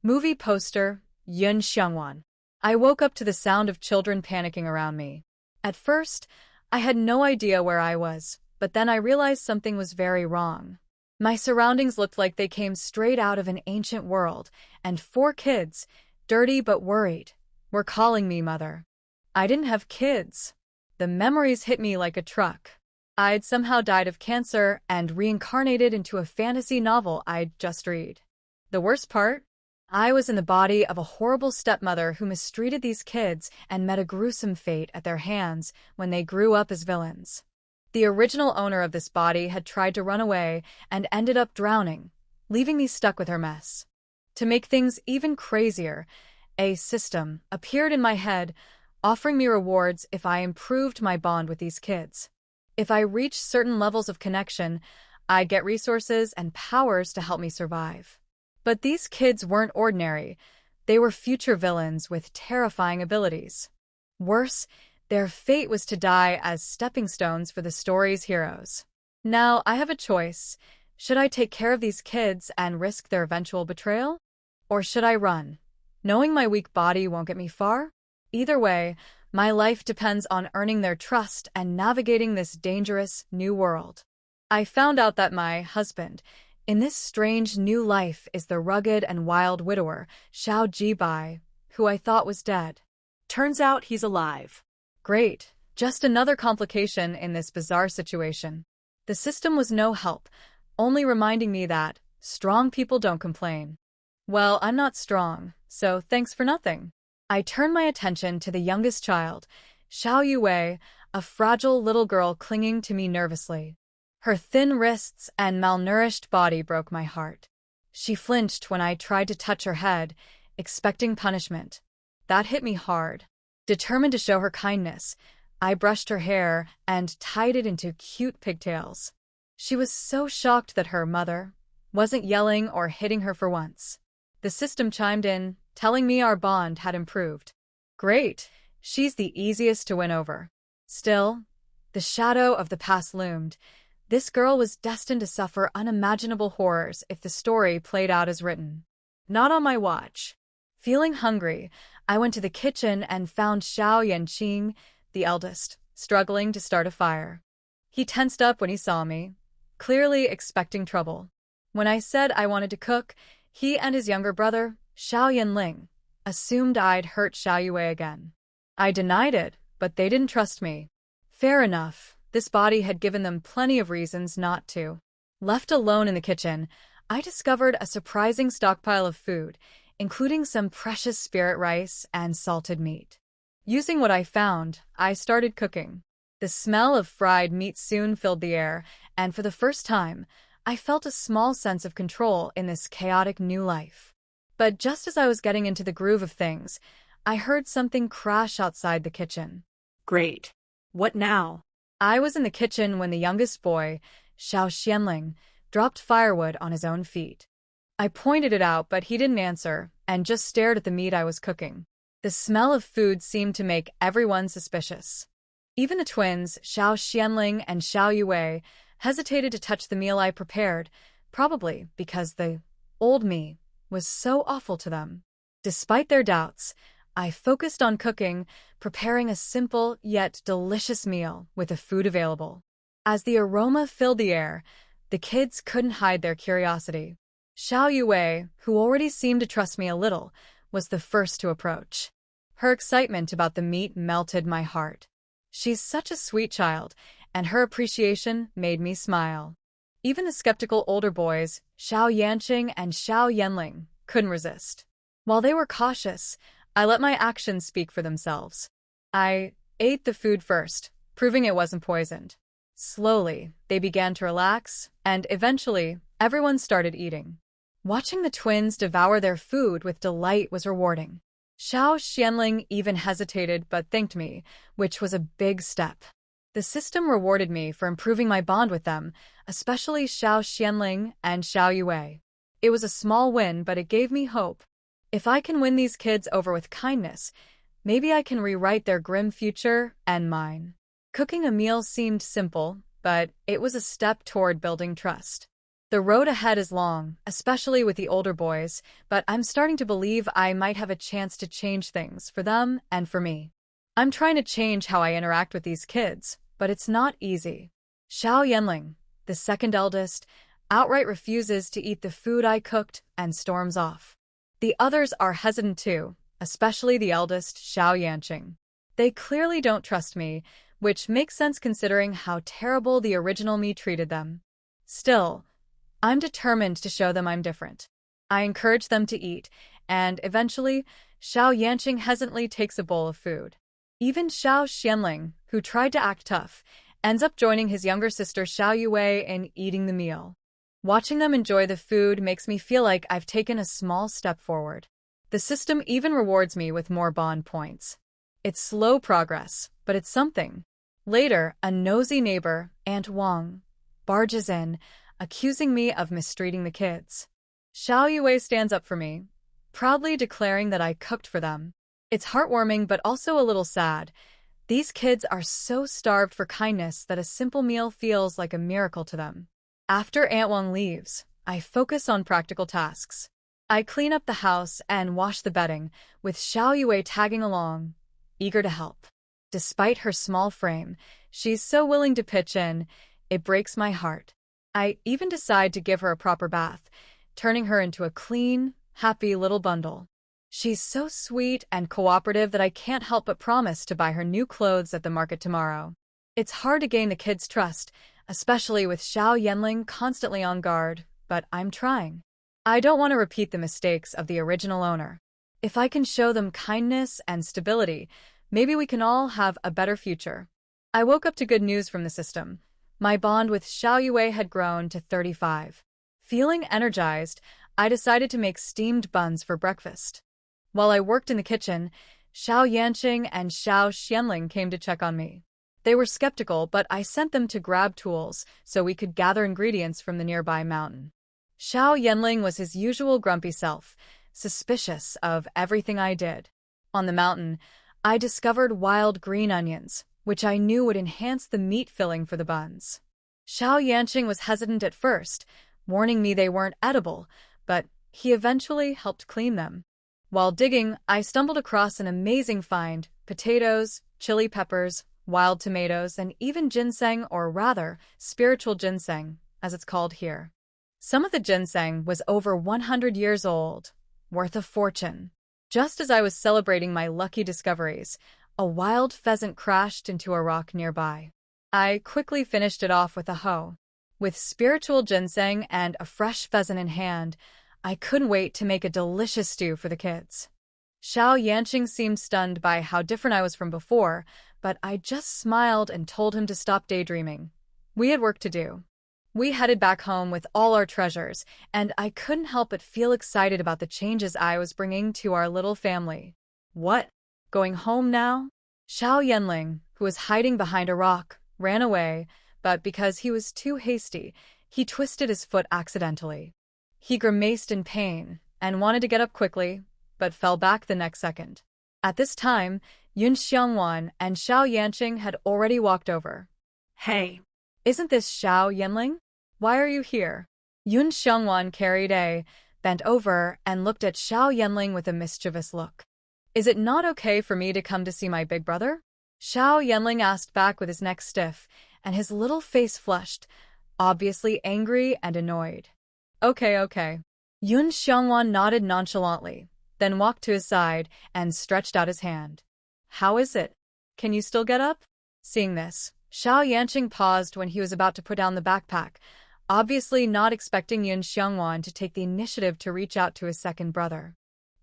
Movie poster, Yun Xiangwan. I woke up to the sound of children panicking around me. At first, I had no idea where I was, but then I realized something was very wrong. My surroundings looked like they came straight out of an ancient world, and 4 kids, dirty but worried, were calling me mother. I didn't have kids. The memories hit me like a truck. I'd somehow died of cancer and reincarnated into a fantasy novel I'd just read. The worst part? I was in the body of a horrible stepmother who mistreated these kids and met a gruesome fate at their hands when they grew up as villains. The original owner of this body had tried to run away and ended up drowning, leaving me stuck with her mess. To make things even crazier, a system appeared in my head, offering me rewards if I improved my bond with these kids. If I reached certain levels of connection, I'd get resources and powers to help me survive. But these kids weren't ordinary. They were future villains with terrifying abilities. Worse, their fate was to die as stepping stones for the story's heroes. Now, I have a choice. Should I take care of these kids and risk their eventual betrayal? Or should I run, knowing my weak body won't get me far? Either way, my life depends on earning their trust and navigating this dangerous new world. I found out that my husband, in this strange new life, is the rugged and wild widower, Xiao Jibai, who I thought was dead. Turns out he's alive. Great. Just another complication in this bizarre situation. The system was no help, only reminding me that strong people don't complain. Well, I'm not strong, so thanks for nothing. I turned my attention to the youngest child, Xiao Yue, a fragile little girl clinging to me nervously. Her thin wrists and malnourished body broke my heart. She flinched when I tried to touch her head, expecting punishment. That hit me hard. Determined to show her kindness, I brushed her hair and tied it into cute pigtails. She was so shocked that her mother wasn't yelling or hitting her for once. The system chimed in, telling me our bond had improved. Great, she's the easiest to win over. Still, the shadow of the past loomed. This girl was destined to suffer unimaginable horrors if the story played out as written. Not on my watch. Feeling hungry, I went to the kitchen and found Xiao Yanqing, the eldest, struggling to start a fire. He tensed up when he saw me, clearly expecting trouble. When I said I wanted to cook, he and his younger brother, Xiao Yanling, assumed I'd hurt Xiao Yue again. I denied it, but they didn't trust me. Fair enough. This body had given them plenty of reasons not to. Left alone in the kitchen, I discovered a surprising stockpile of food, including some precious spirit rice and salted meat. Using what I found, I started cooking. The smell of fried meat soon filled the air, and for the first time, I felt a small sense of control in this chaotic new life. But just as I was getting into the groove of things, I heard something crash outside the kitchen. Great. What now? I was in the kitchen when the youngest boy, Xiao Xianling, dropped firewood on his own feet. I pointed it out, but he didn't answer, and just stared at the meat I was cooking. The smell of food seemed to make everyone suspicious. Even the twins, Xiao Xianling and Xiao Yue, hesitated to touch the meal I prepared, probably because the old me was so awful to them. Despite their doubts, I focused on cooking, preparing a simple yet delicious meal with the food available. As the aroma filled the air, the kids couldn't hide their curiosity. Xiao Yue, who already seemed to trust me a little, was the first to approach. Her excitement about the meat melted my heart. She's such a sweet child, and her appreciation made me smile. Even the skeptical older boys, Xiao Yanqing and Xiao Yanling, couldn't resist. While they were cautious, I let my actions speak for themselves. I ate the food first, proving it wasn't poisoned. Slowly, they began to relax, and eventually, everyone started eating. Watching the twins devour their food with delight was rewarding. Xiao Xianling even hesitated but thanked me, which was a big step. The system rewarded me for improving my bond with them, especially Xiao Xianling and Xiao Yue. It was a small win, but it gave me hope. If I can win these kids over with kindness, maybe I can rewrite their grim future and mine. Cooking a meal seemed simple, but it was a step toward building trust. The road ahead is long, especially with the older boys, but I'm starting to believe I might have a chance to change things for them and for me. I'm trying to change how I interact with these kids, but it's not easy. Xiao Yanling, the second eldest, outright refuses to eat the food I cooked and storms off. The others are hesitant too, especially the eldest, Xiao Yanqing. They clearly don't trust me, which makes sense considering how terrible the original me treated them. Still, I'm determined to show them I'm different. I encourage them to eat, and eventually, Xiao Yanqing hesitantly takes a bowl of food. Even Xiao Xianling, who tried to act tough, ends up joining his younger sister Xiao Yue in eating the meal. Watching them enjoy the food makes me feel like I've taken a small step forward. The system even rewards me with more bond points. It's slow progress, but it's something. Later, a nosy neighbor, Aunt Wang, barges in, accusing me of mistreating the kids. Xiao Yue stands up for me, proudly declaring that I cooked for them. It's heartwarming but also a little sad. These kids are so starved for kindness that a simple meal feels like a miracle to them. After Aunt Wang leaves, I focus on practical tasks. I clean up the house and wash the bedding, with Xiao Yue tagging along, eager to help. Despite her small frame, she's so willing to pitch in, it breaks my heart. I even decide to give her a proper bath, turning her into a clean, happy little bundle. She's so sweet and cooperative that I can't help but promise to buy her new clothes at the market tomorrow. It's hard to gain the kids' trust, especially with Xiao Yanling constantly on guard, but I'm trying. I don't want to repeat the mistakes of the original owner. If I can show them kindness and stability, maybe we can all have a better future. I woke up to good news from the system. My bond with Xiao Yue had grown to 35. Feeling energized, I decided to make steamed buns for breakfast. While I worked in the kitchen, Xiao Yanqing and Xiao Xianling came to check on me. They were skeptical, but I sent them to grab tools so we could gather ingredients from the nearby mountain. Xiao Yanling was his usual grumpy self, suspicious of everything I did. On the mountain, I discovered wild green onions, which I knew would enhance the meat filling for the buns. Xiao Yanqing was hesitant at first, warning me they weren't edible, but he eventually helped clean them. While digging, I stumbled across an amazing find: potatoes, chili peppers, wild tomatoes, and even ginseng, or rather, spiritual ginseng, as it's called here. Some of the ginseng was over 100 years old, worth a fortune. Just as I was celebrating my lucky discoveries, a wild pheasant crashed into a rock nearby. I quickly finished it off with a hoe. With spiritual ginseng and a fresh pheasant in hand, I couldn't wait to make a delicious stew for the kids. Xiao Yanqing seemed stunned by how different I was from before, but I just smiled and told him to stop daydreaming. We had work to do. We headed back home with all our treasures, and I couldn't help but feel excited about the changes I was bringing to our little family. What? Going home now? Xiao Yanling, who was hiding behind a rock, ran away, but because he was too hasty, he twisted his foot accidentally. He grimaced in pain and wanted to get up quickly, but fell back the next second. At this time, Yun Xiangwan and Xiao Yanqing had already walked over. Hey. Isn't this Xiao Yanling? Why are you here? Yun Xiangwan bent over and looked at Xiao Yanling with a mischievous look. Is it not okay for me to come to see my big brother? Xiao Yanling asked back with his neck stiff, and his little face flushed, obviously angry and annoyed. Okay. Yun Xiangwan nodded nonchalantly, then walked to his side and stretched out his hand. How is it? Can you still get up? Seeing this, Xiao Yanqing paused when he was about to put down the backpack, obviously not expecting Yun Xiangwan to take the initiative to reach out to his second brother.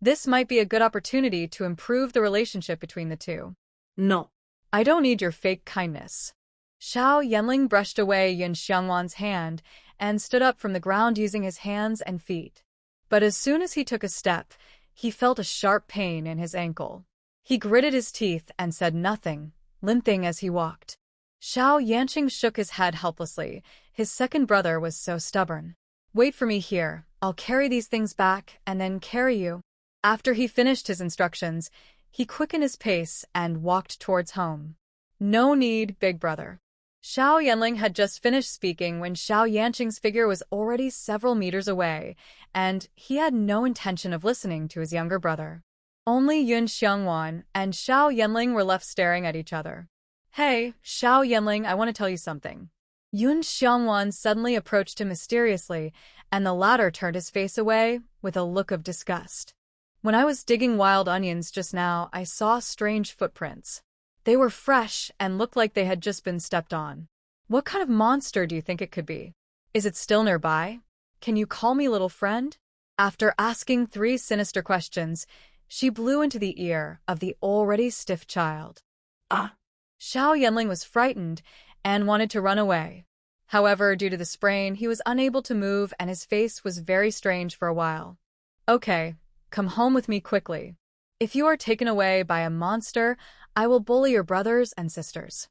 This might be a good opportunity to improve the relationship between the two. No. I don't need your fake kindness. Xiao Yanling brushed away Yun Xiangwan's hand and stood up from the ground using his hands and feet. But as soon as he took a step, he felt a sharp pain in his ankle. He gritted his teeth and said nothing, limping as he walked. Xiao Yanqing shook his head helplessly. His second brother was so stubborn. Wait for me here. I'll carry these things back and then carry you. After he finished his instructions, he quickened his pace and walked towards home. No need, big brother. Xiao Yanling had just finished speaking when Xiao Yanqing's figure was already several meters away, and he had no intention of listening to his younger brother. Only Yun Xiangwan and Xiao Yanling were left staring at each other. Hey, Xiao Yanling, I want to tell you something. Yun Xiangwan suddenly approached him mysteriously, and the latter turned his face away with a look of disgust. When I was digging wild onions just now, I saw strange footprints. They were fresh and looked like they had just been stepped on. What kind of monster do you think it could be? Is it still nearby? Can you call me little friend? After asking 3 sinister questions, she blew into the ear of the already stiff child. Ah! Xiao Yanling was frightened and wanted to run away. However, due to the sprain, he was unable to move and his face was very strange for a while. Okay, come home with me quickly. If you are taken away by a monster, I will bully your brothers and sisters.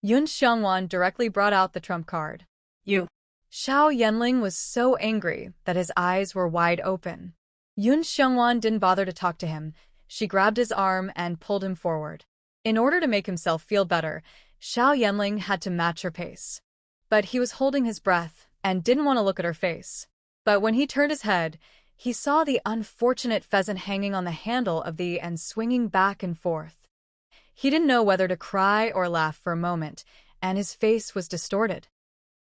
Yun Xiangwan directly brought out the trump card. You. Xiao Yanling was so angry that his eyes were wide open. Yun Xiangwan didn't bother to talk to him. She grabbed his arm and pulled him forward. In order to make himself feel better, Xiao Yanling had to match her pace. But he was holding his breath and didn't want to look at her face. But when he turned his head, he saw the unfortunate pheasant hanging on the handle of the and swinging back and forth. He didn't know whether to cry or laugh for a moment, and his face was distorted.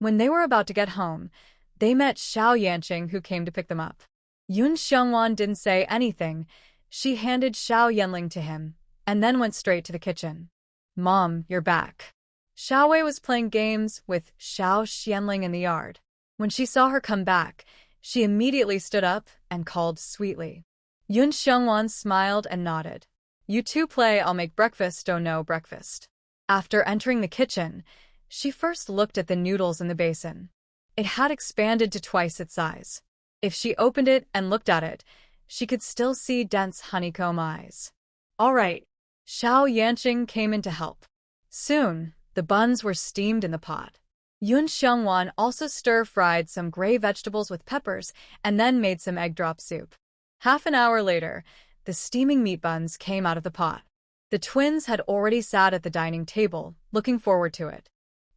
When they were about to get home, they met Xiao Yanqing, who came to pick them up. Yun Xiangwan didn't say anything. She handed Xiao Yanling to him, and then went straight to the kitchen. Mom, you're back. Xiao Wei was playing games with Xiao Xianling in the yard. When she saw her come back, she immediately stood up and called sweetly. Yun Xiangwan smiled and nodded. You two play, I'll make breakfast, oh no, breakfast. After entering the kitchen, she first looked at the noodles in the basin. It had expanded to twice its size. If she opened it and looked at it, she could still see dense honeycomb eyes. All right. Xiao Yanqing came in to help. Soon, the buns were steamed in the pot. Yun Xiangwan also stir-fried some gray vegetables with peppers and then made some egg drop soup. Half an hour later, the steaming meat buns came out of the pot. The twins had already sat at the dining table, looking forward to it.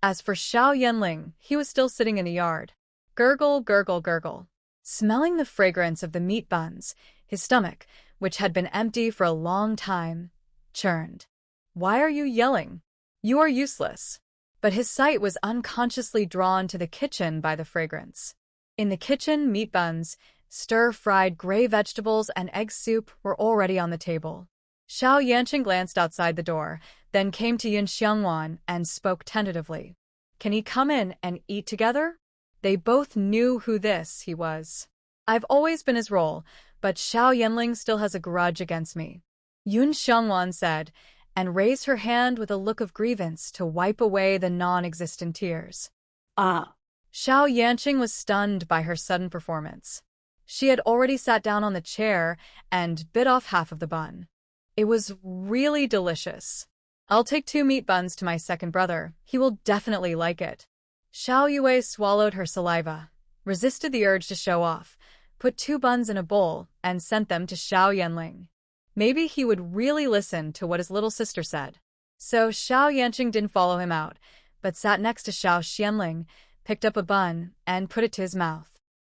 As for Xiao Yanling, he was still sitting in the yard. Gurgle, gurgle, gurgle. Smelling the fragrance of the meat buns, his stomach, which had been empty for a long time, churned. Why are you yelling? You are useless. But his sight was unconsciously drawn to the kitchen by the fragrance. In the kitchen, meat buns, stir-fried gray vegetables, and egg soup were already on the table. Xiao Yanqing glanced outside the door, then came to Yun Xiangwan and spoke tentatively. Can he come in and eat together? They both knew who he was. I've always been his role, but Xiao Yanling still has a grudge against me. Yun Xiangwan said, and raised her hand with a look of grievance to wipe away the non-existent tears. Ah. Xiao Yanqing was stunned by her sudden performance. She had already sat down on the chair and bit off half of the bun. It was really delicious. I'll take 2 meat buns to my second brother. He will definitely like it. Xiao Yue swallowed her saliva, resisted the urge to show off, put 2 buns in a bowl, and sent them to Xiao Yanling. Maybe he would really listen to what his little sister said. So Xiao Yanqing didn't follow him out, but sat next to Xiao Xianling, picked up a bun, and put it to his mouth.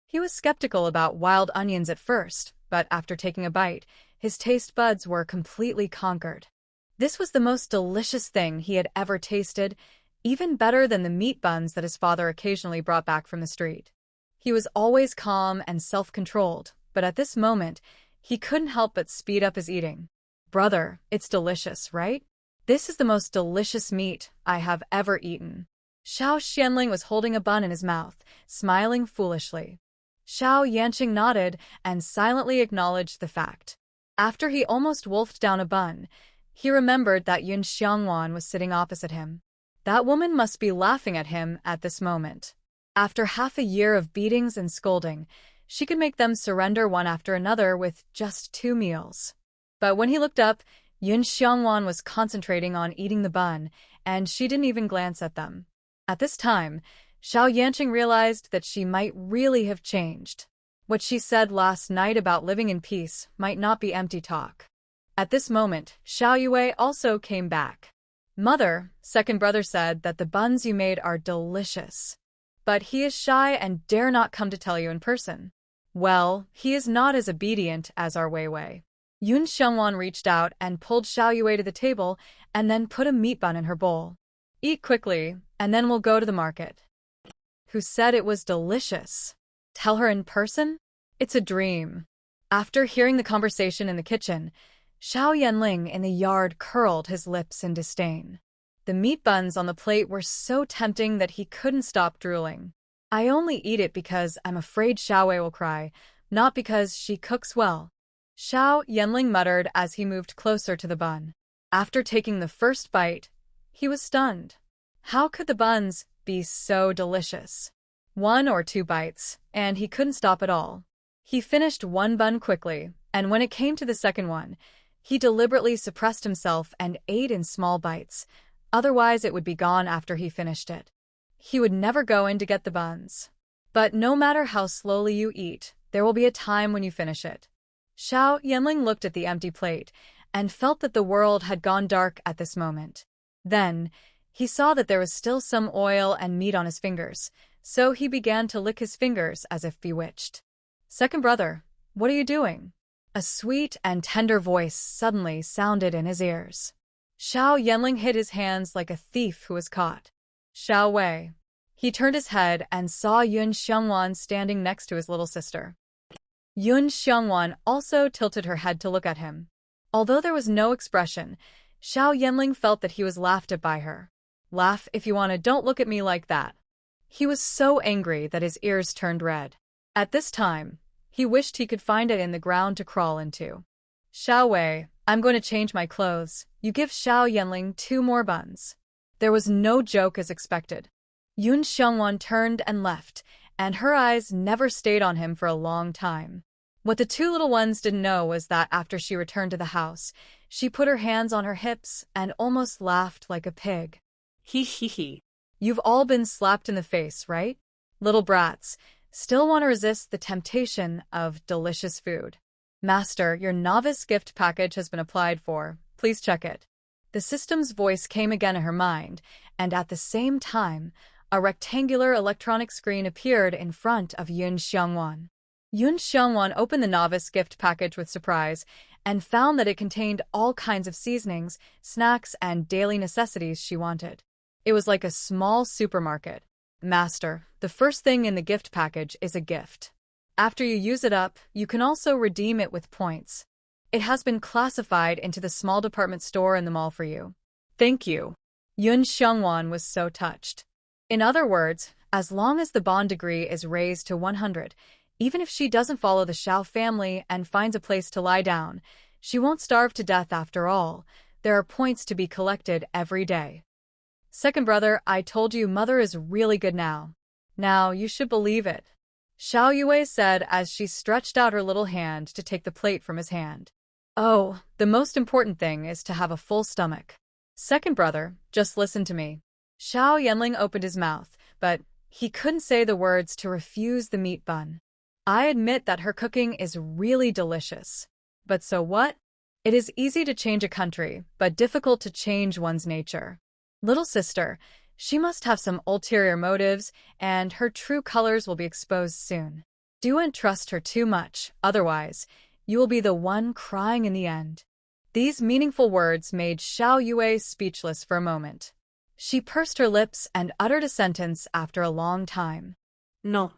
He was skeptical about wild onions at first, but after taking a bite, his taste buds were completely conquered. This was the most delicious thing he had ever tasted, even better than the meat buns that his father occasionally brought back from the street. He was always calm and self-controlled, but at this moment, he couldn't help but speed up his eating. Brother, it's delicious, right? This is the most delicious meat I have ever eaten. Xiao Xianling was holding a bun in his mouth, smiling foolishly. Xiao Yanqing nodded and silently acknowledged the fact. After he almost wolfed down a bun, he remembered that Yun Xiangwan was sitting opposite him. That woman must be laughing at him at this moment. After half a year of beatings and scolding, she could make them surrender one after another with just 2 meals. But when he looked up, Yun Xiangwan was concentrating on eating the bun, and she didn't even glance at them. At this time, Xiao Yanqing realized that she might really have changed. What she said last night about living in peace might not be empty talk. At this moment, Xiao Yue also came back. Mother, second brother said that the buns you made are delicious. But he is shy and dare not come to tell you in person. Well, he is not as obedient as our Wei Wei. Yun Xiongwan reached out and pulled Xiao Yue to the table and then put a meat bun in her bowl. Eat quickly, and then we'll go to the market. Who said it was delicious? Tell her in person? It's a dream. After hearing the conversation in the kitchen, Xiao Yanling in the yard curled his lips in disdain. The meat buns on the plate were so tempting that he couldn't stop drooling. I only eat it because I'm afraid Xiao Wei will cry, not because she cooks well. Xiao Yanling muttered as he moved closer to the bun. After taking the first bite, he was stunned. How could the buns be so delicious? 1 or 2 bites, and he couldn't stop at all. He finished one bun quickly, and when it came to the second one, he deliberately suppressed himself and ate in small bites, otherwise it would be gone after he finished it. He would never go in to get the buns. But no matter how slowly you eat, there will be a time when you finish it. Xiao Yanling looked at the empty plate and felt that the world had gone dark at this moment. Then, he saw that there was still some oil and meat on his fingers, so he began to lick his fingers as if bewitched. Second brother, what are you doing? A sweet and tender voice suddenly sounded in his ears. Xiao Yanling hid his hands like a thief who was caught. Xiao Wei. He turned his head and saw Yun Xiongwan standing next to his little sister. Yun Xiongwan also tilted her head to look at him. Although there was no expression, Xiao Yanling felt that he was laughed at by her. Laugh if you wanna, don't look at me like that. He was so angry that his ears turned red. At this time, he wished he could find it in the ground to crawl into. Xiao Wei, I'm going to change my clothes. You give Xiao Yanling 2 more buns. There was no joke as expected. Yun Xiongwan turned and left, and her eyes never stayed on him for a long time. What the 2 little ones didn't know was that after she returned to the house, she put her hands on her hips and almost laughed like a pig. He. You've all been slapped in the face, right? Little brats, still want to resist the temptation of delicious food. Master, your novice gift package has been applied for. Please check it. The system's voice came again in her mind, and at the same time, a rectangular electronic screen appeared in front of Yun Xiongwan. Yun Xiongwan opened the novice gift package with surprise and found that it contained all kinds of seasonings, snacks, and daily necessities she wanted. It was like a small supermarket. Master, the first thing in the gift package is a gift. After you use it up, you can also redeem it with points. It has been classified into the small department store in the mall for you. Thank you. Yun Xiongwan was so touched. In other words, as long as the bond degree is raised to 100, even if she doesn't follow the Xiao family and finds a place to lie down, she won't starve to death after all. There are points to be collected every day. Second brother, I told you mother is really good now. Now you should believe it. Xiao Yue said as she stretched out her little hand to take the plate from his hand. Oh, the most important thing is to have a full stomach. Second brother, just listen to me. Xiao Yanling opened his mouth, but he couldn't say the words to refuse the meat bun. I admit that her cooking is really delicious. But so what? It is easy to change a country, but difficult to change one's nature. Little sister, she must have some ulterior motives, and her true colors will be exposed soon. Don't trust her too much, otherwise, you will be the one crying in the end. These meaningful words made Xiao Yue speechless for a moment. She pursed her lips and uttered a sentence after a long time. No.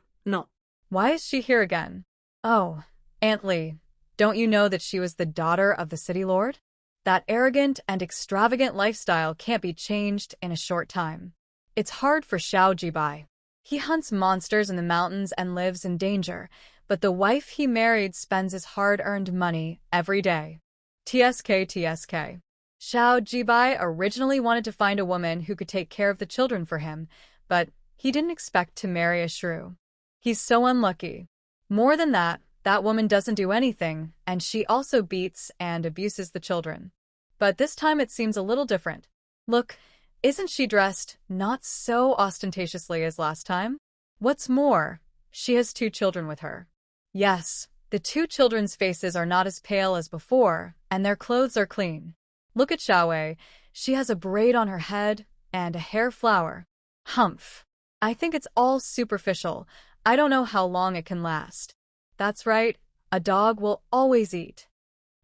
Why is she here again? Oh, Aunt Li, don't you know that she was the daughter of the city lord? That arrogant and extravagant lifestyle can't be changed in a short time. It's hard for Xiao Jibai. He hunts monsters in the mountains and lives in danger, but the wife he married spends his hard-earned money every day. TSK. Xiao Jibai originally wanted to find a woman who could take care of the children for him, but he didn't expect to marry a shrew. He's so unlucky. More than that, that woman doesn't do anything, and she also beats and abuses the children. But this time it seems a little different. Look, isn't she dressed not so ostentatiously as last time? What's more, she has 2 children with her. Yes, the 2 children's faces are not as pale as before, and their clothes are clean. Look at Xiao Wei. She has a braid on her head and a hair flower. Humph. I think it's all superficial. I don't know how long it can last. That's right, a dog will always eat.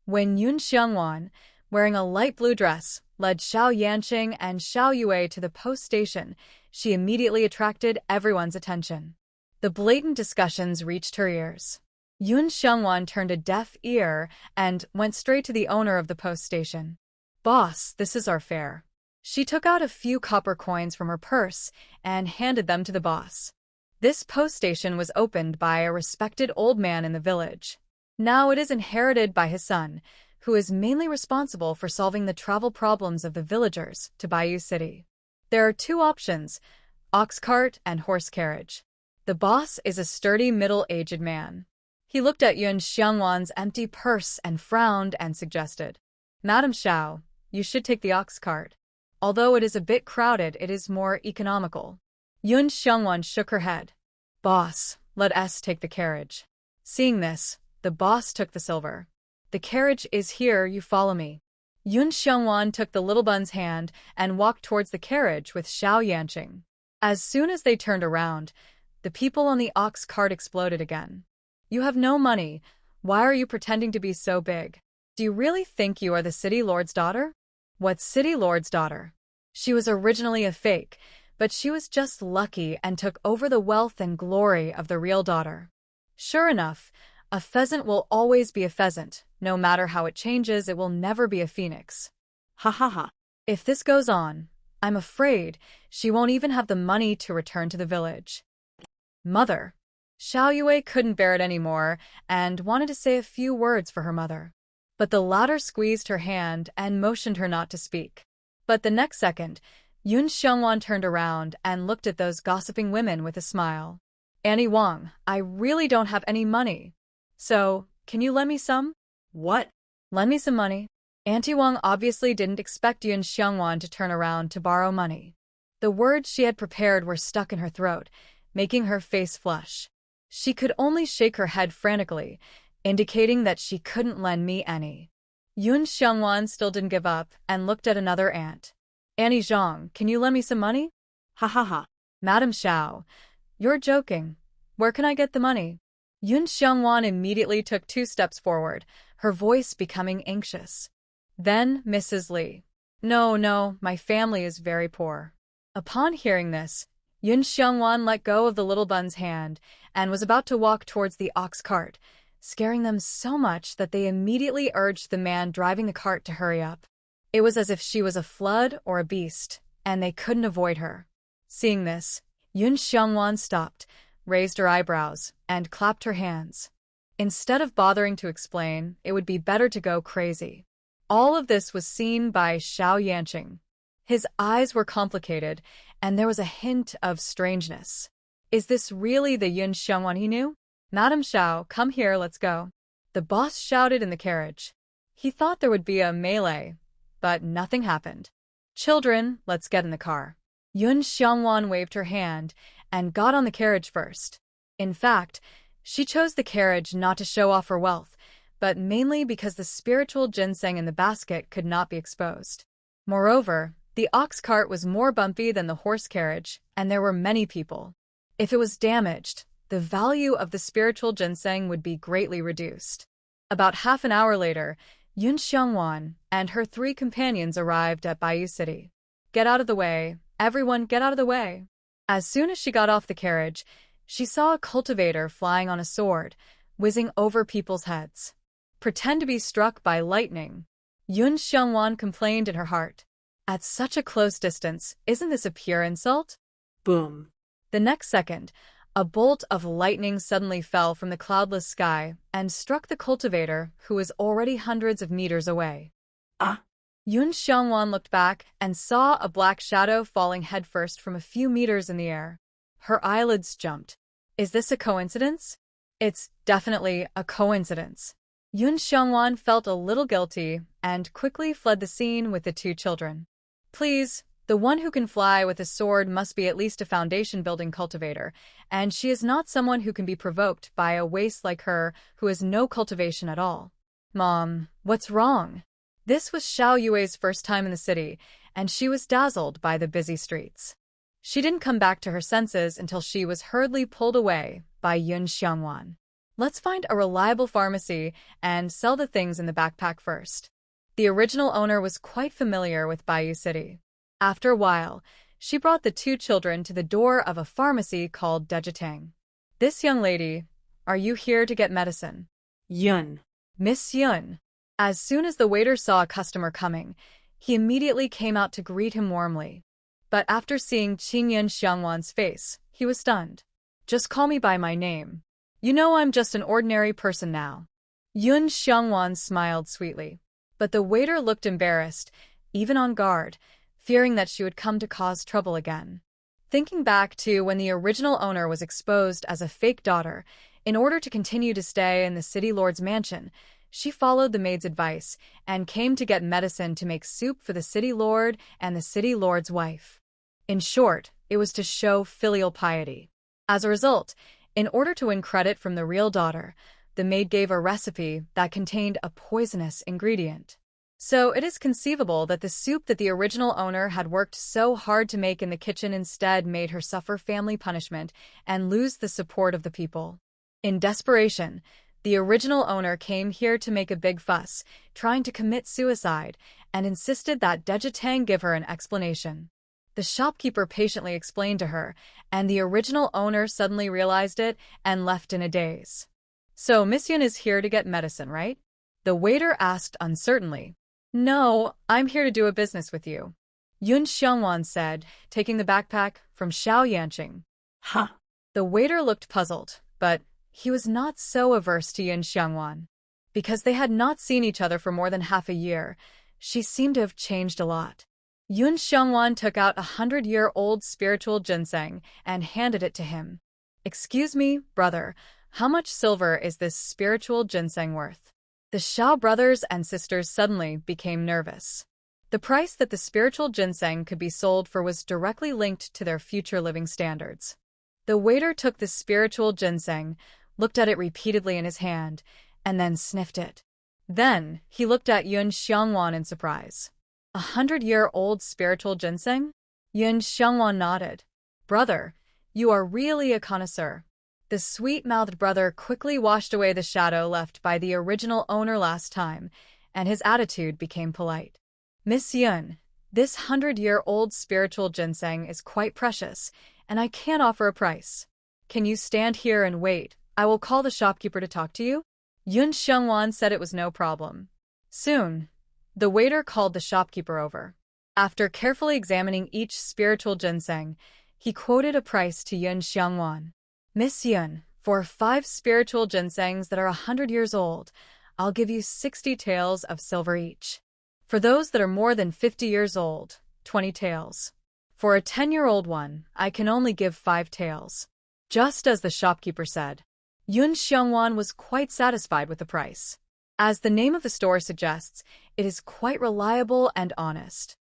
When Yun Xiangwan, wearing a light blue dress, led Xiao Yanqing and Xiao Yue to the post station, she immediately attracted everyone's attention. The blatant discussions reached her ears. Yun Xiangwan turned a deaf ear and went straight to the owner of the post station. "Boss, this is our fare." She took out a few copper coins from her purse and handed them to the boss. This post station was opened by a respected old man in the village. Now it is inherited by his son, who is mainly responsible for solving the travel problems of the villagers to Bayou City. There are two options, ox cart and horse carriage. The boss is a sturdy middle-aged man. He looked at Yun Xiangwan's empty purse and frowned and suggested, "Madam Xiao, you should take the ox cart. Although it is a bit crowded, it is more economical." Yun Xiangwan shook her head. "Boss, let us take the carriage." Seeing this, the boss took the silver. "The carriage is here, you follow me." Yun Xiangwan took the little bun's hand and walked towards the carriage with Xiao Yanqing. As soon as they turned around, the people on the ox cart exploded again. "You have no money. Why are you pretending to be so big? Do you really think you are the city lord's daughter?" "What city lord's daughter?" She was originally a fake, but she was just lucky and took over the wealth and glory of the real daughter. Sure enough, a pheasant will always be a pheasant. No matter how it changes, it will never be a phoenix. Ha ha ha. If this goes on, I'm afraid she won't even have the money to return to the village. Mother. Xiao Yue couldn't bear it anymore and wanted to say a few words for her mother. But the latter squeezed her hand and motioned her not to speak. But the next second, Yun Xiangwan turned around and looked at those gossiping women with a smile. "Annie Wang, I really don't have any money. So, can you lend me some?" "What?" "Lend me some money." Auntie Wang obviously didn't expect Yun Xiangwan to turn around to borrow money. The words she had prepared were stuck in her throat, making her face flush. She could only shake her head frantically, indicating that she couldn't lend me any. Yun Xiangwan still didn't give up and looked at another aunt. "Annie Zhang, can you lend me some money?" Ha ha ha. "Madam Xiao, you're joking. Where can I get the money?" Yun Xiangwan immediately took 2 steps forward, her voice becoming anxious. "Then, Mrs. Li." No, my family is very poor." Upon hearing this, Yun Xiangwan let go of the little bun's hand and was about to walk towards the ox cart, scaring them so much that they immediately urged the man driving the cart to hurry up. It was as if she was a flood or a beast, and they couldn't avoid her. Seeing this, Yun Xiangwan stopped, raised her eyebrows, and clapped her hands. Instead of bothering to explain, it would be better to go crazy. All of this was seen by Xiao Yanqing. His eyes were complicated, and there was a hint of strangeness. Is this really the Yun Xiangwan he knew? "Madam Xiao, come here, let's go." The boss shouted in the carriage. He thought there would be a melee, but nothing happened. "Children, let's get in the car." Yun Xiangwan waved her hand and got on the carriage first. In fact, she chose the carriage not to show off her wealth, but mainly because the spiritual ginseng in the basket could not be exposed. Moreover, the ox cart was more bumpy than the horse carriage, and there were many people. If it was damaged, the value of the spiritual ginseng would be greatly reduced. About half an hour later, Yun Xiangwan and her 3 companions arrived at Bayou City. "Get out of the way, everyone, get out of the way." As soon as she got off the carriage, she saw a cultivator flying on a sword, whizzing over people's heads. "Pretend to be struck by lightning," Yun Xiangwan complained in her heart. "At such a close distance, isn't this a pure insult?" Boom. The next second, a bolt of lightning suddenly fell from the cloudless sky and struck the cultivator, who was already hundreds of meters away. Ah! Yun Xiangwan looked back and saw a black shadow falling headfirst from a few meters in the air. Her eyelids jumped. Is this a coincidence? It's definitely a coincidence. Yun Xiangwan felt a little guilty and quickly fled the scene with the 2 children. "Please, the one who can fly with a sword must be at least a foundation-building cultivator, and she is not someone who can be provoked by a waste like her who has no cultivation at all." "Mom, what's wrong?" This was Xiao Yue's first time in the city, and she was dazzled by the busy streets. She didn't come back to her senses until she was hurriedly pulled away by Yun Xiangwan. Let's find a reliable pharmacy and sell the things in the backpack first. The original owner was quite familiar with Bayou City. After a while, she brought the two children to the door of a pharmacy called Dejitang. This young lady, are you here to get medicine? Yun. Miss Yun. As soon as the waiter saw a customer coming, he immediately came out to greet him warmly. But after seeing Qing Yun Xiangwan's face, he was stunned. Just call me by my name. You know I'm just an ordinary person now. Yun Xiangwan smiled sweetly. But the waiter looked embarrassed, even on guard, fearing that she would come to cause trouble again. Thinking back to when the original owner was exposed as a fake daughter, in order to continue to stay in the city lord's mansion, she followed the maid's advice and came to get medicine to make soup for the city lord and the city lord's wife. In short, it was to show filial piety. As a result, in order to win credit from the real daughter, the maid gave a recipe that contained a poisonous ingredient. So it is conceivable that the soup that the original owner had worked so hard to make in the kitchen instead made her suffer family punishment and lose the support of the people. In desperation, the original owner came here to make a big fuss, trying to commit suicide, and insisted that Dejitang give her an explanation. The shopkeeper patiently explained to her, and the original owner suddenly realized it and left in a daze. So Miss Yun is here to get medicine, right? The waiter asked uncertainly. No, I'm here to do a business with you. Yun Xiangwan said, taking the backpack from Xiao Yanqing. Huh. The waiter looked puzzled, but he was not so averse to Yun Xiangwan. Because they had not seen each other for more than half a year, she seemed to have changed a lot. Yun Xiangwan took out 100-year-old spiritual ginseng and handed it to him. Excuse me, brother, how much silver is this spiritual ginseng worth? The Xiao brothers and sisters suddenly became nervous. The price that the spiritual ginseng could be sold for was directly linked to their future living standards. The waiter took the spiritual ginseng, looked at it repeatedly in his hand, and then sniffed it. Then, he looked at Yun Xiangwan in surprise. 100-year-old spiritual ginseng? Yun Xiangwan nodded. Brother, you are really a connoisseur. The sweet-mouthed brother quickly washed away the shadow left by the original owner last time, and his attitude became polite. Miss Yun, this 100-year-old spiritual ginseng is quite precious, and I can't offer a price. Can you stand here and wait? I will call the shopkeeper to talk to you. Yun Xiangwan said it was no problem. Soon, the waiter called the shopkeeper over. After carefully examining each spiritual ginseng, he quoted a price to Yun Xiangwan. Miss Yun, for 5 spiritual ginsengs that are 100 years old, I'll give you 60 taels of silver each. For those that are more than 50 years old, 20 taels. For a 10-year-old one, I can only give 5 taels. Just as the shopkeeper said. Yun Xiangwan was quite satisfied with the price. As the name of the store suggests, it is quite reliable and honest.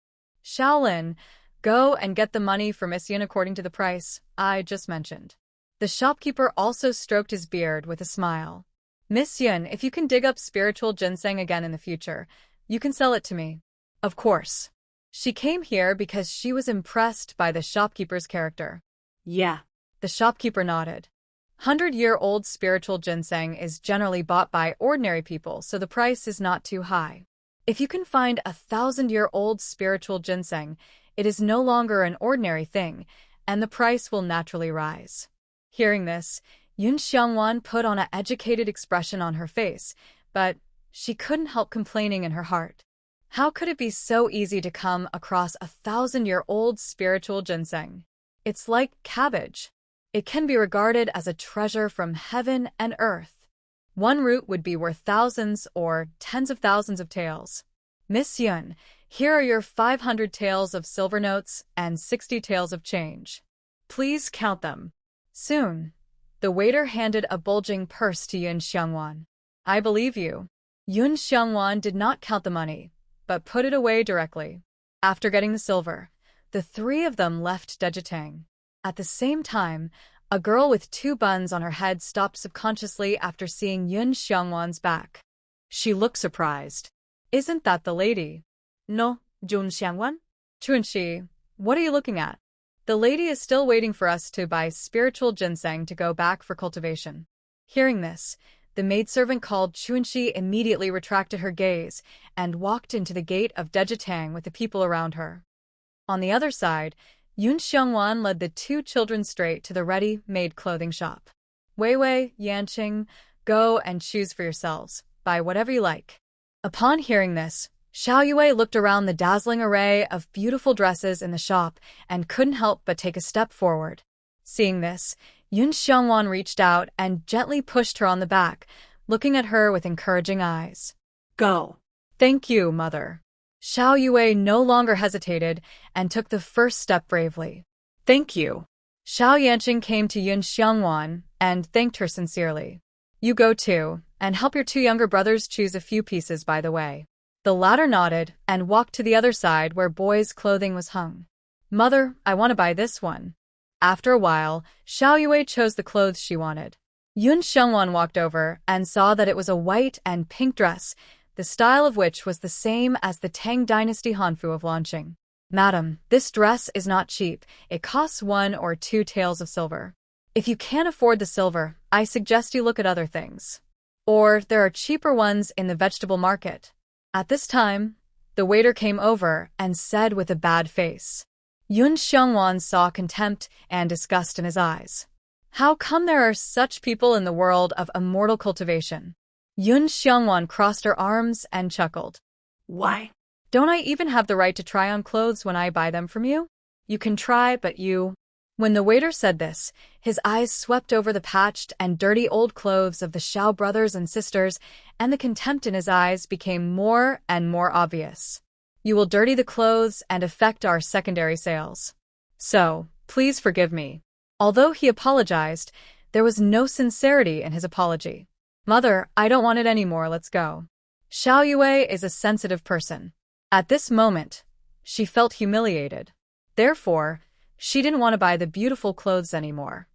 Shaolin, go and get the money for Miss Yun according to the price I just mentioned. The shopkeeper also stroked his beard with a smile. Miss Yun, if you can dig up spiritual ginseng again in the future, you can sell it to me. Of course. She came here because she was impressed by the shopkeeper's character. Yeah. The shopkeeper nodded. 100-year-old spiritual ginseng is generally bought by ordinary people, so the price is not too high. If you can find 1,000-year-old spiritual ginseng, it is no longer an ordinary thing, and the price will naturally rise. Hearing this, Yun Xiangwan put on an educated expression on her face, but she couldn't help complaining in her heart. How could it be so easy to come across 1,000-year-old spiritual ginseng? It's like cabbage. It can be regarded as a treasure from heaven and earth. One root would be worth thousands or tens of thousands of taels. Miss Yun, here are your 500 taels of silver notes and 60 taels of change. Please count them. Soon, the waiter handed a bulging purse to Yun Xiangwan. I believe you. Yun Xiangwan did not count the money, but put it away directly. After getting the silver, the 3 of them left Dejitang. At the same time, a girl with 2 buns on her head stopped subconsciously after seeing Yun Xiangwan's back. She looked surprised. Isn't that the lady? No, Yun Xiangwan? Chuanxi, what are you looking at? The lady is still waiting for us to buy spiritual ginseng to go back for cultivation. Hearing this, the maidservant called Chuanxi immediately retracted her gaze and walked into the gate of Dejitang with the people around her. On the other side, Yun Xiongwan led the two children straight to the ready-made clothing shop. Wei Wei, Yanqing, go and choose for yourselves. Buy whatever you like. Upon hearing this, Xiao Yue looked around the dazzling array of beautiful dresses in the shop and couldn't help but take a step forward. Seeing this, Yun Xiongwan reached out and gently pushed her on the back, looking at her with encouraging eyes. Go. Thank you, mother. Xiao Yue no longer hesitated and took the first step bravely. Thank you. Xiao Yanqing came to Yun Xiongwan and thanked her sincerely. You go too, and help your two younger brothers choose a few pieces by the way. The latter nodded and walked to the other side where boys' clothing was hung. Mother, I want to buy this one. After a while, Xiao Yue chose the clothes she wanted. Yun Xiongwan walked over and saw that it was a white and pink dress, the style of which was the same as the Tang Dynasty Hanfu of launching. Madam, this dress is not cheap. It costs 1 or 2 taels of silver. If you can't afford the silver, I suggest you look at other things. Or there are cheaper ones in the vegetable market. At this time, the waiter came over and said with a bad face. Yun Xiongwan saw contempt and disgust in his eyes. How come there are such people in the world of immortal cultivation? Yun Xiongwan crossed her arms and chuckled. Why? Don't I even have the right to try on clothes when I buy them from you? You can try, but you... When the waiter said this, his eyes swept over the patched and dirty old clothes of the Xiao brothers and sisters, and the contempt in his eyes became more and more obvious. You will dirty the clothes and affect our secondary sales. So, please forgive me. Although he apologized, there was no sincerity in his apology. Mother, I don't want it anymore, let's go. Xiao Yue is a sensitive person. At this moment, she felt humiliated. Therefore, she didn't want to buy the beautiful clothes anymore.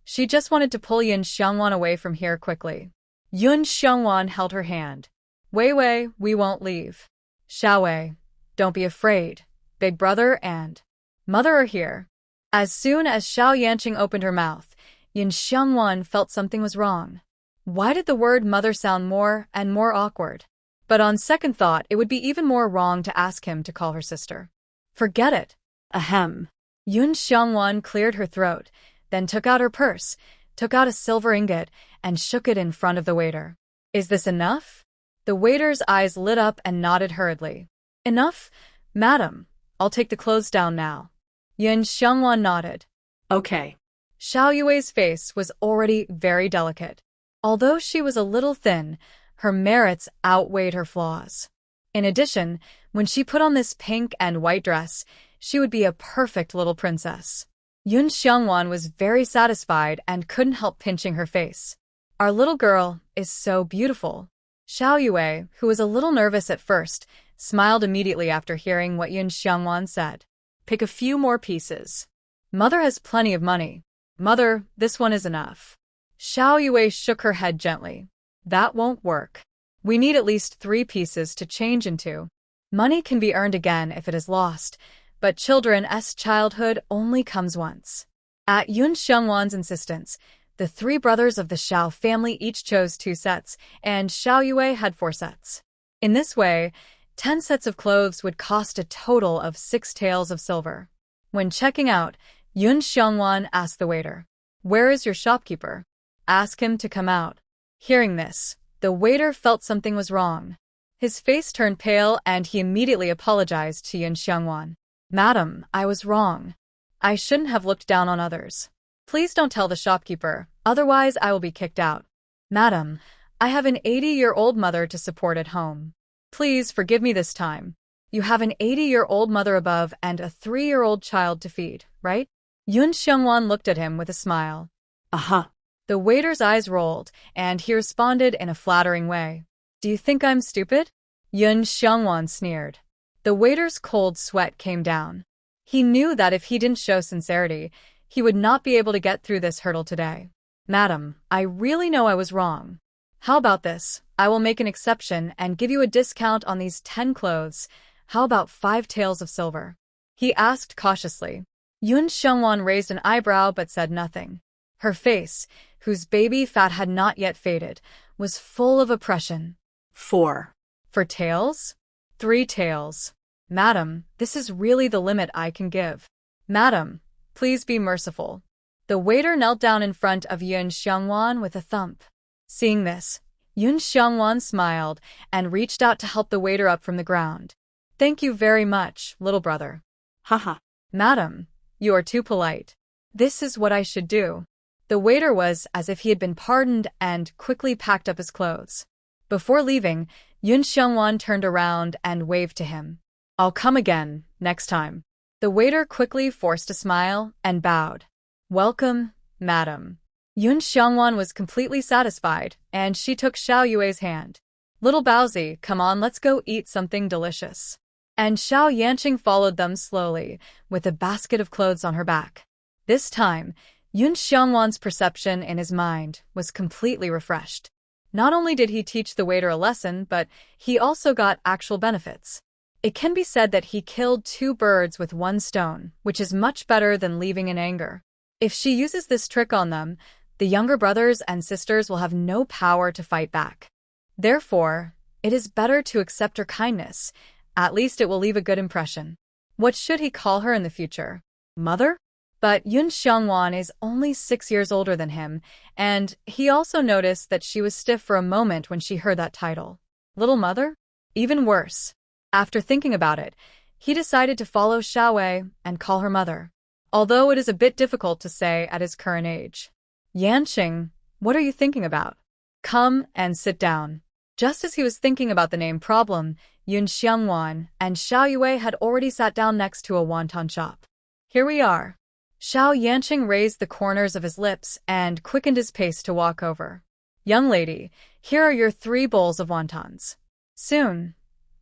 She just wanted to pull Yun Xiongwan away from here quickly. Yun Xiongwan held her hand. Wei Wei, we won't leave. Xiao Wei, don't be afraid. Big brother and mother are here. As soon as Xiao Yanqing opened her mouth, Yun Xiongwan felt something was wrong. Why did the word mother sound more and more awkward? But on second thought, it would be even more wrong to ask him to call her sister. Forget it. Ahem. Yun Xiongwan cleared her throat, then took out her purse, took out a silver ingot, and shook it in front of the waiter. Is this enough? The waiter's eyes lit up and nodded hurriedly. Enough? Madam, I'll take the clothes down now. Yun Xiongwan nodded. Okay. Xiao Yue's face was already very delicate. Although she was a little thin, her merits outweighed her flaws. In addition, when she put on this pink and white dress, she would be a perfect little princess. Yun Xiongwan was very satisfied and couldn't help pinching her face. Our little girl is so beautiful. Xiao Yue, who was a little nervous at first, smiled immediately after hearing what Yun Xiongwan said. Pick a few more pieces. Mother has plenty of money. Mother, this one is enough. Xiao Yue shook her head gently. That won't work. We need at least 3 pieces to change into. Money can be earned again if it is lost, but children's childhood only comes once. At Yun Xiongwan's insistence, the 3 brothers of the Xiao family each chose 2 sets, and Xiao Yue had 4 sets. In this way, 10 sets of clothes would cost a total of 6 taels of silver. When checking out, Yun Xiongwan asked the waiter, "Where is your shopkeeper? Ask him to come out." Hearing this, the waiter felt something was wrong. His face turned pale and he immediately apologized to Yun Xiongwan. Madam, I was wrong. I shouldn't have looked down on others. Please don't tell the shopkeeper, otherwise I will be kicked out. Madam, I have an 80-year-old mother to support at home. Please forgive me this time. You have an 80-year-old mother above and a 3-year-old child to feed, right? Yun Xiongwan looked at him with a smile. Aha. The waiter's eyes rolled, and he responded in a flattering way. Do you think I'm stupid? Yun Xiongwan sneered. The waiter's cold sweat came down. He knew that if he didn't show sincerity, he would not be able to get through this hurdle today. Madam, I really know I was wrong. How about this? I will make an exception and give you a discount on these 10 clothes. How about 5 taels of silver? he asked cautiously. Yun Xiongwan raised an eyebrow but said nothing. Her face, whose baby fat had not yet faded, was full of oppression. 4. For taels? 3 taels. Madam, this is really the limit I can give. Madam, please be merciful. The waiter knelt down in front of Yun Xiongwan with a thump. Seeing this, Yun Xiongwan smiled and reached out to help the waiter up from the ground. Thank you very much, little brother. Haha. Madam, you are too polite. This is what I should do. The waiter was as if he had been pardoned and quickly packed up his clothes. Before leaving, Yun Xiongwan turned around and waved to him. I'll come again, next time. The waiter quickly forced a smile and bowed. Welcome, madam. Yun Xiongwan was completely satisfied, and she took Xiao Yue's hand. Little Baozi, come on, let's go eat something delicious. And Xiao Yanqing followed them slowly, with a basket of clothes on her back. This time, Yun Xiongwan's perception in his mind was completely refreshed. Not only did he teach the waiter a lesson, but he also got actual benefits. It can be said that he killed 2 birds with 1 stone, which is much better than leaving in anger. If she uses this trick on them, the younger brothers and sisters will have no power to fight back. Therefore, it is better to accept her kindness. At least it will leave a good impression. What should he call her in the future? Mother? But Yun Xiongwan is only 6 years older than him, and he also noticed that she was stiff for a moment when she heard that title. Little mother? Even worse. After thinking about it, he decided to follow Xiao Wei and call her mother, although it is a bit difficult to say at his current age. Yanqing, what are you thinking about? Come and sit down. Just as he was thinking about the name problem, Yun Xiongwan and Xiao Yue had already sat down next to a wonton shop. Here we are. Xiao Yanqing raised the corners of his lips and quickened his pace to walk over. Young lady, here are your 3 bowls of wontons. Soon,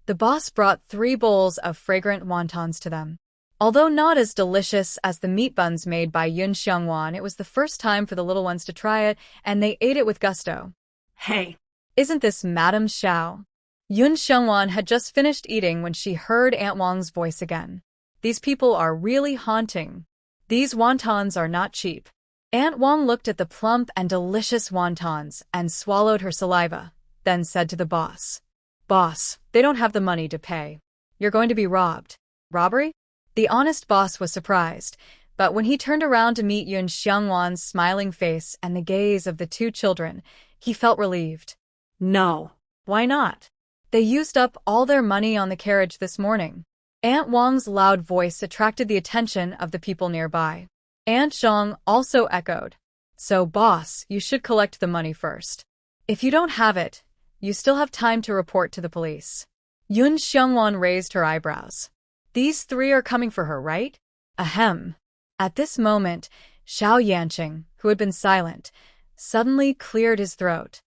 the boss brought 3 bowls of fragrant wontons to them. Although not as delicious as the meat buns made by Yun Xiongwan, it was the first time for the little ones to try it, and they ate it with gusto. Hey. Isn't this Madame Xiao? Yun Xiongwan had just finished eating when she heard Aunt Wang's voice again. These people are really haunting. These wontons are not cheap. Aunt Wang looked at the plump and delicious wontons and swallowed her saliva, then said to the boss, Boss, they don't have the money to pay. You're going to be robbed. Robbery? The honest boss was surprised, but when he turned around to meet Yun Xiongwan's smiling face and the gaze of the 2 children, he felt relieved. No. Why not? They used up all their money on the carriage this morning. Aunt Wang's loud voice attracted the attention of the people nearby. Aunt Zhang also echoed. So, boss, you should collect the money first. If you don't have it, you still have time to report to the police. Yun Xiongwan raised her eyebrows. These 3 are coming for her, right? Ahem. At this moment, Xiao Yanqing, who had been silent, suddenly cleared his throat.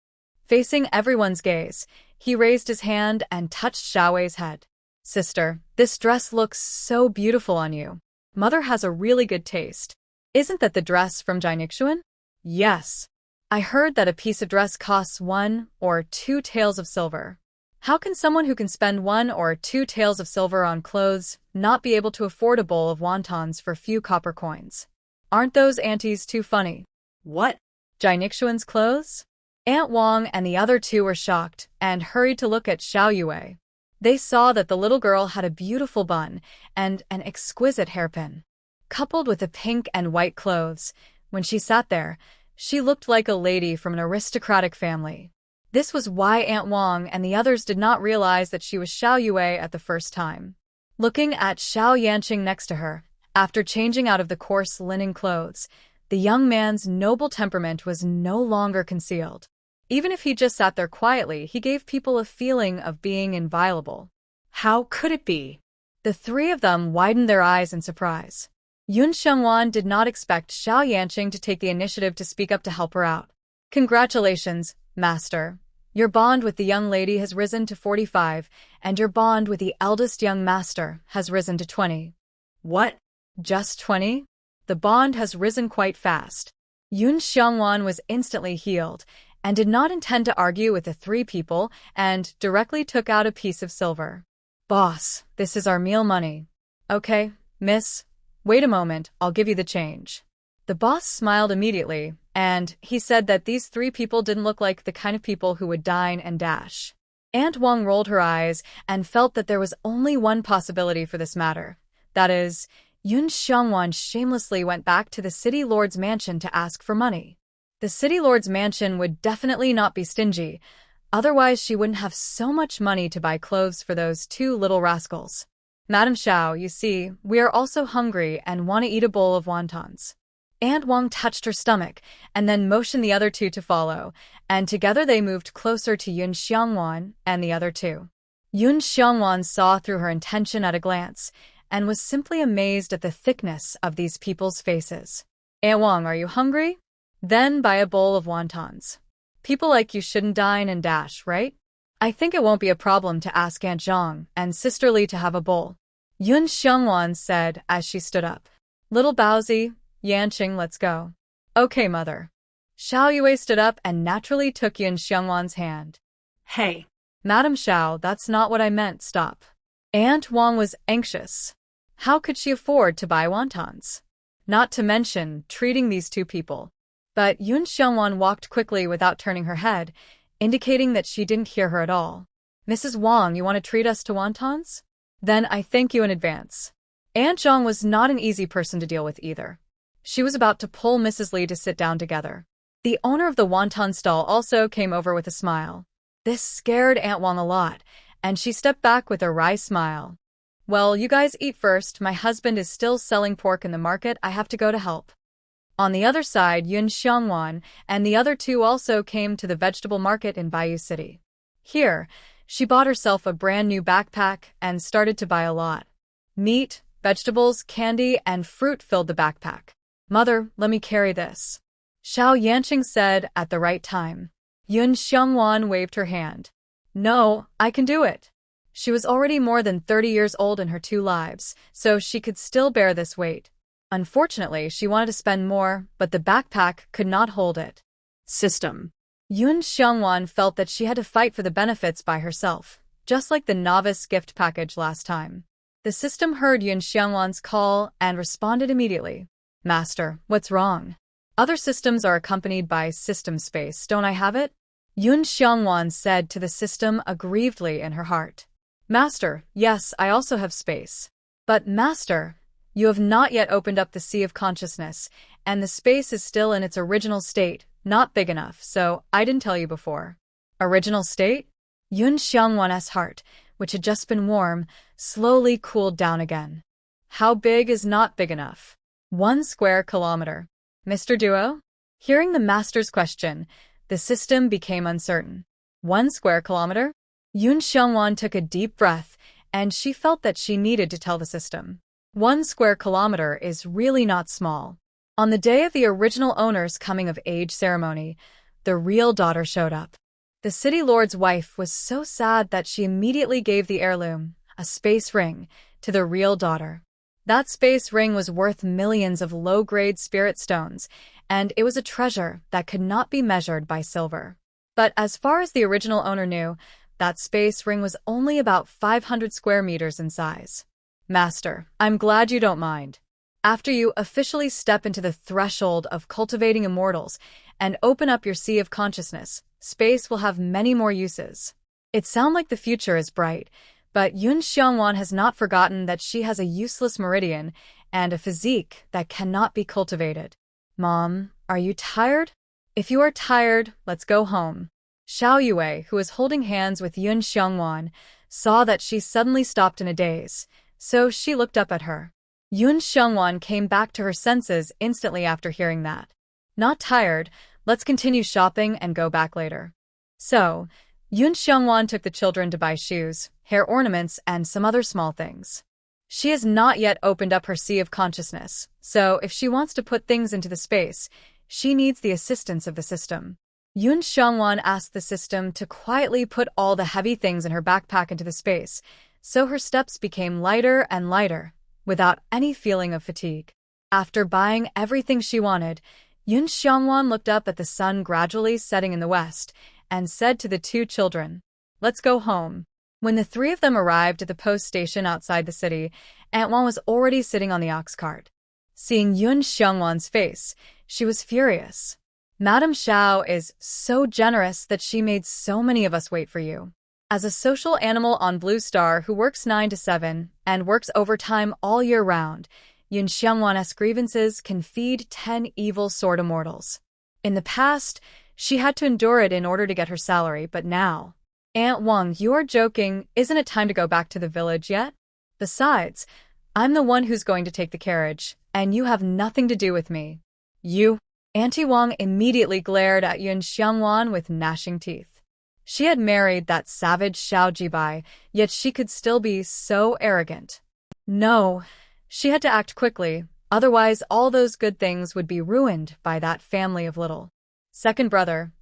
Facing everyone's gaze, he raised his hand and touched Xiao Wei's head. Sister, this dress looks so beautiful on you. Mother has a really good taste. Isn't that the dress from Jianixuan? Yes. I heard that a piece of dress costs 1 or 2 taels of silver. How can someone who can spend 1 or 2 taels of silver on clothes not be able to afford a bowl of wontons for few copper coins? Aren't those aunties too funny? What? Jianixuan's clothes? Aunt Wang and the other 2 were shocked and hurried to look at Xiao Yue. They saw that the little girl had a beautiful bun and an exquisite hairpin. Coupled with the pink and white clothes, when she sat there, she looked like a lady from an aristocratic family. This was why Aunt Wang and the others did not realize that she was Xiao Yue at the first time. Looking at Xiao Yanqing next to her, after changing out of the coarse linen clothes, the young man's noble temperament was no longer concealed. Even if he just sat there quietly, he gave people a feeling of being inviolable. How could it be? The 3 of them widened their eyes in surprise. Yun Xiongwan did not expect Xiao Yanqing to take the initiative to speak up to help her out. Congratulations, Master. Your bond with the young lady has risen to 45, and your bond with the eldest young master has risen to 20. What? Just 20? The bond has risen quite fast. Yun Xiongwan was instantly healed, and did not intend to argue with the 3 people, and directly took out a piece of silver. Boss, this is our meal money. Okay, Miss, wait a moment, I'll give you the change. The boss smiled immediately, and he said that these three people didn't look like the kind of people who would dine and dash. Aunt Wong rolled her eyes and felt that there was only one possibility for this matter. That is, Yun Xiongwan shamelessly went back to the city lord's mansion to ask for money. The city lord's mansion would definitely not be stingy, otherwise she wouldn't have so much money to buy clothes for those two little rascals. Madam Xiao, you see, we are also hungry and want to eat a bowl of wontons. Aunt Wong touched her stomach and then motioned the other two to follow, and together they moved closer to Yun Xiongwan and the other two. Yun Xiongwan saw through her intention at a glance and was simply amazed at the thickness of these people's faces. Aunt Wong, are you hungry? Then buy a bowl of wontons. People like you shouldn't dine and dash, right? I think it won't be a problem to ask Aunt Zhang and Sister Li to have a bowl. Yun Xiongwan said as she stood up. Little Baozi, Yanqing, let's go. Okay, mother. Xiao Yue stood up and naturally took Yun Xiongwan's hand. Hey. Madam Xiao, that's not what I meant, stop. Aunt Wong was anxious. How could she afford to buy wontons? Not to mention treating these two people. But Yun Xiongwan walked quickly without turning her head, indicating that she didn't hear her at all. Mrs. Wong, you want to treat us to wontons? Then I thank you in advance. Aunt Zhang was not an easy person to deal with either. She was about to pull Mrs. Li to sit down together. The owner of the wonton stall also came over with a smile. This scared Aunt Wong a lot, and she stepped back with a wry smile. Well, you guys eat first. My husband is still selling pork in the market. I have to go to help. On the other side, Yun Xiongwan and the other two also came to the vegetable market in Bayou City. Here, she bought herself a brand new backpack and started to buy a lot. Meat, vegetables, candy, and fruit filled the backpack. Mother, let me carry this. Xiao Yanqing said at the right time. Yun Xiongwan waved her hand. No, I can do it. She was already more than 30 years old in her 2 lives, so she could still bear this weight. Unfortunately, she wanted to spend more, but the backpack could not hold it. System. Yun Xiongwan felt that she had to fight for the benefits by herself, just like the novice gift package last time. The system heard Yun Xiongwan's call and responded immediately. Master, what's wrong? Other systems are accompanied by system space, don't I have it? Yun Xiongwan said to the system aggrievedly in her heart. Master, yes, I also have space. But Master, you have not yet opened up the sea of consciousness, and the space is still in its original state, not big enough, so I didn't tell you before. Original state? Yun Xiongwan's heart, which had just been warm, slowly cooled down again. How big is not big enough? 1 square kilometer. Mr. Duo? Hearing the master's question, the system became uncertain. 1 square kilometer? Yun Xiongwan took a deep breath, and she felt that she needed to tell the system. 1 square kilometer is really not small. On the day of the original owner's coming-of-age ceremony, the real daughter showed up. The city lord's wife was so sad that she immediately gave the heirloom, a space ring, to the real daughter. That space ring was worth millions of low-grade spirit stones, and it was a treasure that could not be measured by silver. But as far as the original owner knew, that space ring was only about 500 square meters in size. Master, I'm glad you don't mind. After you officially step into the threshold of cultivating immortals and open up your sea of consciousness, space will have many more uses. It sounds like the future is bright, but Yun Xiongwan has not forgotten that she has a useless meridian and a physique that cannot be cultivated. Mom, are you tired? If you are tired, let's go home. Xiao Yue, who was holding hands with Yun Xiongwan, saw that she suddenly stopped in a daze, so she looked up at her. Yun Xiongwan came back to her senses instantly after hearing that. Not tired, let's continue shopping and go back later. So, Yun Xiongwan took the children to buy shoes, hair ornaments, and some other small things. She has not yet opened up her sea of consciousness, so if she wants to put things into the space, she needs the assistance of the system. Yun Xiongwan asked the system to quietly put all the heavy things in her backpack into the space, so her steps became lighter and lighter, without any feeling of fatigue. After buying everything she wanted, Yun Xiongwan looked up at the sun gradually setting in the west and said to the 2 children, "Let's go home." When the three of them arrived at the post station outside the city, Aunt Wang was already sitting on the ox cart. Seeing Yun Xiongwan's face, she was furious. Madame Xiao is so generous that she made so many of us wait for you. As a social animal on Blue Star who works 9 to 7 and works overtime all year round, Yun Xiongwan's grievances can feed 10 evil sword immortals. In the past, she had to endure it in order to get her salary, but now… Aunt Wang, you're joking. Isn't it time to go back to the village yet? Besides, I'm the one who's going to take the carriage, and you have nothing to do with me. You… Auntie Wang immediately glared at Yun Xiongwan with gnashing teeth. She had married that savage Xiao Jibai, yet she could still be so arrogant. No, she had to act quickly, otherwise all those good things would be ruined by that family of little. Second brother,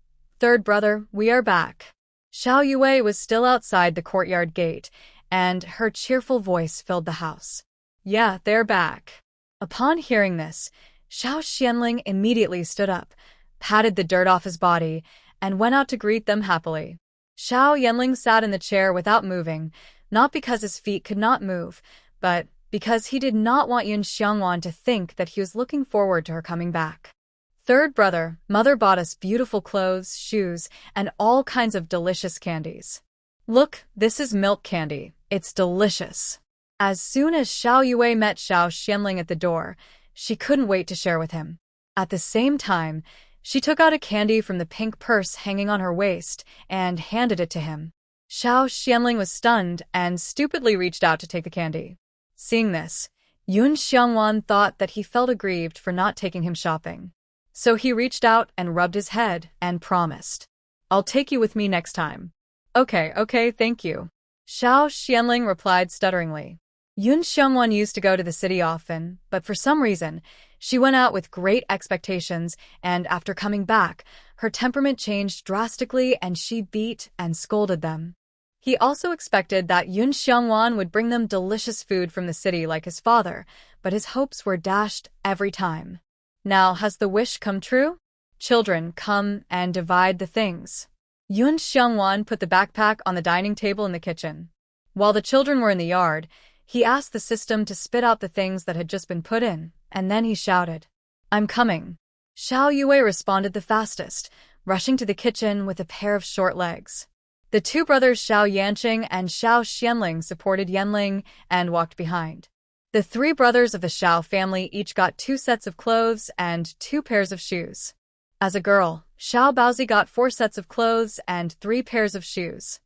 third brother, we are back. Xiao Yue was still outside the courtyard gate, and her cheerful voice filled the house. Yeah, they're back. Upon hearing this, Xiao Xianling immediately stood up, patted the dirt off his body, and went out to greet them happily. Xiao Yanling sat in the chair without moving, not because his feet could not move, but because he did not want Yun Xiongwan to think that he was looking forward to her coming back. Third brother, mother bought us beautiful clothes, shoes, and all kinds of delicious candies. Look, this is milk candy. It's delicious. As soon as Xiao Yue met Xiao Xianling at the door, she couldn't wait to share with him. At the same time, she took out a candy from the pink purse hanging on her waist and handed it to him. Xiao Xianling was stunned and stupidly reached out to take the candy. Seeing this, Yun Xiongwan thought that he felt aggrieved for not taking him shopping. So he reached out and rubbed his head and promised, I'll take you with me next time. Okay, thank you. Xiao Xianling replied stutteringly. Yun Xiongwan used to go to the city often, but for some reason, she went out with great expectations, and after coming back, her temperament changed drastically and she beat and scolded them. He also expected that Yun Xiongwan would bring them delicious food from the city like his father, but his hopes were dashed every time. Now, has the wish come true? Children, come and divide the things. Yun Xiongwan put the backpack on the dining table in the kitchen. While the children were in the yard, he asked the system to spit out the things that had just been put in, and then he shouted, I'm coming. Xiao Yue responded the fastest, rushing to the kitchen with a pair of short legs. The two brothers Xiao Yanqing and Xiao Xianling supported Yanling and walked behind. The three brothers of the Xiao family each got 2 sets of clothes and 2 pairs of shoes. As a girl, Xiao Baozi got 4 sets of clothes and 3 pairs of shoes.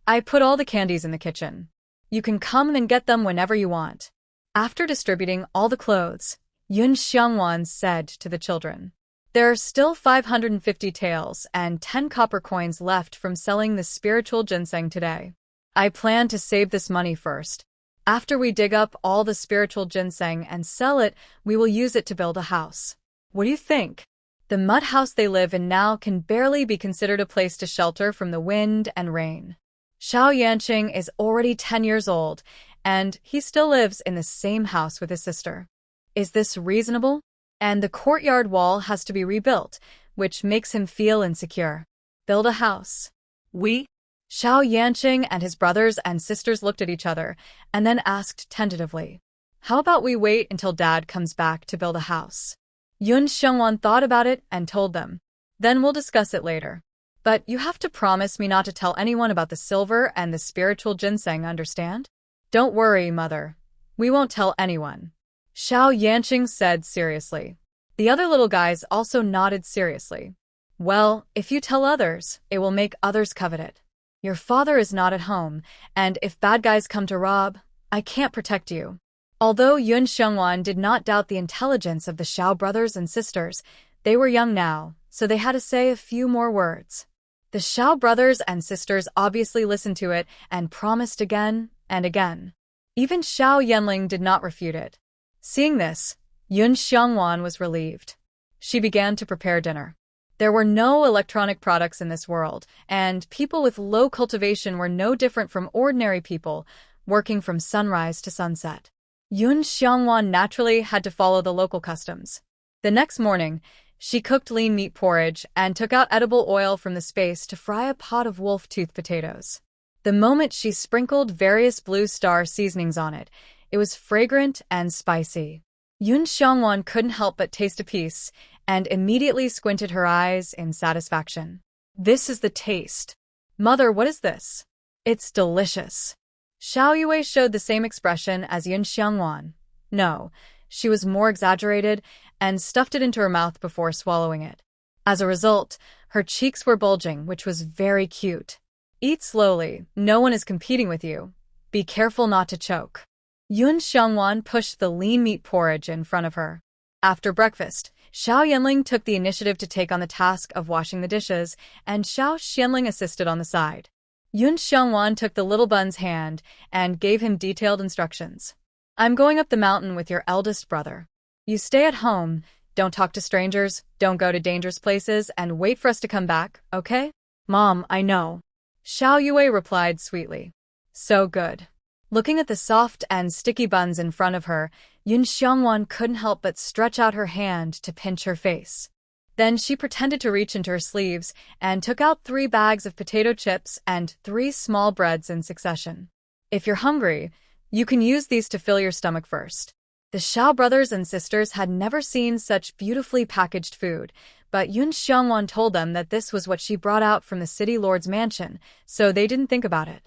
I put all the candies in the kitchen. You can come and get them whenever you want. After distributing all the clothes, Yun Xiongwan said to the children, there are still 550 taels and 10 copper coins left from selling the spiritual ginseng today. I plan to save this money first. After we dig up all the spiritual ginseng and sell it, we will use it to build a house. What do you think? The mud house they live in now can barely be considered a place to shelter from the wind and rain. Xiao Yanqing is already 10 years old, and he still lives in the same house with his sister. Is this reasonable? And the courtyard wall has to be rebuilt, which makes him feel insecure. Build a house. We? Xiao Yanqing and his brothers and sisters looked at each other, and then asked tentatively, how about we wait until Dad comes back to build a house? Yun Xiongwan thought about it and told them, then we'll discuss it later. But you have to promise me not to tell anyone about the silver and the spiritual ginseng, understand? Don't worry, Mother. We won't tell anyone. Xiao Yanqing said seriously. The other little guys also nodded seriously. Well, if you tell others, it will make others covet it. Your father is not at home, and if bad guys come to rob, I can't protect you. Although Yun Xiongwan did not doubt the intelligence of the Xiao brothers and sisters, they were young now, so they had to say a few more words. The Xiao brothers and sisters obviously listened to it and promised again and again. Even Xiao Yanling did not refute it. Seeing this, Yun Xiongwan was relieved. She began to prepare dinner. There were no electronic products in this world, and people with low cultivation were no different from ordinary people, working from sunrise to sunset. Yun Xiongwan naturally had to follow the local customs. The next morning, she cooked lean meat porridge and took out edible oil from the space to fry a pot of wolf-tooth potatoes. The moment she sprinkled various blue star seasonings on it, it was fragrant and spicy. Yun Xiangwan couldn't help but taste a piece, and immediately squinted her eyes in satisfaction. This is the taste. Mother, what is this? It's delicious. Xiao Yue showed the same expression as Yun Xiangwan. No, she was more exaggerated and stuffed it into her mouth before swallowing it. As a result, her cheeks were bulging, which was very cute. Eat slowly, no one is competing with you. Be careful not to choke. Yun Xiangwan pushed the lean meat porridge in front of her. After breakfast, Xiao Yanling took the initiative to take on the task of washing the dishes, and Xiao Xianling assisted on the side. Yun Xiangwan took the little bun's hand and gave him detailed instructions. I'm going up the mountain with your eldest brother. You stay at home, don't talk to strangers, don't go to dangerous places, and wait for us to come back, okay? Mom, I know. Xiao Yue replied sweetly. So good. Looking at the soft and sticky buns in front of her, Yun Xiangwan couldn't help but stretch out her hand to pinch her face. Then she pretended to reach into her sleeves and took out 3 bags of potato chips and 3 small breads in succession. If you're hungry, you can use these to fill your stomach first. The Xiao brothers and sisters had never seen such beautifully packaged food, but Yun Xiangwan told them that this was what she brought out from the city lord's mansion, so they didn't think about it.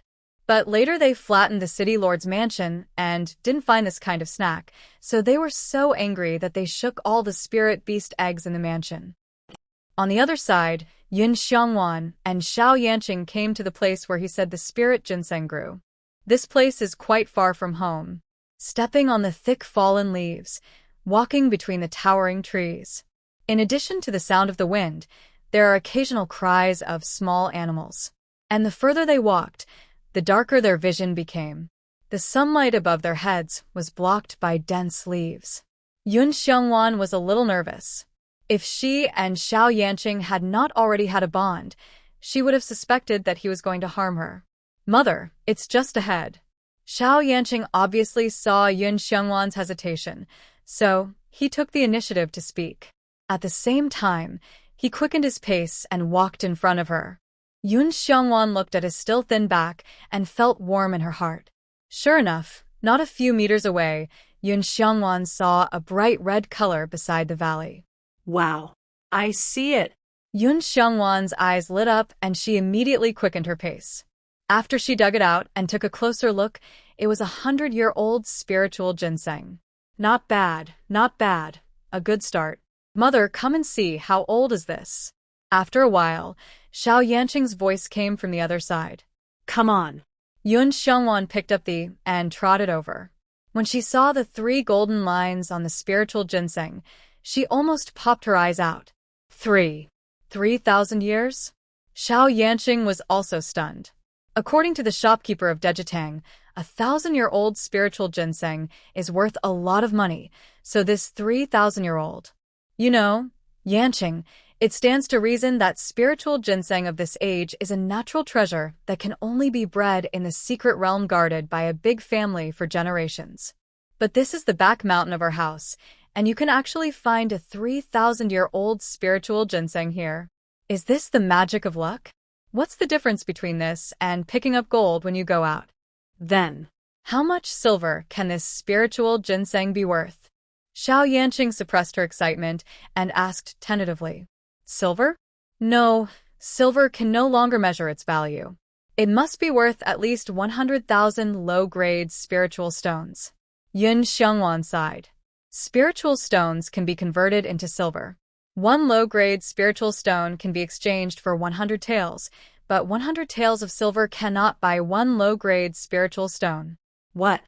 But later they flattened the city lord's mansion and didn't find this kind of snack, so they were so angry that they shook all the spirit beast eggs in the mansion. On the other side, Yun Xiangwan and Xiao Yanqing came to the place where he said the spirit ginseng grew. This place is quite far from home. Stepping on the thick fallen leaves, walking between the towering trees. In addition to the sound of the wind, there are occasional cries of small animals. And the further they walked, the darker their vision became. The sunlight above their heads was blocked by dense leaves. Yun Xiangwan was a little nervous. If she and Xiao Yanqing had not already had a bond, she would have suspected that he was going to harm her. Mother, it's just ahead. Xiao Yanqing obviously saw Yun Xiangwan's hesitation, so he took the initiative to speak. At the same time, he quickened his pace and walked in front of her. Yun Xiangwan looked at his still thin back and felt warm in her heart. Sure enough, not a few meters away, Yun Xiangwan saw a bright red color beside the valley. Wow, I see it. Yun Xiangwan's eyes lit up and she immediately quickened her pace. After she dug it out and took a closer look, it was 100-year-old spiritual ginseng. Not bad, not bad. A good start. Mother, come and see, how old is this? After a while, Xiao Yanqing's voice came from the other side. Come on. Yun Xiangwan picked up and trotted over. When she saw the 3 golden lines on the spiritual ginseng, she almost popped her eyes out. 3,000 years? Xiao Yanqing was also stunned. According to the shopkeeper of Dejitang, 1,000-year-old spiritual ginseng is worth a lot of money, so this 3,000-year-old. You know, Yanqing, it stands to reason that spiritual ginseng of this age is a natural treasure that can only be bred in the secret realm guarded by a big family for generations. But this is the back mountain of our house, and you can actually find a 3,000-year-old spiritual ginseng here. Is this the magic of luck? What's the difference between this and picking up gold when you go out? Then, how much silver can this spiritual ginseng be worth? Xiao Yanqing suppressed her excitement and asked tentatively. Silver? No, silver can no longer measure its value. It must be worth at least 100,000 low-grade spiritual stones. Yun Xiangwan sighed. Spiritual stones can be converted into silver. 1 low-grade spiritual stone can be exchanged for 100 taels, but 100 taels of silver cannot buy 1 low-grade spiritual stone. What?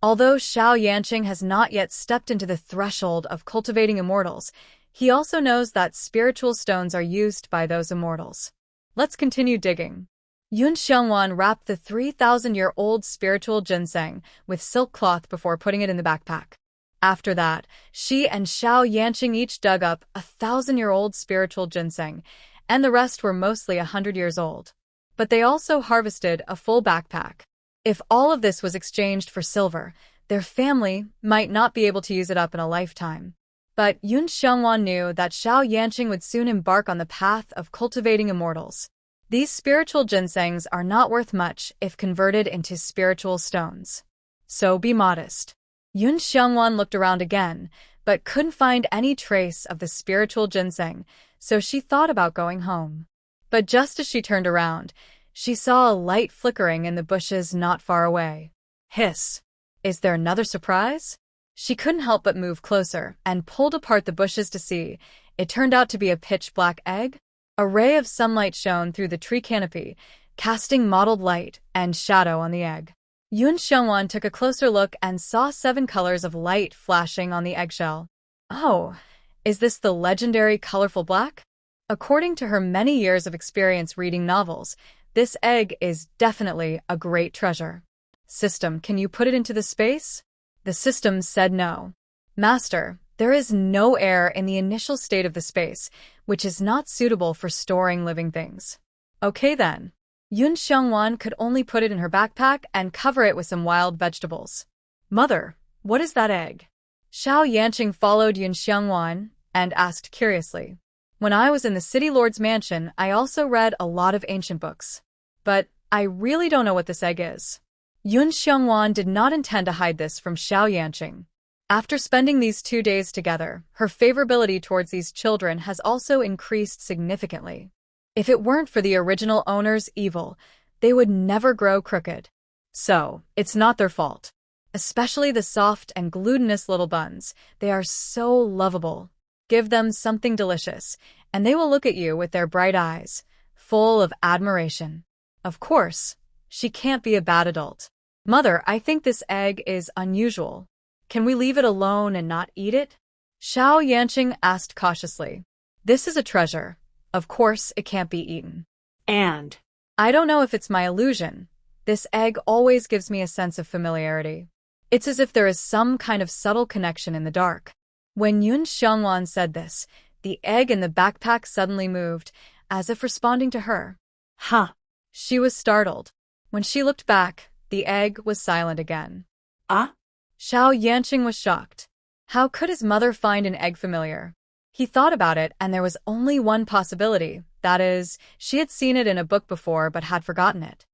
Although Xiao Yanqing has not yet stepped into the threshold of cultivating immortals, he also knows that spiritual stones are used by those immortals. Let's continue digging. Yun Xiangwan wrapped the 3,000-year-old spiritual ginseng with silk cloth before putting it in the backpack. After that, she and Xiao Yanqing each dug up 1,000-year-old spiritual ginseng, and the rest were mostly 100 years old. But they also harvested a full backpack. If all of this was exchanged for silver, their family might not be able to use it up in a lifetime. But Yun Xiangwan knew that Xiao Yanqing would soon embark on the path of cultivating immortals. These spiritual ginsengs are not worth much if converted into spiritual stones. So be modest. Yun Xiangwan looked around again, but couldn't find any trace of the spiritual ginseng, so she thought about going home. But just as she turned around, she saw a light flickering in the bushes not far away. Hiss! Is there another surprise? She couldn't help but move closer and pulled apart the bushes to see. It turned out to be a pitch-black egg. A ray of sunlight shone through the tree canopy, casting mottled light and shadow on the egg. Yun Xiangwan took a closer look and saw 7 colors of light flashing on the eggshell. Oh, is this the legendary colorful black? According to her many years of experience reading novels, this egg is definitely a great treasure. System, can you put it into the space? The system said no. Master, there is no air in the initial state of the space, which is not suitable for storing living things. Okay then. Yun Xiangwan could only put it in her backpack and cover it with some wild vegetables. Mother, what is that egg? Xiao Yanqing followed Yun Xiangwan and asked curiously. When I was in the city lord's mansion, I also read a lot of ancient books. But I really don't know what this egg is. Yun Xiangwan did not intend to hide this from Xiao Yanqing. After spending these 2 days together, her favorability towards these children has also increased significantly. If it weren't for the original owner's evil, they would never grow crooked. So, it's not their fault. Especially the soft and glutinous little buns. They are so lovable. Give them something delicious, and they will look at you with their bright eyes, full of admiration. Of course, she can't be a bad adult. Mother, I think this egg is unusual. Can we leave it alone and not eat it? Xiao Yanqing asked cautiously. This is a treasure. Of course, it can't be eaten. And I don't know if it's my illusion. This egg always gives me a sense of familiarity. It's as if there is some kind of subtle connection in the dark. When Yun Xiangwan said this, the egg in the backpack suddenly moved, as if responding to her. Huh. She was startled. When she looked back, the egg was silent again. Ah? Xiao Yanqing was shocked. How could his mother find an egg familiar? He thought about it, and there was only one possibility. That is, she had seen it in a book before but had forgotten it.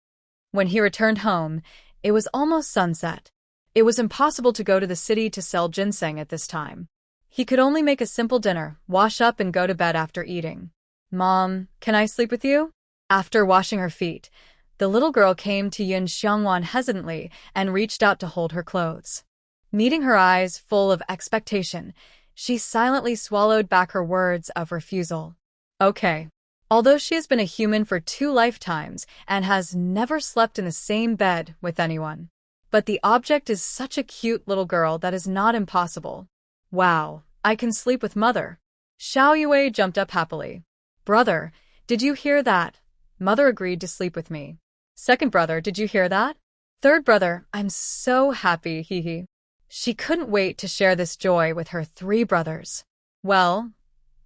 When he returned home, it was almost sunset. It was impossible to go to the city to sell ginseng at this time. He could only make a simple dinner, wash up and go to bed after eating. Mom, can I sleep with you? After washing her feet, the little girl came to Yun Xiangwan hesitantly and reached out to hold her clothes. Meeting her eyes full of expectation, she silently swallowed back her words of refusal. Okay. Although she has been a human for 2 lifetimes and has never slept in the same bed with anyone. But the object is such a cute little girl that is not impossible. Wow, I can sleep with Mother. Xiao Yue jumped up happily. Brother, did you hear that? Mother agreed to sleep with me. Second brother, did you hear that? Third brother, I'm so happy, hee hee. She couldn't wait to share this joy with her 3 brothers. Well,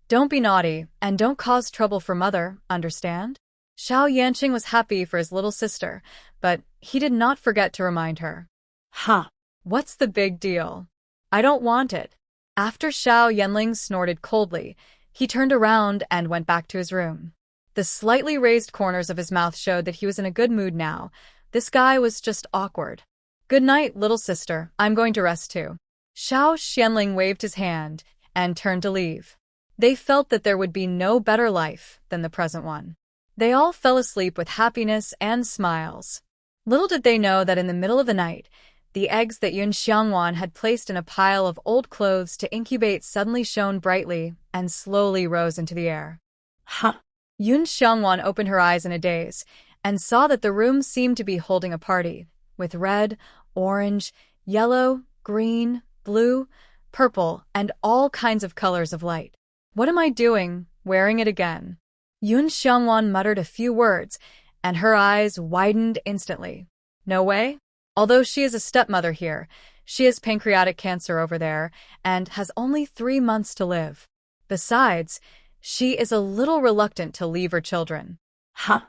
don't be naughty and don't cause trouble for Mother, understand? Xiao Yanqing was happy for his little sister, but he did not forget to remind her. Huh. What's the big deal? I don't want it. After Xiao Yanling snorted coldly, he turned around and went back to his room. The slightly raised corners of his mouth showed that he was in a good mood now. This guy was just awkward. Good night, little sister. I'm going to rest too. Xiao Xianling waved his hand and turned to leave. They felt that there would be no better life than the present one. They all fell asleep with happiness and smiles. Little did they know that in the middle of the night, the eggs that Yun Xiangwan had placed in a pile of old clothes to incubate suddenly shone brightly and slowly rose into the air. Huh. Yun Xiangwan opened her eyes in a daze and saw that the room seemed to be holding a party, with red, orange, yellow, green, blue, purple, and all kinds of colors of light. What am I doing, wearing it again? Yun Xiangwan muttered a few words, and her eyes widened instantly. No way? Although she is a stepmother here, she has pancreatic cancer over there and has only 3 months to live. Besides, she is a little reluctant to leave her children. Huh.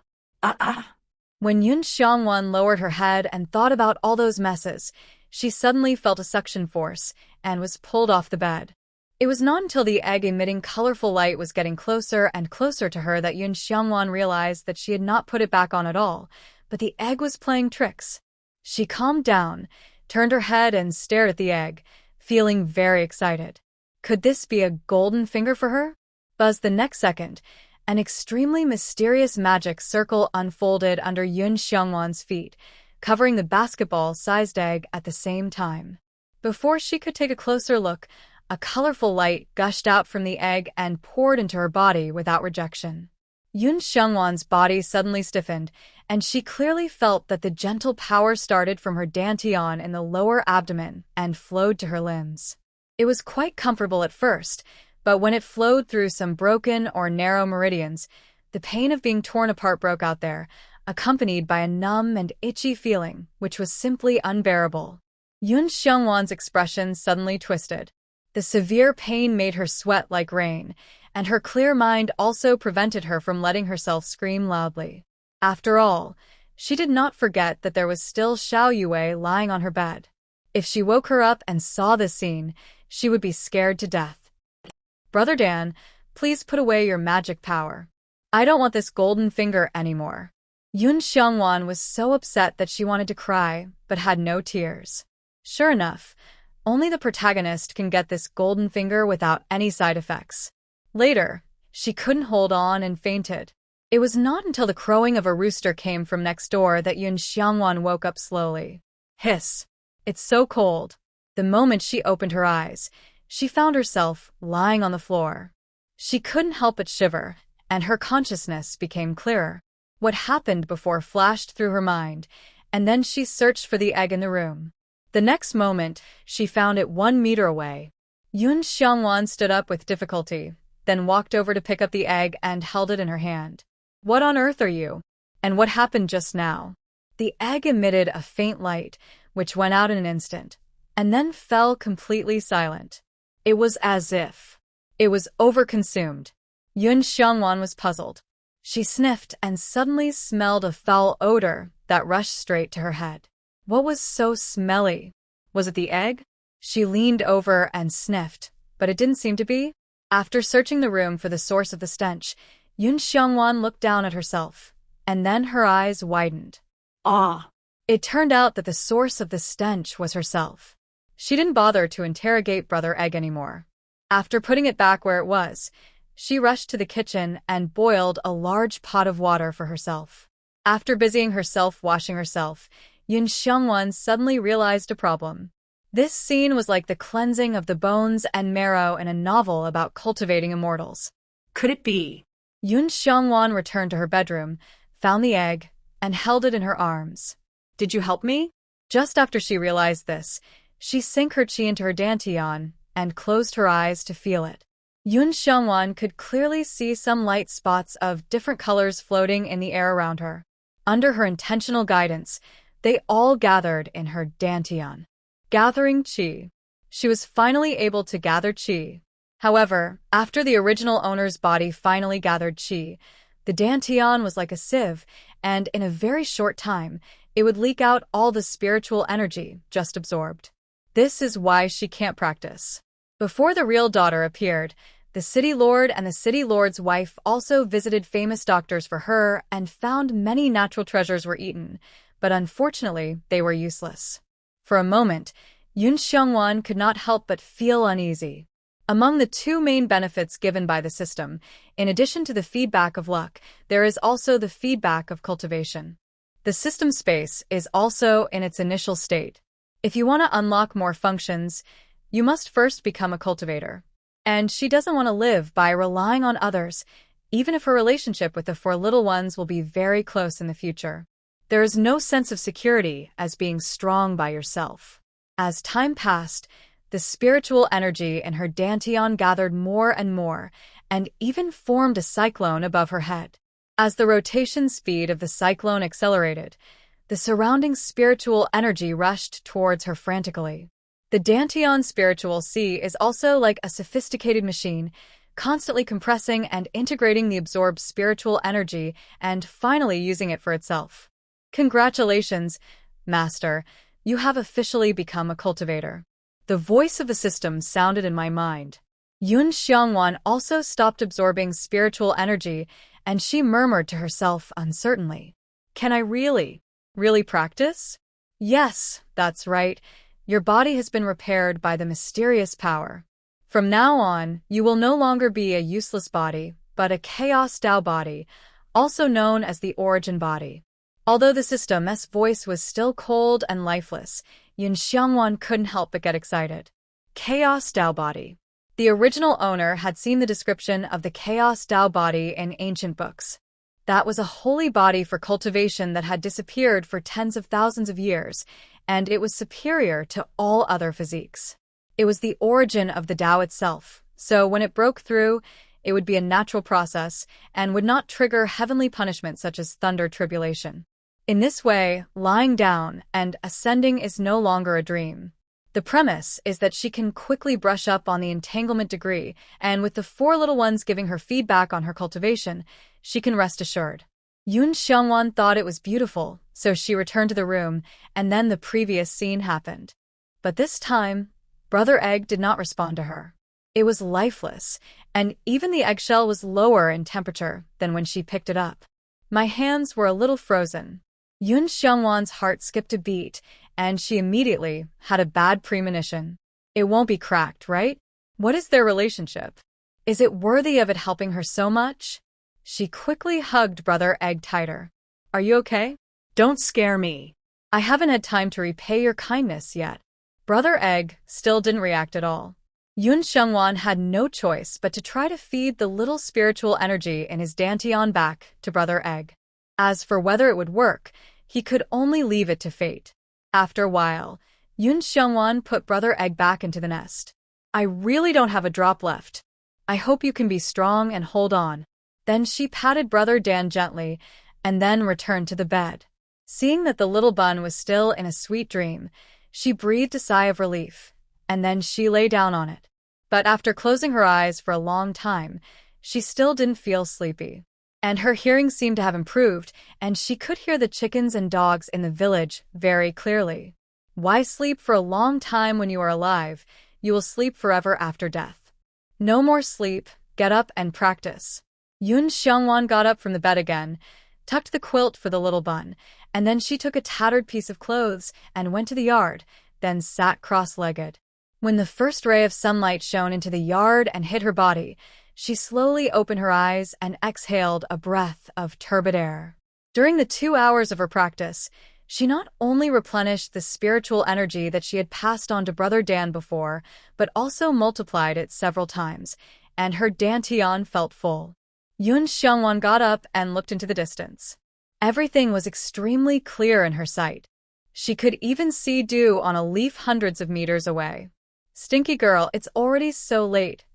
When Yun Xiangwan lowered her head and thought about all those messes, she suddenly felt a suction force and was pulled off the bed. It was not until the egg emitting colorful light was getting closer and closer to her that Yun Xiangwan realized that she had not put it back on at all, but the egg was playing tricks. She calmed down, turned her head and stared at the egg, feeling very excited. Could this be a golden finger for her? Buzz the next second, an extremely mysterious magic circle unfolded under Yun Xiangwan's feet, covering the basketball-sized egg at the same time. Before she could take a closer look, a colorful light gushed out from the egg and poured into her body without rejection. Yun Xiangwan's body suddenly stiffened, and she clearly felt that the gentle power started from her dantian in the lower abdomen and flowed to her limbs. It was quite comfortable at first, but when it flowed through some broken or narrow meridians, the pain of being torn apart broke out there, accompanied by a numb and itchy feeling, which was simply unbearable. Yun Xiangwan's expression suddenly twisted. The severe pain made her sweat like rain, and her clear mind also prevented her from letting herself scream loudly. After all, she did not forget that there was still Xiao Yue lying on her bed. If she woke her up and saw this scene, she would be scared to death. "Brother Dan, please put away your magic power. I don't want this golden finger anymore." Yun Xiangwan was so upset that she wanted to cry, but had no tears. Sure enough, only the protagonist can get this golden finger without any side effects. Later, she couldn't hold on and fainted. It was not until the crowing of a rooster came from next door that Yun Xiangwan woke up slowly. Hiss! It's so cold. The moment she opened her eyes, she found herself lying on the floor. She couldn't help but shiver, and her consciousness became clearer. What happened before flashed through her mind, and then she searched for the egg in the room. The next moment, she found it 1 meter away. Yun Xiangwan stood up with difficulty, then walked over to pick up the egg and held it in her hand. "What on earth are you? And what happened just now?" The egg emitted a faint light, which went out in an instant, and then fell completely silent. It was as if it was overconsumed. Yun Xiangwan was puzzled. She sniffed and suddenly smelled a foul odor that rushed straight to her head. What was so smelly? Was it the egg? She leaned over and sniffed, but it didn't seem to be. After searching the room for the source of the stench, Yun Xiangwan looked down at herself, and then her eyes widened. Ah! It turned out that the source of the stench was herself. She didn't bother to interrogate Brother Egg anymore. After putting it back where it was, she rushed to the kitchen and boiled a large pot of water for herself. After busying herself washing herself, Yun Xiangwan suddenly realized a problem. This scene was like the cleansing of the bones and marrow in a novel about cultivating immortals. Could it be? Yun Xiangwan returned to her bedroom, found the egg, and held it in her arms. "Did you help me?" Just after she realized this, she sank her chi into her dantian and closed her eyes to feel it. Yun Xiangwan could clearly see some light spots of different colors floating in the air around her. Under her intentional guidance, they all gathered in her dantian. Gathering chi. She was finally able to gather chi. However, after the original owner's body finally gathered chi, the dantian was like a sieve, and in a very short time, it would leak out all the spiritual energy just absorbed. This is why she can't practice. Before the real daughter appeared, the city lord and the city lord's wife also visited famous doctors for her and found many natural treasures were eaten, but unfortunately, they were useless. For a moment, Yun Xiangwan could not help but feel uneasy. Among the two main benefits given by the system, in addition to the feedback of luck, there is also the feedback of cultivation. The system space is also in its initial state. If you want to unlock more functions, you must first become a cultivator. And she doesn't want to live by relying on others, even if her relationship with the 4 little ones will be very close in the future. There is no sense of security as being strong by yourself. As time passed, the spiritual energy in her dantian gathered more and more, and even formed a cyclone above her head. As the rotation speed of the cyclone accelerated, the surrounding spiritual energy rushed towards her frantically. The dantian spiritual sea is also like a sophisticated machine, constantly compressing and integrating the absorbed spiritual energy and finally using it for itself. Congratulations, Master, you have officially become a cultivator. The voice of the system sounded in my mind. Yun Xiangwan also stopped absorbing spiritual energy, and she murmured to herself uncertainly. Can I really practice? Yes, that's right. Your body has been repaired by the mysterious power. From now on, you will no longer be a useless body, but a chaos Tao body, also known as the origin body. Although the system's voice was still cold and lifeless, Yun Xiangwan couldn't help but get excited. Chaos Tao body. The original owner had seen the description of the Chaos Tao body in ancient books. That was a holy body for cultivation that had disappeared for tens of thousands of years, and it was superior to all other physiques. It was the origin of the Tao itself, so when it broke through, it would be a natural process and would not trigger heavenly punishment such as thunder tribulation. In this way, lying down and ascending is no longer a dream. The premise is that she can quickly brush up on the entanglement degree, and with the 4 little ones giving her feedback on her cultivation, she can rest assured. Yun Xiangwan thought it was beautiful, so she returned to the room, and then the previous scene happened. But this time, Brother Egg did not respond to her. It was lifeless, and even the eggshell was lower in temperature than when she picked it up. My hands were a little frozen. Yun Xiangwan's heart skipped a beat, and she immediately had a bad premonition. It won't be cracked, right? What is their relationship? Is it worthy of it helping her so much? She quickly hugged Brother Egg tighter. Are you okay? Don't scare me. I haven't had time to repay your kindness yet. Brother Egg still didn't react at all. Yun Xiangwan had no choice but to try to feed the little spiritual energy in his dantian back to Brother Egg. As for whether it would work, he could only leave it to fate. After a while, Yun Xiangwan put Brother Egg back into the nest. I really don't have a drop left. I hope you can be strong and hold on. Then she patted Brother Dan gently and then returned to the bed. Seeing that the little bun was still in a sweet dream, she breathed a sigh of relief, and then she lay down on it. But after closing her eyes for a long time, she still didn't feel sleepy. And her hearing seemed to have improved, and she could hear the chickens and dogs in the village very clearly. Why sleep for a long time when you are alive? You will sleep forever after death. No more sleep, get up and practice. Yun Xiangwan got up from the bed again, tucked the quilt for the little bun, and then she took a tattered piece of clothes and went to the yard, then sat cross-legged. When the first ray of sunlight shone into the yard and hit her body, she slowly opened her eyes and exhaled a breath of turbid air. During the 2 hours of her practice, she not only replenished the spiritual energy that she had passed on to Brother Dan before, but also multiplied it several times, and her dantian felt full. Yun Xiangwan got up and looked into the distance. Everything was extremely clear in her sight. She could even see dew on a leaf hundreds of meters away. Stinky girl, it's already so late.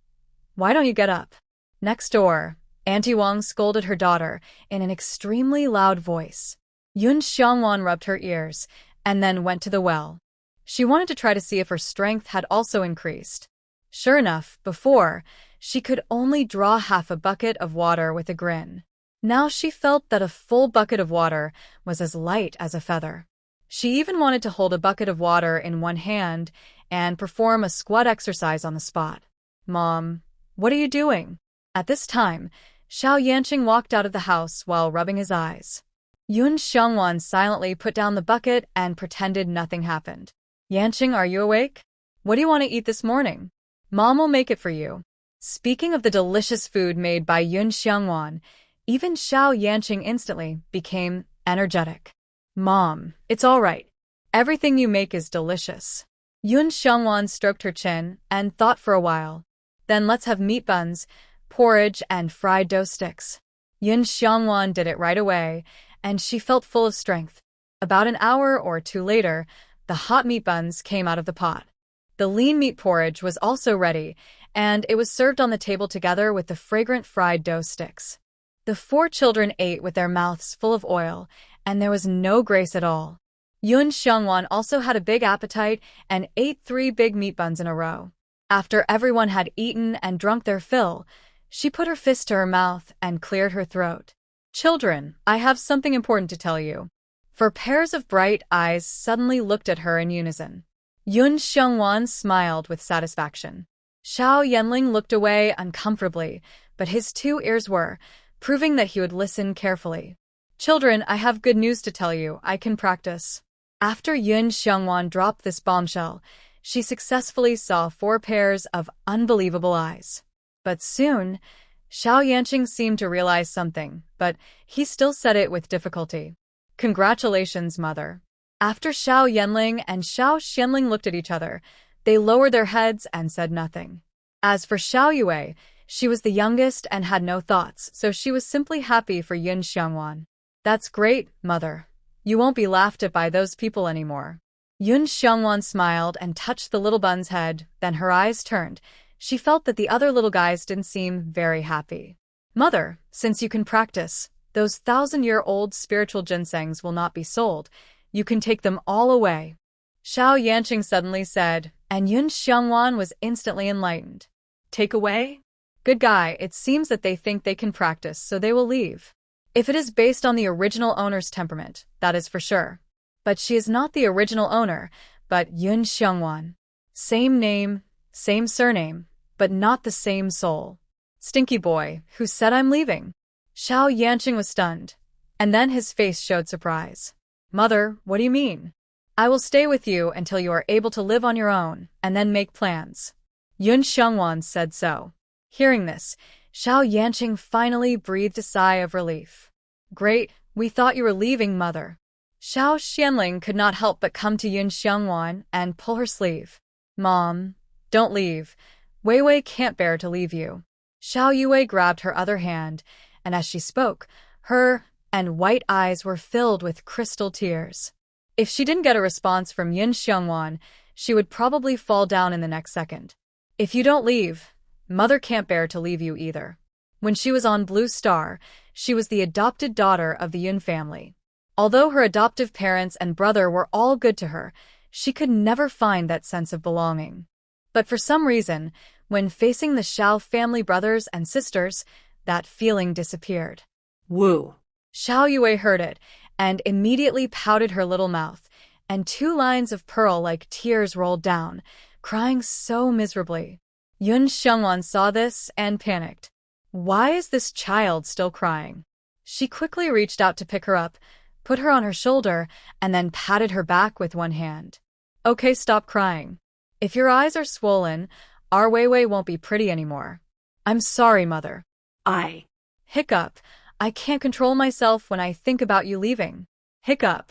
Why don't you get up? Next door, Auntie Wang scolded her daughter in an extremely loud voice. Yun Xiangwan rubbed her ears and then went to the well. She wanted to try to see if her strength had also increased. Sure enough, before, she could only draw half a bucket of water with a grin. Now she felt that a full bucket of water was as light as a feather. She even wanted to hold a bucket of water in one hand and perform a squat exercise on the spot. Mom, what are you doing? At this time, Xiao Yanqing walked out of the house while rubbing his eyes. Yun Xiangwan silently put down the bucket and pretended nothing happened. Yanqing, are you awake? What do you want to eat this morning? Mom will make it for you. Speaking of the delicious food made by Yun Xiangwan, even Xiao Yanqing instantly became energetic. Mom, it's all right. Everything you make is delicious. Yun Xiangwan stroked her chin and thought for a while. Then let's have meat buns, porridge, and fried dough sticks. Yun Xiangwan did it right away, and she felt full of strength. About an hour or two later, the hot meat buns came out of the pot. The lean meat porridge was also ready, and it was served on the table together with the fragrant fried dough sticks. The 4 children ate with their mouths full of oil, and there was no grace at all. Yun Xiangwan also had a big appetite and ate 3 big meat buns in a row. After everyone had eaten and drunk their fill, she put her fist to her mouth and cleared her throat. Children, I have something important to tell you. 4 pairs of bright eyes suddenly looked at her in unison. Yun Xiangwan smiled with satisfaction. Xiao Yanling looked away uncomfortably, but his 2 ears were, proving that he would listen carefully. Children, I have good news to tell you. I can practice. After Yun Xiongwan dropped this bombshell, she successfully saw 4 pairs of unbelievable eyes. But soon, Xiao Yanqing seemed to realize something, but he still said it with difficulty. Congratulations, mother. After Xiao Yanling and Xiao Xianling looked at each other, they lowered their heads and said nothing. As for Xiao Yue, she was the youngest and had no thoughts, so she was simply happy for Yun Xiongwan. That's great, mother. You won't be laughed at by those people anymore. Yun Xiongwan smiled and touched the little bun's head, then her eyes turned. She felt that the other little guys didn't seem very happy. Mother, since you can practice, those 1,000-year-old spiritual ginsengs will not be sold. You can take them all away. Xiao Yanqing suddenly said, and Yun Xiongwan was instantly enlightened. Take away? Good guy, it seems that they think they can practice, so they will leave. If it is based on the original owner's temperament, that is for sure. But she is not the original owner, but Yun Xiongwan. Same name, same surname, but not the same soul. Stinky boy, who said I'm leaving? Xiao Yanqing was stunned, and then his face showed surprise. Mother, what do you mean? I will stay with you until you are able to live on your own, and then make plans. Yun Xiongwan said so. Hearing this, Xiao Yanqing finally breathed a sigh of relief. Great, we thought you were leaving, mother. Xiao Xianling could not help but come to Yun Xiongwan and pull her sleeve. Mom, don't leave. Wei Wei can't bear to leave you. Xiao Yue grabbed her other hand, and as she spoke, her and white eyes were filled with crystal tears. If she didn't get a response from Yun Xiongwan, she would probably fall down in the next second. If you don't leave, mother can't bear to leave you either. When she was on Blue Star, she was the adopted daughter of the Yun family. Although her adoptive parents and brother were all good to her, she could never find that sense of belonging. But for some reason, when facing the Xiao family brothers and sisters, that feeling disappeared. Woo. Xiao Yue heard it, and immediately pouted her little mouth, and 2 lines of pearl-like tears rolled down, crying so miserably. Yun Xiongwan saw this and panicked. Why is this child still crying? She quickly reached out to pick her up, put her on her shoulder, and then patted her back with one hand. Okay, stop crying. If your eyes are swollen, our Wei Wei won't be pretty anymore. I'm sorry, mother. Hiccup. I can't control myself when I think about you leaving. Hiccup.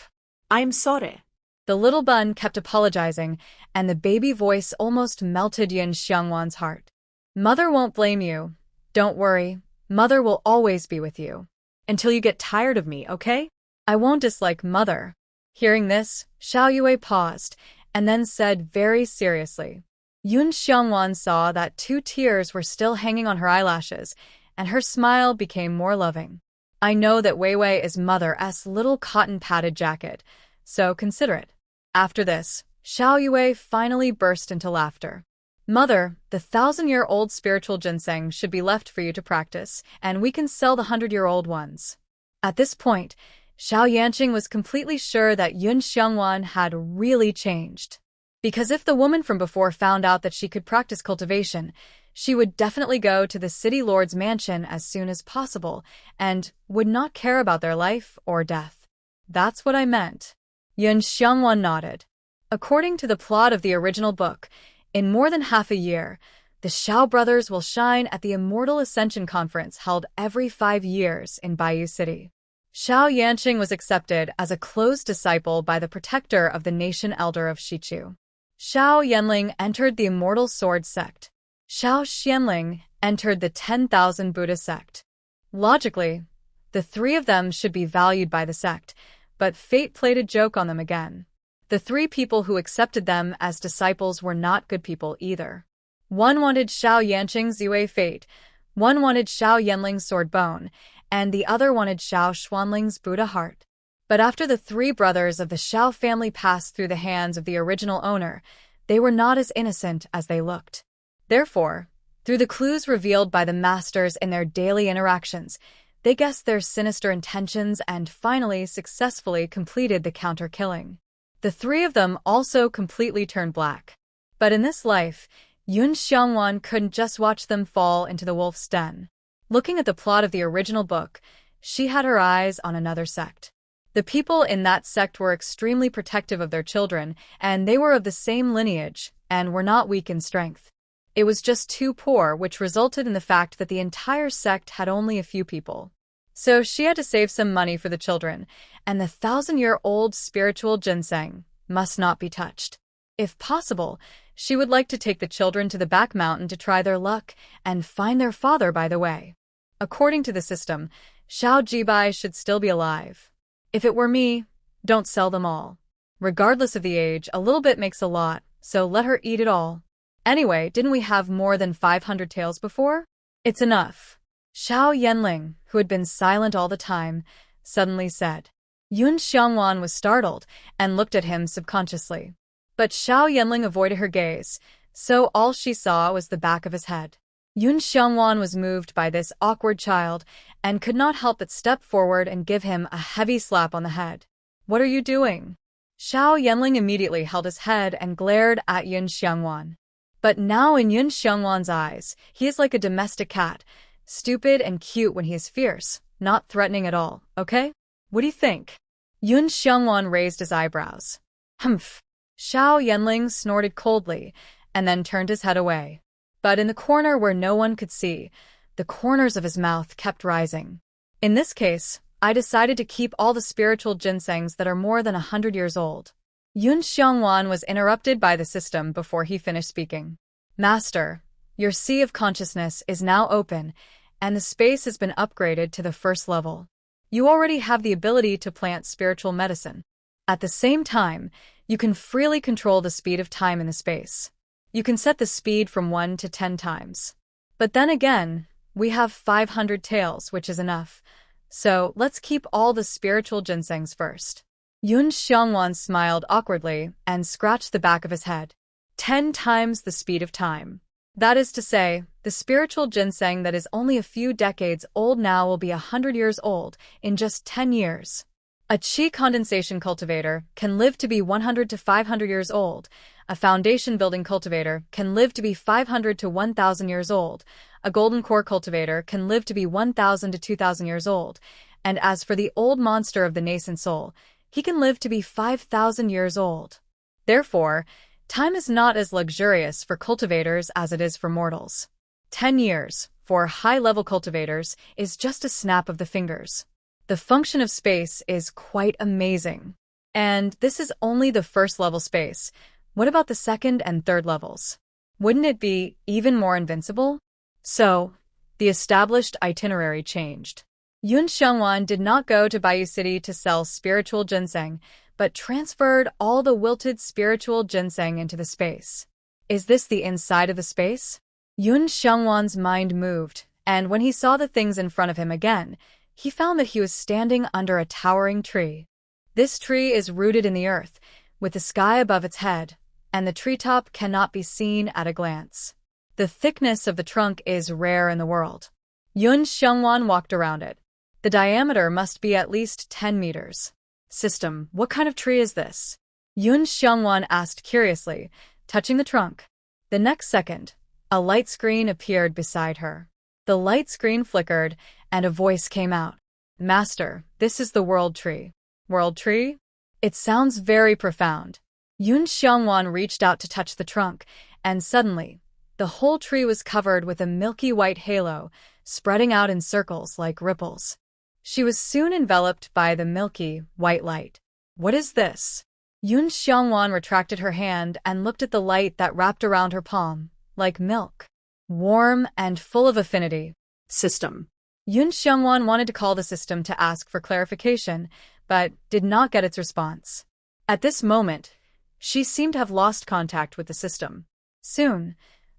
I'm sorry. The little bun kept apologizing, and the baby voice almost melted Yun Xiongwan's heart. Mother won't blame you. Don't worry. Mother will always be with you. Until you get tired of me, okay? I won't dislike mother. Hearing this, Xiao Yue paused, and then said very seriously. Yun Xiongwan saw that 2 tears were still hanging on her eyelashes, and her smile became more loving. I know that Wei Wei is mother's little cotton-padded jacket, so consider it. After this, Xiao Yue finally burst into laughter. Mother, the 1,000-year-old spiritual ginseng should be left for you to practice, and we can sell the 100-year-old ones. At this point, Xiao Yanqing was completely sure that Yun Xiongwan had really changed. Because if the woman from before found out that she could practice cultivation, she would definitely go to the city lord's mansion as soon as possible and would not care about their life or death. That's what I meant. Yun Xiongwan nodded. According to the plot of the original book, in more than half a year, the Xiao brothers will shine at the Immortal Ascension Conference held every 5 years in Baiyu City. Xiao Yanqing was accepted as a close disciple by the protector of the nation elder of Shichu. Xiao Yanling entered the Immortal Sword sect. Xiao Xianling entered the 10,000 Buddha sect. Logically, the 3 of them should be valued by the sect, but fate played a joke on them again. The 3 people who accepted them as disciples were not good people either. One wanted Xiao Yanqing's Yue fate, one wanted Xiao Yanling's sword bone, and the other wanted Xiao Xuanling's Buddha heart. But after the 3 brothers of the Xiao family passed through the hands of the original owner, they were not as innocent as they looked. Therefore, through the clues revealed by the masters in their daily interactions, they guessed their sinister intentions and finally successfully completed the counter-killing. The 3 of them also completely turned black. But in this life, Yun Xiangwan couldn't just watch them fall into the wolf's den. Looking at the plot of the original book, she had her eyes on another sect. The people in that sect were extremely protective of their children, and they were of the same lineage, and were not weak in strength. It was just too poor, which resulted in the fact that the entire sect had only a few people. So she had to save some money for the children, and the 1,000-year-old spiritual ginseng must not be touched. If possible, she would like to take the children to the back mountain to try their luck and find their father by the way. According to the system, Xiao Jibai should still be alive. If it were me, don't sell them all. Regardless of the age, a little bit makes a lot, so let her eat it all. Anyway, didn't we have more than 500 taels before? It's enough. Xiao Yanling, who had been silent all the time, suddenly said. Yun Xiangwan was startled and looked at him subconsciously. But Xiao Yanling avoided her gaze, so all she saw was the back of his head. Yun Xiangwan was moved by this awkward child and could not help but step forward and give him a heavy slap on the head. What are you doing? Xiao Yanling immediately held his head and glared at Yun Xiangwan. But now in Yun Xiangwan's eyes, he is like a domestic cat, stupid and cute when he is fierce, not threatening at all, okay? What do you think? Yun Xiangwan raised his eyebrows. Humph. Xiao Yanling snorted coldly and then turned his head away. But in the corner where no one could see, the corners of his mouth kept rising. In this case, I decided to keep all the spiritual ginsengs that are more than 100 years old. Yun Xiangwan was interrupted by the system before he finished speaking. Master, your sea of consciousness is now open, and the space has been upgraded to the first level. You already have the ability to plant spiritual medicine. At the same time, you can freely control the speed of time in the space. You can set the speed from 1 to 10 times. But then again, we have 500 taels, which is enough. So let's keep all the spiritual ginsengs first. Yun Xiangwan smiled awkwardly and scratched the back of his head. 10 times the speed of time. That is to say, the spiritual ginseng that is only a few decades old now will be 100 years old in just 10 years. A qi condensation cultivator can live to be 100 to 500 years old. A foundation building cultivator can live to be 500 to 1,000 years old. A golden core cultivator can live to be 1,000 to 2,000 years old. And as for the old monster of the nascent soul, he can live to be 5,000 years old. Therefore, time is not as luxurious for cultivators as it is for mortals. 10 years, for high-level cultivators, is just a snap of the fingers. The function of space is quite amazing. And this is only the first level space. What about the second and third levels? Wouldn't it be even more invincible? So, the established itinerary changed. Yun Xiangwan did not go to Bayou City to sell spiritual ginseng, but transferred all the wilted spiritual ginseng into the space. Is this the inside of the space? Yun Xiangwan's mind moved, and when he saw the things in front of him again, he found that he was standing under a towering tree. This tree is rooted in the earth, with the sky above its head, and the treetop cannot be seen at a glance. The thickness of the trunk is rare in the world. Yun Xiangwan walked around it. The diameter must be at least 10 meters. System, what kind of tree is this? Yun Xiangwan asked curiously, touching the trunk. The next second, a light screen appeared beside her. The light screen flickered, and a voice came out. Master, this is the world tree. World tree? It sounds very profound. Yun Xiangwan reached out to touch the trunk, and suddenly, the whole tree was covered with a milky white halo, spreading out in circles like ripples. She was soon enveloped by the milky, white light. What is this? Yun Xiangwan retracted her hand and looked at the light that wrapped around her palm, like milk. Warm and full of affinity. System. Yun Xiangwan wanted to call the system to ask for clarification, but did not get its response. At this moment, she seemed to have lost contact with the system. Soon,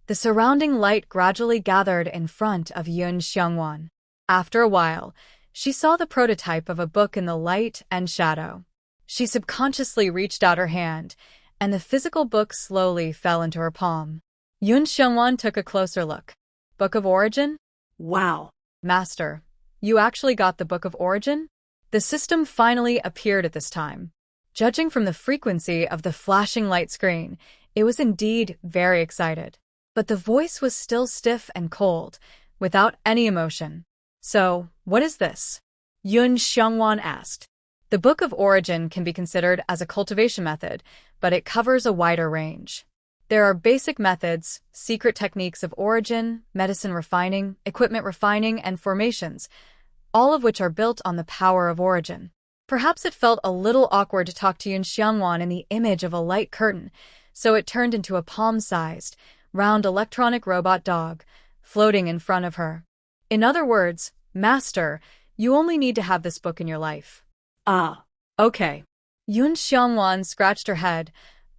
the surrounding light gradually gathered in front of Yun Xiangwan. After a while, she saw the prototype of a book in the light and shadow. She subconsciously reached out her hand, and the physical book slowly fell into her palm. Yun Xiangwan took a closer look. Book of Origin? Wow. Master, you actually got the Book of Origin? The system finally appeared at this time. Judging from the frequency of the flashing light screen, it was indeed very excited. But the voice was still stiff and cold, without any emotion. So, what is this? Yun Xiongwan asked. The Book of Origin can be considered as a cultivation method, but it covers a wider range. There are basic methods, secret techniques of origin, medicine refining, equipment refining, and formations, all of which are built on the power of origin. Perhaps it felt a little awkward to talk to Yun Xiongwan in the image of a light curtain, so it turned into a palm-sized, round electronic robot dog, floating in front of her. In other words, Master, you only need to have this book in your life. Ah. Okay. Yun Xiongwan scratched her head,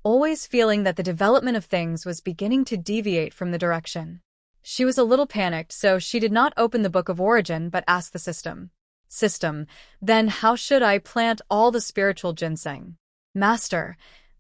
always feeling that the development of things was beginning to deviate from the direction. She was a little panicked, so she did not open the Book of Origin but asked the system. System, then how should I plant all the spiritual ginseng? Master,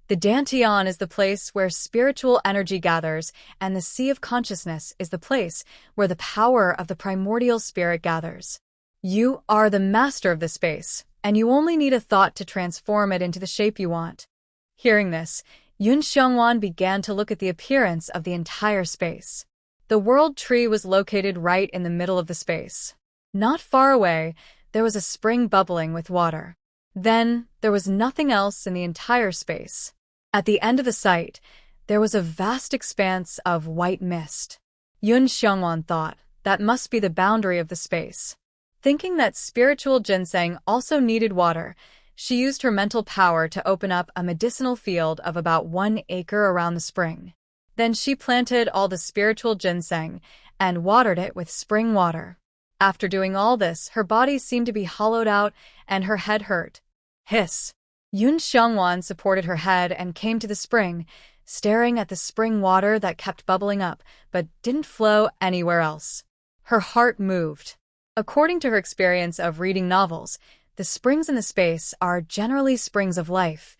the Dantian is the place where spiritual energy gathers, and the Sea of Consciousness is the place where the power of the primordial spirit gathers. You are the master of the space, and you only need a thought to transform it into the shape you want. Hearing this, Yun Xiongwan began to look at the appearance of the entire space. The world tree was located right in the middle of the space. Not far away, there was a spring bubbling with water. Then, there was nothing else in the entire space. At the end of the site, there was a vast expanse of white mist. Yun Xiongwan thought, that must be the boundary of the space. Thinking that spiritual ginseng also needed water, she used her mental power to open up a medicinal field of about 1 acre around the spring. Then she planted all the spiritual ginseng and watered it with spring water. After doing all this, her body seemed to be hollowed out and her head hurt. Hiss! Yun Xiongwan supported her head and came to the spring, staring at the spring water that kept bubbling up but didn't flow anywhere else. Her heart moved. According to her experience of reading novels, the springs in the space are generally springs of life,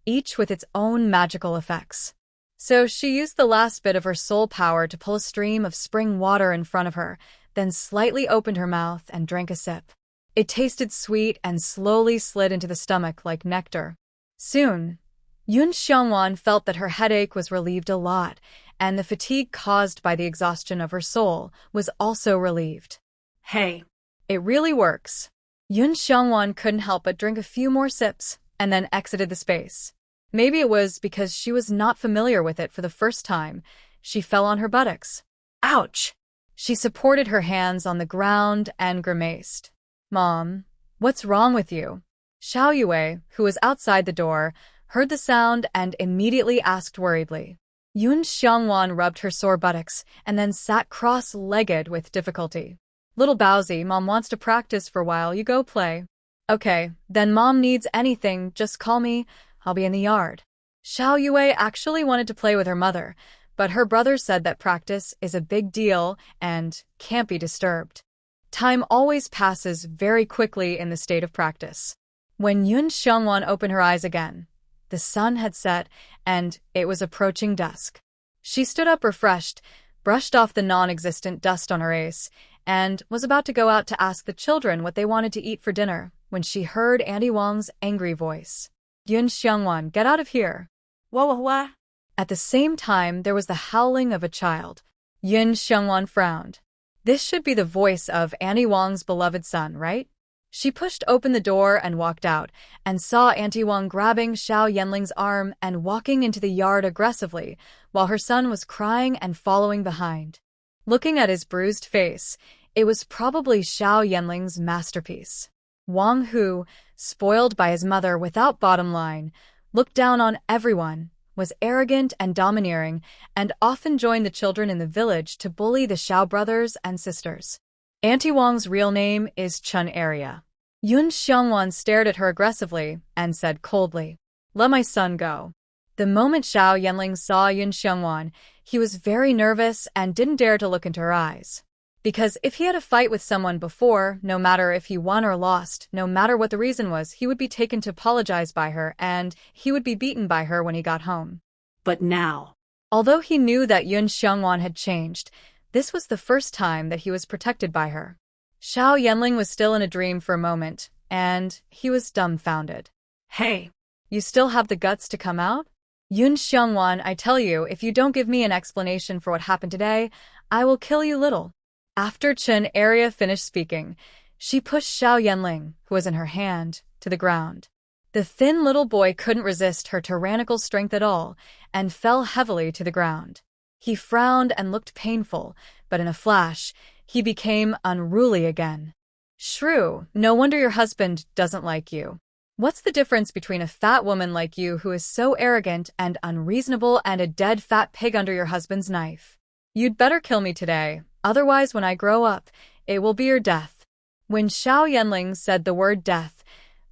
each with its own magical effects. So she used the last bit of her soul power to pull a stream of spring water in front of her, then slightly opened her mouth and drank a sip. It tasted sweet and slowly slid into the stomach like nectar. Soon, Yun Xiongwan felt that her headache was relieved a lot, and the fatigue caused by the exhaustion of her soul was also relieved. Hey. It really works. Yun Xiongwan couldn't help but drink a few more sips, and then exited the space. Maybe it was because she was not familiar with it for the first time. She fell on her buttocks. Ouch! She supported her hands on the ground and grimaced. Mom, what's wrong with you? Xiao Yue, who was outside the door, heard the sound and immediately asked worriedly. Yun Xiongwan rubbed her sore buttocks and then sat cross-legged with difficulty. Little Bowsy, Mom wants to practice for a while, you go play. Okay, then Mom needs anything, just call me, I'll be in the yard. Xiao Yue actually wanted to play with her mother, but her brother said that practice is a big deal and can't be disturbed. Time always passes very quickly in the state of practice. When Yun Xiongwan opened her eyes again, the sun had set and it was approaching dusk. She stood up refreshed, brushed off the non-existent dust on her face, and was about to go out to ask the children what they wanted to eat for dinner when she heard Auntie Wang's angry voice. Yun Xiongwan, get out of here. Wah. At the same time, there was the howling of a child. Yun Xiongwan frowned. This should be the voice of Auntie Wang's beloved son, right? She pushed open the door and walked out, and saw Auntie Wang grabbing Xiao Yanling's arm and walking into the yard aggressively, while her son was crying and following behind. Looking at his bruised face, it was probably Xiao Yanling's masterpiece. Wang Hu, spoiled by his mother without bottom line, looked down on everyone, was arrogant and domineering, and often joined the children in the village to bully the Xiao brothers and sisters. Auntie Wang's real name is Chun Area. Yun Xiongwan stared at her aggressively and said coldly, "Let my son go." The moment Xiao Yanling saw Yun Xiongwan, he was very nervous and didn't dare to look into her eyes. Because if he had a fight with someone before, no matter if he won or lost, no matter what the reason was, he would be taken to apologize by her and he would be beaten by her when he got home. But now, although he knew that Yun Xiongwan had changed, this was the first time that he was protected by her. Xiao Yanling was still in a dream for a moment, and he was dumbfounded. Hey, you still have the guts to come out? Yun Xiongwan, I tell you, if you don't give me an explanation for what happened today, I will kill you little. After Chen Area finished speaking, she pushed Xiao Yanling, who was in her hand, to the ground. The thin little boy couldn't resist her tyrannical strength at all and fell heavily to the ground. He frowned and looked painful, but in a flash, he became unruly again. Shrew, no wonder your husband doesn't like you. What's the difference between a fat woman like you who is so arrogant and unreasonable and a dead fat pig under your husband's knife? You'd better kill me today, otherwise when I grow up, it will be your death. When Xiao Yanling said the word death,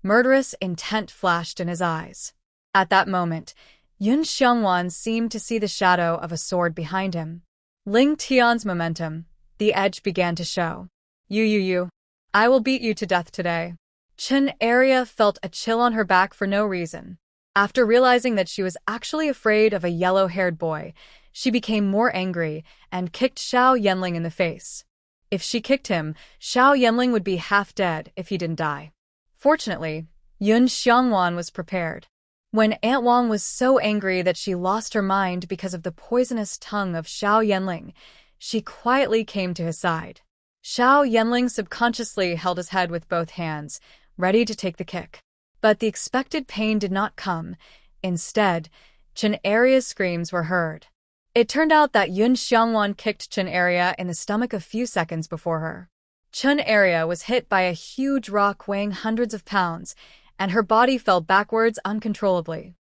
murderous intent flashed in his eyes. At that moment, Yun Xiongwan seemed to see the shadow of a sword behind him. Ling Tian's momentum, the edge began to show. You. I will beat you to death today. Chen Area felt a chill on her back for no reason. After realizing that she was actually afraid of a yellow-haired boy, she became more angry and kicked Xiao Yanling in the face. If she kicked him, Xiao Yanling would be half dead if he didn't die. Fortunately, Yun Xiongwan was prepared. When Aunt Wang was so angry that she lost her mind because of the poisonous tongue of Xiao Yanling, she quietly came to his side. Xiao Yanling subconsciously held his head with both hands, ready to take the kick. But the expected pain did not come. Instead, Chen Aria's screams were heard. It turned out that Yun Xiongwan kicked Chen Aria in the stomach a few seconds before her. Chen Aria was hit by a huge rock weighing hundreds of pounds, and her body fell backwards uncontrollably.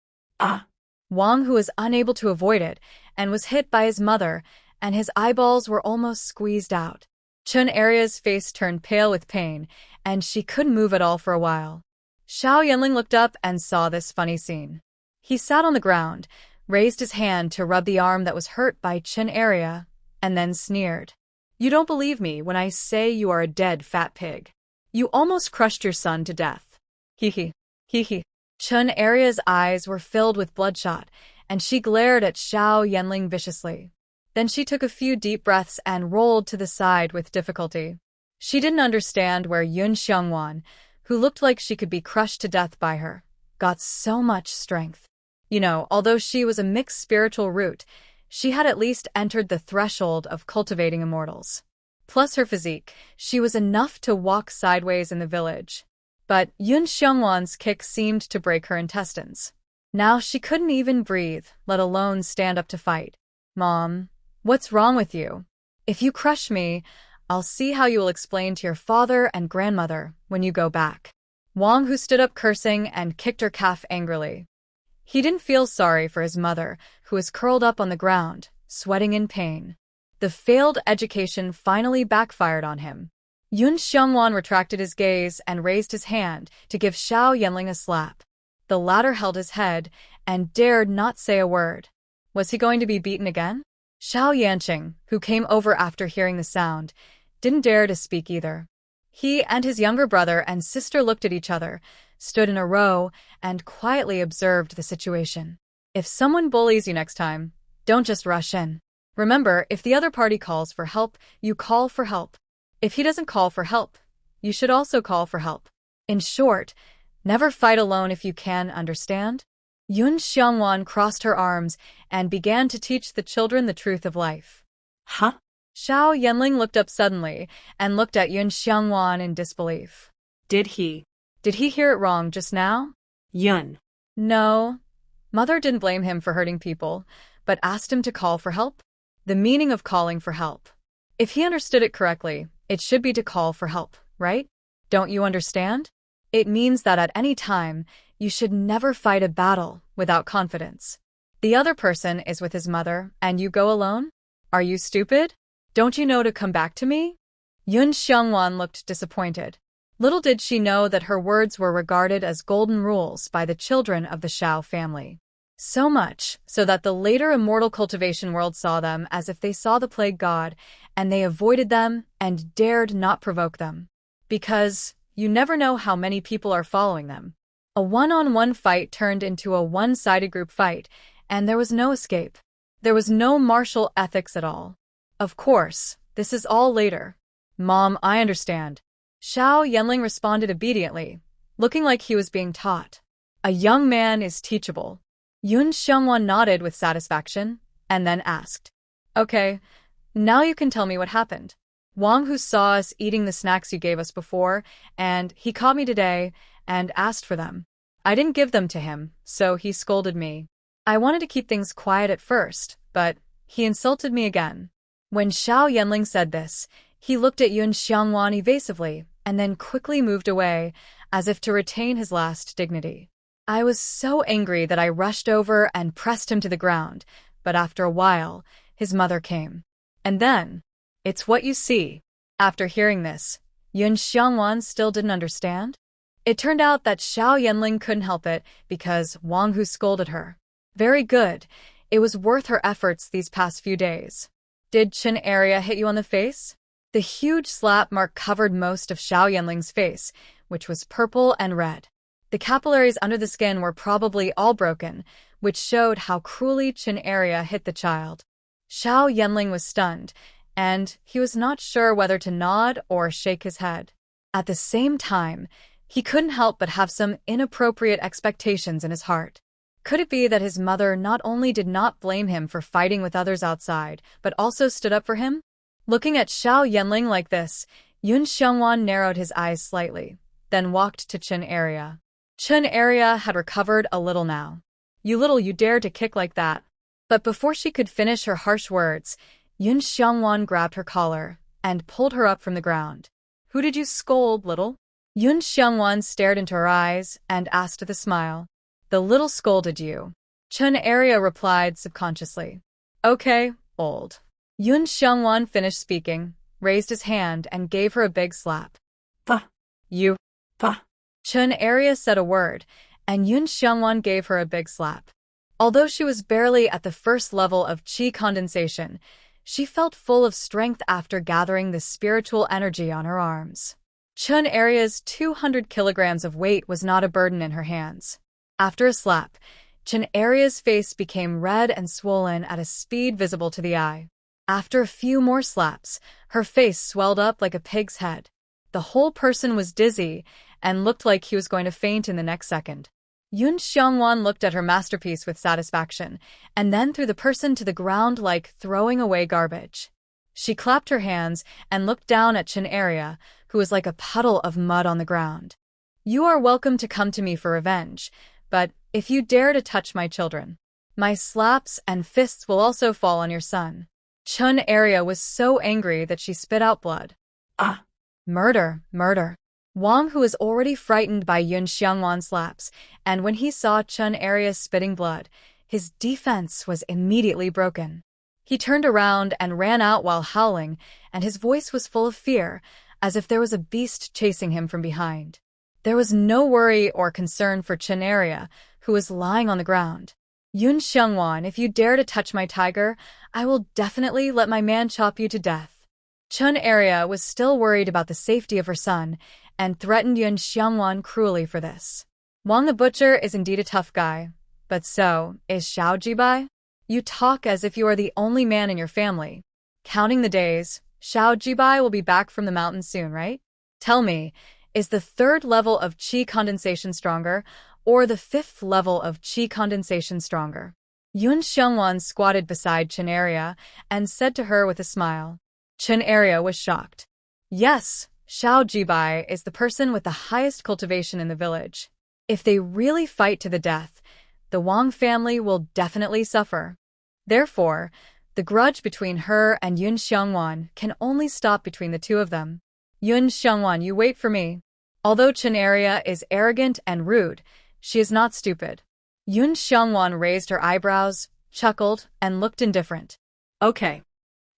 Wang, who was unable to avoid it, and was hit by his mother, and his eyeballs were almost squeezed out. Chen Aria's face turned pale with pain, and she couldn't move at all for a while. Xiao Yanling looked up and saw this funny scene. He sat on the ground, raised his hand to rub the arm that was hurt by Chen Aria, and then sneered. You don't believe me when I say you are a dead fat pig. You almost crushed your son to death. Hee hee. Chen Aria's eyes were filled with bloodshot, and she glared at Xiao Yanling viciously. Then she took a few deep breaths and rolled to the side with difficulty. She didn't understand where Yun Xiongwan, who looked like she could be crushed to death by her, got so much strength. Although she was a mixed spiritual root, she had at least entered the threshold of cultivating immortals. Plus her physique, she was enough to walk sideways in the village. But Yun Xiongwan's kick seemed to break her intestines. Now she couldn't even breathe, let alone stand up to fight. Mom, what's wrong with you? If you crush me, I'll see how you will explain to your father and grandmother when you go back. Wang, who stood up cursing and kicked her calf angrily. He didn't feel sorry for his mother, who was curled up on the ground, sweating in pain. The failed education finally backfired on him. Yun Xiongwan retracted his gaze and raised his hand to give Xiao Yanling a slap. The latter held his head and dared not say a word. Was he going to be beaten again? Xiao Yanqing, who came over after hearing the sound, didn't dare to speak either. He and his younger brother and sister looked at each other, stood in a row, and quietly observed the situation. If someone bullies you next time, don't just rush in. Remember, if the other party calls for help, you call for help. If he doesn't call for help, you should also call for help. In short, never fight alone if you can, understand? Yun Xiongwan crossed her arms and began to teach the children the truth of life. Huh? Xiao Yanling looked up suddenly and looked at Yun Xiongwan in disbelief. Did he hear it wrong just now? Yun. No. Mother didn't blame him for hurting people, but asked him to call for help. The meaning of calling for help. If he understood it correctly, it should be to call for help, right? Don't you understand? It means that at any time, you should never fight a battle without confidence. The other person is with his mother, and you go alone? Are you stupid? Don't you know to come back to me? Yun Xiongwan looked disappointed. Little did she know that her words were regarded as golden rules by the children of the Shao family. So much so that the later immortal cultivation world saw them as if they saw the plague god, and they avoided them and dared not provoke them. Because you never know how many people are following them. A one-on-one fight turned into a one-sided group fight, and there was no escape. There was no martial ethics at all. Of course, this is all later. Mom, I understand. Xiao Yanling responded obediently, looking like he was being taught. A young man is teachable. Yun Xiongwan nodded with satisfaction, and then asked, "Okay, now you can tell me what happened." Wang Hu saw us eating the snacks you gave us before, and he caught me today and asked for them. I didn't give them to him, so he scolded me. I wanted to keep things quiet at first, but he insulted me again. When Xiao Yanling said this, he looked at Yun Xiongwan evasively and then quickly moved away, as if to retain his last dignity. I was so angry that I rushed over and pressed him to the ground, but after a while, his mother came. And then, it's what you see. After hearing this, Yun Xiongwan still didn't understand. It turned out that Xiao Yanling couldn't help it because Wang Hu scolded her. Very good. It was worth her efforts these past few days. Did Chin Area hit you on the face? The huge slap mark covered most of Xiao Yanling's face, which was purple and red. The capillaries under the skin were probably all broken, which showed how cruelly Chin Area hit the child. Xiao Yanling was stunned, and he was not sure whether to nod or shake his head. At the same time, he couldn't help but have some inappropriate expectations in his heart. Could it be that his mother not only did not blame him for fighting with others outside, but also stood up for him? Looking at Xiao Yanling like this, Yun Xiongwan narrowed his eyes slightly, then walked to Chin Area. Chin Area had recovered a little now. You dare to kick like that." But before she could finish her harsh words, Yun Xiongwan grabbed her collar and pulled her up from the ground. "Who did you scold, little?" Yun Xiongwan stared into her eyes and asked with a smile. "The little scolded you." Chin Area replied subconsciously. "Okay, old." Yun Xiongwan finished speaking, raised his hand, and gave her a big slap. "Fa. "You." Fa." Chin Area said a word, and Yun Xiongwan gave her a big slap. Although she was barely at the first level of qi condensation, she felt full of strength after gathering the spiritual energy on her arms. Chin Area's 200 kilograms of weight was not a burden in her hands. After a slap, Chin Area's face became red and swollen at a speed visible to the eye. After a few more slaps, her face swelled up like a pig's head. The whole person was dizzy and looked like he was going to faint in the next second. Yun Xiongwan looked at her masterpiece with satisfaction, and then threw the person to the ground like throwing away garbage. She clapped her hands and looked down at Chin Area, who was like a puddle of mud on the ground. "You are welcome to come to me for revenge, but if you dare to touch my children, my slaps and fists will also fall on your son." Chin Area was so angry that she spit out blood. "Ah." "Murder, murder." Wang Hu was already frightened by Yun Xiongwan's slaps, and when he saw Chin Area spitting blood, his defense was immediately broken. He turned around and ran out while howling, and his voice was full of fear, as if there was a beast chasing him from behind. There was no worry or concern for Chin Area, who was lying on the ground. "Yun Xiongwan, if you dare to touch my tiger, I will definitely let my man chop you to death." Chin Area was still worried about the safety of her son, and threatened Yun Xiongwan cruelly for this. Wang the Butcher is indeed a tough guy, but so is Xiao Jibai. You talk as if you are the only man in your family. Counting the days, Xiao Jibai will be back from the mountain soon, right? Tell me, is the third level of qi condensation stronger, or the fifth level of qi condensation stronger? Yun Xiongwan squatted beside Chin Area and said to her with a smile. Chin Area was shocked. Yes, Xiao Jibai is the person with the highest cultivation in the village. If they really fight to the death, the Wang family will definitely suffer. Therefore, the grudge between her and Yun Xiongwan can only stop between the two of them. Yun Xiongwan, you wait for me. Although Chin Area is arrogant and rude, she is not stupid. Yun Xiongwan raised her eyebrows, chuckled, and looked indifferent. Okay.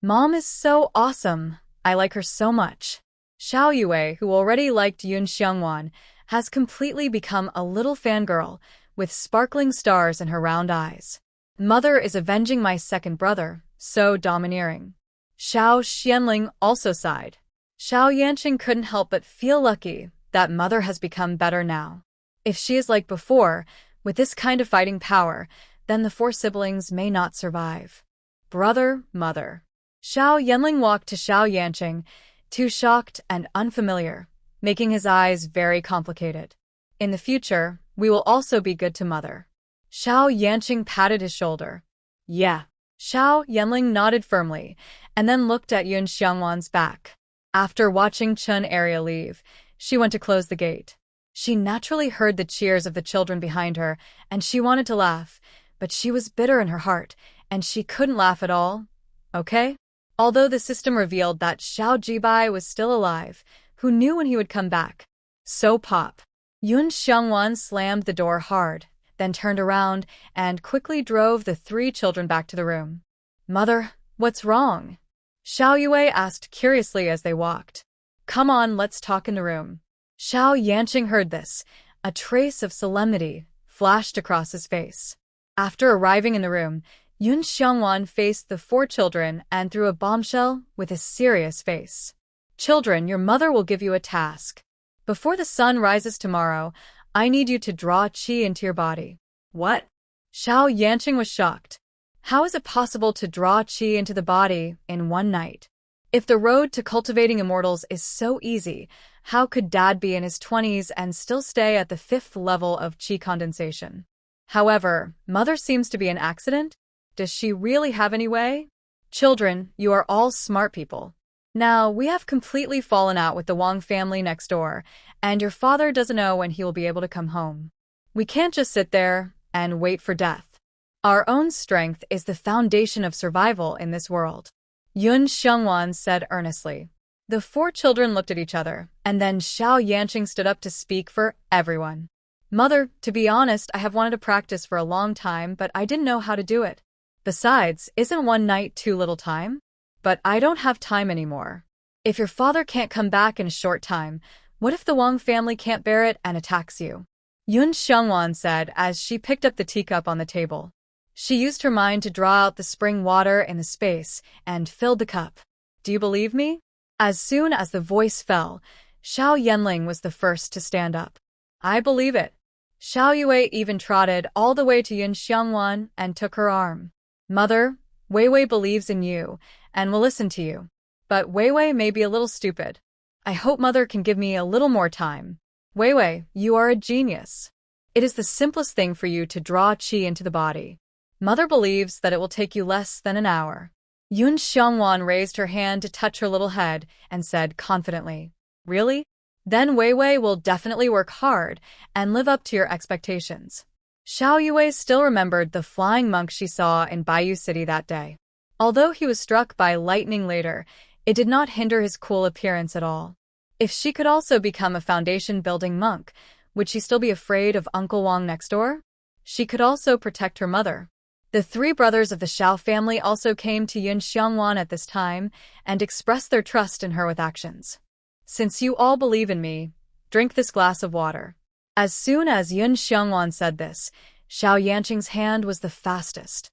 Mom is so awesome. I like her so much. Xiao Yue, who already liked Yun Xiongwan, has completely become a little fangirl, with sparkling stars in her round eyes. Mother is avenging my second brother, so domineering. Xiao Xianling also sighed. Xiao Yanqing couldn't help but feel lucky that Mother has become better now. If she is like before, with this kind of fighting power, then the four siblings may not survive. Brother, Mother. Xiao Yanling walked to Xiao Yanqing, too shocked and unfamiliar, making his eyes very complicated. In the future, we will also be good to Mother. Xiao Yanqing patted his shoulder. Yeah. Xiao Yanling nodded firmly, and then looked at Yun Xiangwan's back. After watching Chun Area leave, she went to close the gate. She naturally heard the cheers of the children behind her, and she wanted to laugh, but she was bitter in her heart, and she couldn't laugh at all. Okay? Although the system revealed that Xiao Jibai was still alive, who knew when he would come back? So pop. Yun Xiangwan slammed the door hard, then turned around and quickly drove the 3 children back to the room. Mother, what's wrong? Xiao Yue asked curiously as they walked. Come on, let's talk in the room. Xiao Yanqing heard this. A trace of solemnity flashed across his face. After arriving in the room, Yun Xiangwan faced the 4 children and threw a bombshell with a serious face. Children, your mother will give you a task. Before the sun rises tomorrow, I need you to draw qi into your body. What? Xiao Yanqing was shocked. How is it possible to draw qi into the body in one night? If the road to cultivating immortals is so easy, how could Dad be in his 20s and still stay at the 5th level of qi condensation? However, Mother seems to be an accident. Does she really have any way? Children, you are all smart people. Now, we have completely fallen out with the Wang family next door, and your father doesn't know when he will be able to come home. We can't just sit there and wait for death. Our own strength is the foundation of survival in this world. Yun Xiangwan said earnestly. The 4 children looked at each other, and then Xiao Yanqing stood up to speak for everyone. Mother, to be honest, I have wanted to practice for a long time, but I didn't know how to do it. Besides, isn't one night too little time? But I don't have time anymore. If your father can't come back in a short time, what if the Wang family can't bear it and attacks you? Yun Xiangwan said as she picked up the teacup on the table. She used her mind to draw out the spring water in the space and filled the cup. Do you believe me? As soon as the voice fell, Xiao Yanling was the first to stand up. I believe it. Xiao Yue even trotted all the way to Yun Xiangwan and took her arm. Mother, Wei Wei believes in you and will listen to you. But Wei Wei may be a little stupid. I hope Mother can give me a little more time. Wei Wei, you are a genius. It is the simplest thing for you to draw qi into the body. Mother believes that it will take you less than an hour. Yun Xiangwan raised her hand to touch her little head and said confidently, Really? Then Wei Wei will definitely work hard and live up to your expectations. Xiao Yue still remembered the flying monk she saw in Bayou City that day. Although he was struck by lightning later, it did not hinder his cool appearance at all. If she could also become a foundation-building monk, would she still be afraid of Uncle Wang next door? She could also protect her mother. The 3 brothers of the Xiao family also came to Yun Xiangwan at this time and expressed their trust in her with actions. Since you all believe in me, drink this glass of water. As soon as Yun Xiangwan said this, Xiao Yanqing's hand was the fastest.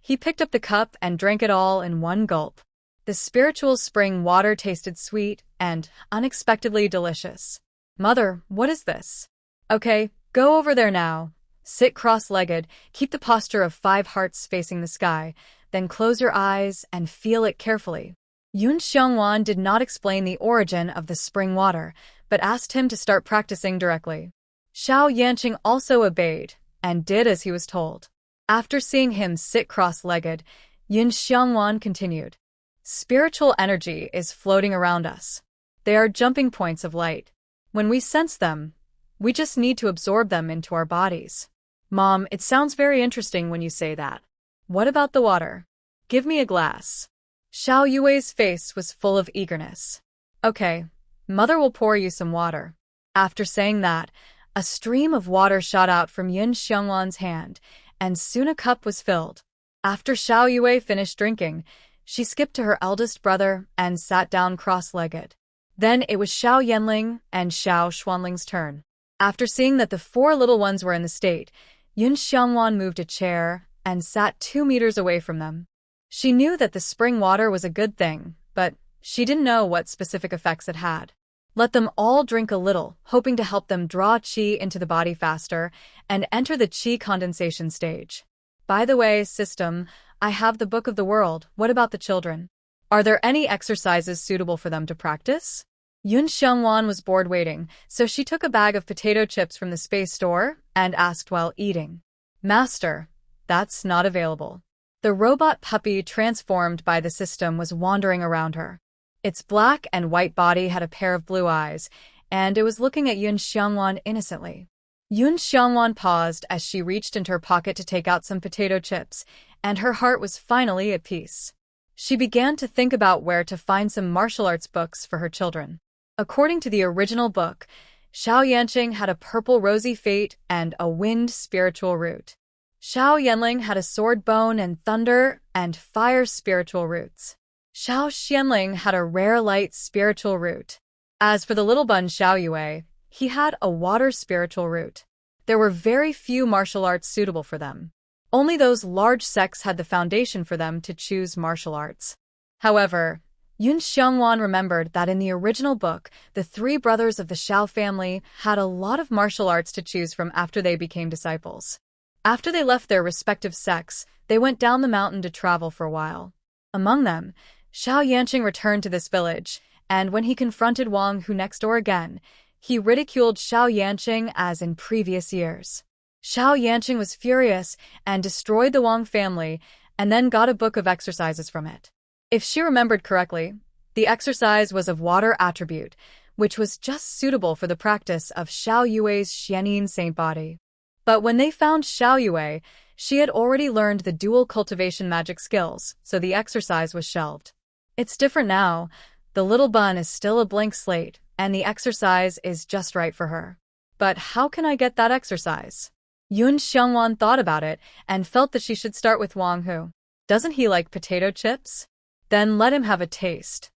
He picked up the cup and drank it all in one gulp. The spiritual spring water tasted sweet and unexpectedly delicious. Mother, what is this? Okay, go over there now. Sit cross-legged, keep the posture of 5 hearts facing the sky, then close your eyes and feel it carefully. Yun Xiangwan did not explain the origin of the spring water, but asked him to start practicing directly. Xiao Yanqing also obeyed and did as he was told. After seeing him sit cross-legged, Yun Xiangwan continued. Spiritual energy is floating around us. They are jumping points of light. When we sense them, we just need to absorb them into our bodies. Mom, it sounds very interesting when you say that. What about the water? Give me a glass. Xiao Yue's face was full of eagerness. Okay, Mother will pour you some water. After saying that, a stream of water shot out from Yun Xiangwan's hand, and soon a cup was filled. After Xiao Yue finished drinking, she skipped to her eldest brother and sat down cross-legged. Then it was Xiao Yanling and Xiao Xuanling's turn. After seeing that the 4 little ones were in the state, Yun Xiangwan moved a chair and sat 2 meters away from them. She knew that the spring water was a good thing, but she didn't know what specific effects it had. Let them all drink a little, hoping to help them draw qi into the body faster and enter the qi condensation stage. By the way, system, I have the Book of the World. What about the children? Are there any exercises suitable for them to practice? Yun Xiangwan was bored waiting, so she took a bag of potato chips from the space store and asked while eating. Master, that's not available. The robot puppy transformed by the system was wandering around her. Its black and white body had a pair of blue eyes, and it was looking at Yun Xiangwan innocently. Yun Xiangwan paused as she reached into her pocket to take out some potato chips, and her heart was finally at peace. She began to think about where to find some martial arts books for her children. According to the original book, Xiao Yanqing had a purple rosy fate and a wind spiritual root. Xiao Yanling had a sword bone and thunder and fire spiritual roots. Xiao Xianling had a rare light spiritual root. As for the little bun Xiao Yue, he had a water spiritual root. There were very few martial arts suitable for them. Only those large sects had the foundation for them to choose martial arts. However, Yun Xiangwan remembered that in the original book, the three brothers of the Xiao family had a lot of martial arts to choose from after they became disciples. After they left their respective sects, they went down the mountain to travel for a while. Among them, Xiao Yanqing returned to this village, and when he confronted Wang Hu next door again, he ridiculed Xiao Yanqing as in previous years. Xiao Yanqing was furious and destroyed the Wang family and then got a book of exercises from it. If she remembered correctly, the exercise was of water attribute, which was just suitable for the practice of Xiao Yue's Xianin saint body. But when they found Xiao Yue, she had already learned the dual cultivation magic skills, so the exercise was shelved. It's different now. The little bun is still a blank slate, and the exercise is just right for her. But how can I get that exercise? Yun Xiangwan thought about it and felt that she should start with Wang Hu. Doesn't he like potato chips? Then let him have a taste.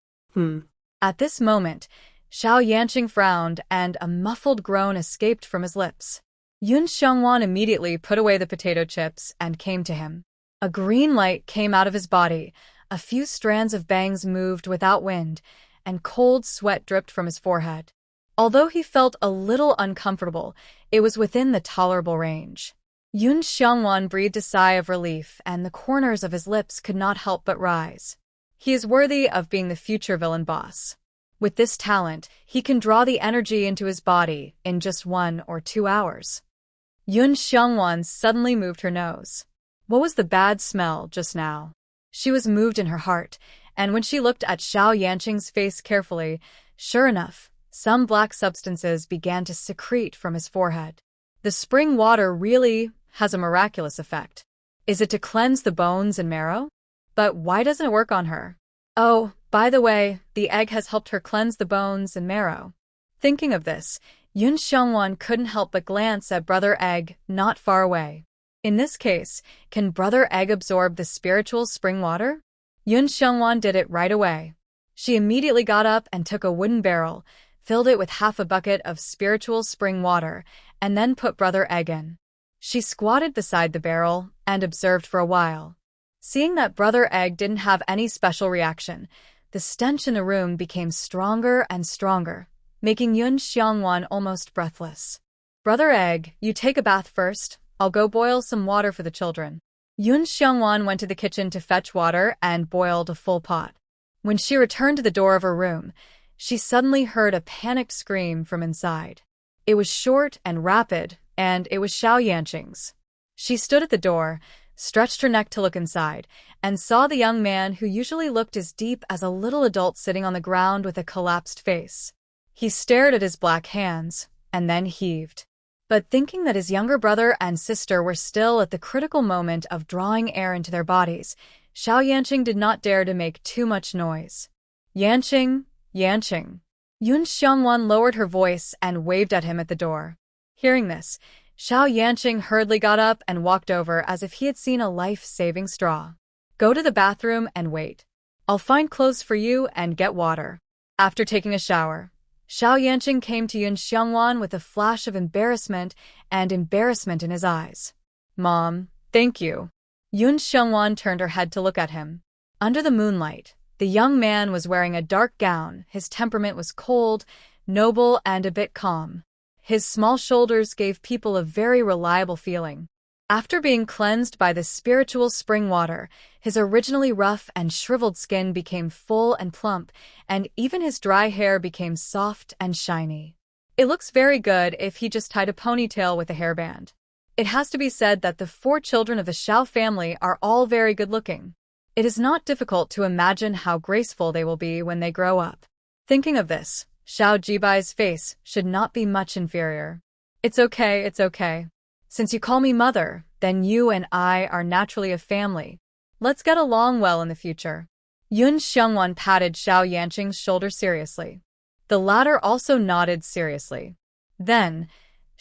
At this moment, Xiao Yanqing frowned and a muffled groan escaped from his lips. Yun Xiangwan immediately put away the potato chips and came to him. A green light came out of his body, a few strands of bangs moved without wind, and cold sweat dripped from his forehead. Although he felt a little uncomfortable, it was within the tolerable range. Yun Xiangwan breathed a sigh of relief, and the corners of his lips could not help but rise. He is worthy of being the future villain boss. With this talent, he can draw the energy into his body in just 1 or 2 hours. Yun Xiangwan suddenly moved her nose. What was the bad smell just now? She was moved in her heart, and when she looked at Xiao Yanqing's face carefully, sure enough, some black substances began to secrete from his forehead. The spring water really has a miraculous effect. Is it to cleanse the bones and marrow? But why doesn't it work on her? Oh, by the way, the egg has helped her cleanse the bones and marrow. Thinking of this, Yun Xiangwan couldn't help but glance at Brother Egg not far away. In this case, can Brother Egg absorb the spiritual spring water? Yun Xiangwan did it right away. She immediately got up and took a wooden barrel, filled it with half a bucket of spiritual spring water, and then put Brother Egg in. She squatted beside the barrel and observed for a while. Seeing that Brother Egg didn't have any special reaction, the stench in the room became stronger and stronger, making Yun Xiangwan almost breathless. Brother Egg, you take a bath first. I'll go boil some water for the children. Yun Xiangwan went to the kitchen to fetch water and boiled a full pot. When she returned to the door of her room, she suddenly heard a panicked scream from inside. It was short and rapid, and it was Xiao Yanqing's. She stood at the door, stretched her neck to look inside, and saw the young man who usually looked as deep as a little adult sitting on the ground with a collapsed face. He stared at his black hands, and then heaved. But thinking that his younger brother and sister were still at the critical moment of drawing air into their bodies, Xiao Yanqing did not dare to make too much noise. Yanqing, Yanqing. Yun Xiangwan lowered her voice and waved at him at the door. Hearing this, Xiao Yanqing hurriedly got up and walked over as if he had seen a life-saving straw. Go to the bathroom and wait. I'll find clothes for you and get water. After taking a shower, Xiao Yanqing came to Yun Xiangwan with a flash of embarrassment in his eyes. Mom, thank you. Yun Xiangwan turned her head to look at him. Under the moonlight, the young man was wearing a dark gown. His temperament was cold, noble, and a bit calm. His small shoulders gave people a very reliable feeling. After being cleansed by the spiritual spring water, his originally rough and shriveled skin became full and plump, and even his dry hair became soft and shiny. It looks very good if he just tied a ponytail with a hairband. It has to be said that the 4 children of the Xiao family are all very good-looking. It is not difficult to imagine how graceful they will be when they grow up. Thinking of this, Xiao Jibai's face should not be much inferior. It's okay, it's okay. Since you call me mother, then you and I are naturally a family. Let's get along well in the future. Yun Xiongwan patted Xiao Yanqing's shoulder seriously. The latter also nodded seriously. Then,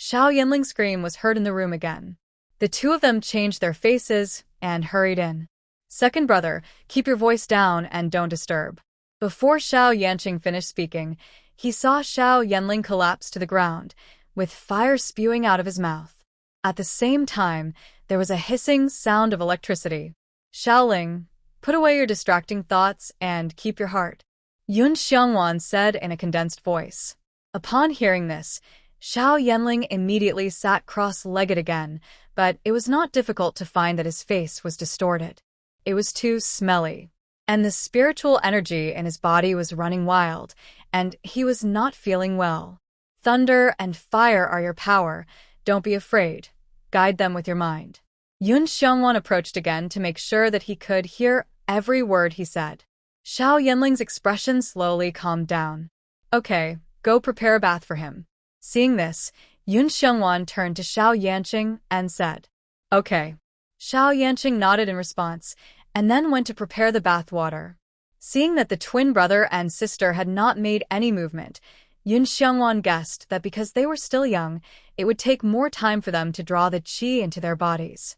Xiao Yanling's scream was heard in the room again. The 2 of them changed their faces and hurried in. Second brother, keep your voice down and don't disturb. Before Xiao Yanqing finished speaking, he saw Xiao Yanling collapse to the ground, with fire spewing out of his mouth. At the same time, there was a hissing sound of electricity. Xiaoling, put away your distracting thoughts and keep your heart, Yun Xiongwan said in a condensed voice. Upon hearing this, Xiao Yanling immediately sat cross-legged again, but it was not difficult to find that his face was distorted. It was too smelly, and the spiritual energy in his body was running wild, and he was not feeling well. Thunder and fire are your power. Don't be afraid. Guide them with your mind. Yun Xiongwan approached again to make sure that he could hear every word he said. Xiao Yanling's expression slowly calmed down. Okay, go prepare a bath for him. Seeing this, Yun Xiongwan turned to Xiao Yanqing and said, Okay. Xiao Yanqing nodded in response, and then went to prepare the bath water. Seeing that the twin brother and sister had not made any movement, Yun Xiongwan guessed that because they were still young, it would take more time for them to draw the qi into their bodies.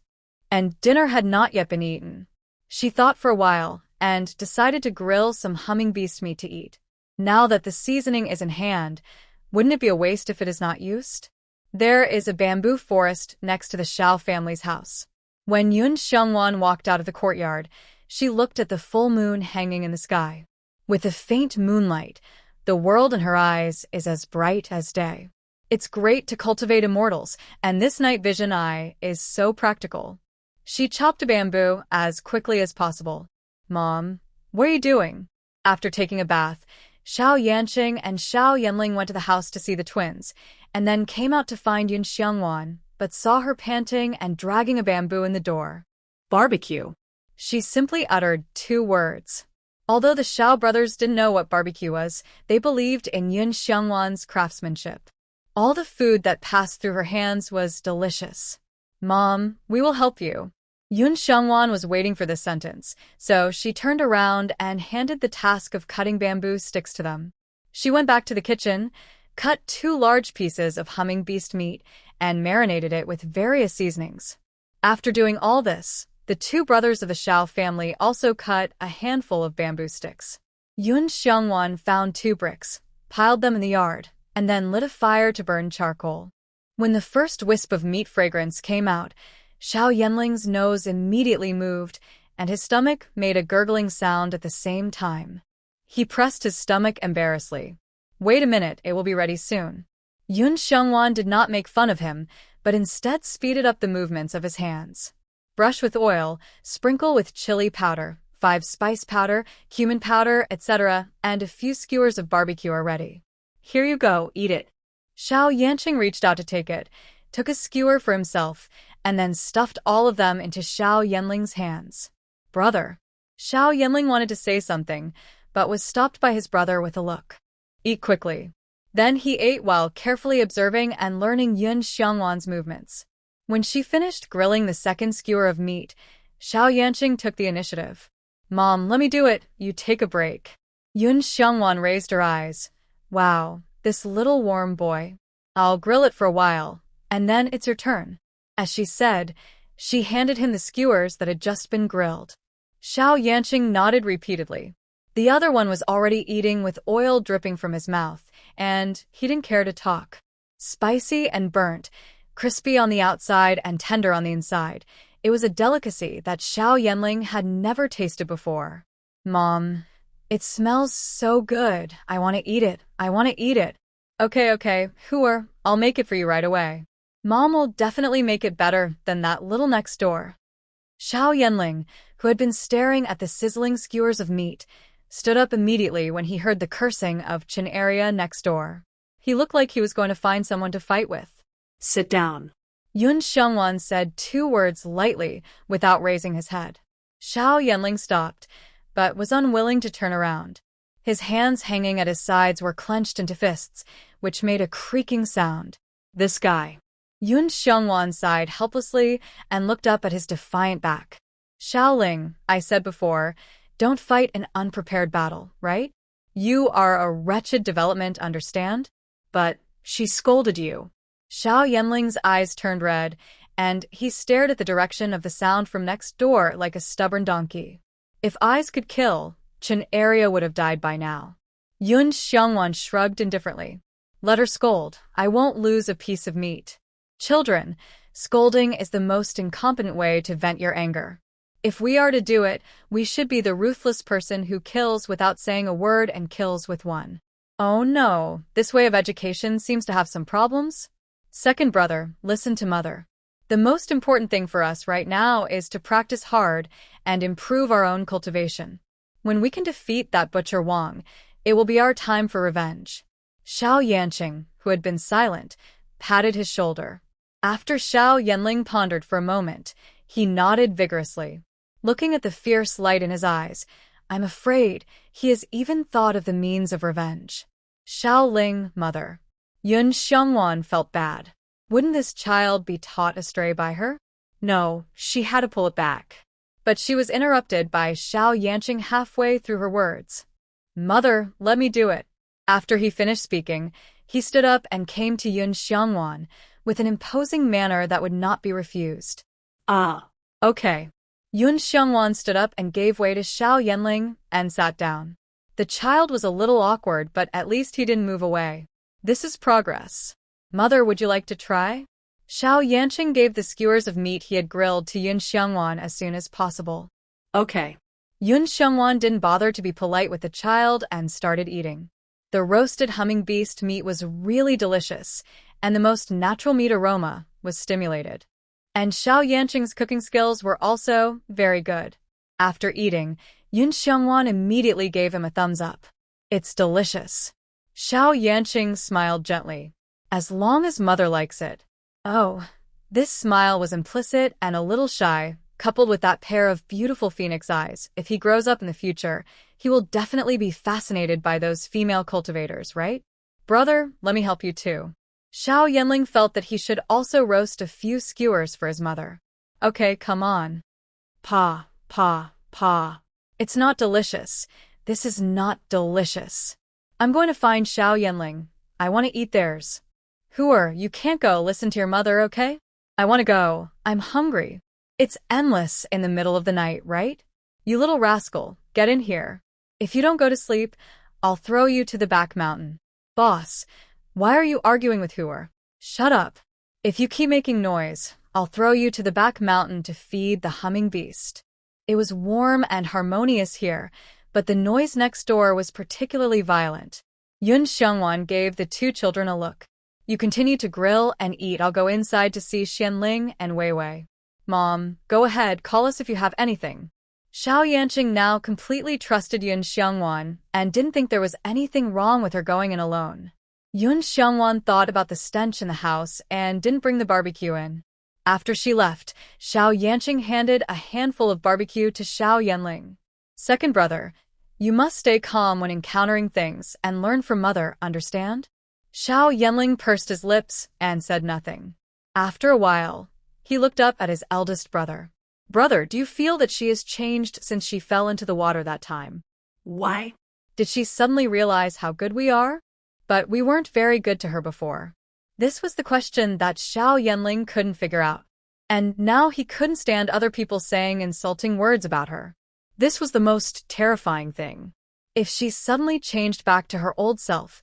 And dinner had not yet been eaten. She thought for a while, and decided to grill some humming beast meat to eat. Now that the seasoning is in hand, wouldn't it be a waste if it is not used? There is a bamboo forest next to the Xiao family's house. When Yun Xiongwan walked out of the courtyard, she looked at the full moon hanging in the sky. With the faint moonlight, the world in her eyes is as bright as day. It's great to cultivate immortals, and this night vision eye is so practical. She chopped a bamboo as quickly as possible. Mom, what are you doing? After taking a bath, Xiao Yanqing and Xiao Yanling went to the house to see the twins, and then came out to find Yun Xiongwan, but saw her panting and dragging a bamboo in the door. Barbecue. She simply uttered 2 words. Although the Xiao brothers didn't know what barbecue was, they believed in Yun Xiongwan's craftsmanship. All the food that passed through her hands was delicious. Mom, we will help you. Yun Xiongwan was waiting for this sentence, so she turned around and handed the task of cutting bamboo sticks to them. She went back to the kitchen, cut 2 large pieces of humming beast meat, and marinated it with various seasonings. After doing all this, the 2 brothers of the Xiao family also cut a handful of bamboo sticks. Yun Xiongwan found 2 bricks, piled them in the yard, and then lit a fire to burn charcoal. When the first wisp of meat fragrance came out, Xiao Yanling's nose immediately moved, and his stomach made a gurgling sound at the same time. He pressed his stomach embarrassedly. Wait a minute, it will be ready soon. Yun Xiongwan did not make fun of him, but instead speeded up the movements of his hands. Brush with oil, sprinkle with chili powder, 5 spice powder, cumin powder, etc., and a few skewers of barbecue are ready. Here you go, eat it. Xiao Yanqing reached out to take it, took a skewer for himself, and then stuffed all of them into Xiao Yanling's hands. Brother. Xiao Yanling wanted to say something, but was stopped by his brother with a look. Eat quickly. Then he ate while carefully observing and learning Yun Xiongwan's movements. When she finished grilling the second skewer of meat, Xiao Yanqing took the initiative. Mom, let me do it, you take a break. Yun Xiongwan raised her eyes. Wow, this little warm boy. I'll grill it for a while, and then it's your turn. As she said, she handed him the skewers that had just been grilled. Xiao Yanqing nodded repeatedly. The other one was already eating with oil dripping from his mouth, and he didn't care to talk. Spicy and burnt, crispy on the outside and tender on the inside, it was a delicacy that Xiao Yanling had never tasted before. Mom, it smells so good. I want to eat it. I want to eat it. Okay, Hooer, I'll make it for you right away. Mom will definitely make it better than that little next door. Xiao Yanling, who had been staring at the sizzling skewers of meat, stood up immediately when he heard the cursing of Chin area next door. He looked like he was going to find someone to fight with. Sit down. Yun Xiongwan said 2 words lightly without raising his head. Xiao Yanling stopped, but was unwilling to turn around. His hands hanging at his sides were clenched into fists, which made a creaking sound. This guy. Yun Xiongwan sighed helplessly and looked up at his defiant back. Xiaoling, I said before, don't fight an unprepared battle, right? You are a wretched development, understand? But she scolded you. Xiao Yanling's eyes turned red, and he stared at the direction of the sound from next door like a stubborn donkey. If eyes could kill, Chen Area would have died by now. Yun Xiongwan shrugged indifferently. Let her scold. I won't lose a piece of meat. Children, scolding is the most incompetent way to vent your anger. If we are to do it, we should be the ruthless person who kills without saying a word and kills with one. Oh no, this way of education seems to have some problems. Second brother, listen to mother. The most important thing for us right now is to practice hard and improve our own cultivation. When we can defeat that butcher Wang, it will be our time for revenge. Xiao Yanqing, who had been silent, patted his shoulder. After Xiao Yanling pondered for a moment, he nodded vigorously. Looking at the fierce light in his eyes, I'm afraid he has even thought of the means of revenge. Xiao Ling, mother. Yun Xiongwan felt bad. Wouldn't this child be taught astray by her? No, she had to pull it back. But she was interrupted by Xiao Yanqing halfway through her words. Mother, let me do it. After he finished speaking, he stood up and came to Yun Xiongwan with an imposing manner that would not be refused. Okay. Yun Xiongwan stood up and gave way to Xiao Yanling and sat down. The child was a little awkward, but at least he didn't move away. This is progress. Mother, would you like to try? Xiao Yanqing gave the skewers of meat he had grilled to Yun Xiongwan as soon as possible. Okay. Yun Xiongwan didn't bother to be polite with the child and started eating. The roasted humming beast meat was really delicious, and the most natural meat aroma was stimulated. And Xiao Yanqing's cooking skills were also very good. After eating, Yun Xiongwan immediately gave him a thumbs up. It's delicious. Xiao Yanqing smiled gently. As long as mother likes it. Oh, this smile was implicit and a little shy, coupled with that pair of beautiful phoenix eyes. If he grows up in the future, he will definitely be fascinated by those female cultivators, right? Brother, let me help you too. Xiao Yanling felt that he should also roast a few skewers for his mother. Okay, come on. Pa. It's not delicious. This is not delicious. I'm going to find Xiao Yanling. I want to eat theirs. Hooer, you can't go. Listen to your mother, okay? I want to go. I'm hungry. It's endless in the middle of the night, right? You little rascal, get in here. If you don't go to sleep, I'll throw you to the back mountain. Boss, why are you arguing with Hooer? Shut up. If you keep making noise, I'll throw you to the back mountain to feed the humming beast. It was warm and harmonious here, but the noise next door was particularly violent. Yun Xiongwan gave the 2 children a look. You continue to grill and eat. I'll go inside to see Xianling and Weiwei. Mom, go ahead, call us if you have anything. Xiao Yanqing now completely trusted Yun Xiongwan and didn't think there was anything wrong with her going in alone. Yun Xiongwan thought about the stench in the house and didn't bring the barbecue in. After she left, Xiao Yanqing handed a handful of barbecue to Xiao Yanling. Second brother, you must stay calm when encountering things and learn from mother, understand? Xiao Yanling pursed his lips and said nothing. After a while, he looked up at his eldest brother. Brother, do you feel that she has changed since she fell into the water that time? Why? Did she suddenly realize how good we are? But we weren't very good to her before. This was the question that Xiao Yanling couldn't figure out. And now he couldn't stand other people saying insulting words about her. This was the most terrifying thing. If she suddenly changed back to her old self,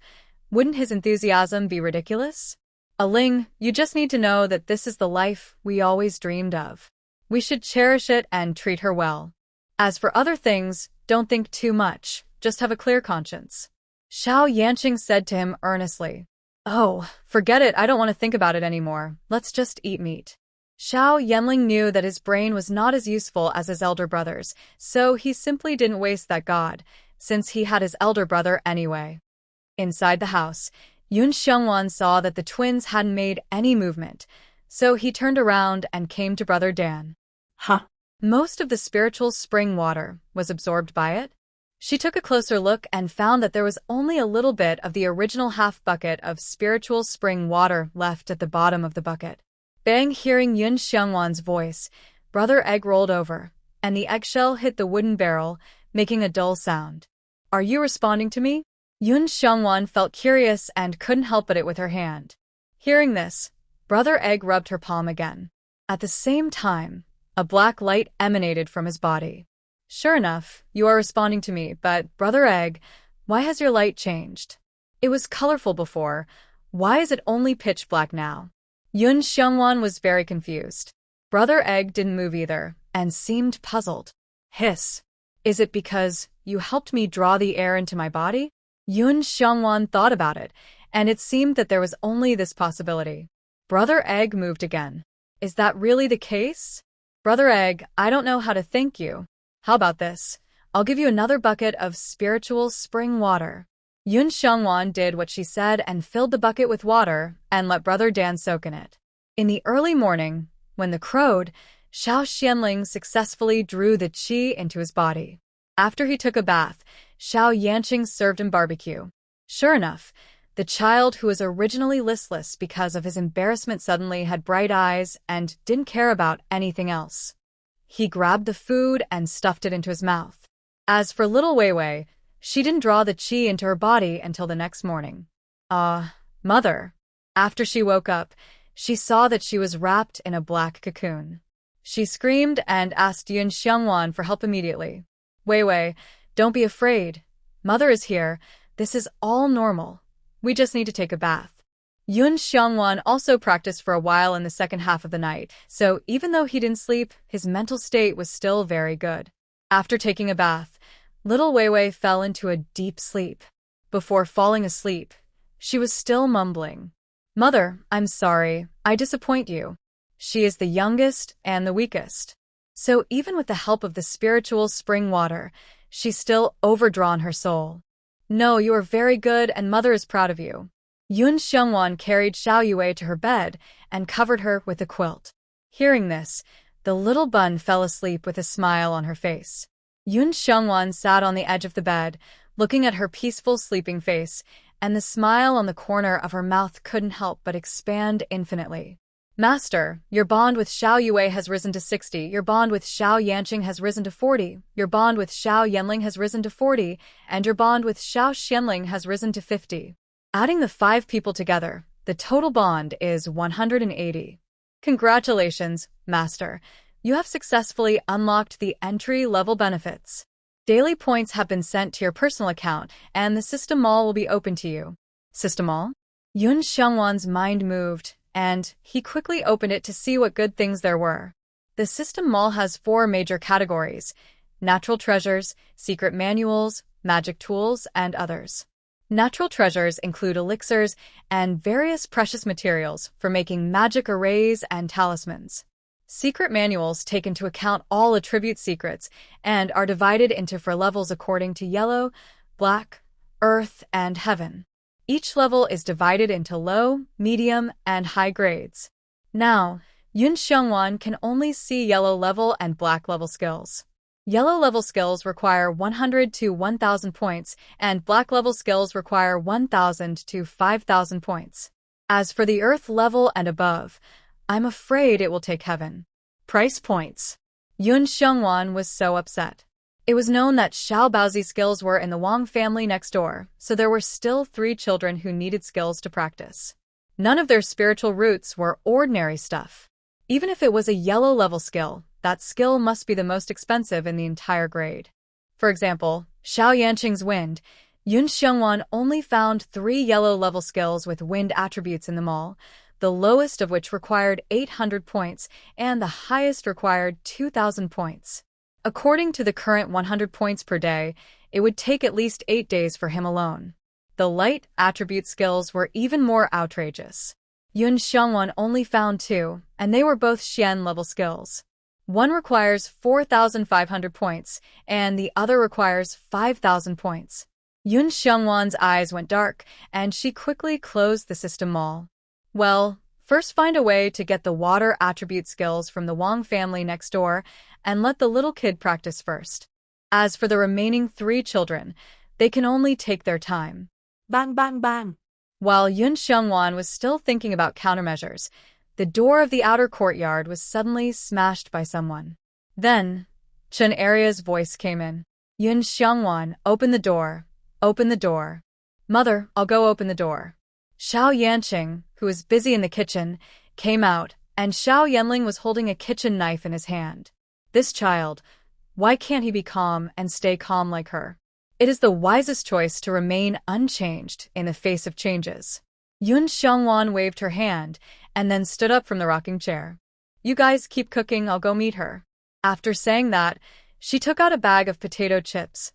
wouldn't his enthusiasm be ridiculous? Ling, you just need to know that this is the life we always dreamed of. We should cherish it and treat her well. As for other things, don't think too much, just have a clear conscience. Xiao Yanqing said to him earnestly. Oh, forget it, I don't want to think about it anymore. Let's just eat meat. Xiao Yanling knew that his brain was not as useful as his elder brother's, so he simply didn't waste that god, since he had his elder brother anyway. Inside the house, Yun Xiongwan saw that the twins hadn't made any movement, So he turned around and came to Brother Dan. Huh. Most of the spiritual spring water was absorbed by it. She took a closer look and found that there was only a little bit of the original half bucket of spiritual spring water left at the bottom of the bucket. Bang! Hearing Yun Xiangwan's voice, Brother Egg rolled over, and the eggshell hit the wooden barrel, making a dull sound. Are you responding to me? Yun Xiangwan felt curious and couldn't help it with her hand. Hearing this, Brother Egg rubbed her palm again. At the same time, a black light emanated from his body. Sure enough, you are responding to me, but, Brother Egg, why has your light changed? It was colorful before. Why is it only pitch black now? Yun Xiangwan was very confused. Brother Egg didn't move either, and seemed puzzled. Hiss. Is it because you helped me draw the air into my body? Yun Xiangwan thought about it, and it seemed that there was only this possibility. Brother Egg moved again. Is that really the case? Brother Egg, I don't know how to thank you. How about this? I'll give you another bucket of spiritual spring water. Yun Xiangwan did what she said and filled the bucket with water and let Brother Dan soak in it. In the early morning, when the crowed, Xiao Xianling successfully drew the qi into his body. After he took a bath, Xiao Yanqing served him barbecue. Sure enough, the child who was originally listless because of his embarrassment suddenly had bright eyes and didn't care about anything else. He grabbed the food and stuffed it into his mouth. As for little Wei Wei, she didn't draw the qi into her body until the next morning. Mother. After she woke up, she saw that she was wrapped in a black cocoon. She screamed and asked Yun Xiangwan for help immediately. Wei Wei, don't be afraid. Mother is here. This is all normal. We just need to take a bath. Yun Xiangwan also practiced for a while in the second half of the night, so even though he didn't sleep, his mental state was still very good. After taking a bath, little Wei Wei fell into a deep sleep. Before falling asleep, she was still mumbling. Mother, I'm sorry, I disappoint you. She is the youngest and the weakest. So even with the help of the spiritual spring water, she's still overdrawn her soul. No, you are very good and Mother is proud of you. Yun Xiangwan carried Xiao Yue to her bed and covered her with a quilt. Hearing this, the little bun fell asleep with a smile on her face. Yun Xiangwan sat on the edge of the bed, looking at her peaceful sleeping face, and the smile on the corner of her mouth couldn't help but expand infinitely. Master, your bond with Xiao Yue has risen to 60, your bond with Xiao Yanqing has risen to 40, your bond with Xiao Yanling has risen to 40, and your bond with Xiao Xianling has risen to 50. Adding the 5 people together, the total bond is 180. Congratulations, Master. You have successfully unlocked the entry-level benefits. Daily points have been sent to your personal account, and the System Mall will be open to you. System Mall? Yun Xiangwan's mind moved, and he quickly opened it to see what good things there were. The System Mall has 4 major categories: natural treasures, secret manuals, magic tools, and others. Natural treasures include elixirs and various precious materials for making magic arrays and talismans. Secret manuals take into account all attribute secrets and are divided into 4 levels according to yellow, black, earth, and heaven. Each level is divided into low, medium, and high grades. Now, Yun Xiangwan can only see yellow level and black level skills. Yellow level skills require 100 to 1,000 points, and black level skills require 1,000 to 5,000 points. As for the earth level and above, I'm afraid it will take heaven. Price points. Yun Xiangwan was so upset. It was known that Xiao Baozi's skills were in the Wang family next door, so there were still 3 children who needed skills to practice. None of their spiritual roots were ordinary stuff. Even if it was a yellow level skill, that skill must be the most expensive in the entire grade. For example, Xiao Yanqing's wind. Yun Xiangwan only found 3 yellow level skills with wind attributes in the mall, the lowest of which required 800 points and the highest required 2,000 points. According to the current 100 points per day, it would take at least 8 days for him alone. The light attribute skills were even more outrageous. Yun Xiangwan only found 2, and they were both Xian level skills. One requires 4,500 points, and the other requires 5,000 points. Yun Xiangwan's eyes went dark, and she quickly closed the system mall. Well, First, find a way to get the water attribute skills from the Wang family next door and let the little kid practice first. As for the remaining 3 children, they can only take their time. Bang, bang, bang. While Yun Xiongwan was still thinking about countermeasures, the door of the outer courtyard was suddenly smashed by someone. Then, Chen Aria's voice came in. Yun Xiongwan, open the door. Open the door. Mother, I'll go open the door. Xiao Yanqing, who was busy in the kitchen, came out, and Xiao Yanling was holding a kitchen knife in his hand. This child, why can't he be calm and stay calm like her? It is the wisest choice to remain unchanged in the face of changes. Yun Xiongwan waved her hand and then stood up from the rocking chair. You guys keep cooking, I'll go meet her. After saying that, she took out a bag of potato chips,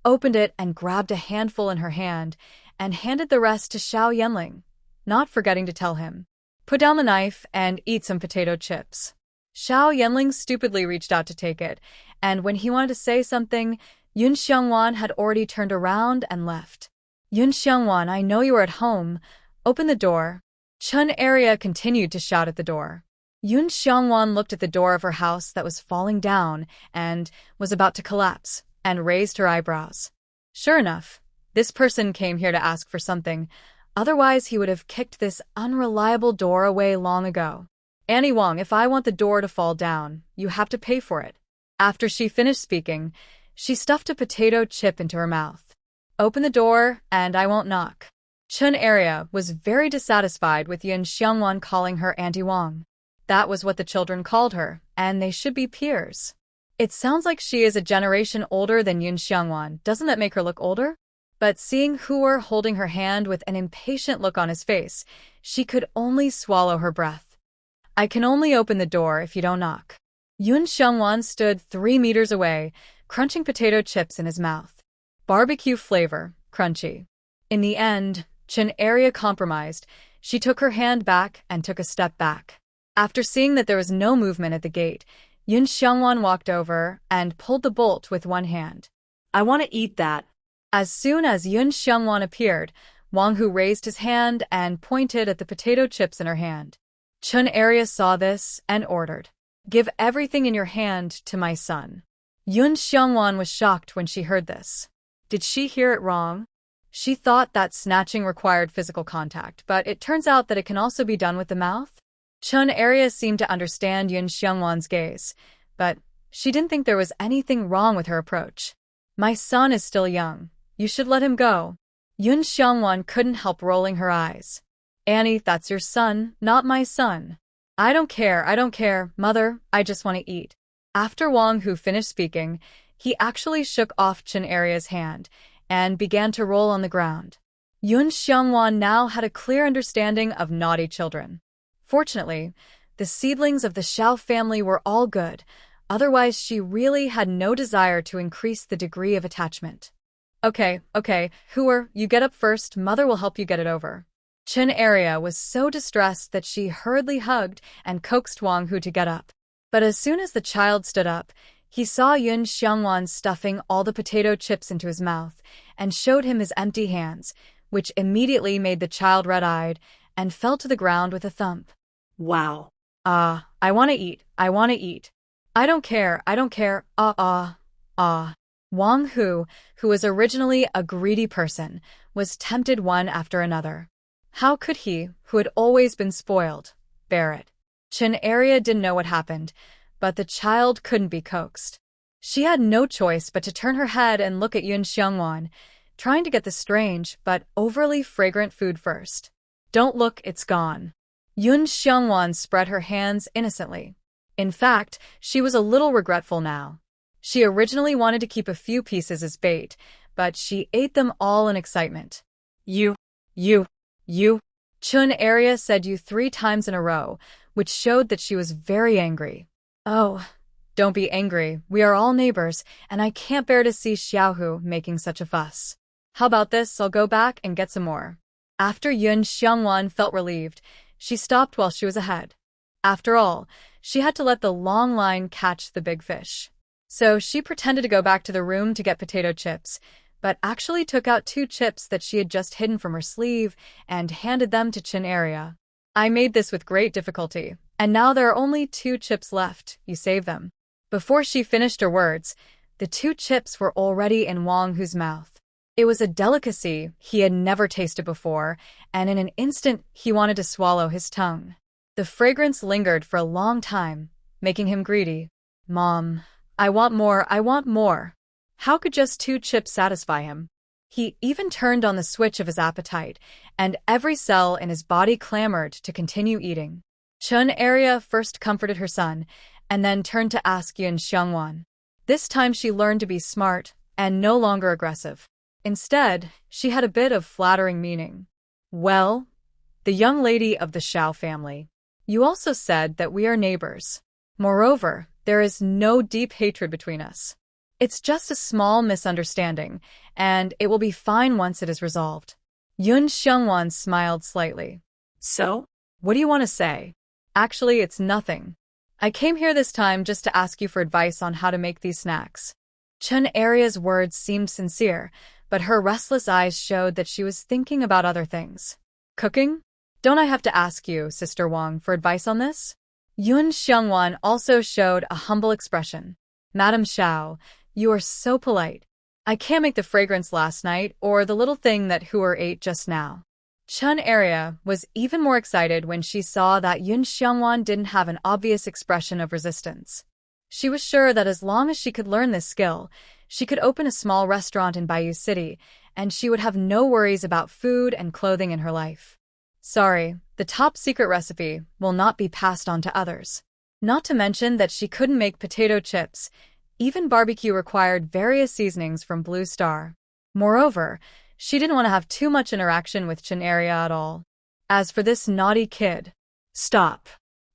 opened it and grabbed a handful in her hand, and handed the rest to Xiao Yanling, not forgetting to tell him, put down the knife and eat some potato chips. Xiao Yanling stupidly reached out to take it, and when he wanted to say something, Yun Xiongwan had already turned around and left. Yun Xiongwan, I know you are at home. Open the door. Chen Area continued to shout at the door. Yun Xiongwan looked at the door of her house that was falling down and was about to collapse, and raised her eyebrows. Sure enough, this person came here to ask for something, otherwise he would have kicked this unreliable door away long ago. Annie Wang, if I want the door to fall down, you have to pay for it. After she finished speaking, she stuffed a potato chip into her mouth. Open the door, and I won't knock. Chen Area was very dissatisfied with Yun Xiongwan calling her Auntie Wang. That was what the children called her, and they should be peers. It sounds like she is a generation older than Yun Xiongwan. Doesn't that make her look older? But seeing Huer holding her hand with an impatient look on his face, she could only swallow her breath. I can only open the door if you don't knock. Yun Xiongwan stood 3 meters away, crunching potato chips in his mouth. Barbecue flavor, crunchy. In the end, Chen Area compromised. She took her hand back and took a step back. After seeing that there was no movement at the gate, Yun Xiongwan walked over and pulled the bolt with one hand. I want to eat that. As soon as Yun Xiongwan appeared, Wang Hu raised his hand and pointed at the potato chips in her hand. Chen Area saw this and ordered, give everything in your hand to my son. Yun Xiongwan was shocked when she heard this. Did she hear it wrong? She thought that snatching required physical contact, but it turns out that it can also be done with the mouth. Chen Area seemed to understand Yun Xiongwan's gaze, but she didn't think there was anything wrong with her approach. My son is still young. You should let him go. Yun Xiongwan couldn't help rolling her eyes. Annie, that's your son, not my son. I don't care, mother, I just want to eat. After Wang Hu finished speaking, he actually shook off Chen Area's hand and began to roll on the ground. Yun Xiongwan now had a clear understanding of naughty children. Fortunately, the seedlings of the Xiao family were all good, otherwise she really had no desire to increase the degree of attachment. Okay, Huer, you get up first, mother will help you get it over. Chen Area was so distressed that she hurriedly hugged and coaxed Wang Hu to get up. But as soon as the child stood up, he saw Yun Xiongwan stuffing all the potato chips into his mouth and showed him his empty hands, which immediately made the child red-eyed and fell to the ground with a thump. Wow. I want to eat. I don't care. Wang Hu, who was originally a greedy person, was tempted one after another. How could he, who had always been spoiled, bear it? Chen Area didn't know what happened, but the child couldn't be coaxed. She had no choice but to turn her head and look at Yun Xiongwan, trying to get the strange but overly fragrant food first. Don't look, it's gone. Yun Xiongwan spread her hands innocently. In fact, she was a little regretful now. She originally wanted to keep a few pieces as bait, but she ate them all in excitement. You. Chen Area said you 3 times in a row, which showed that she was very angry. Oh, don't be angry. We are all neighbors, and I can't bear to see Xiaohu making such a fuss. How about this? I'll go back and get some more. After Yun Xiongwan felt relieved, she stopped while she was ahead. After all, she had to let the long line catch the big fish. So she pretended to go back to the room to get potato chips, but actually took out 2 chips that she had just hidden from her sleeve and handed them to Chen Area. I made this with great difficulty, and now there are only 2 chips left. You save them." Before she finished her words, the 2 chips were already in Wang Hu's mouth. It was a delicacy he had never tasted before, and in an instant he wanted to swallow his tongue. The fragrance lingered for a long time, making him greedy. "Mom, I want more, I want more." How could just 2 chips satisfy him? He even turned on the switch of his appetite, and every cell in his body clamored to continue eating. Chun Arya first comforted her son, and then turned to ask Yun Xiangwan. This time she learned to be smart and no longer aggressive. Instead, she had a bit of flattering meaning. "Well, the young lady of the Shao family, you also said that we are neighbors. Moreover, there is no deep hatred between us. It's just a small misunderstanding, and it will be fine once it is resolved." Yun Xiangwan smiled slightly. So? "What do you want to say?" "Actually, it's nothing. I came here this time just to ask you for advice on how to make these snacks." Chun Arya's words seemed sincere, but her restless eyes showed that she was thinking about other things. "Cooking? Don't I have to ask you, Sister Wang, for advice on this?" Yun Xiangwan also showed a humble expression. "Madam Shao, you are so polite. I can't make the fragrance last night or the little thing that Hooer ate just now." Chun Arya was even more excited when she saw that Yun Xiangwan didn't have an obvious expression of resistance. She was sure that as long as she could learn this skill, she could open a small restaurant in Bayou City, and she would have no worries about food and clothing in her life. "Sorry, the top secret recipe will not be passed on to others." Not to mention that she couldn't make potato chips. Even barbecue required various seasonings from Blue Star. Moreover, she didn't want to have too much interaction with Chun Arya at all. As for this naughty kid, "Stop.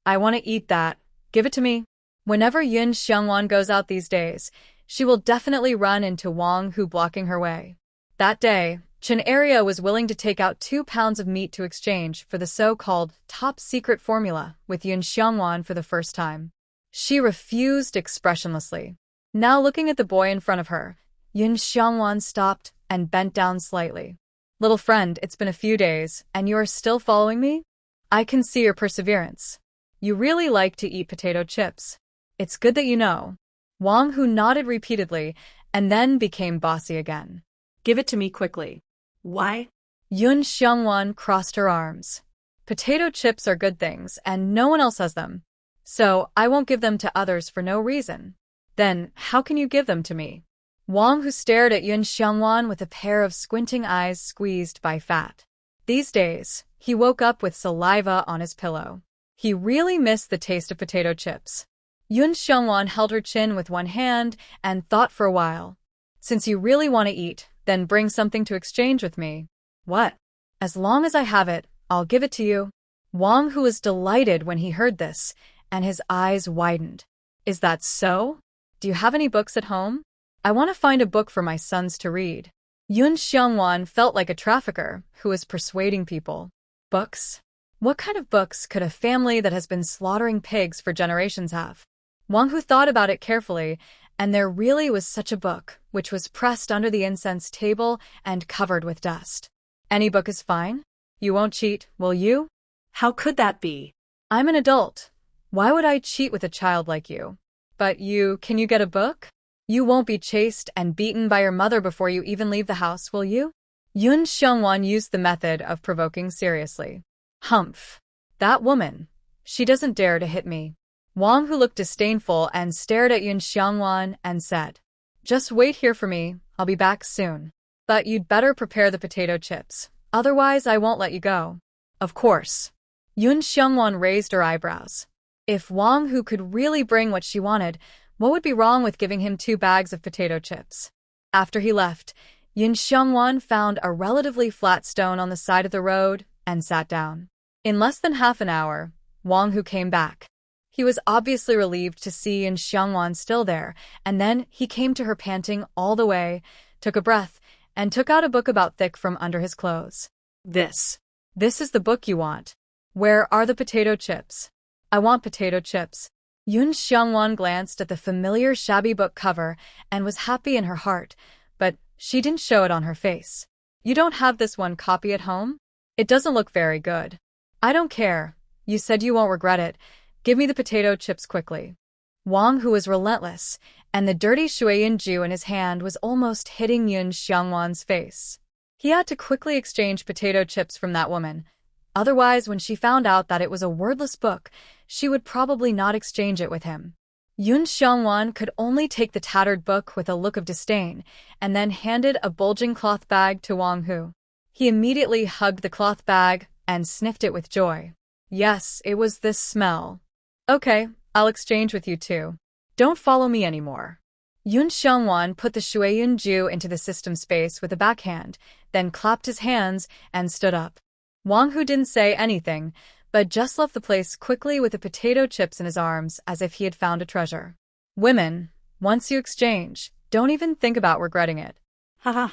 I want to eat that. Give it to me." Whenever Yun Xiangwan goes out these days, she will definitely run into Wang Hu blocking her way. That day, Chun Arya was willing to take out 2 pounds of meat to exchange for the so-called top-secret formula with Yun Xiangwan for the first time. She refused expressionlessly. Now looking at the boy in front of her, Yun Xiangwan stopped and bent down slightly. "Little friend, it's been a few days, and you are still following me? I can see your perseverance. You really like to eat potato chips. It's good that you know." Wang Hu nodded repeatedly and then became bossy again. Give it to me quickly. Why? Yun Xiangwan crossed her arms. "Potato chips are good things, and no one else has them. So I won't give them to others for no reason." "Then how can you give them to me?" Wang Hu stared at Yun Xiangwan with a pair of squinting eyes squeezed by fat. These days, he woke up with saliva on his pillow. He really missed the taste of potato chips. Yun Xiangwan held her chin with one hand and thought for a while. "Since you really want to eat, then bring something to exchange with me." "What?" "As long as I have it, I'll give it to you." Wang Hu was delighted when he heard this, and his eyes widened. "Is that so? Do you have any books at home? I want to find a book for my sons to read." Yun Xiangwan felt like a trafficker who was persuading people. Books? What kind of books could a family that has been slaughtering pigs for generations have? Wang Hu thought about it carefully, and there really was such a book, which was pressed under the incense table and covered with dust. "Any book is fine? You won't cheat, will you?" How could that be? "I'm an adult. Why would I cheat with a child like you?" "But can you get a book? You won't be chased and beaten by your mother before you even leave the house, will you?" Yun Xiangwan used the method of provoking seriously. "Humph. That woman. She doesn't dare to hit me." Wang Hu looked disdainful and stared at Yun Xiangwan and said, "Just wait here for me, I'll be back soon. But you'd better prepare the potato chips, otherwise I won't let you go." "Of course." Yun Xiangwan raised her eyebrows. If Wang Hu could really bring what she wanted, what would be wrong with giving him 2 bags of potato chips? After he left, Yun Xiangwan found a relatively flat stone on the side of the road and sat down. In less than half an hour, Wang Hu came back. He was obviously relieved to see Yun Xiangwan still there, and then he came to her panting all the way, took a breath, and took out a book about thick from under his clothes. This is the book you want. Where are the potato chips?" "I want potato chips." Yun Xiangwan glanced at the familiar shabby book cover and was happy in her heart, but she didn't show it on her face. "You don't have this one copy at home? It doesn't look very good." I don't care. You said you won't regret it. Give me the potato chips quickly. Wang, who was relentless, and the dirty shuiyin-ju in his hand was almost hitting Yun Xiangwan's face. He had to quickly exchange potato chips from that woman. Otherwise, when she found out that it was a wordless book, she would probably not exchange it with him. Yun Xiangwan could only take the tattered book with a look of disdain, and then handed a bulging cloth bag to Wang Hu. He immediately hugged the cloth bag and sniffed it with joy. Yes, it was this smell. Okay, I'll exchange with you too. Don't follow me anymore. Yun Xiangwan put the shuiyin-ju into the system space with a backhand, then clapped his hands and stood up. Wang Hu didn't say anything, but just left the place quickly with the potato chips in his arms as if he had found a treasure. Women, once you exchange, don't even think about regretting it. Haha.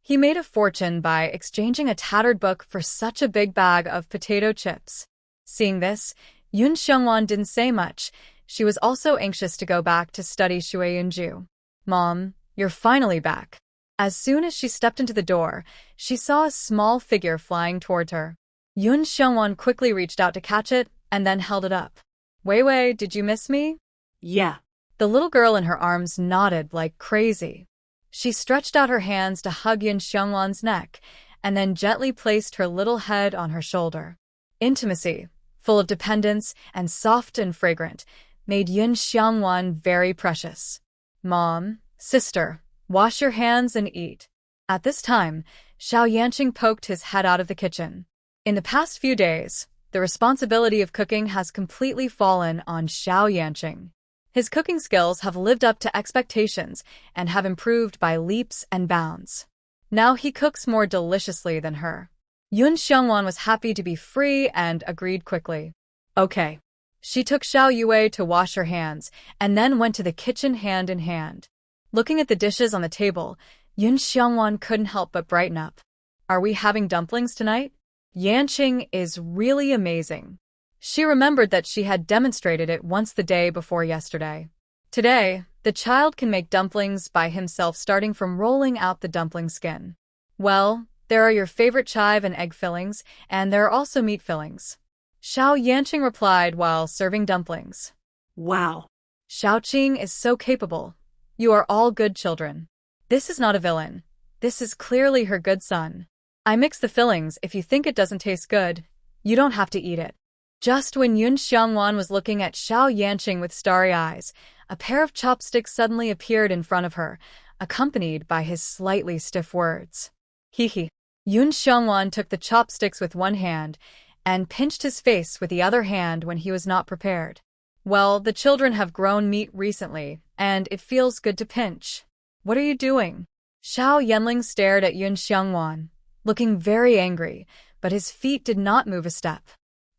He made a fortune by exchanging a tattered book for such a big bag of potato chips. Seeing this, Yun Xiangwan didn't say much. She was also anxious to go back to study shuiyin-ju. Mom, you're finally back. As soon as she stepped into the door, she saw a small figure flying toward her. Yun Xiangwan quickly reached out to catch it and then held it up. Wei Wei, did you miss me? Yeah. The little girl in her arms nodded like crazy. She stretched out her hands to hug Yun Xiangwan's neck and then gently placed her little head on her shoulder. Intimacy, full of dependence and soft and fragrant, made Yun Xiangwan very precious. Mom, sister, wash your hands and eat. At this time, Xiao Yanqing poked his head out of the kitchen. In the past few days, the responsibility of cooking has completely fallen on Xiao Yanqing. His cooking skills have lived up to expectations and have improved by leaps and bounds. Now he cooks more deliciously than her. Yun Xiangwan was happy to be free and agreed quickly. Okay. She took Xiao Yue to wash her hands and then went to the kitchen hand in hand. Looking at the dishes on the table, Yun Xiangwan couldn't help but brighten up. Are we having dumplings tonight? Yanqing is really amazing. She remembered that she had demonstrated it once the day before yesterday. Today, the child can make dumplings by himself starting from rolling out the dumpling skin. Well, there are your favorite chive and egg fillings, and there are also meat fillings. Xiao Yanqing replied while serving dumplings. Wow. Xiaoqing is so capable. You are all good children. This is not a villain. This is clearly her good son. I mix the fillings. If you think it doesn't taste good, you don't have to eat it. Just when Yun Xiangwan was looking at Xiao Yanqing with starry eyes, a pair of chopsticks suddenly appeared in front of her, accompanied by his slightly stiff words. Hee. Yun Xiangwan took the chopsticks with one hand and pinched his face with the other hand when he was not prepared. Well, the children have grown meat recently, and it feels good to pinch. What are you doing? Xiao Yanling stared at Yun Xiangwan, looking very angry, but his feet did not move a step.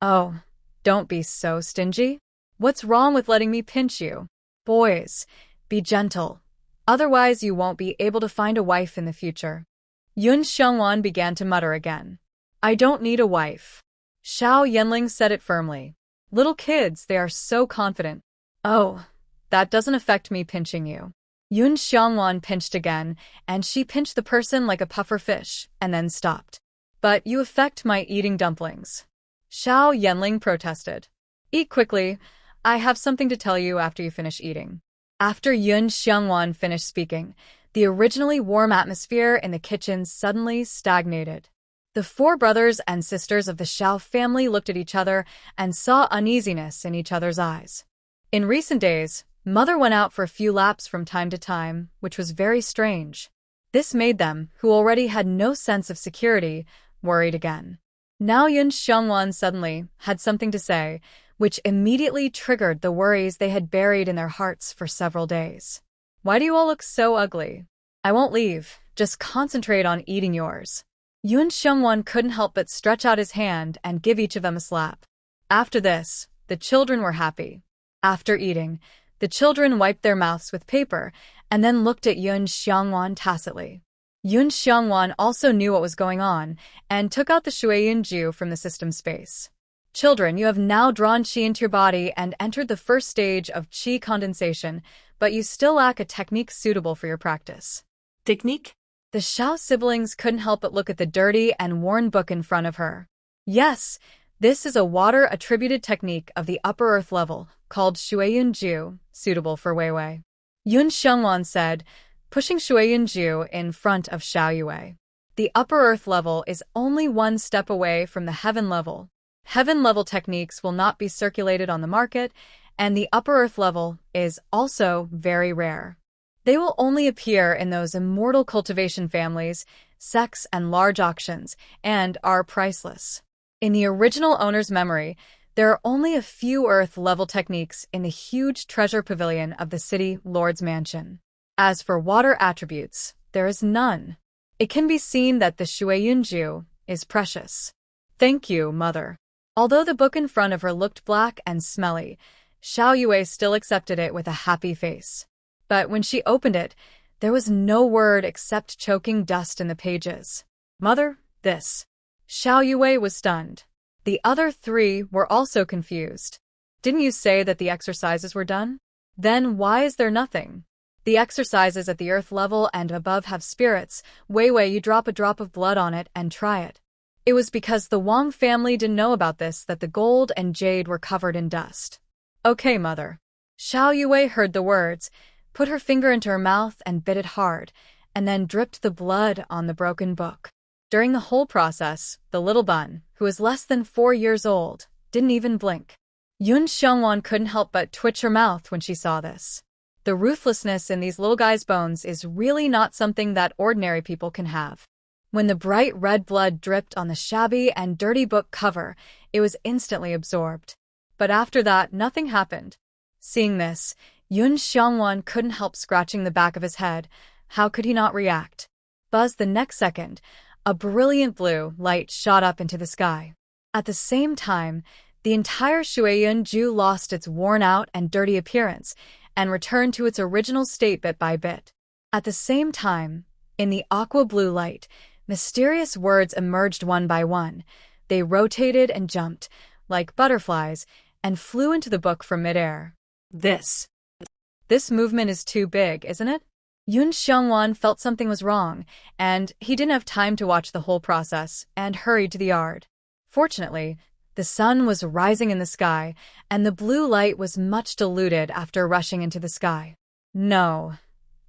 Oh, don't be so stingy. What's wrong with letting me pinch you? Boys, be gentle. Otherwise you won't be able to find a wife in the future. Yun Xiangwan began to mutter again. I don't need a wife. Xiao Yanling said it firmly. Little kids, they are so confident. Oh, that doesn't affect me pinching you. Yun Xiangwan pinched again, and she pinched the person like a puffer fish, and then stopped. But you affect my eating dumplings. Xiao Yanling protested. Eat quickly. I have something to tell you after you finish eating. After Yun Xiangwan finished speaking, the originally warm atmosphere in the kitchen suddenly stagnated. The four brothers and sisters of the Xiao family looked at each other and saw uneasiness in each other's eyes. In recent days, Mother went out for a few laps from time to time, which was very strange. This made them, who already had no sense of security, worried again. Now Yun Xiangwan suddenly had something to say, which immediately triggered the worries they had buried in their hearts for several days. Why do you all look so ugly? I won't leave, just concentrate on eating yours. Yun Xiangwan couldn't help but stretch out his hand and give each of them a slap. After this, the children were happy. After eating, the children wiped their mouths with paper and then looked at Yun Xiangwan tacitly. Yun Xiangwan also knew what was going on and took out the shuiyin-ju from the system space. Children, you have now drawn qi into your body and entered the first stage of qi condensation, but you still lack a technique suitable for your practice. Technique? The Xiao siblings couldn't help but look at the dirty and worn book in front of her. Yes, This is a water-attributed technique of the upper earth level, called Shueyunju, suitable for Weiwei. Yun Xiongwan said, pushing Shueyunju in front of Xiaoyue. The upper earth level is only one step away from the heaven level. Heaven-level techniques will not be circulated on the market, and the upper earth level is also very rare. They will only appear in those immortal cultivation families, sects, and large auctions, and are priceless. In the original owner's memory, there are only a few earth-level techniques in the huge treasure pavilion of the city lord's mansion. As for water attributes, there is none. It can be seen that the Shueyunju is precious. Thank you, mother. Although the book in front of her looked black and smelly, Xiaoyue still accepted it with a happy face. But when she opened it, there was no word except choking dust in the pages. Mother, this. Xiaoyue was stunned. The other three were also confused. Didn't you say that the exercises were done? Then why is there nothing? The exercises at the earth level and above have spirits. Weiwei, you drop a drop of blood on it and try it. It was because the Wang family didn't know about this that the gold and jade were covered in dust. Okay, mother. Xiaoyue heard the words, put her finger into her mouth and bit it hard, and then dripped the blood on the broken book. During the whole process, the little bun, who was less than 4 years old, didn't even blink. Yun Xiongwan couldn't help but twitch her mouth when she saw this. The ruthlessness in these little guys' bones is really not something that ordinary people can have. When the bright red blood dripped on the shabby and dirty book cover, it was instantly absorbed. But after that, nothing happened. Seeing this, Yun Xiongwan couldn't help scratching the back of his head. How could he not react? Buzz, the next second, a brilliant blue light shot up into the sky. At the same time, the entire Shueyunju lost its worn-out and dirty appearance and returned to its original state bit by bit. At the same time, in the aqua-blue light, mysterious words emerged one by one. They rotated and jumped, like butterflies, and flew into the book from midair. This movement is too big, isn't it? Yun Xiongwan felt something was wrong, and he didn't have time to watch the whole process, and hurried to the yard. Fortunately, the sun was rising in the sky, and the blue light was much diluted after rushing into the sky. No.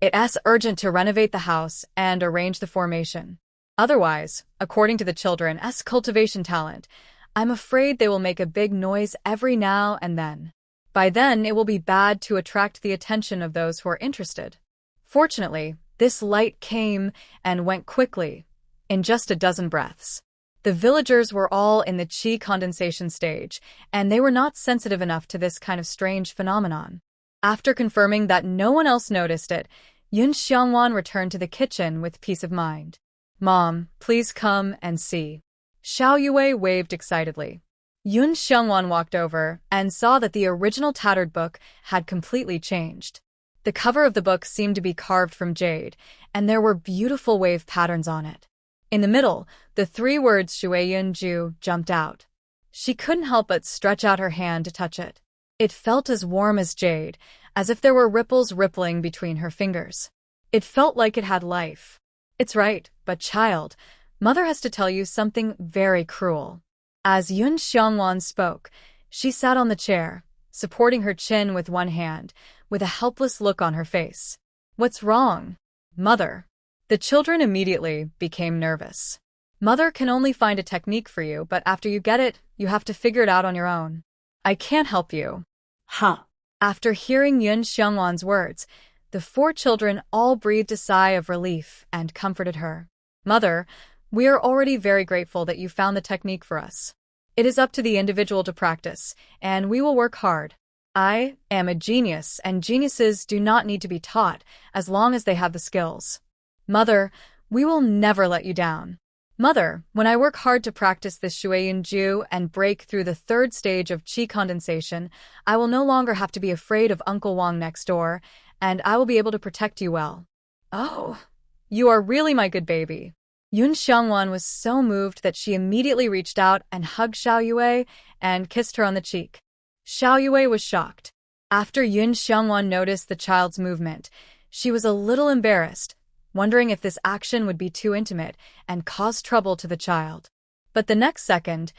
It's urgent to renovate the house and arrange the formation. Otherwise, according to the children's cultivation talent, I'm afraid they will make a big noise every now and then. By then, it will be bad to attract the attention of those who are interested. Fortunately, this light came and went quickly, in just a dozen breaths. The villagers were all in the qi condensation stage, and they were not sensitive enough to this kind of strange phenomenon. After confirming that no one else noticed it, Yun Xiongwan returned to the kitchen with peace of mind. Mom, please come and see. Xiaoyue waved excitedly. Yun Xiongwan walked over and saw that the original tattered book had completely changed. The cover of the book seemed to be carved from jade, and there were beautiful wave patterns on it. In the middle, the 3 words Shueyunju jumped out. She couldn't help but stretch out her hand to touch it. It felt as warm as jade, as if there were ripples rippling between her fingers. It felt like it had life. It's right, but child, Mother has to tell you something very cruel. As Yun Xiongwan spoke, she sat on the chair, supporting her chin with one hand, with a helpless look on her face. What's wrong? Mother. The children immediately became nervous. Mother can only find a technique for you, but after you get it, you have to figure it out on your own. I can't help you. Huh. After hearing Yun Xiongwan's words, the 4 children all breathed a sigh of relief and comforted her. Mother, we are already very grateful that you found the technique for us. It is up to the individual to practice, and we will work hard. I am a genius, and geniuses do not need to be taught as long as they have the skills. Mother, we will never let you down. Mother, when I work hard to practice this Shueyunju and break through the 3rd stage of qi condensation, I will no longer have to be afraid of Uncle Wang next door, and I will be able to protect you well. Oh, you are really my good baby. Yun Xiongwan was so moved that she immediately reached out and hugged Xiaoyue and kissed her on the cheek. Xiaoyue was shocked. After Yun Xiongwan noticed the child's movement, she was a little embarrassed, wondering if this action would be too intimate and cause trouble to the child. But the next second,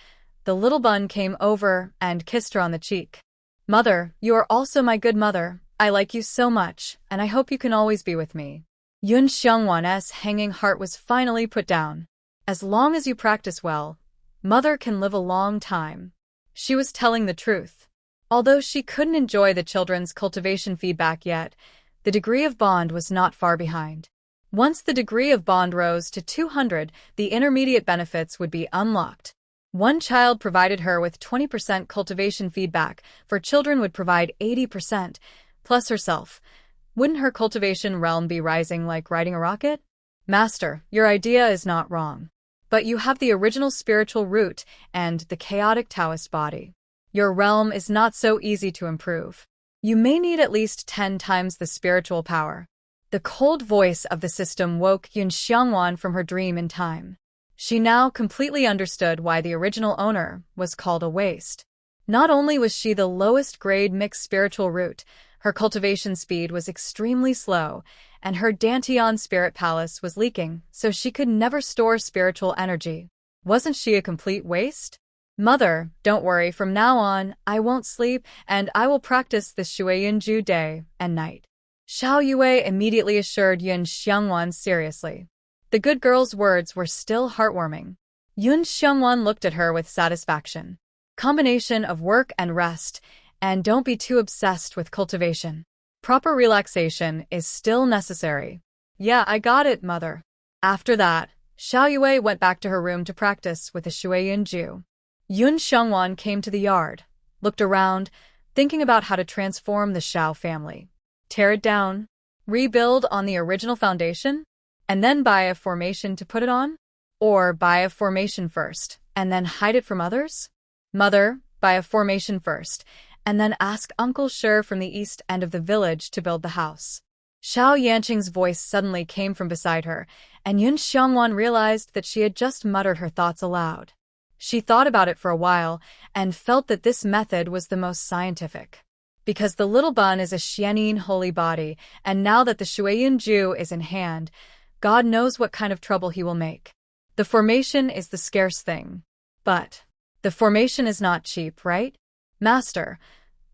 The little bun came over and kissed her on the cheek. Mother, you are also my good mother. I like you so much, and I hope you can always be with me. Yun Xiongwan's hanging heart was finally put down. As long as you practice well, Mother can live a long time. She was telling the truth. Although she couldn't enjoy the children's cultivation feedback yet, the degree of bond was not far behind. Once the degree of bond rose to 200, the intermediate benefits would be unlocked. One child provided her with 20% cultivation feedback, for children would provide 80%, plus herself. Wouldn't her cultivation realm be rising like riding a rocket? Master, your idea is not wrong. But you have the original spiritual root and the chaotic Taoist body. Your realm is not so easy to improve. You may need at least 10 times the spiritual power. The cold voice of the system woke Yun Xiongwan from her dream in time. She now completely understood why the original owner was called a waste. Not only was she the lowest grade mixed spiritual root, her cultivation speed was extremely slow, and her Dantian spirit palace was leaking, so she could never store spiritual energy. Wasn't she a complete waste? Mother, don't worry, from now on, I won't sleep, and I will practice the Shueyin-ju day and night. Xiao Yue immediately assured Yun Xiongwan seriously. The good girl's words were still heartwarming. Yun Xiongwan looked at her with satisfaction. Combination of work and rest, and don't be too obsessed with cultivation. Proper relaxation is still necessary. Yeah, I got it, Mother. After that, Xiao Yue went back to her room to practice with the Shueyin-ju. Yun Xiongwan came to the yard, looked around, thinking about how to transform the Xiao family. Tear it down, rebuild on the original foundation, and then buy a formation to put it on? Or buy a formation first, and then hide it from others? Mother, buy a formation first, and then ask Uncle Shi from the east end of the village to build the house. Xiao Yanqing's voice suddenly came from beside her, and Yun Xiongwan realized that she had just muttered her thoughts aloud. She thought about it for a while, and felt that this method was the most scientific. Because the little bun is a Xianin holy body, and now that the Shueyin-ju is in hand, God knows what kind of trouble he will make. The formation is the scarce thing. But the formation is not cheap, right? Master,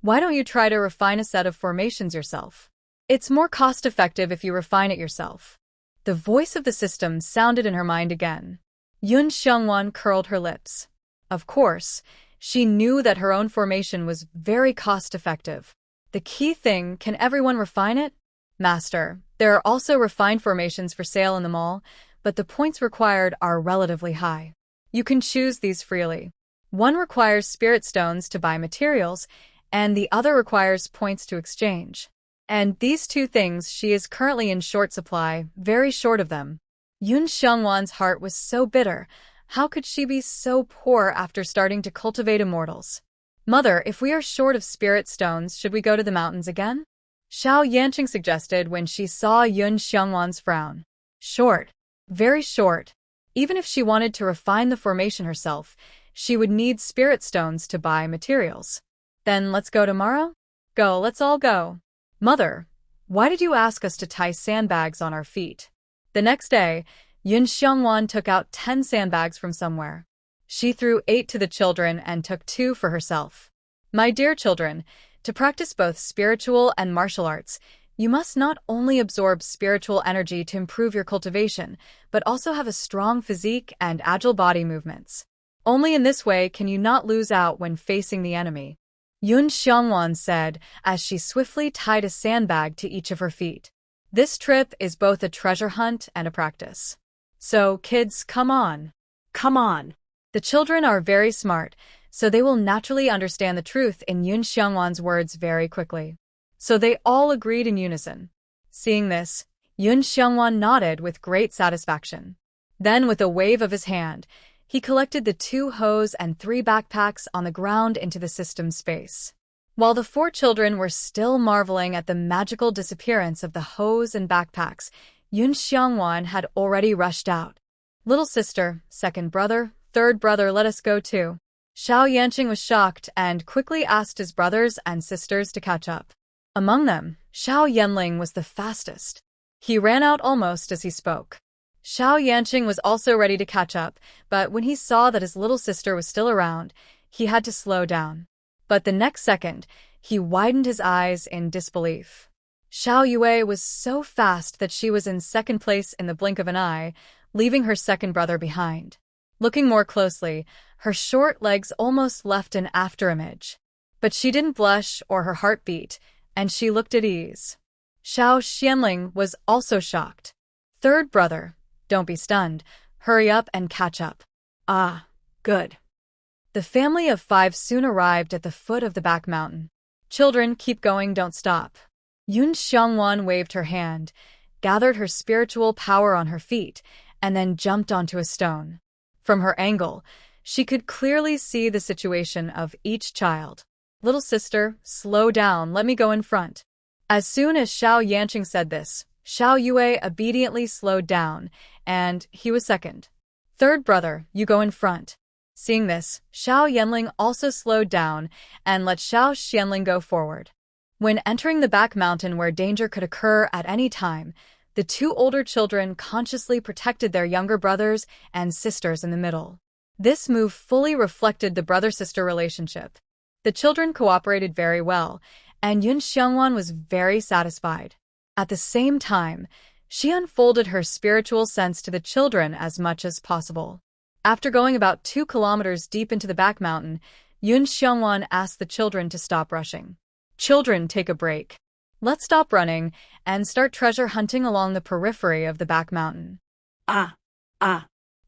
why don't you try to refine a set of formations yourself? It's more cost-effective if you refine it yourself. The voice of the system sounded in her mind again. Yun Xiongwan curled her lips. Of course, she knew that her own formation was very cost-effective. The key thing, can everyone refine it? Master, there are also refined formations for sale in the mall, but the points required are relatively high. You can choose these freely. One requires spirit stones to buy materials, and the other requires points to exchange. And these two things she is currently in short supply, very short of them. Yun Xiongwan's heart was so bitter. How could she be so poor after starting to cultivate immortals? Mother, if we are short of spirit stones, should we go to the mountains again? Xiao Yanqing suggested when she saw Yun Xiongwan's frown. Short. Very short. Even if she wanted to refine the formation herself, she would need spirit stones to buy materials. Then let's go tomorrow? Go, let's all go. Mother, why did you ask us to tie sandbags on our feet? The next day, Yun Xiongwan took out 10 sandbags from somewhere. She threw 8 to the children and took 2 for herself. My dear children, to practice both spiritual and martial arts, you must not only absorb spiritual energy to improve your cultivation, but also have a strong physique and agile body movements. Only in this way can you not lose out when facing the enemy. Yun Xiongwan said as she swiftly tied a sandbag to each of her feet. This trip is both a treasure hunt and a practice. So, kids, come on. Come on. The children are very smart, so they will naturally understand the truth in Yun Xiongwan's words very quickly. So they all agreed in unison. Seeing this, Yun Xiongwan nodded with great satisfaction. Then, with a wave of his hand, he collected the 2 hose and 3 backpacks on the ground into the system space. While the 4 children were still marveling at the magical disappearance of the hose and backpacks, Yun Xiongwan had already rushed out. Little sister, second brother, third brother, let us go too. Xiao Yanqing was shocked and quickly asked his brothers and sisters to catch up. Among them, Xiao Yanling was the fastest. He ran out almost as he spoke. Xiao Yanqing was also ready to catch up, but when he saw that his little sister was still around, he had to slow down. But the next second, he widened his eyes in disbelief. Xiao Yue was so fast that she was in second place in the blink of an eye, leaving her second brother behind. Looking more closely, her short legs almost left an afterimage. But she didn't blush or her heart beat, and she looked at ease. Xiao Xianling was also shocked. Third brother, don't be stunned. Hurry up and catch up. Ah, good. The family of 5 soon arrived at the foot of the back mountain. Children, keep going, don't stop. Yun Xiangwan waved her hand, gathered her spiritual power on her feet, and then jumped onto a stone. From her angle, she could clearly see the situation of each child. Little sister, slow down, let me go in front. As soon as Xiao Yanqing said this, Xiao Yue obediently slowed down, and he was second. Third brother, you go in front. Seeing this, Xiao Yanling also slowed down and let Xiao Xianling go forward. When entering the back mountain where danger could occur at any time, the 2 older children consciously protected their younger brothers and sisters in the middle. This move fully reflected the brother-sister relationship. The children cooperated very well, and Yun Xiangwan was very satisfied. At the same time, she unfolded her spiritual sense to the children as much as possible. After going about 2 kilometers deep into the back mountain, Yun Xiangwan asked the children to stop rushing. Children, take a break. Let's stop running and start treasure hunting along the periphery of the back mountain. Ah.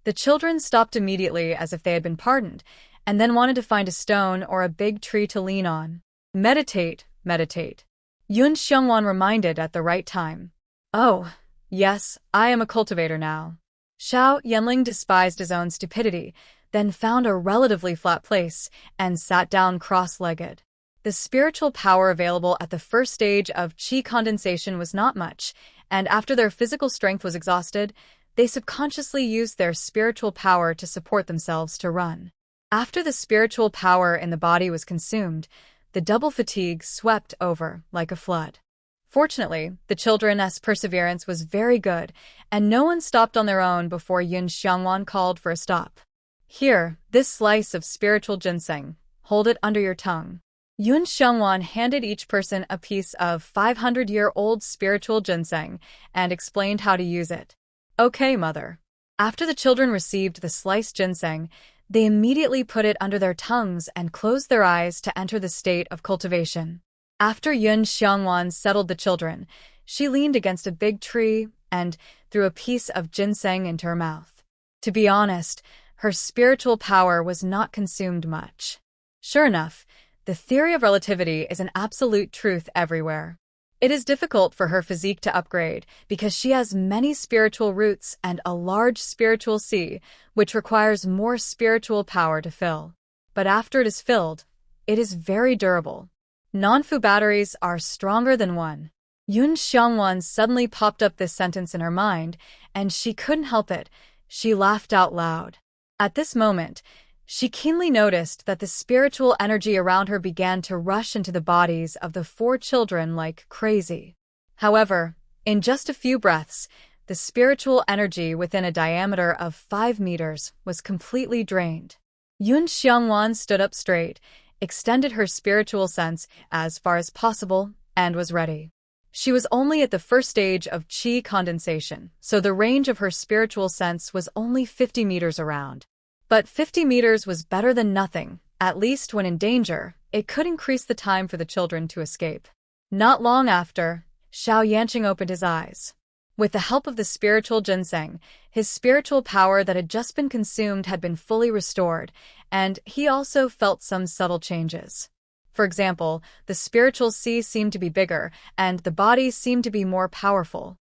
The children stopped immediately as if they had been pardoned, and then wanted to find a stone or a big tree to lean on. Meditate, meditate. Yun Xiangwan reminded at the right time. Oh, yes, I am a cultivator now. Xiao Yanling despised his own stupidity, then found a relatively flat place and sat down cross-legged. The spiritual power available at the first stage of qi condensation was not much, and after their physical strength was exhausted, they subconsciously used their spiritual power to support themselves to run. After the spiritual power in the body was consumed, the double fatigue swept over like a flood. Fortunately, the children's perseverance was very good, and no one stopped on their own before Yun Xiangwan called for a stop. Here, this slice of spiritual ginseng. Hold it under your tongue. Yun Xiangwan handed each person a piece of 500-year-old spiritual ginseng and explained how to use it. Okay, mother. After the children received the sliced ginseng, they immediately put it under their tongues and closed their eyes to enter the state of cultivation. After Yun Xiangwan settled the children, she leaned against a big tree and threw a piece of ginseng into her mouth. To be honest, her spiritual power was not consumed much. Sure enough, the theory of relativity is an absolute truth everywhere. It is difficult for her physique to upgrade because she has many spiritual roots and a large spiritual sea, which requires more spiritual power to fill. But after it is filled, it is very durable. Non-fu batteries are stronger than one. Yun Xiangwan suddenly popped up this sentence in her mind, and she couldn't help it. She laughed out loud. At this moment, she keenly noticed that the spiritual energy around her began to rush into the bodies of the 4 children like crazy. However, in just a few breaths, the spiritual energy within a diameter of 5 meters was completely drained. Yun Xiangwan stood up straight, extended her spiritual sense as far as possible, and was ready. She was only at the first stage of qi condensation, so the range of her spiritual sense was only 50 meters around. But 50 meters was better than nothing. At least when in danger, it could increase the time for the children to escape. Not long after, Xiao Yanqing opened his eyes. With the help of the spiritual ginseng, his spiritual power that had just been consumed had been fully restored, and he also felt some subtle changes. For example, the spiritual sea seemed to be bigger, and the body seemed to be more powerful.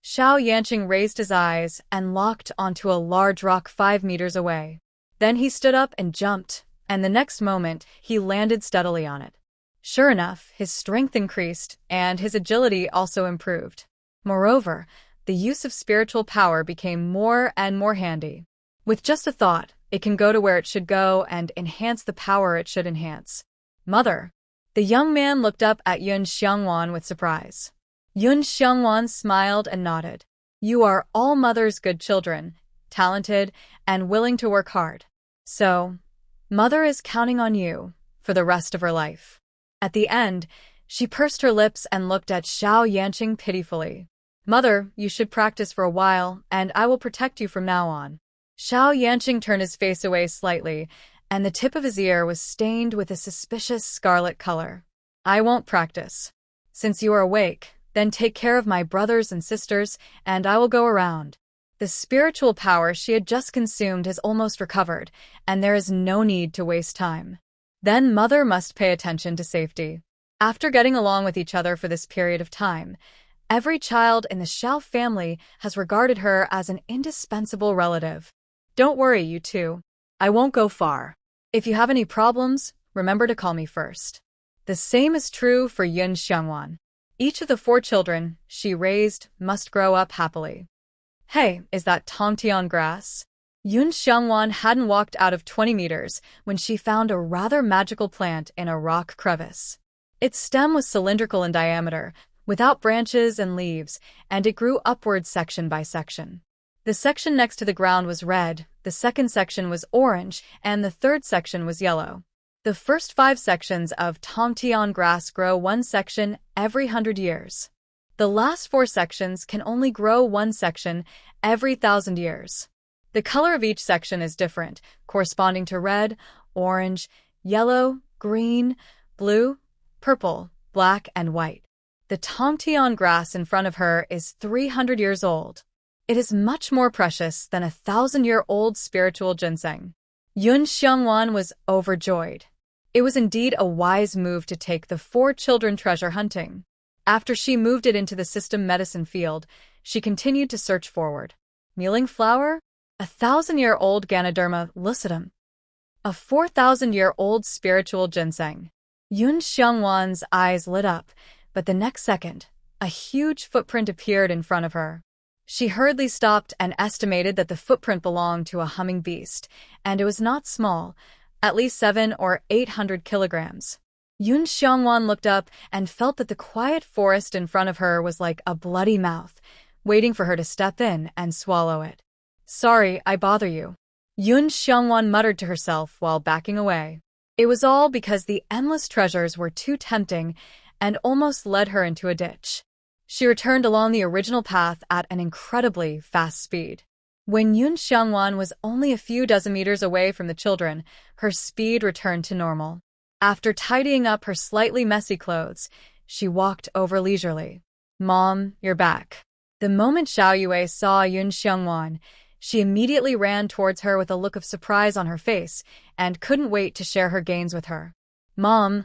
Xiao Yanqing raised his eyes and locked onto a large rock 5 meters away. Then he stood up and jumped, and the next moment, he landed steadily on it. Sure enough, his strength increased, and his agility also improved. Moreover, the use of spiritual power became more and more handy. With just a thought, it can go to where it should go and enhance the power it should enhance. Mother. The young man looked up at Yun Xiangwan with surprise. Yun Xiangwan smiled and nodded. You are all Mother's good children, talented, and willing to work hard. So, Mother is counting on you for the rest of her life. At the end, she pursed her lips and looked at Xiao Yanqing pitifully. Mother, you should practice for a while, and I will protect you from now on. Xiao Yanqing turned his face away slightly, and the tip of his ear was stained with a suspicious scarlet color. I won't practice. Since you are awake, then take care of my brothers and sisters, and I will go around. The spiritual power she had just consumed has almost recovered, and there is no need to waste time. Then Mother must pay attention to safety. After getting along with each other for this period of time, every child in the Xiao family has regarded her as an indispensable relative. Don't worry, you two. I won't go far. If you have any problems, remember to call me first. The same is true for Yun Xiangwan. Each of the 4 children she raised must grow up happily. Hey, is that Tongtian grass? Yun Xiangwan hadn't walked out of 20 meters when she found a rather magical plant in a rock crevice. Its stem was cylindrical in diameter, without branches and leaves, and it grew upwards section by section. The section next to the ground was red, the second section was orange, and the third section was yellow. The first 5 sections of Tongtian grass grow 1 section every 100 years. The last 4 sections can only grow 1 section every 1,000 years. The color of each section is different, corresponding to red, orange, yellow, green, blue, purple, black, and white. The Tongtian grass in front of her is 300 years old. It is much more precious than a 1,000-year-old spiritual ginseng. Yun Xiangwan was overjoyed. It was indeed a wise move to take the 4 children treasure hunting. After she moved it into the system medicine field, she continued to search forward. Mealing flower? A 1,000-year-old Ganoderma lucidum. A 4,000-year-old spiritual ginseng. Yun Xiangwan's eyes lit up, but the next second, a huge footprint appeared in front of her. She hurriedly stopped and estimated that the footprint belonged to a humming beast, and it was not small, at least 700 or 800 kilograms. Yun Xiangwan looked up and felt that the quiet forest in front of her was like a bloody mouth, waiting for her to step in and swallow it. Sorry, I bother you. Yun Xiangwan muttered to herself while backing away. It was all because the endless treasures were too tempting and almost led her into a ditch. She returned along the original path at an incredibly fast speed. When Yun Xiangwan was only a few dozen meters away from the children, her speed returned to normal. After tidying up her slightly messy clothes, she walked over leisurely. Mom, you're back. The moment Xiao Yue saw Yun Xiangwan, she immediately ran towards her with a look of surprise on her face and couldn't wait to share her gains with her. Mom,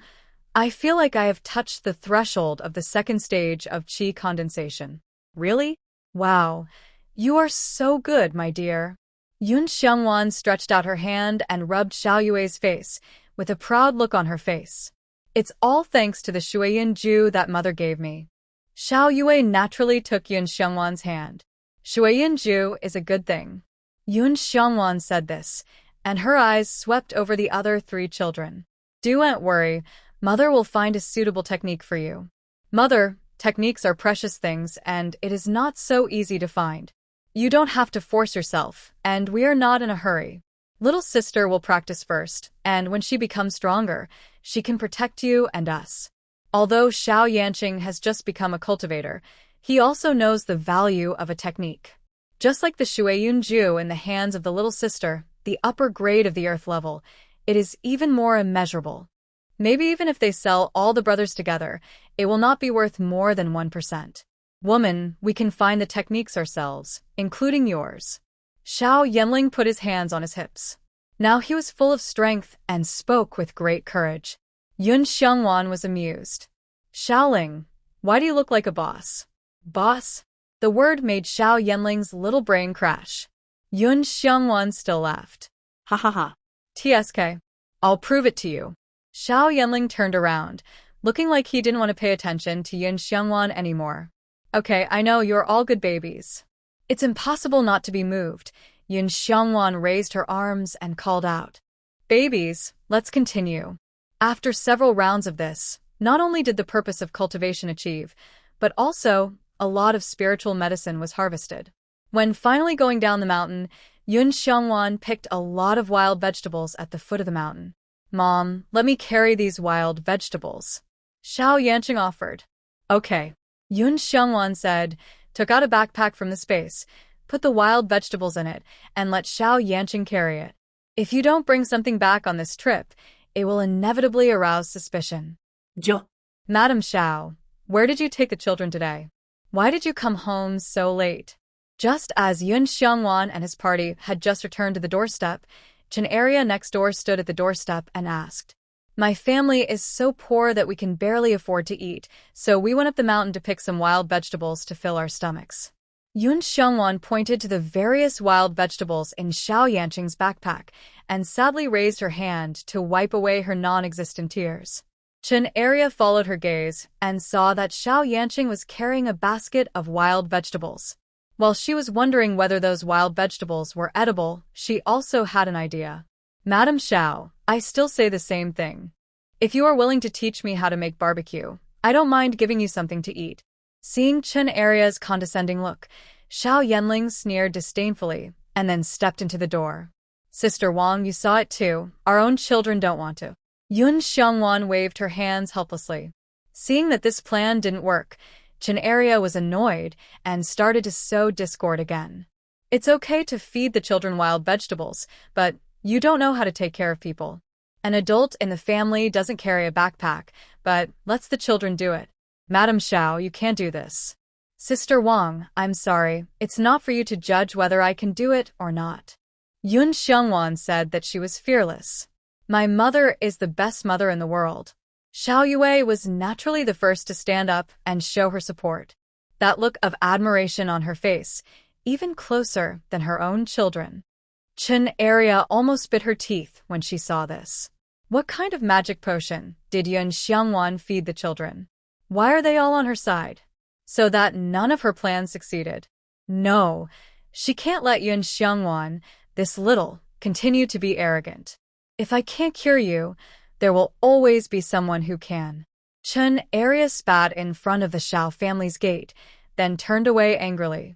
I feel like I have touched the threshold of the 2nd stage of qi condensation. Really? Wow. You are so good, my dear. Yun Xiangwan stretched out her hand and rubbed Xiao Yue's face, with a proud look on her face. It's all thanks to the Shuiyin Ju that Mother gave me. Xiao Yue naturally took Yun Xiangwan's hand. Shuiyin Ju is a good thing. Yun Xiangwan said this, and her eyes swept over the other 3 children. Don't worry. Mother will find a suitable technique for you. Mother, techniques are precious things, and it is not so easy to find. You don't have to force yourself, and we are not in a hurry. Little sister will practice first, and when she becomes stronger, she can protect you and us. Although Xiao Yanqing has just become a cultivator, he also knows the value of a technique. Just like the Shuiyun Ju in the hands of the little sister, the upper grade of the earth level, it is even more immeasurable. Maybe even if they sell all the brothers together, it will not be worth more than 1%. Woman, we can find the techniques ourselves, including yours. Xiao Yanling put his hands on his hips. Now he was full of strength and spoke with great courage. Yun Xiangwan was amused. Xiaoling, why do you look like a boss? Boss? The word made Xiao Yanling's little brain crash. Yun Xiangwan still laughed. Ha ha ha. TSK. I'll prove it to you. Xiao Yanling turned around, looking like he didn't want to pay attention to Yun Xiangwan anymore. Okay, I know you're all good babies. It's impossible not to be moved. Yun Xiangwan raised her arms and called out. Babies, let's continue. After several rounds of this, not only did the purpose of cultivation achieve, but also, a lot of spiritual medicine was harvested. When finally going down the mountain, Yun Xiongwan picked a lot of wild vegetables at the foot of the mountain. "Mom, let me carry these wild vegetables," Xiao Yanqing offered. "Okay," Yun Xiongwan said, took out a backpack from the space, put the wild vegetables in it, and let Xiao Yanqing carry it. "If you don't bring something back on this trip, it will inevitably arouse suspicion." Yo. "Madam Xiao, where did you take the children today? Why did you come home so late?" Just as Yun Xiongwan and his party had just returned to the doorstep, Chen area next door stood at the doorstep and asked, "My family is so poor that we can barely afford to eat, so we went up the mountain to pick some wild vegetables to fill our stomachs." Yun Xiongwan pointed to the various wild vegetables in Xiao Yanqing's backpack and sadly raised her hand to wipe away her non-existent tears. Chen area followed her gaze and saw that Xiao Yanqing was carrying a basket of wild vegetables. While she was wondering whether those wild vegetables were edible, she also had an idea. "Madam Xiao, I still say the same thing. If you are willing to teach me how to make barbecue, I don't mind giving you something to eat." Seeing Chen Aria's condescending look, Xiao Yanling sneered disdainfully and then stepped into the door. "Sister Wang, you saw it too. Our own children don't want to." Yun Xiongwan waved her hands helplessly. Seeing that this plan didn't work, Chen Aria was annoyed and started to sow discord again. "It's okay to feed the children wild vegetables, but you don't know how to take care of people. An adult in the family doesn't carry a backpack, but lets the children do it. Madam Xiao, you can't do this." "Sister Wang, I'm sorry. It's not for you to judge whether I can do it or not." Yun Xiongwan said that she was fearless. "My mother is the best mother in the world." Xiao Yue was naturally the first to stand up and show her support. That look of admiration on her face, even closer than her own children. Chen Aria almost bit her teeth when she saw this. What kind of magic potion did Yun Xiongwan feed the children? Why are they all on her side? So that none of her plans succeeded. No, she can't let Yun Xiongwan, this little, continue to be arrogant. "If I can't cure you, there will always be someone who can." Chen Aria spat in front of the Xiao family's gate, then turned away angrily.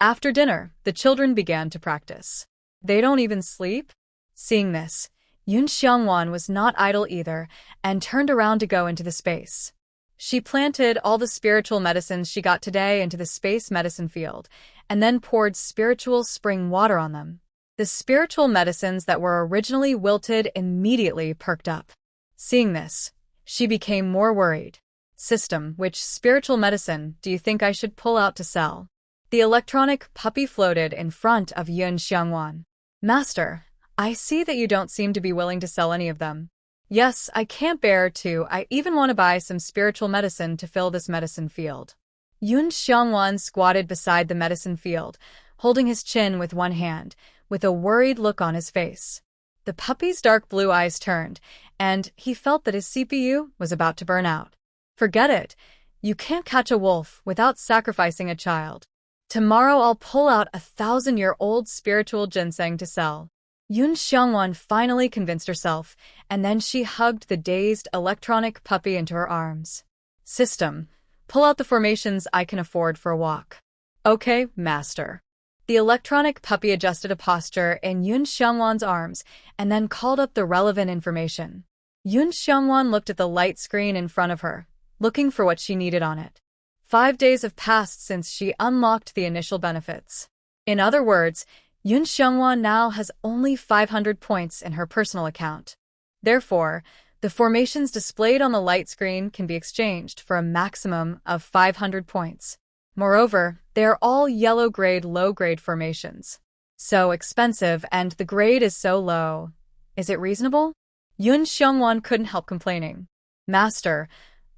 After dinner, the children began to practice. "They don't even sleep?" Seeing this, Yun Xiongwan was not idle either and turned around to go into the space. She planted all the spiritual medicines she got today into the space medicine field and then poured spiritual spring water on them. The spiritual medicines that were originally wilted immediately perked up. Seeing this, she became more worried. "System, which spiritual medicine do you think I should pull out to sell?" The electronic puppy floated in front of Yun Xiongwan. "Master, I see that you don't seem to be willing to sell any of them." "Yes, I can't bear to. I even want to buy some spiritual medicine to fill this medicine field." Yun Xiongwan squatted beside the medicine field, holding his chin with one hand, with a worried look on his face. The puppy's dark blue eyes turned, and he felt that his CPU was about to burn out. "Forget it. You can't catch a wolf without sacrificing a child. Tomorrow I'll pull out 1,000-year-old spiritual ginseng to sell." Yun Xiongwan finally convinced herself, and then she hugged the dazed electronic puppy into her arms. "System, pull out the formations I can afford for a walk." "Okay, master." The electronic puppy adjusted a posture in Yun Xiongwan's arms and then called up the relevant information. Yun Xiongwan looked at the light screen in front of her, looking for what she needed on it. 5 days have passed since she unlocked the initial benefits. In other words, Yun Xiongwan now has only 500 points in her personal account. Therefore, the formations displayed on the light screen can be exchanged for a maximum of 500 points. Moreover, they are all yellow-grade, low-grade formations. So expensive, and the grade is so low. Is it reasonable? Yun Xiongwan couldn't help complaining. "Master,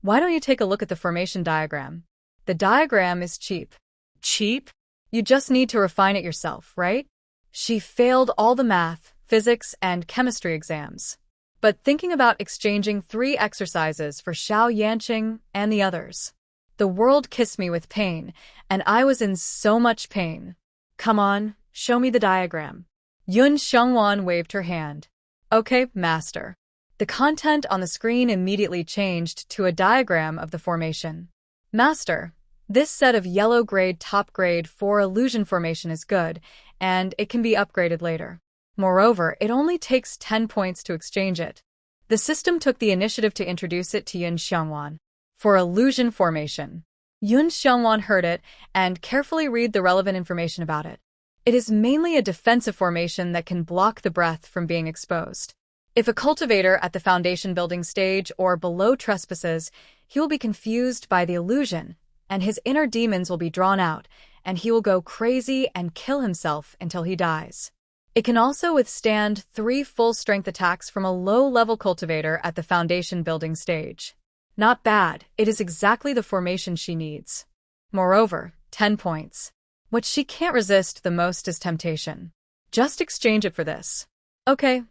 why don't you take a look at the formation diagram? The diagram is cheap." "Cheap? You just need to refine it yourself, right?" She failed all the math, physics, and chemistry exams. But thinking about exchanging 3 exercises for Xiao Yanqing and the others. The world kissed me with pain, and I was in so much pain. "Come on, show me the diagram." Yun Xiongwan waved her hand. "Okay, master." The content on the screen immediately changed to a diagram of the formation. "Master, This set of yellow grade top grade 4 illusion formation is good, and it can be upgraded later. Moreover, it only takes 10 points to exchange it. The system took the initiative to introduce it to Yun Xiongwan. For illusion formation. Yun Xiongwan heard it and carefully read the relevant information about it. It is mainly a defensive formation that can block the breath from being exposed. If a cultivator at the foundation building stage or below trespasses, he will be confused by the illusion, and his inner demons will be drawn out, and he will go crazy and kill himself until he dies. It can also withstand 3 full-strength attacks from a low-level cultivator at the foundation building stage. Not bad, it is exactly the formation she needs. Moreover, 10 points. What she can't resist the most is temptation. Just exchange it for this. Okay,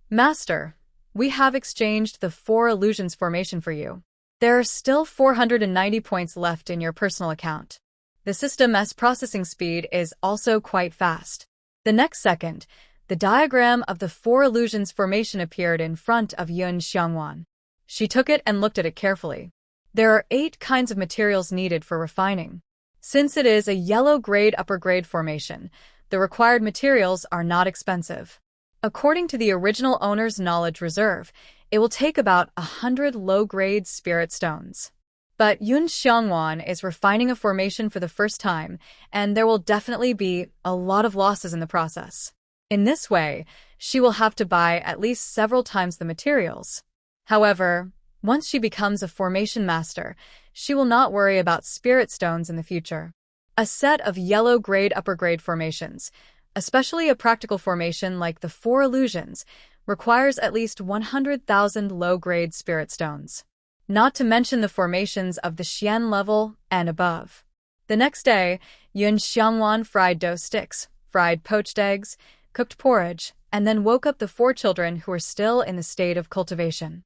Master, we have exchanged the 4 illusions formation for you. There are still 490 points left in your personal account. The system's processing speed is also quite fast. The next second, the diagram of the 4 illusions formation appeared in front of Yun Xiongwan. She took it and looked at it carefully. There are 8 kinds of materials needed for refining. Since it is a yellow grade upper grade formation, the required materials are not expensive. According to the original owner's knowledge reserve, it will take about 100 low-grade spirit stones. But Yun Xiongwan is refining a formation for the first time, and there will definitely be a lot of losses in the process. In this way, she will have to buy at least several times the materials. However, once she becomes a formation master, she will not worry about spirit stones in the future. A set of yellow grade upper grade formations, especially a practical formation like the 4 illusions, requires at least 100,000 low-grade spirit stones. Not to mention the formations of the Xian level and above. The next day, Yun Xiongwan fried dough sticks, fried poached eggs, cooked porridge, and then woke up the 4 children who were still in the state of cultivation.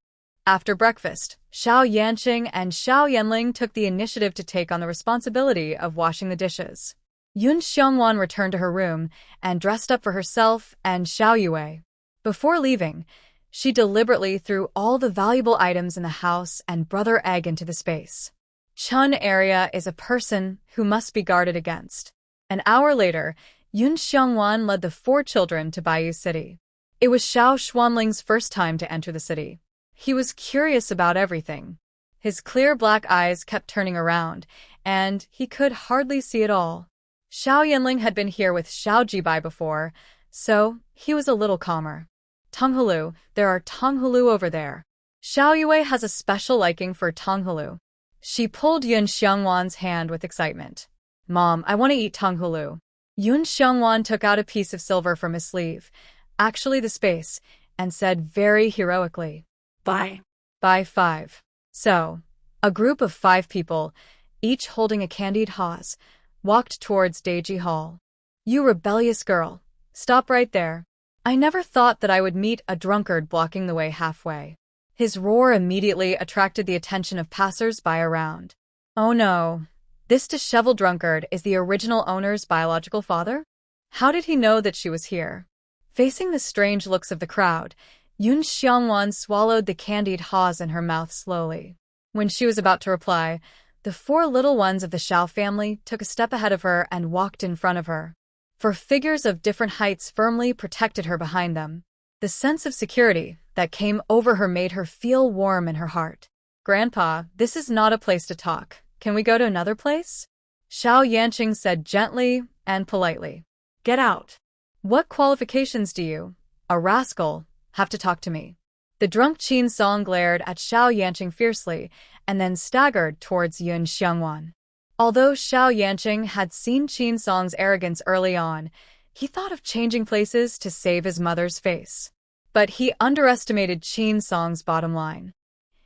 After breakfast, Xiao Yanqing and Xiao Yanling took the initiative to take on the responsibility of washing the dishes. Yun Xiongwan returned to her room and dressed up for herself and Xiao Yue. Before leaving, she deliberately threw all the valuable items in the house and Brother Egg into the space. Chun area is a person who must be guarded against. An hour later, Yun Xiongwan led the 4 children to Baiyu City. It was Xiao Xuanling's first time to enter the city. He was curious about everything. His clear black eyes kept turning around, and he could hardly see it all. Xiao Yanling had been here with Xiao Jibai before, so he was a little calmer. Tonghulu, there are Tonghulu over there. Xiao Yue has a special liking for Tonghulu. She pulled Yun Xiongwan's hand with excitement. Mom, I want to eat Tonghulu. Yun Xiongwan took out a piece of silver from his sleeve, actually the space, and said very heroically, Bye. Buy 5. So, a group of 5 people, each holding a candied haws, walked towards Deji Hall. You rebellious girl, stop right there. I never thought that I would meet a drunkard blocking the way halfway. His roar immediately attracted the attention of passers-by around. Oh no, this disheveled drunkard is the original owner's biological father? How did he know that she was here? Facing the strange looks of the crowd, Yun Xiongwan swallowed the candied haws in her mouth slowly. When she was about to reply, the 4 little ones of the Xiao family took a step ahead of her and walked in front of her. For figures of different heights firmly protected her behind them. The sense of security that came over her made her feel warm in her heart. Grandpa, this is not a place to talk. Can we go to another place? Xiao Yanqing said gently and politely. Get out. What qualifications do you, a rascal, have to talk to me? The drunk Qin Song glared at Xiao Yanqing fiercely and then staggered towards Yun Xiongwan. Although Xiao Yanqing had seen Qin Song's arrogance early on, he thought of changing places to save his mother's face. But he underestimated Qin Song's bottom line.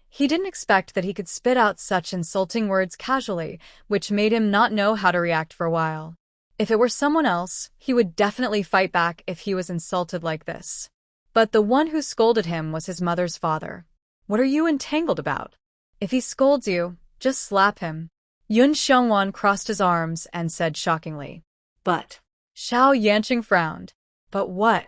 He didn't expect that he could spit out such insulting words casually, which made him not know how to react for a while. If it were someone else, he would definitely fight back if he was insulted like this. But the one who scolded him was his mother's father. What are you entangled about? If he scolds you, just slap him. Yun Xiongwan crossed his arms and said shockingly. But. Xiao Yanqing frowned. But what?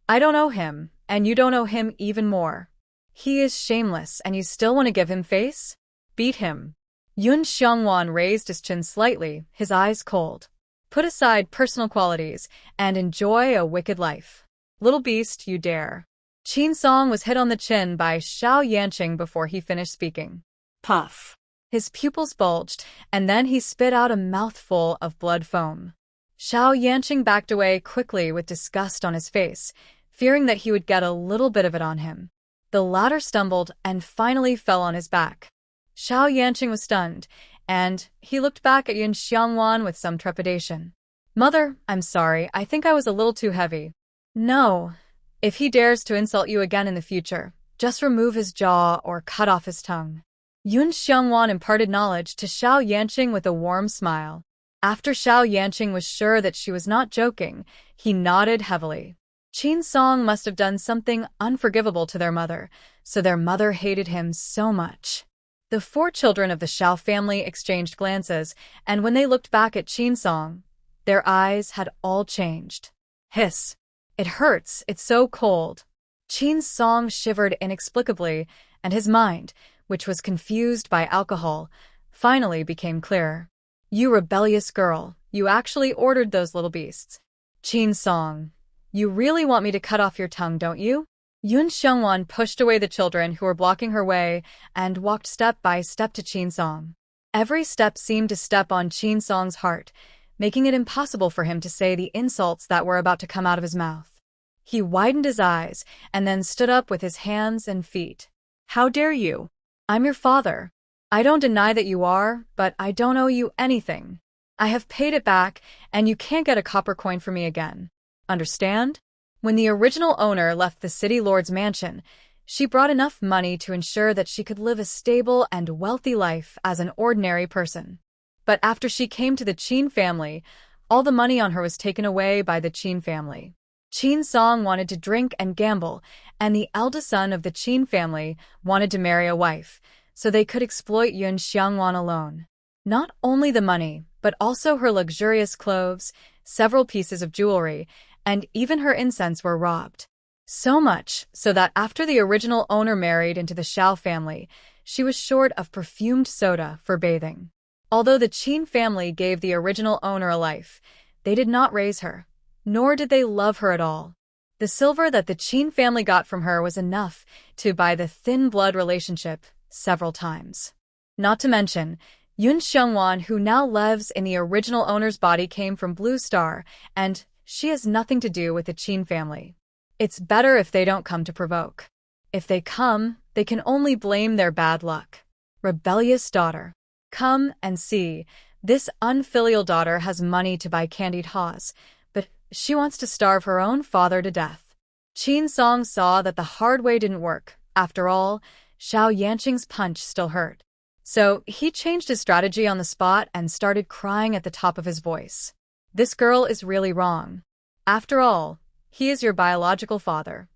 I don't owe him, and you don't owe him even more. He is shameless and you still want to give him face? Beat him. Yun Xiongwan raised his chin slightly, his eyes cold. Put aside personal qualities and enjoy a wicked life. Little beast, you dare. Qin Song was hit on the chin by Xiao Yanqing before he finished speaking. Puff. His pupils bulged, and then he spit out a mouthful of blood foam. Xiao Yanqing backed away quickly with disgust on his face, fearing that he would get a little bit of it on him. The latter stumbled and finally fell on his back. Xiao Yanqing was stunned, and he looked back at Yun Xiongwan with some trepidation. Mother, I'm sorry, I think I was a little too heavy. No. If he dares to insult you again in the future, just remove his jaw or cut off his tongue. Yun Xiongwan imparted knowledge to Xiao Yanqing with a warm smile. After Xiao Yanqing was sure that she was not joking, he nodded heavily. Qin Song must have done something unforgivable to their mother, so their mother hated him so much. The 4 children of the Xiao family exchanged glances, and when they looked back at Qin Song, their eyes had all changed. Hiss. It hurts, it's so cold. Qin Song shivered inexplicably, and his mind, which was confused by alcohol, finally became clearer. You rebellious girl, you actually ordered those little beasts. Qin Song, you really want me to cut off your tongue, don't you? Yun Xiongwan pushed away the children who were blocking her way and walked step by step to Qin Song. Every step seemed to step on Qin Song's heart, making it impossible for him to say the insults that were about to come out of his mouth. He widened his eyes and then stood up with his hands and feet. How dare you? I'm your father. I don't deny that you are, but I don't owe you anything. I have paid it back, and you can't get a copper coin from me again. Understand? When the original owner left the city lord's mansion, she brought enough money to ensure that she could live a stable and wealthy life as an ordinary person. But after she came to the Qin family, all the money on her was taken away by the Qin family. Qin Song wanted to drink and gamble, and the eldest son of the Qin family wanted to marry a wife, so they could exploit Yun Xiongwan alone. Not only the money, but also her luxurious clothes, several pieces of jewelry, and even her incense were robbed. So much so that after the original owner married into the Xiao family, she was short of perfumed soda for bathing. Although the Qin family gave the original owner a life, they did not raise her, nor did they love her at all. The silver that the Qin family got from her was enough to buy the thin blood relationship several times. Not to mention, Yun Xiongwan, who now lives in the original owner's body, came from Blue Star, and she has nothing to do with the Qin family. It's better if they don't come to provoke. If they come, they can only blame their bad luck. Rebellious daughter. Come and see, this unfilial daughter has money to buy candied haws, but she wants to starve her own father to death. Qin Song saw that the hard way didn't work. After all, Xiao Yanqing's punch still hurt. So he changed his strategy on the spot and started crying at the top of his voice. This girl is really wrong. After all, he is your biological father.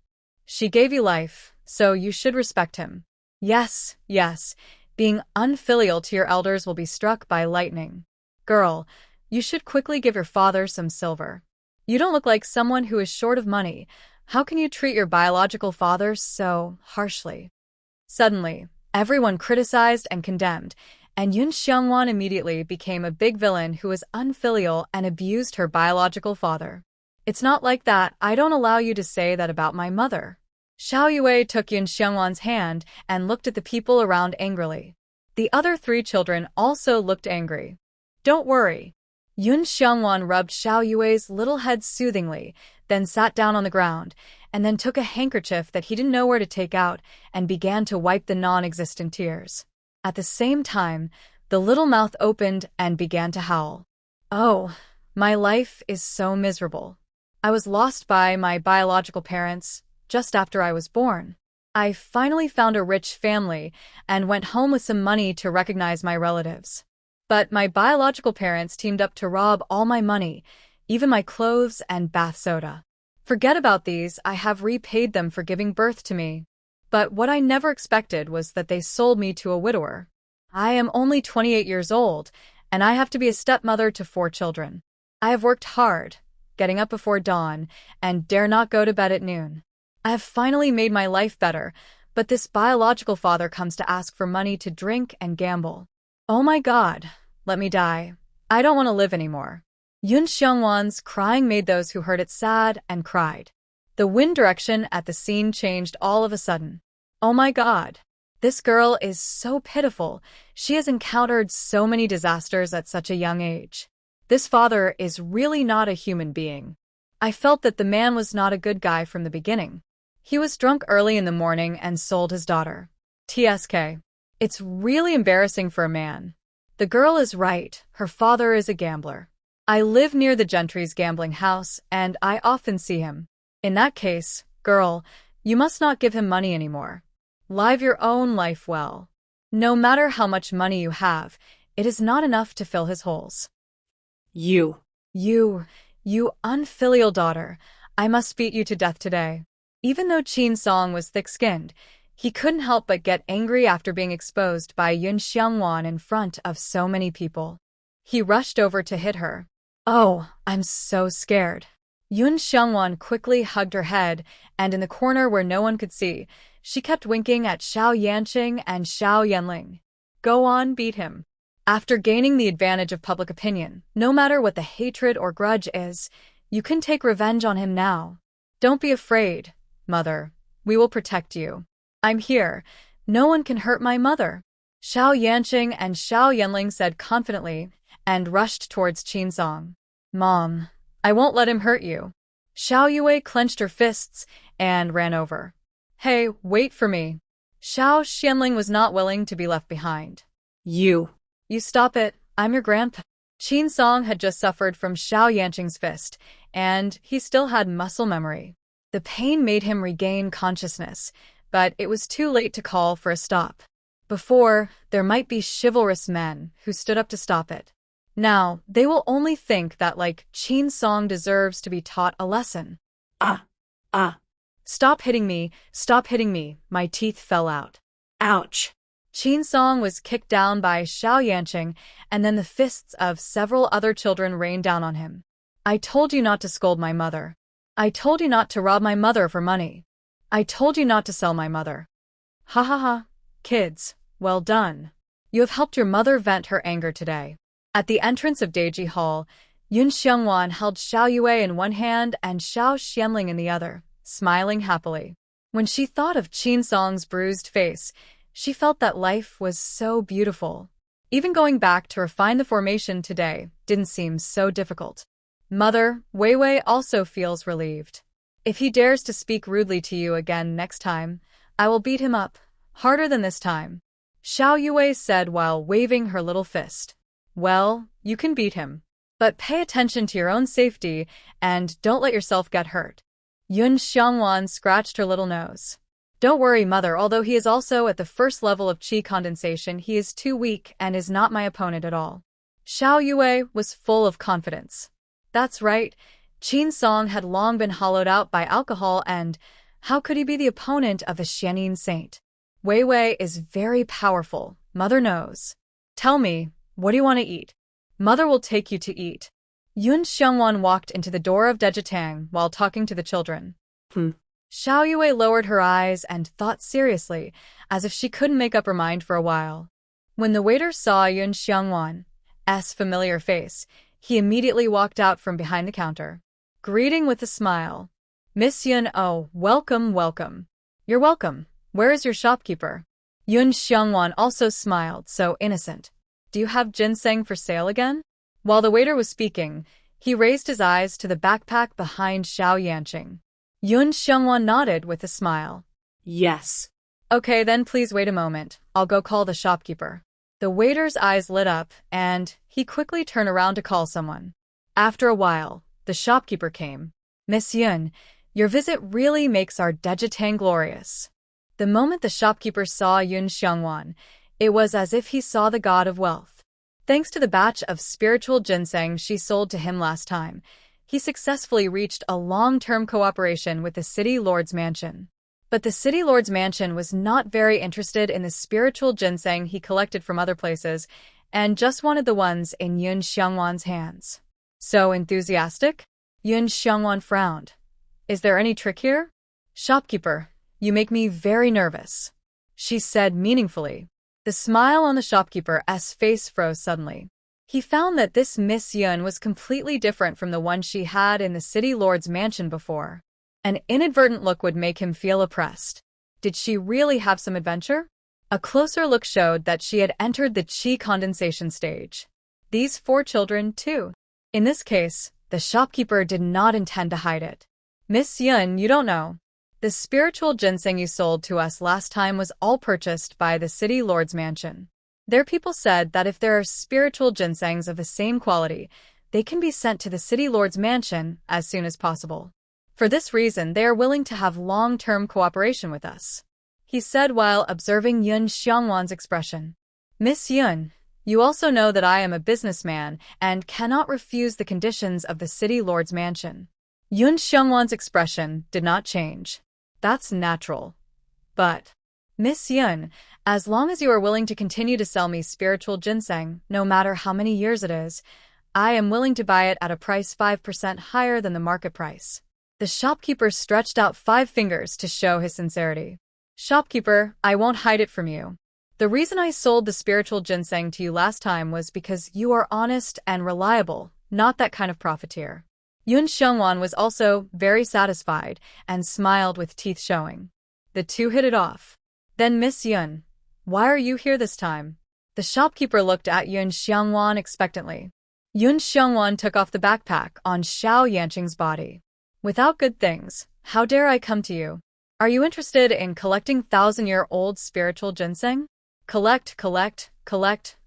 She gave you life, so you should respect him. Yes, yes, being unfilial to your elders will be struck by lightning. Girl, you should quickly give your father some silver. You don't look like someone who is short of money. How can you treat your biological father so harshly? Suddenly, everyone criticized and condemned, and Yun Xiongwan immediately became a big villain who was unfilial and abused her biological father. It's not like that. I don't allow you to say that about my mother. Xiao Yue took Yun Xiongwan's hand and looked at the people around angrily. The other 3 children also looked angry. Don't worry. Yun Xiongwan rubbed Xiao Yue's little head soothingly, then sat down on the ground, and then took a handkerchief that he didn't know where to take out and began to wipe the non-existent tears. At the same time, the little mouth opened and began to howl. Oh, my life is so miserable. I was lost by my biological parents just after I was born. I finally found a rich family and went home with some money to recognize my relatives. But my biological parents teamed up to rob all my money, even my clothes and bath soda. Forget about these, I have repaid them for giving birth to me. But what I never expected was that they sold me to a widower. I am only 28 years old, and I have to be a stepmother to 4 children. I have worked hard, getting up before dawn, and dare not go to bed at noon. I have finally made my life better, but this biological father comes to ask for money to drink and gamble. Oh my god, let me die. I don't want to live anymore. Yun Xiongwan's crying made those who heard it sad and cried. The wind direction at the scene changed all of a sudden. Oh my god. This girl is so pitiful. She has encountered so many disasters at such a young age. This father is really not a human being. I felt that the man was not a good guy from the beginning. He was drunk early in the morning and sold his daughter. TSK. It's really embarrassing for a man. The girl is right. Her father is a gambler. I live near the gentry's gambling house, and I often see him. In that case, girl, you must not give him money anymore. Live your own life well. No matter how much money you have, it is not enough to fill his holes. You. You unfilial daughter, I must beat you to death today. Even though Qin Song was thick-skinned, he couldn't help but get angry after being exposed by Yun Xiongwan in front of so many people. He rushed over to hit her. Oh, I'm so scared. Yun Xiongwan quickly hugged her head, and in the corner where no one could see, she kept winking at Xiao Yanqing and Xiao Yanling. Go on, beat him. After gaining the advantage of public opinion, no matter what the hatred or grudge is, you can take revenge on him now. Don't be afraid, mother. We will protect you. I'm here. No one can hurt my mother. Xiao Yanqing and Xiao Yanling said confidently and rushed towards Qin Song. Mom, I won't let him hurt you. Xiao Yue clenched her fists and ran over. Hey, wait for me. Xiao Xianling was not willing to be left behind. You stop it. I'm your grandpa. Qin Song had just suffered from Xiao Yanqing's fist, and he still had muscle memory. The pain made him regain consciousness, but it was too late to call for a stop. Before, there might be chivalrous men who stood up to stop it. Now, they will only think that, like, Qin Song deserves to be taught a lesson. Stop hitting me, my teeth fell out. Ouch. Qin Song was kicked down by Xiao Yanqing, and then the fists of several other children rained down on him. I told you not to scold my mother. I told you not to rob my mother for money. I told you not to sell my mother. Ha ha ha. Kids, well done. You have helped your mother vent her anger today. At the entrance of Deji Hall, Yun Xiongwan held Xiao Yue in one hand and Xiao Xianling in the other, smiling happily. When she thought of Qin Song's bruised face, she felt that life was so beautiful. Even going back to refine the formation today didn't seem so difficult. Mother, Wei Wei also feels relieved. If he dares to speak rudely to you again next time, I will beat him up, harder than this time. Xiao Yue said while waving her little fist. Well, you can beat him. But pay attention to your own safety and don't let yourself get hurt. Yun Xiongwan scratched her little nose. Don't worry, mother, although he is also at the first level of qi condensation, he is too weak and is not my opponent at all. Xiao Yue was full of confidence. That's right, Qin Song had long been hollowed out by alcohol, and how could he be the opponent of a Xianin saint? Wei Wei is very powerful, mother knows. Tell me, what do you want to eat? Mother will take you to eat. Yun Xiongwan walked into the door of Dejitang while talking to the children. Xiao Yue lowered her eyes and thought seriously, as if she couldn't make up her mind for a while. When the waiter saw Yun Xiongwan's familiar face, he immediately walked out from behind the counter, greeting with a smile. Miss Yun, oh, welcome, welcome. You're welcome. Where is your shopkeeper? Yun Xiongwan also smiled, so innocent. Do you have ginseng for sale again? While the waiter was speaking, he raised his eyes to the backpack behind Xiao Yanqing. Yun Xiongwan nodded with a smile. Yes. Okay, then please wait a moment. I'll go call the shopkeeper. The waiter's eyes lit up, and he quickly turned around to call someone. After a while, the shopkeeper came. Miss Yun, your visit really makes our Dejitang glorious. The moment the shopkeeper saw Yun Xiongwan, it was as if he saw the god of wealth. Thanks to the batch of spiritual ginseng she sold to him last time, he successfully reached a long-term cooperation with the City Lord's mansion. But the City Lord's mansion was not very interested in the spiritual ginseng he collected from other places, and just wanted the ones in Yun Xiongwan's hands. So enthusiastic? Yun Xiongwan frowned. Is there any trick here? Shopkeeper, you make me very nervous, she said meaningfully. The smile on the shopkeeper's face froze suddenly. He found that this Miss Yun was completely different from the one she had in the city lord's mansion before. An inadvertent look would make him feel oppressed. Did she really have some adventure? A closer look showed that she had entered the chi condensation stage. These 4 children, too. In this case, the shopkeeper did not intend to hide it. Miss Yun, you don't know. The spiritual ginseng you sold to us last time was all purchased by the city lord's mansion. Their people said that if there are spiritual ginsengs of the same quality, they can be sent to the city lord's mansion as soon as possible. For this reason, they are willing to have long-term cooperation with us, he said while observing Yun Xiangwan's expression. Miss Yun, you also know that I am a businessman and cannot refuse the conditions of the city lord's mansion. Yun Xiangwan's expression did not change. That's natural. But, Miss Yun, as long as you are willing to continue to sell me spiritual ginseng, no matter how many years it is, I am willing to buy it at a price 5% higher than the market price. The shopkeeper stretched out 5 fingers to show his sincerity. Shopkeeper, I won't hide it from you. The reason I sold the spiritual ginseng to you last time was because you are honest and reliable, not that kind of profiteer. Yun Xiangwan was also very satisfied and smiled with teeth showing. The two hit it off. Then Miss Yun, why are you here this time? The shopkeeper looked at Yun Xiangwan expectantly. Yun Xiangwan took off the backpack on Xiao Yanqing's body. Without good things, how dare I come to you? Are you interested in collecting 1,000-year-old spiritual ginseng? Collect,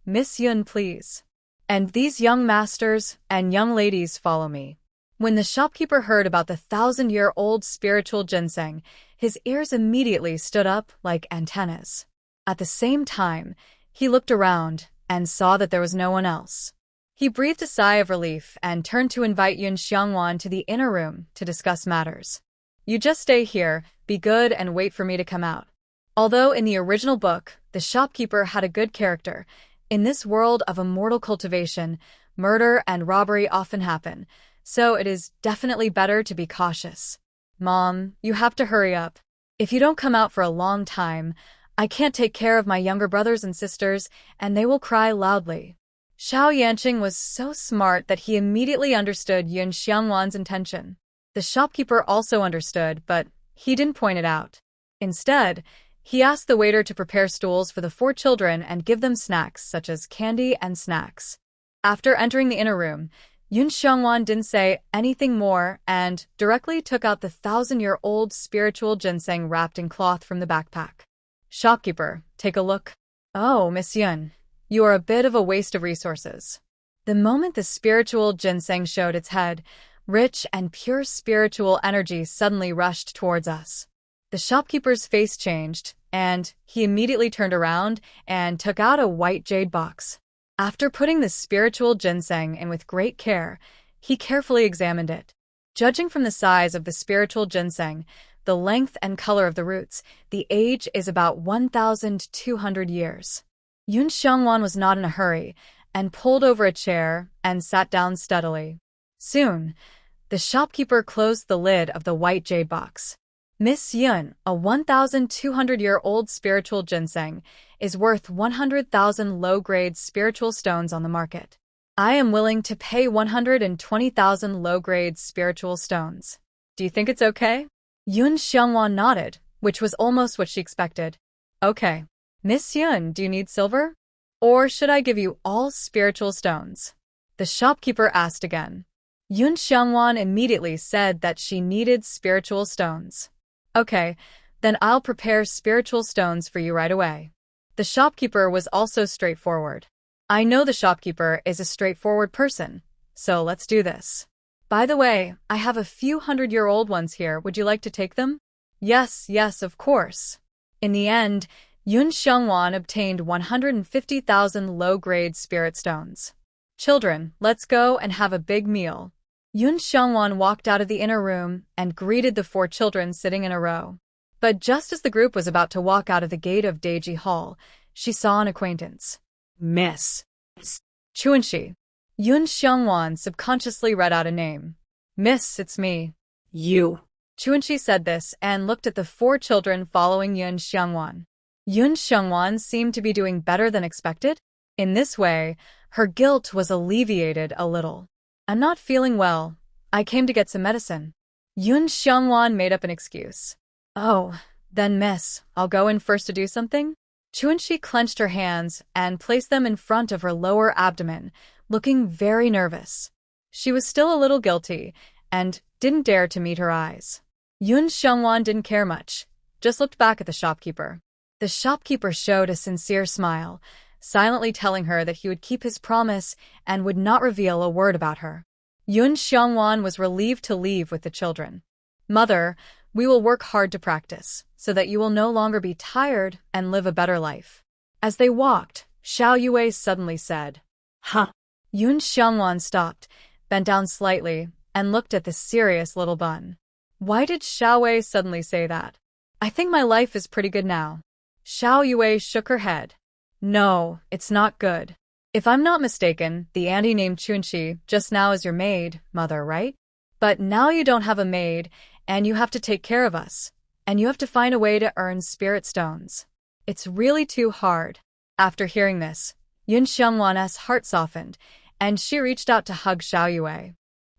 Miss Yun, please. And these young masters and young ladies follow me. When the shopkeeper heard about the 1,000-year-old spiritual ginseng, his ears immediately stood up like antennas. At the same time, he looked around and saw that there was no one else. He breathed a sigh of relief and turned to invite Yun Xiangwan to the inner room to discuss matters. You just stay here, be good, and wait for me to come out. Although in the original book, the shopkeeper had a good character, in this world of immortal cultivation, murder and robbery often happen, so it is definitely better to be cautious. Mom, you have to hurry up. If you don't come out for a long time, I can't take care of my younger brothers and sisters, and they will cry loudly. Xiao Yanqing was so smart that he immediately understood Yun Xiangwan's intention. The shopkeeper also understood, but he didn't point it out. Instead, he asked the waiter to prepare stools for the 4 children and give them snacks such as candy and snacks. After entering the inner room, Yun Xiangwan didn't say anything more and directly took out the 1,000-year-old spiritual ginseng wrapped in cloth from the backpack. Shopkeeper, take a look. Oh, Miss Yun, you are a bit of a waste of resources. The moment the spiritual ginseng showed its head, rich and pure spiritual energy suddenly rushed towards us. The shopkeeper's face changed, and he immediately turned around and took out a white jade box. After putting the spiritual ginseng in with great care, he carefully examined it. Judging from the size of the spiritual ginseng, the length and color of the roots, the age is about 1,200 years. Yun Xiangwan was not in a hurry and pulled over a chair and sat down steadily. Soon, the shopkeeper closed the lid of the white jade box. Miss Yun, a 1,200-year-old spiritual ginseng, is worth 100,000 low-grade spiritual stones on the market. I am willing to pay 120,000 low-grade spiritual stones. Do you think it's okay? Yun Xiangwan nodded, which was almost what she expected. Okay. Miss Yun, do you need silver? Or should I give you all spiritual stones? The shopkeeper asked again. Yun Xiangwan immediately said that she needed spiritual stones. Okay, then I'll prepare spiritual stones for you right away. The shopkeeper was also straightforward. I know the shopkeeper is a straightforward person, so let's do this. By the way, I have a few 100-year-old ones here. Would you like to take them? Yes, of course. In the end, Yun Xiangwan obtained 150,000 low-grade spirit stones. Children, let's go and have a big meal. Yun Xiangwan walked out of the inner room and greeted the 4 children sitting in a row. But just as the group was about to walk out of the gate of Deji Hall, she saw an acquaintance. Miss Chuanxi. Yun Xiangwan subconsciously read out a name. Miss, it's me. You. Chuanxi said this and looked at the 4 children following Yun Xiangwan. Yun Xiongwan seemed to be doing better than expected. In this way, her guilt was alleviated a little. I'm not feeling well. I came to get some medicine. Yun Xiongwan made up an excuse. Oh, then miss, I'll go in first to do something? Chuanxi clenched her hands and placed them in front of her lower abdomen, looking very nervous. She was still a little guilty and didn't dare to meet her eyes. Yun Xiongwan didn't care much, just looked back at the shopkeeper. The shopkeeper showed a sincere smile, silently telling her that he would keep his promise and would not reveal a word about her. Yun Xiongwan was relieved to leave with the children. Mother, we will work hard to practice, so that you will no longer be tired and live a better life. As they walked, Xiao Yue suddenly said, Huh. Yun Xiongwan stopped, bent down slightly, and looked at the serious little bun. Why did Xiao Wei suddenly say that? I think my life is pretty good now. Xiao Yue shook her head. No, it's not good. If I'm not mistaken, the auntie named Chunxi just now is your maid, mother, right? But now you don't have a maid, and you have to take care of us. And you have to find a way to earn spirit stones. It's really too hard. After hearing this, Yun Xiongwan's heart softened, and she reached out to hug Xiao Yue.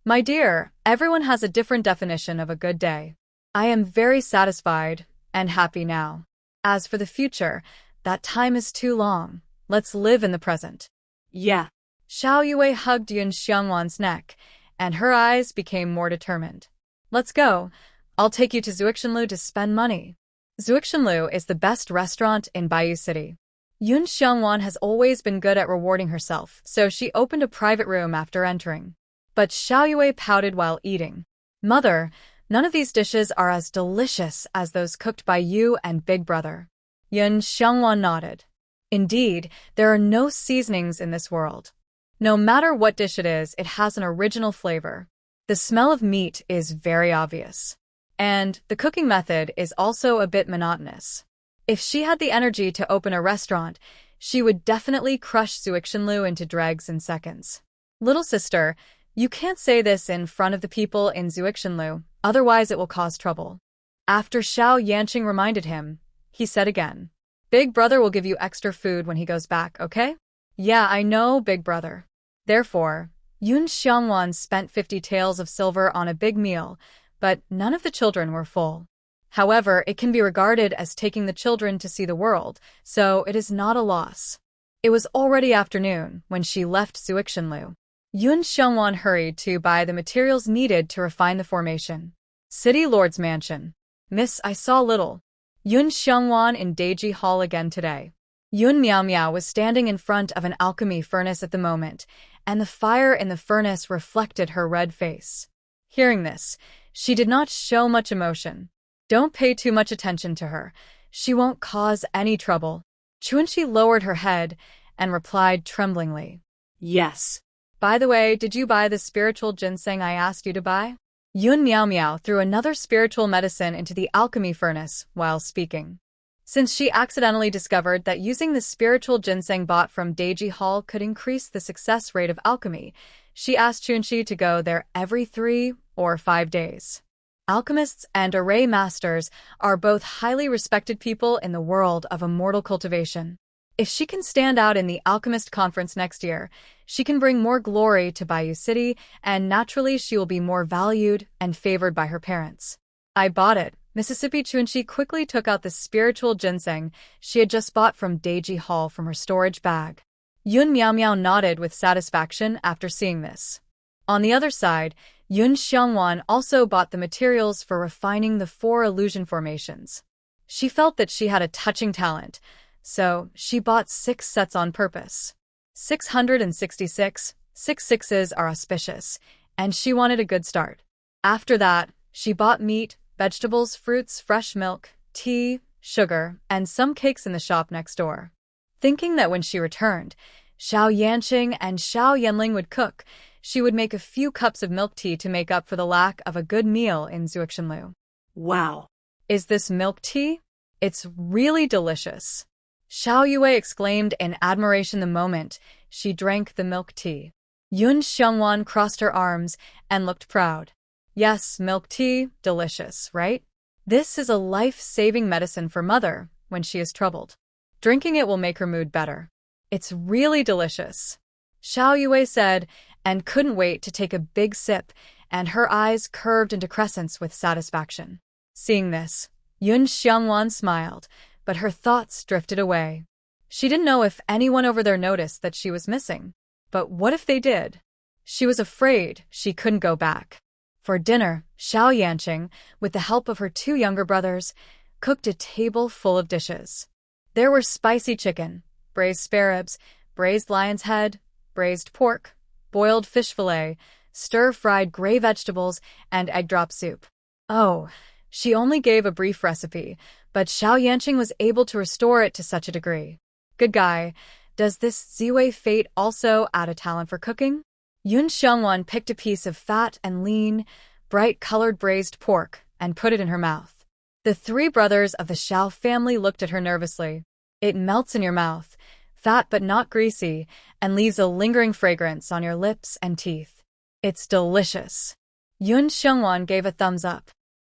My dear, everyone has a different definition of a good day. I am very satisfied and happy now. As for the future, that time is too long. Let's live in the present. Yeah. Xiao Yue hugged Yun Xiongwan's neck, and her eyes became more determined. Let's go. I'll take you to Zuixinlu to spend money. Zuixinlu is the best restaurant in Baiyu City. Yun Xiongwan has always been good at rewarding herself, so she opened a private room after entering. But Xiao Yue pouted while eating. Mother, none of these dishes are as delicious as those cooked by you and Big Brother. Yun Xiongwan nodded. Indeed, there are no seasonings in this world. No matter what dish it is, it has an original flavor. The smell of meat is very obvious. And the cooking method is also a bit monotonous. If she had the energy to open a restaurant, she would definitely crush Zuixinlu into dregs in seconds. Little sister, you can't say this in front of the people in Zuixinlu, otherwise it will cause trouble. After Xiao Yanqing reminded him, he said again, Big Brother will give you extra food when he goes back, okay? Yeah, I know, Big Brother. Therefore, Yun Xiongwan spent 50 taels of silver on a big meal, but none of the children were full. However, it can be regarded as taking the children to see the world, so it is not a loss. It was already afternoon when she left Zuixinlu. Yun Xiongwan hurried to buy the materials needed to refine the formation. City Lord's Mansion. Miss, I saw little. Yun Xiongwan in Deji Hall again today. Yun Miao Miao was standing in front of an alchemy furnace at the moment, and the fire in the furnace reflected her red face. Hearing this, she did not show much emotion. Don't pay too much attention to her. She won't cause any trouble. Chuanxi lowered her head and replied tremblingly. Yes. By the way, did you buy the spiritual ginseng I asked you to buy? Yun Miao Miao threw another spiritual medicine into the alchemy furnace while speaking. Since she accidentally discovered that using the spiritual ginseng bought from Deji Hall could increase the success rate of alchemy, she asked Chunxi to go there every 3 or 5 days. Alchemists and array masters are both highly respected people in the world of immortal cultivation. If she can stand out in the Alchemist Conference next year, she can bring more glory to Baiyu City, and naturally she will be more valued and favored by her parents. I bought it. Mississippi Chunxi quickly took out the spiritual ginseng she had just bought from Deji Hall from her storage bag. Yun Miao Miao nodded with satisfaction after seeing this. On the other side, Yun Xiongwan also bought the materials for refining the 4 illusion formations. She felt that she had a touching talent, so she bought 6 sets on purpose. 666, 6 sixes are auspicious, and she wanted a good start. After that, she bought meat, vegetables, fruits, fresh milk, tea, sugar, and some cakes in the shop next door. Thinking that when she returned, Xiao Yanqing and Xiao Yanling would cook, she would make a few cups of milk tea to make up for the lack of a good meal in Zuixinlu. Wow. Is this milk tea? It's really delicious. Xiao Yue exclaimed in admiration the moment she drank the milk tea. Yun Xiongwan crossed her arms and looked proud. Yes, milk tea, delicious, right? This is a life-saving medicine for mother when she is troubled. Drinking it will make her mood better. It's really delicious, Xiao Yue said, and couldn't wait to take a big sip, and her eyes curved into crescents with satisfaction. Seeing this, Yun Xiangwan smiled, but her thoughts drifted away. She didn't know if anyone over there noticed that she was missing. But what if they did? She was afraid she couldn't go back. For dinner, Xiao Yanqing, with the help of her 2 younger brothers, cooked a table full of dishes. There were spicy chicken, braised spare ribs, braised lion's head, braised pork, boiled fish fillet, stir-fried gray vegetables, and egg drop soup. Oh, she only gave a brief recipe, but Xiao Yanqing was able to restore it to such a degree. Good guy. Does this Ziwei fate also add a talent for cooking? Yun Xiangwan picked a piece of fat and lean, bright-colored braised pork and put it in her mouth. The 3 brothers of the Xiao family looked at her nervously. It melts in your mouth, fat but not greasy, and leaves a lingering fragrance on your lips and teeth. It's delicious. Yun Xiangwan gave a thumbs up.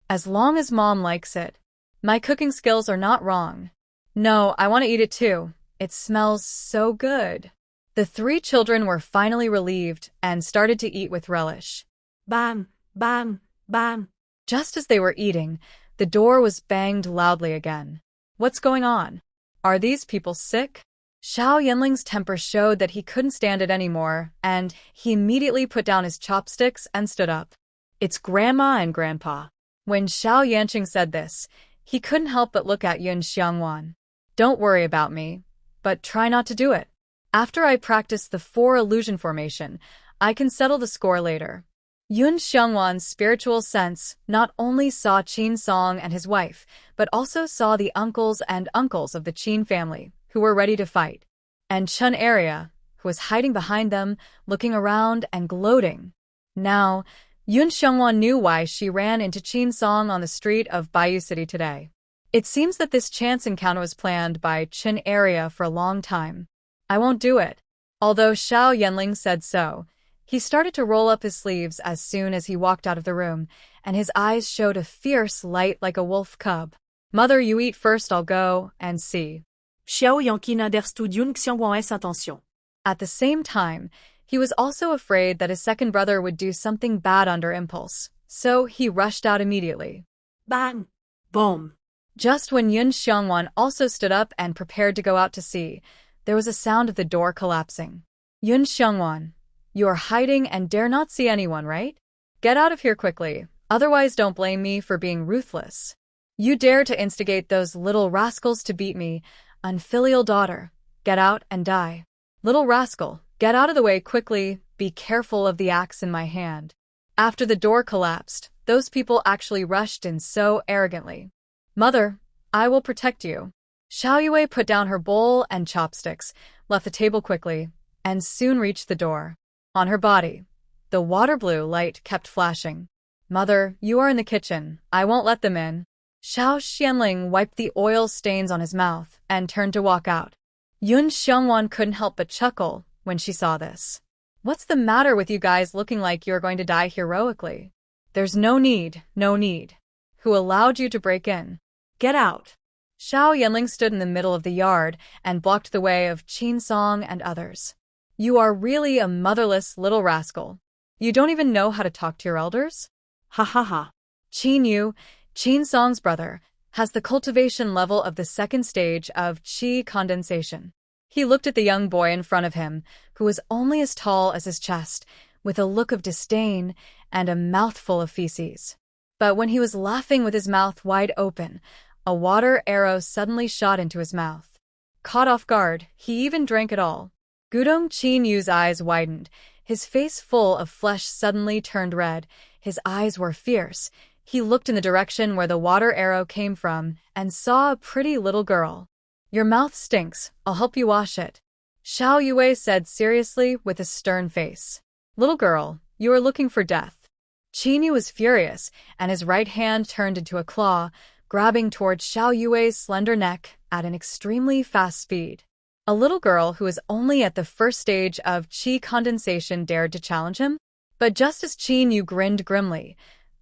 As long as Mom likes it. My cooking skills are not wrong. No, I want to eat it too. It smells so good. The 3 children were finally relieved and started to eat with relish. Bang, bang, bang. Just as they were eating, the door was banged loudly again. What's going on? Are these people sick? Xiao Yanling's temper showed that he couldn't stand it anymore, and he immediately put down his chopsticks and stood up. It's Grandma and Grandpa. When Xiao Yanqing said this, he couldn't help but look at Yun Xiangwan. Don't worry about me, but try not to do it. After I practice the 4 illusion formation, I can settle the score later. Yun Xiangwan's spiritual sense not only saw Qin Song and his wife, but also saw the uncles and uncles of the Qin family, who were ready to fight, and Chun Area, who was hiding behind them, looking around and gloating. Now, Yun Xiangwan knew why she ran into Qin Song on the street of Bayou City today. It seems that this chance encounter was planned by Chun Area for a long time. I won't do it. Although Xiao Yanling said so, he started to roll up his sleeves as soon as he walked out of the room, and his eyes showed a fierce light like a wolf cub. Mother, you eat first, I'll go and see. Xiao Yanqing understood Yun Xiangwan's intention. At the same time, he was also afraid that his second brother would do something bad under impulse, so he rushed out immediately. Bang! Boom! Just when Yun Xiangwan also stood up and prepared to go out to see, there was a sound of the door collapsing. Yun Xiangwan, you are hiding and dare not see anyone, right? Get out of here quickly, otherwise don't blame me for being ruthless. You dare to instigate those little rascals to beat me, unfilial daughter. Get out and die. Little rascal, get out of the way quickly, be careful of the axe in my hand. After the door collapsed, those people actually rushed in so arrogantly. Mother, I will protect you. Xiao Yue put down her bowl and chopsticks, left the table quickly, and soon reached the door. On her body, the water blue light kept flashing. Mother, you are in the kitchen. I won't let them in. Xiao Xianling wiped the oil stains on his mouth and turned to walk out. Yun Xiangwan couldn't help but chuckle when she saw this. What's the matter with you guys looking like you're going to die heroically? There's no need, no need. Who allowed you to break in? Get out. Xiao Yanling stood in the middle of the yard and blocked the way of Qin Song and others. You are really a motherless little rascal. You don't even know how to talk to your elders? Ha ha ha. Qin Yu, Qin Song's brother, has the cultivation level of the 2nd stage of qi condensation. He looked at the young boy in front of him, who was only as tall as his chest, with a look of disdain and a mouthful of feces. But when he was laughing with his mouth wide open, a water arrow suddenly shot into his mouth. Caught off guard, he even drank it all. Gudong Qin Yu's eyes widened. His face full of flesh suddenly turned red. His eyes were fierce. He looked in the direction where the water arrow came from and saw a pretty little girl. Your mouth stinks. I'll help you wash it. Xiao Yue said seriously with a stern face. Little girl, you are looking for death. Qin Yu was furious, and his right hand turned into a claw, grabbing towards Xiao Yue's slender neck at an extremely fast speed. A little girl who was only at the 1st stage of qi condensation dared to challenge him, but just as Qin Yu grinned grimly,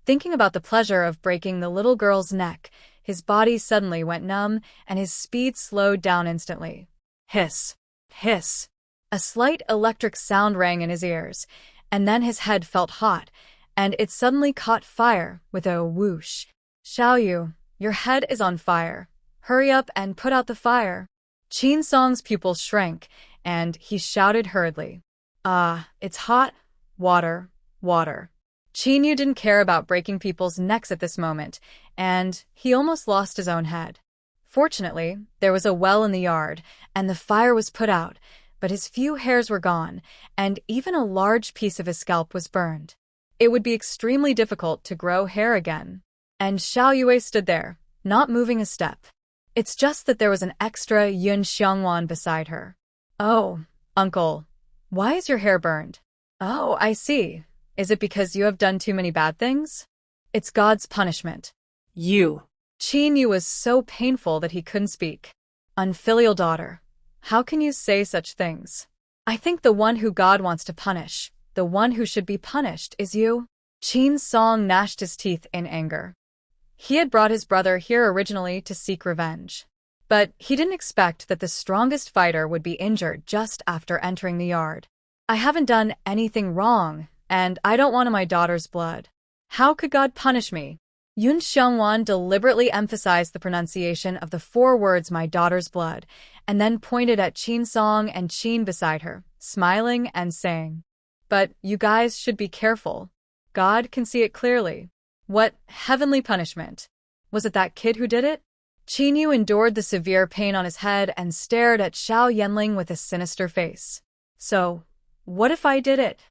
thinking about the pleasure of breaking the little girl's neck, His body suddenly went numb, and his speed slowed down instantly. Hiss! Hiss! A slight electric sound rang in his ears, and then his head felt hot, and it suddenly caught fire with a whoosh. Xiaoyu, your head is on fire. Hurry up and put out the fire. Qin Song's pupils shrank, and he shouted hurriedly. It's hot. Water, water. Qin Yu didn't care about breaking people's necks at this moment, and he almost lost his own head. Fortunately, there was a well in the yard, and the fire was put out, but his few hairs were gone, and even a large piece of his scalp was burned. It would be extremely difficult to grow hair again. And Xiao Yue stood there, not moving a step. It's just that there was an extra Yun Xiongwan beside her. Oh, uncle, why is your hair burned? Oh, I see. Is it because you have done too many bad things? It's God's punishment. You. Qin Yu was so painful that he couldn't speak. Unfilial daughter, how can you say such things? I think the one who God wants to punish, the one who should be punished, is you. Qin Song gnashed his teeth in anger. He had brought his brother here originally to seek revenge. But he didn't expect that the strongest fighter would be injured just after entering the yard. I haven't done anything wrong, and I don't want my daughter's blood. How could God punish me? Yun Xiongwan deliberately emphasized the pronunciation of the 4 words my daughter's blood, and then pointed at Qin Song and Qin beside her, smiling and saying, But you guys should be careful. God can see it clearly. What heavenly punishment? Was it that kid who did it? Qin Yu endured the severe pain on his head and stared at Xiao Yanling with a sinister face. So, what if I did it?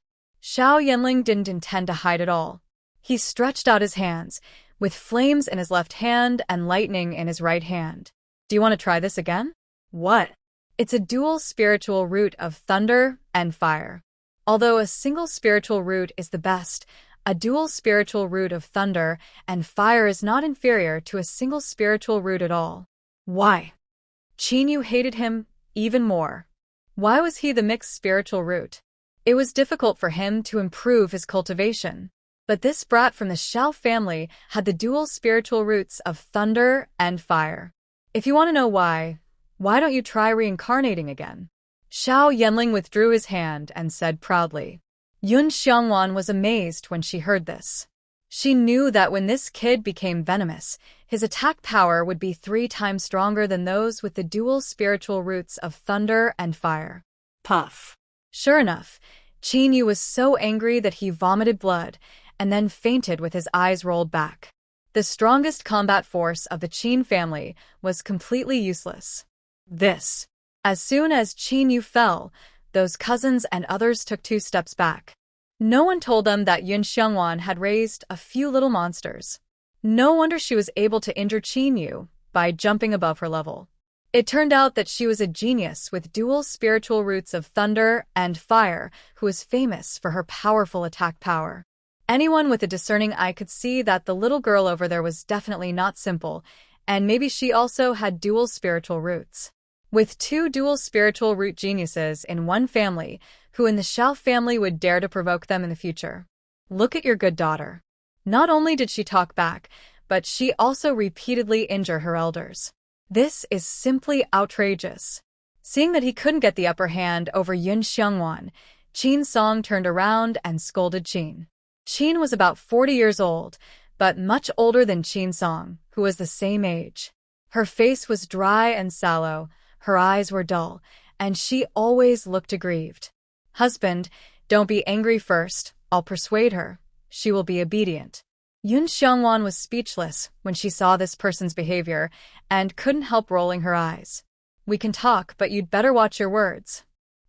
Xiao Yanling didn't intend to hide at all. He stretched out his hands, with flames in his left hand and lightning in his right hand. Do you want to try this again? What? It's a dual spiritual root of thunder and fire. Although a single spiritual root is the best, a dual spiritual root of thunder and fire is not inferior to a single spiritual root at all. Why? Qin Yu hated him even more. Why was he the mixed spiritual root? It was difficult for him to improve his cultivation. But this brat from the Xiao family had the dual spiritual roots of thunder and fire. If you want to know why don't you try reincarnating again? Xiao Yanling withdrew his hand and said proudly. Yun Xiongwan was amazed when she heard this. She knew that when this kid became venomous, his attack power would be 3 times stronger than those with the dual spiritual roots of thunder and fire. Puff. Sure enough, Qin Yu was so angry that he vomited blood, and then fainted with his eyes rolled back. The strongest combat force of the Qin family was completely useless. As soon as Qin Yu fell, those cousins and others took 2 steps back. No one told them that Yun Xiongwan had raised a few little monsters. No wonder she was able to injure Qin Yu by jumping above her level. It turned out that she was a genius with dual spiritual roots of thunder and fire who was famous for her powerful attack power. Anyone with a discerning eye could see that the little girl over there was definitely not simple, and maybe she also had dual spiritual roots. With 2 dual spiritual root geniuses in one family, who in the Xiao family would dare to provoke them in the future? Look at your good daughter. Not only did she talk back, but she also repeatedly injured her elders. This is simply outrageous. Seeing that he couldn't get the upper hand over Yun Xiongwan, Qin Song turned around and scolded Qin. Qin was about 40 years old, but much older than Qin Song, who was the same age. Her face was dry and sallow, her eyes were dull, and she always looked aggrieved. Husband, don't be angry first, I'll persuade her. She will be obedient. Yun Xiongwan was speechless when she saw this person's behavior and couldn't help rolling her eyes. We can talk, but you'd better watch your words.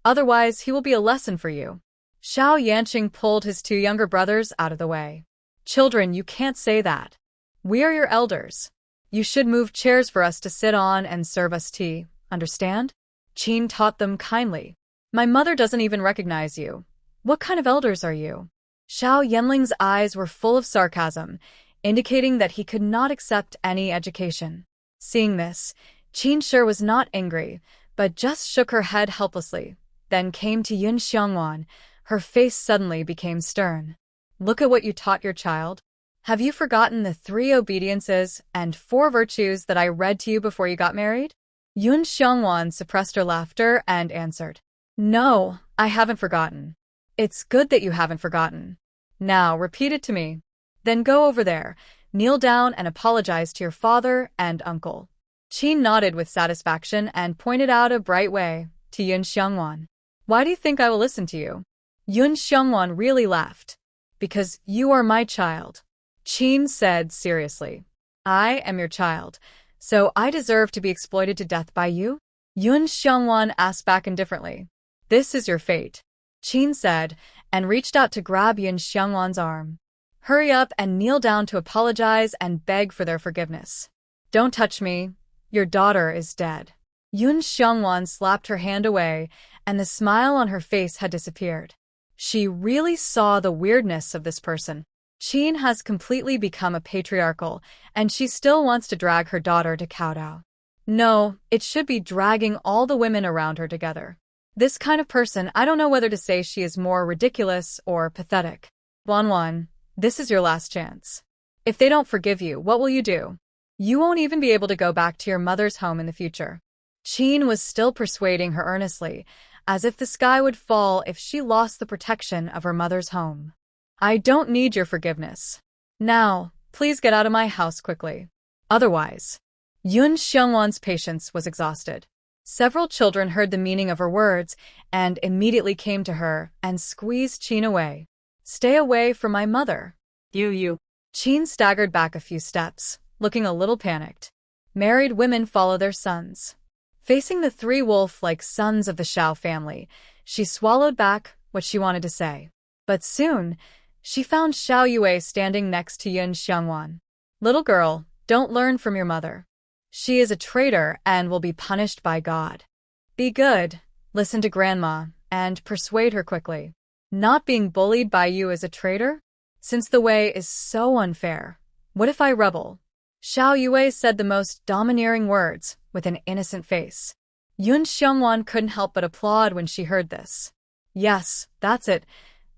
Otherwise, he will be a lesson for you. Xiao Yanqing pulled his 2 younger brothers out of the way. Children, you can't say that. We are your elders. You should move chairs for us to sit on and serve us tea, understand? Qin taught them kindly. My mother doesn't even recognize you. What kind of elders are you? Xiao Yanling's eyes were full of sarcasm, indicating that he could not accept any education. Seeing this, Qin sure was not angry, but just shook her head helplessly, then came to Yun Xiongwan. Her face suddenly became stern. Look at what you taught your child. Have you forgotten the 3 obediences and 4 virtues that I read to you before you got married? Yun Xiongwan suppressed her laughter and answered, No, I haven't forgotten. It's good that you haven't forgotten. Now, repeat it to me. Then go over there, kneel down and apologize to your father and uncle. Qin nodded with satisfaction and pointed out a bright way to Yun Xiongwan. Why do you think I will listen to you? Yun Xiongwan really laughed. Because you are my child. Qin said seriously. I am your child, so I deserve to be exploited to death by you? Yun Xiongwan asked back indifferently. This is your fate, Qin said, and reached out to grab Yun Xiongwan's arm. Hurry up and kneel down to apologize and beg for their forgiveness. Don't touch me. Your daughter is dead. Yun Xiongwan slapped her hand away, and the smile on her face had disappeared. She really saw the weirdness of this person. Qin has completely become a patriarchal, and she still wants to drag her daughter to kowtow. No, it should be dragging all the women around her together. This kind of person, I don't know whether to say she is more ridiculous or pathetic. Wanwan, this is your last chance. If they don't forgive you, what will you do? You won't even be able to go back to your mother's home in the future. Qin was still persuading her earnestly, as if the sky would fall if she lost the protection of her mother's home. I don't need your forgiveness. Now, please get out of my house quickly. Otherwise. Yun Xiongwan's patience was exhausted. Several children heard the meaning of her words and immediately came to her and squeezed Qin away. Stay away from my mother. You. Qin staggered back a few steps, looking a little panicked. Married women follow their sons. Facing the 3 wolf-like sons of the Shao family, she swallowed back what she wanted to say. But soon, she found Xiao Yue standing next to Yun Xiongwan. Little girl, don't learn from your mother. She is a traitor and will be punished by God. Be good, listen to grandma, and persuade her quickly. Not being bullied by you is a traitor? Since the way is so unfair, what if I rebel? Xiao Yue said the most domineering words with an innocent face. Yun Xiongwan couldn't help but applaud when she heard this. Yes, that's it.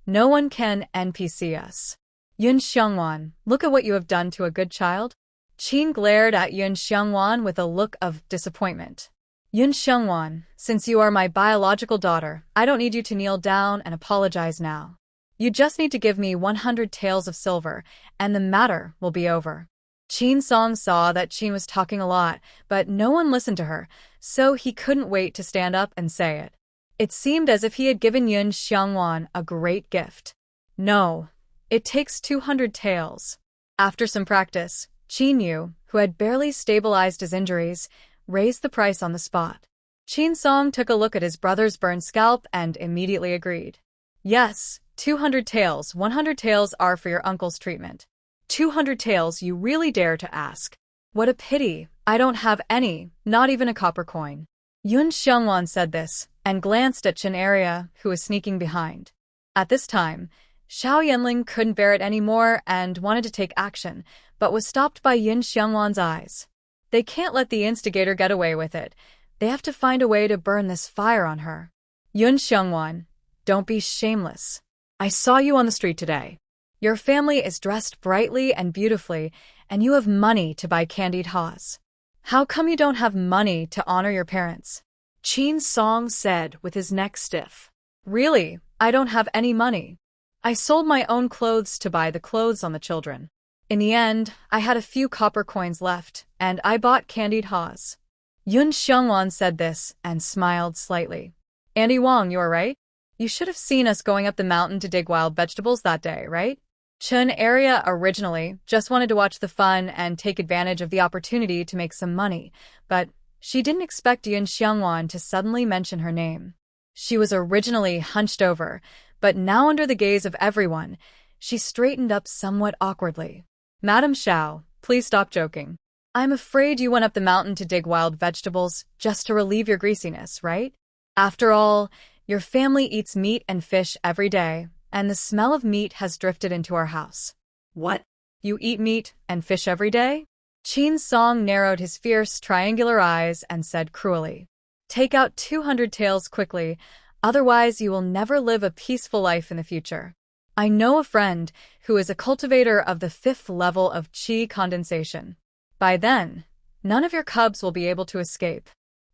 No one can NPC us. Yun Xiongwan, look at what you have done to a good child. Qin glared at Yun Xiongwan with a look of disappointment. Yun Xiongwan, since you are my biological daughter, I don't need you to kneel down and apologize now. You just need to give me 100 taels of silver, and the matter will be over. Qin Song saw that Qin was talking a lot, but no one listened to her, so he couldn't wait to stand up and say it. It seemed as if he had given Yun Xiongwan a great gift. No, it takes 200 taels. After some practice, Qin Yu, who had barely stabilized his injuries, raised the price on the spot. Qin Song took a look at his brother's burned scalp and immediately agreed. Yes, 200 taels, 100 taels are for your uncle's treatment. 200 taels, you really dare to ask. What a pity, I don't have any, not even a copper coin. Yun Xiongwan said this, and glanced at Chen Area, who was sneaking behind. At this time, Xiao Yanling couldn't bear it anymore and wanted to take action, but was stopped by Yun Xiongwan's eyes. They can't let the instigator get away with it. They have to find a way to burn this fire on her. Yun Xiongwan, don't be shameless. I saw you on the street today. Your family is dressed brightly and beautifully, and you have money to buy candied haws. How come you don't have money to honor your parents? Qin Song said with his neck stiff. Really, I don't have any money. I sold my own clothes to buy the clothes on the children. In the end, I had a few copper coins left, and I bought candied haws. Yun Xiongwan said this and smiled slightly. Andy Wong, you're right. You should have seen us going up the mountain to dig wild vegetables that day, right? Chen Area originally just wanted to watch the fun and take advantage of the opportunity to make some money, but she didn't expect Yun Xiongwan to suddenly mention her name. She was originally hunched over, but now under the gaze of everyone, she straightened up somewhat awkwardly. Madam Xiao, please stop joking. I'm afraid you went up the mountain to dig wild vegetables just to relieve your greasiness, right? After all, your family eats meat and fish every day, and the smell of meat has drifted into our house. What? You eat meat and fish every day? Qin Song narrowed his fierce triangular eyes and said cruelly. Take out 200 taels quickly, otherwise you will never live a peaceful life in the future. I know a friend who is a cultivator of the 5th level of chi condensation. By then, none of your cubs will be able to escape.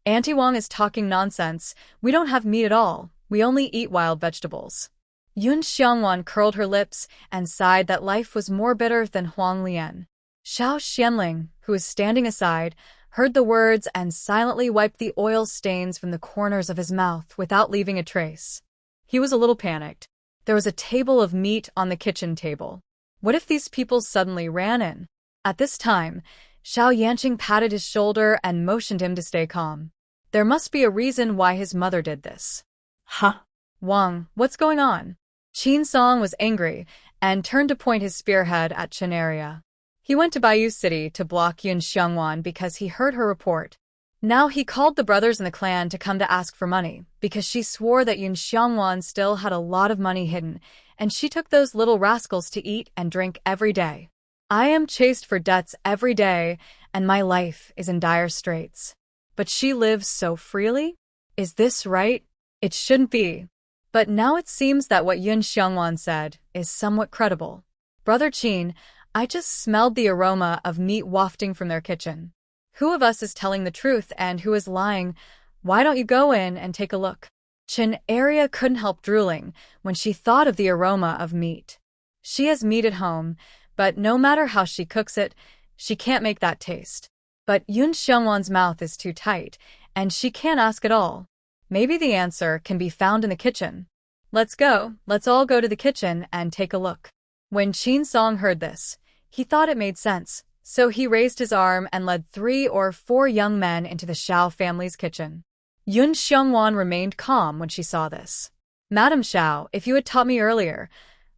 Auntie Wang is talking nonsense. We don't have meat at all. We only eat wild vegetables. Yun Xiangwan curled her lips and sighed that life was more bitter than Huang Lian. Xiao Xianling, who was standing aside, heard the words and silently wiped the oil stains from the corners of his mouth without leaving a trace. He was a little panicked. There was a table of meat on the kitchen table. What if these people suddenly ran in? At this time, Xiao Yanqing patted his shoulder and motioned him to stay calm. There must be a reason why his mother did this. Huh? Wang, what's going on? Qin Song was angry and turned to point his spearhead at Chenaria. He went to Bayou City to block Yun Xiangwan because he heard her report. Now he called the brothers in the clan to come to ask for money, because she swore that Yun Xiangwan still had a lot of money hidden, and she took those little rascals to eat and drink every day. I am chased for debts every day, and my life is in dire straits. But she lives so freely? Is this right? It shouldn't be. But now it seems that what Yun Xiangwan said is somewhat credible. Brother Qin, I just smelled the aroma of meat wafting from their kitchen. Who of us is telling the truth and who is lying? Why don't you go in and take a look? Chenaria couldn't help drooling when she thought of the aroma of meat. She has meat at home, but no matter how she cooks it, she can't make that taste. But Yun Xiangwan's mouth is too tight, and she can't ask at all. Maybe the answer can be found in the kitchen. Let's go. Let's all go to the kitchen and take a look. When Qin Song heard this, he thought it made sense, so he raised his arm and led 3 or 4 young men into the Xiao family's kitchen. Yun Xiangwan remained calm when she saw this. Madam Xiao, if you had taught me earlier,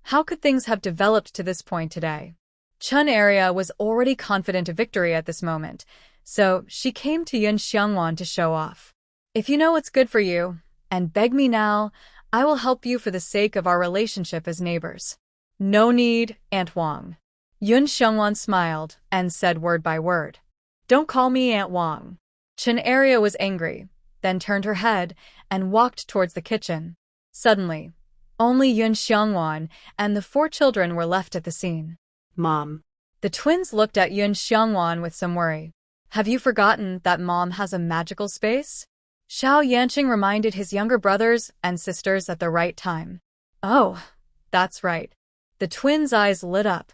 how could things have developed to this point today? Chenaria was already confident of victory at this moment, so she came to Yun Xiangwan to show off. If you know what's good for you, and beg me now, I will help you for the sake of our relationship as neighbors. No need, Aunt Wang. Yun Xiangwan smiled and said word by word. Don't call me Aunt Wang. Chenaria was angry, then turned her head and walked towards the kitchen. Suddenly, only Yun Xiangwan and the 4 children were left at the scene. Mom. The twins looked at Yun Xiangwan with some worry. Have you forgotten that Mom has a magical space? Xiao Yanqing reminded his younger brothers and sisters at the right time. Oh, that's right. The twins' eyes lit up.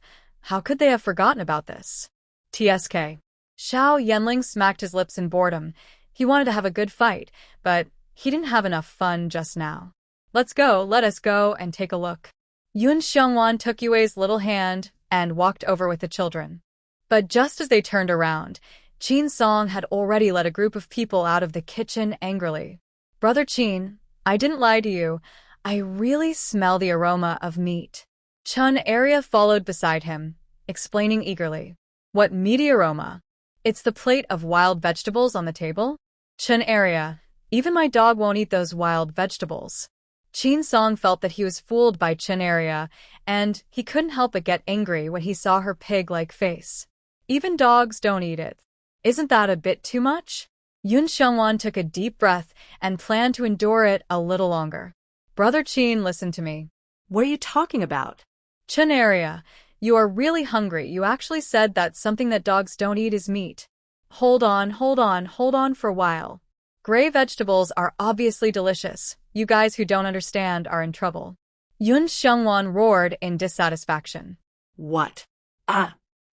How could they have forgotten about this? TSK. Xiao Yanling smacked his lips in boredom. He wanted to have a good fight, but he didn't have enough fun just now. Let us go and take a look. Yun Xiangwan took Yue's little hand and walked over with the children. But just as they turned around, Qin Song had already led a group of people out of the kitchen angrily. Brother Qin, I didn't lie to you. I really smell the aroma of meat. Chenaria followed beside him, explaining eagerly. What meaty aroma? It's the plate of wild vegetables on the table? Chenaria, even my dog won't eat those wild vegetables. Qin Song felt that he was fooled by Chenaria, and he couldn't help but get angry when he saw her pig-like face. Even dogs don't eat it. Isn't that a bit too much? Yun Xiangwan took a deep breath and planned to endure it a little longer. Brother Qin, listen to me. What are you talking about? Chenaria, you are really hungry. You actually said that something that dogs don't eat is meat. Hold on for a while. Gray vegetables are obviously delicious. You guys who don't understand are in trouble. Yun Xiangwan roared in dissatisfaction. What?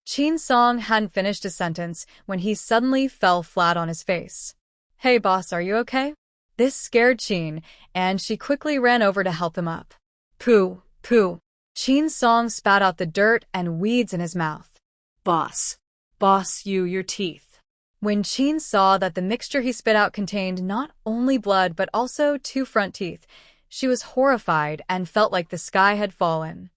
Qin Song hadn't finished his sentence when he suddenly fell flat on his face. Hey boss, are you okay? This scared Qin, and she quickly ran over to help him up. Pooh. Qin Song spat out the dirt and weeds in his mouth. Boss, your teeth. When Qin saw that the mixture he spit out contained not only blood but also 2 front teeth, she was horrified and felt like the sky had fallen.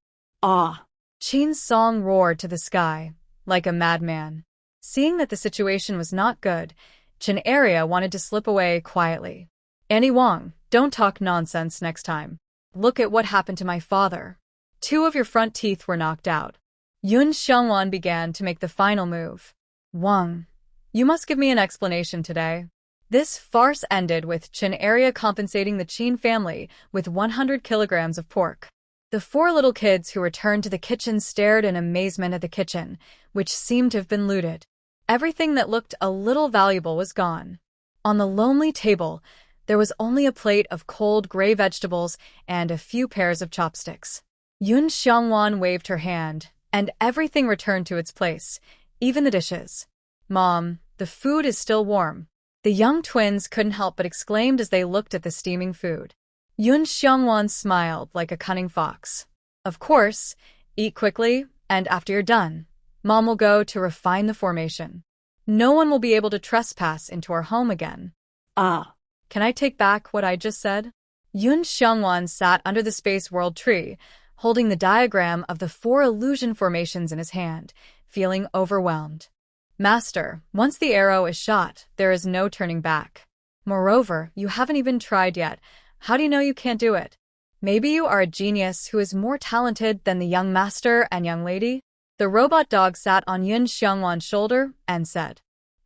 Qin Song roared to the sky, like a madman. Seeing that the situation was not good, Chenaria wanted to slip away quietly. Annie Wang, don't talk nonsense next time. Look at what happened to my father. 2 of your front teeth were knocked out. Yun Xiangwan began to make the final move. Wang, you must give me an explanation today. This farce ended with Chenaria compensating the Qin family with 100 kilograms of pork. The four little kids who returned to the kitchen stared in amazement at the kitchen, which seemed to have been looted. Everything that looked a little valuable was gone. On the lonely table, there was only a plate of cold gray vegetables and a few pairs of chopsticks. Yun Xiangwan waved her hand, and everything returned to its place, even the dishes. "Mom, the food is still warm." The young twins couldn't help but exclaim as they looked at the steaming food. Yun Xiangwan smiled like a cunning fox. "Of course, eat quickly, and after you're done, Mom will go to refine the formation. No one will be able to trespass into our home again." Ah. Can I take back what I just said? Yun Xiangwan sat under the Space World tree, holding the diagram of the four illusion formations in his hand, feeling overwhelmed. "Master, once the arrow is shot, there is no turning back. Moreover, you haven't even tried yet. How do you know you can't do it? Maybe you are a genius who is more talented than the young master and young lady?" The robot dog sat on Yun Xiangwan's shoulder and said,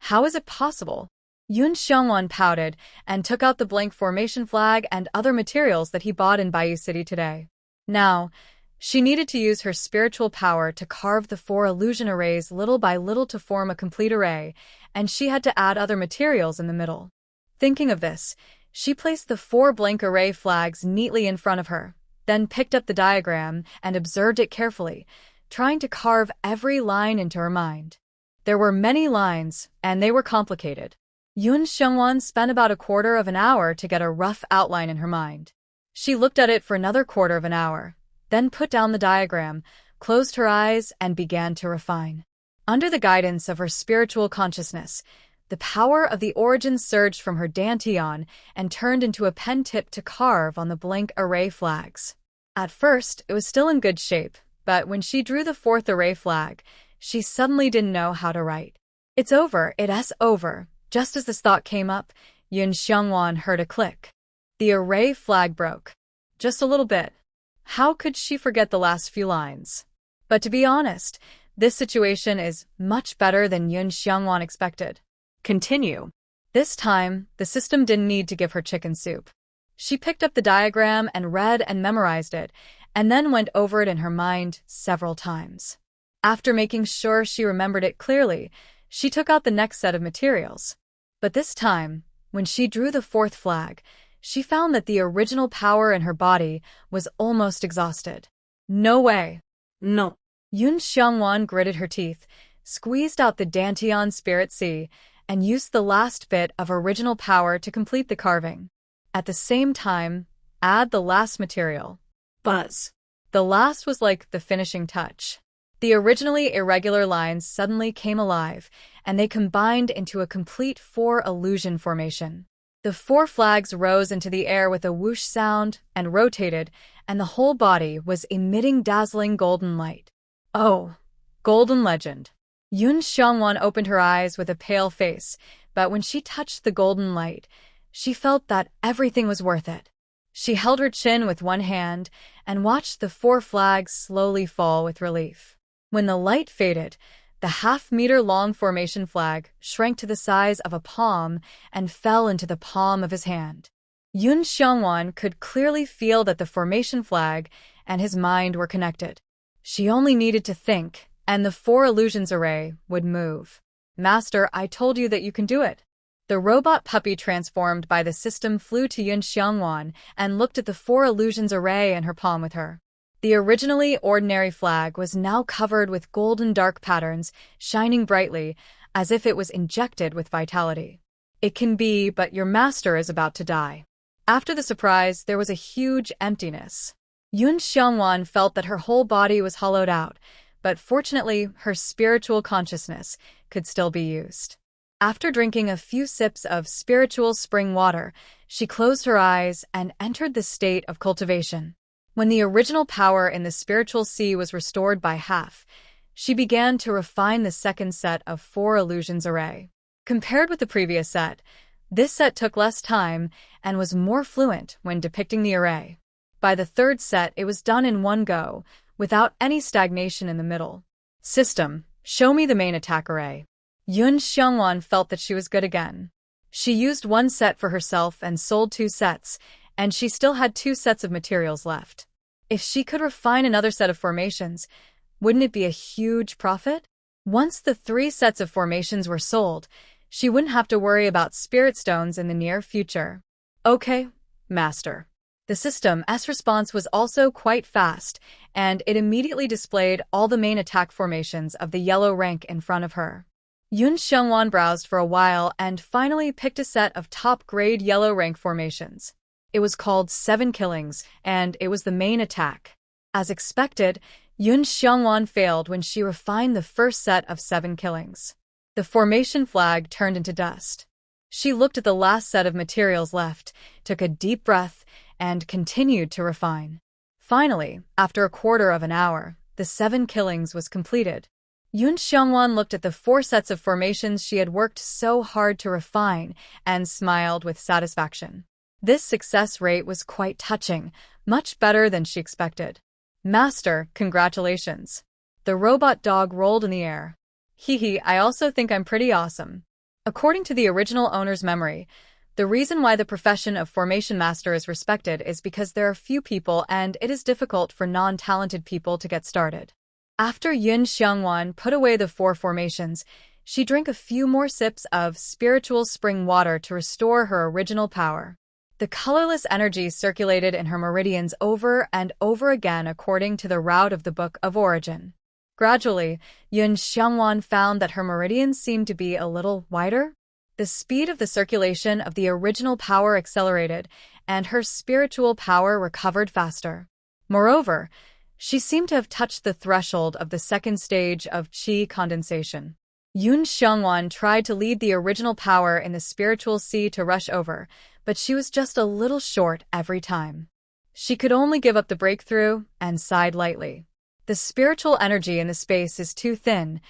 "How is it possible?" Yun Xiangwan pouted and took out the blank formation flag and other materials that he bought in Bayou City today. Now, she needed to use her spiritual power to carve the four illusion arrays little by little to form a complete array, and she had to add other materials in the middle. Thinking of this, she placed the four blank array flags neatly in front of her, then picked up the diagram and observed it carefully, trying to carve every line into her mind. There were many lines, and they were complicated. Yun Xiangwan spent about a quarter of an hour to get a rough outline in her mind. She looked at it for another quarter of an hour, then put down the diagram, closed her eyes, and began to refine. Under the guidance of her spiritual consciousness, the power of the origin surged from her dantian and turned into a pen tip to carve on the blank array flags. At first, it was still in good shape, but when she drew the fourth array flag, she suddenly didn't know how to write. "It's over, it's over." Just as this thought came up, Yun Xiangwan heard a click. The array flag broke. Just a little bit. How could she forget the last few lines? But to be honest, this situation is much better than Yun Xiangwan expected. Continue. This time, the system didn't need to give her chicken soup. She picked up the diagram and read and memorized it, and then went over it in her mind several times. After making sure she remembered it clearly, she took out the next set of materials. But this time, when she drew the fourth flag, she found that the original power in her body was almost exhausted. "No way." No. Yun Xiangwan gritted her teeth, squeezed out the dantian spirit sea, and used the last bit of original power to complete the carving. At the same time, add the last material. Buzz. The last was like the finishing touch. The originally irregular lines suddenly came alive, and they combined into a complete four illusion formation. The four flags rose into the air with a whoosh sound and rotated, and the whole body was emitting dazzling golden light. "Oh, golden legend." Yun Xiangwan opened her eyes with a pale face, but when she touched the golden light, she felt that everything was worth it. She held her chin with one hand and watched the four flags slowly fall with relief. When the light faded, the half-meter-long formation flag shrank to the size of a palm and fell into the palm of his hand. Yun Xiangwan could clearly feel that the formation flag and his mind were connected. She only needed to think, and the four illusions array would move. "Master, I told you that you can do it." The robot puppy transformed by the system flew to Yun Xiangwan and looked at the four illusions array in her palm with her. The originally ordinary flag was now covered with golden dark patterns, shining brightly, as if it was injected with vitality. "It can be, but your master is about to die." After the surprise, there was a huge emptiness. Yun Xiangwan felt that her whole body was hollowed out, but fortunately, her spiritual consciousness could still be used. After drinking a few sips of spiritual spring water, she closed her eyes and entered the state of cultivation. When the original power in the spiritual sea was restored by half, she began to refine the second set of four illusions array. Compared with the previous set, this set took less time and was more fluent when depicting the array. By the third set, it was done in one go, without any stagnation in the middle. "System, show me the main attack array." Yun Xiangwan felt that she was good again. She used one set for herself and sold two sets, and she still had two sets of materials left. If she could refine another set of formations, wouldn't it be a huge profit? Once the 3 sets of formations were sold, she wouldn't have to worry about spirit stones in the near future. Okay, Master. The system's response was also quite fast, and it immediately displayed all the main attack formations of the yellow rank in front of her. Yun Xiongwan browsed for a while and finally picked a set of top-grade yellow rank formations. It was called 7 Killings, and it was the main attack. As expected, Yun Xiongwan failed when she refined the first set of 7 Killings. The formation flag turned into dust. She looked at the last set of materials left, took a deep breath, and continued to refine. Finally, after a quarter of an hour, the 7 Killings was completed. Yun Xiongwan looked at the 4 sets of formations she had worked so hard to refine and smiled with satisfaction. This success rate was quite touching, much better than she expected. Master, congratulations. The robot dog rolled in the air. Hee, I also think I'm pretty awesome. According to the original owner's memory, the reason why the profession of formation master is respected is because there are few people and it is difficult for non-talented people to get started. After Yun Xiongwan put away the 4 formations, she drank a few more sips of spiritual spring water to restore her original power. The colorless energy circulated in her meridians over and over again according to the route of the Book of Origin. Gradually, Yun Xiongwan found that her meridians seemed to be a little wider. The speed of the circulation of the original power accelerated, and her spiritual power recovered faster. Moreover, she seemed to have touched the threshold of the second stage of qi condensation. Yun Xiongwan tried to lead the original power in the spiritual sea to rush over, but she was just a little short every time. She could only give up the breakthrough and sighed lightly. The spiritual energy in the space is too thin,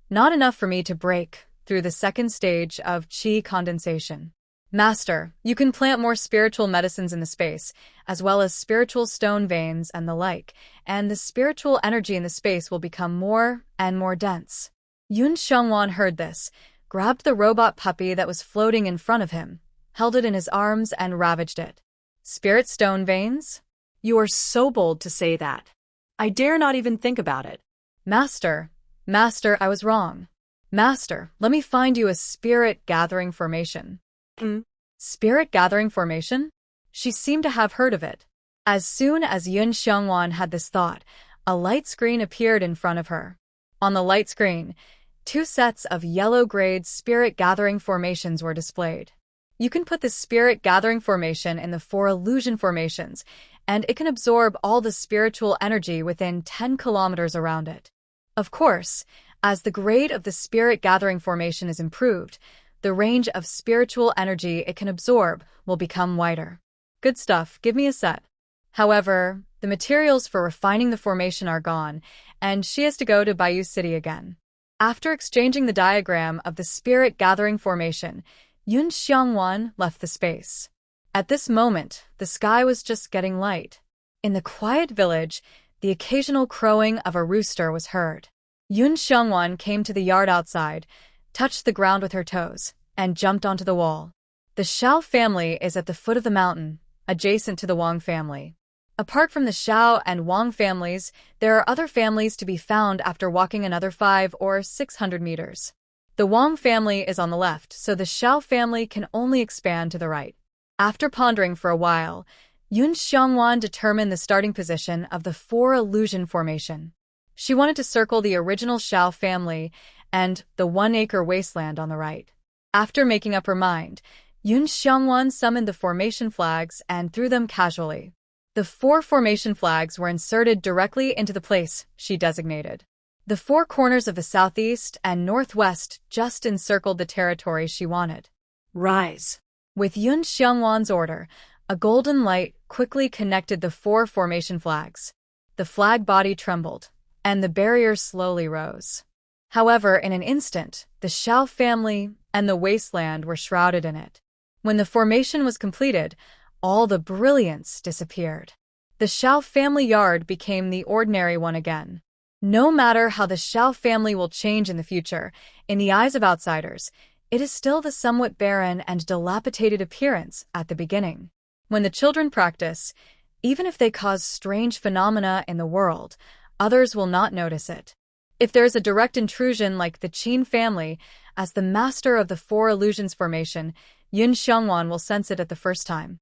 not enough for me to break through the second stage of qi condensation. Master, you can plant more spiritual medicines in the space, as well as spiritual stone veins and the like, and the spiritual energy in the space will become more and more dense. Yun Xiongwan heard this, grabbed the robot puppy that was floating in front of him, held it in his arms and ravaged it. Spirit stone veins? You are so bold to say that. I dare not even think about it. Master, I was wrong. Master, let me find you a spirit gathering formation. Spirit gathering formation? She seemed to have heard of it. As soon as Yun Xiongwan had this thought, a light screen appeared in front of her. On the light screen, 2 sets of yellow-grade spirit gathering formations were displayed. You can put the spirit gathering formation in the 4 illusion formations, and it can absorb all the spiritual energy within 10 kilometers around it. Of course, as the grade of the spirit gathering formation is improved, the range of spiritual energy it can absorb will become wider. Good stuff, give me a set. However, the materials for refining the formation are gone, and she has to go to Bayou City again. After exchanging the diagram of the spirit gathering formation, Yun Xiongwan left the space. At this moment, the sky was just getting light. In the quiet village, the occasional crowing of a rooster was heard. Yun Xiongwan came to the yard outside, touched the ground with her toes, and jumped onto the wall. The Xiao family is at the foot of the mountain, adjacent to the Wang family. Apart from the Xiao and Wang families, there are other families to be found after walking another 500 or 600 meters. The Wang family is on the left, so the Xiao family can only expand to the right. After pondering for a while, Yun Xiongwan determined the starting position of the 4 illusion formation. She wanted to circle the original Xiao family and the 1-acre wasteland on the right. After making up her mind, Yun Xiongwan summoned the formation flags and threw them casually. The 4 formation flags were inserted directly into the place she designated. The 4 corners of the southeast and northwest just encircled the territory she wanted. Rise. With Yun Xiongwan's order, a golden light quickly connected the 4 formation flags. The flag body trembled, and the barrier slowly rose. However, in an instant, the Xiao family and the wasteland were shrouded in it. When the formation was completed, all the brilliance disappeared. The Xiao family yard became the ordinary one again. No matter how the Xiao family will change in the future, in the eyes of outsiders, it is still the somewhat barren and dilapidated appearance at the beginning. When the children practice, Even if they cause strange phenomena in the world, others will not notice it. If there is a direct intrusion like the Qin family, as the master of the Four Illusions formation, Yun Xiongwan will sense it at the first time.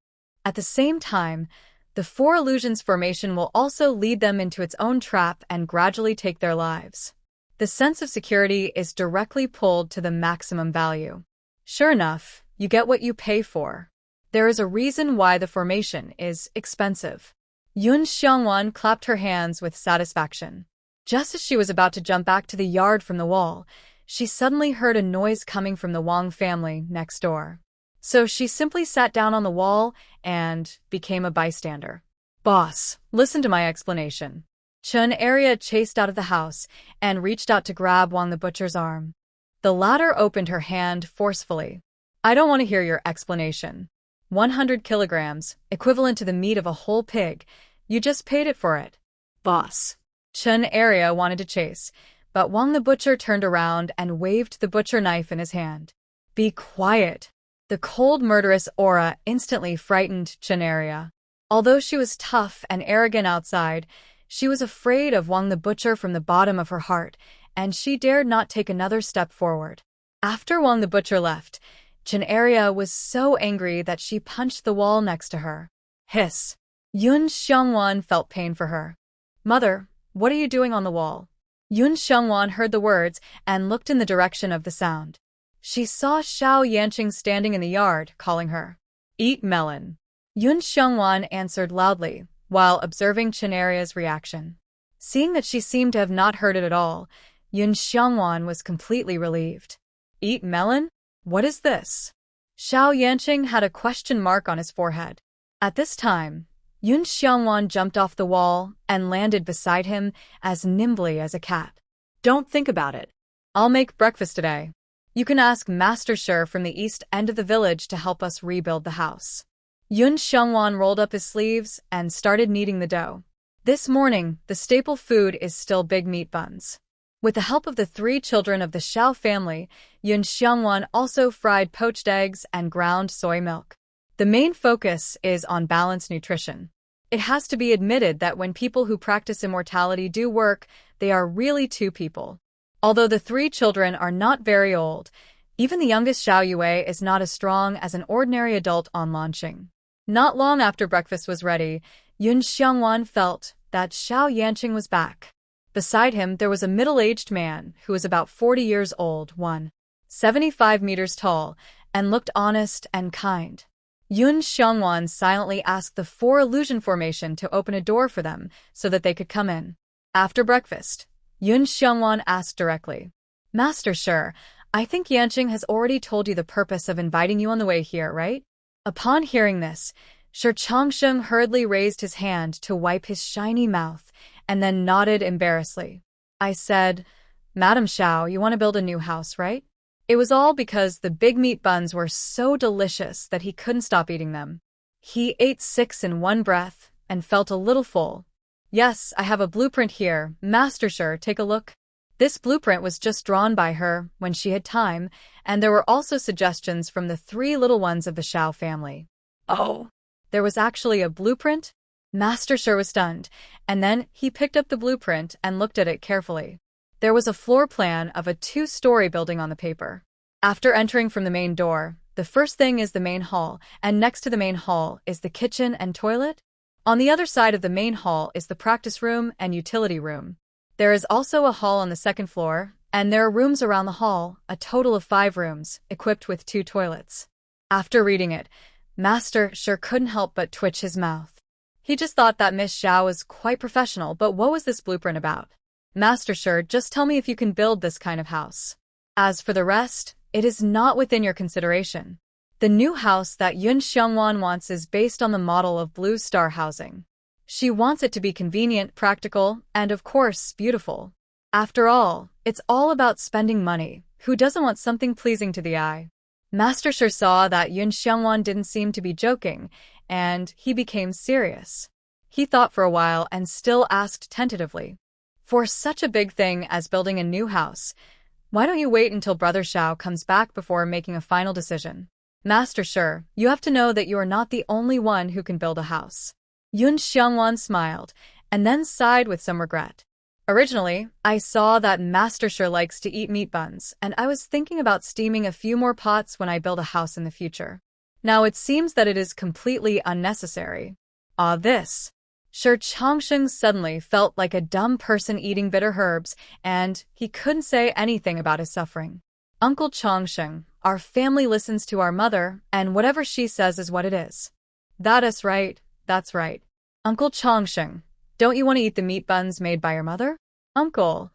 At the same time, the Four Illusions formation will also lead them into its own trap and gradually take their lives. The sense of security is directly pulled to the maximum value. Sure enough, you get what you pay for. There is a reason why the formation is expensive. Yun Xiongwan clapped her hands with satisfaction. Just as she was about to jump back to the yard from the wall, she suddenly heard a noise coming from the Wang family next door. So she simply sat down on the wall and became a bystander. Boss, listen to my explanation. Chun Arya chased out of the house and reached out to grab Wang the butcher's arm. The latter opened her hand forcefully. I don't want to hear your explanation. 100 kilograms, equivalent to the meat of a whole pig. You just paid it for it. Boss. Chun Arya wanted to chase, but Wang the butcher turned around and waved the butcher knife in his hand. Be quiet. The cold, murderous aura instantly frightened Chun Arya. Although she was tough and arrogant outside, she was afraid of Wang the butcher from the bottom of her heart, and she dared not take another step forward. After Wang the butcher left, Chun Arya was so angry that she punched the wall next to her. Hiss. Yun Xiongwan felt pain for her. Mother, what are you doing on the wall? Yun Xiongwan heard the words and looked in the direction of the sound. She saw Xiao Yanqing standing in the yard, calling her. Eat melon. Yun Xiongwan answered loudly, while observing Chun Arya's reaction. Seeing that she seemed to have not heard it at all, Yun Xiongwan was completely relieved. Eat melon? What is this? Xiao Yanqing had a question mark on his forehead. At this time, Yun Xiongwan jumped off the wall and landed beside him as nimbly as a cat. Don't think about it. I'll make breakfast today. You can ask Master Shi from the east end of the village to help us rebuild the house. Yun Xiongwan rolled up his sleeves and started kneading the dough. This morning, the staple food is still big meat buns. With the help of the 3 children of the Xiao family, Yun Xiongwan also fried poached eggs and ground soy milk. The main focus is on balanced nutrition. It has to be admitted that when people who practice immortality do work, they are really 2 people. Although the 3 children are not very old, even the youngest Xiao Yue is not as strong as an ordinary adult on launching. Not long after breakfast was ready, Yun Xiongwan felt that Xiao Yanqing was back. Beside him there was a middle-aged man who was about 40 years old, 175 meters tall, and looked honest and kind. Yun Xiongwan silently asked the Four Illusion formation to open a door for them so that they could come in. After breakfast, Yun Xiongwan asked directly, Master Shi, I think Yanqing has already told you the purpose of inviting you on the way here, right? Upon hearing this, Shi Changsheng hurriedly raised his hand to wipe his shiny mouth and then nodded embarrassedly. I said, Madam Xiao, you want to build a new house, right? It was all because the big meat buns were so delicious that he couldn't stop eating them. He ate 6 in one breath and felt a little full. Yes, I have a blueprint here. Master Shi, take a look. This blueprint was just drawn by her when she had time, and there were also suggestions from the 3 little ones of the Xiao family. Oh, there was actually a blueprint? Master Shi was stunned, and then he picked up the blueprint and looked at it carefully. There was a floor plan of a 2-story building on the paper. After entering from the main door, the first thing is the main hall, and next to the main hall is the kitchen and toilet. On the other side of the main hall is the practice room and utility room. There is also a hall on the 2nd floor, and there are rooms around the hall, a total of 5 rooms, equipped with 2 toilets. After reading it, Master Shi couldn't help but twitch his mouth. He just thought that Miss Xiao was quite professional, but what was this blueprint about? Master Shi, just tell me if you can build this kind of house. As for the rest, it is not within your consideration. The new house that Yun Xiongwan wants is based on the model of Blue Star housing. She wants it to be convenient, practical, and of course, beautiful. After all, it's all about spending money. Who doesn't want something pleasing to the eye? Master Shi saw that Yun Xiongwan didn't seem to be joking, and he became serious. He thought for a while and still asked tentatively, for such a big thing as building a new house, why don't you wait until Brother Xiao comes back before making a final decision? Master Shi, you have to know that you are not the only one who can build a house. Yun Xiangwan smiled, and then sighed with some regret. Originally, I saw that Master Sure likes to eat meat buns, and I was thinking about steaming a few more pots when I build a house in the future. Now it seems that it is completely unnecessary. This. Sure Chongsheng suddenly felt like a dumb person eating bitter herbs, and he couldn't say anything about his suffering. Uncle Chongsheng, our family listens to our mother, and whatever she says is what it is. That is right, that's right. Uncle Chongsheng, don't you want to eat the meat buns made by your mother? Uncle,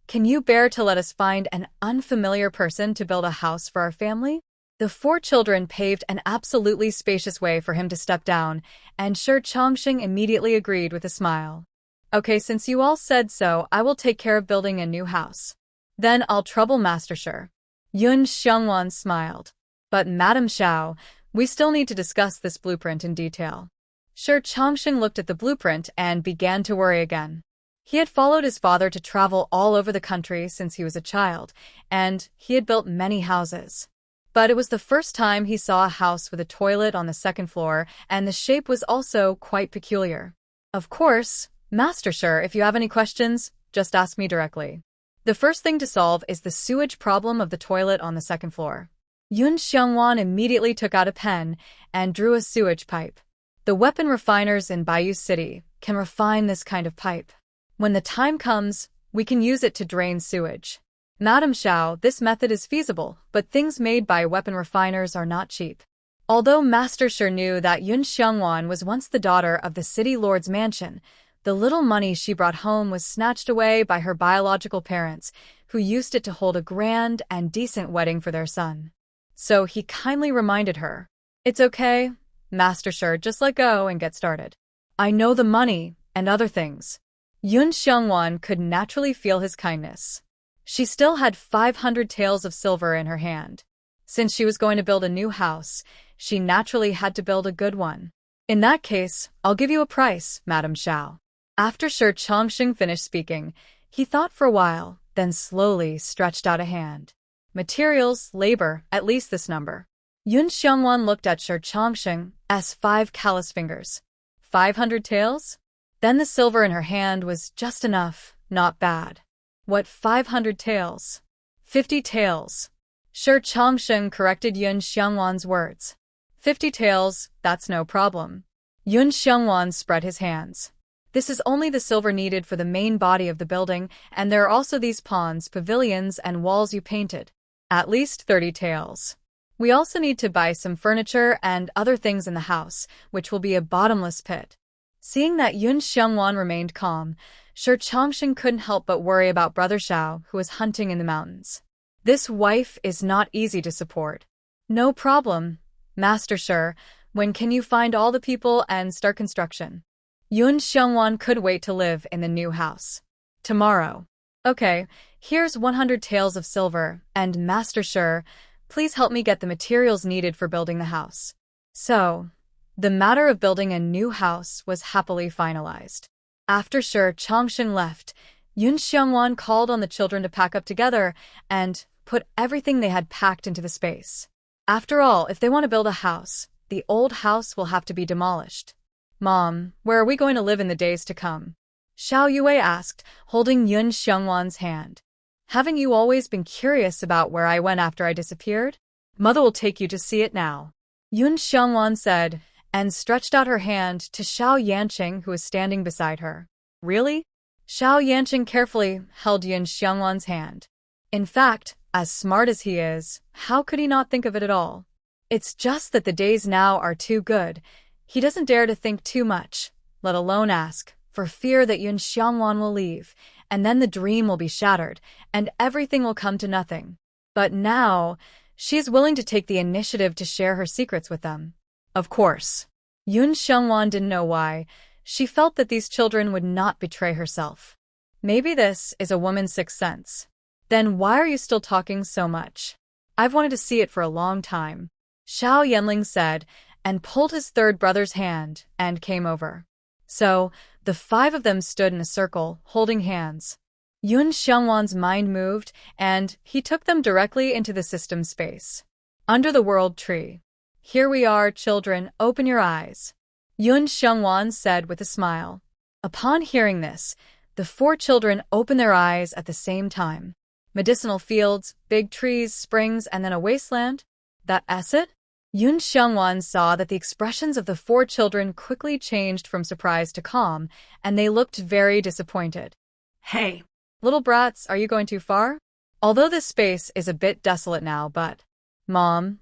can you bear to let us find an unfamiliar person to build a house for our family? The 4 children paved an absolutely spacious way for him to step down, and Sure Chongsheng immediately agreed with a smile. Okay, since you all said so, I will take care of building a new house. Then I'll trouble Master Sure. Yun Xiangwan smiled. But Madam Xiao, we still need to discuss this blueprint in detail. Sure Chongsheng looked at the blueprint and began to worry again. He had followed his father to travel all over the country since he was a child, and he had built many houses. But it was the first time he saw a house with a toilet on the 2nd floor, and the shape was also quite peculiar. Of course, Master Sure, if you have any questions, just ask me directly. The first thing to solve is the sewage problem of the toilet on the 2nd floor. Yun Xiangwan immediately took out a pen and drew a sewage pipe. The weapon refiners in Bayou City can refine this kind of pipe. When the time comes, we can use it to drain sewage. Madam Xiao, this method is feasible, but things made by weapon refiners are not cheap. Although Master Sure knew that Yun Xiangwan was once the daughter of the city lord's mansion, the little money she brought home was snatched away by her biological parents, who used it to hold a grand and decent wedding for their son. So he kindly reminded her, "It's okay, Master Sure, just let go and get started. I know the money and other things." Yun Xiangwan could naturally feel his kindness. She still had 500 taels of silver in her hand. Since she was going to build a new house, she naturally had to build a good one. "In that case, I'll give you a price, Madam Xiao." After Sure Chongsheng finished speaking, he thought for a while, then slowly stretched out a hand. "Materials, labor, at least this number." Yun Xiangwan looked at Sure Chongsheng's 5 callous fingers. 500 taels? Then the silver in her hand was just enough, not bad. What 500 taels? 50 taels. Sure Chongsheng corrected Yun Xiangwan's words. 50 taels, that's no problem. Yun Xiangwan spread his hands. This is only the silver needed for the main body of the building, and there are also these ponds, pavilions, and walls you painted. At least 30 taels. We also need to buy some furniture and other things in the house, which will be a bottomless pit. Seeing that Yun Xiangwan remained calm, Sure Chongsheng couldn't help but worry about Brother Xiao, who was hunting in the mountains. This wife is not easy to support. "No problem, Master Sure. When can you find all the people and start construction?" Yun Xiangwan could wait to live in the new house. "Tomorrow." "Okay, here's 100 taels of silver, and Master Sure, please help me get the materials needed for building the house." So, the matter of building a new house was happily finalized. After Sure Chongsheng left, Yun Xiangwan called on the children to pack up together and put everything they had packed into the space. After all, if they want to build a house, the old house will have to be demolished. "Mom, where are we going to live in the days to come?" Xiao Yue asked, holding Yun Xiangwan's hand. "Haven't you always been curious about where I went after I disappeared? Mother will take you to see it now," Yun Xiangwan said, and stretched out her hand to Xiao Yanqing, who was standing beside her. "Really?" Xiao Yanqing carefully held Yun Xiangwan's hand. In fact, as smart as he is, how could he not think of it at all? It's just that the days now are too good. He doesn't dare to think too much, let alone ask, for fear that Yun Xiangwan will leave, and then the dream will be shattered, and everything will come to nothing. But now, she is willing to take the initiative to share her secrets with them. Of course. Yun Xiangwan didn't know why. She felt that these children would not betray herself. Maybe this is a woman's sixth sense. Then why are you still talking so much? I've wanted to see it for a long time, Xiao Yanling said, and pulled his third brother's hand and came over. So, the 5 of them stood in a circle, holding hands. Yun Xiangwan's mind moved, and he took them directly into the system space. Under the world tree. "Here we are, children, open your eyes." Yun Xiongwan said with a smile. Upon hearing this, the four children opened their eyes at the same time. Medicinal fields, big trees, springs, and then a wasteland? That's it? Yun Xiongwan saw that the expressions of the four children quickly changed from surprise to calm, and they looked very disappointed. Hey, Little brats, are you going too far? Although this space is a bit desolate now, but… Mom,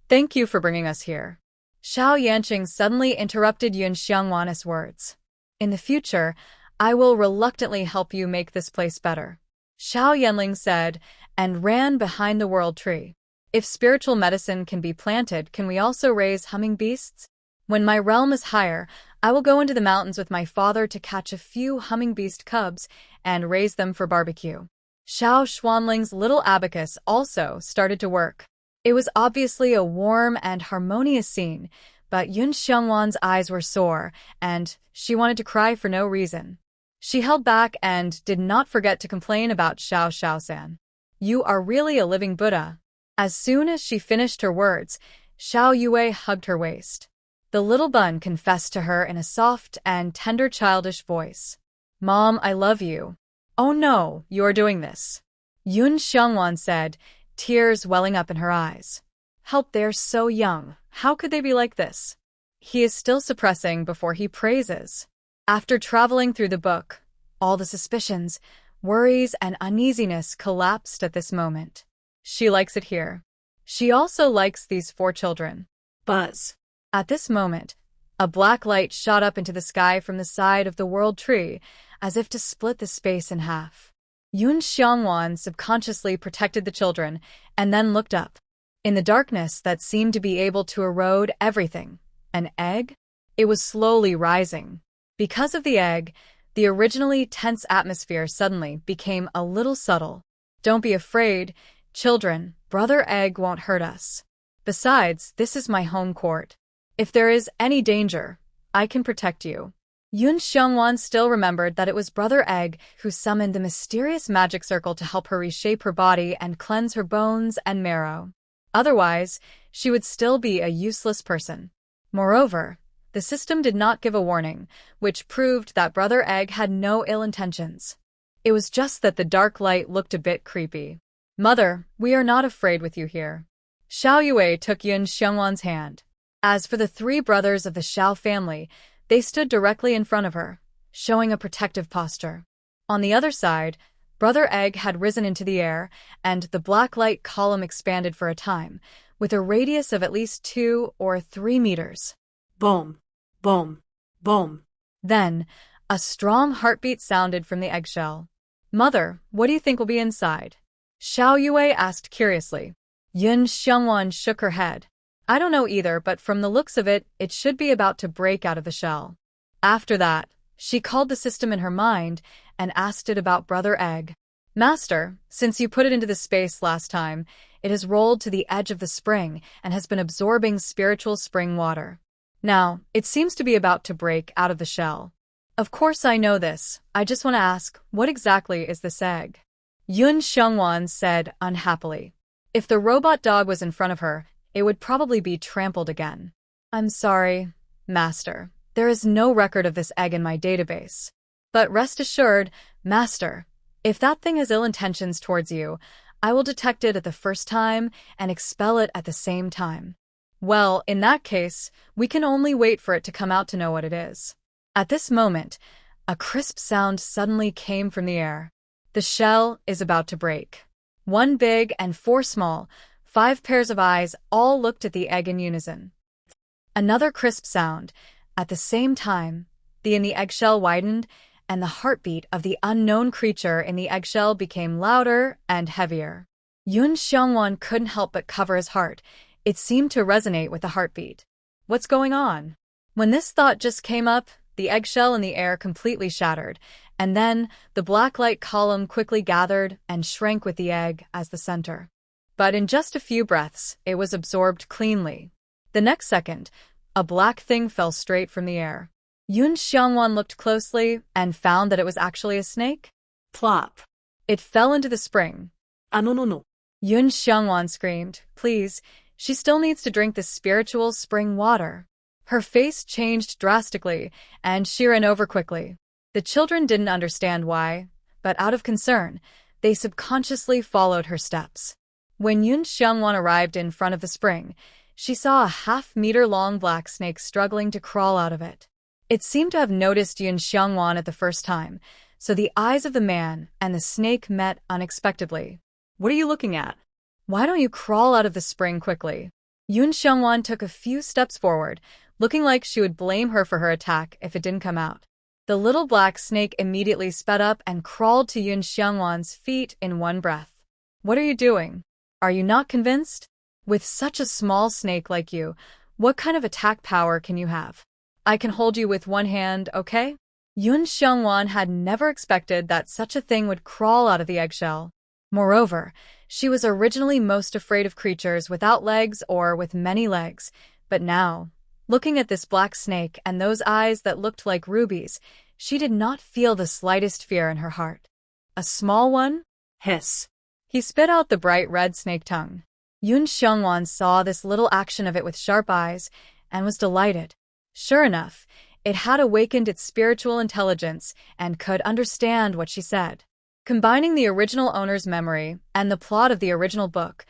thank you for bringing us here. Xiao Yanqing suddenly interrupted Yun Xiongwan's words. In the future, I will reluctantly help you make this place better, Xiao Yanling said, and ran behind the world tree. If spiritual medicine can be planted, can we also raise humming beasts? When my realm is higher, I will go into the mountains with my father to catch a few humming beast cubs and raise them for barbecue. Xiao Xuanling's little abacus also started to work. It was obviously a warm and harmonious scene, but Yun Xiongwan's eyes were sore, and she wanted to cry for no reason. She held back and did not forget to complain about Xiao Xiaosan. You are really a living Buddha. As soon as she finished her words, Xiao Yue hugged her waist. The little bun confessed to her in a soft and tender childish voice. Mom, I love you. Oh no, you're doing this. Yun Xiongwan said, tears welling up in her eyes. Help, they're so young. How could they be like this? He is still suppressing before he praises. After traveling through the book, all the suspicions, worries, and uneasiness collapsed at this moment. She likes it here. She also likes these four children. Buzz. At this moment, a black light shot up into the sky from the side of the world tree, as if to split the space in half. Yun Xiongwan subconsciously protected the children, and then looked up. In the darkness that seemed to be able to erode everything, an egg? It was slowly rising. Because of the egg, the originally tense atmosphere suddenly became a little subtle. Don't be afraid, children, Brother Egg won't hurt us. Besides, this is my home court. If there is any danger, I can protect you. Yun Xiongwan still remembered that it was Brother Egg who summoned the mysterious magic circle to help her reshape her body and cleanse her bones and marrow. Otherwise, she would still be a useless person. Moreover, the system did not give a warning, which proved that Brother Egg had no ill intentions. It was just that the dark light looked a bit creepy. Mother, we are not afraid with you here. Xiao Yue took Yun Xiongwan's hand. As for the three brothers of the Xiao family, they stood directly in front of her, showing a protective posture. On the other side, Brother Egg had risen into the air, and the black light column expanded for a time, with a radius of at least 2 or 3 meters. Boom, boom, boom. Then, a strong heartbeat sounded from the eggshell. Mother, what do you think will be inside? Xiao Yue asked curiously. Yun Xiongwan shook her head. I don't know either, but from the looks of it, it should be about to break out of the shell. After that, she called the system in her mind and asked it about Brother Egg. Master, since you put it into the space last time, it has rolled to the edge of the spring and has been absorbing spiritual spring water. Now, it seems to be about to break out of the shell. Of course I know this. I just want to ask, what exactly is this egg? Yun Xiongwan said unhappily. If the robot dog was in front of her, it would probably be trampled again. I'm sorry, Master. There is no record of this egg in my database. But rest assured, Master, if that thing has ill intentions towards you, I will detect it at the first time and expel it at the same time. Well, in that case, we can only wait for it to come out to know what it is. At this moment, a crisp sound suddenly came from the air. The shell is about to break. 1 big and 4 small, 5 pairs of eyes all looked at the egg in unison. Another crisp sound. At the same time, the eggshell widened, and the heartbeat of the unknown creature in the eggshell became louder and heavier. Yun Xiongwan couldn't help but cover his heart. It seemed to resonate with the heartbeat. What's going on? When this thought just came up, the eggshell in the air completely shattered, and then the black light column quickly gathered and shrank with the egg as the center. But in just a few breaths, it was absorbed cleanly. The next second, a black thing fell straight from the air. Yun Xiongwan looked closely and found that it was actually a snake. Plop. It fell into the spring. No. Yun Xiongwan screamed, please, she still needs to drink the spiritual spring water. Her face changed drastically, and she ran over quickly. The children didn't understand why, but out of concern, they subconsciously followed her steps. When Yun Xiangwan arrived in front of the spring, she saw a half-meter-long black snake struggling to crawl out of it. It seemed to have noticed Yun Xiangwan at the first time, so the eyes of the man and the snake met unexpectedly. What are you looking at? Why don't you crawl out of the spring quickly? Yun Xiangwan took a few steps forward, looking like she would blame her for her attack if it didn't come out. The little black snake immediately sped up and crawled to Yun Xiangwan's feet in one breath. What are you doing? Are you not convinced? With such a small snake like you, what kind of attack power can you have? I can hold you with one hand, okay? Yun Xiangwan had never expected that such a thing would crawl out of the eggshell. Moreover, she was originally most afraid of creatures without legs or with many legs, but now, looking at this black snake and those eyes that looked like rubies, she did not feel the slightest fear in her heart. A small one? Hiss. He spit out the bright red snake tongue. Yun Xiangwan saw this little action of it with sharp eyes and was delighted. Sure enough, it had awakened its spiritual intelligence and could understand what she said. Combining the original owner's memory and the plot of the original book,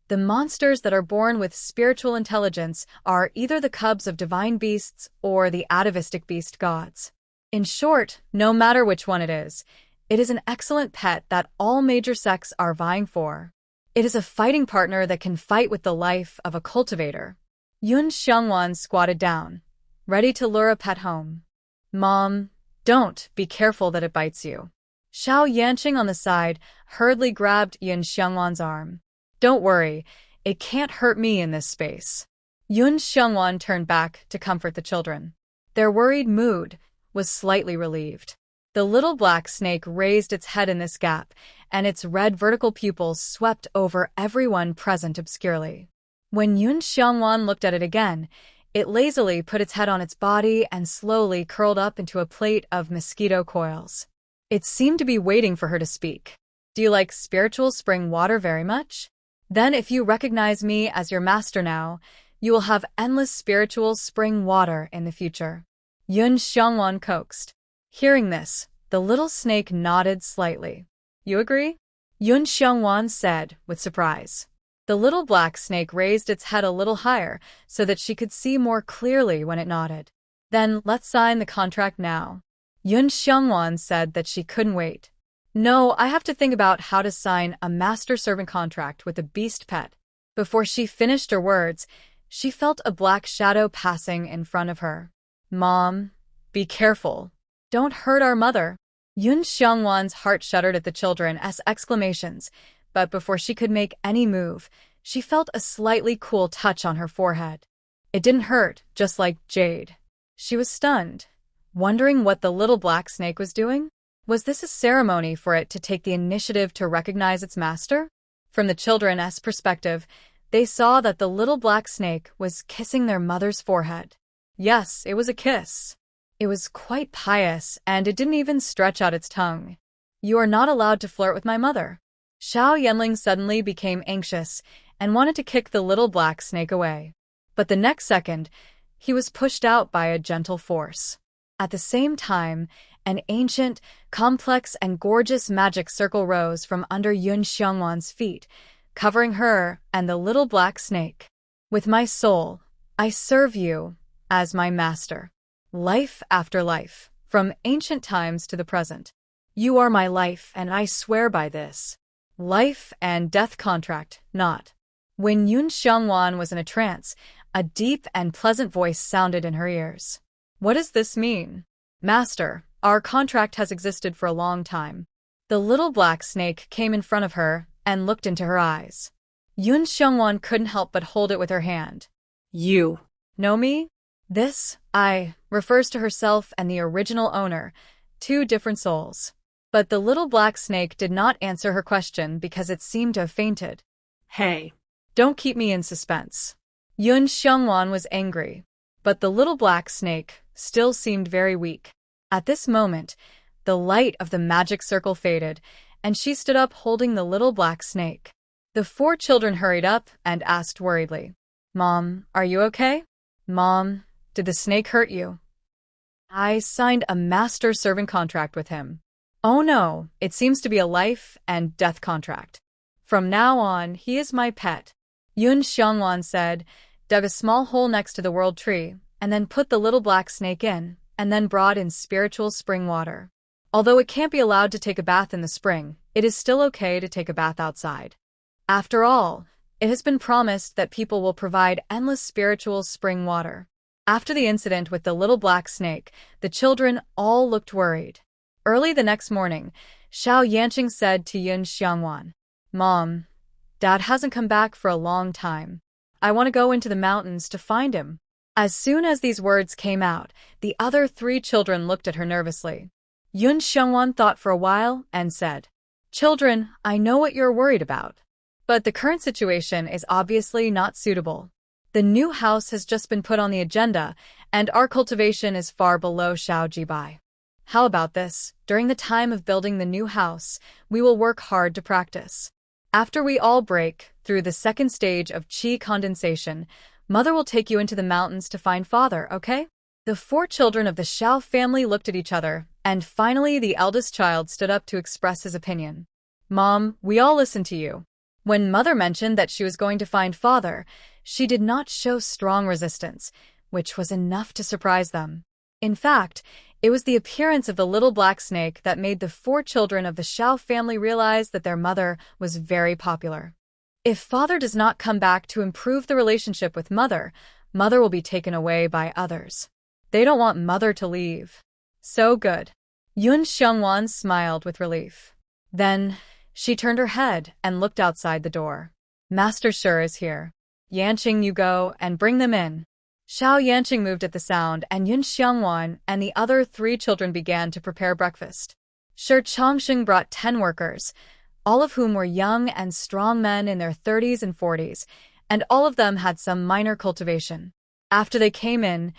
the monsters that are born with spiritual intelligence are either the cubs of divine beasts or the atavistic beast gods. In short, no matter which one it is an excellent pet that all major sects are vying for. It is a fighting partner that can fight with the life of a cultivator. Yun Xiangwan squatted down, ready to lure a pet home. Mom, don't, be careful that it bites you. Xiao Yanqing on the side hurriedly grabbed Yun Xiangwan's arm. Don't worry, it can't hurt me in this space. Yun Xiangwan turned back to comfort the children. Their worried mood was slightly relieved. The little black snake raised its head in this gap, and its red vertical pupils swept over everyone present obscurely. When Yun Xiangwan looked at it again, it lazily put its head on its body and slowly curled up into a plate of mosquito coils. It seemed to be waiting for her to speak. Do you like spiritual spring water very much? Then if you recognize me as your master now, you will have endless spiritual spring water in the future. Yun Xiangwan coaxed. Hearing this, the little snake nodded slightly. You agree? Yun Xiangwan said with surprise. The little black snake raised its head a little higher so that she could see more clearly when it nodded. Then let's sign the contract now. Yun Xiangwan said that she couldn't wait. No, I have to think about how to sign a master-servant contract with a beast pet. Before she finished her words, she felt a black shadow passing in front of her. Mom, be careful. Don't hurt our mother. Yun Xiangwan's heart shuddered at the children's exclamations, but before she could make any move, she felt a slightly cool touch on her forehead. It didn't hurt, just like jade. She was stunned, wondering what the little black snake was doing. Was this a ceremony for it to take the initiative to recognize its master? From the children's perspective, they saw that the little black snake was kissing their mother's forehead. Yes, it was a kiss. It was quite pious, and it didn't even stretch out its tongue. You are not allowed to flirt with my mother. Xiao Yanling suddenly became anxious and wanted to kick the little black snake away. But the next second, he was pushed out by a gentle force. At the same time, an ancient, complex, and gorgeous magic circle rose from under Yun Xiangwan's feet, covering her and the little black snake. With my soul, I serve you as my master. Life after life, from ancient times to the present. You are my life, and I swear by this. Life and death contract, not. When Yun Xiangwan was in a trance, a deep and pleasant voice sounded in her ears. What does this mean? Master, our contract has existed for a long time. The little black snake came in front of her and looked into her eyes. Yun Xiangwan couldn't help but hold it with her hand. You know me? This, I, refers to herself and the original owner, two different souls. But the little black snake did not answer her question because it seemed to have fainted. Hey, don't keep me in suspense. Yun Xiangwan was angry, but the little black snake still seemed very weak. At this moment, the light of the magic circle faded, and she stood up holding the little black snake. The 4 children hurried up and asked worriedly, Mom, are you okay? Mom, Did the snake hurt you? I signed a master servant contract with him. Oh no, it seems to be a life and death contract. From now on, he is my pet. Yun Xiangwan said, dug a small hole next to the world tree, and then put the little black snake in, and then brought in spiritual spring water. Although it can't be allowed to take a bath in the spring, it is still okay to take a bath outside. After all, it has been promised that people will provide endless spiritual spring water. After the incident with the little black snake, the children all looked worried. Early the next morning, Xiao Yanqing said to Yun Xiangwan, Mom, Dad hasn't come back for a long time. I want to go into the mountains to find him. As soon as these words came out, the other 3 children looked at her nervously. Yun Xiangwan thought for a while and said, Children, I know what you're worried about. But the current situation is obviously not suitable. The new house has just been put on the agenda, and our cultivation is far below Xiao Jibai. How about this? During the time of building the new house, we will work hard to practice. After we all break through the second stage of qi condensation, Mother will take you into the mountains to find Father, okay? The 4 children of the Xiao family looked at each other, and finally the eldest child stood up to express his opinion. Mom, we all listen to you. When Mother mentioned that she was going to find Father, she did not show strong resistance, which was enough to surprise them. In fact, it was the appearance of the little black snake that made the 4 children of the Xiao family realize that their mother was very popular. If Father does not come back to improve the relationship with Mother, Mother will be taken away by others. They don't want Mother to leave. So good. Yun Xiangwan smiled with relief. Then, she turned her head and looked outside the door. Master Shi is here. Yanqing, you go and bring them in. Xiao Yanqing moved at the sound, and Yun Xiangwan and the other 3 children began to prepare breakfast. Shi Chongsheng brought 10 workers, all of whom were young and strong men in their 30s and 40s, and all of them had some minor cultivation. After they came in,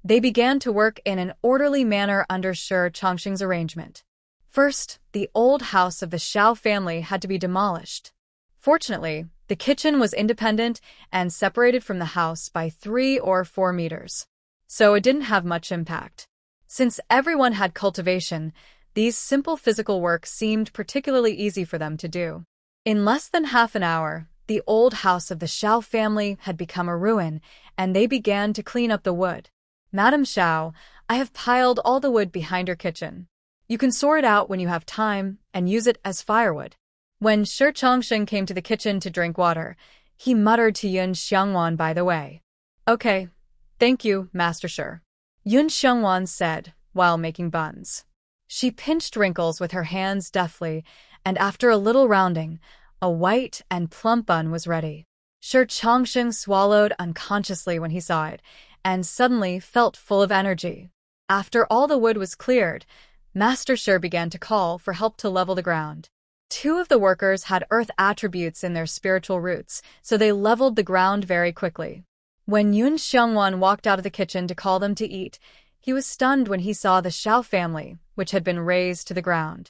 they began to work in an orderly manner under Shi Chongsheng's arrangement. First, the old house of the Xiao family had to be demolished. Fortunately, the kitchen was independent and separated from the house by 3 or 4 meters. So it didn't have much impact. Since everyone had cultivation, these simple physical works seemed particularly easy for them to do. In less than half an hour, the old house of the Xiao family had become a ruin, and they began to clean up the wood. Madam Xiao, I have piled all the wood behind your kitchen. You can sort it out when you have time and use it as firewood. When Shi Chongsheng came to the kitchen to drink water, he muttered to Yun Xiangwan by the way. Okay, thank you, Master Shi. Yun Xiangwan said, while making buns. She pinched wrinkles with her hands deftly, and after a little rounding, a white and plump bun was ready. Shi Chongsheng swallowed unconsciously when he saw it, and suddenly felt full of energy. After all the wood was cleared, Master Shi began to call for help to level the ground. 2 of the workers had earth attributes in their spiritual roots, so they leveled the ground very quickly. When Yun Xiangwan walked out of the kitchen to call them to eat, he was stunned when he saw the Xiao family, which had been razed to the ground.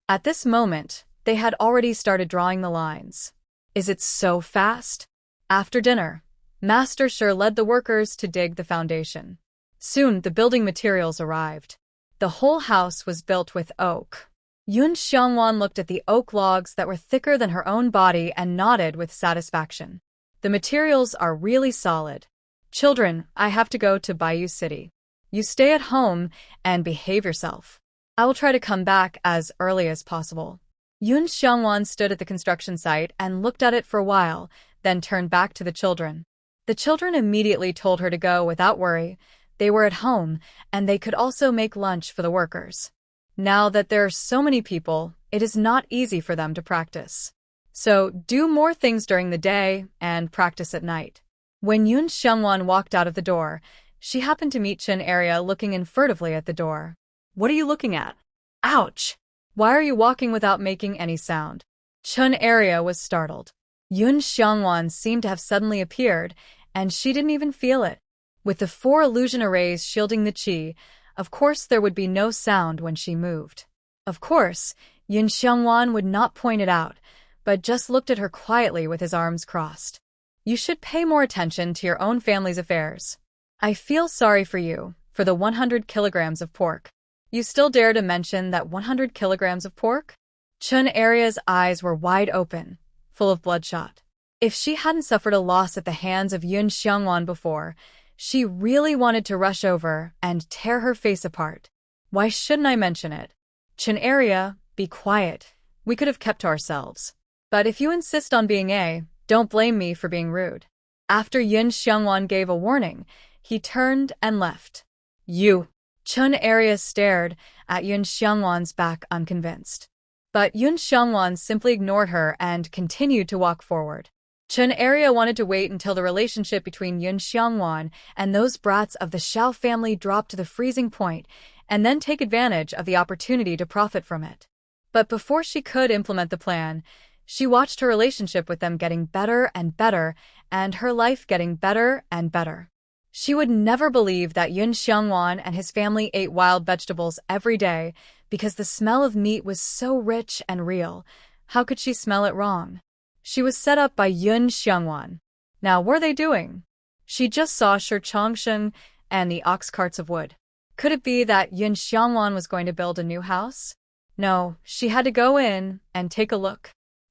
At this moment, they had already started drawing the lines. Is it so fast? After dinner, Master Shi led the workers to dig the foundation. Soon, the building materials arrived. The whole house was built with oak. Yun Xiangwan looked at the oak logs that were thicker than her own body and nodded with satisfaction. The materials are really solid. Children, I have to go to Bayou City. You stay at home and behave yourself. I will try to come back as early as possible. Yun Xiangwan stood at the construction site and looked at it for a while, then turned back to the children. The children immediately told her to go without worry. They were at home, and they could also make lunch for the workers. Now that there are so many people, it is not easy for them to practice. So do more things during the day and practice at night. When Yun Xiangwan walked out of the door, she happened to meet Chen Arya looking in furtively at the door. What are you looking at? Ouch! Why are you walking without making any sound? Chen Arya was startled. Yun Xiangwan seemed to have suddenly appeared, and she didn't even feel it. With the 4 illusion arrays shielding the qi, of course there would be no sound when she moved. Of course, Yun Xiangwan would not point it out, but just looked at her quietly with his arms crossed. You should pay more attention to your own family's affairs. I feel sorry for you, for the 100 kilograms of pork. You still dare to mention that 100 kilograms of pork? Chun Aria's eyes were wide open, full of bloodshot. If she hadn't suffered a loss at the hands of Yun Xiangwan before, she really wanted to rush over and tear her face apart. Why shouldn't I mention it? Chun Aria, be quiet. We could have kept to ourselves. But if you insist on being don't blame me for being rude. After Yun Xiangwan gave a warning, he turned and left. You. Chun Aria stared at Yun Xiangwan's back unconvinced. But Yun Xiangwan simply ignored her and continued to walk forward. Chun Aria wanted to wait until the relationship between Yun Xiangwan and those brats of the Xiao family dropped to the freezing point, and then take advantage of the opportunity to profit from it. But before she could implement the plan, she watched her relationship with them getting better and better, and her life getting better and better. She would never believe that Yun Xiangwan and his family ate wild vegetables every day because the smell of meat was so rich and real. How could she smell it wrong? She was set up by Yun Xiangwan. Now, what are they doing? She just saw Shi Chongsheng and the ox carts of wood. Could it be that Yun Xiangwan was going to build a new house? No, she had to go in and take a look.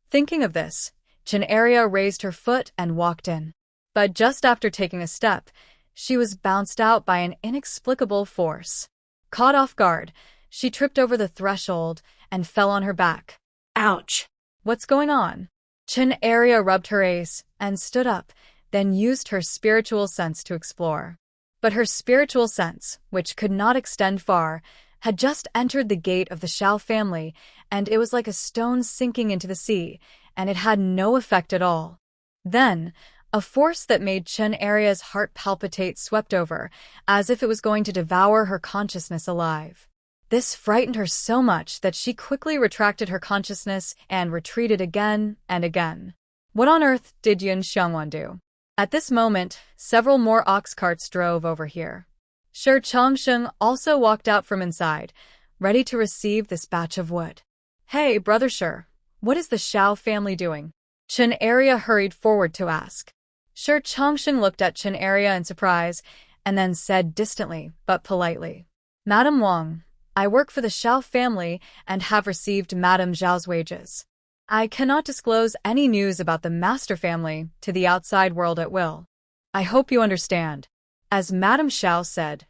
Thinking of this, Chun Aria raised her foot and walked in. But just after taking a step, she was bounced out by an inexplicable force. Caught off guard, she tripped over the threshold and fell on her back. Ouch! What's going on? Chun Aria rubbed her ace and stood up, then used her spiritual sense to explore. But her spiritual sense, which could not extend far, had just entered the gate of the Xiao family, and it was like a stone sinking into the sea, and it had no effect at all. Then, a force that made Chun Aria's heart palpitate swept over, as if it was going to devour her consciousness alive. This frightened her so much that she quickly retracted her consciousness and retreated again and again. What on earth did Yun Xiangwan do? At this moment, several more ox carts drove over here. Shi Chongsheng also walked out from inside, ready to receive this batch of wood. Hey, Brother Shi, what is the Xiao family doing? Chun Aria hurried forward to ask. Shi Chongsheng looked at Chun Aria in surprise, and then said distantly, but politely, Madam Wang, I work for the Xiao family and have received Madam Zhao's wages. I cannot disclose any news about the master family to the outside world at will. I hope you understand. As Madam Xiao said,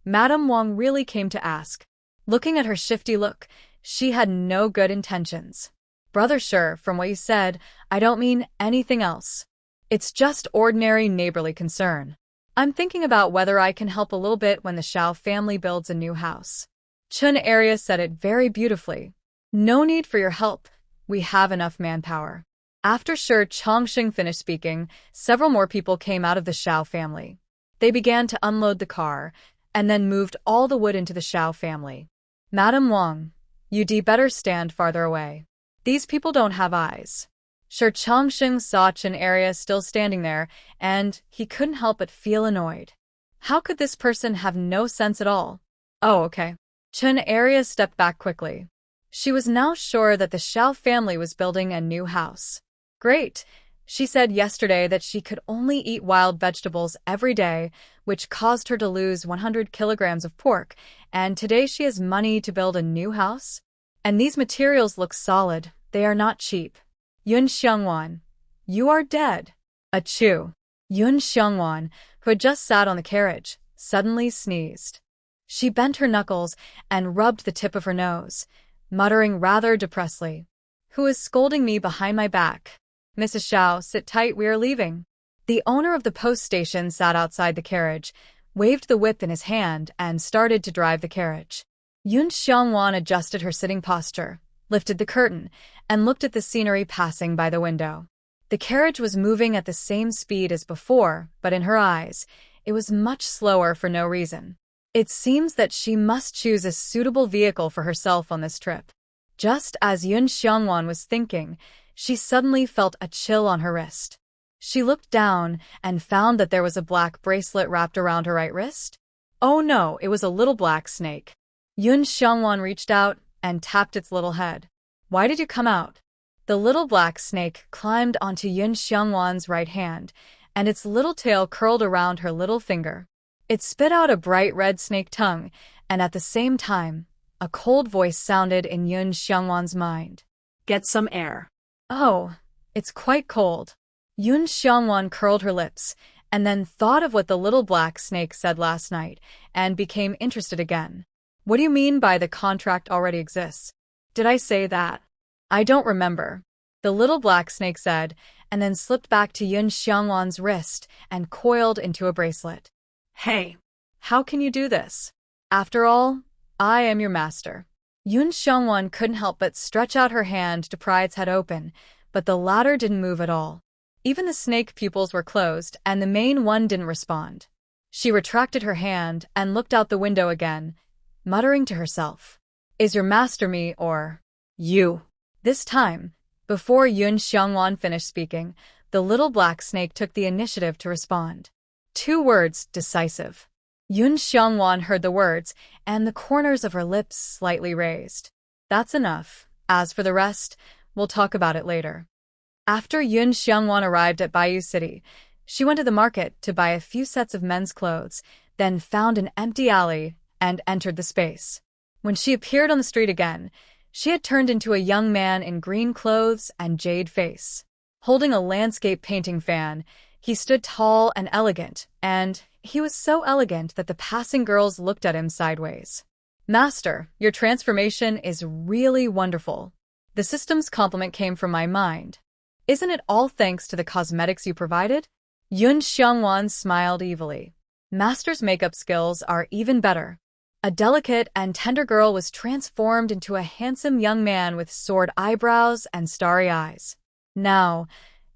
Madam Wang really came to ask. Looking at her shifty look, she had no good intentions. Brother Shi, from what you said, I don't mean anything else. It's just ordinary neighborly concern. I'm thinking about whether I can help a little bit when the Xiao family builds a new house. Chun Aria said it very beautifully. No need for your help. We have enough manpower. After Shi Chongsheng finished speaking, several more people came out of the Xiao family. They began to unload the car, and then moved all the wood into the Xiao family. Madam Wang, you'd better stand farther away. These people don't have eyes. Shi Chongsheng saw Chun Aria still standing there, and he couldn't help but feel annoyed. How could this person have no sense at all? Oh, okay. Chun Aria stepped back quickly. She was now sure that the Xiao family was building a new house. Great. She said yesterday that she could only eat wild vegetables every day, which caused her to lose 100 kilograms of pork, and today she has money to build a new house? And these materials look solid, they are not cheap. Yun Xiangwan, you are dead. Achoo. Yun Xiangwan, who had just sat on the carriage, suddenly sneezed. She bent her knuckles and rubbed the tip of her nose, muttering rather depressedly, Who is scolding me behind my back? Mrs. Xiao, sit tight, we are leaving. The owner of the post station sat outside the carriage, waved the whip in his hand, and started to drive the carriage. Yun Xiangwan adjusted her sitting posture, lifted the curtain, and looked at the scenery passing by the window. The carriage was moving at the same speed as before, but in her eyes, it was much slower for no reason. It seems that she must choose a suitable vehicle for herself on this trip. Just as Yun Xiangwan was thinking, she suddenly felt a chill on her wrist. She looked down and found that there was a black bracelet wrapped around her right wrist. Oh no, it was a little black snake. Yun Xiangwan reached out and tapped its little head. Why did you come out? The little black snake climbed onto Yun Xiangwan's right hand, and its little tail curled around her little finger. It spit out a bright red snake tongue, and at the same time, a cold voice sounded in Yun Xiangwan's mind. Get some air. Oh, it's quite cold. Yun Xiangwan curled her lips, and then thought of what the little black snake said last night, and became interested again. What do you mean by the contract already exists? Did I say that? I don't remember. The little black snake said, and then slipped back to Yun Xiangwan's wrist and coiled into a bracelet. Hey. How can you do this? After all, I am your master. Yun Xiangwan couldn't help but stretch out her hand to pry its head open, but the latter didn't move at all. Even the snake pupils were closed, and the main one didn't respond. She retracted her hand and looked out the window again, muttering to herself, "Is your master me or you?" This time, before Yun Xiangwan finished speaking, the little black snake took the initiative to respond. 2 words, decisive. Yun Xiangwan heard the words, and the corners of her lips slightly raised. That's enough. As for the rest, we'll talk about it later. After Yun Xiangwan arrived at Bayou City, she went to the market to buy a few sets of men's clothes, then found an empty alley and entered the space. When she appeared on the street again, she had turned into a young man in green clothes and jade face. Holding a landscape painting fan, he stood tall and elegant, and he was so elegant that the passing girls looked at him sideways. "Master, your transformation is really wonderful." The system's compliment came from my mind. "Isn't it all thanks to the cosmetics you provided?" Yun Xiangwan smiled evilly. "Master's makeup skills are even better." A delicate and tender girl was transformed into a handsome young man with soared eyebrows and starry eyes. Now,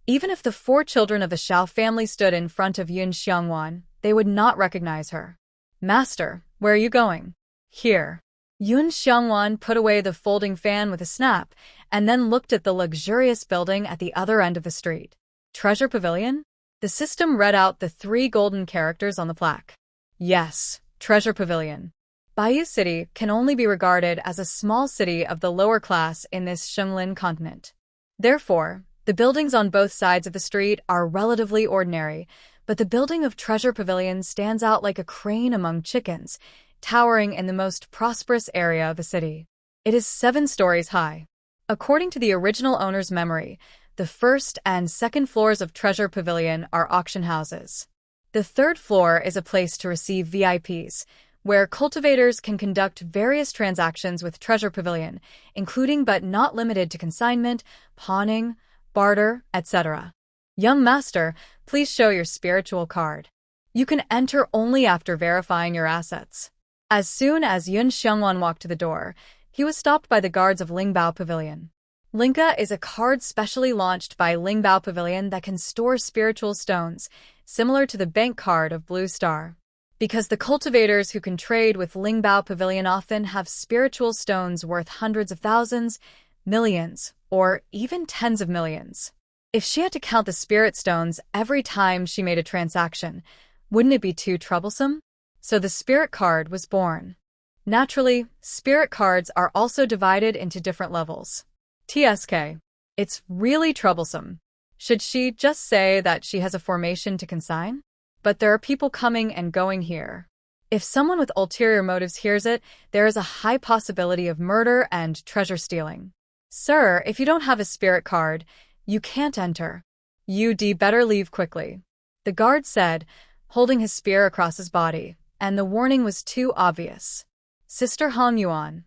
even if the 4 children of the Xiao family stood in front of Yun Xiangwan, they would not recognize her. "Master, where are you going?" "Here." Yun Xiangwan put away the folding fan with a snap, and then looked at the luxurious building at the other end of the street. "Treasure Pavilion?" The system read out the 3 golden characters on the plaque. "Yes, Treasure Pavilion." Bayou City can only be regarded as a small city of the lower class in this Shenglin continent. Therefore, the buildings on both sides of the street are relatively ordinary, but the building of Treasure Pavilion stands out like a crane among chickens, towering in the most prosperous area of the city. It is 7 stories high. According to the original owner's memory, the 1st and 2nd floors of Treasure Pavilion are auction houses. The 3rd floor is a place to receive VIPs, where cultivators can conduct various transactions with Treasure Pavilion, including but not limited to consignment, pawning, barter, etc. "Young master, please show your spiritual card." You can enter only after verifying your assets. As soon as Yun Xiangwan walked to the door, he was stopped by the guards of Lingbao Pavilion. Linka is a card specially launched by Lingbao Pavilion that can store spiritual stones, similar to the bank card of Blue Star. Because the cultivators who can trade with Lingbao Pavilion often have spiritual stones worth hundreds of thousands, millions, or even tens of millions. If she had to count the spirit stones every time she made a transaction, wouldn't it be too troublesome? So the spirit card was born. Naturally, spirit cards are also divided into different levels. TSK. It's really troublesome. Should she just say that she has a formation to consign? But there are people coming and going here. If someone with ulterior motives hears it, there is a high possibility of murder and treasure stealing. "Sir, if you don't have a spirit card, you can't enter. You'd better leave quickly," the guard said, holding his spear across his body, and the warning was too obvious. "Sister Han Yuan,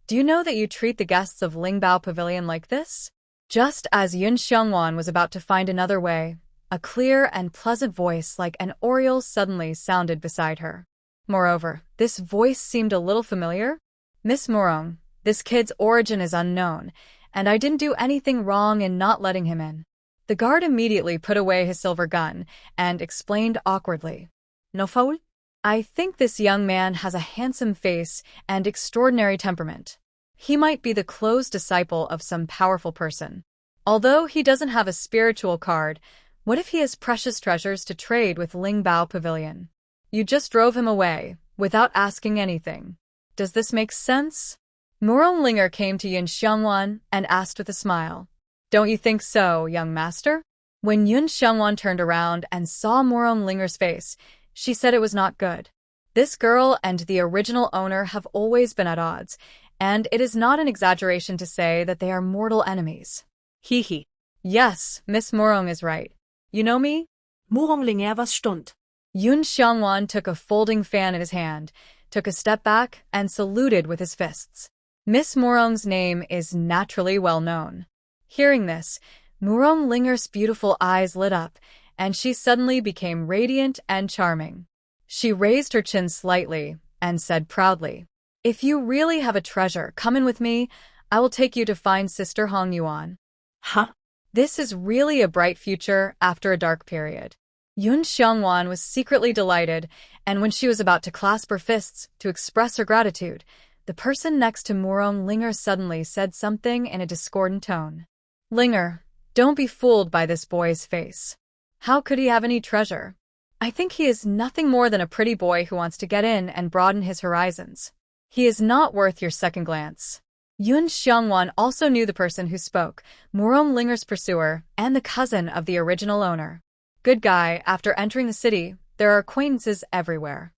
do you know that you treat the guests of Lingbao Pavilion like this?" Just as Yun Xiangwan was about to find another way, a clear and pleasant voice like an oriole suddenly sounded beside her. Moreover, this voice seemed a little familiar. "Miss Morong, this kid's origin is unknown, and I didn't do anything wrong in not letting him in." The guard immediately put away his silver gun and explained awkwardly. "Newfound? I think this young man has a handsome face and extraordinary temperament. He might be the close disciple of some powerful person. Although he doesn't have a spiritual card, what if he has precious treasures to trade with Lingbao Pavilion? You just drove him away, without asking anything. Does this make sense?" Murong Linger came to Yun Xiangwan and asked with a smile. "Don't you think so, young master?" When Yun Xiangwan turned around and saw Murong Linger's face, She said it was not good. This girl and the original owner have always been at odds, and it is not an exaggeration to say that they are mortal enemies. Hee hee. Yes, Miss Morong is right. You know me? Morong Linger, was stund? Yun Xiangwan took a folding fan in his hand, took a step back, and saluted with his fists. Miss Morong's name is naturally well known. Hearing this, Morong Linger's beautiful eyes lit up, and she suddenly became radiant and charming. She raised her chin slightly and said proudly, "If you really have a treasure, come in with me. I will take you to find Sister Hong Yuan." Huh? This is really a bright future after a dark period. Yun Xiangwan was secretly delighted, and when she was about to clasp her fists to express her gratitude, the person next to Morong Linger suddenly said something in a discordant tone. "Linger, don't be fooled by this boy's face. How could he have any treasure? I think he is nothing more than a pretty boy who wants to get in and broaden his horizons. He is not worth your second glance." Yun Xiangwan also knew the person who spoke, Morong Linger's pursuer, and the cousin of the original owner. Good guy, after entering the city, there are acquaintances everywhere.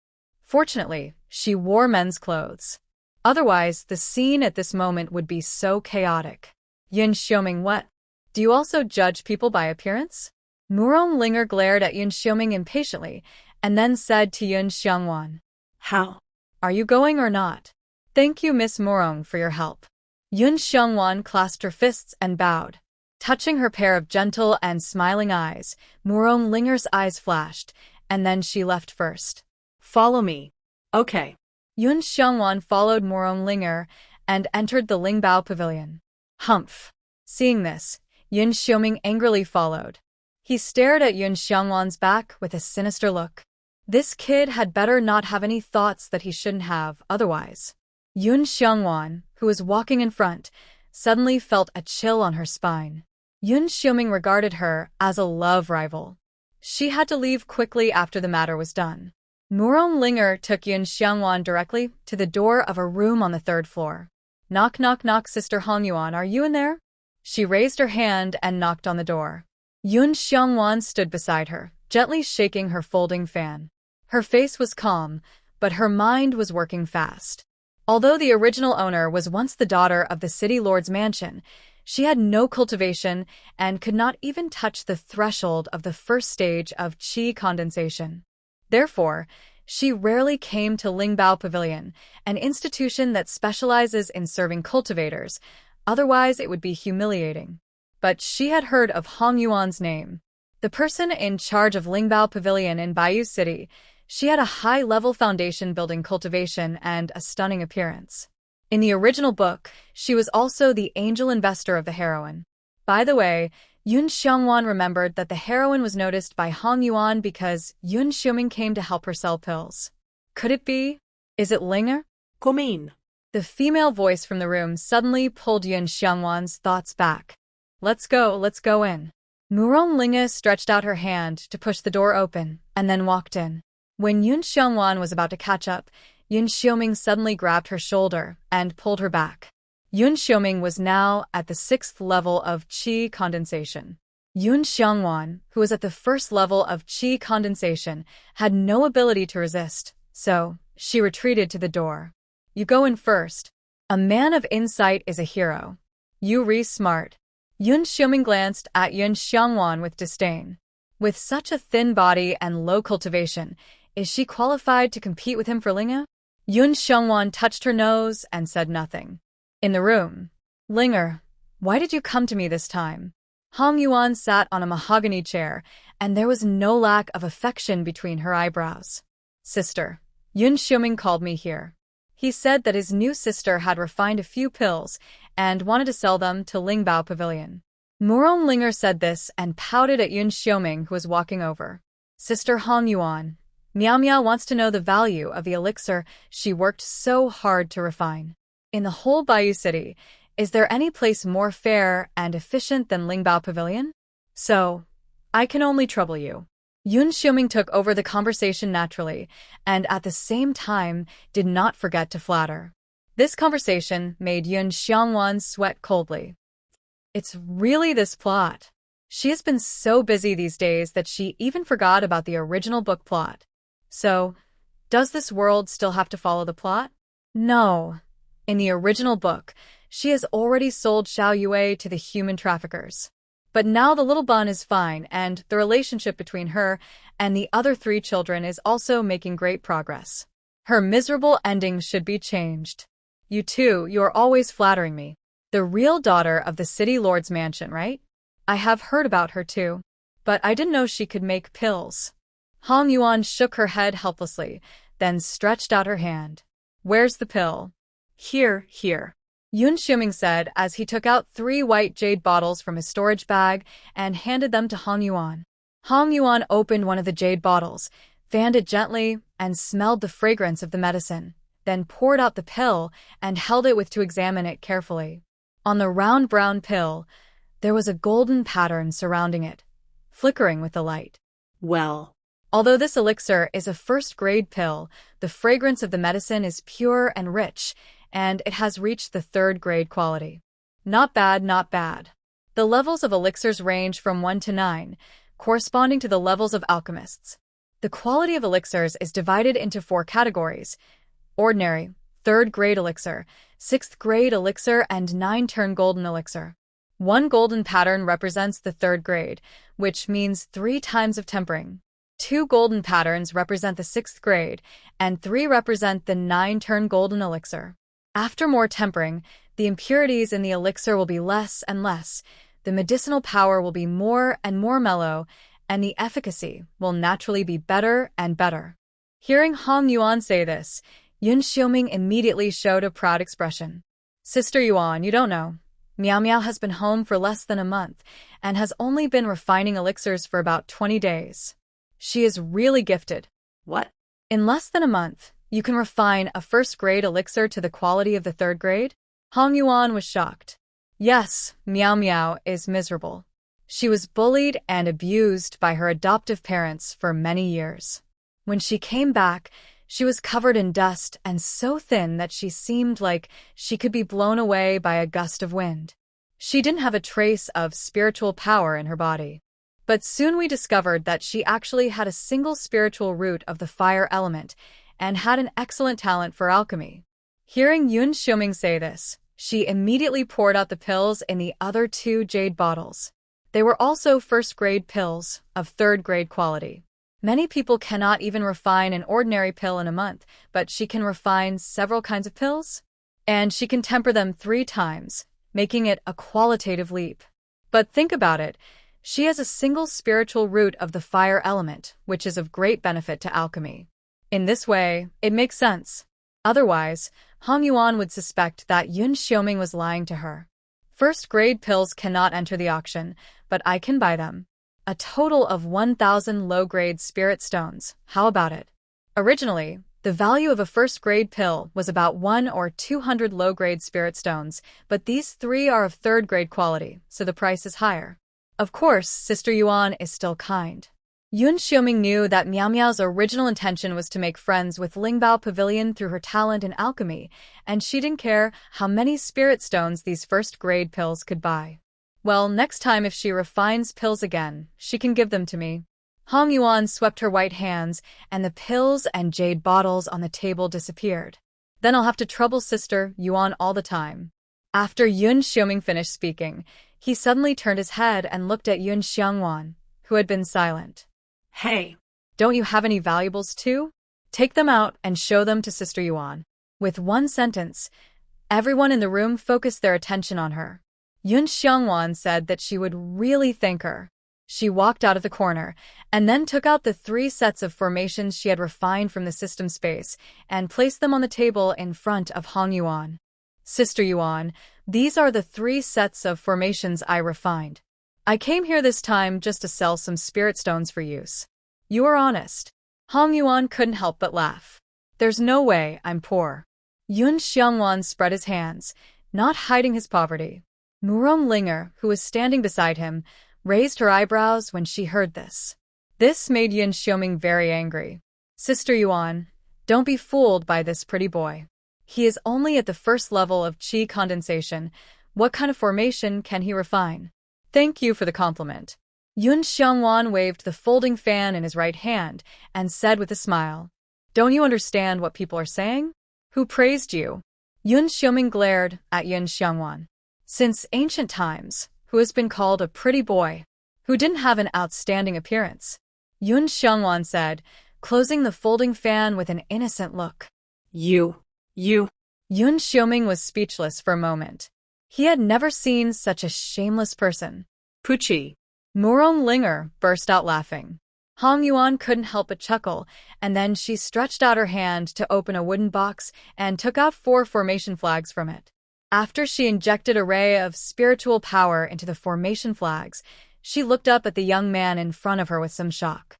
Fortunately, she wore men's clothes. Otherwise, the scene at this moment would be so chaotic. Yun Xiaoming, what? Do you also judge people by appearance? Morong Linger glared at Yun Xiaoming impatiently, and then said to Yun Xiangwan, How? "Are you going or not?" "Thank you, Miss Morong, for your help." Yun Xiangwan clasped her fists and bowed. Touching her pair of gentle and smiling eyes, Morong Linger's eyes flashed, and then she left first. Follow me. Okay. Yun Xiangwan followed Morong Linger and entered the Lingbao Pavilion. Humph! Seeing this, Yun Xiaoming angrily followed. He stared at Yun Xiangwan's back with a sinister look. This kid had better not have any thoughts that he shouldn't have, otherwise. Yun Xiangwan, who was walking in front, suddenly felt a chill on her spine. Yun Xiaoming regarded her as a love rival. She had to leave quickly after the matter was done. Morong Linger took Yun Xiangwan directly to the door of a room on the 3rd floor. "Knock, knock, knock, Sister Hong Yuan, are you in there?" She raised her hand and knocked on the door. Yun Xiangwan stood beside her, gently shaking her folding fan. Her face was calm, but her mind was working fast. Although the original owner was once the daughter of the city lord's mansion, she had no cultivation and could not even touch the threshold of the first stage of qi condensation. Therefore, she rarely came to Lingbao Pavilion, an institution that specializes in serving cultivators, otherwise it would be humiliating. But she had heard of Hong Yuan's name. The person in charge of Lingbao Pavilion in Bayou City. She had a high-level foundation building cultivation and a stunning appearance. In the original book, she was also the angel investor of the heroine. By the way, Yun Xiangwan remembered that the heroine was noticed by Hong Yuan because Yun Xiaoming came to help her sell pills. Could it be? Is it Linger? Come in. The female voice from the room suddenly pulled Yun Xiangwan's thoughts back. Let's go in." Morong Linger stretched out her hand to push the door open and then walked in. When Yun Xiangwan was about to catch up, Yun Xiaoming suddenly grabbed her shoulder and pulled her back. Yun Xiaoming was now at the 6th level of qi condensation. Yun Xiangwan, who was at the 1st level of qi condensation, had no ability to resist, so she retreated to the door. "You go in first. A man of insight is a hero. You re-smart." Yun Xiaoming glanced at Yun Xiangwan with disdain. With such a thin body and low cultivation, is she qualified to compete with him for Linger? Yun Xiangwan touched her nose and said nothing. In the room, "Linger, why did you come to me this time?" Hong Yuan sat on a mahogany chair, and there was no lack of affection between her eyebrows. "Sister, Yun Xiaoming called me here. He said that his new sister had refined a few pills and wanted to sell them to Lingbao Pavilion." Morong Linger said this and pouted at Yun Xiaoming, who was walking over. "Sister Hong Yuan, Miao Miao wants to know the value of the elixir she worked so hard to refine. In the whole Bayou City, is there any place more fair and efficient than Lingbao Pavilion? So, I can only trouble you." Yun Xiaoming took over the conversation naturally, and at the same time did not forget to flatter. This conversation made Yun Xiangwan sweat coldly. It's really this plot. She has been so busy these days that she even forgot about the original book plot. So, does this world still have to follow the plot? No. In the original book, she has already sold Xiao Yue to the human traffickers. But now the little bun is fine, and the relationship between her and the other 3 children is also making great progress. Her miserable ending should be changed. You too, you're always flattering me. The real daughter of the city lord's mansion, right? I have heard about her too. But I didn't know she could make pills. Hong Yuan shook her head helplessly, then stretched out her hand. Where's the pill? Here. Yun Xiuming said as he took out 3 white jade bottles from his storage bag and handed them to Hong Yuan. Hong Yuan opened one of the jade bottles, fanned it gently, and smelled the fragrance of the medicine, then poured out the pill and held it to examine it carefully. On the round brown pill, there was a golden pattern surrounding it, flickering with the light. Well, although this elixir is a first-grade pill, the fragrance of the medicine is pure and rich, and it has reached the 3rd-grade quality. Not bad, not bad. The levels of elixirs range from 1 to 9, corresponding to the levels of alchemists. The quality of elixirs is divided into 4 categories: ordinary, 3rd-grade elixir, 6th-grade elixir, and 9-turn golden elixir. 1 golden pattern represents the 3rd grade, which means 3 times of tempering. 2 golden patterns represent the 6th grade, and 3 represent the 9-turn golden elixir. After more tempering, the impurities in the elixir will be less and less, the medicinal power will be more and more mellow, and the efficacy will naturally be better and better. Hearing Hong Yuan say this, Yun Xiuming immediately showed a proud expression. Sister Yuan, you don't know. Miao Miao has been home for less than a month and has only been refining elixirs for about 20 days. She is really gifted. What? In less than a month, you can refine a 1st-grade elixir to the quality of the 3rd grade? Hong Yuan was shocked. Yes, Miao Miao is miserable. She was bullied and abused by her adoptive parents for many years. When she came back, she was covered in dust and so thin that she seemed like she could be blown away by a gust of wind. She didn't have a trace of spiritual power in her body. But soon we discovered that she actually had a single spiritual root of the fire element and had an excellent talent for alchemy. Hearing Yun Xiuming say this, she immediately poured out the pills in the other 2 jade bottles. They were also 1st-grade pills of 3rd-grade quality. Many people cannot even refine an ordinary pill in a month, but she can refine several kinds of pills, and she can temper them 3 times, making it a qualitative leap. But think about it, she has a single spiritual root of the fire element, which is of great benefit to alchemy. In this way, it makes sense. Otherwise, Hong Yuan would suspect that Yun Xiuming was lying to her. 1st-grade pills cannot enter the auction, but I can buy them. A total of 1,000 low-grade spirit stones. How about it? Originally, the value of a 1st-grade pill was about 1 or 200 low-grade spirit stones, but these 3 are of 3rd-grade quality, so the price is higher. Of course, Sister Yuan is still kind. Yun Xiuming knew that Miao Miao's original intention was to make friends with Lingbao Pavilion through her talent in alchemy, and she didn't care how many spirit stones these 1st-grade pills could buy. Well, next time if she refines pills again, she can give them to me. Hong Yuan swept her white hands, and the pills and jade bottles on the table disappeared. Then I'll have to trouble Sister Yuan all the time. After Yun Xiuming finished speaking, he suddenly turned his head and looked at Yun Xiangwan, who had been silent. Hey, don't you have any valuables too? Take them out and show them to Sister Yuan. With one sentence, everyone in the room focused their attention on her. Yun Xiangwan said that she would really thank her. She walked out of the corner, and then took out the 3 sets of formations she had refined from the system space, and placed them on the table in front of Hong Yuan. Sister Yuan, these are the 3 sets of formations I refined. I came here this time just to sell some spirit stones for use. You are honest. Hong Yuan couldn't help but laugh. There's no way I'm poor. Yun Xiangwan spread his hands, not hiding his poverty. Murong Linger, who was standing beside him, raised her eyebrows when she heard this. This made Yun Xiuming very angry. Sister Yuan, don't be fooled by this pretty boy. He is only at the 1st level of qi condensation. What kind of formation can he refine? Thank you for the compliment. Yun Xiongwan waved the folding fan in his right hand and said with a smile, "Don't you understand what people are saying? Who praised you?" Yun Xiuming glared at Yun Xiongwan. "Since ancient times, who has been called a pretty boy? Who didn't have an outstanding appearance?" Yun Xiongwan said, closing the folding fan with an innocent look. You. Yun Xiuming was speechless for a moment. He had never seen such a shameless person. Pucci. Murong Linger burst out laughing. Hong Yuan couldn't help but chuckle, and then she stretched out her hand to open a wooden box and took out 4 formation flags from it. After she injected a ray of spiritual power into the formation flags, she looked up at the young man in front of her with some shock.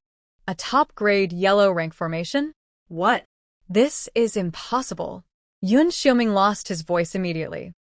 "A top-grade yellow rank formation? What? This is impossible." Yun Xiuming lost his voice immediately.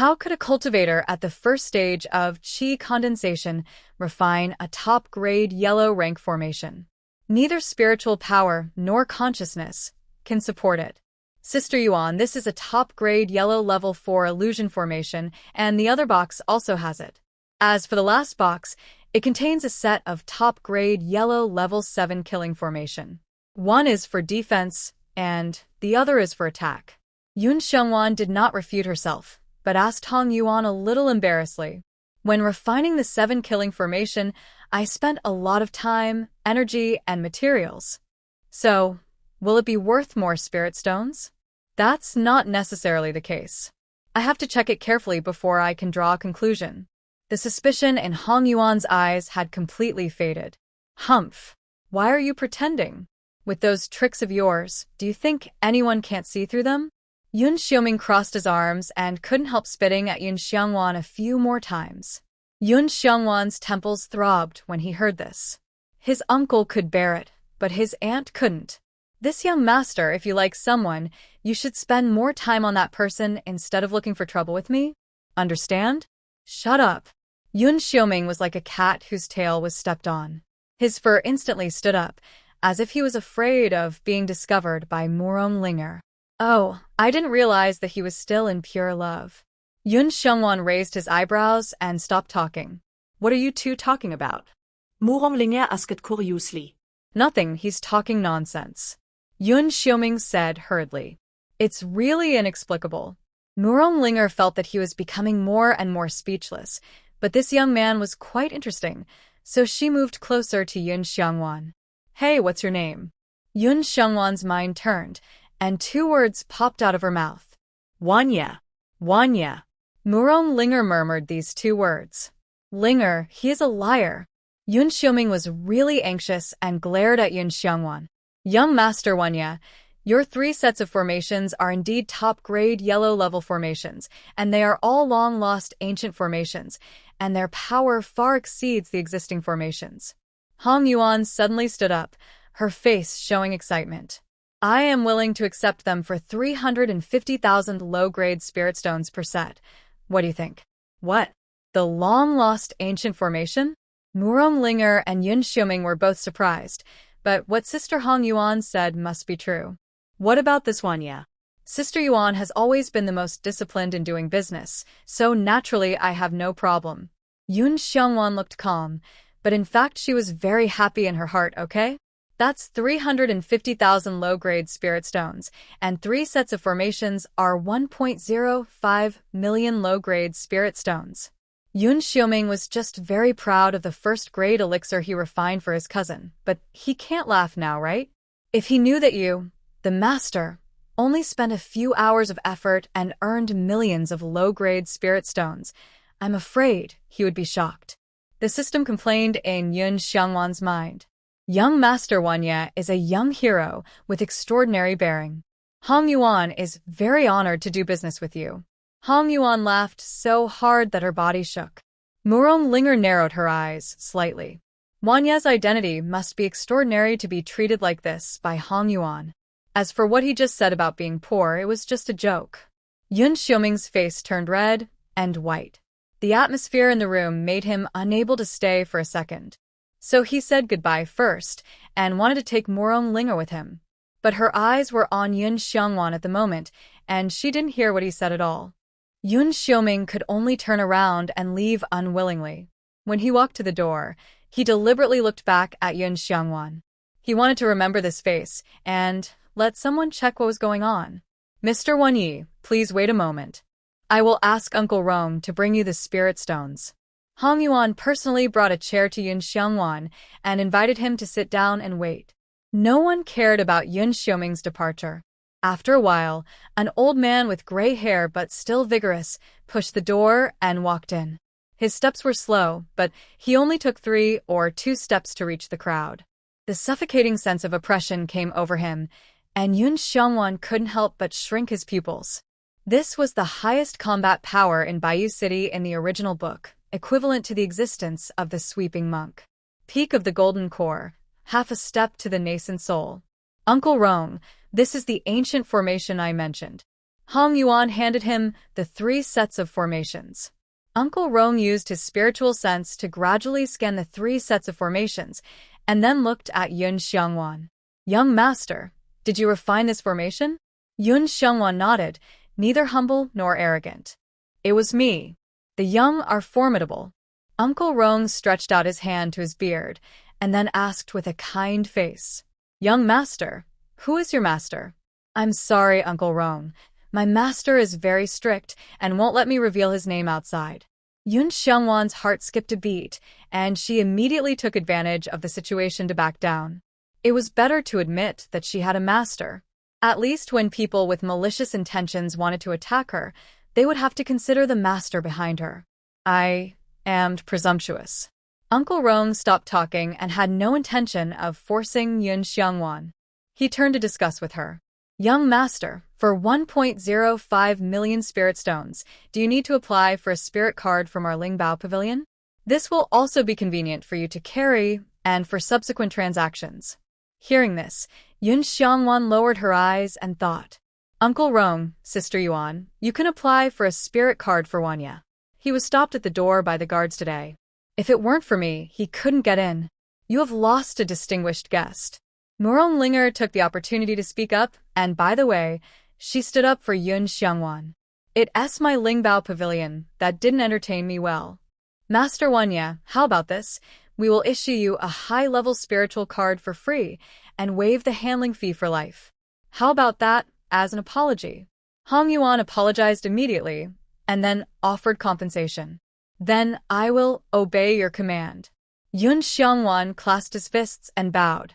How could a cultivator at the first stage of qi condensation refine a top-grade yellow rank formation? Neither spiritual power nor consciousness can support it. "Sister Yuan, this is a top-grade yellow level 4 illusion formation, and the other box also has it. As for the last box, it contains a set of top-grade yellow level 7 killing formation. One is for defense, and the other is for attack." Yun Xiongwan did not refute herself, but asked Hong Yuan a little embarrassedly, "When refining the 7 killing formation, I spent a lot of time, energy, and materials. So, will it be worth more spirit stones?" "That's not necessarily the case. I have to check it carefully before I can draw a conclusion." The suspicion in Hong Yuan's eyes had completely faded. "Humph. Why are you pretending? With those tricks of yours, do you think anyone can't see through them?" Yun Xiuming crossed his arms and couldn't help spitting at Yun Xiongwan a few more times. Yun Xiongwan's temples throbbed when he heard this. His uncle could bear it, but his aunt couldn't. "This young master, if you like someone, you should spend more time on that person instead of looking for trouble with me. Understand?" "Shut up." Yun Xiuming was like a cat whose tail was stepped on. His fur instantly stood up, as if he was afraid of being discovered by Murong Linger. "Oh, I didn't realize that he was still in pure love." Yun Xiongwan raised his eyebrows and stopped talking. What are you two talking about? Murong Linger asked curiously. "Nothing, he's talking nonsense," Yun Xiuming said hurriedly. "It's really inexplicable." Murong Linger felt that he was becoming more and more speechless, but this young man was quite interesting, so she moved closer to Yun Xiongwan. "Hey, what's your name?" Yun Xiongwan's mind turned, and 2 words popped out of her mouth. "Wanya. Wanya." Murong Linger murmured these 2 words. "Linger, he is a liar." Yun Xiuming was really anxious and glared at Yun Xiongwan. "Young Master Wanya, your 3 sets of formations are indeed top-grade yellow-level formations, and they are all long-lost ancient formations, and their power far exceeds the existing formations." Hong Yuan suddenly stood up, her face showing excitement. "I am willing to accept them for 350,000 low-grade spirit stones per set. What do you think?" "What? The long-lost ancient formation?" Murong Linger and Yun Xiuming were both surprised, but what Sister Hong Yuan said must be true. "What about this one, yeah? Sister Yuan has always been the most disciplined in doing business, so naturally I have no problem." Yun Xiongwan looked calm, but in fact she was very happy in her heart, okay? "That's 350,000 low-grade spirit stones, and 3 sets of formations are 1.05 million low-grade spirit stones." Yun Xiuming was just very proud of the first-grade elixir he refined for his cousin, but he can't laugh now, right? If he knew that you, the master, only spent a few hours of effort and earned millions of low-grade spirit stones, I'm afraid he would be shocked. The system complained in Yun Xiongwan's mind. Young Master Wanya is a young hero with extraordinary bearing. Hong Yuan is very honored to do business with you. Hong Yuan laughed so hard that her body shook. Murong Linger narrowed her eyes slightly. Wanya's identity must be extraordinary to be treated like this by Hong Yuan. As for what he just said about being poor, it was just a joke. Yun Xiuming's face turned red and white. The atmosphere in the room made him unable to stay for a second. So he said goodbye first, and wanted to take Murong Linger with him. But her eyes were on Yun Xiongwan at the moment, and she didn't hear what he said at all. Yun Xiuming could only turn around and leave unwillingly. When he walked to the door, He deliberately looked back at Yun Xiangwan. He wanted to remember this face and let someone check what was going on. Mr. Wan Yi, please wait a moment. I will ask Uncle Rome to bring you the spirit stones. Hong Yuan personally brought a chair to Yun Xiangwan and invited him to sit down and wait. No one cared about Yun Xiuming's departure. After a while, an old man with gray hair but still vigorous pushed the door and walked in. His steps were slow, but he only took 3 or 2 steps to reach the crowd. The suffocating sense of oppression came over him, and Yun Xiangwan couldn't help but shrink his pupils. This was the highest combat power in Baiyu City in the original book, equivalent to the existence of the sweeping monk. Peak of the golden core, half a step to the nascent soul. Uncle Rong, this is the ancient formation I mentioned. Hong Yuan handed him the 3 sets of formations. Uncle Rong used his spiritual sense to gradually scan the 3 sets of formations, and then looked at Yun Xiangwan. Young master, did you refine this formation? Yun Xiangwan nodded, neither humble nor arrogant. It was me. The young are formidable. Uncle Rong stretched out his hand to his beard, and then asked with a kind face. Young master, who is your master? I'm sorry, Uncle Rong. My master is very strict and won't let me reveal his name outside. Yun Xiangwan's heart skipped a beat, and she immediately took advantage of the situation to back down. It was better to admit that she had a master. At least when people with malicious intentions wanted to attack her, they would have to consider the master behind her. I am presumptuous. Uncle Rong stopped talking and had no intention of forcing Yun Xiangwan. He turned to discuss with her. Young master, for 1.05 million spirit stones, do you need to apply for a spirit card from our Lingbao Pavilion? This will also be convenient for you to carry and for subsequent transactions. Hearing this, Yun Xiangwan lowered her eyes and thought. Uncle Rong, Sister Yuan, you can apply for a spirit card for Wanya. He was stopped at the door by the guards today. If it weren't for me, he couldn't get in. You have lost a distinguished guest. Murong Linger took the opportunity to speak up, and by the way, she stood up for Yun Xiangwan. It's my Lingbao Pavilion that didn't entertain me well. Master Wanya, how about this? We will issue you a high-level spiritual card for free and waive the handling fee for life. How about that as an apology? Hong Yuan apologized immediately and then offered compensation. Then I will obey your command. Yun Xiangwan clasped his fists and bowed.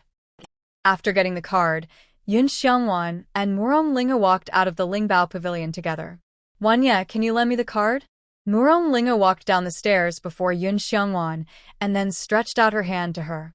After getting the card, Yun Xiangwan and Murong Linga walked out of the Lingbao Pavilion together. Wanya, can you lend me the card? Murong Linga walked down the stairs before Yun Xiangwan and then stretched out her hand to her.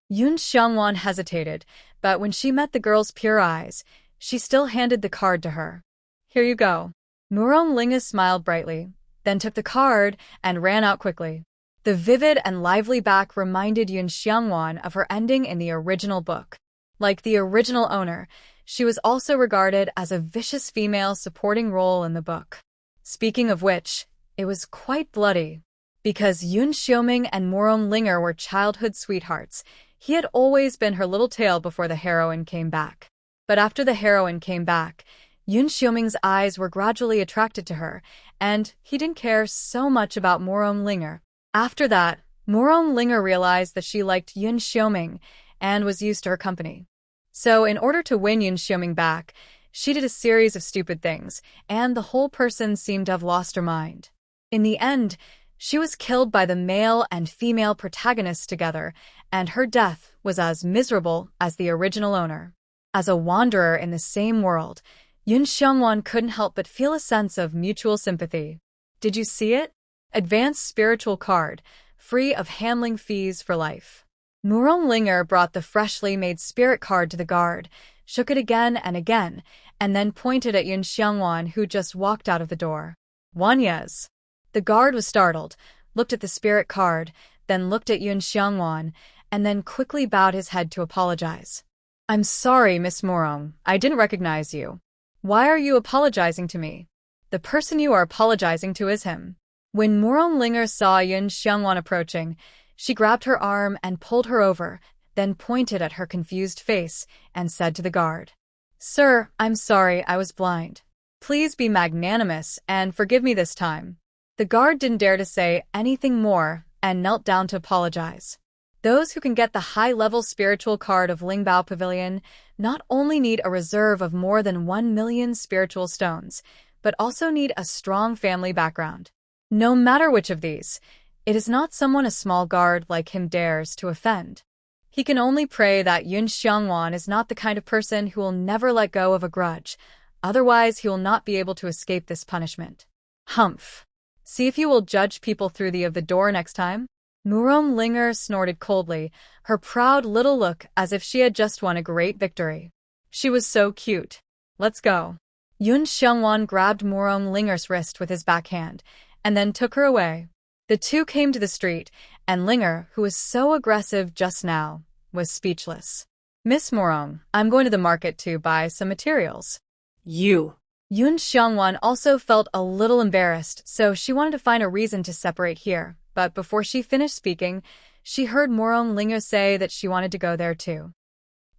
Yun Xiangwan hesitated, but when she met the girl's pure eyes, she still handed the card to her. Here you go. Murong Linga smiled brightly, then took the card and ran out quickly. The vivid and lively back reminded Yun Xiangwan of her ending in the original book. Like the original owner, she was also regarded as a vicious female supporting role in the book. Speaking of which, it was quite bloody. Because Yun Xiuming and Murong Linger were childhood sweethearts, he had always been her little tail before the heroine came back. But after the heroine came back, Yun Xiuming's eyes were gradually attracted to her, and he didn't care so much about Murong Linger. After that, Murong Linger realized that she liked Yun Xiuming and was used to her company. So in order to win Yun Xiuming back, she did a series of stupid things, and the whole person seemed to have lost her mind. In the end, she was killed by the male and female protagonists together, and her death was as miserable as the original owner. As a wanderer in the same world, Yun Xiangwan couldn't help but feel a sense of mutual sympathy. Did you see it? Advanced spiritual card, free of handling fees for life. Murong Linger brought the freshly made spirit card to the guard, shook it again, and then pointed at Yun Xiangwan, who just walked out of the door. Wanyas. The guard was startled, looked at the spirit card, then looked at Yun Xiangwan, and then quickly bowed his head to apologize. I'm sorry, Miss Murong, I didn't recognize you. Why are you apologizing to me? The person you are apologizing to is him. When Murong Linger saw Yun Xiangwan approaching, she grabbed her arm and pulled her over, then pointed at her confused face and said to the guard, Sir, I'm sorry, I was blind. Please be magnanimous and forgive me this time. The guard didn't dare to say anything more and knelt down to apologize. Those who can get the high-level spiritual card of Lingbao Pavilion not only need a reserve of more than 1 million spiritual stones, but also need a strong family background. No matter which of these, it is not someone a small guard like him dares to offend. He can only pray that Yun Xiangwan is not the kind of person who will never let go of a grudge, otherwise he will not be able to escape this punishment. Humph. See if you will judge people through the door next time? Murong Linger snorted coldly, her proud little look as if she had just won a great victory. She was so cute. Let's go. Yun Xiangwan grabbed Murong Linger's wrist with his backhand, and then took her away. The two came to the street, and Linger, who was so aggressive just now, was speechless. Miss Murong, I'm going to the market to buy some materials. You. Yun Xiangwan also felt a little embarrassed, so she wanted to find a reason to separate here. But before she finished speaking, she heard Murong Linger say that she wanted to go there too.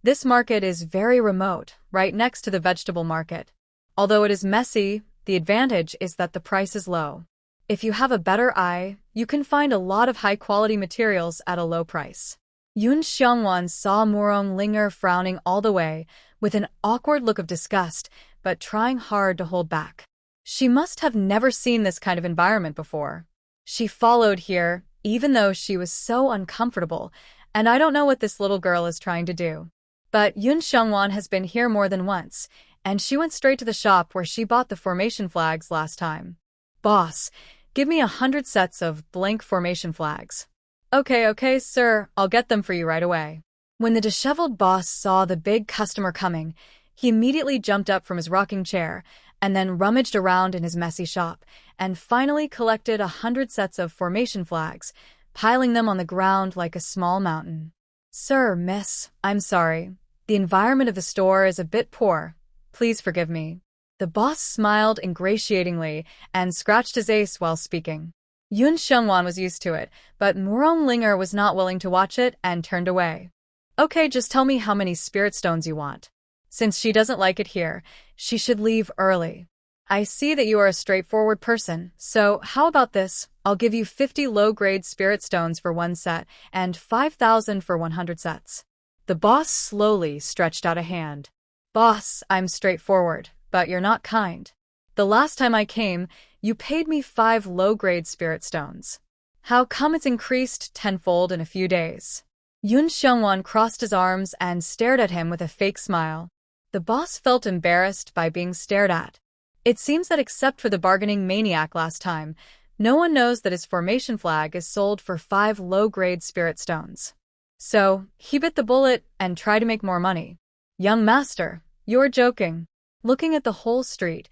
This market is very remote, right next to the vegetable market. Although it is messy, the advantage is that the price is low. If you have a better eye, you can find a lot of high-quality materials at a low price. Yun Xiangwan saw Murong Linger frowning all the way, with an awkward look of disgust, but trying hard to hold back. She must have never seen this kind of environment before. She followed here, even though she was so uncomfortable, and I don't know what this little girl is trying to do. But Yun Xiangwan has been here more than once, and she went straight to the shop where she bought the formation flags last time. Boss, give me 100 sets of blank formation flags. Okay, sir, I'll get them for you right away. When the disheveled boss saw the big customer coming, he immediately jumped up from his rocking chair, and then rummaged around in his messy shop, and finally collected 100 sets of formation flags, piling them on the ground like a small mountain. Sir, miss, I'm sorry. The environment of the store is a bit poor. Please forgive me. The boss smiled ingratiatingly and scratched his ace while speaking. Yun Xiangwan was used to it, but Murong Linger was not willing to watch it and turned away. Okay, just tell me how many spirit stones you want. Since she doesn't like it here, she should leave early. I see that you are a straightforward person, so how about this? I'll give you 50 low-grade spirit stones for 1 set, and 5,000 for 100 sets. The boss slowly stretched out a hand. Boss, I'm straightforward, but you're not kind. The last time I came, you paid me 5 low-grade spirit stones. How come it's increased tenfold in a few days? Yun Xiangwan crossed his arms and stared at him with a fake smile. The boss felt embarrassed by being stared at. It seems that except for the bargaining maniac last time, no one knows that his formation flag is sold for 5 low-grade spirit stones. So, he bit the bullet and tried to make more money. Young master, you're joking. Looking at the whole street,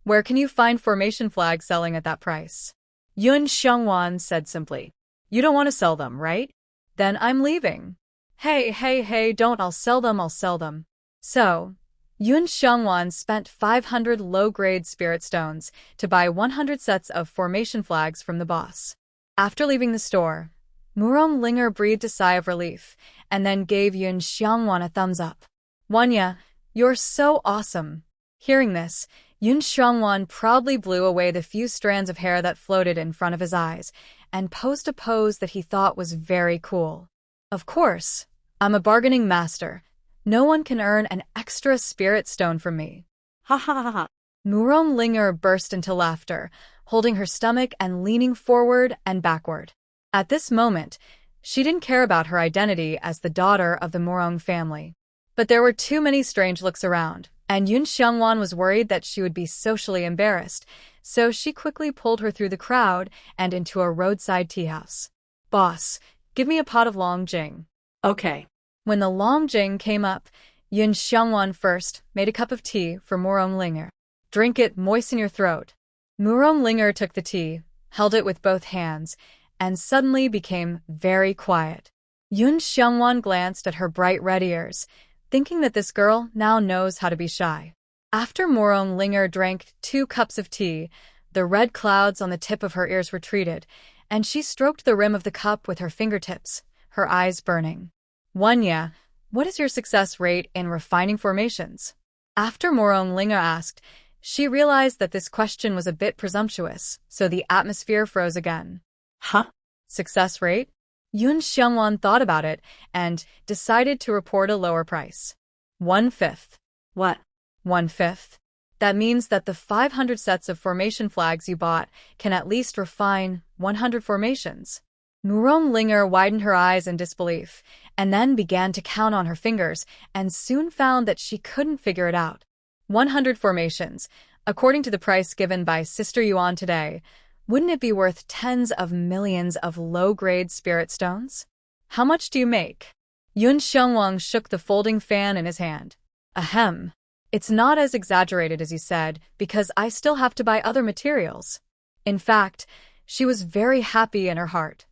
where can you find formation flags selling at that price? Yun Xiangwan said simply. You don't want to sell them, right? Then I'm leaving. Hey, don't, I'll sell them. So, Yun Xiangwan spent 500 low-grade spirit stones to buy 100 sets of formation flags from the boss. After leaving the store, Murong Linger breathed a sigh of relief, and then gave Yun Xiangwan a thumbs up. Wanya, you're so awesome. Hearing this, Yun Xiangwan proudly blew away the few strands of hair that floated in front of his eyes, and posed a pose that he thought was very cool. Of course, I'm a bargaining master. No one can earn an extra spirit stone from me. Ha ha ha ha. Murong Linger burst into laughter, holding her stomach and leaning forward and backward. At this moment, she didn't care about her identity as the daughter of the Murong family. But there were too many strange looks around, and Yun Xiangwan was worried that she would be socially embarrassed, so she quickly pulled her through the crowd and into a roadside tea house. Boss, give me a pot of long jing. Okay. When the long jing came up, Yun Xiangwan first made a cup of tea for Murong Linger. Drink it, moisten your throat. Murong Linger took the tea, held it with both hands, and suddenly became very quiet. Yun Xiangwan glanced at her bright red ears, thinking that this girl now knows how to be shy. After Murong Linger drank 2 cups of tea, the red clouds on the tip of her ears retreated, and she stroked the rim of the cup with her fingertips, her eyes burning. Wanya, what is your success rate in refining formations? After Murong Linger asked, she realized that this question was a bit presumptuous, so the atmosphere froze again. Huh? Success rate? Yun Xiangwan thought about it and decided to report a lower price. 1/5. What? 1/5. That means that the 500 sets of formation flags you bought can at least refine 100 formations. Murong Linger widened her eyes in disbelief, and then began to count on her fingers, and soon found that she couldn't figure it out. 100 formations, according to the price given by Sister Yuan today, wouldn't it be worth tens of millions of low-grade spirit stones? How much do you make? Yun Xiangwang shook the folding fan in his hand. Ahem. It's not as exaggerated as you said, because I still have to buy other materials. In fact, she was very happy in her heart.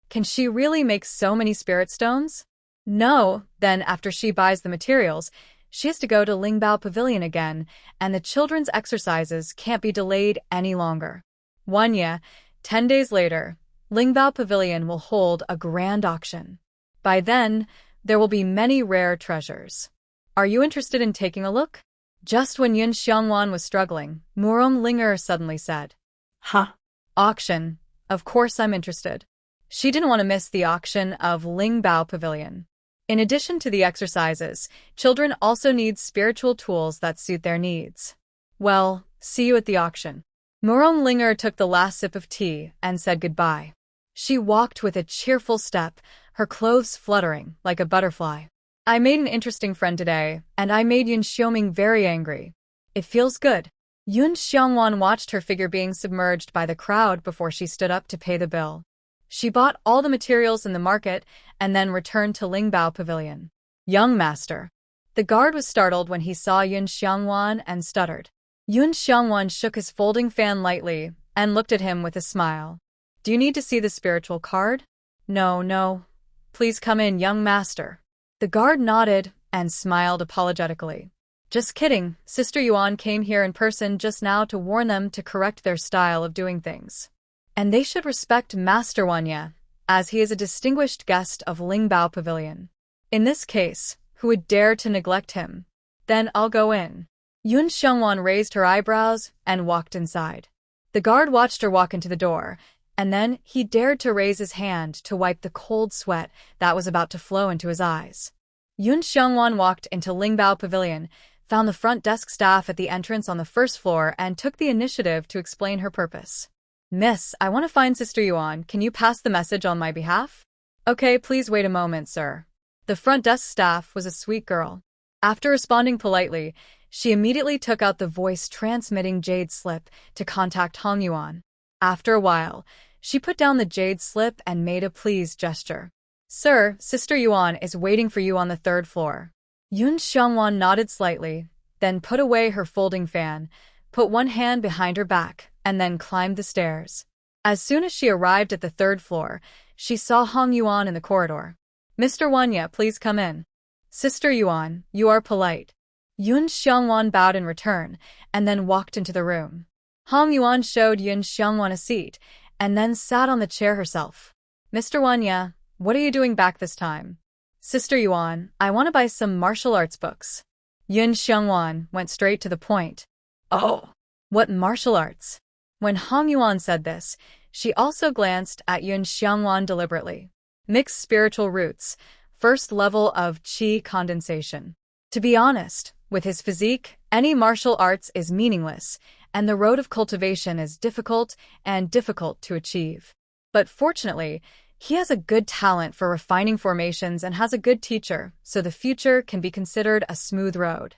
Can she really make so many spirit stones? No, then after she buys the materials, she has to go to Lingbao Pavilion again, and the children's exercises can't be delayed any longer. 1 year, 10 days later, Lingbao Pavilion will hold a grand auction. By then, there will be many rare treasures. Are you interested in taking a look? Just when Yun Xiangwan was struggling, Murong Linger suddenly said, Huh? Auction. Of course I'm interested. She didn't want to miss the auction of Lingbao Pavilion. In addition to the exercises, children also need spiritual tools that suit their needs. Well, see you at the auction. Murong Linger took the last sip of tea and said goodbye. She walked with a cheerful step, her clothes fluttering like a butterfly. I made an interesting friend today, and I made Yun Xiaoming very angry. It feels good. Yun Xiangwan watched her figure being submerged by the crowd before she stood up to pay the bill. She bought all the materials in the market and then returned to Lingbao Pavilion. Young master. The guard was startled when he saw Yun Xiangwan and stuttered. Yun Xiangwan shook his folding fan lightly and looked at him with a smile. Do you need to see the spiritual card? No. Please come in, young master. The guard nodded and smiled apologetically. Just kidding, Sister Yuan came here in person just now to warn them to correct their style of doing things. And they should respect Master Wanya, as he is a distinguished guest of Lingbao Pavilion. In this case, who would dare to neglect him? Then I'll go in. Yun Xiangwan raised her eyebrows and walked inside. The guard watched her walk into the door, and then he dared to raise his hand to wipe the cold sweat that was about to flow into his eyes. Yun Xiangwan walked into Lingbao Pavilion, found the front desk staff at the entrance on the first floor, and took the initiative to explain her purpose. Miss, I want to find Sister Yuan. Can you pass the message on my behalf? Okay, please wait a moment, sir. The front desk staff was a sweet girl. After responding politely, she immediately took out the voice-transmitting jade slip to contact Hong Yuan. After a while, she put down the jade slip and made a pleased gesture. Sir, Sister Yuan is waiting for you on the 3rd floor. Yun Xiangwan nodded slightly, then put away her folding fan, put one hand behind her back, and then climbed the stairs. As soon as she arrived at the 3rd floor, she saw Hong Yuan in the corridor. Mr. Wanya, please come in. Sister Yuan, you are polite. Yun Xiangwan bowed in return, and then walked into the room. Hong Yuan showed Yun Xiangwan a seat, and then sat on the chair herself. Mr. Wanya, what are you doing back this time? Sister Yuan, I want to buy some martial arts books. Yun Xiangwan went straight to the point. Oh, what martial arts? When Hong Yuan said this, she also glanced at Yun Xiangwan deliberately. Mixed spiritual roots, 1st level of qi condensation. To be honest, with his physique, any martial arts is meaningless, and the road of cultivation is difficult to achieve. But fortunately, he has a good talent for refining formations and has a good teacher, so the future can be considered a smooth road.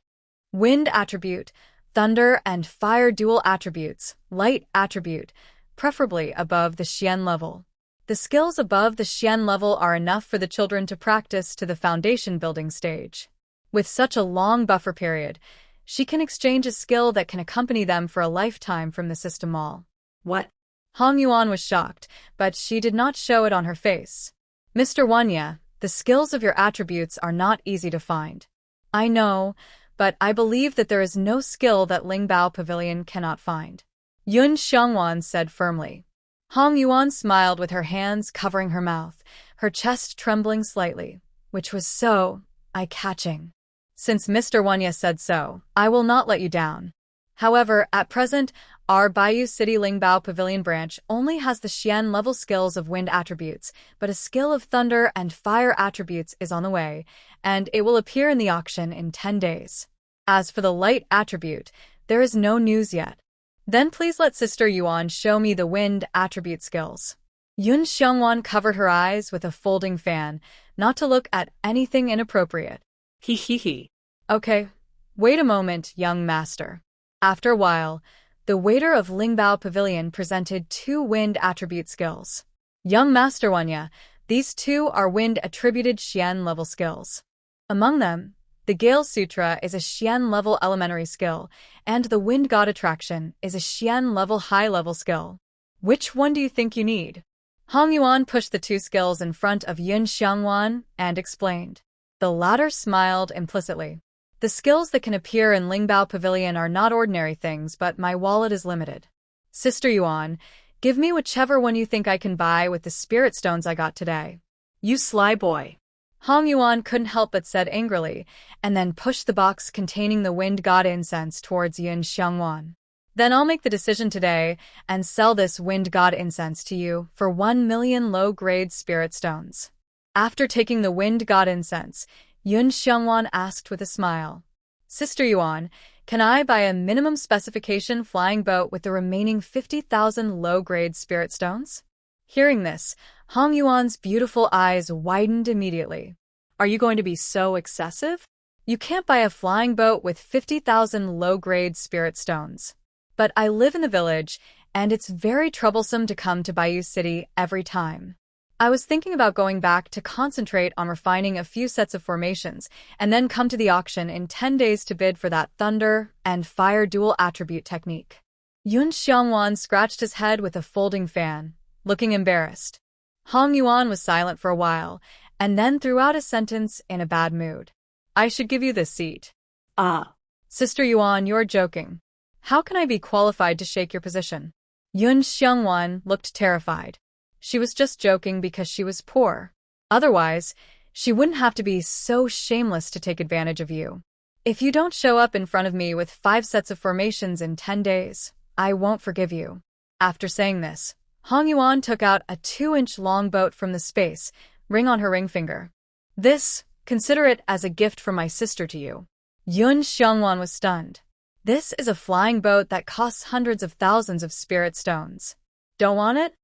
Wind attribute, thunder and fire dual attributes, light attribute, preferably above the Xian level. The skills above the Xian level are enough for the children to practice to the foundation building stage. With such a long buffer period, she can exchange a skill that can accompany them for a lifetime from the system mall. What? Hong Yuan was shocked, but she did not show it on her face. Mr. Wanya, the skills of your attributes are not easy to find. I know, but I believe that there is no skill that Lingbao Pavilion cannot find. Yun Xiangwan said firmly. Hong Yuan smiled with her hands covering her mouth, her chest trembling slightly, which was so eye-catching. Since Mr. Wanya said so, I will not let you down. However, at present, our Bayou City Lingbao Pavilion branch only has the Xian level skills of wind attributes, but a skill of thunder and fire attributes is on the way, and it will appear in the auction in 10 days. As for the light attribute, there is no news yet. Then please let Sister Yuan show me the wind attribute skills. Yun Xiongwan covered her eyes with a folding fan, not to look at anything inappropriate. He. Okay, wait a moment, young master. After a while, the waiter of Lingbao Pavilion presented 2 wind attribute skills. Young Master Wanya, these 2 are wind-attributed Xian level skills. Among them, the Gale Sutra is a Xian level elementary skill, and the Wind God Attraction is a Xian level high-level skill. Which one do you think you need? Hong Yuan pushed the 2 skills in front of Yun Xiongwan and explained. The latter smiled implicitly. The skills that can appear in Lingbao Pavilion are not ordinary things, but my wallet is limited. Sister Yuan, give me whichever one you think I can buy with the spirit stones I got today. You sly boy. Hong Yuan couldn't help but said angrily, and then pushed the box containing the wind god incense towards Yun Xiongwan. Then I'll make the decision today and sell this wind god incense to you for 1 million low-grade spirit stones. After taking the wind god incense, Yun Xiongwan asked with a smile, Sister Yuan, can I buy a minimum specification flying boat with the remaining 50,000 low-grade spirit stones? Hearing this, Hong Yuan's beautiful eyes widened immediately. Are you going to be so excessive? You can't buy a flying boat with 50,000 low-grade spirit stones. But I live in the village, and it's very troublesome to come to Bayou City every time. I was thinking about going back to concentrate on refining a few sets of formations, and then come to the auction in 10 days to bid for that thunder and fire dual attribute technique. Yun Xiongwan scratched his head with a folding fan, looking embarrassed. Hong Yuan was silent for a while, and then threw out a sentence in a bad mood. I should give you this seat. Ah. Sister Yuan, you're joking. How can I be qualified to shake your position? Yun Xiongwan looked terrified. She was just joking because she was poor. Otherwise, she wouldn't have to be so shameless to take advantage of you. If you don't show up in front of me with 5 sets of formations in 10 days, I won't forgive you. After saying this, Hong Yuan took out a 2-inch long boat from the space, ring on her ring finger. This, consider it as a gift from my sister to you. Yun Xiongwan was stunned. This is a flying boat that costs hundreds of thousands of spirit stones. Don't want it?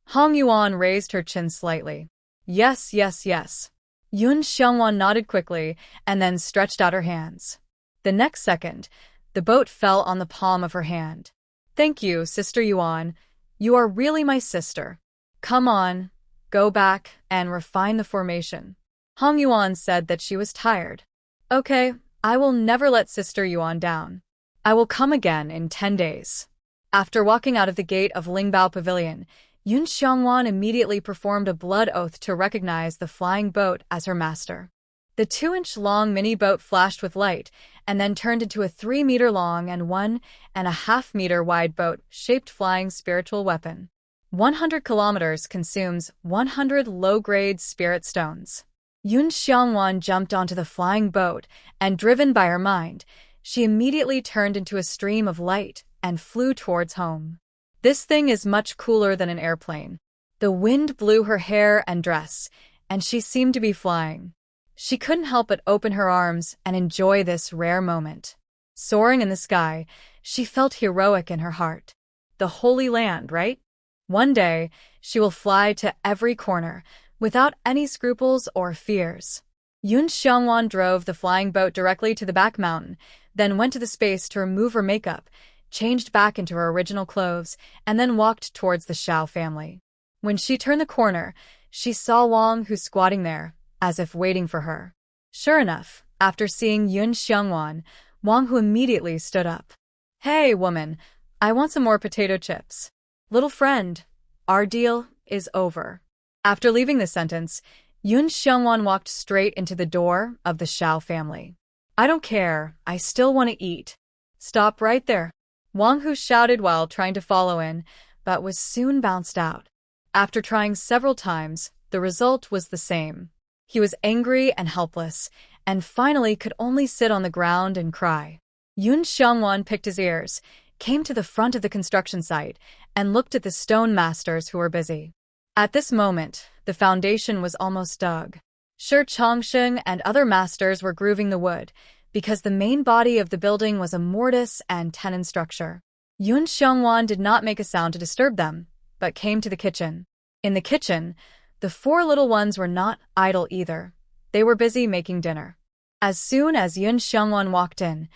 Hong Yuan raised her chin slightly. Yes. Yun Xiongwan nodded quickly and then stretched out her hands. The next second, the boat fell on the palm of her hand. Thank you, Sister Yuan. You are really my sister. Come on, go back and refine the formation. Hong Yuan said that she was tired. Okay, I will never let Sister Yuan down. I will come again in 10 days. After walking out of the gate of Lingbao Pavilion, Yun Xiongwan immediately performed a blood oath to recognize the flying boat as her master. The 2-inch-long mini-boat flashed with light and then turned into a 3-meter-long and 1.5-meter-wide boat-shaped flying spiritual weapon. 100 kilometers consumes 100 low-grade spirit stones. Yun Xiongwan jumped onto the flying boat, and driven by her mind, she immediately turned into a stream of light and flew towards home. This thing is much cooler than an airplane. The wind blew her hair and dress, and she seemed to be flying. She couldn't help but open her arms and enjoy this rare moment. Soaring in the sky, she felt heroic in her heart. The Holy Land, right? One day, she will fly to every corner, without any scruples or fears. Yun Xiongwan drove the flying boat directly to the back mountain, then went to the space to remove her makeup, changed back into her original clothes, and then walked towards the Xiao family. When she turned the corner, she saw Wang Hu squatting there, as if waiting for her. Sure enough, after seeing Yun Xiongwan, Wang Hu immediately stood up. Hey, woman, I want some more potato chips. Little friend, our deal is over. After leaving the sentence, Yun Xiongwan walked straight into the door of the Xiao family. I don't care, I still want to eat. Stop right there. Wang Hu shouted while trying to follow in, but was soon bounced out. After trying several times, the result was the same. He was angry and helpless, and finally could only sit on the ground and cry. Yun Xiongwan picked his ears, came to the front of the construction site, and looked at the stone masters who were busy. At this moment, the foundation was almost dug. Shi Chongsheng and other masters were grooving the wood, because the main body of the building was a mortise and tenon structure. Yun Xiongwan did not make a sound to disturb them, but came to the kitchen. In the kitchen, the four little ones were not idle either. They were busy making dinner. As soon as Yun Xiongwan walked in,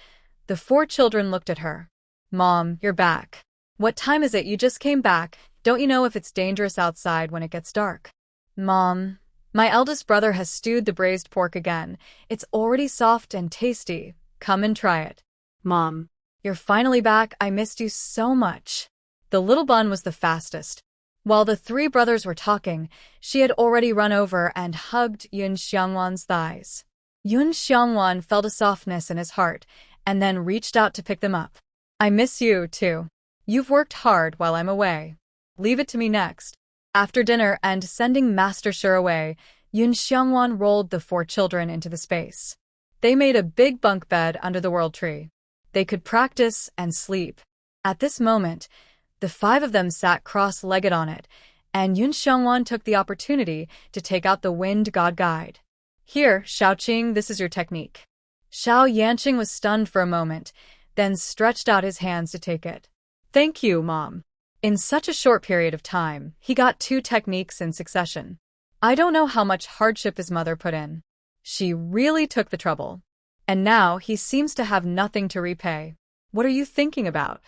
the four children looked at her. "Mom, you're back. What time is it? You just came back. Don't you know if it's dangerous outside when it gets dark?" "Mom, my eldest brother has stewed the braised pork again. It's already soft and tasty. Come and try it." Mom. "You're finally back. I missed you so much." The little bun was the fastest. While the three brothers were talking, she had already run over and hugged Yun Xiongwan's thighs. Yun Xiongwan felt a softness in his heart, and then reached out to pick them up. "I miss you, too. You've worked hard while I'm away. Leave it to me next." After dinner and sending Master Shi away, Yun Xiongwan rolled the four children into the space. They made a big bunk bed under the world tree. They could practice and sleep. At this moment, the five of them sat cross-legged on it, and Yun Xiongwan took the opportunity to take out the wind god guide. "Here, Shaoqing, this is your technique." Xiao Yanqing was stunned for a moment, then stretched out his hands to take it. "Thank you, Mom." In such a short period of time, he got 2 techniques in succession. I don't know how much hardship his mother put in. She really took the trouble. And now he seems to have nothing to repay. What are you thinking about?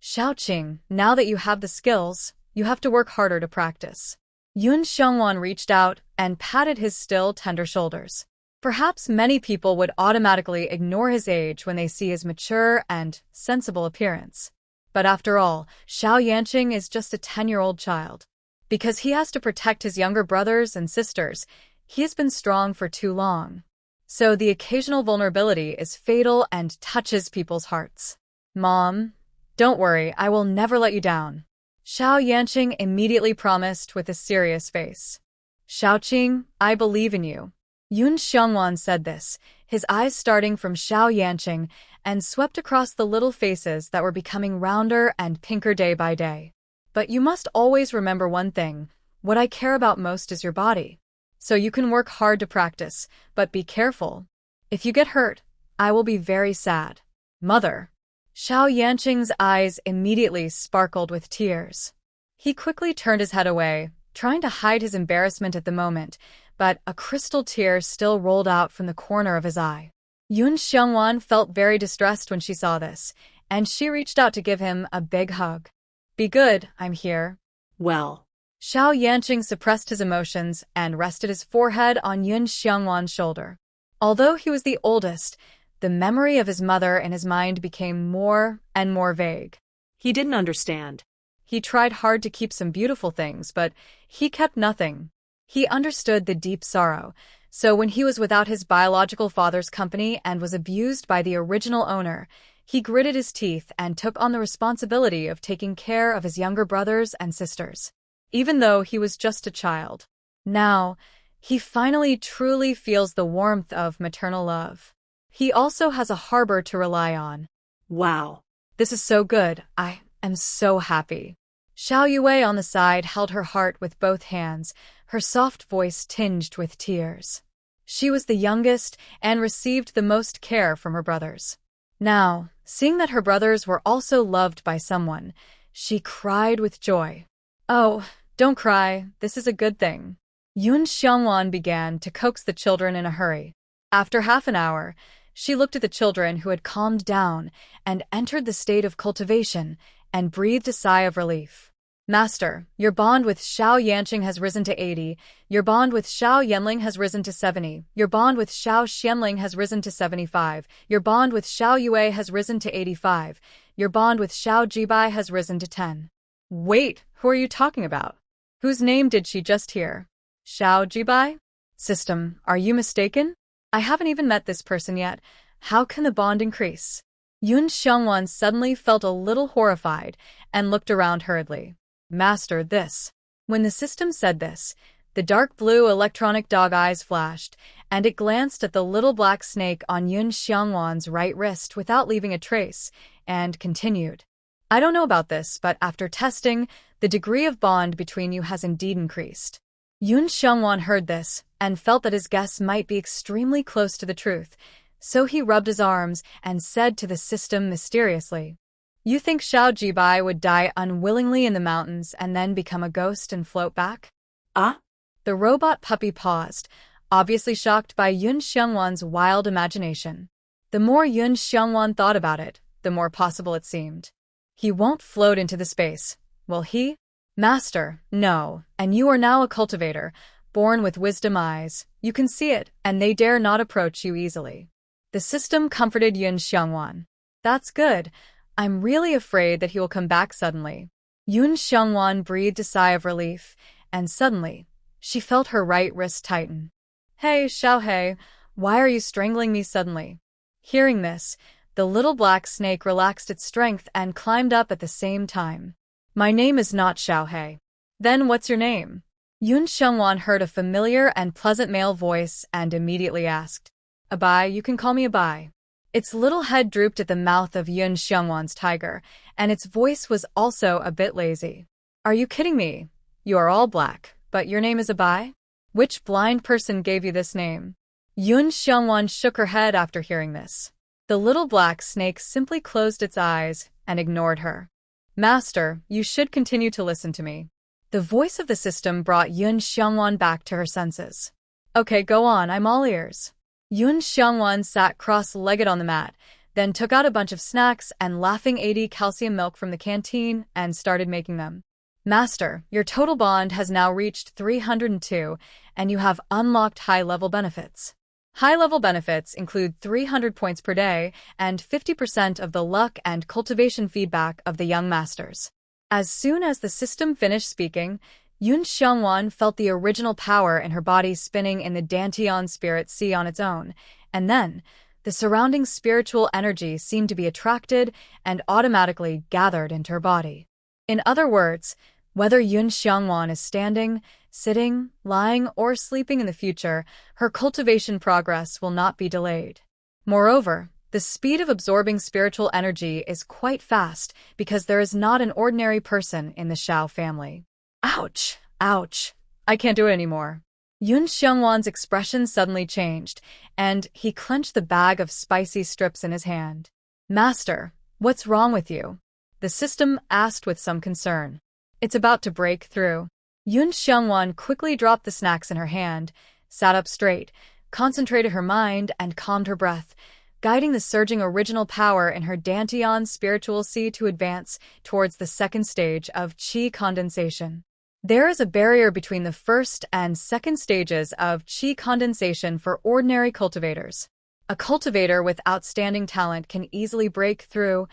Shaoqing, now that you have the skills, you have to work harder to practice. Yun Xiongwan reached out and patted his still tender shoulders. Perhaps many people would automatically ignore his age when they see his mature and sensible appearance. But after all, Xiao Yanqing is just a 10-year-old child. Because he has to protect his younger brothers and sisters, he has been strong for too long. So the occasional vulnerability is fatal and touches people's hearts. "Mom, don't worry, I will never let you down," Xiao Yanqing immediately promised with a serious face. "Shaoqing, I believe in you." Yun Xiongwan said this, his eyes starting from Xiao Yanqing and swept across the little faces that were becoming rounder and pinker day by day. "But you must always remember one thing. What I care about most is your body. So you can work hard to practice, but be careful. If you get hurt, I will be very sad." "Mother." Xiao Yanqing's eyes immediately sparkled with tears. He quickly turned his head away, trying to hide his embarrassment at the moment, but a crystal tear still rolled out from the corner of his eye. Yun Xiongwan felt very distressed when she saw this, and she reached out to give him a big hug. "Be good, I'm here." "Well." Xiao Yanqing suppressed his emotions and rested his forehead on Yun Xiongwan's shoulder. Although he was the oldest, the memory of his mother in his mind became more and more vague. He didn't understand. He tried hard to keep some beautiful things, but he kept nothing. He understood the deep sorrow, so when he was without his biological father's company and was abused by the original owner, he gritted his teeth and took on the responsibility of taking care of his younger brothers and sisters. Even though he was just a child. Now, he finally truly feels the warmth of maternal love. He also has a harbor to rely on. Wow. This is so good. I am so happy. Xiao Yue on the side held her heart with both hands, her soft voice tinged with tears. She was the youngest and received the most care from her brothers. Now, seeing that her brothers were also loved by someone, she cried with joy. "Oh, don't cry, this is a good thing." Yun Xiongwan began to coax the children in a hurry. After half an hour, she looked at the children who had calmed down and entered the state of cultivation and breathed a sigh of relief. "Master, your bond with Xiao Yanqing has risen to 80, your bond with Xiao Yanling has risen to 70, your bond with Xiao Xianling has risen to 75, your bond with Xiao Yue has risen to 85, your bond with Xiao Jibai has risen to 10. Wait, who are you talking about? Whose name did she just hear? Xiao Jibai? System, are you mistaken? I haven't even met this person yet. How can the bond increase?" Yun Xiongwan suddenly felt a little horrified and looked around hurriedly. "Master, this." When the system said this, the dark blue electronic dog eyes flashed, and it glanced at the little black snake on Yun Xiangwan's right wrist without leaving a trace, and continued. I don't know about this, but after testing, the degree of bond between you has indeed increased. Yun Xiangwan heard this, and felt that his guess might be extremely close to the truth, so he rubbed his arms and said to the system mysteriously, You think Xiao Jibai would die unwillingly in the mountains and then become a ghost and float back? Ah? The robot puppy paused, obviously shocked by Yun Xiangwan's wild imagination. The more Yun Xiangwan thought about it, the more possible it seemed. He won't float into the space, will he? Master, no, and you are now a cultivator, born with wisdom eyes. You can see it, and they dare not approach you easily. The system comforted Yun Xiangwan. That's good. I'm really afraid that he will come back suddenly. Yun Xiangwan breathed a sigh of relief, and suddenly, she felt her right wrist tighten. Hey, Xiaohei, why are you strangling me suddenly? Hearing this, the little black snake relaxed its strength and climbed up at the same time. My name is not Xiaohei. Then what's your name? Yun Xiangwan heard a familiar and pleasant male voice and immediately asked. Abai, you can call me Abai. Its little head drooped at the mouth of Yun Xiangwan's tiger, and its voice was also a bit lazy. Are you kidding me? You are all black, but your name is Abai? Which blind person gave you this name? Yun Xiangwan shook her head after hearing this. The little black snake simply closed its eyes and ignored her. Master, you should continue to listen to me. The voice of the system brought Yun Xiangwan back to her senses. Okay, go on, I'm all ears. Yun Xiangwan sat cross-legged on the mat, then took out a bunch of snacks and laughing 80 calcium milk from the canteen and started making them. Master, your total bond has now reached 302, and you have unlocked high-level benefits. High-level benefits include 300 points per day and 50% of the luck and cultivation feedback of the young masters. As soon as the system finished speaking, Yun Xiangwan felt the original power in her body spinning in the Dantian spirit sea on its own, and then, the surrounding spiritual energy seemed to be attracted and automatically gathered into her body. In other words, whether Yun Xiangwan is standing, sitting, lying, or sleeping in the future, her cultivation progress will not be delayed. Moreover, the speed of absorbing spiritual energy is quite fast because there is not an ordinary person in the Xiao family. Ouch! Ouch! I can't do it anymore. Yun Xiangwan's expression suddenly changed, and he clenched the bag of spicy strips in his hand. Master, what's wrong with you? The system asked with some concern. It's about to break through. Yun Xiangwan quickly dropped the snacks in her hand, sat up straight, concentrated her mind, and calmed her breath, guiding the surging original power in her Dantian spiritual sea to advance towards the second stage of qi condensation. There is a barrier between the first and second stages of qi condensation for ordinary cultivators. A cultivator with outstanding talent can easily break through,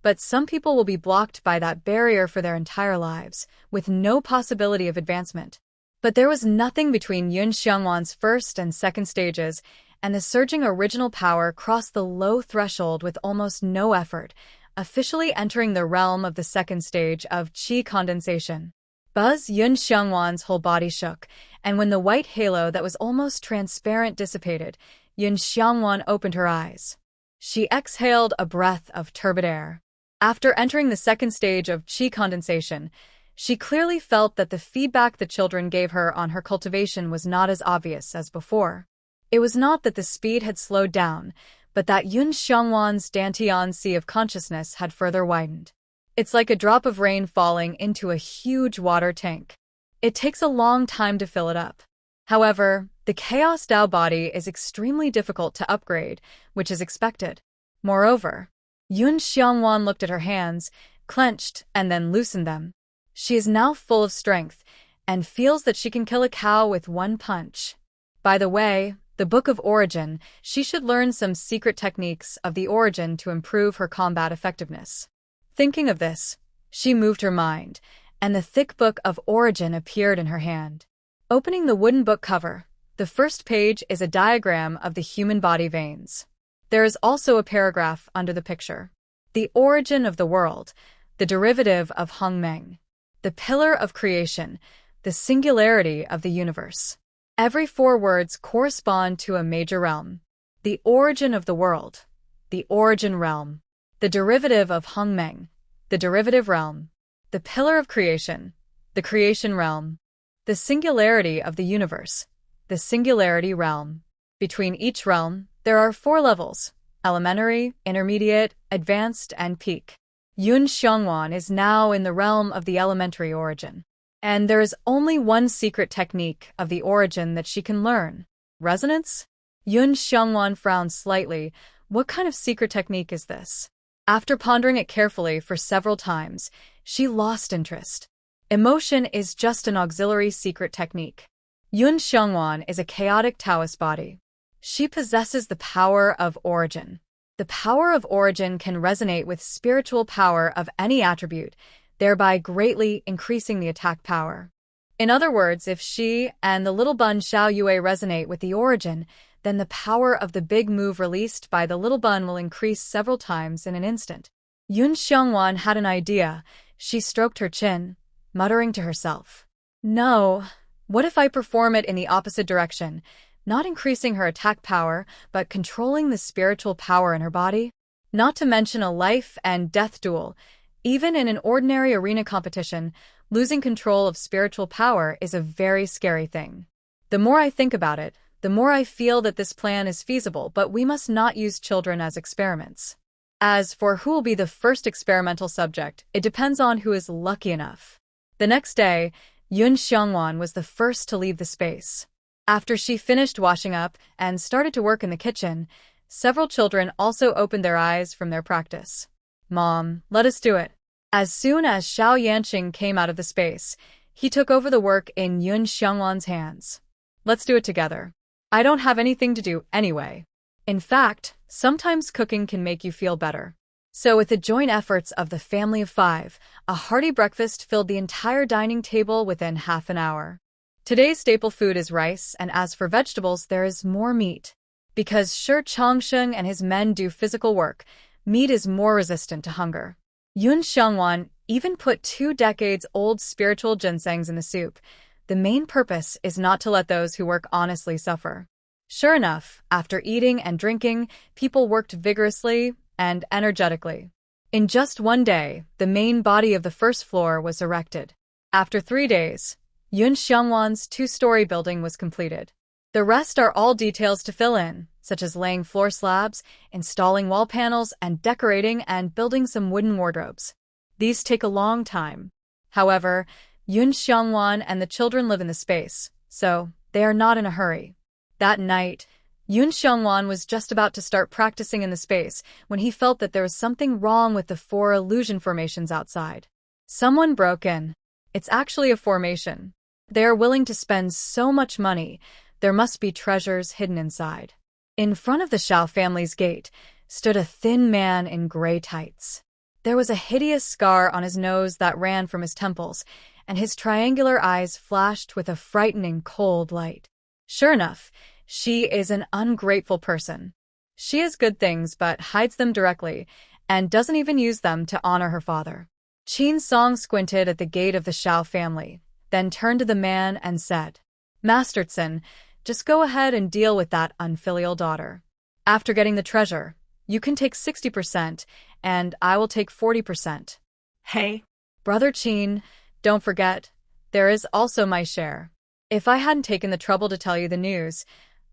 but some people will be blocked by that barrier for their entire lives, with no possibility of advancement. But there was nothing between Yun Xiangwan's first and second stages, and the surging original power crossed the low threshold with almost no effort, officially entering the realm of the second stage of qi condensation. Buzz Yun Xiangwan's whole body shook, and when the white halo that was almost transparent dissipated, Yun Xiangwan opened her eyes. She exhaled a breath of turbid air. After entering the second stage of qi condensation, she clearly felt that the feedback the children gave her on her cultivation was not as obvious as before. It was not that the speed had slowed down, but that Yun Xiangwan's Dantian sea of consciousness had further widened. It's like a drop of rain falling into a huge water tank. It takes a long time to fill it up. However, the Chaos Dao body is extremely difficult to upgrade, which is expected. Moreover, Yun Xiangwan looked at her hands, clenched, and then loosened them. She is now full of strength, and feels that she can kill a cow with one punch. By the way, the Book of Origin, she should learn some secret techniques of the origin to improve her combat effectiveness. Thinking of this, she moved her mind, and the thick Book of Origin appeared in her hand. Opening the wooden book cover, the first page is a diagram of the human body veins. There is also a paragraph under the picture. The origin of the world, the derivative of Hung Meng, the pillar of creation, the singularity of the universe. Every 4 words correspond to a major realm. The origin of the world, the origin realm. The derivative of Hongmeng, the derivative realm. The pillar of creation, the creation realm. The singularity of the universe, the singularity realm. Between each realm, there are 4 levels: elementary, intermediate, advanced, and peak. Yun Xiongwan is now in the realm of the elementary origin. And there is only one secret technique of the origin that she can learn. Resonance? Yun Xiongwan frowned slightly. What kind of secret technique is this? After pondering it carefully for several times, she lost interest. Emotion is just an auxiliary secret technique. Yun Xiongwan is a chaotic Taoist body. She possesses the power of origin. The power of origin can resonate with spiritual power of any attribute, thereby greatly increasing the attack power. In other words, if she and the little bun Xiao Yue resonate with the origin, then the power of the big move released by the little bun will increase several times in an instant. Yun Xiongwan had an idea. She stroked her chin, muttering to herself. No, what if I perform it in the opposite direction, not increasing her attack power, but controlling the spiritual power in her body? Not to mention a life and death duel. Even in an ordinary arena competition, losing control of spiritual power is a very scary thing. The more I think about it, the more I feel that this plan is feasible, but we must not use children as experiments. As for who will be the first experimental subject, it depends on who is lucky enough. The next day, Yun Xiongwan was the first to leave the space. After she finished washing up and started to work in the kitchen, several children also opened their eyes from their practice. Mom, let us do it. As soon as Xiao Yanqing came out of the space, he took over the work in Yun Xiongwan's hands. Let's do it together. I don't have anything to do anyway. In fact, sometimes cooking can make you feel better. So with the joint efforts of the family of 5, a hearty breakfast filled the entire dining table within half an hour. Today's staple food is rice, and as for vegetables, there is more meat. Because Shi Changsheng and his men do physical work, meat is more resistant to hunger. Yun Xiongwan even put 2 decades-old spiritual ginsengs in the soup. The main purpose is not to let those who work honestly suffer. Sure enough, after eating and drinking, people worked vigorously and energetically. In just one day, the main body of the first floor was erected. After 3 days, Yun Xiongwan's 2-story building was completed. The rest are all details to fill in, such as laying floor slabs, installing wall panels, and decorating and building some wooden wardrobes. These take a long time. However, Yun Xiongwan and the children live in the space, so they are not in a hurry. That night, Yun Xiongwan was just about to start practicing in the space when he felt that there was something wrong with the 4 illusion formations outside. Someone broke in. It's actually a formation. They are willing to spend so much money. There must be treasures hidden inside. In front of the Xiao family's gate stood a thin man in gray tights. There was a hideous scar on his nose that ran from his temples, and his triangular eyes flashed with a frightening cold light. Sure enough, she is an ungrateful person. She has good things but hides them directly, and doesn't even use them to honor her father. Qin Song squinted at the gate of the Xiao family, then turned to the man and said, Masterson, just go ahead and deal with that unfilial daughter. After getting the treasure, you can take 60%, and I will take 40%. Hey, Brother Qin, don't forget, there is also my share. If I hadn't taken the trouble to tell you the news,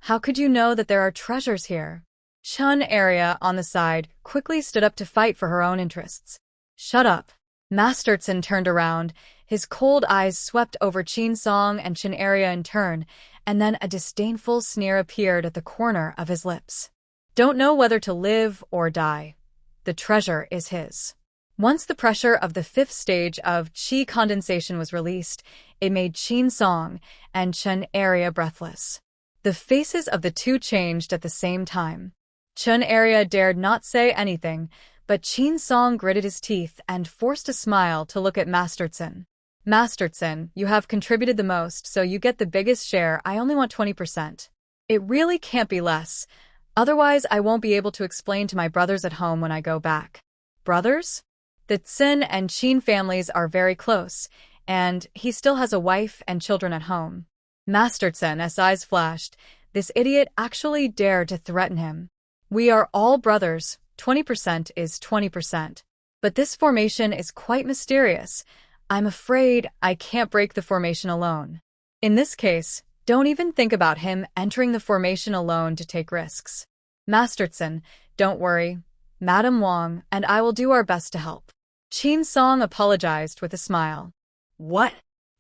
how could you know that there are treasures here? Chun Area, on the side, quickly stood up to fight for her own interests. Shut up. Masterson turned around. His cold eyes swept over Qin Song and Chun Area in turn, and then a disdainful sneer appeared at the corner of his lips. Don't know whether to live or die. The treasure is his. Once the pressure of the 5th stage of qi condensation was released, it made Qin Song and Chun Area breathless. The faces of the two changed at the same time. Chun Area dared not say anything, but Qin Song gritted his teeth and forced a smile to look at Masterson. Masterson, you have contributed the most, so you get the biggest share. I only want 20%. It really can't be less. Otherwise, I won't be able to explain to my brothers at home when I go back. Brothers? The Tsin and Qin families are very close, and he still has a wife and children at home. Masterton's eyes flashed. This idiot actually dared to threaten him. We are all brothers, 20% is 20%. But this formation is quite mysterious. I'm afraid I can't break the formation alone. In this case, don't even think about him entering the formation alone to take risks. Masterton, don't worry. Madam Wang and I will do our best to help. Qin Song apologized with a smile. What?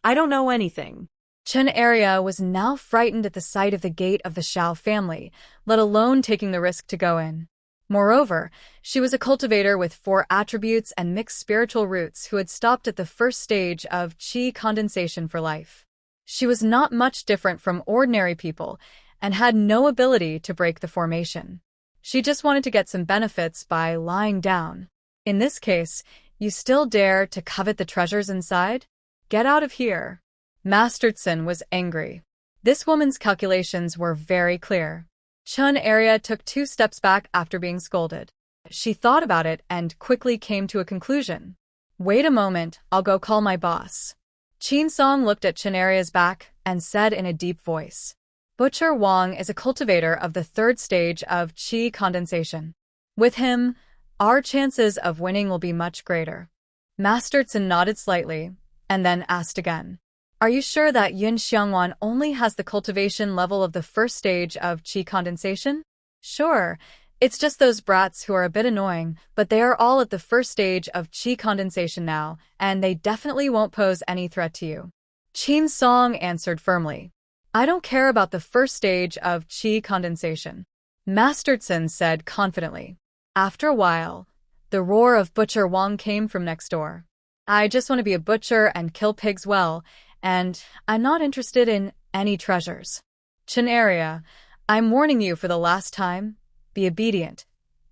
I don't know anything. Chen Area was now frightened at the sight of the gate of the Shao family, let alone taking the risk to go in. Moreover, she was a cultivator with 4 attributes and mixed spiritual roots who had stopped at the first stage of qi condensation for life. She was not much different from ordinary people and had no ability to break the formation. She just wanted to get some benefits by lying down. In this case, you still dare to covet the treasures inside? Get out of here. Masterton was angry. This woman's calculations were very clear. Chen Area took 2 steps back after being scolded. She thought about it and quickly came to a conclusion. Wait a moment, I'll go call my boss. Qin Song looked at Chen Area's back and said in a deep voice. Butcher Wang is a cultivator of the 3rd stage of qi condensation. With him, our chances of winning will be much greater. Masterton nodded slightly and then asked again. Are you sure that Yun Xiangwan only has the cultivation level of the 1st stage of qi condensation? Sure, it's just those brats who are a bit annoying, but they are all at the 1st stage of qi condensation now, and they definitely won't pose any threat to you. Qin Song answered firmly. I don't care about the 1st stage of qi condensation. Masterton said confidently. After a while, the roar of Butcher Wang came from next door. I just want to be a butcher and kill pigs well, and I'm not interested in any treasures. Chen Area, I'm warning you for the last time, be obedient.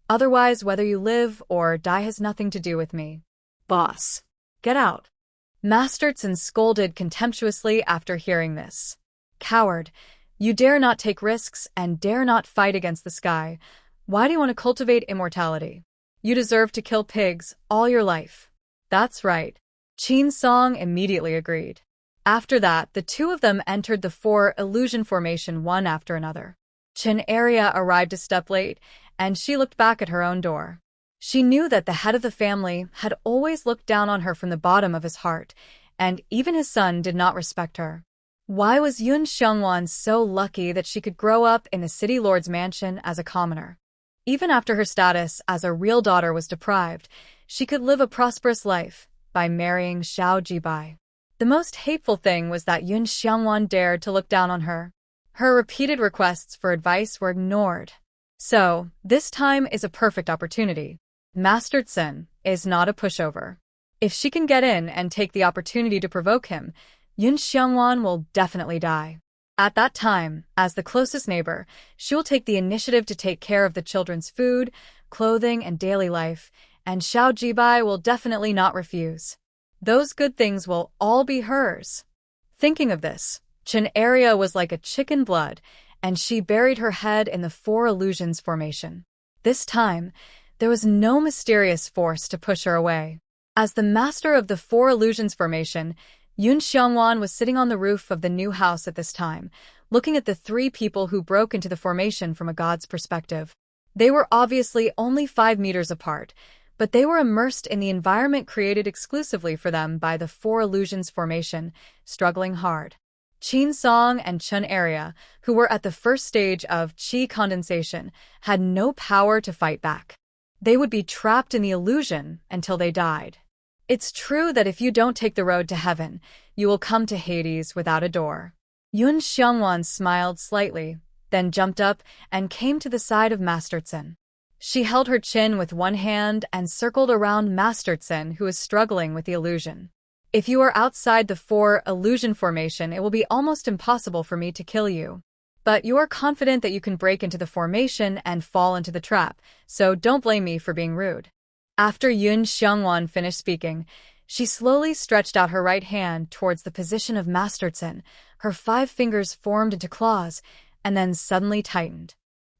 Otherwise, whether you live or die has nothing to do with me. Boss, get out. Masterton scolded contemptuously after hearing this. Coward, you dare not take risks and dare not fight against the sky. Why do you want to cultivate immortality? You deserve to kill pigs all your life. That's right. Qin Song immediately agreed. After that, the 2 of them entered the 4 illusion formation one after another. Chen Area arrived a step late, and she looked back at her own door. She knew that the head of the family had always looked down on her from the bottom of his heart, and even his son did not respect her. Why was Yun Xiangwan so lucky that she could grow up in the city lord's mansion as a commoner? Even after her status as a real daughter was deprived, she could live a prosperous life by marrying Xiao Jibai. The most hateful thing was that Yun Xiangwan dared to look down on her. Her repeated requests for advice were ignored. So, this time is a perfect opportunity. Masterton is not a pushover. If she can get in and take the opportunity to provoke him, Yun Xiangwan will definitely die. At that time, as the closest neighbor, she will take the initiative to take care of the children's food, clothing, and daily life, and Xiao Jibai will definitely not refuse. Those good things will all be hers. Thinking of this, Chen Area was like a chicken blood, and she buried her head in the 4 illusions formation. This time, there was no mysterious force to push her away. As the master of the 4 illusions formation, Yun Xiangwan was sitting on the roof of the new house at this time, looking at the 3 people who broke into the formation from a god's perspective. They were obviously only 5 meters apart, but they were immersed in the environment created exclusively for them by the 4 illusions formation, struggling hard. Qin Song and Chen Area, who were at the 1st stage of qi condensation, had no power to fight back. They would be trapped in the illusion until they died. It's true that if you don't take the road to heaven, you will come to Hades without a door. Yun Xiangwan smiled slightly, then jumped up and came to the side of Masterton. She held her chin with one hand and circled around Masterton, who was struggling with the illusion. If you are outside the 4 illusion formation, it will be almost impossible for me to kill you. But you are confident that you can break into the formation and fall into the trap, so don't blame me for being rude. After Yun Xiangwan finished speaking, she slowly stretched out her right hand towards the position of Masterton. Her 5 fingers formed into claws, and then suddenly tightened.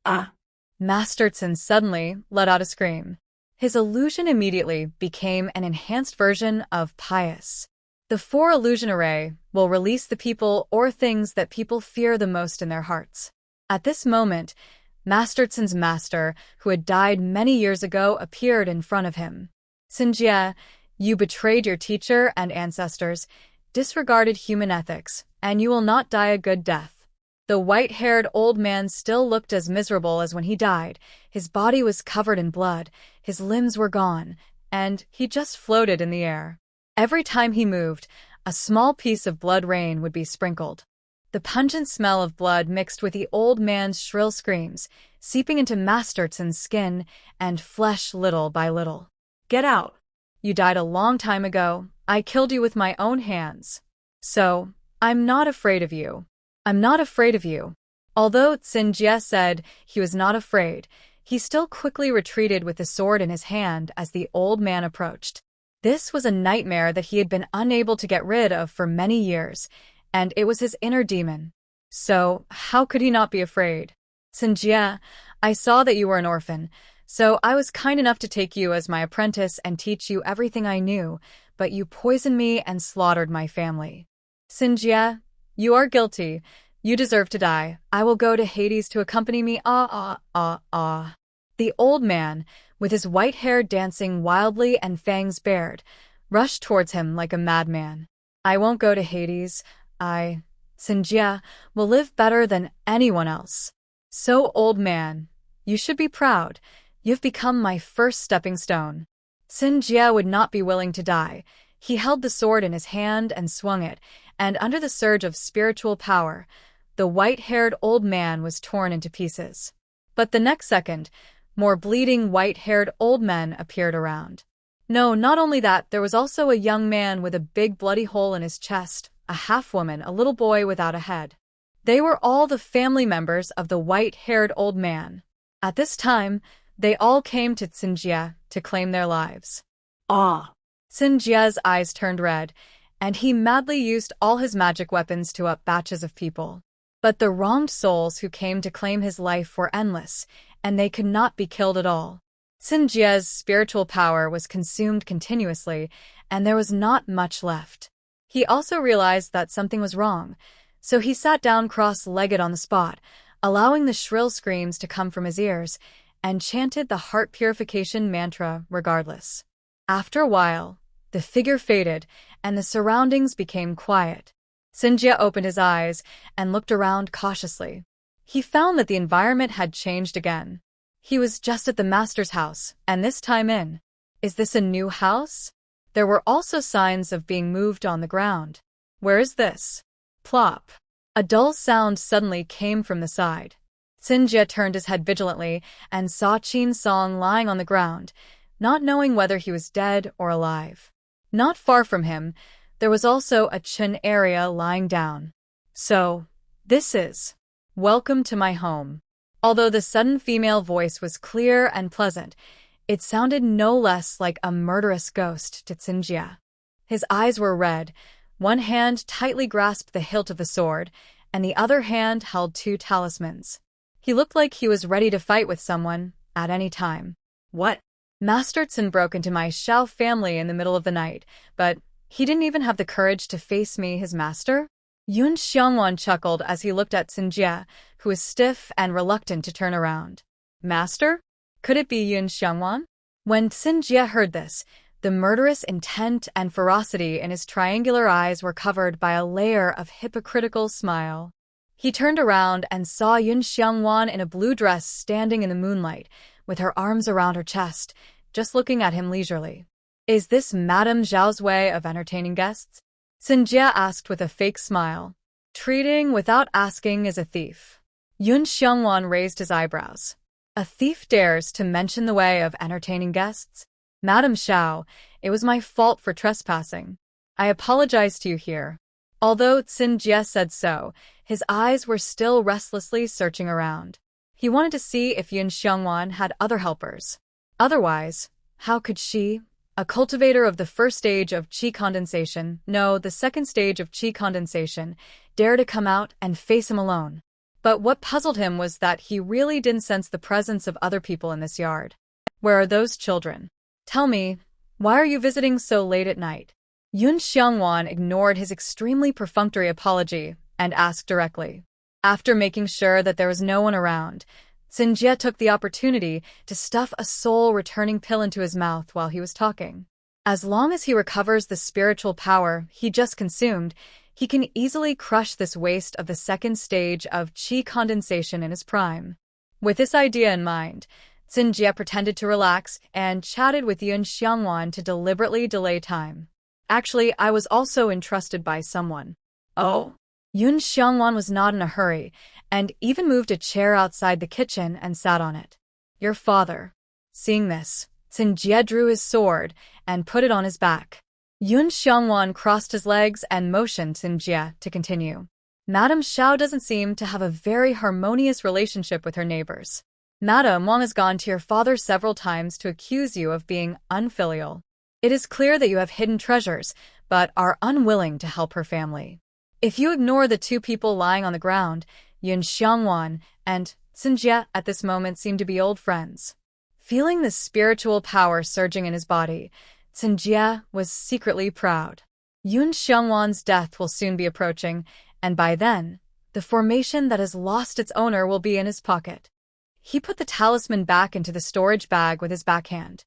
Ah! Masterton suddenly let out a scream. His illusion immediately became an enhanced version of pious. The 4 illusion array will release the people or things that people fear the most in their hearts. At this moment, Master Tsun's master, who had died many years ago, appeared in front of him. Sinjie, you betrayed your teacher and ancestors, disregarded human ethics, and you will not die a good death. The white-haired old man still looked as miserable as when he died. His body was covered in blood, his limbs were gone, and he just floated in the air. Every time he moved, a small piece of blood rain would be sprinkled. The pungent smell of blood mixed with the old man's shrill screams, seeping into Master Tsun's skin and flesh little by little. Get out! You died a long time ago. I killed you with my own hands. So, I'm not afraid of you. I'm not afraid of you. Although Sinjie said he was not afraid, he still quickly retreated with the sword in his hand as the old man approached. This was a nightmare that he had been unable to get rid of for many years, and it was his inner demon. So, how could he not be afraid? Sinjie, I saw that you were an orphan, so I was kind enough to take you as my apprentice and teach you everything I knew, but you poisoned me and slaughtered my family. Sinjie, you are guilty. You deserve to die. I will go to Hades to accompany me. The old man, with his white hair dancing wildly and fangs bared, rushed towards him like a madman. I won't go to Hades. Sinjie, will live better than anyone else. So, old man, you should be proud. You've become my first stepping stone. Sinjie would not be willing to die. He held the sword in his hand and swung it, and under the surge of spiritual power, the white-haired old man was torn into pieces. But the next second, more bleeding white-haired old men appeared around. No, not only that, there was also a young man with a big bloody hole in his chest, a half-woman, a little boy without a head. They were all the family members of the white-haired old man. At this time, they all came to Sinjie to claim their lives. Sinjie's eyes turned red, and he madly used all his magic weapons to up batches of people. But the wronged souls who came to claim his life were endless, and they could not be killed at all. Sinjie's spiritual power was consumed continuously, and there was not much left. He also realized that something was wrong, so he sat down cross-legged on the spot, allowing the shrill screams to come from his ears, and chanted the heart purification mantra regardless. After a while, the figure faded, and the surroundings became quiet. Sinjie opened his eyes and looked around cautiously. He found that the environment had changed again. He was just at the master's house, and this time in. Is this a new house? There were also signs of being moved on the ground. Where is this? Plop. A dull sound suddenly came from the side. Sinjie turned his head vigilantly and saw Qin Song lying on the ground, not knowing whether he was dead or alive. Not far from him, there was also a Chen area lying down. So, this is welcome to my home. Although the sudden female voice was clear and pleasant, it sounded no less like a murderous ghost to Sinjie. His eyes were red, one hand tightly grasped the hilt of the sword, and the other hand held 2 talismans. He looked like he was ready to fight with someone at any time. What? Master Tsun broke into my Xiao family in the middle of the night, but he didn't even have the courage to face me, his master? Yun Xiangwan chuckled as he looked at Sinjie, who was stiff and reluctant to turn around. Master? Could it be Yun Xiangwan? When Sinjie heard this, the murderous intent and ferocity in his triangular eyes were covered by a layer of hypocritical smile. He turned around and saw Yun Xiangwan in a blue dress standing in the moonlight, with her arms around her chest, just looking at him leisurely. Is this Madame Zhao's way of entertaining guests? Sinjie asked with a fake smile. Treating without asking is a thief. Yun Xiangwan raised his eyebrows. A thief dares to mention the way of entertaining guests? Madame Zhao, it was my fault for trespassing. I apologize to you here. Although Sinjie said so, his eyes were still restlessly searching around. He wanted to see if Yun Xiangwan had other helpers. Otherwise, how could she, a cultivator of the first stage of qi condensation, no, the second stage of qi condensation, dare to come out and face him alone? But what puzzled him was that he really didn't sense the presence of other people in this yard. Where are those children? Tell me, why are you visiting so late at night? Yun Xiangwan ignored his extremely perfunctory apology and asked directly. After making sure that there was no one around, Xinjie took the opportunity to stuff a soul-returning pill into his mouth while he was talking. As long as he recovers the spiritual power he just consumed, he can easily crush this waste of the second stage of qi condensation in his prime. With this idea in mind, Xinjie pretended to relax and chatted with Yun Xiangwan to deliberately delay time. Actually, I was also entrusted by someone. Oh. Yun Xiangwan was not in a hurry, and even moved a chair outside the kitchen and sat on it. Your father. Seeing this, Xinjie drew his sword and put it on his back. Yun Xiangwan crossed his legs and motioned Xinjie to continue. Madame Xiao doesn't seem to have a very harmonious relationship with her neighbors. Madame Wang has gone to your father several times to accuse you of being unfilial. It is clear that you have hidden treasures, but are unwilling to help her family. If you ignore the two people lying on the ground, Yun Xiangwan and Xinjie at this moment seem to be old friends. Feeling the spiritual power surging in his body, Xinjie was secretly proud. Yun Xiangwan's death will soon be approaching, and by then, the formation that has lost its owner will be in his pocket. He put the talisman back into the storage bag with his backhand.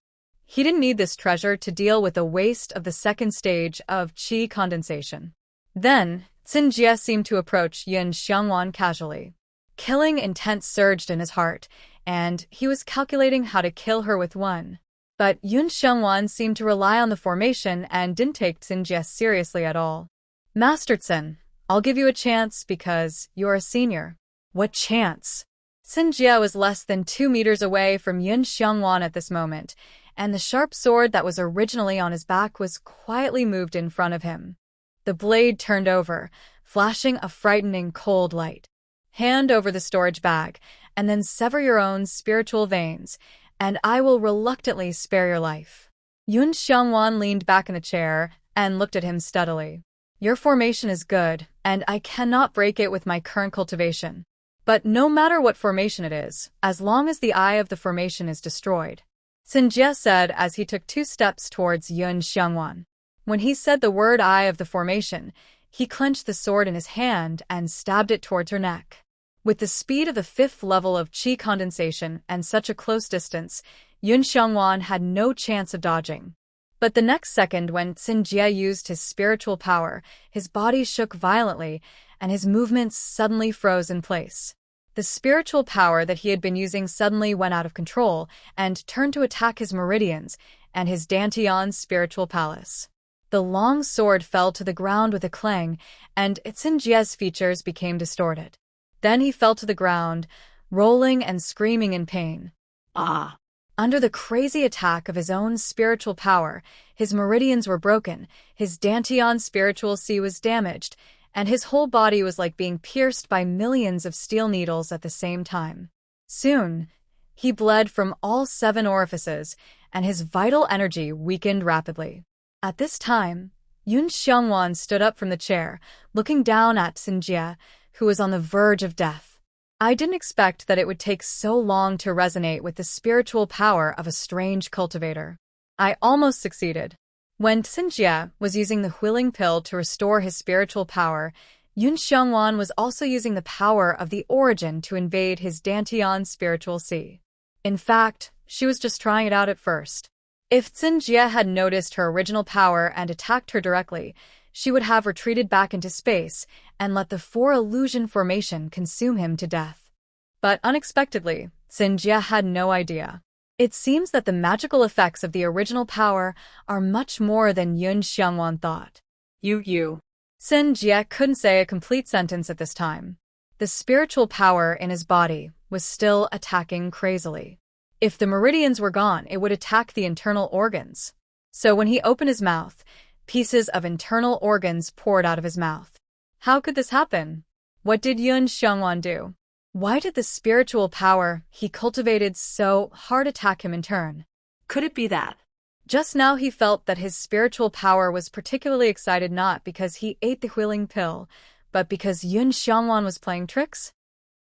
He didn't need this treasure to deal with the waste of the second stage of qi condensation. Then, Xinjie seemed to approach Yun Xiangwan casually. Killing intent surged in his heart, and he was calculating how to kill her with one. But Yun Xiangwan seemed to rely on the formation and didn't take Xinjie seriously at all. Master Xin, I'll give you a chance because you're a senior. What chance? Xinjie was less than 2 meters away from Yun Xiangwan at this moment, and the sharp sword that was originally on his back was quietly moved in front of him. The blade turned over, flashing a frightening cold light. Hand over the storage bag, and then sever your own spiritual veins, and I will reluctantly spare your life. Yun Xiangwan leaned back in the chair and looked at him steadily. Your formation is good, and I cannot break it with my current cultivation. But no matter what formation it is, as long as the eye of the formation is destroyed, Xinjie said as he took 2 steps towards Yun Xiangwan. When he said the word eye of the formation, he clenched the sword in his hand and stabbed it towards her neck. With the speed of the 5th level of qi condensation and such a close distance, Yun Xiangwan had no chance of dodging. But the next second when Xinjie used his spiritual power, his body shook violently and his movements suddenly froze in place. The spiritual power that he had been using suddenly went out of control and turned to attack his meridians and his Dantian spiritual palace. The long sword fell to the ground with a clang, and Xinjie's features became distorted. Then he fell to the ground, rolling and screaming in pain. Ah! Under the crazy attack of his own spiritual power, his meridians were broken, his Dantian spiritual sea was damaged, and his whole body was like being pierced by millions of steel needles at the same time. Soon, he bled from all 7 orifices, and his vital energy weakened rapidly. At this time, Yun Xiangwan stood up from the chair, looking down at Xinjie, who was on the verge of death. I didn't expect that it would take so long to resonate with the spiritual power of a strange cultivator. I almost succeeded. When Xinjie was using the healing pill to restore his spiritual power, Yun Xiangwan was also using the power of the origin to invade his Dantian spiritual sea. In fact, she was just trying it out at first. If Xinjie had noticed her original power and attacked her directly, she would have retreated back into space and let the 4 illusion formation consume him to death. But unexpectedly, Xinjie had no idea. It seems that the magical effects of the original power are much more than Yun Xiangwan thought. You. Xinjie couldn't say a complete sentence at this time. The spiritual power in his body was still attacking crazily. If the meridians were gone, it would attack the internal organs. So when he opened his mouth, pieces of internal organs poured out of his mouth. How could this happen? What did Yun Xiangwan do? Why did the spiritual power he cultivated so hard attack him in turn? Could it be that? Just now he felt that his spiritual power was particularly excited not because he ate the healing pill, but because Yun Xiangwan was playing tricks?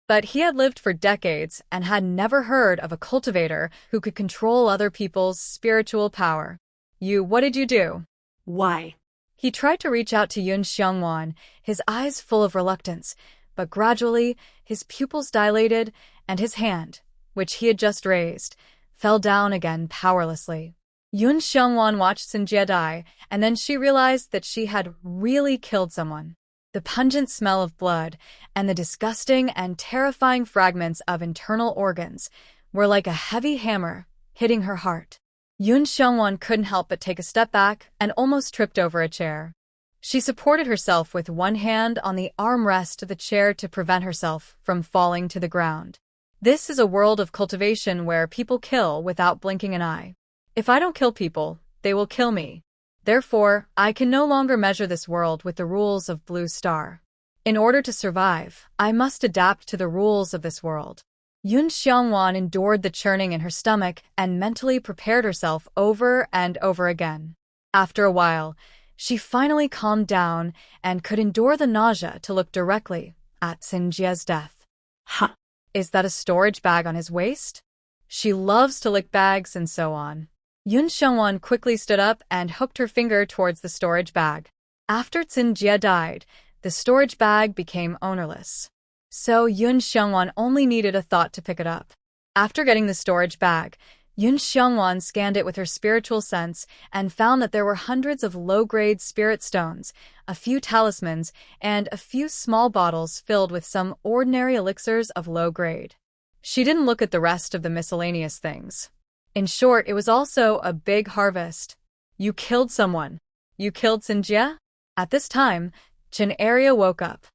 But he had lived for decades and had never heard of a cultivator who could control other people's spiritual power. What did you do? Why? He tried to reach out to Yun Xiongwan, his eyes full of reluctance, but gradually his pupils dilated and his hand, which he had just raised, fell down again powerlessly. Yun Xiongwan watched Xinjie die, and then she realized that she had really killed someone. The pungent smell of blood and the disgusting and terrifying fragments of internal organs were like a heavy hammer hitting her heart. Yun Xiongwan couldn't help but take a step back and almost tripped over a chair. She supported herself with one hand on the armrest of the chair to prevent herself from falling to the ground. This is a world of cultivation where people kill without blinking an eye. If I don't kill people, they will kill me. Therefore, I can no longer measure this world with the rules of Blue Star. In order to survive, I must adapt to the rules of this world. Yun Xiongwan endured the churning in her stomach and mentally prepared herself over and over again. After a while, she finally calmed down and could endure the nausea to look directly at Xinjie's death. Ha! Is that a storage bag on his waist? She loves to lick bags and so on. Yun Xiongwan quickly stood up and hooked her finger towards the storage bag. After Xinjie died, the storage bag became ownerless. So Yun Xiongwan only needed a thought to pick it up. After getting the storage bag, Yun Xiongwan scanned it with her spiritual sense and found that there were hundreds of low-grade spirit stones, a few talismans, and a few small bottles filled with some ordinary elixirs of low grade. She didn't look at the rest of the miscellaneous things. In short, it was also a big harvest. You killed someone. You killed Xinjie? At this time, Chen-Aria woke up.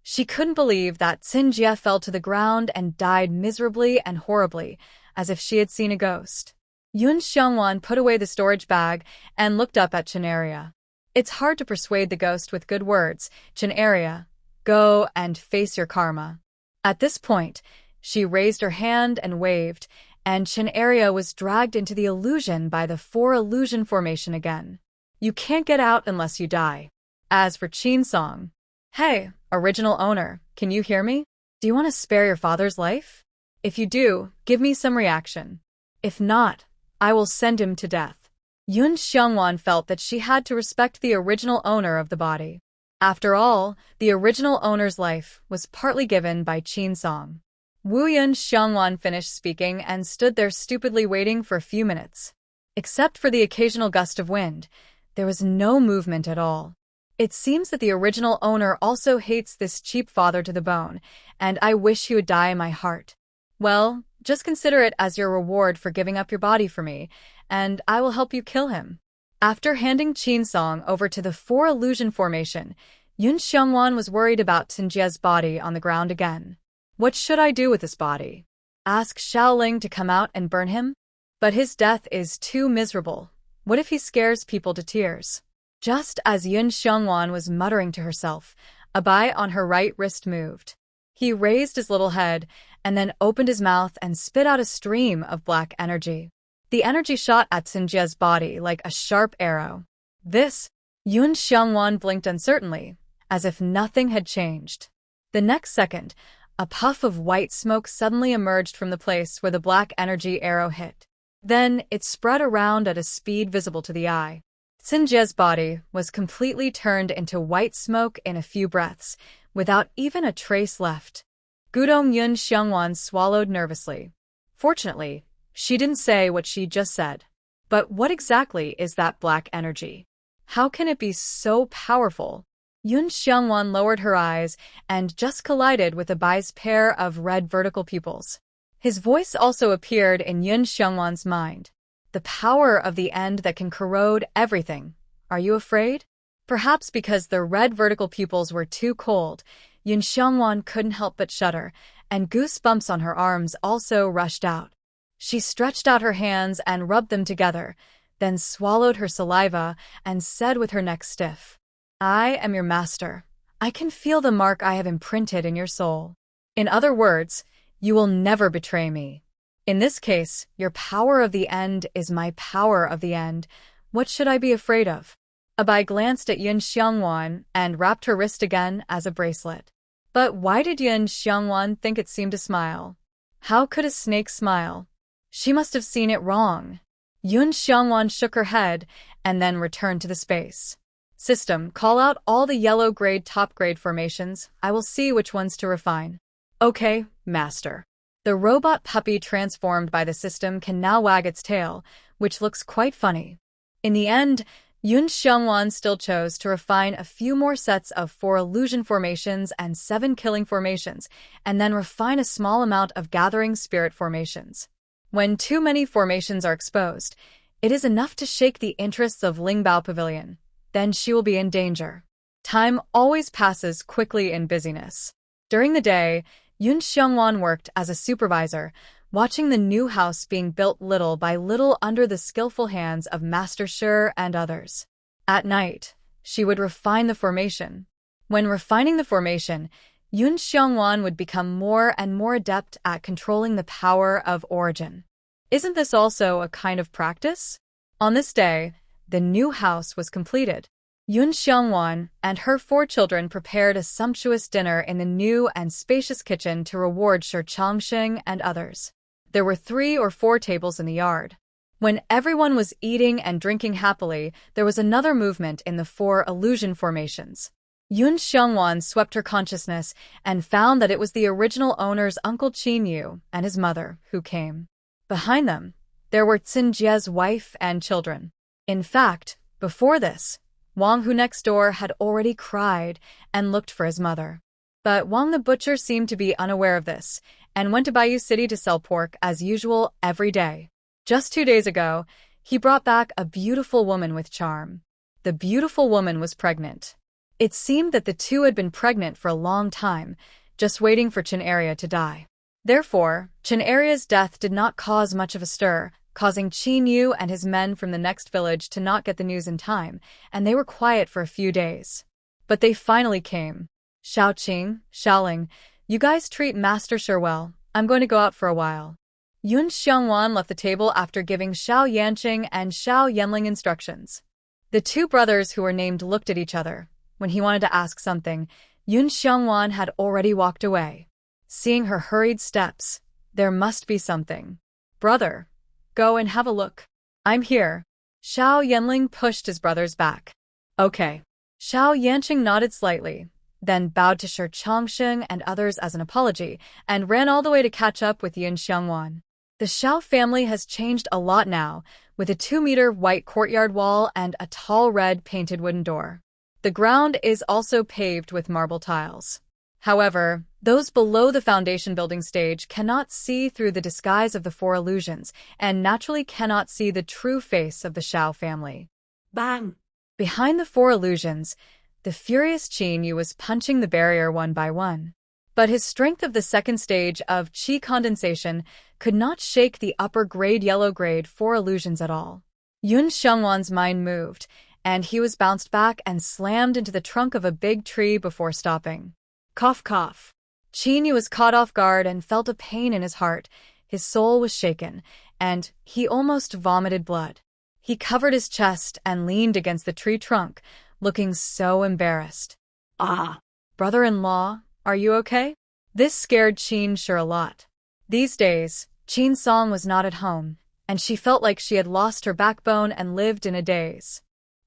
She couldn't believe that Xinjie fell to the ground and died miserably and horribly, as if she had seen a ghost. Yun Xiongwan put away the storage bag and looked up at Chen-Aria. It's hard to persuade the ghost with good words. Chen-Aria, go and face your karma. At this point, she raised her hand and waved, and Chen-Aria was dragged into the illusion by the 4 illusion formation again. You can't get out unless you die. As for Qinsong, hey, original owner, can you hear me? Do you want to spare your father's life? If you do, give me some reaction. If not, I will send him to death. Yun Xiongwan felt that she had to respect the original owner of the body. After all, the original owner's life was partly given by Qinsong. Yun Xiongwan finished speaking and stood there stupidly waiting for a few minutes. Except for the occasional gust of wind, there was no movement at all. It seems that the original owner also hates this cheap father to the bone, and I wish he would die in my heart. Well, just consider it as your reward for giving up your body for me, and I will help you kill him. After handing Qinsong over to the 4 illusion formation, Yun Xiongwan was worried about Xinjie's body on the ground again. What should I do with this body? Ask Shaoling to come out and burn him? But his death is too miserable. What if he scares people to tears? Just as Yun Xiongwan was muttering to herself, a bai on her right wrist moved. He raised his little head and then opened his mouth and spit out a stream of black energy. The energy shot at Xinjie's body like a sharp arrow. This, Yun Xiongwan blinked uncertainly, as if nothing had changed. The next second, a puff of white smoke suddenly emerged from the place where the black energy arrow hit. Then it spread around at a speed visible to the eye. Xinjie's body was completely turned into white smoke in a few breaths, without even a trace left. Gudong Yun Xiongwan swallowed nervously. Fortunately, she didn't say what she just said. But what exactly is that black energy? How can it be so powerful? Yun Xiongwan lowered her eyes and just collided with a bai's pair of red vertical pupils. His voice also appeared in Yun Xiongwan's mind. The power of the end that can corrode everything. Are you afraid? Perhaps because the red vertical pupils were too cold, Yun Xiongwan couldn't help but shudder, and goosebumps on her arms also rushed out. She stretched out her hands and rubbed them together, then swallowed her saliva and said with her neck stiff, I am your master. I can feel the mark I have imprinted in your soul. In other words, you will never betray me. In this case, your power of the end is my power of the end. What should I be afraid of? Abai glanced at Yun Xiongwan and wrapped her wrist again as a bracelet. But why did Yun Xiongwan think it seemed to smile? How could a snake smile? She must have seen it wrong. Yun Xiongwan shook her head and then returned to the space. System, call out all the yellow grade top grade formations. I will see which ones to refine. Okay, master. The robot puppy transformed by the system can now wag its tail, which looks quite funny. In the end, Yun Xiongwan still chose to refine a few more sets of 4 illusion formations and 7 killing formations, and then refine a small amount of gathering spirit formations. When too many formations are exposed, it is enough to shake the interests of Lingbao Pavilion. Then she will be in danger. Time always passes quickly in busyness. During the day, Yun Xiongwan worked as a supervisor, watching the new house being built little by little under the skillful hands of Master Shi and others. At night, she would refine the formation. When refining the formation, Yun Xiongwan would become more and more adept at controlling the power of origin. Isn't this also a kind of practice? On this day, the new house was completed. Yun Xiongwan and her 4 children prepared a sumptuous dinner in the new and spacious kitchen to reward Shi Changxing and others. There were 3 or 4 tables in the yard. When everyone was eating and drinking happily, there was another movement in the 4 illusion formations. Yun Xiongwan swept her consciousness and found that it was the original owner's Uncle Qin Yu and his mother who came. Behind them, there were Xin Jie's wife and children. In fact, before this, Wang Hu next door had already cried and looked for his mother. But Wang the butcher seemed to be unaware of this and went to Bayou City to sell pork as usual every day. Just 2 days ago, he brought back a beautiful woman with charm. The beautiful woman was pregnant. It seemed that the two had been pregnant for a long time, just waiting for Chen Area to die. Therefore, Chen Area's death did not cause much of a stir, causing Qin Yu and his men from the next village to not get the news in time, and they were quiet for a few days. But they finally came. Xiaoqing, Xiaoling, you guys treat Master Shi well. I'm going to go out for a while. Yun Xiongwan left the table after giving Xiao Yanqing and Xiao Yanling instructions. The 2 brothers who were named looked at each other. When he wanted to ask something, Yun Xiongwan had already walked away. Seeing her hurried steps, there must be something. Brother, go and have a look. I'm here. Xiao Yanling pushed his brothers back. Okay. Xiao Yanqing nodded slightly, then bowed to Shi Changxing and others as an apology, and ran all the way to catch up with Yun Xiongwan. The Xiao family has changed a lot now, with a 2-meter white courtyard wall and a tall red painted wooden door. The ground is also paved with marble tiles. However, those below the foundation building stage cannot see through the disguise of the 4 illusions and naturally cannot see the true face of the Xiao family. Bang! Behind the 4 illusions, the furious Qin Yu was punching the barrier one by one. But his strength of the second stage of qi condensation could not shake the upper grade yellow grade 4 illusions at all. Yun Xiongwan's mind moved, and he was bounced back and slammed into the trunk of a big tree before stopping. Cough cough. Qin Yu was caught off guard and felt a pain in his heart. His soul was shaken, and he almost vomited blood. He covered his chest and leaned against the tree trunk, looking so embarrassed. Ah! Brother-in-law, are you okay? This scared Qin Shi a lot. These days, Qin Song was not at home, and she felt like she had lost her backbone and lived in a daze.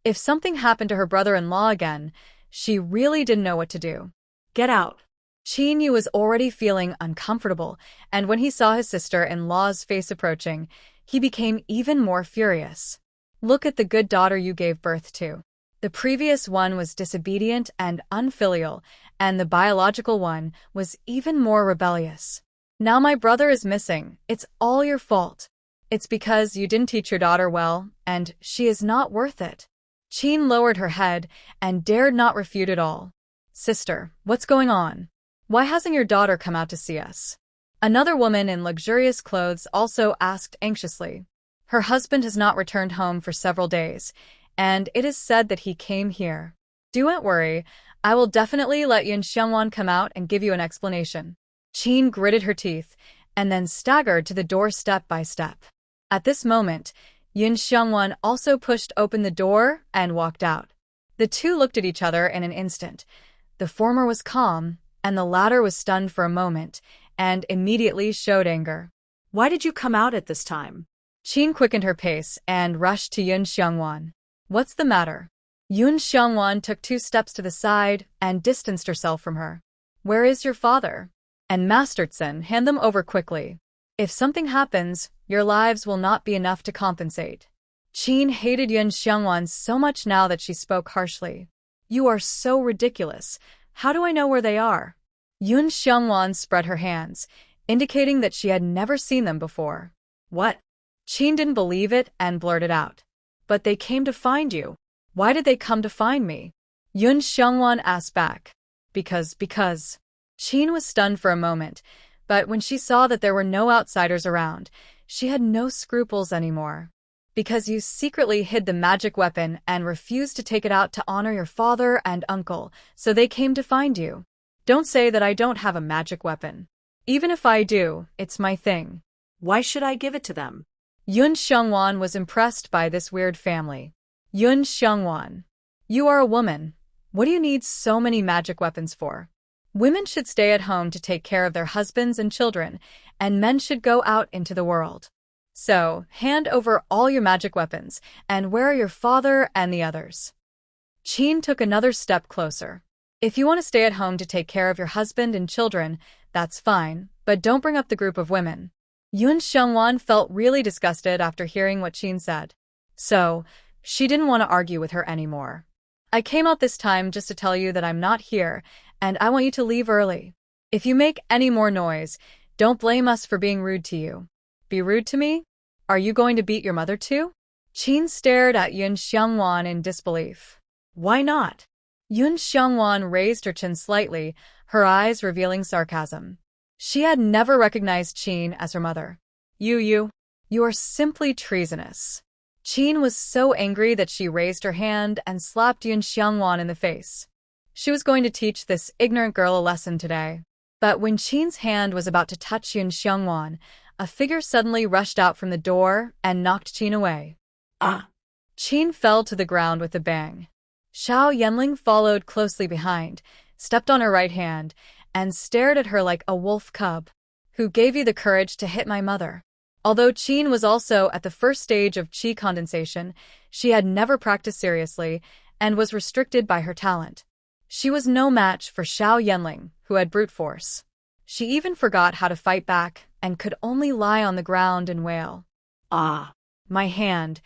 If something happened to her brother-in-law again, she really didn't know what to do. Get out! Qin Yu was already feeling uncomfortable, and when he saw his sister-in-law's face approaching, he became even more furious. Look at the good daughter you gave birth to. The previous one was disobedient and unfilial, and the biological one was even more rebellious. Now my brother is missing. It's all your fault. It's because you didn't teach your daughter well, and she is not worth it. Qin lowered her head and dared not refute it all. Sister, what's going on? Why hasn't your daughter come out to see us? Another woman in luxurious clothes also asked anxiously. Her husband has not returned home for several days, and it is said that he came here. Do not worry, I will definitely let Yun Xiongwan come out and give you an explanation. Qin gritted her teeth, and then staggered to the door step by step. At this moment, Yun Xiongwan also pushed open the door and walked out. The two looked at each other in an instant. The former was calm, and the latter was stunned for a moment, and immediately showed anger. Why did you come out at this time? Qin quickened her pace and rushed to Yun Xiongwan. What's the matter? Yun Xiangwan took 2 steps to the side and distanced herself from her. Where is your father? And Masterson, hand them over quickly. If something happens, your lives will not be enough to compensate. Qin hated Yun Xiangwan so much now that she spoke harshly. You are so ridiculous. How do I know where they are? Yun Xiangwan spread her hands, indicating that she had never seen them before. What? Qin didn't believe it and blurted out. But they came to find you. Why did they come to find me? Yun Xiangwan asked back. Because. Qin was stunned for a moment, but when she saw that there were no outsiders around, she had no scruples anymore. Because you secretly hid the magic weapon and refused to take it out to honor your father and uncle, so they came to find you. Don't say that I don't have a magic weapon. Even if I do, it's my thing. Why should I give it to them? Yun Xiangwan was impressed by this weird family. Yun Xiangwan, you are a woman. What do you need so many magic weapons for? Women should stay at home to take care of their husbands and children, and men should go out into the world. So, hand over all your magic weapons, and where are your father and the others? Qin took another step closer. If you want to stay at home to take care of your husband and children, that's fine, but don't bring up the group of women. Yun Xiangwan felt really disgusted after hearing what Qin said. So, she didn't want to argue with her anymore. I came out this time just to tell you that I'm not here, and I want you to leave early. If you make any more noise, don't blame us for being rude to you. Be rude to me? Are you going to beat your mother too? Qin stared at Yun Xiangwan in disbelief. Why not? Yun Xiangwan raised her chin slightly, her eyes revealing sarcasm. She had never recognized Qin as her mother. You are simply treasonous. Qin was so angry that she raised her hand and slapped Yun Xiangwan in the face. She was going to teach this ignorant girl a lesson today. But when Qin's hand was about to touch Yun Xiangwan, a figure suddenly rushed out from the door and knocked Qin away. Ah! Qin fell to the ground with a bang. Xiao Yanling followed closely behind, stepped on her right hand, and stared at her like a wolf cub. Who gave you the courage to hit my mother? Although Qin was also at the first stage of qi condensation, she had never practiced seriously and was restricted by her talent. She was no match for Xiao Yanling, who had brute force. She even forgot how to fight back and could only lie on the ground and wail. Ah, my hand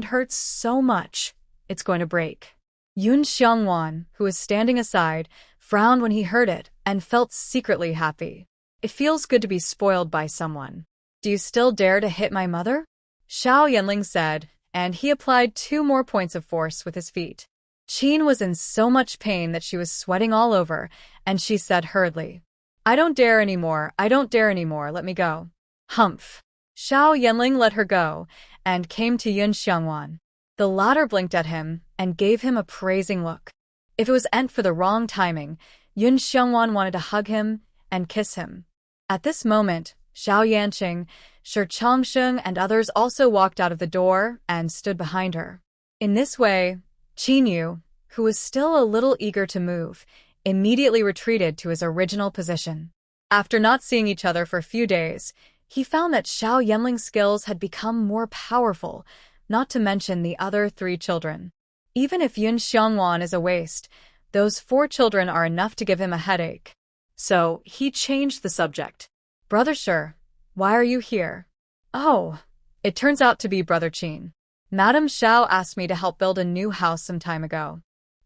hurts so much. It's going to break. Yun Xiangwan, who was standing aside, frowned when he heard it and felt secretly happy. It feels good to be spoiled by someone. Do you still dare to hit my mother? Xiao Yanling said, and he applied 2 more points of force with his feet. Qin was in so much pain that she was sweating all over, and she said hurriedly, I don't dare anymore, let me go. Humph. Xiao Yanling let her go, and came to Yun Xiangwan. The latter blinked at him and gave him a praising look. If it was meant for the wrong timing, Yun Xiangwan wanted to hug him and kiss him. At this moment, Xiao Yanqing, Shi Changsheng and others also walked out of the door and stood behind her. In this way, Qin Yu, who was still a little eager to move, immediately retreated to his original position. After not seeing each other for a few days, he found that Xiao Yanling's skills had become more powerful, not to mention the other 3 children. Even if Yun Xiangwan is a waste, those 4 children are enough to give him a headache. So, he changed the subject. Brother Shi, why are you here? Oh, it turns out to be Brother Qin. Madame Xiao asked me to help build a new house some time ago.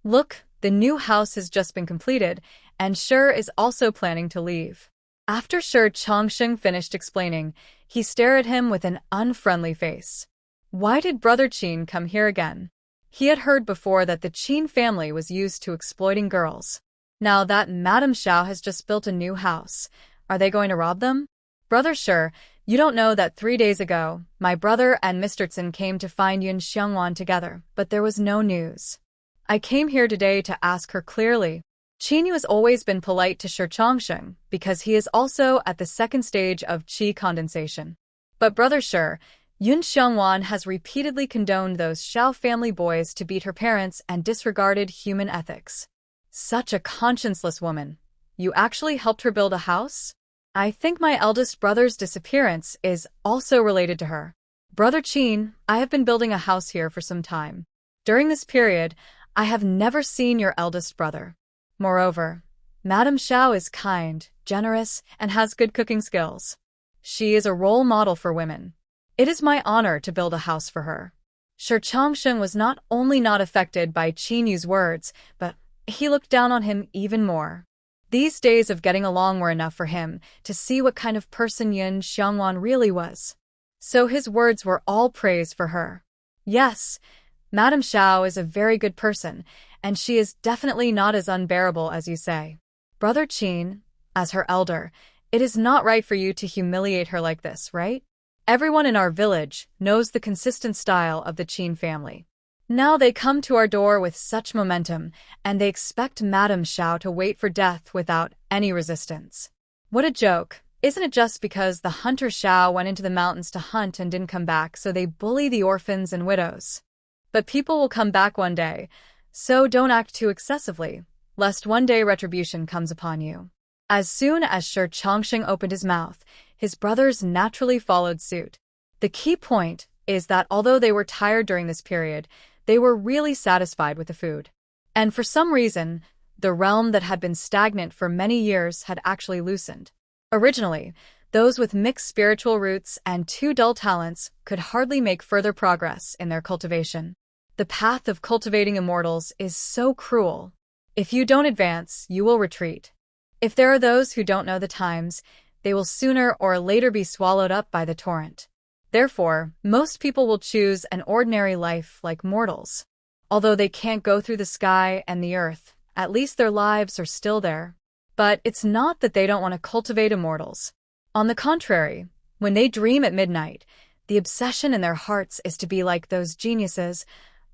Look, the new house has just been completed, and Shi is also planning to leave. After Shi Changsheng finished explaining, he stared at him with an unfriendly face. Why did Brother Qin come here again? He had heard before that the Qin family was used to exploiting girls. Now that Madame Xiao has just built a new house, are they going to rob them? Brother Shi, you don't know that 3 days ago, my brother and Mr. Tsin came to find Yun Xiangwan together, but there was no news. I came here today to ask her clearly. Qin Yu has always been polite to Shi Changsheng because he is also at the 2nd stage of qi condensation. But Brother Shi, Yun Xiangwan has repeatedly condoned those Xiao family boys to beat her parents and disregarded human ethics. Such a conscienceless woman. You actually helped her build a house? I think my eldest brother's disappearance is also related to her. Brother Qin, I have been building a house here for some time. During this period, I have never seen your eldest brother. Moreover, Madame Xiao is kind, generous, and has good cooking skills. She is a role model for women. It is my honor to build a house for her." Shi Changsheng was not only not affected by Qin Yu's words, but he looked down on him even more. These days of getting along were enough for him to see what kind of person Yun Xiangwan really was. So his words were all praise for her. Yes, Madame Xiao is a very good person, and she is definitely not as unbearable as you say. Brother Qin, as her elder, it is not right for you to humiliate her like this, right? Everyone in our village knows the consistent style of the Qin family. Now they come to our door with such momentum, and they expect Madame Xiao to wait for death without any resistance. What a joke. Isn't it just because the hunter Xiao went into the mountains to hunt and didn't come back, so they bully the orphans and widows? But people will come back one day, so don't act too excessively, lest one day retribution comes upon you. As soon as Shi Changsheng opened his mouth, his brothers naturally followed suit. The key point is that although they were tired during this period, they were really satisfied with the food. And for some reason, the realm that had been stagnant for many years had actually loosened. Originally, those with mixed spiritual roots and too dull talents could hardly make further progress in their cultivation. The path of cultivating immortals is so cruel. If you don't advance, you will retreat. If there are those who don't know the times, they will sooner or later be swallowed up by the torrent. Therefore, most people will choose an ordinary life like mortals. Although they can't go through the sky and the earth, at least their lives are still there. But it's not that they don't want to cultivate immortals. On the contrary, when they dream at midnight, the obsession in their hearts is to be like those geniuses,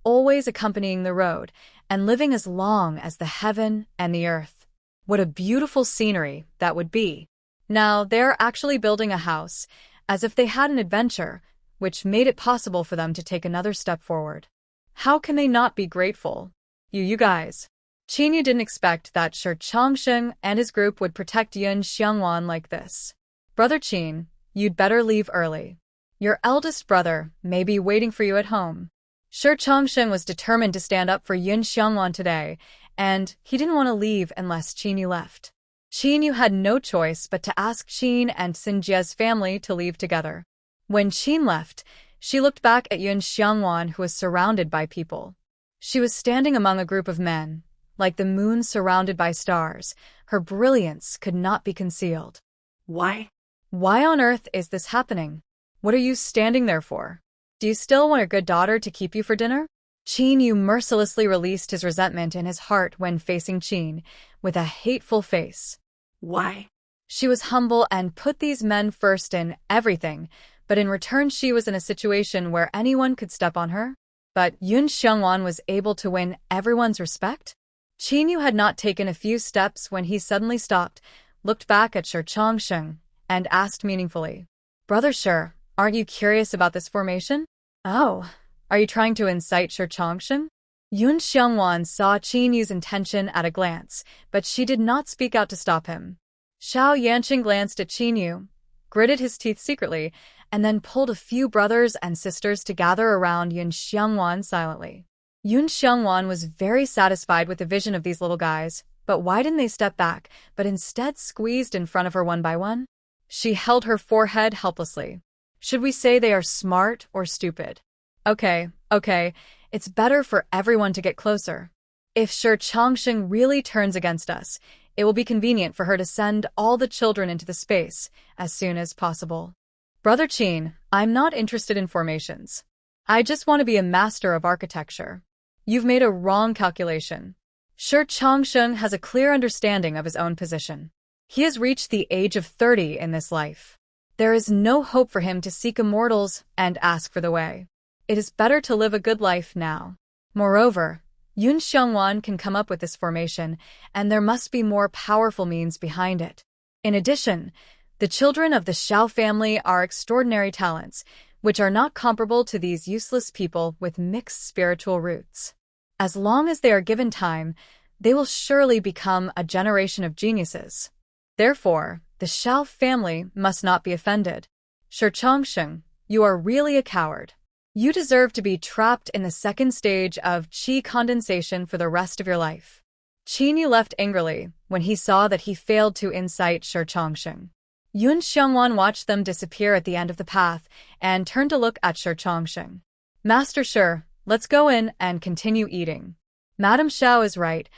always accompanying the road and living as long as the heaven and the earth. What a beautiful scenery that would be. Now they're actually building a house, as if they had an adventure, which made it possible for them to take another step forward. How can they not be grateful? You guys. Qin Yu didn't expect that Shi Changsheng and his group would protect Yun Xiangwan like this. Brother Qin, you'd better leave early. Your eldest brother may be waiting for you at home. Shi Changsheng was determined to stand up for Yun Xiangwan today, and he didn't want to leave unless Qin Yu left. Qin Yu had no choice but to ask Qin and Xinjie's family to leave together. When Qin left, she looked back at Yun Xiangwan, who was surrounded by people. She was standing among a group of men, like the moon surrounded by stars. Her brilliance could not be concealed. Why? Why on earth is this happening? What are you standing there for? Do you still want a good daughter to keep you for dinner? Qin Yu mercilessly released his resentment in his heart when facing Qin, with a hateful face. Why? She was humble and put these men first in everything, but in return she was in a situation where anyone could step on her. But Yun Xiangwan was able to win everyone's respect? Qin Yu had not taken a few steps when he suddenly stopped, looked back at Shi Changsheng, and asked meaningfully, "Brother Shi, aren't you curious about this formation?" "Oh, are you trying to incite Shi Changsheng?" Yun Xiangwan saw Qin Yu's intention at a glance, but she did not speak out to stop him. Xiao Yanqing glanced at Qin Yu, gritted his teeth secretly, and then pulled a few brothers and sisters to gather around Yun Xiangwan silently. Yun Xiangwan was very satisfied with the vision of these little guys, but why didn't they step back, but instead squeezed in front of her one by one? She held her forehead helplessly. Should we say they are smart or stupid? Okay, it's better for everyone to get closer. If Shi Changsheng really turns against us, it will be convenient for her to send all the children into the space as soon as possible. Brother Qin, I'm not interested in formations. I just want to be a master of architecture. You've made a wrong calculation. Shi Changsheng has a clear understanding of his own position. He has reached the age of 30 in this life. There is no hope for him to seek immortals and ask for the way. It is better to live a good life now. Moreover, Yun Xiangwan can come up with this formation, and there must be more powerful means behind it. In addition, the children of the Xiao family are extraordinary talents, which are not comparable to these useless people with mixed spiritual roots. As long as they are given time, they will surely become a generation of geniuses. Therefore, the Xiao family must not be offended. Shi Changsheng, you are really a coward. You deserve to be trapped in the second stage of qi condensation for the rest of your life. Qinyu left angrily when he saw that he failed to incite Shi Changsheng. Yun Xiangwan watched them disappear at the end of the path and turned to look at Shi Changsheng. Master Shi, let's go in and continue eating. Madame Xiao is right.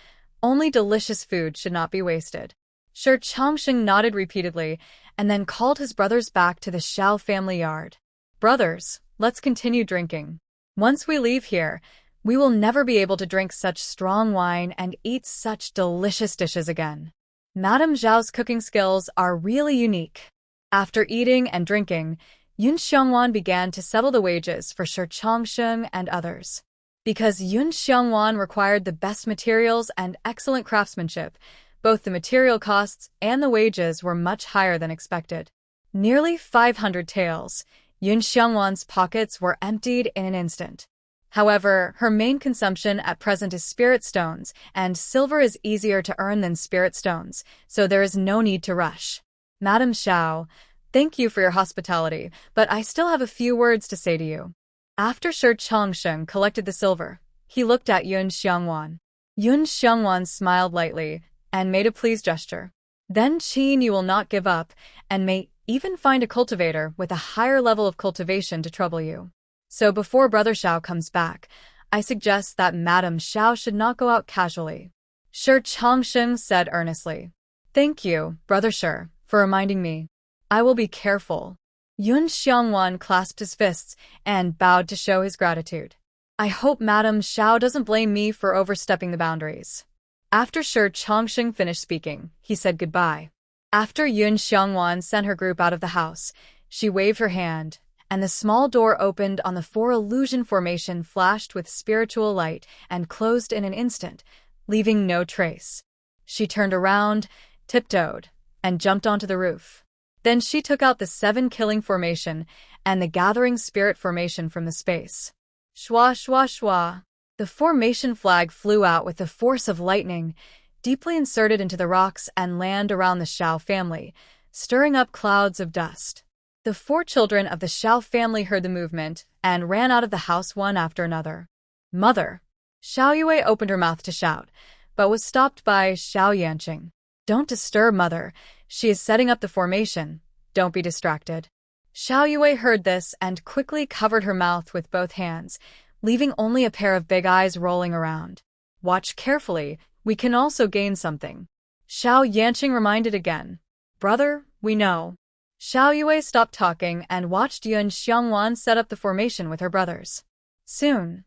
Only delicious food should not be wasted. Shi Changsheng nodded repeatedly and then called his brothers back to the Xiao family yard. Brothers, let's continue drinking. Once we leave here, we will never be able to drink such strong wine and eat such delicious dishes again. Madame Zhao's cooking skills are really unique. After eating and drinking, Yun Xiangwan began to settle the wages for Shi Changsheng and others. Because Yun Xiangwan required the best materials and excellent craftsmanship, both the material costs and the wages were much higher than expected. Nearly 500 taels, Yun Xiangwan's pockets were emptied in an instant. However, her main consumption at present is spirit stones, and silver is easier to earn than spirit stones, so there is no need to rush. Madame Xiao, thank you for your hospitality, but I still have a few words to say to you. After Shi Changsheng collected the silver, he looked at Yun Xiangwan. Yun Xiangwan smiled lightly and made a pleased gesture. Then Qin, you will not give up, and may even find a cultivator with a higher level of cultivation to trouble you. So before Brother Xiao comes back, I suggest that Madame Xiao should not go out casually. Shi Changsheng said earnestly. Thank you, Brother Shi, for reminding me. I will be careful. Yun Xiangwan clasped his fists and bowed to show his gratitude. I hope Madame Xiao doesn't blame me for overstepping the boundaries. After Shi Changsheng finished speaking, he said goodbye. After Yun Xiangwan sent her group out of the house, she waved her hand, and the small door opened on the four illusion formation flashed with spiritual light and closed in an instant, leaving no trace. She turned around, tiptoed, and jumped onto the roof. Then she took out the 7 killing formation and the gathering spirit formation from the space. Shwa shwa shwa. The formation flag flew out with the force of lightning, deeply inserted into the rocks and land around the Xiao family, stirring up clouds of dust. The 4 children of the Xiao family heard the movement and ran out of the house one after another. Mother! Xiao Yue opened her mouth to shout, but was stopped by Xiao Yanqing. Don't disturb Mother. She is setting up the formation. Don't be distracted. Xiao Yue heard this and quickly covered her mouth with both hands, leaving only a pair of big eyes rolling around. Watch carefully. We can also gain something. Xiao Yanqing reminded again. Brother, we know. Xiao Yue stopped talking and watched Yun Xiangwan set up the formation with her brothers. Soon,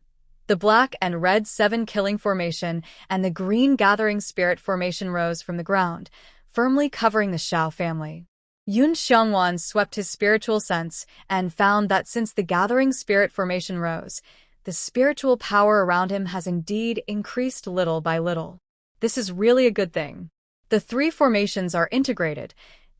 the black and red 7 killing formation and the green gathering spirit formation rose from the ground, firmly covering the Xiao family. Yun Xiangwan swept his spiritual sense and found that since the gathering spirit formation rose, the spiritual power around him has indeed increased little by little. This is really a good thing. The 3 formations are integrated.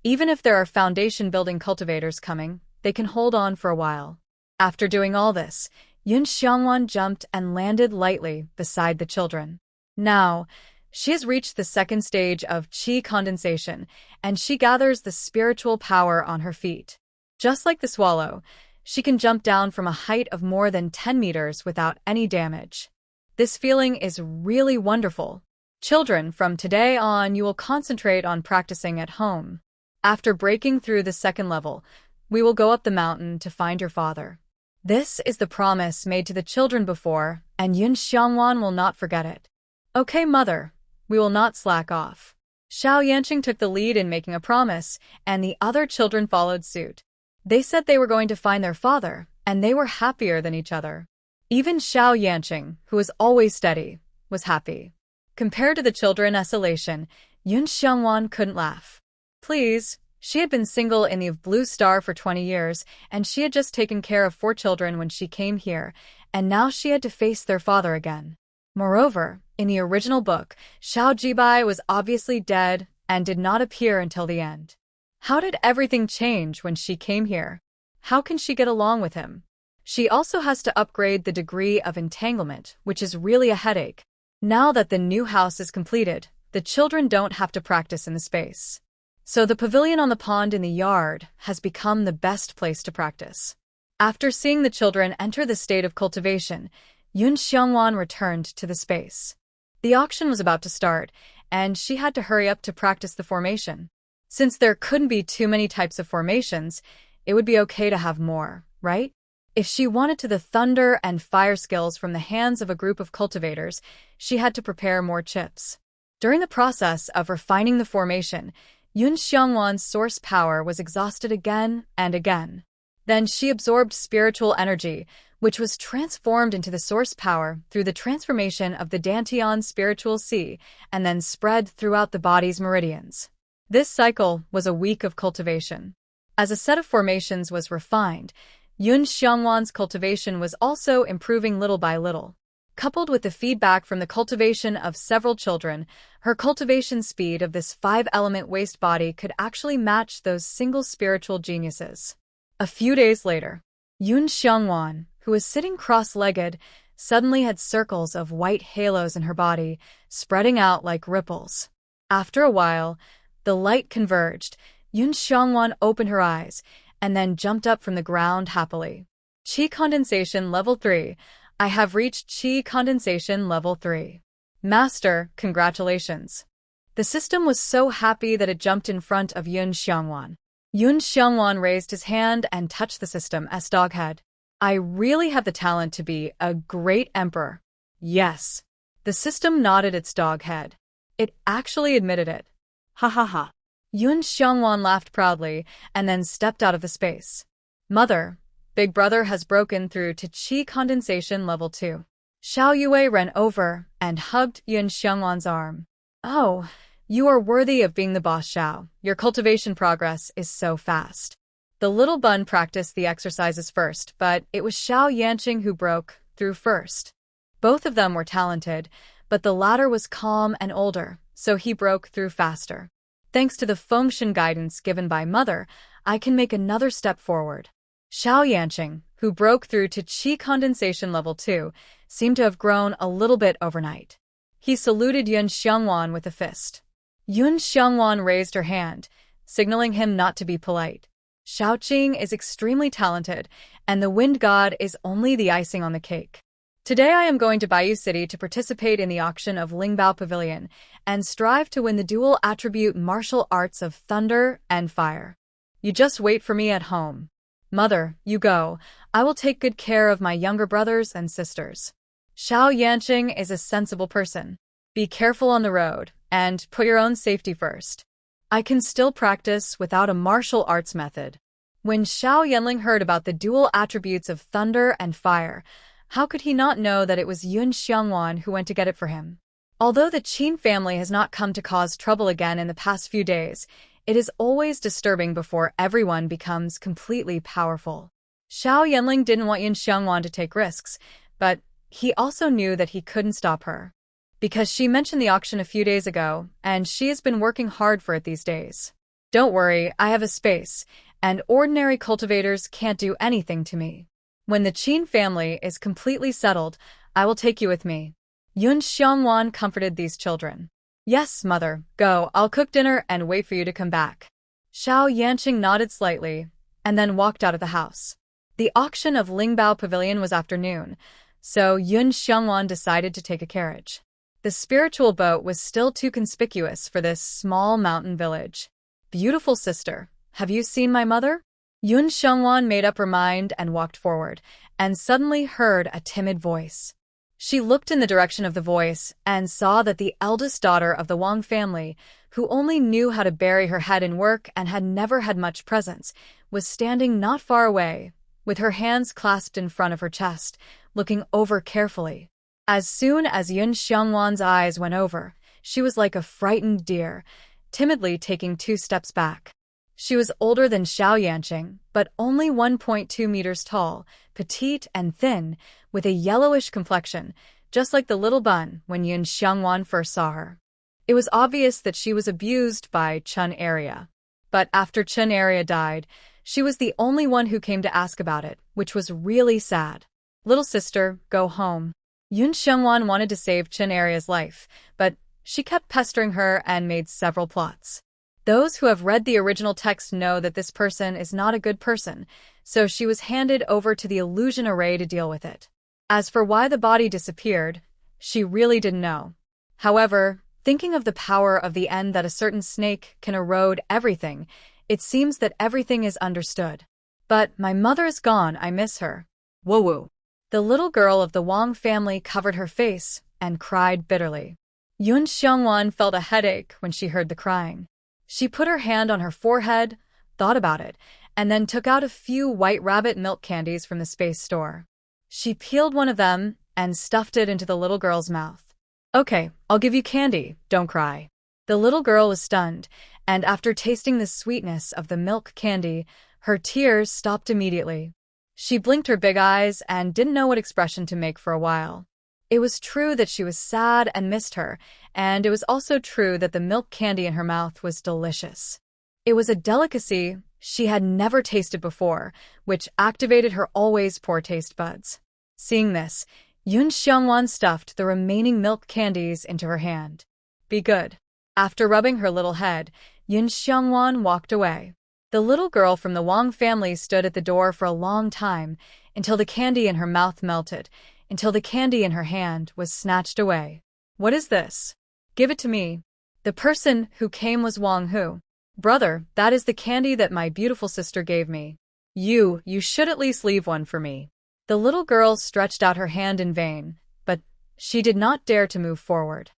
Even if there are foundation-building cultivators coming, they can hold on for a while. After doing all this, Yun Xiangwan jumped and landed lightly beside the children. Now, she has reached the second stage of qi condensation, and she gathers the spiritual power on her feet. Just like the swallow, she can jump down from a height of more than 10 meters without any damage. This feeling is really wonderful. Children, from today on, you will concentrate on practicing at home. After breaking through the second level, we will go up the mountain to find your father. This is the promise made to the children before, and Yun Xiangwan will not forget it. Okay, Mother, we will not slack off. Xiao Yanqing took the lead in making a promise, and the other children followed suit. They said they were going to find their father, and they were happier than each other. Even Xiao Yanqing, who was always steady, was happy. Compared to the children's elation, Yun Xiangwan couldn't laugh. Please, she had been single in the Blue Star for 20 years, and she had just taken care of 4 children when she came here, and now she had to face their father again. Moreover, in the original book, Xiao Jibai was obviously dead and did not appear until the end. How did everything change when she came here? How can she get along with him? She also has to upgrade the degree of entanglement, which is really a headache. Now that the new house is completed, the children don't have to practice in the space. So the pavilion on the pond in the yard has become the best place to practice. After seeing the children enter the state of cultivation, Yun Xiangwan returned to the space. The auction was about to start, and she had to hurry up to practice the formation. Since there couldn't be too many types of formations, it would be okay to have more, right? If she wanted to the thunder and fire skills from the hands of a group of cultivators, she had to prepare more chips. During the process of refining the formation, Yun Xiangwan's source power was exhausted again and again. Then she absorbed spiritual energy, which was transformed into the source power through the transformation of the Dantian spiritual sea and then spread throughout the body's meridians. This cycle was a week of cultivation. As a set of formations was refined, Yun Xiangwan's cultivation was also improving little by little. Coupled with the feedback from the cultivation of several children, her cultivation speed of this 5-element waste body could actually match those single spiritual geniuses. A few days later, Yun Xiangwan, who was sitting cross-legged, suddenly had circles of white halos in her body, spreading out like ripples. After a while, the light converged. Yun Xiangwan opened her eyes, and then jumped up from the ground happily. Qi condensation level 3. I have reached Qi condensation level 3. Master, congratulations. The system was so happy that it jumped in front of Yun Xiangwan. Yun Xiangwan raised his hand and touched the system's doghead. I really have the talent to be a great emperor. Yes. The system nodded its dog head. It actually admitted it. Ha ha ha. Yun Xiangwan laughed proudly and then stepped out of the space. Mother, Big Brother has broken through to Qi condensation level 2. Xiao Yue ran over and hugged Yun Xiangwan's arm. Oh, you are worthy of being the boss, Xiao. Your cultivation progress is so fast. The little bun practiced the exercises first, but it was Xiao Yanqing who broke through first. Both of them were talented, but the latter was calm and older, so he broke through faster. Thanks to the Fengshen guidance given by Mother, I can make another step forward. Xiao Yanqing, who broke through to Qi condensation level 2, seemed to have grown a little bit overnight. He saluted Yun Xiangwan with a fist. Yun Xiangwan raised her hand, signaling him not to be polite. Xiaoqing is extremely talented, and the Wind God is only the icing on the cake. Today I am going to Baiyu City to participate in the auction of Lingbao Pavilion and strive to win the dual attribute martial arts of thunder and fire. You just wait for me at home. Mother, you go. I will take good care of my younger brothers and sisters. Xiao Yanqing is a sensible person. Be careful on the road, and put your own safety first. I can still practice without a martial arts method. When Xiao Yanling heard about the dual attributes of thunder and fire, how could he not know that it was Yun Xiangwan who went to get it for him? Although the Qin family has not come to cause trouble again in the past few days, it is always disturbing before everyone becomes completely powerful. Xiao Yanling didn't want Yun Xiangwan to take risks, but he also knew that he couldn't stop her. Because she mentioned the auction a few days ago, and she has been working hard for it these days. Don't worry, I have a space, and ordinary cultivators can't do anything to me. When the Qin family is completely settled, I will take you with me. Yun Xiangwan comforted these children. Yes, Mother, go, I'll cook dinner and wait for you to come back. Xiao Yanqing nodded slightly, and then walked out of the house. The auction of Lingbao Pavilion was afternoon, so Yun Xiangwan decided to take a carriage. The spiritual boat was still too conspicuous for this small mountain village. Beautiful sister, have you seen my mother? Yun Xiangwan made up her mind and walked forward, and suddenly heard a timid voice. She looked in the direction of the voice and saw that the eldest daughter of the Wang family, who only knew how to bury her head in work and had never had much presence, was standing not far away, with her hands clasped in front of her chest, looking over carefully. As soon as Yun Xiangwan's eyes went over, she was like a frightened deer, timidly taking 2 steps back. She was older than Xiao Yanqing, but only 1.2 meters tall, petite and thin, with a yellowish complexion, just like the little bun when Yun Xiangwan first saw her. It was obvious that she was abused by Chun Area. But after Chun Area died, she was the only one who came to ask about it, which was really sad. Little sister, go home. Yun Xiangwan wanted to save Chun Area's life, but she kept pestering her and made several plots. Those who have read the original text know that this person is not a good person, so she was handed over to the illusion array to deal with it. As for why the body disappeared, she really didn't know. However, thinking of the power of the end that a certain snake can erode everything, it seems that everything is understood. But my mother is gone, I miss her. Woo-woo. The little girl of the Wang family covered her face and cried bitterly. Yun Xiongwan felt a headache when she heard the crying. She put her hand on her forehead, thought about it, and then took out a few white rabbit milk candies from the space store. She peeled one of them and stuffed it into the little girl's mouth. Okay, I'll give you candy, don't cry. The little girl was stunned, and after tasting the sweetness of the milk candy, her tears stopped immediately. She blinked her big eyes and didn't know what expression to make for a while. It was true that she was sad and missed her, and it was also true that the milk candy in her mouth was delicious. It was a delicacy she had never tasted before, which activated her always poor taste buds. Seeing this, Yun Xiongwan stuffed the remaining milk candies into her hand. Be good. After rubbing her little head, Yun Xiongwan walked away. The little girl from the Wang family stood at the door for a long time, until the candy in her mouth melted, until the candy in her hand was snatched away. What is this? Give it to me. The person who came was Wang Hu. Brother, that is the candy that my beautiful sister gave me. You should at least leave one for me. The little girl stretched out her hand in vain, but she did not dare to move forward.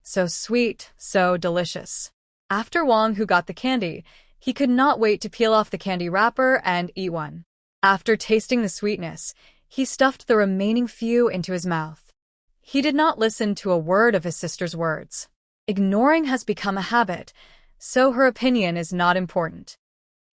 So sweet, so delicious. After Wang Hu got the candy, he could not wait to peel off the candy wrapper and eat one. After tasting the sweetness, he stuffed the remaining few into his mouth. He did not listen to a word of his sister's words. Ignoring has become a habit, so her opinion is not important.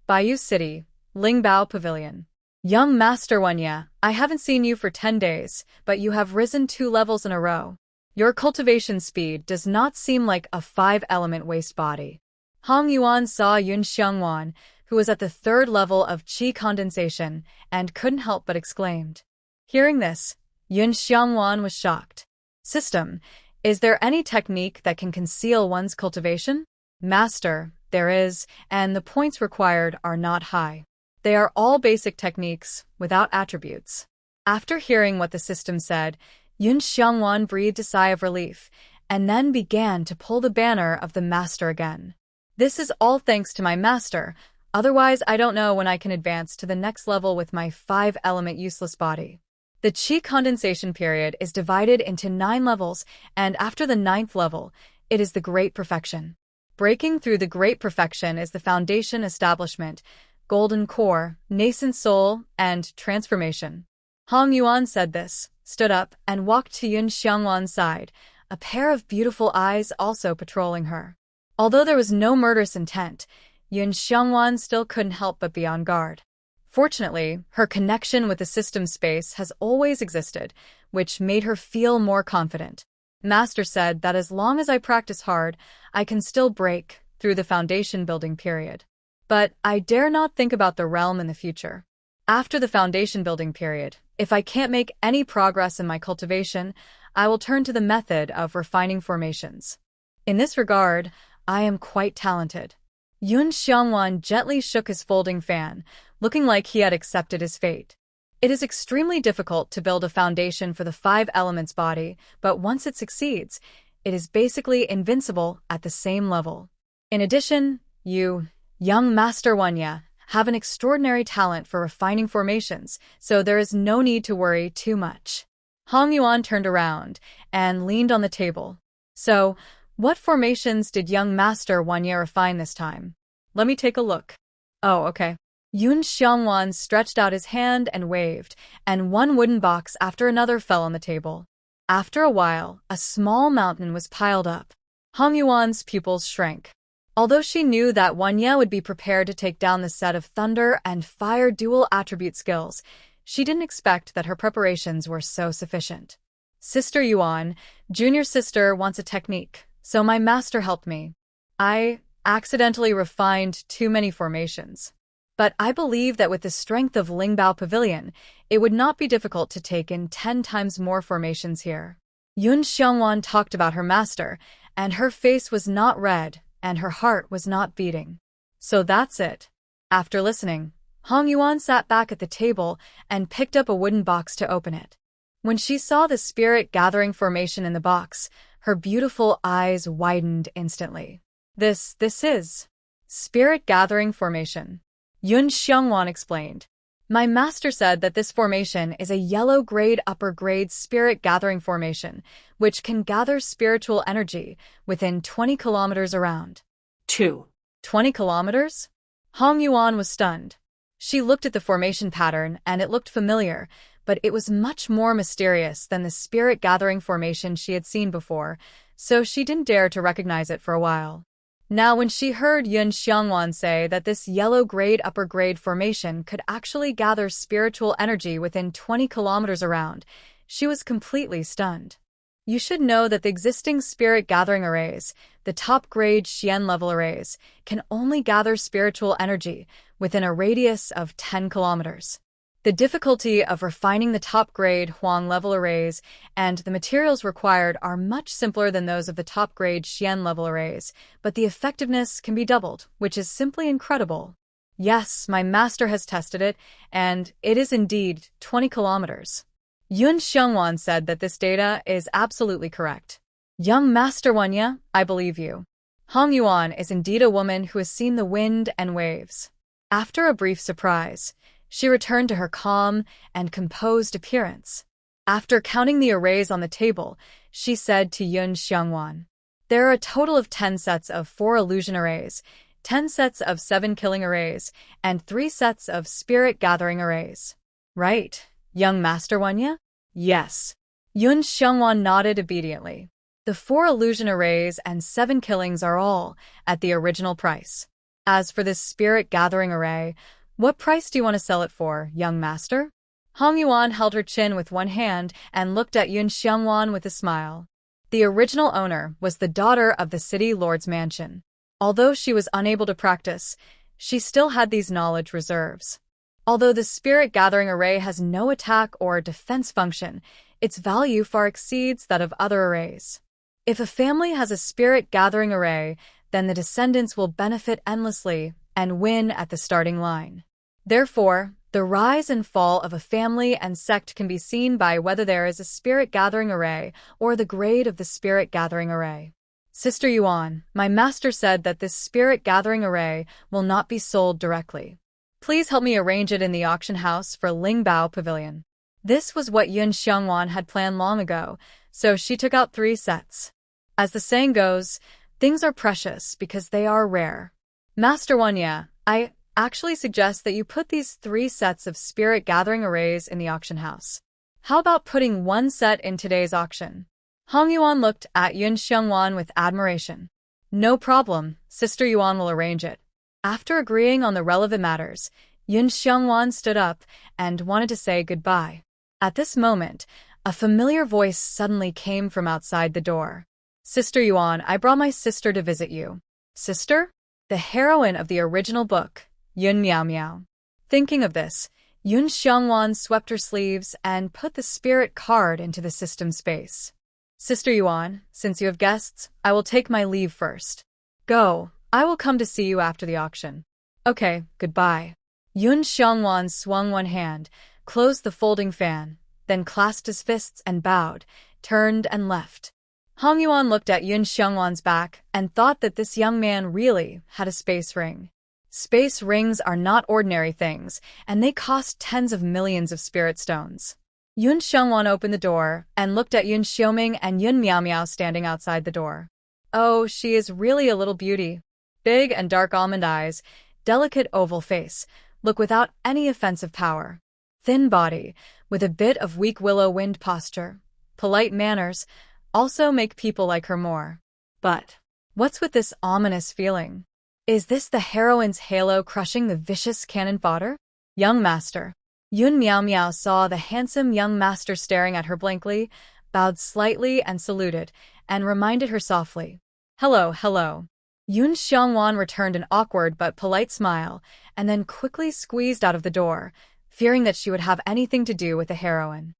Bayou City, Lingbao Pavilion. Young Master Wanya, I haven't seen you for 10 days, but you have risen 2 levels in a row. Your cultivation speed does not seem like a 5-element waste body. Hong Yuan saw Yun Xiongwan, who was at the 3rd level of qi condensation, and couldn't help but exclaimed. Hearing this, Yun Xiongwan was shocked. System, is there any technique that can conceal one's cultivation? Master, there is, and the points required are not high. They are all basic techniques, without attributes. After hearing what the system said, Yun Xiongwan breathed a sigh of relief, and then began to pull the banner of the master again. This is all thanks to my master, otherwise I don't know when I can advance to the next level with my 5-element useless body. The qi condensation period is divided into 9 levels, and after the 9th level, it is the Great Perfection. Breaking through the Great Perfection is the Foundation Establishment, Golden Core, Nascent Soul, and Transformation. Hong Yuan said this, stood up, and walked to Yun Xiongwan's side, a pair of beautiful eyes also patrolling her. Although there was no murderous intent, Yun Xiongwan still couldn't help but be on guard. Fortunately, her connection with the system space has always existed, which made her feel more confident. Master said that as long as I practice hard, I can still break through the foundation building period. But I dare not think about the realm in the future. After the foundation building period, if I can't make any progress in my cultivation, I will turn to the method of refining formations. In this regard, I am quite talented. Yun Xiongwan gently shook his folding fan, looking like he had accepted his fate. It is extremely difficult to build a foundation for the 5 elements body, but once it succeeds, it is basically invincible at the same level. In addition, you, young Master Wanya, have an extraordinary talent for refining formations, so there is no need to worry too much. Hong Yuan turned around and leaned on the table. So, what formations did young Master Wanya refine this time? Let me take a look. Oh, okay. Yun Xiongwan stretched out his hand and waved, and one wooden box after another fell on the table. After a while, a small mountain was piled up. Hong Yuan's pupils shrank. Although she knew that Wanya would be prepared to take down the set of thunder and fire dual attribute skills, she didn't expect that her preparations were so sufficient. Sister Yuan, junior sister wants a technique, so my master helped me. I accidentally refined too many formations. But I believe that with the strength of Lingbao Pavilion, it would not be difficult to take in 10 times more formations here. Yun Xiongwan talked about her master, and her face was not red, and her heart was not beating. So that's it. After listening, Hong Yuan sat back at the table and picked up a wooden box to open it. When she saw the spirit gathering formation in the box, her beautiful eyes widened instantly. This is spirit gathering formation. Yun Xiongwan explained. My master said that this formation is a yellow grade upper grade spirit gathering formation, which can gather spiritual energy within 20 kilometers around. 20 kilometers? Hong Yuan was stunned. She looked at the formation pattern and it looked familiar, but it was much more mysterious than the spirit gathering formation she had seen before, so she didn't dare to recognize it for a while. Now when she heard Yun Xiongwan say that this yellow grade upper grade formation could actually gather spiritual energy within 20 kilometers around, she was completely stunned. You should know that the existing spirit gathering arrays, the top grade Xian level arrays, can only gather spiritual energy within a radius of 10 kilometers. The difficulty of refining the top-grade Huang level arrays and the materials required are much simpler than those of the top-grade Xian level arrays, but the effectiveness can be doubled, which is simply incredible. Yes, my master has tested it, and it is indeed 20 kilometers. Yun Xiongwan said that this data is absolutely correct. Young Master Wanya, I believe you. Hong Yuan is indeed a woman who has seen the wind and waves. After a brief surprise, she returned to her calm and composed appearance. After counting the arrays on the table, she said to Yun Xiongwan, there are a total of 10 sets of 4 illusion arrays, 10 sets of 7 killing arrays, and 3 sets of spirit gathering arrays. Right, young Master Wanya? Yes. Yun Xiongwan nodded obediently. The 4 illusion arrays and 7 killings are all at the original price. As for this spirit gathering array, what price do you want to sell it for, young master? Hong Yuan held her chin with one hand and looked at Yun Xiongwan with a smile. The original owner was the daughter of the city lord's mansion. Although she was unable to practice, she still had these knowledge reserves. Although the spirit gathering array has no attack or defense function, its value far exceeds that of other arrays. If a family has a spirit gathering array, then the descendants will benefit endlessly and win at the starting line. Therefore, the rise and fall of a family and sect can be seen by whether there is a spirit gathering array or the grade of the spirit gathering array. Sister Yuan, my master said that this spirit gathering array will not be sold directly. Please help me arrange it in the auction house for Lingbao Pavilion. This was what Yun Xiongwan had planned long ago, so she took out 3 sets. As the saying goes, things are precious because they are rare. Master Wanya, I actually suggest that you put these 3 sets of spirit gathering arrays in the auction house. How about putting 1 set in today's auction? Hong Yuan looked at Yun Xiongwan with admiration. No problem, Sister Yuan will arrange it. After agreeing on the relevant matters, Yun Xiongwan stood up and wanted to say goodbye. At this moment, a familiar voice suddenly came from outside the door. Sister Yuan, I brought my sister to visit you. Sister? The heroine of the original book, Yun Miao Miao. Thinking of this, Yun Xiongwan swept her sleeves and put the spirit card into the system space. Sister Yuan, since you have guests, I will take my leave first. Go, I will come to see you after the auction. Okay, goodbye. Yun Xiongwan swung one hand, closed the folding fan, then clasped his fists and bowed, turned and left. Hong Yuan looked at Yun Xiongwan's back and thought that this young man really had a space ring. Space rings are not ordinary things, and they cost tens of millions of spirit stones. Yun Xiongwan opened the door and looked at Yun Xiuming and Yun Miao Miao standing outside the door. Oh, she is really a little beauty. Big and dark almond eyes, delicate oval face, look without any offensive power. Thin body, with a bit of weak willow wind posture. Polite manners, also make people like her more. But what's with this ominous feeling? Is this the heroine's halo crushing the vicious cannon fodder? Young master. Yun Miao Miao saw the handsome young master staring at her blankly, bowed slightly and saluted, and reminded her softly. Hello, hello. Yun Xiongwan returned an awkward but polite smile, and then quickly squeezed out of the door, fearing that she would have anything to do with the heroine.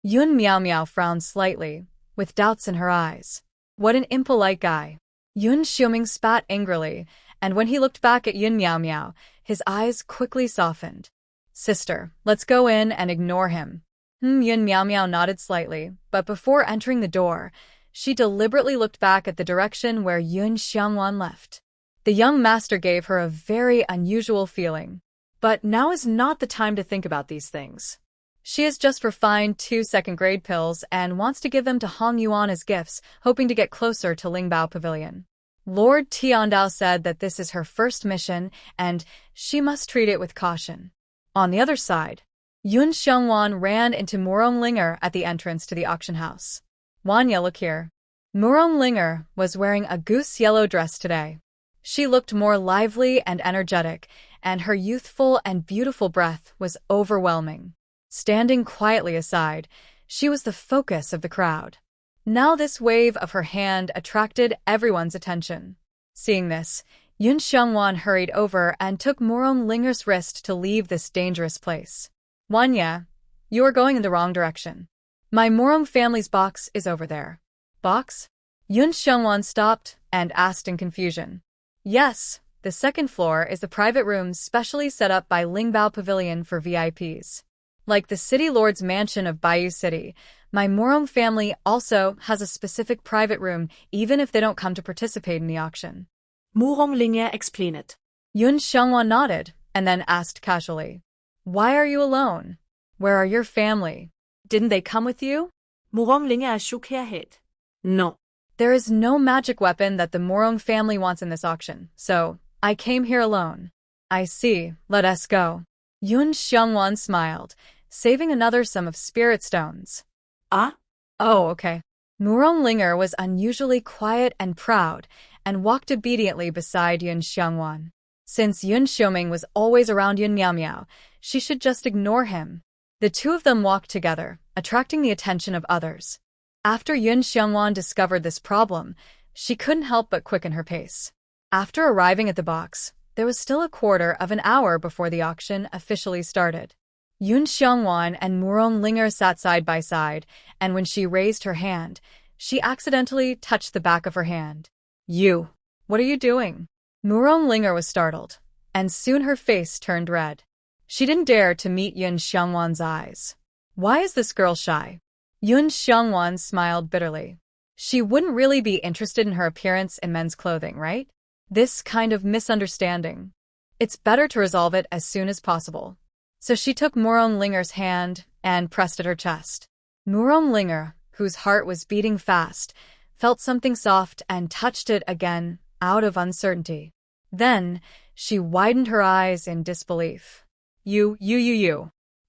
Yun Miao Miao frowned slightly, with doubts in her eyes. What an impolite guy. Yun Xiuming spat angrily, and when he looked back at Yun Miao Miao, his eyes quickly softened. Sister, let's go in and ignore him. Yun Miao Miao nodded slightly, but before entering the door, she deliberately looked back at the direction where Yun Xiangwan left. The young master gave her a very unusual feeling. But now is not the time to think about these things. She has just refined 2 second-grade pills and wants to give them to Hong Yuan as gifts, hoping to get closer to Lingbao Pavilion. Lord Tiandao said that this is her first mission, and she must treat it with caution. On the other side, Yun Xiangwan ran into Murong Linger at the entrance to the auction house. Wanya, look here. Murong Linger was wearing a goose yellow dress today. She looked more lively and energetic, and her youthful and beautiful breath was overwhelming. Standing quietly aside, she was the focus of the crowd. Now this wave of her hand attracted everyone's attention. Seeing this, Yun Xiangwan hurried over and took Murong Linger's wrist to leave this dangerous place. Wanya, you are going in the wrong direction. My Murong family's box is over there. Box? Yun Xiangwan stopped and asked in confusion. Yes, the second floor is the private room specially set up by Lingbao Pavilion for VIPs. Like the city lord's mansion of Bayou City, my Murong family also has a specific private room even if they don't come to participate in the auction. Murong Linger explained. Yun Xiangwan nodded and then asked casually, Why are you alone? Where are your family? Didn't they come with you? Murong Linger shook her head. No. There is no magic weapon that the Murong family wants in this auction, so I came here alone. I see, let us go. Yun Xiangwan smiled, saving another sum of spirit stones. Ah? Oh, okay. Murong Linger was unusually quiet and proud, and walked obediently beside Yun Xiangwan. Since Yun Xiuming was always around Yun Miao Miao, she should just ignore him. The two of them walked together, attracting the attention of others. After Yun Xiangwan discovered this problem, she couldn't help but quicken her pace. After arriving at the box, there was still a quarter of an hour before the auction officially started. Yun Xiangwan and Murong Linger sat side by side, and when she raised her hand, she accidentally touched the back of her hand. You, what are you doing? Murong Linger was startled, and soon her face turned red. She didn't dare to meet Yun Xiangwan's eyes. Why is this girl shy? Yun Xiangwan smiled bitterly. She wouldn't really be interested in her appearance in men's clothing, right? This kind of misunderstanding. It's better to resolve it as soon as possible. So she took Murong Linger's hand and pressed at her chest. Murong Linger, whose heart was beating fast, felt something soft and touched it again, out of uncertainty. Then, she widened her eyes in disbelief. You.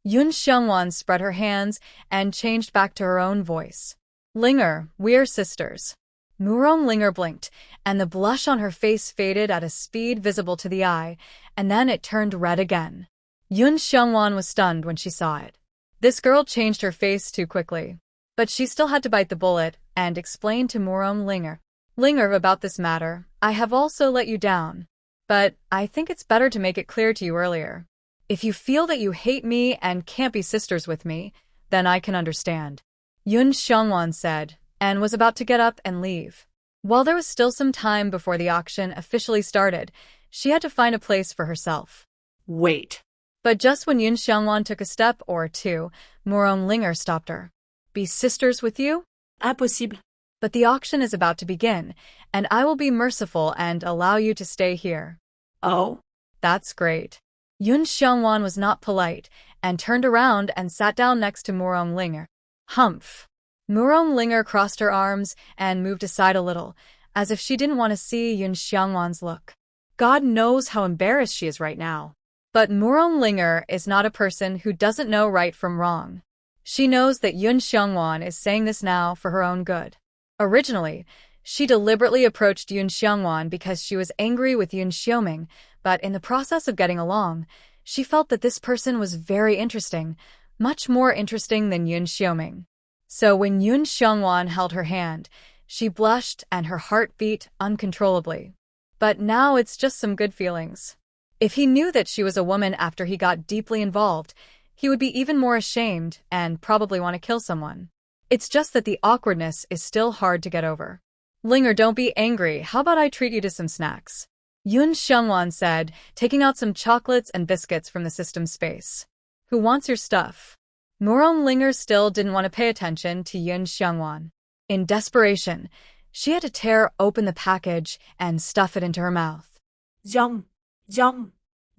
Yun Xiangwan spread her hands and changed back to her own voice. Linger, we're sisters. Murong Linger blinked, and the blush on her face faded at a speed visible to the eye, and then it turned red again. Yun Xiangwan was stunned when she saw it. This girl changed her face too quickly. But she still had to bite the bullet and explain to Murong Linger. Linger, about this matter, I have also let you down. But I think it's better to make it clear to you earlier. If you feel that you hate me and can't be sisters with me, then I can understand. Yun Xiangwan said, and was about to get up and leave. While there was still some time before the auction officially started, she had to find a place for herself. Wait. But just when Yun Xiangwan took a step or two, Murong Linger stopped her. Be sisters with you? Impossible. But the auction is about to begin, and I will be merciful and allow you to stay here. Oh? That's great. Yun Xiangwan was not polite, and turned around and sat down next to Murong Linger. Humph. Murong Linger crossed her arms and moved aside a little, as if she didn't want to see Yun Xiangwan's look. God knows how embarrassed she is right now. But Murong Linger is not a person who doesn't know right from wrong. She knows that Yun Xiangwan is saying this now for her own good. Originally, she deliberately approached Yun Xiangwan because she was angry with Yun Xiuming, but in the process of getting along, she felt that this person was very interesting, much more interesting than Yun Xiuming. So when Yun Xiangwan held her hand, she blushed and her heart beat uncontrollably. But now it's just some good feelings. If he knew that she was a woman after he got deeply involved, he would be even more ashamed and probably want to kill someone. It's just that the awkwardness is still hard to get over. Linger, don't be angry. How about I treat you to some snacks? Yun Xiongwan said, taking out some chocolates and biscuits from the system space. Who wants your stuff? Murong Linger still didn't want to pay attention to Yun Xiongwan. In desperation, she had to tear open the package and stuff it into her mouth. Zhong, zhong,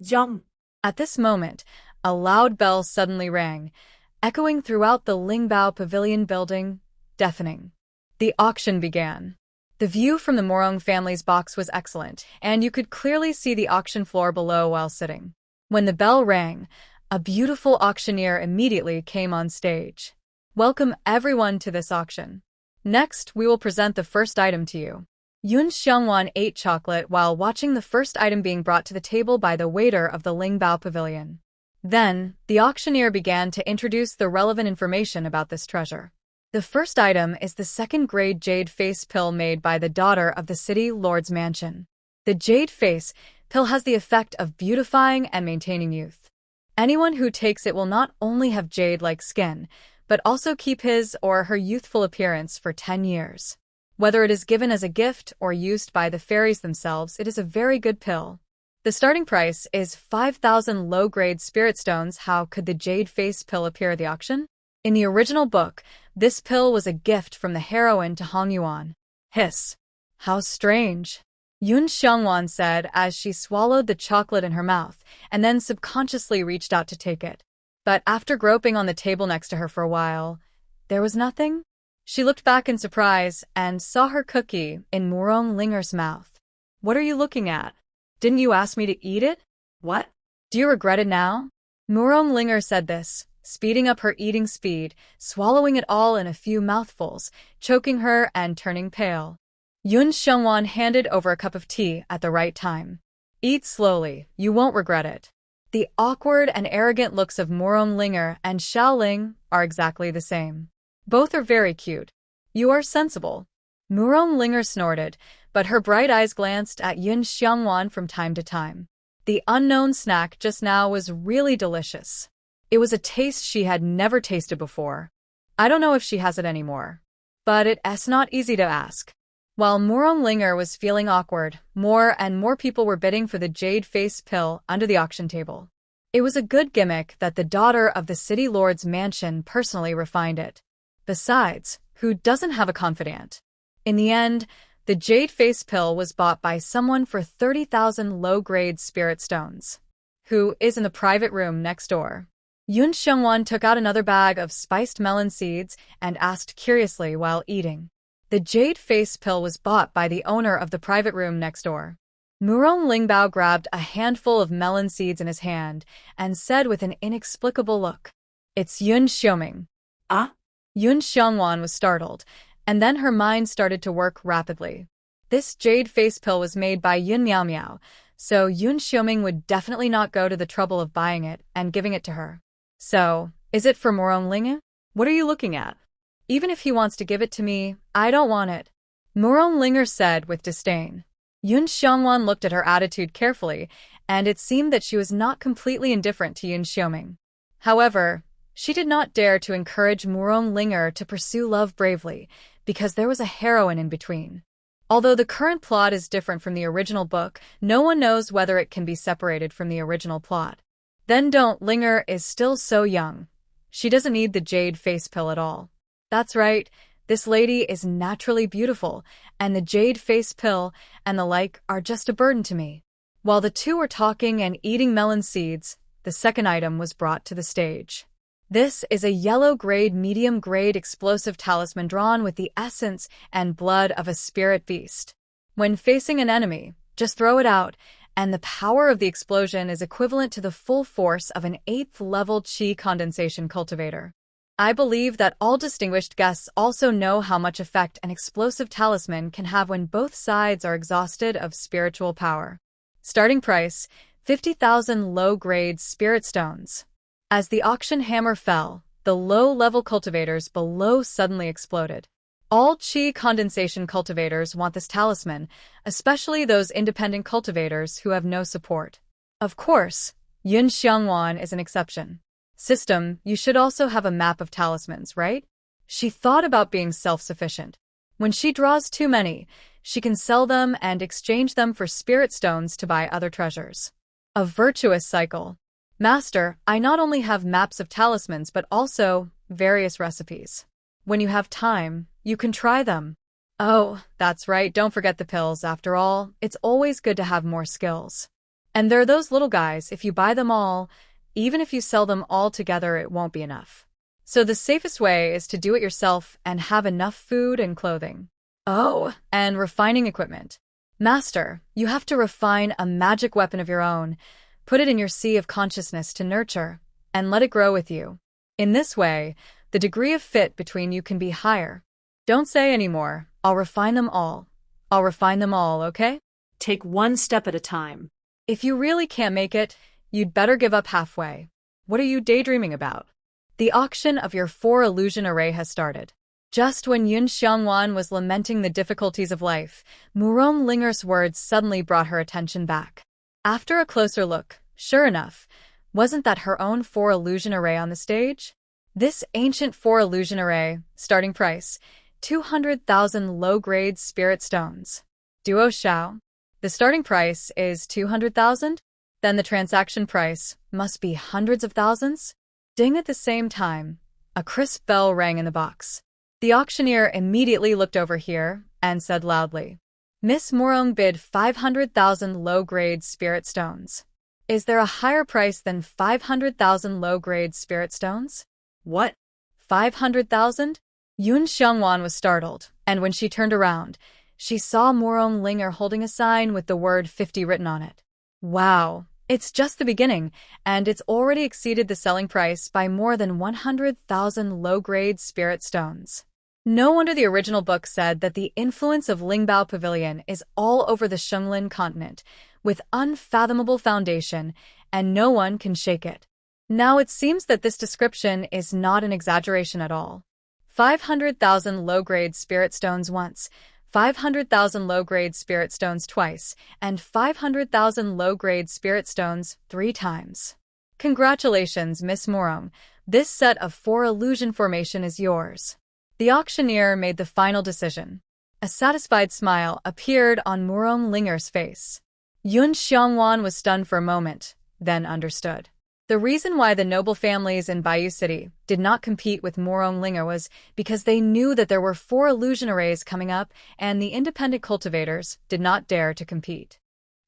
zhong. At this moment, a loud bell suddenly rang, echoing throughout the Lingbao Pavilion building, deafening. The auction began. The view from the Morong family's box was excellent, and you could clearly see the auction floor below while sitting. When the bell rang, a beautiful auctioneer immediately came on stage. Welcome everyone to this auction. Next, we will present the first item to you. Yun Xiongwan ate chocolate while watching the first item being brought to the table by the waiter of the Lingbao Pavilion. Then, the auctioneer began to introduce the relevant information about this treasure. The first item is the second-grade jade face pill made by the daughter of the city lord's mansion. The jade face pill has the effect of beautifying and maintaining youth. Anyone who takes it will not only have jade-like skin, but also keep his or her youthful appearance for 10 years. Whether it is given as a gift or used by the fairies themselves, it is a very good pill. The starting price is 5,000 low-grade spirit stones. How could the jade face pill appear at the auction? In the original book, this pill was a gift from the heroine to Hong Yuan. Hiss. How strange. Yun Xiongwan said as she swallowed the chocolate in her mouth and then subconsciously reached out to take it. But after groping on the table next to her for a while, there was nothing. She looked back in surprise and saw her cookie in Murong Linger's mouth. What are you looking at? Didn't you ask me to eat it? What? Do you regret it now? Murong Linger said this, speeding up her eating speed, swallowing it all in a few mouthfuls, choking her and turning pale. Yun Xiongwan handed over a cup of tea at the right time. Eat slowly, you won't regret it. The awkward and arrogant looks of Murong Linger and Xiao Ling are exactly the same. Both are very cute. You are sensible. Murong Linger snorted, but her bright eyes glanced at Yun Xiongwan from time to time. The unknown snack just now was really delicious. It was a taste she had never tasted before. I don't know if she has it anymore. But it's not easy to ask. While Murong Linger was feeling awkward, more and more people were bidding for the jade face pill under the auction table. It was a good gimmick that the daughter of the city lord's mansion personally refined it. Besides, who doesn't have a confidant? In the end, the jade face pill was bought by someone for 30,000 low-grade spirit stones. Who is in the private room next door? Yun Xiongwan took out another bag of spiced melon seeds and asked curiously while eating. The jade face pill was bought by the owner of the private room next door. Murong Lingbao grabbed a handful of melon seeds in his hand and said with an inexplicable look, "It's Yun Xioming." Ah? Yun Xiongwan was startled, and then her mind started to work rapidly. This jade face pill was made by Yun Miao Miao, so Yun Xioming would definitely not go to the trouble of buying it and giving it to her. So, is it for Murong Linge? What are you looking at? Even if he wants to give it to me, I don't want it. Murong Linger said with disdain. Yun Xiongwan looked at her attitude carefully, and it seemed that she was not completely indifferent to Yun Xioming. However, she did not dare to encourage Murong Linger to pursue love bravely, because there was a heroine in between. Although the current plot is different from the original book, no one knows whether it can be separated from the original plot. Then don't, Linger is still so young. She doesn't need the jade face pill at all. That's right, this lady is naturally beautiful, and the jade face pill and the like are just a burden to me. While the two were talking and eating melon seeds, the second item was brought to the stage. This is a yellow-grade, medium-grade explosive talisman drawn with the essence and blood of a spirit beast. When facing an enemy, just throw it out, and the power of the explosion is equivalent to the full force of an 8th-level Qi condensation cultivator. I believe that all distinguished guests also know how much effect an explosive talisman can have when both sides are exhausted of spiritual power. Starting price, 50,000 low-grade spirit stones. As the auction hammer fell, the low-level cultivators below suddenly exploded. All Qi condensation cultivators want this talisman, especially those independent cultivators who have no support. Of course, Yun Xiongwan is an exception. System, you should also have a map of talismans, right? She thought about being self-sufficient. When she draws too many, she can sell them and exchange them for spirit stones to buy other treasures. A virtuous cycle. Master, I not only have maps of talismans but also various recipes. When you have time, you can try them. Oh, that's right, don't forget the pills. After all, it's always good to have more skills. And there are those little guys, if you buy them all, even if you sell them all together, it won't be enough. So the safest way is to do it yourself and have enough food and clothing. Oh, and refining equipment. Master, you have to refine a magic weapon of your own, put it in your sea of consciousness to nurture, and let it grow with you. In this way, the degree of fit between you can be higher. Don't say any more. I'll refine them all. I'll refine them all, okay? Take one step at a time. If you really can't make it, you'd better give up halfway. What are you daydreaming about? The auction of your 4 illusion array has started. Just when Yun Xiangwan was lamenting the difficulties of life, Murong Linger's words suddenly brought her attention back. After a closer look, sure enough, wasn't that her own 4 illusion array on the stage? This ancient 4 illusion array, starting price, 200,000 low-grade spirit stones. Duo Xiao. The starting price is 200,000? Then the transaction price must be hundreds of thousands? Ding! At the same time, a crisp bell rang in the box. The auctioneer immediately looked over here and said loudly, Miss Morong bid 500,000 low-grade spirit stones. Is there a higher price than 500,000 low-grade spirit stones? What? 500,000? Yun Xiangwan was startled, and when she turned around, she saw Morong Linger holding a sign with the word 50 written on it. Wow, it's just the beginning, and it's already exceeded the selling price by more than 100,000 low-grade spirit stones. No wonder the original book said that the influence of Lingbao Pavilion is all over the Shenglin continent, with unfathomable foundation, and no one can shake it. Now it seems that this description is not an exaggeration at all. 500,000 low-grade spirit stones once, 500,000 low-grade spirit stones twice, and 500,000 low-grade spirit stones 3 times. Congratulations, Miss Morong. This set of 4 illusion formation is yours. The auctioneer made the final decision. A satisfied smile appeared on Morong Linger's face. Yun Xiangwan was stunned for a moment, then understood. The reason why the noble families in Bayou City did not compete with Morong Linger was because they knew that there were 4 illusion arrays coming up and the independent cultivators did not dare to compete.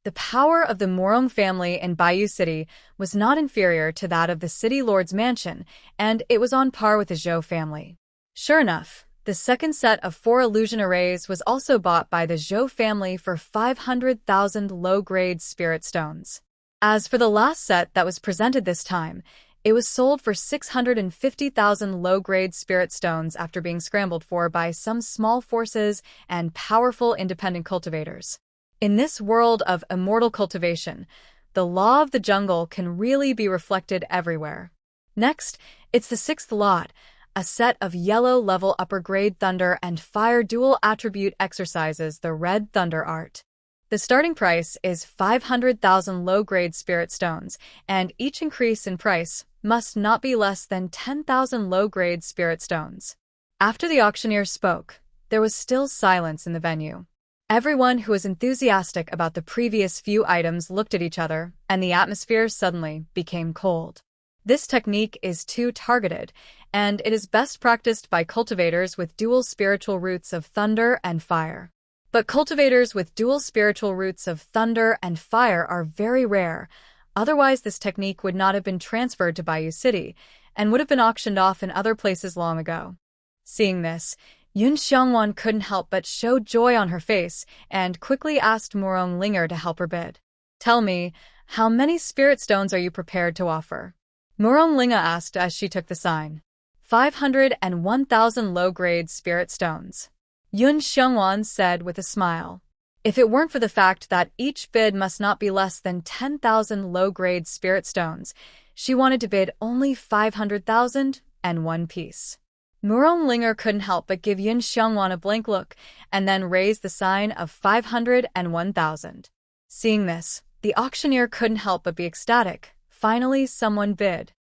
The power of the Morong family in Bayou City was not inferior to that of the city lord's mansion, and it was on par with the Zhou family. Sure enough, the second set of 4 illusion arrays was also bought by the Zhou family for 500,000 low-grade spirit stones. As for the last set that was presented this time, it was sold for 650,000 low-grade spirit stones after being scrambled for by some small forces and powerful independent cultivators. In this world of immortal cultivation, the law of the jungle can really be reflected everywhere. Next, it's the 6th lot, a set of yellow-level upper-grade thunder and fire dual attribute exercises, the Red Thunder Art. The starting price is 500,000 low-grade spirit stones, and each increase in price must not be less than 10,000 low-grade spirit stones. After the auctioneer spoke, there was still silence in the venue. Everyone who was enthusiastic about the previous few items looked at each other, and the atmosphere suddenly became cold. This technique is too targeted, and it is best practiced by cultivators with dual spiritual roots of thunder and fire. But cultivators with dual spiritual roots of thunder and fire are very rare, otherwise this technique would not have been transferred to Bayou City, and would have been auctioned off in other places long ago. Seeing this, Yun Xiangwan couldn't help but show joy on her face, and quickly asked Morong Linger to help her bid. Tell me, how many spirit stones are you prepared to offer? Morong Linger asked as she took the sign. 501,000 low-grade spirit stones. Yun Xiangwan said with a smile. If it weren't for the fact that each bid must not be less than 10,000 low-grade spirit stones, she wanted to bid only 500,000 and 1 piece. Morong Linger couldn't help but give Yun Xiangwan a blank look and then raise the sign of 501,000. Seeing this, the auctioneer couldn't help but be ecstatic. Finally, someone bid.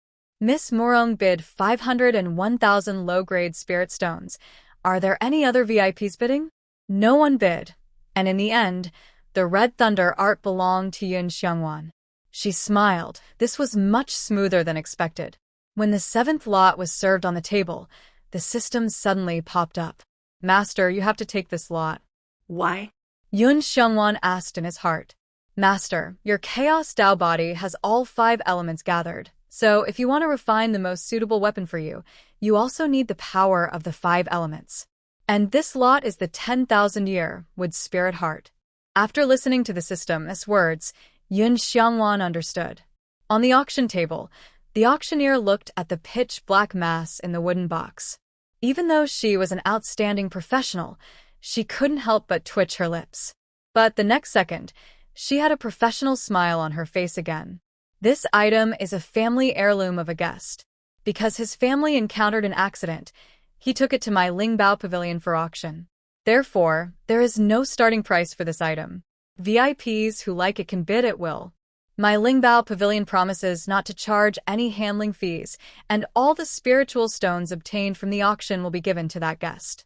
Miss Morong bid 501,000 low-grade spirit stones, Are there any other VIPs bidding? No one bid, and in the end, the Red Thunder art belonged to Yun Xiongwan. She smiled. This was much smoother than expected. When the 7th lot was served on the table, the system suddenly popped up. Master, you have to take this lot. Why? Yun Xiongwan asked in his heart. Master, your Chaos Dao body has all 5 elements gathered, so if you want to refine the most suitable weapon for you, you also need the power of the 5 elements. And this lot is the 10,000-year wood spirit heart. After listening to the system's words, Yun Xiongwan understood. On the auction table, the auctioneer looked at the pitch-black mass in the wooden box. Even though she was an outstanding professional, she couldn't help but twitch her lips. But the next second, she had a professional smile on her face again. This item is a family heirloom of a guest. Because his family encountered an accident, he took it to my Lingbao Pavilion for auction. Therefore, there is no starting price for this item. VIPs who like it can bid at will. My Lingbao Pavilion promises not to charge any handling fees, and all the spiritual stones obtained from the auction will be given to that guest.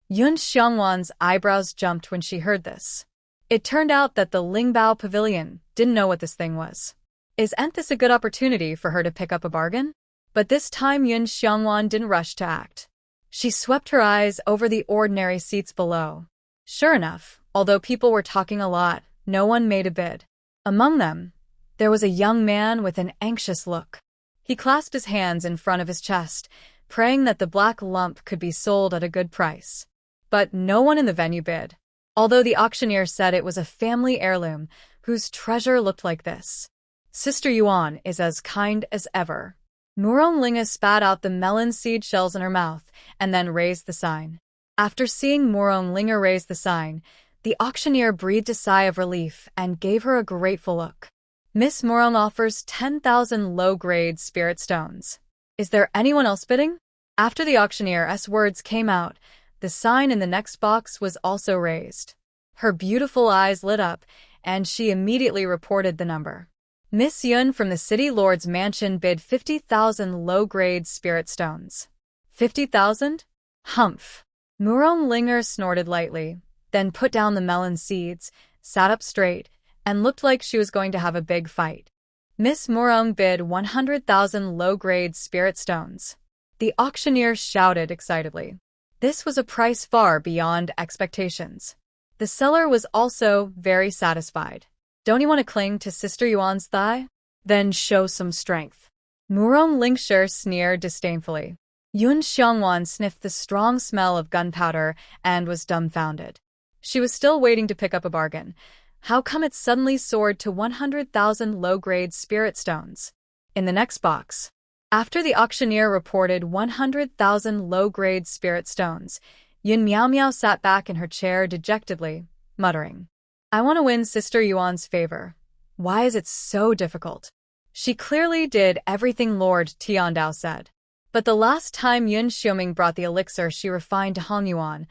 Yun Xiongwan's eyebrows jumped when she heard this. It turned out that the Lingbao Pavilion didn't know what this thing was. Isn't this a good opportunity for her to pick up a bargain? But this time Yun Xiongwan didn't rush to act. She swept her eyes over the ordinary seats below. Sure enough, although people were talking a lot, no one made a bid. Among them, there was a young man with an anxious look. He clasped his hands in front of his chest, praying that the black lump could be sold at a good price. But no one in the venue bid, although the auctioneer said it was a family heirloom whose treasure looked like this. Sister Yuan is as kind as ever. Murong Linga spat out the melon seed shells in her mouth and then raised the sign. After seeing Murong Linga raise the sign, the auctioneer breathed a sigh of relief and gave her a grateful look. Miss Murong offers 10,000 low-grade spirit stones. Is there anyone else bidding? After the auctioneer's words came out, the sign in the next box was also raised. Her beautiful eyes lit up, and she immediately reported the number. Miss Yun from the City Lord's mansion bid 50,000 low-grade spirit stones. 50,000? Humph. Murong Linger snorted lightly, then put down the melon seeds, sat up straight, and looked like she was going to have a big fight. Miss Murong bid 100,000 low-grade spirit stones. The auctioneer shouted excitedly. This was a price far beyond expectations. The seller was also very satisfied. Don't you want to cling to Sister Yuan's thigh? Then show some strength. Murong Lingshi sneered disdainfully. Yun Xiongwan sniffed the strong smell of gunpowder and was dumbfounded. She was still waiting to pick up a bargain. How come it suddenly soared to 100,000 low-grade spirit stones? In the next box. After the auctioneer reported 100,000 low-grade spirit stones, Yun Miao Miao sat back in her chair dejectedly, muttering, I want to win Sister Yuan's favor. Why is it so difficult? She clearly did everything Lord Tiandao said. But the last time Yun Xiuming brought the elixir she refined to Hong Yuan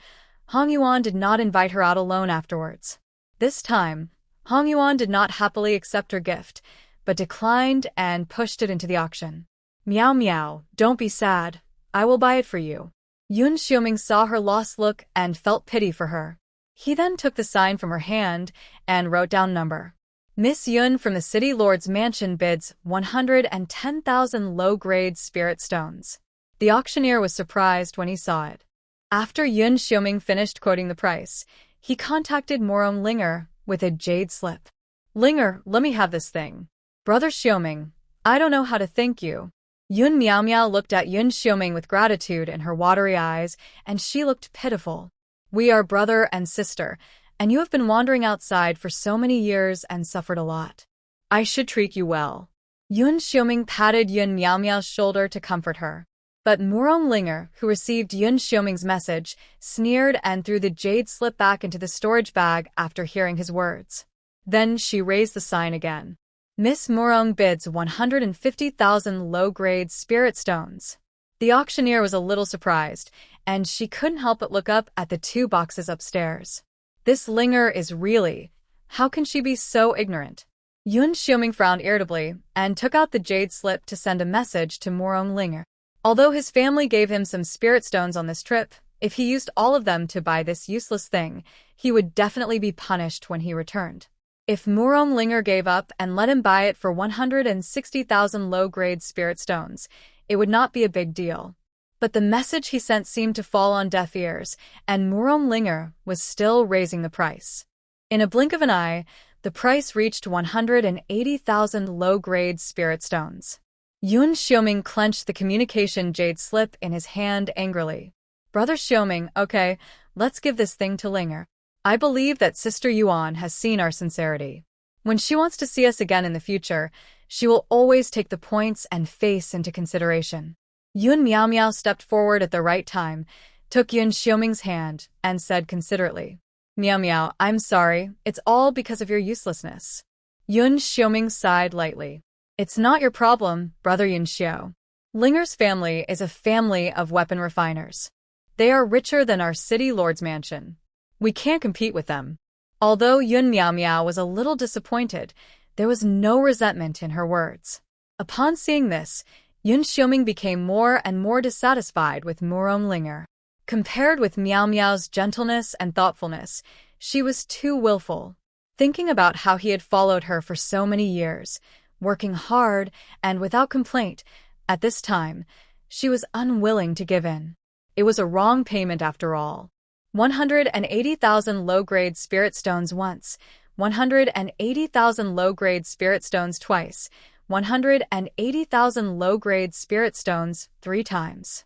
did not invite her out alone afterwards. This time, Hong Yuan did not happily accept her gift, but declined and pushed it into the auction. Miao Miao, don't be sad. I will buy it for you. Yun Xiuming saw her lost look and felt pity for her. He then took the sign from her hand and wrote down number. Miss Yun from the City Lord's mansion bids 110,000 low-grade spirit stones. The auctioneer was surprised when he saw it. After Yun Xiuming finished quoting the price, he contacted Murong Linger with a jade slip. Linger, let me have this thing. Brother Xiuming, I don't know how to thank you. Yun Miao Miao looked at Yun Xiuming with gratitude in her watery eyes, and she looked pitiful. We are brother and sister, and you have been wandering outside for so many years and suffered a lot. I should treat you well. Yun Xiuming patted Yun Miao Miao's shoulder to comfort her. But Murong Linger, who received Yun Xiuming's message, sneered and threw the jade slip back into the storage bag after hearing his words. Then she raised the sign again. Miss Murong bids 150,000 low-grade spirit stones. The auctioneer was a little surprised, and she couldn't help but look up at the 2 boxes upstairs. This Linger is really... How can she be so ignorant? Yun Xiuming frowned irritably and took out the jade slip to send a message to Murong Linger. Although his family gave him some spirit stones on this trip, If he used all of them to buy this useless thing, he would definitely be punished when he returned. If Linger gave up and let him buy it for 160,000 low-grade spirit stones, it would not be a big deal. But the message he sent seemed to fall on deaf ears, and Linger was still raising the price. In a blink of an eye, the price reached 180,000 low-grade spirit stones. Yun Xiaoming clenched the communication jade slip in his hand angrily. Brother Xiaoming, okay, let's give this thing to Linger. I believe that Sister Yuan has seen our sincerity. When she wants to see us again in the future, she will always take the points and face into consideration. Yun Miao Miao stepped forward at the right time, took Yun Xiaoming's hand, and said considerately, Miao Miao, I'm sorry, it's all because of your uselessness. Yun Xiaoming sighed lightly. It's not your problem, Brother Yun Xiao. Linger's family is a family of weapon refiners. They are richer than our city lord's mansion. We can't compete with them. Although Yun Miao Miao was a little disappointed, there was no resentment in her words. Upon seeing this, Yun Xiaoming became more and more dissatisfied with Linger. Compared with Miao Miao's gentleness and thoughtfulness, she was too willful. Thinking about how he had followed her for so many years, working hard and without complaint, at this time, she was unwilling to give in. It was a wrong payment after all. 180,000 low-grade spirit stones once, 180,000 low-grade spirit stones twice, 180,000 low-grade spirit stones 3 times.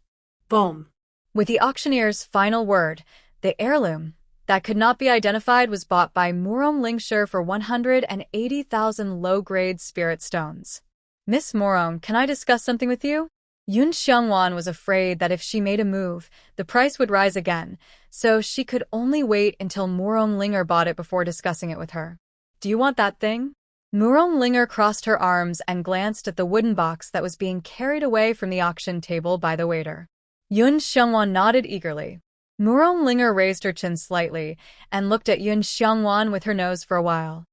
Boom. With the auctioneer's final word, the heirloom that could not be identified was bought by Lingshi for 180,000 low-grade spirit stones. Miss Morong, can I discuss something with you? Yun Xiangwan was afraid that if she made a move, the price would rise again, so she could only wait until Linger bought it before discussing it with her. Do you want that thing? Linger crossed her arms and glanced at the wooden box that was being carried away from the auction table by the waiter. Yun Xiangwan nodded eagerly. Linger raised her chin slightly and looked at Yun Xiangwan with her nose for a while.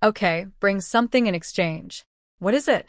Okay, bring something in exchange. What is it?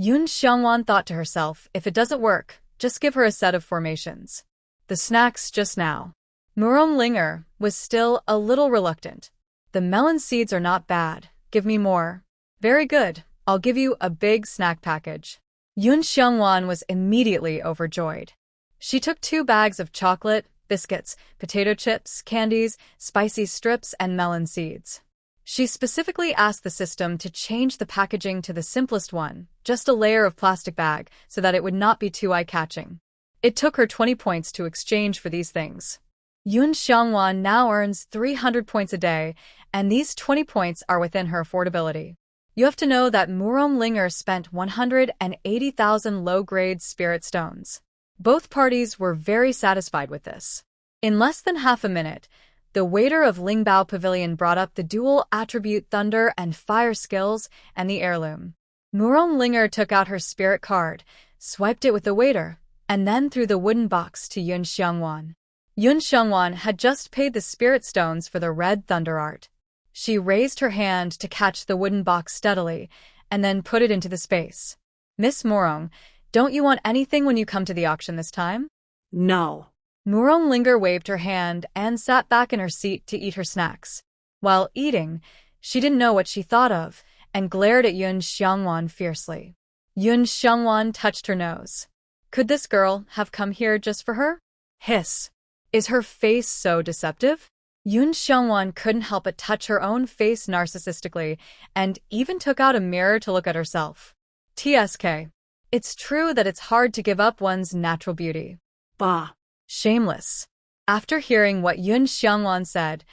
Yun Xiangwan thought to herself, if it doesn't work, just give her a set of formations. The snacks just now. Linger was still a little reluctant. The melon seeds are not bad. Give me more. Very good. I'll give you a big snack package. Yun Xiangwan was immediately overjoyed. She took 2 bags of chocolate, biscuits, potato chips, candies, spicy strips, and melon seeds. She specifically asked the system to change the packaging to the simplest one, just a layer of plastic bag, so that it would not be too eye-catching. It took her 20 points to exchange for these things. Yun Xiangwan now earns 300 points a day, and these 20 points are within her affordability. You have to know that Linger spent 180,000 low-grade spirit stones. Both parties were very satisfied with this. In less than half a minute, the waiter of Lingbao Pavilion brought up the dual attribute thunder and fire skills and the heirloom. Linger took out her spirit card, swiped it with the waiter, and then threw the wooden box to Yun Xiangwan. Yun Xiangwan had just paid the spirit stones for the red thunder art. She raised her hand to catch the wooden box steadily, and then put it into the space. Miss Morong, don't you want anything when you come to the auction this time? No. Linger waved her hand and sat back in her seat to eat her snacks. While eating, she didn't know what she thought of, and glared at Yun Xiangwan fiercely. Yun Xiangwan touched her nose. Could this girl have come here just for her? Hiss. Is her face so deceptive? Yun Xiangwan couldn't help but touch her own face narcissistically, and even took out a mirror to look at herself. TSK. It's true that it's hard to give up one's natural beauty. Bah. Shameless. After hearing what Yun Xiangwan said,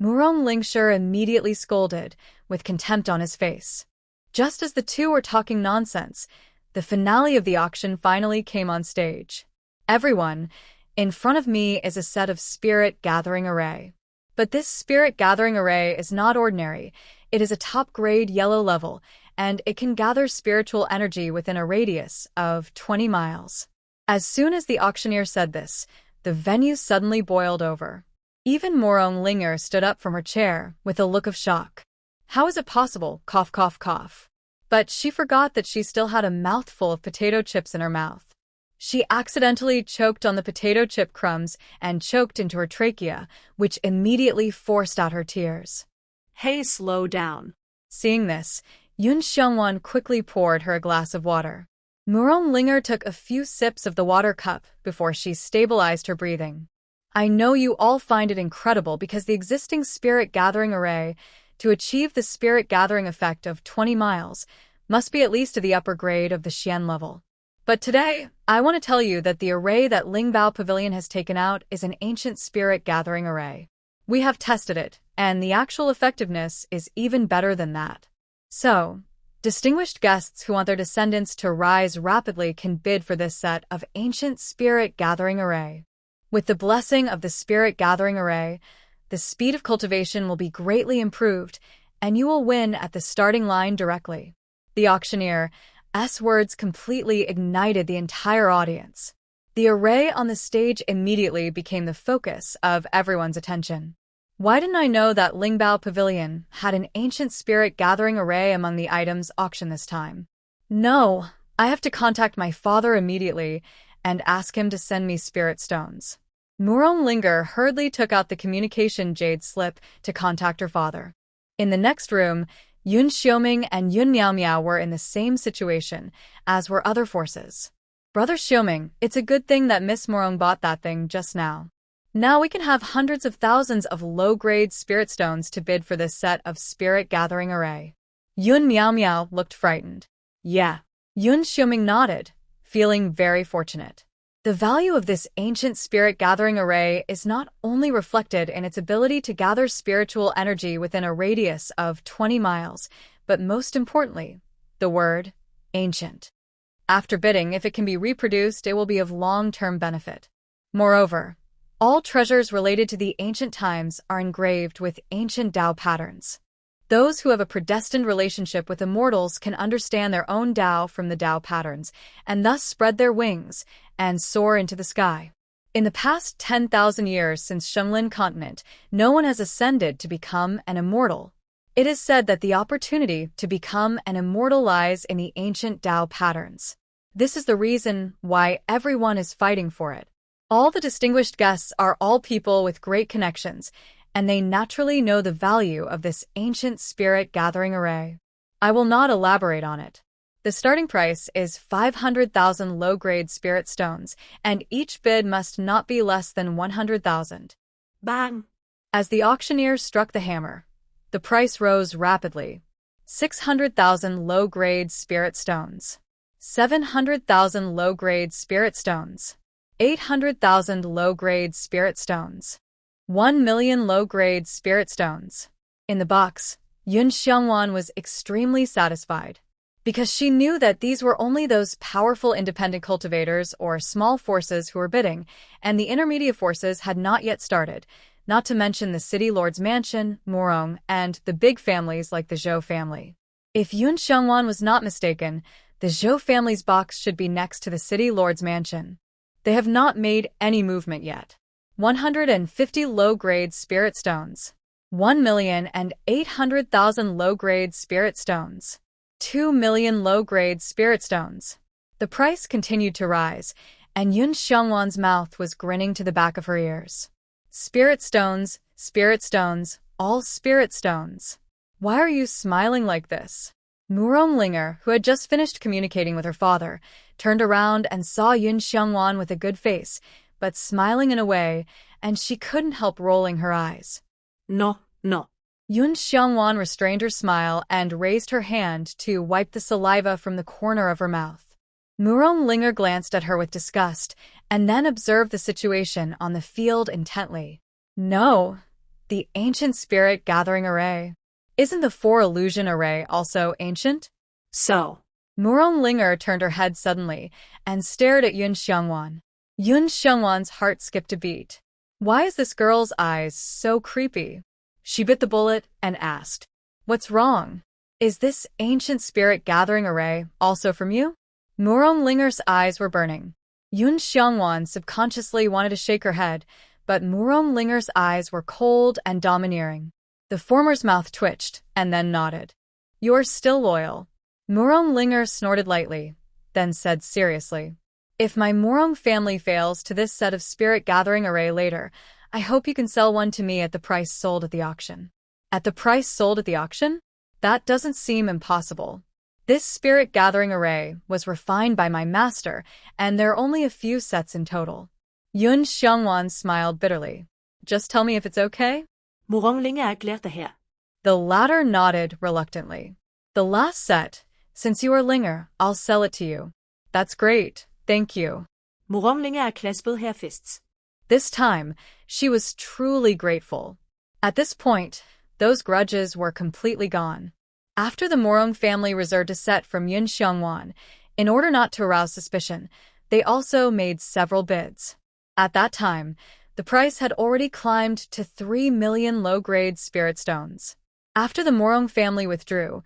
Lingshi immediately scolded, with contempt on his face. Just as the two were talking nonsense, the finale of the auction finally came on stage. Everyone, in front of me is a set of spirit gathering array. But this spirit gathering array is not ordinary. It is a top-grade yellow level, and it can gather spiritual energy within a radius of 20 miles. As soon as the auctioneer said this, the venue suddenly boiled over. Even Linger stood up from her chair with a look of shock. How is it possible? Cough, cough, cough. But she forgot that she still had a mouthful of potato chips in her mouth. She accidentally choked on the potato chip crumbs and choked into her trachea, which immediately forced out her tears. Hey, slow down. Seeing this, Yun Xiongwan quickly poured her a glass of water. Murong Linger took a few sips of the water cup before she stabilized her breathing. I know you all find it incredible because the existing spirit gathering array, to achieve the spirit gathering effect of 20 miles, must be at least to the upper grade of the Xian level. But today, I want to tell you that the array that Lingbao Pavilion has taken out is an ancient spirit gathering array. We have tested it, and the actual effectiveness is even better than that. So, distinguished guests who want their descendants to rise rapidly can bid for this set of ancient spirit gathering array. With the blessing of the spirit gathering array, the speed of cultivation will be greatly improved, and you will win at the starting line directly. The auctioneer's words completely ignited the entire audience. The array on the stage immediately became the focus of everyone's attention. Why didn't I know that Lingbao Pavilion had an ancient spirit gathering array among the items auctioned this time? No, I have to contact my father immediately and ask him to send me spirit stones. Murong Linger hurriedly took out the communication jade slip to contact her father. In the next room, Yun Xiaoming and Yun Miaomiao were in the same situation, as were other forces. Brother Xiaoming, it's a good thing that Miss Murong bought that thing just now. Now we can have hundreds of thousands of low-grade spirit stones to bid for this set of spirit gathering array. Yun Miaomiao looked frightened. Yeah. Yun Xiaoming nodded, feeling very fortunate. The value of this ancient spirit gathering array is not only reflected in its ability to gather spiritual energy within a radius of 20 miles, but most importantly, the word ancient. After bidding, if it can be reproduced, it will be of long-term benefit. Moreover, all treasures related to the ancient times are engraved with ancient Tao patterns. Those who have a predestined relationship with immortals can understand their own Tao from the Tao patterns, and thus spread their wings and soar into the sky. In the past 10,000 years since Shunlin continent, no one has ascended to become an immortal. It is said that the opportunity to become an immortal lies in the ancient Tao patterns. This is the reason why everyone is fighting for it. All the distinguished guests are all people with great connections, and they naturally know the value of this ancient spirit gathering array. I will not elaborate on it. The starting price is 500,000 low-grade spirit stones, and each bid must not be less than 100,000. Bang! As the auctioneer struck the hammer, the price rose rapidly. 600,000 low-grade spirit stones. 700,000 low-grade spirit stones. 800,000 low-grade spirit stones. 1 million low-grade spirit stones. In the box, Yun Xiongwan was extremely satisfied, because she knew that these were only those powerful independent cultivators or small forces who were bidding, and the intermediate forces had not yet started, not to mention the city lord's mansion, Murong, and the big families like the Zhou family. If Yun Xiongwan was not mistaken, the Zhou family's box should be next to the city lord's mansion. They have not made any movement yet. 150 low-grade spirit stones. 1,800,000 low-grade spirit stones. 2 million low-grade spirit stones. The price continued to rise, and Yun Xiongwan's mouth was grinning to the back of her ears. Spirit stones, all spirit stones. Why are you smiling like this? Murong Linger, who had just finished communicating with her father, turned around and saw Yun Xiongwan with a good face, but smiling in a way, and she couldn't help rolling her eyes. No. Yun Xiongwan restrained her smile and raised her hand to wipe the saliva from the corner of her mouth. Murong Linger glanced at her with disgust, and then observed the situation on the field intently. No, the ancient spirit gathering array. Isn't the 4 illusion array also ancient? So. Murong Linger turned her head suddenly and stared at Yun Xiongwan. Yun Xiongwan's heart skipped a beat. Why is this girl's eyes so creepy? She bit the bullet and asked, "What's wrong? Is this ancient spirit gathering array also from you?" Murong Linger's eyes were burning. Yun Xiongwan subconsciously wanted to shake her head, but Murong Linger's eyes were cold and domineering. The former's mouth twitched and then nodded. "You're still loyal." Murong Linger snorted lightly, then said seriously, If my Morong family fails to this set of spirit gathering array later, I hope you can sell one to me at the price sold at the auction. At the price sold at the auction? That doesn't seem impossible. This spirit gathering array was refined by my master, and there are only a few sets in total. Yun Xiongwan smiled bitterly. Just tell me if it's okay? Morong Linge erklärte her. The latter nodded reluctantly. The last set, since you are Linger, I'll sell it to you. That's great, thank you. Morong Linge erklæspede her fists. This time, she was truly grateful. At this point, those grudges were completely gone. After the Morong family reserved a set from Yun Xiongwan, in order not to arouse suspicion, they also made several bids. At that time, the price had already climbed to 3 million low-grade spirit stones. After the Morong family withdrew,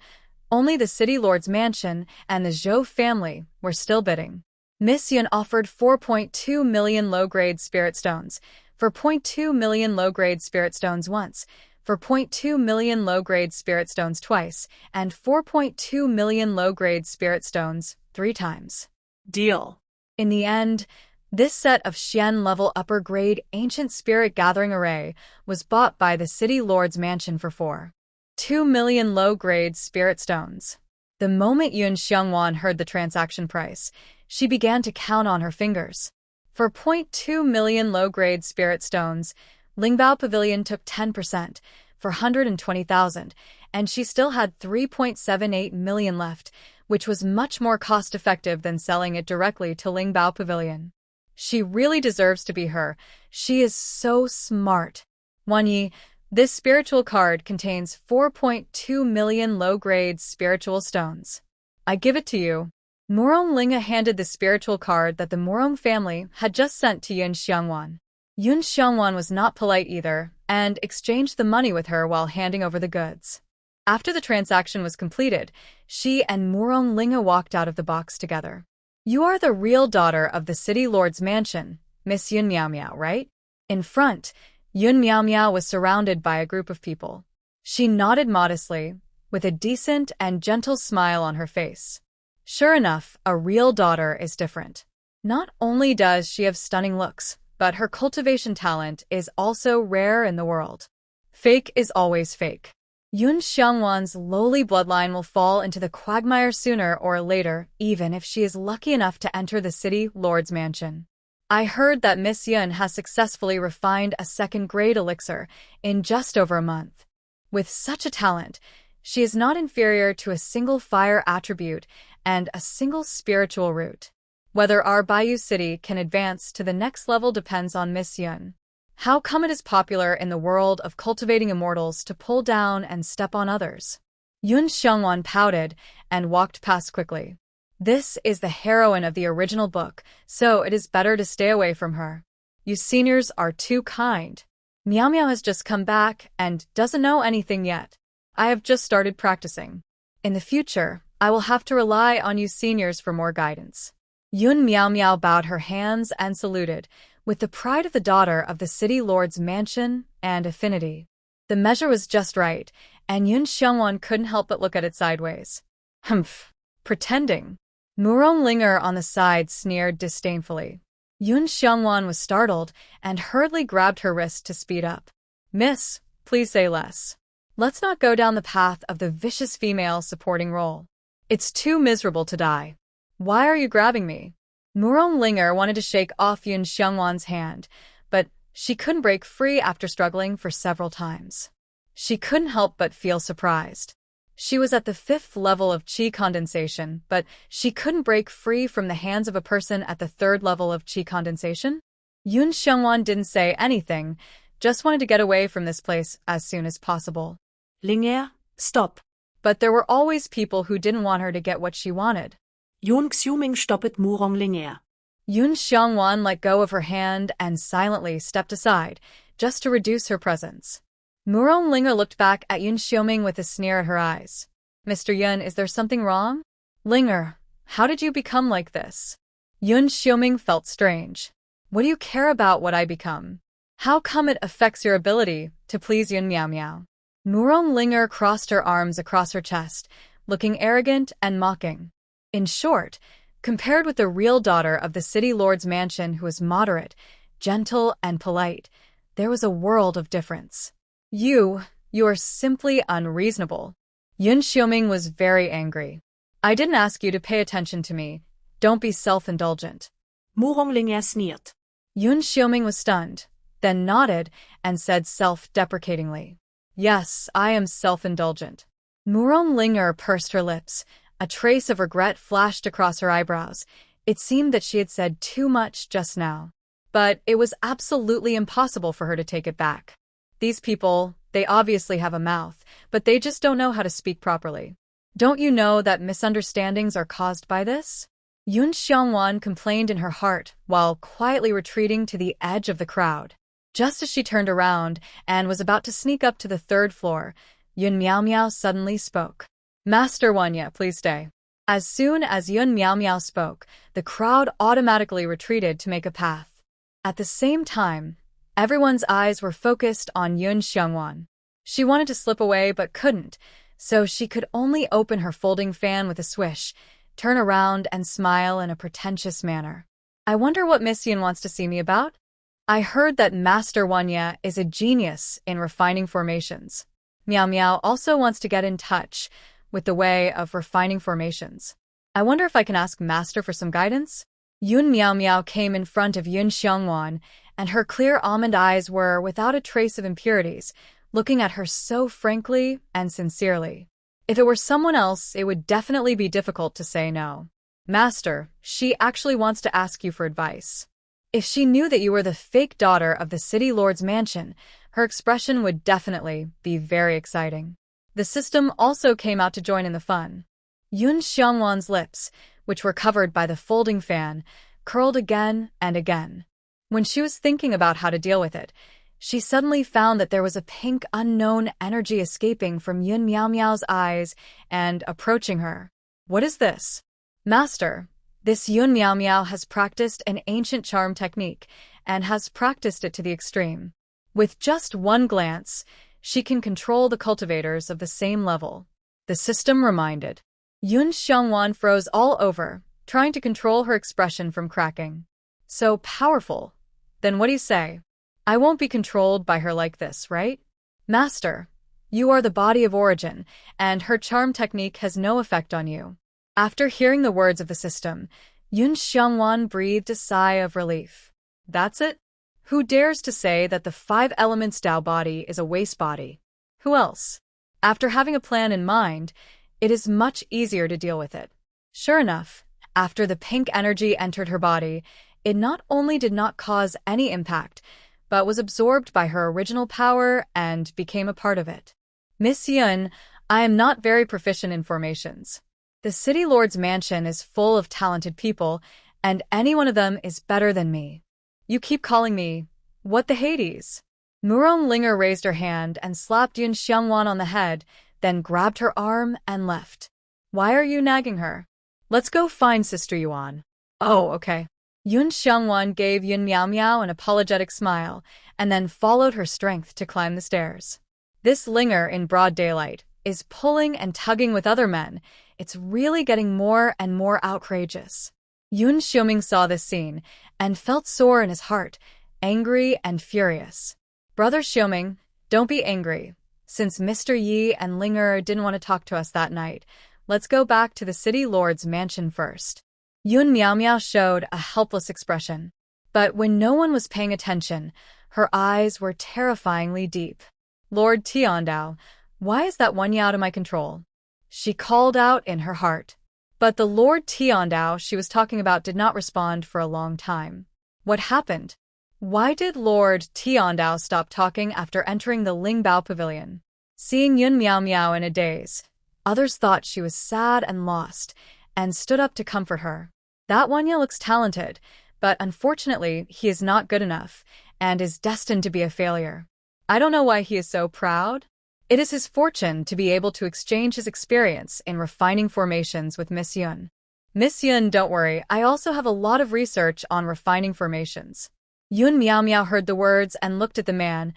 only the city lord's mansion and the Zhou family were still bidding. Miss Yun offered 4.2 million low-grade spirit stones, for 0.2 million low-grade spirit stones once, for 0.2 million low-grade spirit stones twice, and 4.2 million low-grade spirit stones 3 times. Deal. In the end, this set of Xian-level upper-grade ancient spirit gathering array was bought by the city lord's mansion for 4.2 million low-grade spirit stones. The moment Yun Xiongwan heard the transaction price, she began to count on her fingers. For 0.2 million low-grade spirit stones, Lingbao Pavilion took 10%, for 120,000, and she still had 3.78 million left, which was much more cost-effective than selling it directly to Lingbao Pavilion. She really deserves to be her. She is so smart. Wanyi, this spiritual card contains 4.2 million low-grade spiritual stones. I give it to you. Morong Linga handed the spiritual card that the Morong family had just sent to Yun Xiongwan. Yun Xiongwan was not polite either, and exchanged the money with her while handing over the goods. After the transaction was completed, she and Morong Linga walked out of the box together. You are the real daughter of the city lord's mansion, Miss Yun Miao Miao, right? In front, Yun Miao Miao was surrounded by a group of people. She nodded modestly, with a decent and gentle smile on her face. Sure enough, a real daughter is different. Not only does she have stunning looks, but her cultivation talent is also rare in the world. Fake is always fake. Yun Xiongwan's lowly bloodline will fall into the quagmire sooner or later, even if she is lucky enough to enter the city lord's mansion. I heard that Miss Yun has successfully refined a second-grade elixir in just over a month. With such a talent, she is not inferior to a single fire attribute and a single spiritual root. Whether our Bayou City can advance to the next level depends on Miss Yun. How come it is popular in the world of cultivating immortals to pull down and step on others? Yun Xiongwan pouted and walked past quickly. This is the heroine of the original book, so it is better to stay away from her. You seniors are too kind. Miao Miao has just come back and doesn't know anything yet. I have just started practicing. In the future, I will have to rely on you seniors for more guidance. Yun Miao Miao bowed her hands and saluted, with the pride of the daughter of the city lord's mansion and affinity. The measure was just right, and Yun Xiongwan couldn't help but look at it sideways. Humph. Pretending. Murong Linger on the side sneered disdainfully. Yun Xiongwan was startled and hurriedly grabbed her wrist to speed up. Miss, please say less. Let's not go down the path of the vicious female supporting role. It's too miserable to die. Why are you grabbing me? Murong Linger wanted to shake off Yun Xiongwan's hand, but she couldn't break free after struggling for several times. She couldn't help but feel surprised. She was at the 5th level of qi condensation, but she couldn't break free from the hands of a person at the 3rd level of qi condensation? Yun Xiongwan didn't say anything, just wanted to get away from this place as soon as possible. Linger, stop. But there were always people who didn't want her to get what she wanted. Yun Xiuming stoppet Murong Linger. Yun Xiongwan let go of her hand and silently stepped aside, just to reduce her presence. Murong Linger looked back at Yun Xiuming with a sneer at her eyes. Mr. Yun, is there something wrong? Linger, how did you become like this? Yun Xiuming felt strange. What do you care about what I become? How come it affects your ability to please Yun Miao Miao? Murong Linger crossed her arms across her chest, looking arrogant and mocking. In short, Compared with the real daughter of the city lord's mansion who was moderate, gentle, and polite, there was a world of difference. You are simply unreasonable. Yun Xiaoming was very angry. I didn't ask you to pay attention to me. Don't be self-indulgent. Murong Ling sneered. Yun Xiaoming was stunned, then nodded and said self-deprecatingly, "Yes, I am self-indulgent." Murong Linger pursed her lips. A trace of regret flashed across her eyebrows. It seemed that she had said too much just now. But it was absolutely impossible for her to take it back. These people, they obviously have a mouth, but they just don't know how to speak properly. Don't you know that misunderstandings are caused by this? Yun Xiangwan complained in her heart while quietly retreating to the edge of the crowd. Just as she turned around and was about to sneak up to the third floor, Yun Miao Miao suddenly spoke. "Master Wanya, please stay." As soon as Yun Miao Miao spoke, the crowd automatically retreated to make a path. At the same time, everyone's eyes were focused on Yun Xiangwan. She wanted to slip away but couldn't, so she could only open her folding fan with a swish, turn around and smile in a pretentious manner. "I wonder what Miss Yun wants to see me about? I heard that Master Wanya is a genius in refining formations. Miao Miao also wants to get in touch with the way of refining formations. I wonder if I can ask Master for some guidance?" Yun Miao Miao came in front of Yun Xiangwan, and her clear almond eyes were without a trace of impurities, looking at her so frankly and sincerely. If it were someone else, it would definitely be difficult to say no. "Master, she actually wants to ask you for advice." If she knew that you were the fake daughter of the city lord's mansion, her expression would definitely be very exciting. The system also came out to join in the fun. Yun Xiangwan's lips, which were covered by the folding fan, curled again and again. When she was thinking about how to deal with it, she suddenly found that there was a pink unknown energy escaping from Yun Miao Miao's eyes and approaching her. "What is this?" "Master, this Yun Miao Miao has practiced an ancient charm technique and has practiced it to the extreme. With just one glance, she can control the cultivators of the same level," the system reminded. Yun Xiangwan froze all over, trying to control her expression from cracking. "So powerful. Then what do you say? I won't be controlled by her like this, right?" "Master, you are the body of origin, and her charm technique has no effect on you." After hearing the words of the system, Yun Xiangwan breathed a sigh of relief. "That's it? Who dares to say that the 5 elements Tao body is a waste body? Who else? After having a plan in mind, it is much easier to deal with it." Sure enough, after the pink energy entered her body, it not only did not cause any impact, but was absorbed by her original power and became a part of it. "Miss Yun, I am not very proficient in formations. The city lord's mansion is full of talented people, and any one of them is better than me. You keep calling me, what the Hades?" Murong Linger raised her hand and slapped Yun Xiangwan on the head, then grabbed her arm and left. "Why are you nagging her? Let's go find Sister Yuan." "Oh, okay." Yun Xiangwan gave Yun Miao Miao an apologetic smile, and then followed her strength to climb the stairs. This Linger in broad daylight is pulling and tugging with other men. It's really getting more and more outrageous. Yun Xiaoming saw this scene and felt sore in his heart, angry and furious. "Brother Xiaoming, don't be angry. Since Mr. Yi and Linger didn't want to talk to us that night, let's go back to the city lord's mansion first." Yun Miao Miao showed a helpless expression. But when no one was paying attention, her eyes were terrifyingly deep. "Lord Tiandao, why is that one out of my control?" she called out in her heart. But the Lord Tiandao she was talking about did not respond for a long time. What happened? Why did Lord Tiandao stop talking after entering the Lingbao Pavilion? Seeing Yun Miao Miao in a daze, others thought she was sad and lost, and stood up to comfort her. "That Wanya looks talented, but unfortunately he is not good enough, and is destined to be a failure. I don't know why he is so proud. It is his fortune to be able to exchange his experience in refining formations with Miss Yun." "Miss Yun, don't worry, I also have a lot of research on refining formations." Yun Miao Miao heard the words and looked at the man,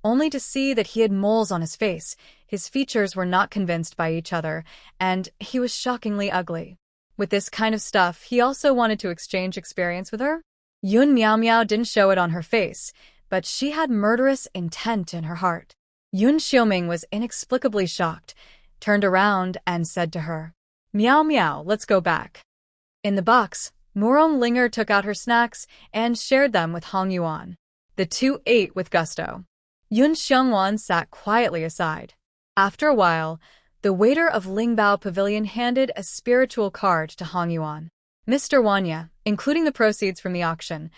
only to see that he had moles on his face. His features were not convinced by each other, and he was shockingly ugly. With this kind of stuff, he also wanted to exchange experience with her. Yun Miao Miao didn't show it on her face, but she had murderous intent in her heart. Yun Xiaoming was inexplicably shocked, turned around and said to her, "Miao Miao, let's go back." In the box, Murong Linger took out her snacks and shared them with Hong Yuan. The two ate with gusto. Yun Xiangwan sat quietly aside. After a while, the waiter of Lingbao Pavilion handed a spiritual card to Hong Yuan. "Mr. Wanya, including the proceeds from the auction,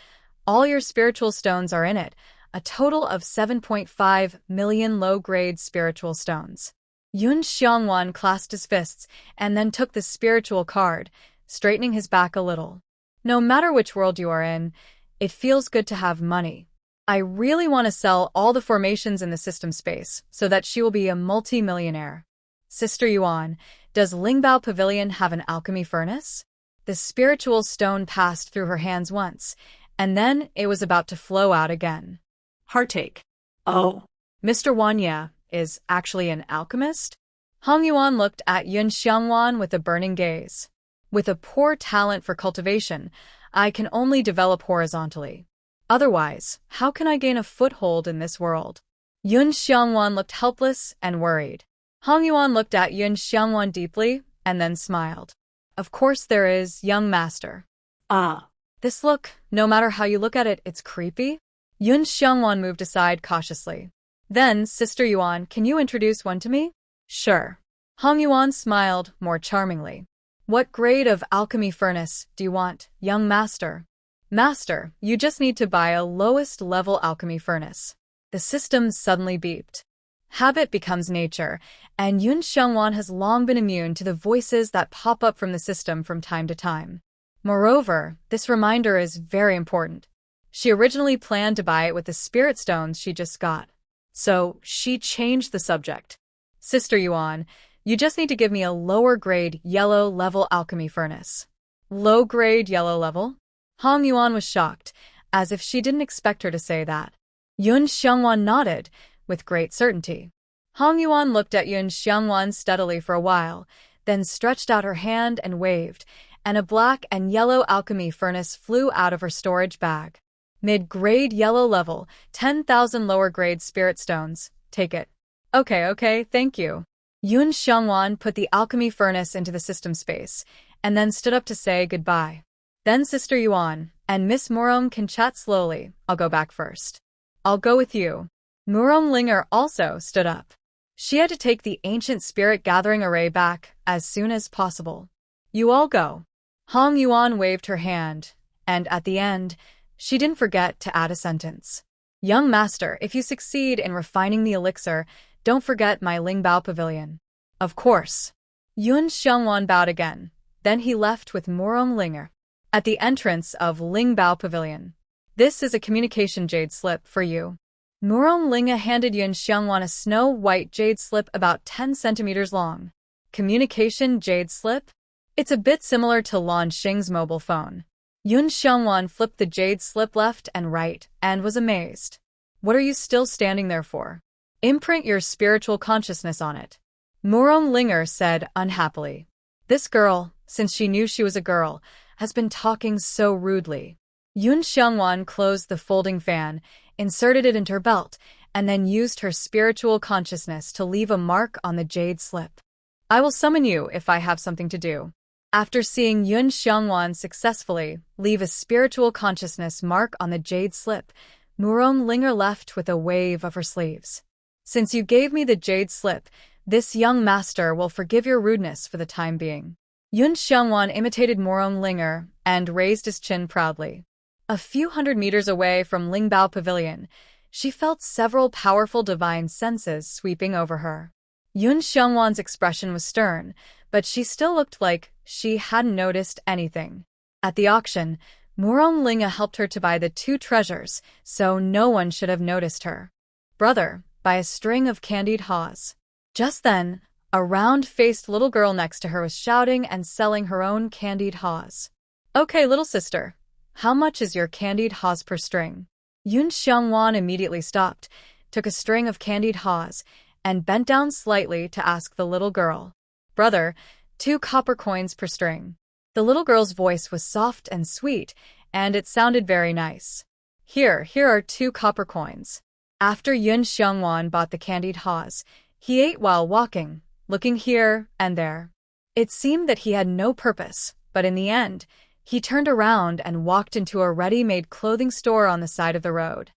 all your spiritual stones are in it, a total of 7.5 million low-grade spiritual stones." Yun Xiangwan clasped his fists and then took the spiritual card, straightening his back a little. "No matter which world you are in, it feels good to have money. I really want to sell all the formations in the system space so that she will be a multi-millionaire." "Sister Yuan, does Lingbao Pavilion have an alchemy furnace?" The spiritual stone passed through her hands once, and then it was about to flow out again. Heartache. "Oh, Mr. Wanya is actually an alchemist?" Hong Yuan looked at Yun Xiangwan with a burning gaze. "With a poor talent for cultivation, I can only develop horizontally. Otherwise, how can I gain a foothold in this world?" Yun Xiangwan looked helpless and worried. Hong Yuan looked at Yun Xiangwan deeply and then smiled. "Of course there is, young master." Ah. "This look, no matter how you look at it, it's creepy." Yun Xiangwan moved aside cautiously. "Then, Sister Yuan, can you introduce one to me?" "Sure." Hong Yuan smiled more charmingly. "What grade of alchemy furnace do you want, young master?" "Master, you just need to buy a lowest level alchemy furnace." The system suddenly beeped. Habit becomes nature, and Yun Xiangwan has long been immune to the voices that pop up from the system from time to time. Moreover, this reminder is very important. She originally planned to buy it with the spirit stones she just got. So, she changed the subject. "Sister Yuan, you just need to give me a lower-grade yellow-level alchemy furnace." "Low-grade yellow level?" Hong Yuan was shocked, as if she didn't expect her to say that. Yun Xiangwan nodded, with great certainty. Hong Yuan looked at Yun Xiangwan steadily for a while, then stretched out her hand and waved, and a black and yellow alchemy furnace flew out of her storage bag. "Mid-grade yellow level, 10,000 lower-grade spirit stones. Take it." Okay, thank you." Yun Xiangwan put the alchemy furnace into the system space, and then stood up to say goodbye. "Then Sister Yuan and Miss Murong can chat slowly. I'll go back first." "I'll go with you." Murong Linger also stood up. She had to take the ancient spirit gathering array back as soon as possible. "You all go." Hong Yuan waved her hand, and at the end, she didn't forget to add a sentence. "Young master, if you succeed in refining the elixir, don't forget my Lingbao Pavilion." "Of course." Yun Xiangwan bowed again. Then he left with Murong Linger. At the entrance of Lingbao Pavilion. "This is a communication jade slip for you." Murong Linger handed Yun Xiangwan a snow-white jade slip about 10 centimeters long. Communication jade slip? It's a bit similar to Lan Xing's mobile phone. Yun Xiangwan flipped the jade slip left and right and was amazed. "What are you still standing there for? Imprint your spiritual consciousness on it." Murong Linger said unhappily. This girl, since she knew she was a girl, has been talking so rudely. Yun Xiangwan closed the folding fan, inserted it into her belt, and then used her spiritual consciousness to leave a mark on the jade slip. "I will summon you if I have something to do." After seeing Yun Xiangwan successfully leave a spiritual consciousness mark on the jade slip, Murong Linger left with a wave of her sleeves. "Since you gave me the jade slip, this young master will forgive your rudeness for the time being." Yun Xiangwan imitated Murong Linger and raised his chin proudly. A few hundred meters away from Lingbao Pavilion, she felt several powerful divine senses sweeping over her. Yun Xiangwan's expression was stern, but she still looked like she hadn't noticed anything. At the auction, Murong Linger helped her to buy the two treasures, so no one should have noticed her. "Brother, buy a string of candied haws." Just then, a round-faced little girl next to her was shouting and selling her own candied haws. "Okay, little sister. How much is your candied haws per string?" Yun Xiangwan immediately stopped, took a string of candied haws, and bent down slightly to ask the little girl. "Brother, 2 copper coins per string." The little girl's voice was soft and sweet, and it sounded very nice. Here are 2 copper coins. After Yun Xiongwan bought the candied haws, he ate while walking, looking here and there. It seemed that he had no purpose, but in the end, he turned around and walked into a ready-made clothing store on the side of the road.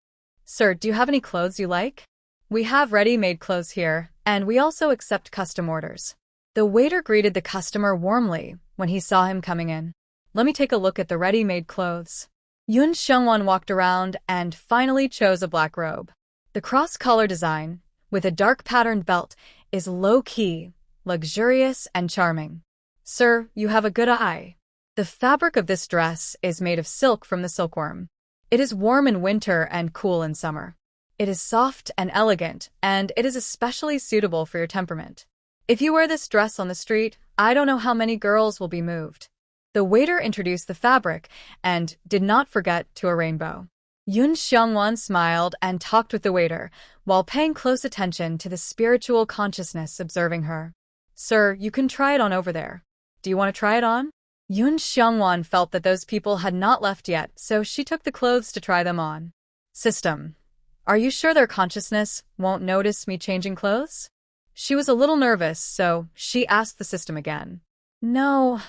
Sir, do you have any clothes you like? We have ready-made clothes here, and we also accept custom orders. The waiter greeted the customer warmly when he saw him coming in. Let me take a look at the ready-made clothes. Yun Xiongwan walked around and finally chose a black robe. The cross-collar design, with a dark patterned belt, is low-key, luxurious, and charming. Sir, you have a good eye. The fabric of this dress is made of silk from the silkworm. It is warm in winter and cool in summer. It is soft and elegant, and it is especially suitable for your temperament. If you wear this dress on the street, I don't know how many girls will be moved. The waiter introduced the fabric and did not forget to a rainbow. Yun Xiongwan smiled and talked with the waiter, while paying close attention to the spiritual consciousness observing her. Sir, you can try it on over there. Do you want to try it on? Yun Xiongwan felt that those people had not left yet, so she took the clothes to try them on. System. Are you sure their consciousness won't notice me changing clothes? She was a little nervous, so she asked the system again. No,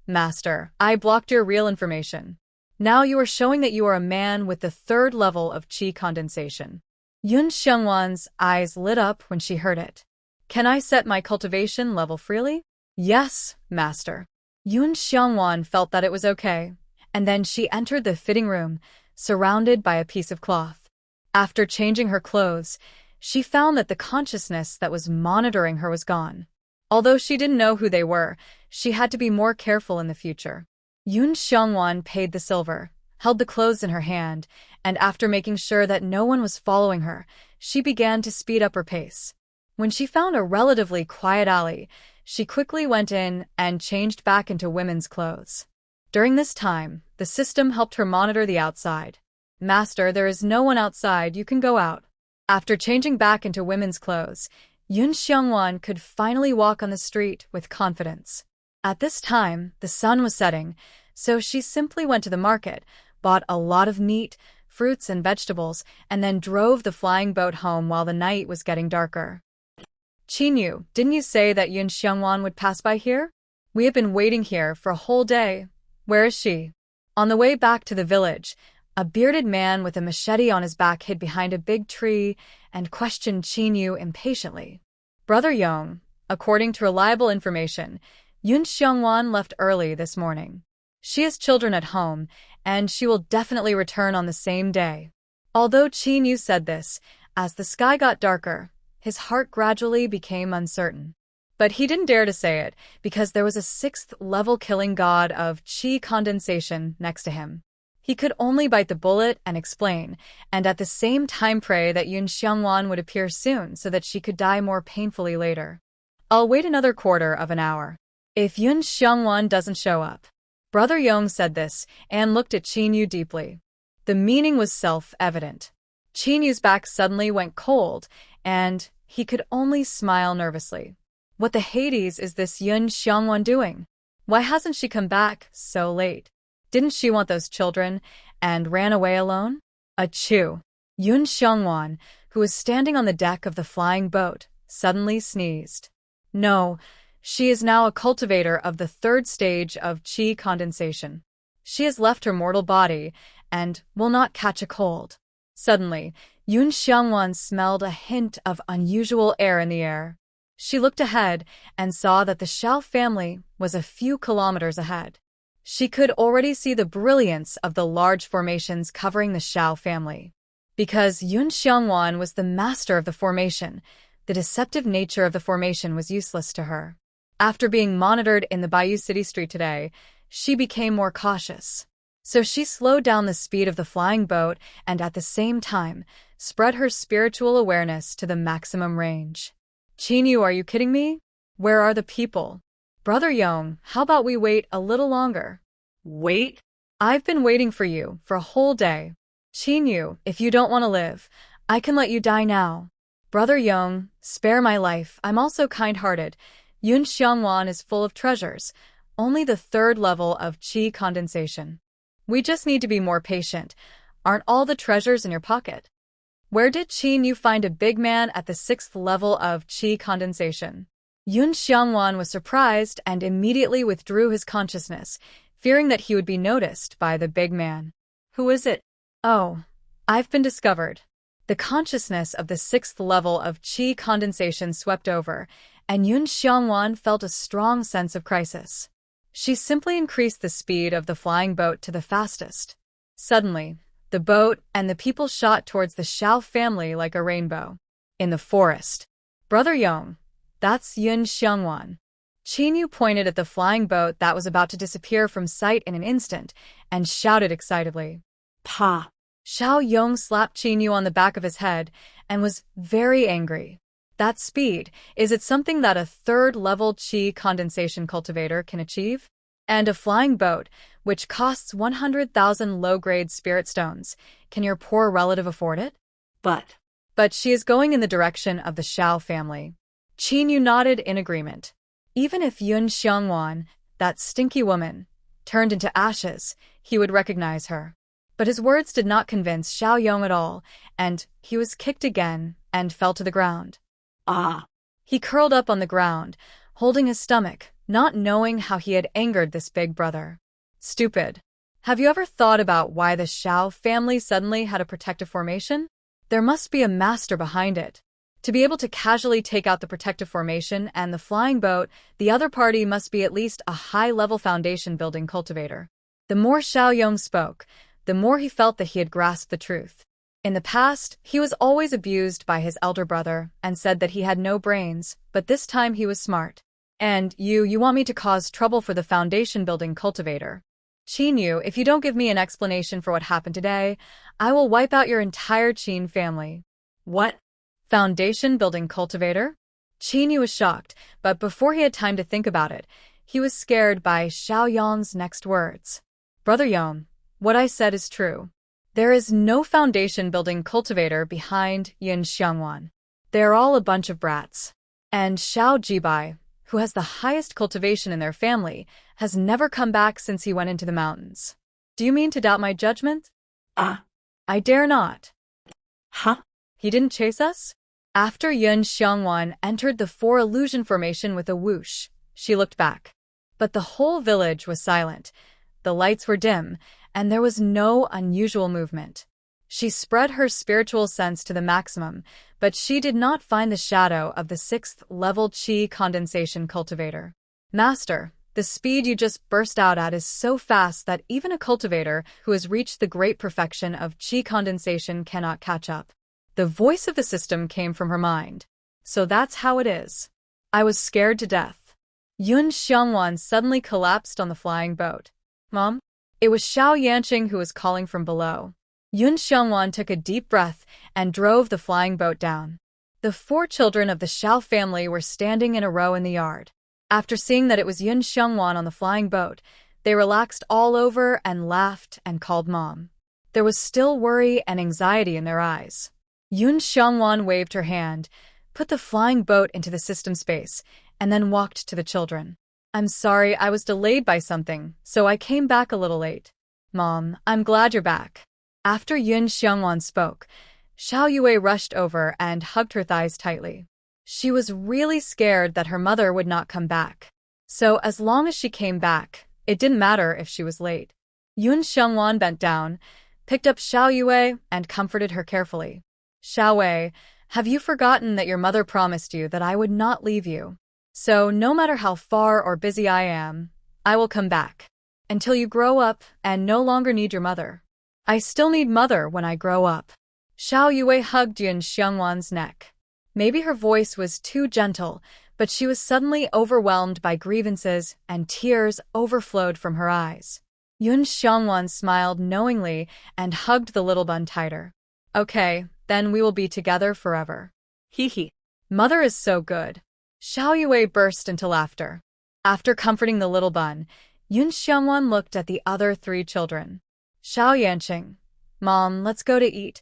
Master, I blocked your real information. Now you are showing that you are a man with the 3rd level of qi condensation. Yun Xiongwan's eyes lit up when she heard it. Can I set my cultivation level freely? Yes, Master. Yun Xiongwan felt that it was okay, and then she entered the fitting room, surrounded by a piece of cloth. After changing her clothes, she found that the consciousness that was monitoring her was gone. Although she didn't know who they were, she had to be more careful in the future. Yun Xiongwan paid the silver, held the clothes in her hand, and after making sure that no one was following her, she began to speed up her pace. When she found a relatively quiet alley, she quickly went in and changed back into women's clothes. During this time, the system helped her monitor the outside. Master, there is no one outside, you can go out. After changing back into women's clothes, Yun Xiongwan could finally walk on the street with confidence. At this time, the sun was setting, so she simply went to the market, bought a lot of meat, fruits, and vegetables, and then drove the flying boat home while the night was getting darker. Qinyu, didn't you say that Yun Xiongwan would pass by here? We have been waiting here for a whole day. Where is she? On the way back to the village, a bearded man with a machete on his back hid behind a big tree and questioned Qinyu impatiently. Brother Yong, according to reliable information, Yun Xiongwan left early this morning. She has children at home, and she will definitely return on the same day. Although Qinyu said this, as the sky got darker, his heart gradually became uncertain. But he didn't dare to say it, because there was a 6th-level killing god of qi condensation next to him. He could only bite the bullet and explain, and at the same time pray that Yun Xiongwan would appear soon so that she could die more painfully later. I'll wait another quarter of an hour. If Yun Xiongwan doesn't show up. Brother Yong said this and looked at Qinyu deeply. The meaning was self-evident. Qinyu's back suddenly went cold, and he could only smile nervously. What the Hades is this Yun Xiongwan doing? Why hasn't she come back so late? Didn't she want those children and ran away alone? Achoo! Yun Xiongwan, who was standing on the deck of the flying boat, suddenly sneezed. No, she is now a cultivator of the 3rd stage of qi condensation. She has left her mortal body and will not catch a cold. Suddenly, Yun Xiongwan smelled a hint of unusual air in the air. She looked ahead and saw that the Shao family was a few kilometers ahead. She could already see the brilliance of the large formations covering the Shao family. Because Yun Xiongwan was the master of the formation, the deceptive nature of the formation was useless to her. After being monitored in the Bayou City street today, she became more cautious. So she slowed down the speed of the flying boat and at the same time spread her spiritual awareness to the maximum range. Qinyu, are you kidding me? Where are the people? Brother Yong, how about we wait a little longer? Wait? I've been waiting for you for a whole day. Qinyu, if you don't want to live, I can let you die now. Brother Yong, spare my life, I'm also kind-hearted. Yun Xiongwan is full of treasures. only the third level of qi condensation. We just need to be more patient. Aren't all the treasures in your pocket? Where did Qin Yu find a big man at the 6th level of qi condensation? Yun Xiangwan was surprised and immediately withdrew his consciousness, fearing that he would be noticed by the big man. Who is it? Oh, I've been discovered. The consciousness of the 6th level of qi condensation swept over, and Yun Xiangwan felt a strong sense of crisis. She simply increased the speed of the flying boat to the fastest. Suddenly, the boat and the people shot towards the Xiao family like a rainbow. In the forest. Brother Yong, that's Yun Xiangwan. Qin Yu pointed at the flying boat that was about to disappear from sight in an instant and shouted excitedly. Pa! Xiao Yong slapped Qin Yu on the back of his head and was very angry. That speed, is it something that a 3rd level qi condensation cultivator can achieve? And a flying boat, which costs 100,000 low-grade spirit stones, can your poor relative afford it? But she is going in the direction of the Xiao family. Qin Yu nodded in agreement. Even if Yun Xiangwan, that stinky woman, turned into ashes, he would recognize her. But his words did not convince Xiao Yong at all, and he was kicked again and fell to the ground. Ah! He curled up on the ground, holding his stomach, not knowing how he had angered this big brother. Stupid. Have you ever thought about why the Xiao family suddenly had a protective formation? There must be a master behind it. To be able to casually take out the protective formation and the flying boat, the other party must be at least a high-level foundation-building cultivator. The more Xiao Yong spoke, the more he felt that he had grasped the truth. In the past, he was always abused by his elder brother and said that he had no brains, but this time he was smart. And you want me to cause trouble for the foundation-building cultivator? Qin Yu, if you don't give me an explanation for what happened today, I will wipe out your entire Qin family. What? Foundation-building cultivator? Qin Yu was shocked, but before he had time to think about it, he was scared by Xiao Yong's next words. Brother Yong, what I said is true. There is no foundation-building cultivator behind Yun Xiangwan. They are all a bunch of brats. And Xiao Jibai, who has the highest cultivation in their family, has never come back since he went into the mountains. Do you mean to doubt my judgment? I dare not. Huh? He didn't chase us? After Yun Xiangwan entered the 4 illusion formation with a whoosh, she looked back. But the whole village was silent. The lights were dim, and there was no unusual movement. She spread her spiritual sense to the maximum, but she did not find the shadow of the 6th level qi condensation cultivator. Master, the speed you just burst out at is so fast that even a cultivator who has reached the great perfection of qi condensation cannot catch up. The voice of the system came from her mind. So that's how it is. I was scared to death. Yun Xiangwan suddenly collapsed on the flying boat. Mom? It was Xiao Yanqing who was calling from below. Yun Xiangwan took a deep breath and drove the flying boat down. The 4 children of the Xiao family were standing in a row in the yard. After seeing that it was Yun Xiangwan on the flying boat, they relaxed all over and laughed and called Mom. There was still worry and anxiety in their eyes. Yun Xiangwan waved her hand, put the flying boat into the system space, and then walked to the children. I'm sorry, I was delayed by something, so I came back a little late. Mom, I'm glad you're back. After Yun Xiangwan spoke, Xiao Yue rushed over and hugged her thighs tightly. She was really scared that her mother would not come back. So as long as she came back, it didn't matter if she was late. Yun Xiangwan bent down, picked up Xiao Yue, and comforted her carefully. Xiao Wei, have you forgotten that your mother promised you that I would not leave you? So no matter how far or busy I am, I will come back. Until you grow up and no longer need your mother. I still need mother when I grow up. Xiao Yue hugged Yun Xiangwan's neck. Maybe her voice was too gentle, but she was suddenly overwhelmed by grievances and tears overflowed from her eyes. Yun Xiangwan smiled knowingly and hugged the little bun tighter. Okay, then we will be together forever. Hee. Mother is so good. Xiao Yue burst into laughter. After comforting the little bun, Yun Xiangwan looked at the other 3 children. Xiao Yanqing, Mom, let's go to eat.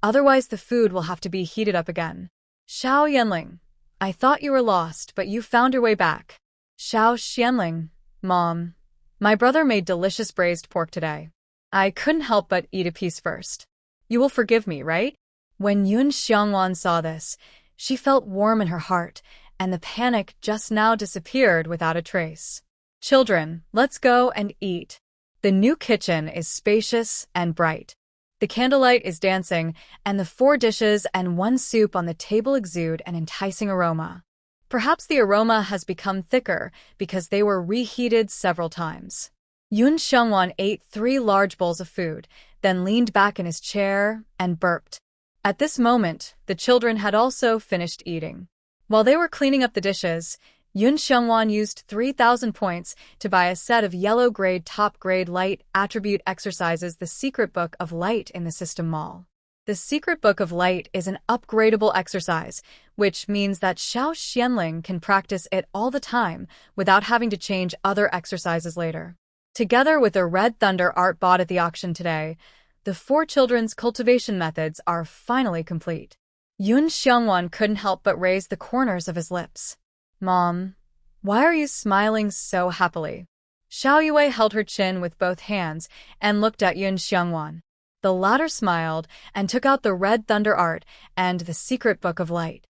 Otherwise the food will have to be heated up again. Xiao Yanling, I thought you were lost, but you found your way back. Xiao Xianling, Mom, my brother made delicious braised pork today. I couldn't help but eat a piece first. You will forgive me, right? When Yun Xiangwan saw this, she felt warm in her heart, and the panic just now disappeared without a trace. Children, let's go and eat. The new kitchen is spacious and bright. The candlelight is dancing, and the 4 dishes and 1 soup on the table exude an enticing aroma. Perhaps the aroma has become thicker because they were reheated several times. Yun Xiangwan ate 3 large bowls of food, then leaned back in his chair and burped. At this moment, the children had also finished eating. While they were cleaning up the dishes, Yun Xiangwan used 3,000 points to buy a set of yellow-grade top-grade light attribute exercises, the Secret Book of Light, in the System Mall. The Secret Book of Light is an upgradable exercise, which means that Xiao Xianling can practice it all the time without having to change other exercises later. Together with the Red Thunder art bought at the auction today, the 4 children's cultivation methods are finally complete. Yun Xiangwan couldn't help but raise the corners of his lips. Mom, why are you smiling so happily? Xiao Yue held her chin with both hands and looked at Yun Xiangwan. The latter smiled and took out the Red Thunder art and the Secret Book of Light.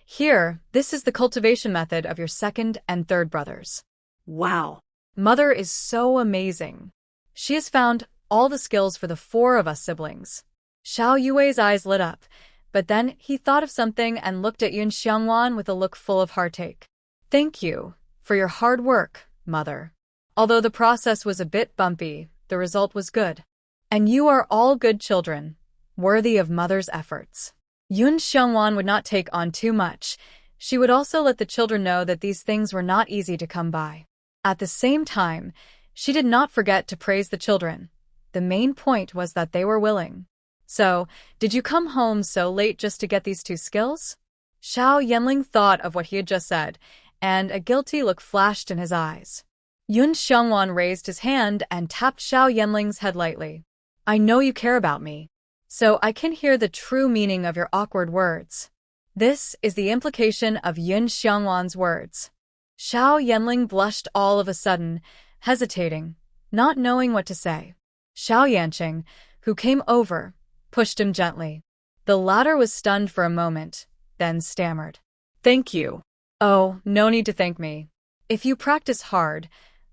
Here, this is the cultivation method of your 2nd and 3rd brothers. Wow. Mother is so amazing. She has found all the skills for the 4 of us siblings. Xiao Yue's eyes lit up, but then he thought of something and looked at Yun Xiangwan with a look full of heartache. Thank you for your hard work, Mother. Although the process was a bit bumpy, the result was good. And you are all good children, worthy of Mother's efforts. Yun Xiangwan would not take on too much. She would also let the children know that these things were not easy to come by. At the same time, she did not forget to praise the children. The main point was that they were willing. So, did you come home so late just to get these 2 skills? Xiao Yanling thought of what he had just said, and a guilty look flashed in his eyes. Yun Xiangwan raised his hand and tapped Xiao Yanling's head lightly. I know you care about me, so I can hear the true meaning of your awkward words. This is the implication of Yun Xiangwan's words. Xiao Yanling blushed all of a sudden, hesitating, not knowing what to say. Xiao Yanqing, who came over, pushed him gently. The latter was stunned for a moment, then stammered. Thank you. Oh, no need to thank me. If you practice hard,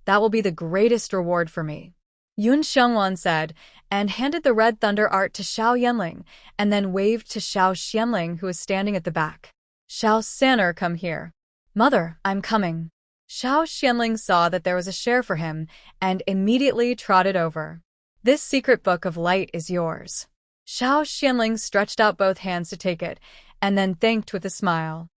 that will be the greatest reward for me. Yun Xiangwan said, and handed the Red Thunder art to Xiao Yanling, and then waved to Xiao Xianling, who was standing at the back. Xiao Sanner, come here. Mother, I'm coming. Xiao Xianling saw that there was a share for him, and immediately trotted over. This Secret Book of Light is yours. Xiao Xianling stretched out both hands to take it, and then thanked with a smile.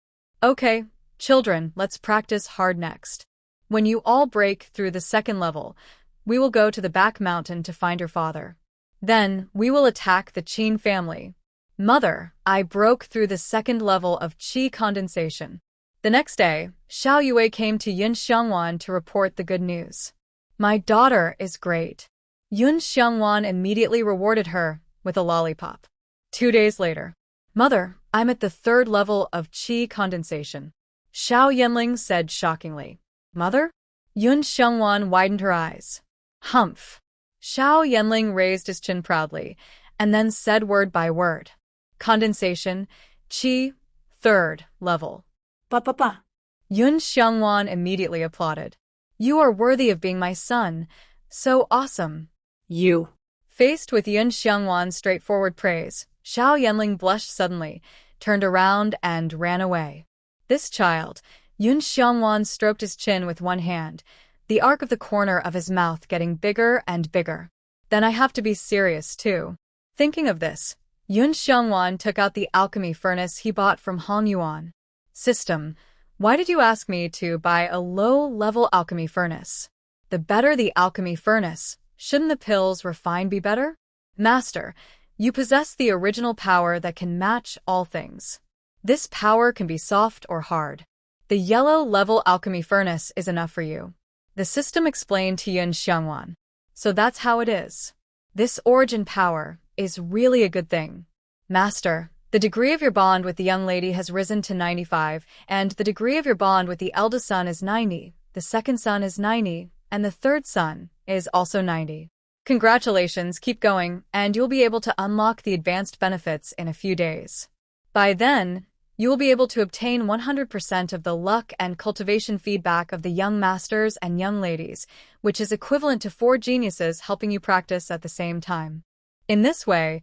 Okay, children, let's practice hard next. When you all break through the 2nd level, we will go to the back mountain to find your father. Then, we will attack the Qin family. Mother, I broke through the 2nd level of Qi condensation. The next day, Xiao Yue came to Yun Xiangwan to report the good news. My daughter is great. Yun Xiangwan immediately rewarded her with a lollipop. 2 days later. Mother, I'm at the 3rd level of Qi condensation. Xiao Yanling said shockingly. Mother? Yun Xiangwan widened her eyes. Humph. Xiao Yanling raised his chin proudly, and then said word by word. Condensation, Qi, 3rd level. Papa. Yun Xiangwan immediately applauded. You are worthy of being my son. So awesome. You. Faced with Yun Xiangwan's straightforward praise, Xiao Yanling blushed suddenly, turned around and ran away. This child, Yun Xiangwan stroked his chin with one hand, the arc of the corner of his mouth getting bigger and bigger. Then I have to be serious too. Thinking of this, Yun Xiangwan took out the alchemy furnace he bought from Han Yuan. System, why did you ask me to buy a low-level alchemy furnace? The better the alchemy furnace, shouldn't the pills refine be better? Master, you possess the original power that can match all things. This power can be soft or hard. The yellow-level alchemy furnace is enough for you. The system explained to Yun Xiangwan. So that's how it is. This origin power is really a good thing. Master, the degree of your bond with the young lady has risen to 95, and the degree of your bond with the eldest son is 90. the second son is 90, and the third son is also 90. Congratulations, keep going, and you'll be able to unlock the advanced benefits in a few days. By then, you will be able to obtain 100% of the luck and cultivation feedback of the young masters and young ladies, which is equivalent to 4 geniuses helping you practice at the same time. In this way,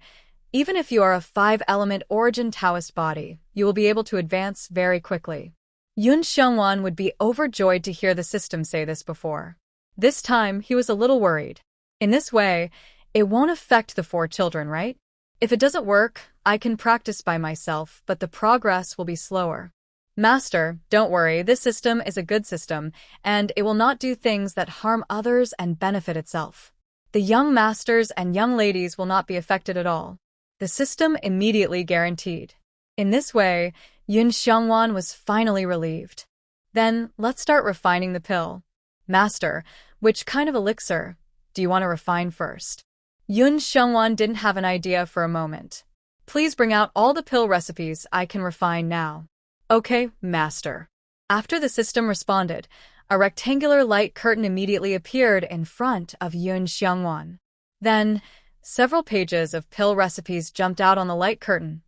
even if you are a 5-element origin Taoist body, you will be able to advance very quickly. Yun Xiongwan would be overjoyed to hear the system say this before. This time, he was a little worried. In this way, it won't affect the 4 children, right? If it doesn't work, I can practice by myself, but the progress will be slower. Master, don't worry, this system is a good system, and it will not do things that harm others and benefit itself. The young masters and young ladies will not be affected at all. The system immediately guaranteed. In this way, Yun Xiongwan was finally relieved. Then, let's start refining the pill. Master, which kind of elixir do you want to refine first? Yun Xiongwan didn't have an idea for a moment. Please bring out all the pill recipes I can refine now. Okay, Master. After the system responded, a rectangular light curtain immediately appeared in front of Yun Xiongwan. Then, several pages of pill recipes jumped out on the light curtain,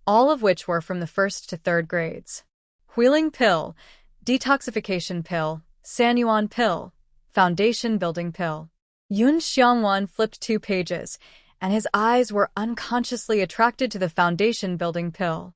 all of which were from the 1st to 3rd grades. Healing pill, detoxification pill, Sanyuan pill, foundation building pill. Yun Xiongwan flipped 2 pages, and his eyes were unconsciously attracted to the foundation building pill.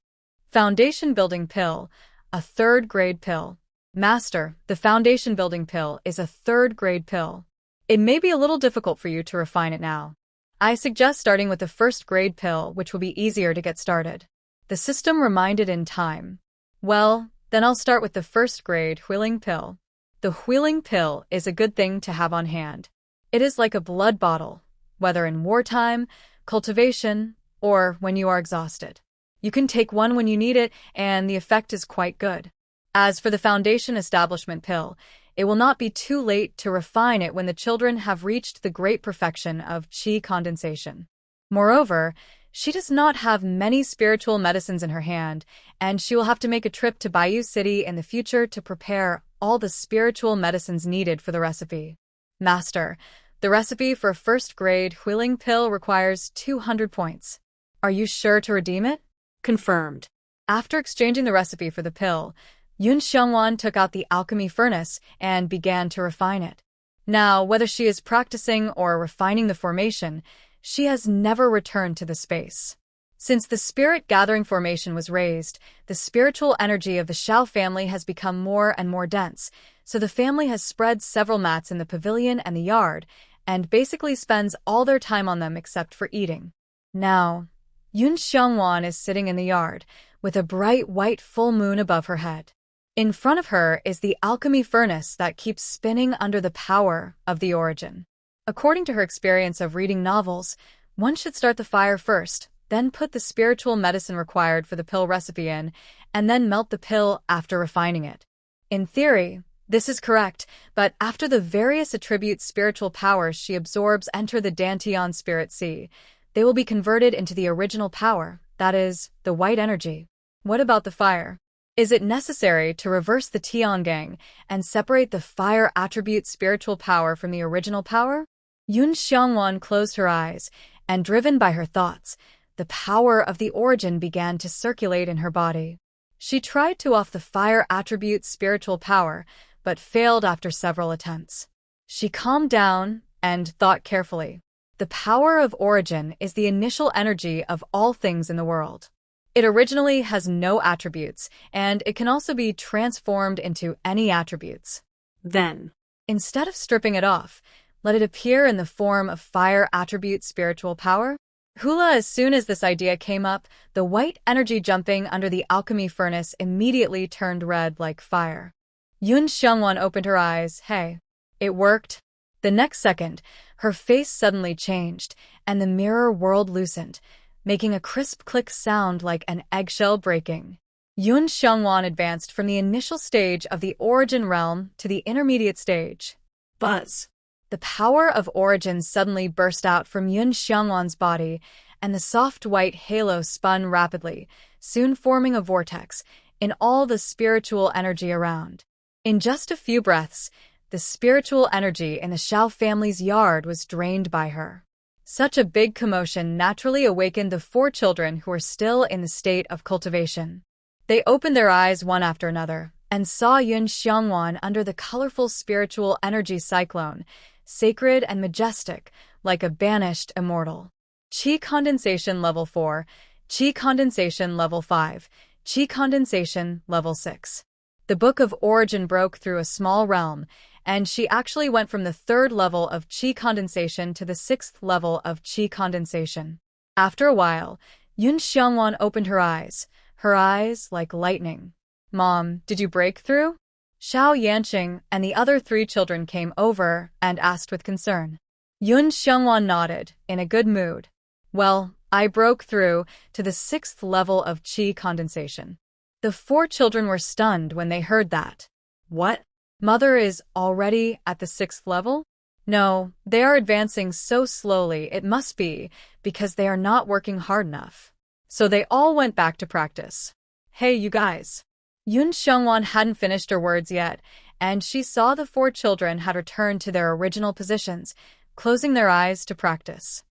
Foundation building pill, a 3rd grade pill. Master, the foundation building pill is a 3rd grade pill. It may be a little difficult for you to refine it now. I suggest starting with the 1st grade pill, which will be easier to get started. The system reminded in time. Well, then I'll start with the 1st grade healing pill. The healing pill is a good thing to have on hand. It is like a blood bottle, whether in wartime, cultivation, or when you are exhausted. You can take one when you need it, and the effect is quite good. As for the foundation establishment pill, it will not be too late to refine it when the children have reached the great perfection of qi condensation. Moreover, she does not have many spiritual medicines in her hand, and she will have to make a trip to Bayou City in the future to prepare all the spiritual medicines needed for the recipe. Master, the recipe for a 1st grade healing pill requires 200 points. Are you sure to redeem it? Confirmed. After exchanging the recipe for the pill, Yun Xiongwan took out the alchemy furnace and began to refine it. Now, whether she is practicing or refining the formation, she has never returned to the space. Since the spirit gathering formation was raised, the spiritual energy of the Shao family has become more and more dense, so the family has spread several mats in the pavilion and the yard, and basically spends all their time on them except for eating. Now, Yun Xiongwan is sitting in the yard, with a bright white full moon above her head. In front of her is the alchemy furnace that keeps spinning under the power of the origin. According to her experience of reading novels, one should start the fire first, then put the spiritual medicine required for the pill recipe in, and then melt the pill after refining it. In theory, this is correct, but after the various attribute spiritual powers she absorbs enter the Dantian Spirit Sea, they will be converted into the original power, that is, the white energy. What about the fire? Is it necessary to reverse the Tiangang and separate the fire attribute spiritual power from the original power? Yun Xiongwan closed her eyes, and driven by her thoughts, the power of the origin began to circulate in her body. She tried to off the fire attribute spiritual power, but failed after several attempts. She calmed down and thought carefully. The power of origin is the initial energy of all things in the world. It originally has no attributes, and it can also be transformed into any attributes. Then, instead of stripping it off, let it appear in the form of fire attribute spiritual power. Hula, as soon as this idea came up, the white energy jumping under the alchemy furnace immediately turned red like fire. Yun Xiongwan opened her eyes. Hey, it worked. The next second, her face suddenly changed, and the mirror world loosened, making a crisp click sound like an eggshell breaking. Yun Xiongwan advanced from the initial stage of the origin realm to the intermediate stage. Buzz. The power of origin suddenly burst out from Yun Xiongwan's body, and the soft white halo spun rapidly, soon forming a vortex in all the spiritual energy around. In just a few breaths, the spiritual energy in the Xiao family's yard was drained by her. Such a big commotion naturally awakened the 4 children who were still in the state of cultivation. They opened their eyes one after another and saw Yun Xiangwan under the colorful spiritual energy cyclone, sacred and majestic, like a banished immortal. Qi condensation level 4, Qi condensation level 5, Qi condensation level 6. The Book of Origin broke through a small realm, and she actually went from the 3rd level of Qi condensation to the 6th level of Qi condensation. After a while, Yun Xiangwan opened her eyes like lightning. "Mom, did you break through?" Xiao Yanqing and the other 3 children came over and asked with concern. Yun Xiangwan nodded, in a good mood. "Well, I broke through to the 6th level of Qi condensation." The 4 children were stunned when they heard that. "What? Mother is already at the 6th level?" "No, they are advancing so slowly it must be because they are not working hard enough." So they all went back to practice. "Hey, you guys." Yun Xiangwan hadn't finished her words yet, and she saw the 4 children had returned to their original positions, closing their eyes to practice.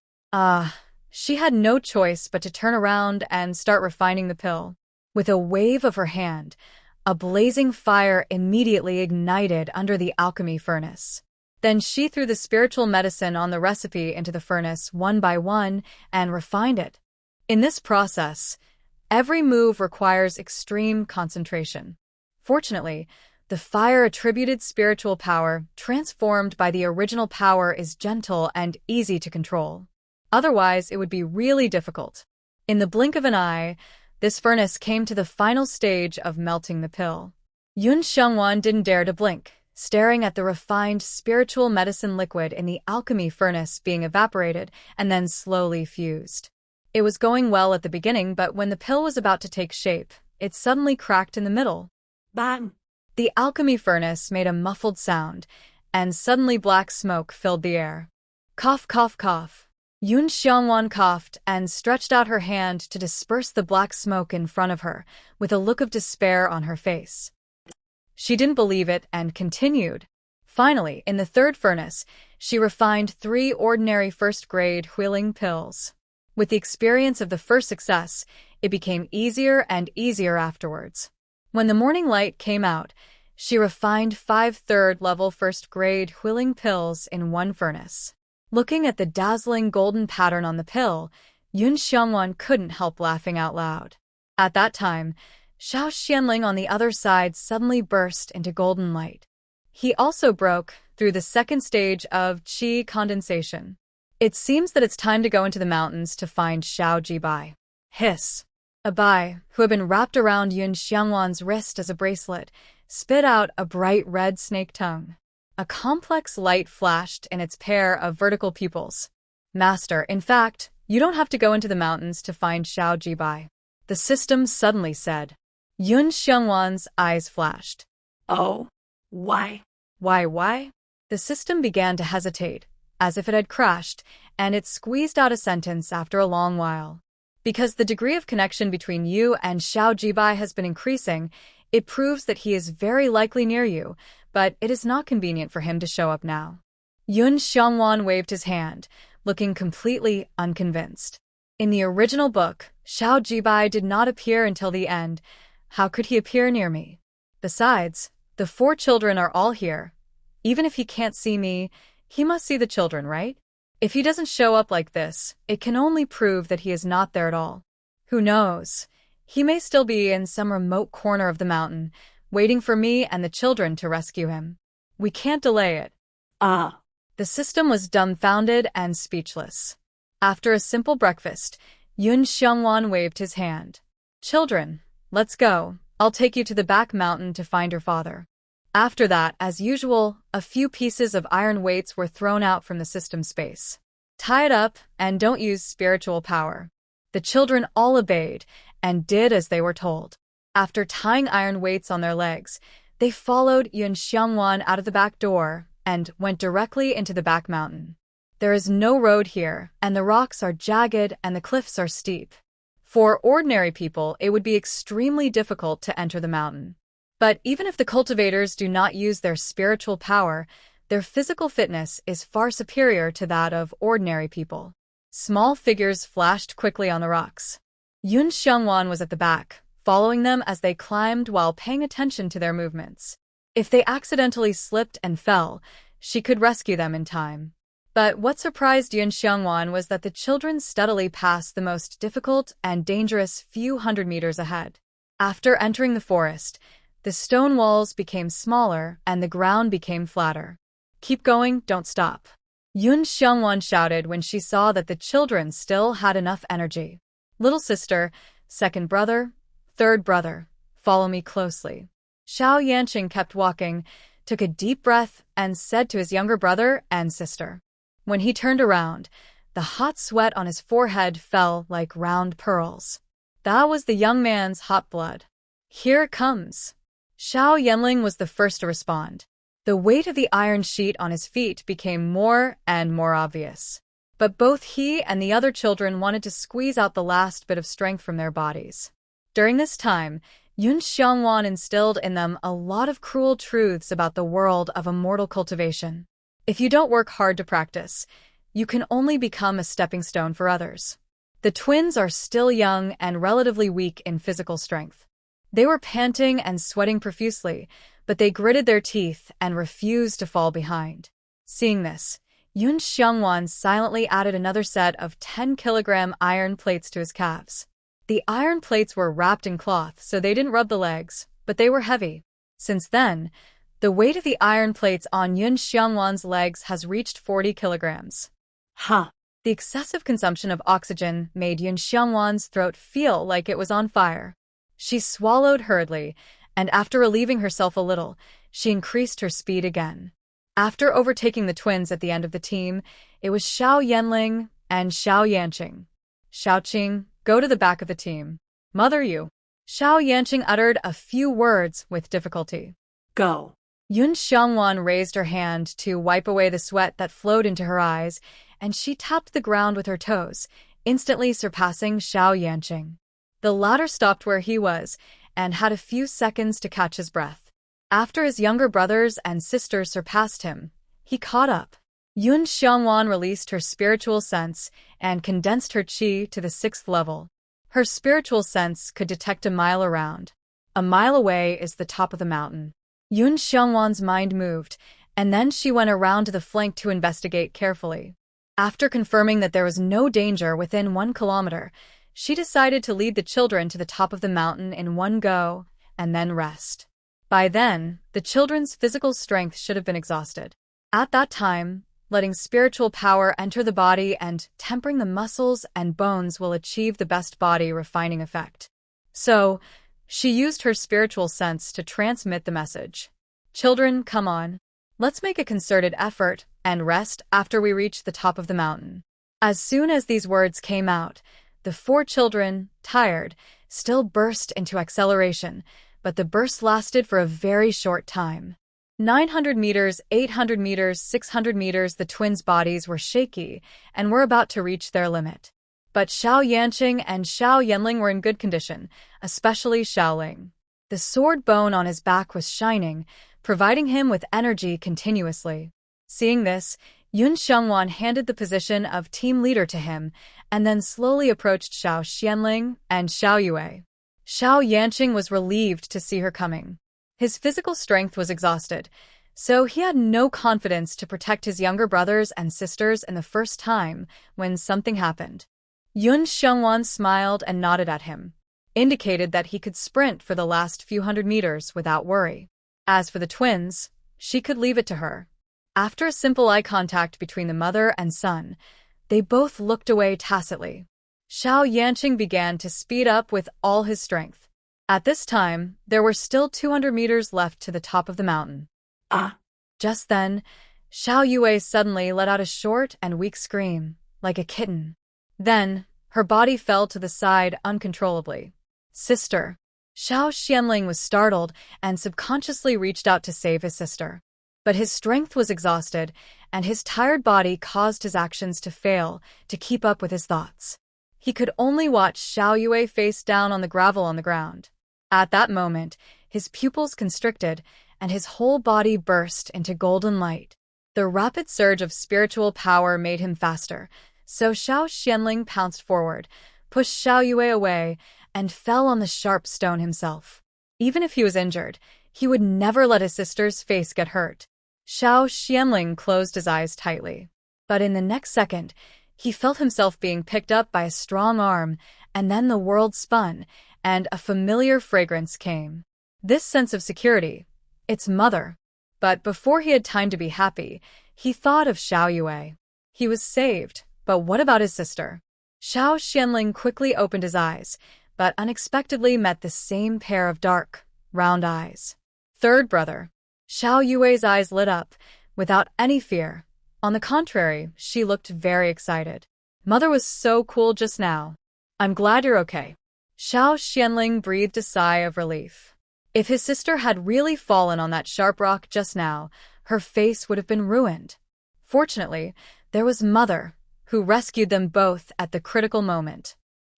She had no choice but to turn around and start refining the pill. With a wave of her hand, a blazing fire immediately ignited under the alchemy furnace. Then she threw the spiritual medicine on the recipe into the furnace one by one and refined it. In this process, every move requires extreme concentration. Fortunately, the fire-attributed spiritual power transformed by the original power is gentle and easy to control. Otherwise, it would be really difficult. In the blink of an eye, this furnace came to the final stage of melting the pill. Yun Xiangwan didn't dare to blink, staring at the refined spiritual medicine liquid in the alchemy furnace being evaporated and then slowly fused. It was going well at the beginning, but when the pill was about to take shape, it suddenly cracked in the middle. Bang! The alchemy furnace made a muffled sound, and suddenly black smoke filled the air. Cough, cough, cough. Yun Xiangwan coughed and stretched out her hand to disperse the black smoke in front of her, with a look of despair on her face. She didn't believe it and continued. Finally, in the 3rd furnace, she refined 3 ordinary first-grade Huiling pills. With the experience of the first success, it became easier and easier afterwards. When the morning light came out, she refined 5 3rd-level first-grade Huiling pills in 1 furnace. Looking at the dazzling golden pattern on the pill, Yun Xiangwan couldn't help laughing out loud. At that time, Xiao Xianling on the other side suddenly burst into golden light. He also broke through the 2nd stage of Qi condensation. It seems that it's time to go into the mountains to find Xiao Jibai. Hiss. A bai, who had been wrapped around Yun Xiangwan's wrist as a bracelet, spit out a bright red snake tongue. A complex light flashed in its pair of vertical pupils. "Master, in fact, you don't have to go into the mountains to find Xiao Jibai," the system suddenly said. Yun Xiangwan's eyes flashed. "Oh, why?" Why? The system began to hesitate, as if it had crashed, and it squeezed out a sentence after a long while. "Because the degree of connection between you and Xiao Jibai has been increasing, it proves that he is very likely near you, but it is not convenient for him to show up now." Yun Xiangwan waved his hand, looking completely unconvinced. In the original book, Xiao Jibai did not appear until the end. How could he appear near me? Besides, the 4 children are all here. Even if he can't see me, he must see the children, right? If he doesn't show up like this, it can only prove that he is not there at all. Who knows? He may still be in some remote corner of the mountain, waiting for me and the children to rescue him. We can't delay it. The system was dumbfounded and speechless. After a simple breakfast, Yun Xiangwan waved his hand. "Children, let's go. I'll take you to the back mountain to find your father." After that, as usual, a few pieces of iron weights were thrown out from the system space. "Tie it up and don't use spiritual power." The children all obeyed and did as they were told. After tying iron weights on their legs, they followed Yun Xiangwan out of the back door and went directly into the back mountain. There is no road here, and the rocks are jagged and the cliffs are steep. For ordinary people, it would be extremely difficult to enter the mountain. But even if the cultivators do not use their spiritual power, their physical fitness is far superior to that of ordinary people. Small figures flashed quickly on the rocks. Yun Xiangwan was at the back, following them as they climbed while paying attention to their movements. If they accidentally slipped and fell, she could rescue them in time. But what surprised Yun Xiangwan was that the children steadily passed the most difficult and dangerous few hundred meters ahead. After entering the forest, the stone walls became smaller and the ground became flatter. "Keep going, don't stop," Yun Xiangwan shouted when she saw that the children still had enough energy. "Little sister, second brother, third brother, follow me closely." Xiao Yanqing kept walking, took a deep breath, and said to his younger brother and sister. When he turned around, the hot sweat on his forehead fell like round pearls. That was the young man's hot blood. "Here it comes." Xiao Yanling was the first to respond. The weight of the iron sheet on his feet became more and more obvious. But both he and the other children wanted to squeeze out the last bit of strength from their bodies. During this time, Yun Xiangwan instilled in them a lot of cruel truths about the world of immortal cultivation. If you don't work hard to practice, you can only become a stepping stone for others. The twins are still young and relatively weak in physical strength. They were panting and sweating profusely, but they gritted their teeth and refused to fall behind. Seeing this, Yun Xiangwan silently added another set of 10-kilogram iron plates to his calves. The iron plates were wrapped in cloth, so they didn't rub the legs, but they were heavy. Since then, the weight of the iron plates on Yun Xiangwan's legs has reached 40 kilograms. Ha! The excessive consumption of oxygen made Yun Xiangwan's throat feel like it was on fire. She swallowed hurriedly, and after relieving herself a little, she increased her speed again. After overtaking the twins at the end of the team, it was Xiao Yanling and Xiao Yanqing. "Xiaoqing, go to the back of the team. Mother, you." Xiao Yanqing uttered a few words with difficulty. "Go." Yun Xiangwan raised her hand to wipe away the sweat that flowed into her eyes, and she tapped the ground with her toes, instantly surpassing Xiao Yanqing. The latter stopped where he was and had a few seconds to catch his breath. After his younger brothers and sisters surpassed him, he caught up. Yun Xiangwan released her spiritual sense and condensed her qi to the 6th level. Her spiritual sense could detect a mile around. A mile away is the top of the mountain. Yun Xiangwan's mind moved, and then she went around to the flank to investigate carefully. After confirming that there was no danger within 1 kilometer, she decided to lead the children to the top of the mountain in one go, and then rest. By then, the children's physical strength should have been exhausted. At that time, letting spiritual power enter the body and tempering the muscles and bones will achieve the best body refining effect. So, she used her spiritual sense to transmit the message. "Children, come on. Let's make a concerted effort and rest after we reach the top of the mountain." As soon as these words came out, the 4 children, tired, still burst into acceleration, but the burst lasted for a very short time. 900 meters, 800 meters, 600 meters, the twins' bodies were shaky and were about to reach their limit. But Xiao Yanqing and Xiao Yanling were in good condition, especially Xiaoling. The sword bone on his back was shining, providing him with energy continuously. Seeing this, Yun Xiangwan handed the position of team leader to him, and then slowly approached Xiao Xianling and Xiao Yue. Xiao Yanqing was relieved to see her coming. His physical strength was exhausted, so he had no confidence to protect his younger brothers and sisters in the first time when something happened. Yun Xiangwan smiled and nodded at him, indicated that he could sprint for the last few hundred meters without worry. As for the twins, she could leave it to her. After a simple eye contact between the mother and son, they both looked away tacitly. Xiao Yanqing began to speed up with all his strength. At this time, there were still 200 meters left to the top of the mountain. Ah! Just then, Xiao Yue suddenly let out a short and weak scream, like a kitten. Then, her body fell to the side uncontrollably. "Sister!" Xiao Xianling was startled and subconsciously reached out to save his sister. But his strength was exhausted, and his tired body caused his actions to fail to keep up with his thoughts. He could only watch Xiao Yue face down on the gravel on the ground. At that moment, his pupils constricted, and his whole body burst into golden light. The rapid surge of spiritual power made him faster, so Xiao Xianling pounced forward, pushed Xiao Yue away, and fell on the sharp stone himself. Even if he was injured, he would never let his sister's face get hurt. Xiao Xianling closed his eyes tightly. But in the next second, he felt himself being picked up by a strong arm, and then the world spun, and a familiar fragrance came. This sense of security, its mother. But before he had time to be happy, he thought of Xiao Yue. He was saved, but what about his sister? Xiao Xianling quickly opened his eyes, but unexpectedly met the same pair of dark, round eyes. Third brother. Xiao Yue's eyes lit up, without any fear. On the contrary, she looked very excited. Mother was so cool just now. I'm glad you're okay. Xiao Xianling breathed a sigh of relief. If his sister had really fallen on that sharp rock just now, her face would have been ruined. Fortunately, there was Mother, who rescued them both at the critical moment.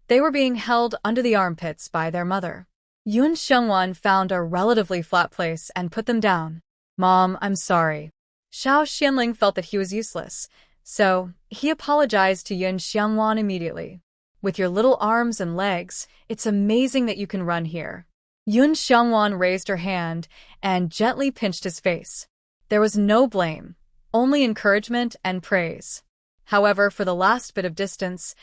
They were being held under the armpits by their mother. Yun Xiangwan found a relatively flat place and put them down. Mom, I'm sorry. Xiao Xianling felt that he was useless, so he apologized to Yun Xiangwan immediately. With your little arms and legs, it's amazing that you can run here. Yun Xiangwan raised her hand and gently pinched his face. There was no blame, only encouragement and praise. However, for the last bit of distance,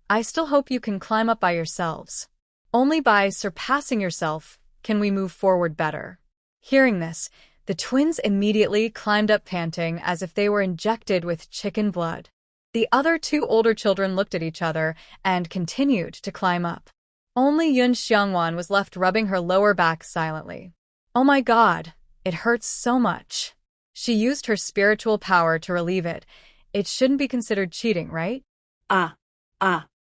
I still hope you can climb up by yourselves. Only by surpassing yourself can we move forward better. Hearing this, the twins immediately climbed up panting as if they were injected with chicken blood. The other two older children looked at each other and continued to climb up. Only Yun Xiangwan was left rubbing her lower back silently. Oh my God, it hurts so much. She used her spiritual power to relieve it. It shouldn't be considered cheating, right?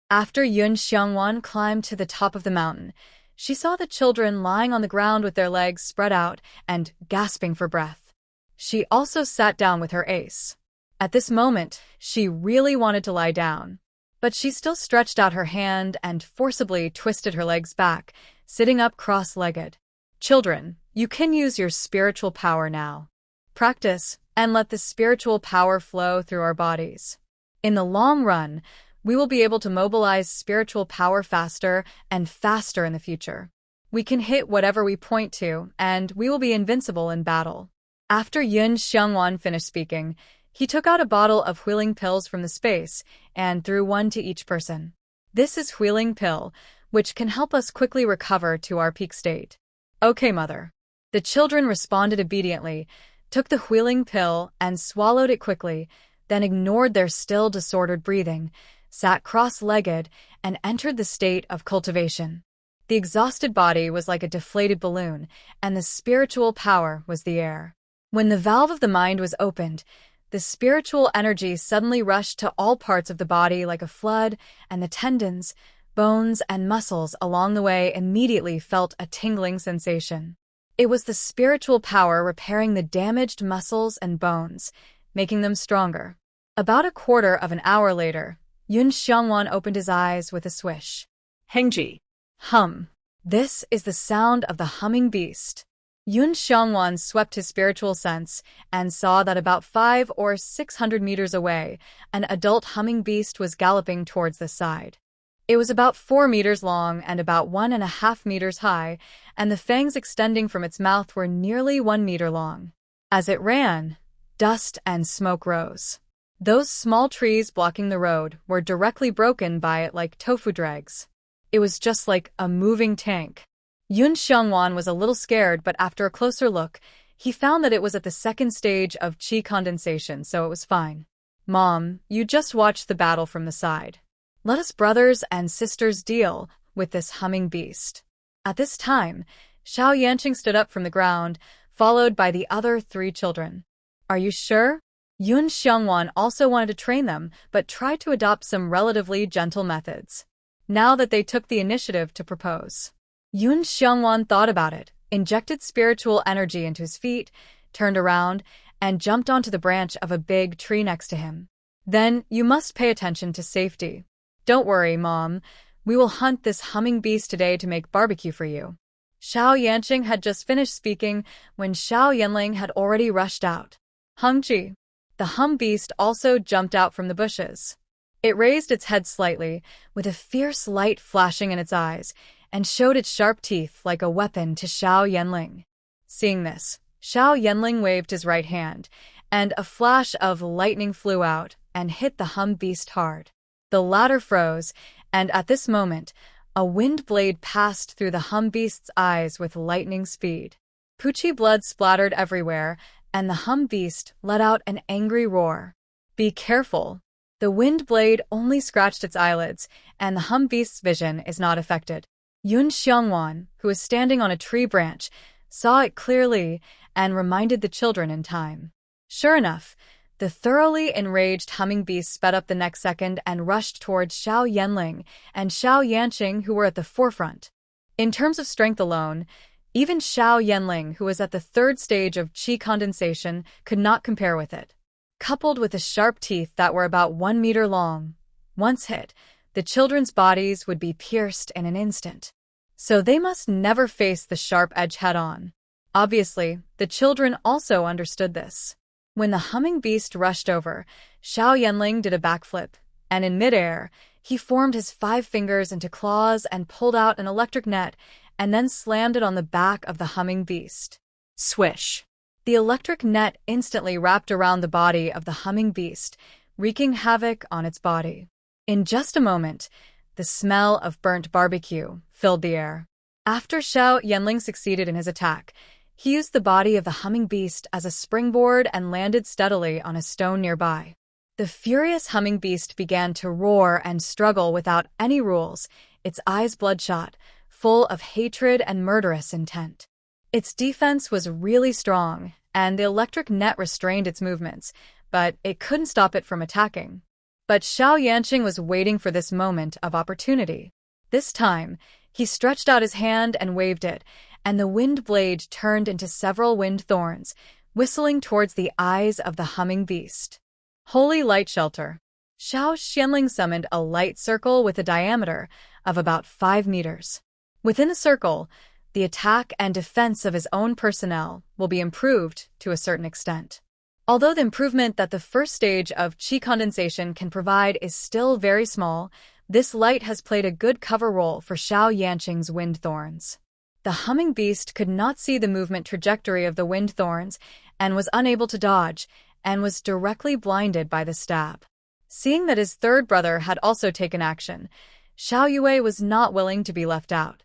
After Yun Xiangwan climbed to the top of the mountain, she saw the children lying on the ground with their legs spread out and gasping for breath. She also sat down with her ace. At this moment, she really wanted to lie down. But she still stretched out her hand and forcibly twisted her legs back, sitting up cross-legged. Children, you can use your spiritual power now. Practice, and let the spiritual power flow through our bodies. In the long run, we will be able to mobilize spiritual power faster and faster in the future. We can hit whatever we point to, and we will be invincible in battle. After Yun Xiangwan finished speaking, he took out a bottle of healing pills from the space and threw one to each person. This is healing pill, which can help us quickly recover to our peak state. Okay, Mother. The children responded obediently, took the healing pill and swallowed it quickly, then ignored their still disordered breathing, sat cross-legged, and entered the state of cultivation. The exhausted body was like a deflated balloon, and the spiritual power was the air. When the valve of the mind was opened, the spiritual energy suddenly rushed to all parts of the body like a flood, and the tendons, bones, and muscles along the way immediately felt a tingling sensation. It was the spiritual power repairing the damaged muscles and bones, making them stronger. About a quarter of an hour later, Yun Xiangwan opened his eyes with a swish. Hengji. Hum. This is the sound of the humming beast. Yun Xiangwan swept his spiritual sense and saw that about 500 or 600 meters away, an adult humming beast was galloping towards the side. It was about 4 meters long and about 1.5 meters high, and the fangs extending from its mouth were nearly 1 meter long. As it ran, dust and smoke rose. Those small trees blocking the road were directly broken by it like tofu dregs. It was just like a moving tank. Yun Xiangwan was a little scared, but after a closer look, he found that it was at the second stage of qi condensation, so it was fine. Mom, you just watched the battle from the side. Let us brothers and sisters deal with this humming beast. At this time, Xiao Yanqing stood up from the ground, followed by the other 3 children. Are you sure? Yun Xiangwan also wanted to train them, but tried to adopt some relatively gentle methods. Now that they took the initiative to propose, Yun Xiangwan thought about it, injected spiritual energy into his feet, turned around, and jumped onto the branch of a big tree next to him. Then, you must pay attention to safety. Don't worry, Mom. We will hunt this humming beast today to make barbecue for you. Xiao Yanqing had just finished speaking when Xiao Yanling had already rushed out. Hungji. The hum beast also jumped out from the bushes. It raised its head slightly, with a fierce light flashing in its eyes, and showed its sharp teeth like a weapon to Xiao Yanling. Seeing this, Xiao Yanling waved his right hand, and a flash of lightning flew out and hit the hum beast hard. The latter froze, and at this moment, a wind blade passed through the hum beast's eyes with lightning speed. Pucci blood splattered everywhere, and the hum beast let out an angry roar. Be careful. The wind blade only scratched its eyelids, and the hum beast's vision is not affected. Yun Xiangwan, who was standing on a tree branch, saw it clearly and reminded the children in time. Sure enough, the thoroughly enraged humming beast sped up the next second and rushed towards Xiao Yanling and Xiao Yanqing, who were at the forefront. In terms of strength alone, even Xiao Yanling, who was at the third stage of qi condensation, could not compare with it. Coupled with the sharp teeth that were about 1 meter long, once hit, the children's bodies would be pierced in an instant. So they must never face the sharp edge head-on. Obviously, the children also understood this. When the humming beast rushed over, Xiao Yanling did a backflip, and in midair, he formed his 5 fingers into claws and pulled out an electric net, and then slammed it on the back of the humming beast. Swish. The electric net instantly wrapped around the body of the humming beast, wreaking havoc on its body. In just a moment, the smell of burnt barbecue filled the air. After Xiao Yanling succeeded in his attack, he used the body of the humming beast as a springboard and landed steadily on a stone nearby. The furious humming beast began to roar and struggle without any rules, its eyes bloodshot, full of hatred and murderous intent. Its defense was really strong, and the electric net restrained its movements, but it couldn't stop it from attacking. But Xiao Yanqing was waiting for this moment of opportunity. This time, he stretched out his hand and waved it, and the wind blade turned into several wind thorns, whistling towards the eyes of the humming beast. Holy Light Shelter. Xiao Xianling summoned a light circle with a diameter of about 5 meters. Within the circle, the attack and defense of his own personnel will be improved to a certain extent. Although the improvement that the first stage of qi condensation can provide is still very small, this light has played a good cover role for Xiao Yanqing's wind thorns. The humming beast could not see the movement trajectory of the wind thorns and was unable to dodge, and was directly blinded by the stab. Seeing that his third brother had also taken action, Xiao Yue was not willing to be left out.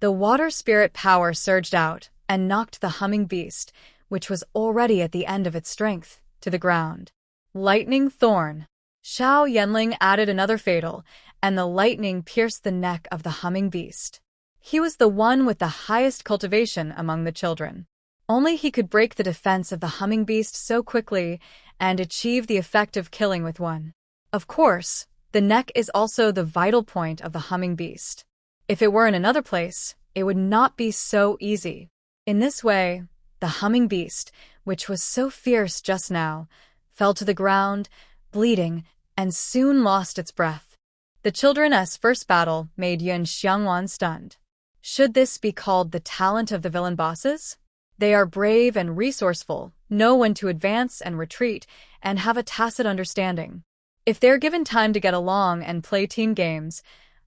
The water spirit power surged out and knocked the humming beast, which was already at the end of its strength, to the ground. Lightning Thorn. Xiao Yanling added another fatal, and the lightning pierced the neck of the humming beast. He was the one with the highest cultivation among the children. Only he could break the defense of the humming beast so quickly and achieve the effect of killing with one. Of course, the neck is also the vital point of the humming beast. If it were in another place, it would not be so easy. In this way, the humming beast, which was so fierce just now, fell to the ground, bleeding, and soon lost its breath. The children's first battle made Yun Xiangwan stunned. Should this be called the talent of the villain bosses? They are brave and resourceful, know when to advance and retreat, and have a tacit understanding. If they're given time to get along and play team games,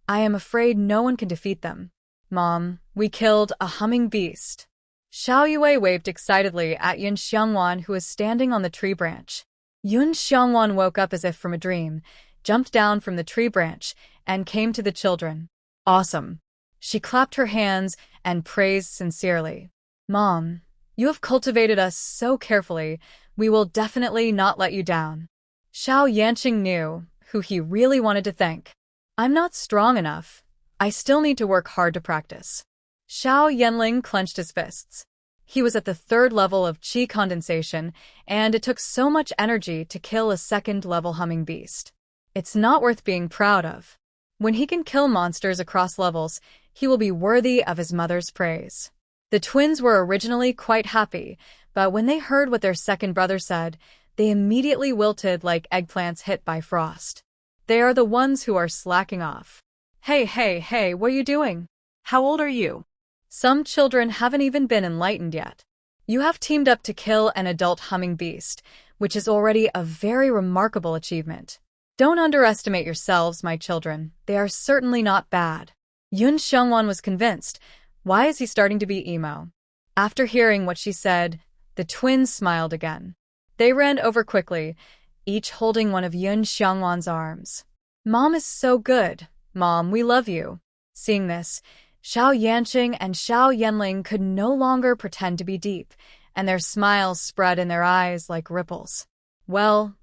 I am afraid no one can defeat them. Mom, we killed a humming beast. Xiao Yue waved excitedly at Yun Xiangwan, who was standing on the tree branch. Yun Xiangwan woke up as if from a dream, jumped down from the tree branch, and came to the children. Awesome. She clapped her hands and praised sincerely. Mom, you have cultivated us so carefully, we will definitely not let you down. Xiao Yanqing knew who he really wanted to thank. I'm not strong enough. I still need to work hard to practice. Xiao Yanling clenched his fists. He was at the 3rd level of qi condensation, and it took so much energy to kill a 2nd-level humming beast. It's not worth being proud of. When he can kill monsters across levels, he will be worthy of his mother's praise. The twins were originally quite happy, but when they heard what their second brother said, they immediately wilted like eggplants hit by frost. They are the ones who are slacking off. Hey, what are you doing? How old are you? Some children haven't even been enlightened yet. You have teamed up to kill an adult humming beast, which is already a very remarkable achievement. Don't underestimate yourselves, my children. They are certainly not bad. Yun Xiongwan was convinced. Why is he starting to be emo? After hearing what she said, the twins smiled again. They ran over quickly, each holding one of Yun Xiongwan's arms. Mom is so good. Mom, we love you. Seeing this, Xiao Yanqing and Xiao Yanling could no longer pretend to be deep, and their smiles spread in their eyes like ripples. Well,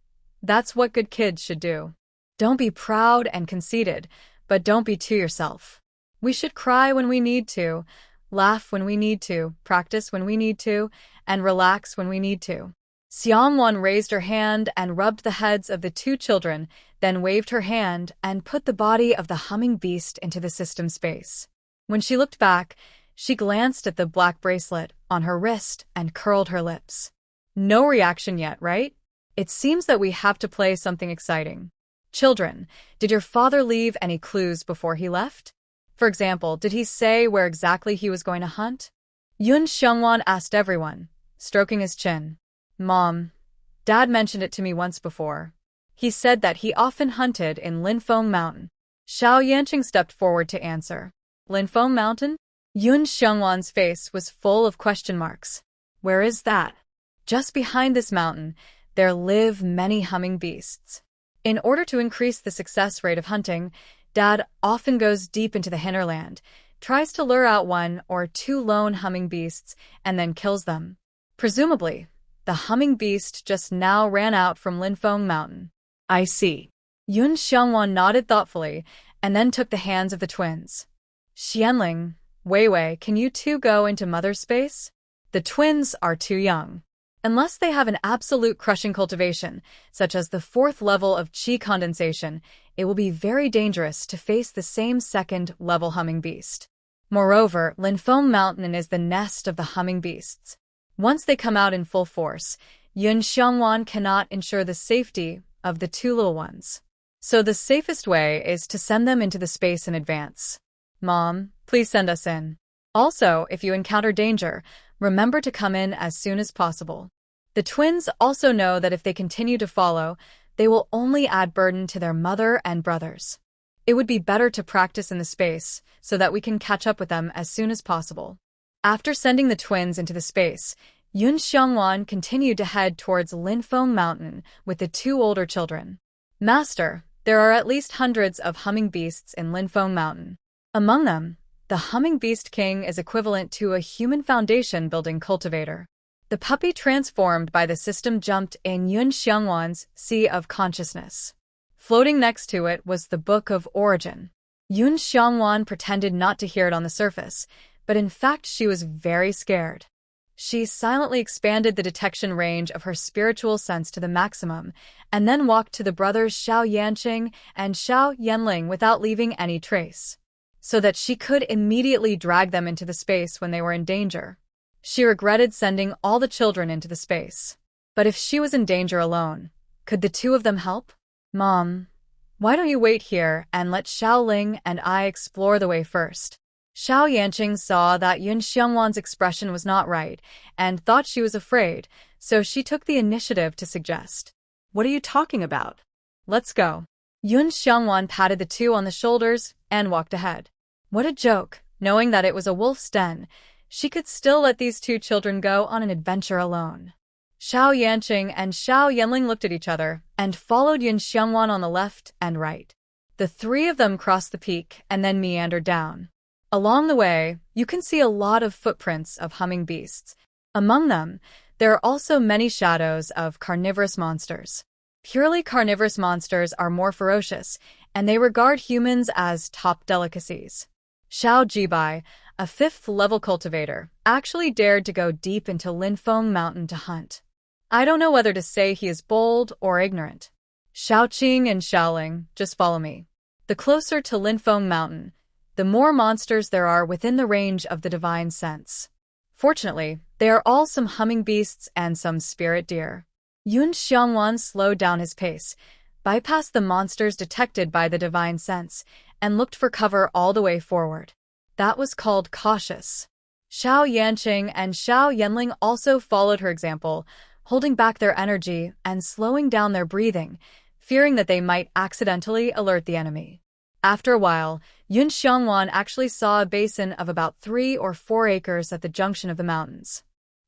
that's what good kids should do. Don't be proud and conceited, but don't be too yourself. We should cry when we need to, laugh when we need to, practice when we need to, and relax when we need to. Xiangwan raised her hand and rubbed the heads of the two children, then waved her hand and put the body of the humming beast into the system space. When she looked back, she glanced at the black bracelet on her wrist and curled her lips. No reaction yet, right? It seems that we have to play something exciting. Children, did your father leave any clues before he left? For example, did he say where exactly he was going to hunt? Yun Xiongwan asked everyone, stroking his chin. Mom, Dad mentioned it to me once before. He said that he often hunted in Linfeng Mountain. Xiao Yanqing stepped forward to answer. Linfeng Mountain? Yun Xiongwan's face was full of question marks. Where is that? Just behind this mountain, there live many humming beasts. In order to increase the success rate of hunting, Dad often goes deep into the hinterland, tries to lure out one or two lone humming beasts, and then kills them. Presumably, the humming beast just now ran out from Linfeng Mountain. I see. Yun Xiongwan nodded thoughtfully, and then took the hands of the twins. Xianling, Weiwei, can you two go into mother's space? The twins are too young. Unless they have an absolute crushing cultivation, such as the 4th level of qi condensation, it will be very dangerous to face the same 2nd level humming beast. Moreover, Linfeng Mountain is the nest of the humming beasts. Once they come out in full force, Yun Xiongwan cannot ensure the safety of the two little ones. So the safest way is to send them into the space in advance. Mom, please send us in. Also, if you encounter danger, remember to come in as soon as possible. The twins also know that if they continue to follow, they will only add burden to their mother and brothers. It would be better to practice in the space so that we can catch up with them as soon as possible. After sending the twins into the space, Yun Xiongwan continued to head towards Linfeng Mountain with the two older children. Master, there are at least hundreds of humming beasts in Linfeng Mountain. Among them, the Humming Beast King is equivalent to a human foundation building cultivator. The puppy transformed by the system jumped in Yun Xiongwan's Sea of Consciousness. Floating next to it was the Book of Origin. Yun Xiongwan pretended not to hear it on the surface, but in fact she was very scared. She silently expanded the detection range of her spiritual sense to the maximum, and then walked to the brothers Xiao Yanqing and Xiao Yanling without leaving any trace, so that she could immediately drag them into the space when they were in danger. She regretted sending all the children into the space. But if she was in danger alone, could the two of them help? Mom, why don't you wait here and let Xiao Ling and I explore the way first? Xiao Yanqing saw that Yun Xiongwan's expression was not right and thought she was afraid, so she took the initiative to suggest. What are you talking about? Let's go. Yun Xiongwan patted the two on the shoulders and walked ahead. What a joke, knowing that it was a wolf's den. She could still let these two children go on an adventure alone. Xiao Yanqing and Xiao Yanling looked at each other and followed Yun Xiongwan on the left and right. The three of them crossed the peak and then meandered down. Along the way, you can see a lot of footprints of humming beasts. Among them, there are also many shadows of carnivorous monsters. Purely carnivorous monsters are more ferocious, and they regard humans as top delicacies. Xiao Jibai, a 5th-level cultivator, actually dared to go deep into Linfeng Mountain to hunt. I don't know whether to say he is bold or ignorant. Xiaoqing and Xiaoling, just follow me. The closer to Linfeng Mountain, the more monsters there are within the range of the divine sense. Fortunately, there are all some humming beasts and some spirit deer. Yun Xiongwan slowed down his pace, bypassed the monsters detected by the divine sense, and looked for cover all the way forward. That was called cautious. Xiao Yanqing and Xiao Yanling also followed her example, holding back their energy and slowing down their breathing, fearing that they might accidentally alert the enemy. After a while, Yun Xiongwan actually saw a basin of about 3 or 4 acres at the junction of the mountains.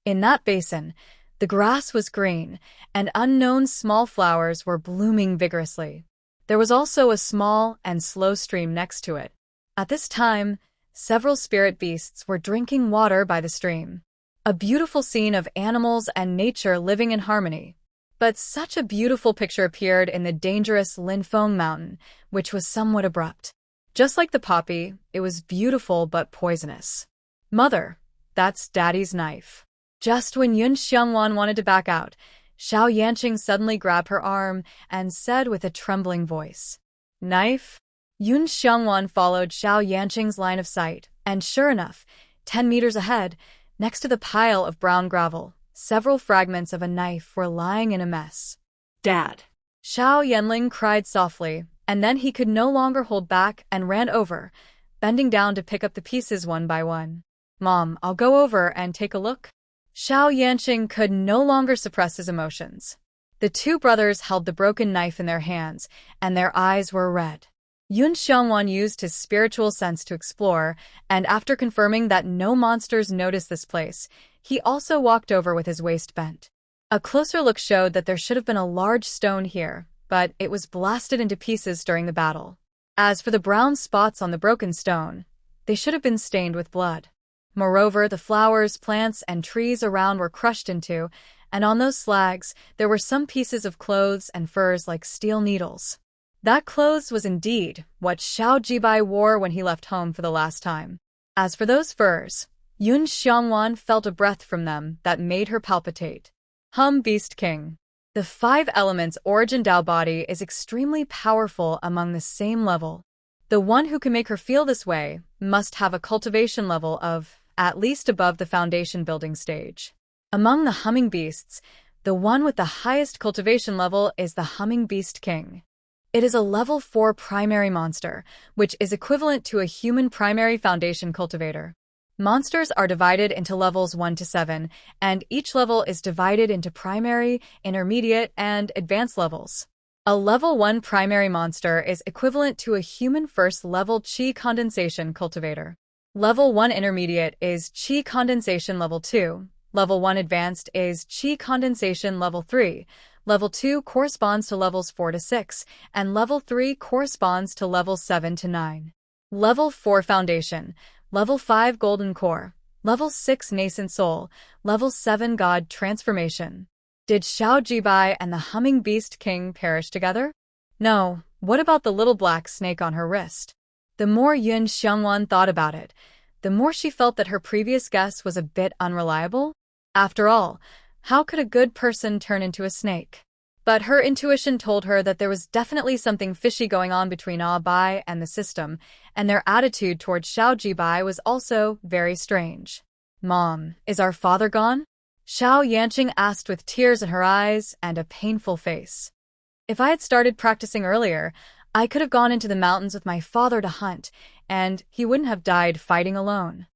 In that basin, the grass was green, and unknown small flowers were blooming vigorously. There was also a small and slow stream next to it. At this time, several spirit beasts were drinking water by the stream. A beautiful scene of animals and nature living in harmony. But such a beautiful picture appeared in the dangerous Linfeng Mountain, which was somewhat abrupt. Just like the poppy, it was beautiful but poisonous. Mother, that's Daddy's knife. Just when Yun Xiongwan wanted to back out, Xiao Yanqing suddenly grabbed her arm and said with a trembling voice, "Knife?" Yun Xiongwan followed Xiao Yanqing's line of sight, and sure enough, 10 meters ahead, next to the pile of brown gravel, several fragments of a knife were lying in a mess. Dad. Xiao Yanling cried softly, and then he could no longer hold back and ran over, bending down to pick up the pieces one by one. Mom, I'll go over and take a look. Xiao Yanqing could no longer suppress his emotions. The two brothers held the broken knife in their hands, and their eyes were red. Yun Xiongwan used his spiritual sense to explore, and after confirming that no monsters noticed this place, he also walked over with his waist bent. A closer look showed that there should have been a large stone here, but it was blasted into pieces during the battle. As for the brown spots on the broken stone, they should have been stained with blood. Moreover, the flowers, plants, and trees around were crushed into, and on those slags, there were some pieces of clothes and furs like steel needles. That clothes was indeed what Xiao Jibai wore when he left home for the last time. As for those furs, Yun Xiongwan felt a breath from them that made her palpitate. Beast King. The 5 elements origin Dao body is extremely powerful among the same level. The one who can make her feel this way must have a cultivation level of at least above the foundation building stage. Among the humming beasts, the one with the highest cultivation level is the Humming Beast King. It is a level 4 primary monster, which is equivalent to a human primary foundation cultivator. Monsters are divided into levels 1 to 7, and each level is divided into primary, intermediate, and advanced levels. A level 1 primary monster is equivalent to a human first level Qi condensation cultivator. Level 1 intermediate is Qi condensation level 2, level 1 advanced is Qi condensation level 3, level 2 corresponds to levels 4 to 6, and level 3 corresponds to levels 7 to 9. Level 4 foundation, level 5 golden core, level 6 nascent soul, level 7 god transformation. Did Xiao Jibai and the Humming Beast King perish together? No, what about the little black snake on her wrist? The more Yun Xiongwan thought about it, the more she felt that her previous guess was a bit unreliable. After all, how could a good person turn into a snake? But her intuition told her that there was definitely something fishy going on between Ah Bai and the system, and their attitude towards Xiao Jibai was also very strange. Mom, is our father gone? Xiao Yanqing asked with tears in her eyes and a painful face. If I had started practicing earlier, I could have gone into the mountains with my father to hunt, and he wouldn't have died fighting alone.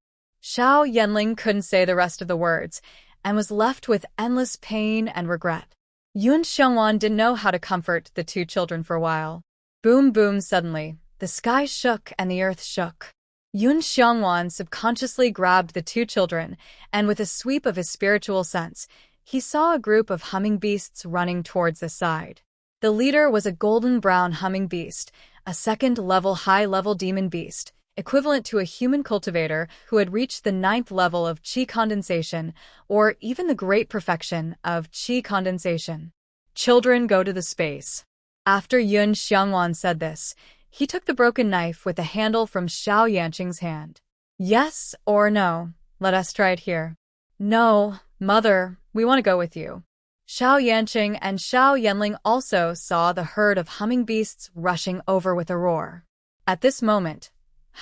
Xiao Yanling couldn't say the rest of the words, and was left with endless pain and regret. Yun Xiongwan didn't know how to comfort the two children for a while. Boom boom suddenly, the sky shook and the earth shook. Yun Xiongwan subconsciously grabbed the two children, and with a sweep of his spiritual sense, he saw a group of humming beasts running towards the side. The leader was a golden-brown humming beast, a second-level high-level demon beast, equivalent to a human cultivator who had reached the 9th level of Qi condensation, or even the great perfection of Qi condensation. Children go to the space. After Yun Xiongwan said this, he took the broken knife with the handle from Xiao Yanqing's hand. Yes or no? Let us try it here. No, Mother, we want to go with you. Xiao Yanqing and Xiao Yanling also saw the herd of humming beasts rushing over with a roar. At this moment,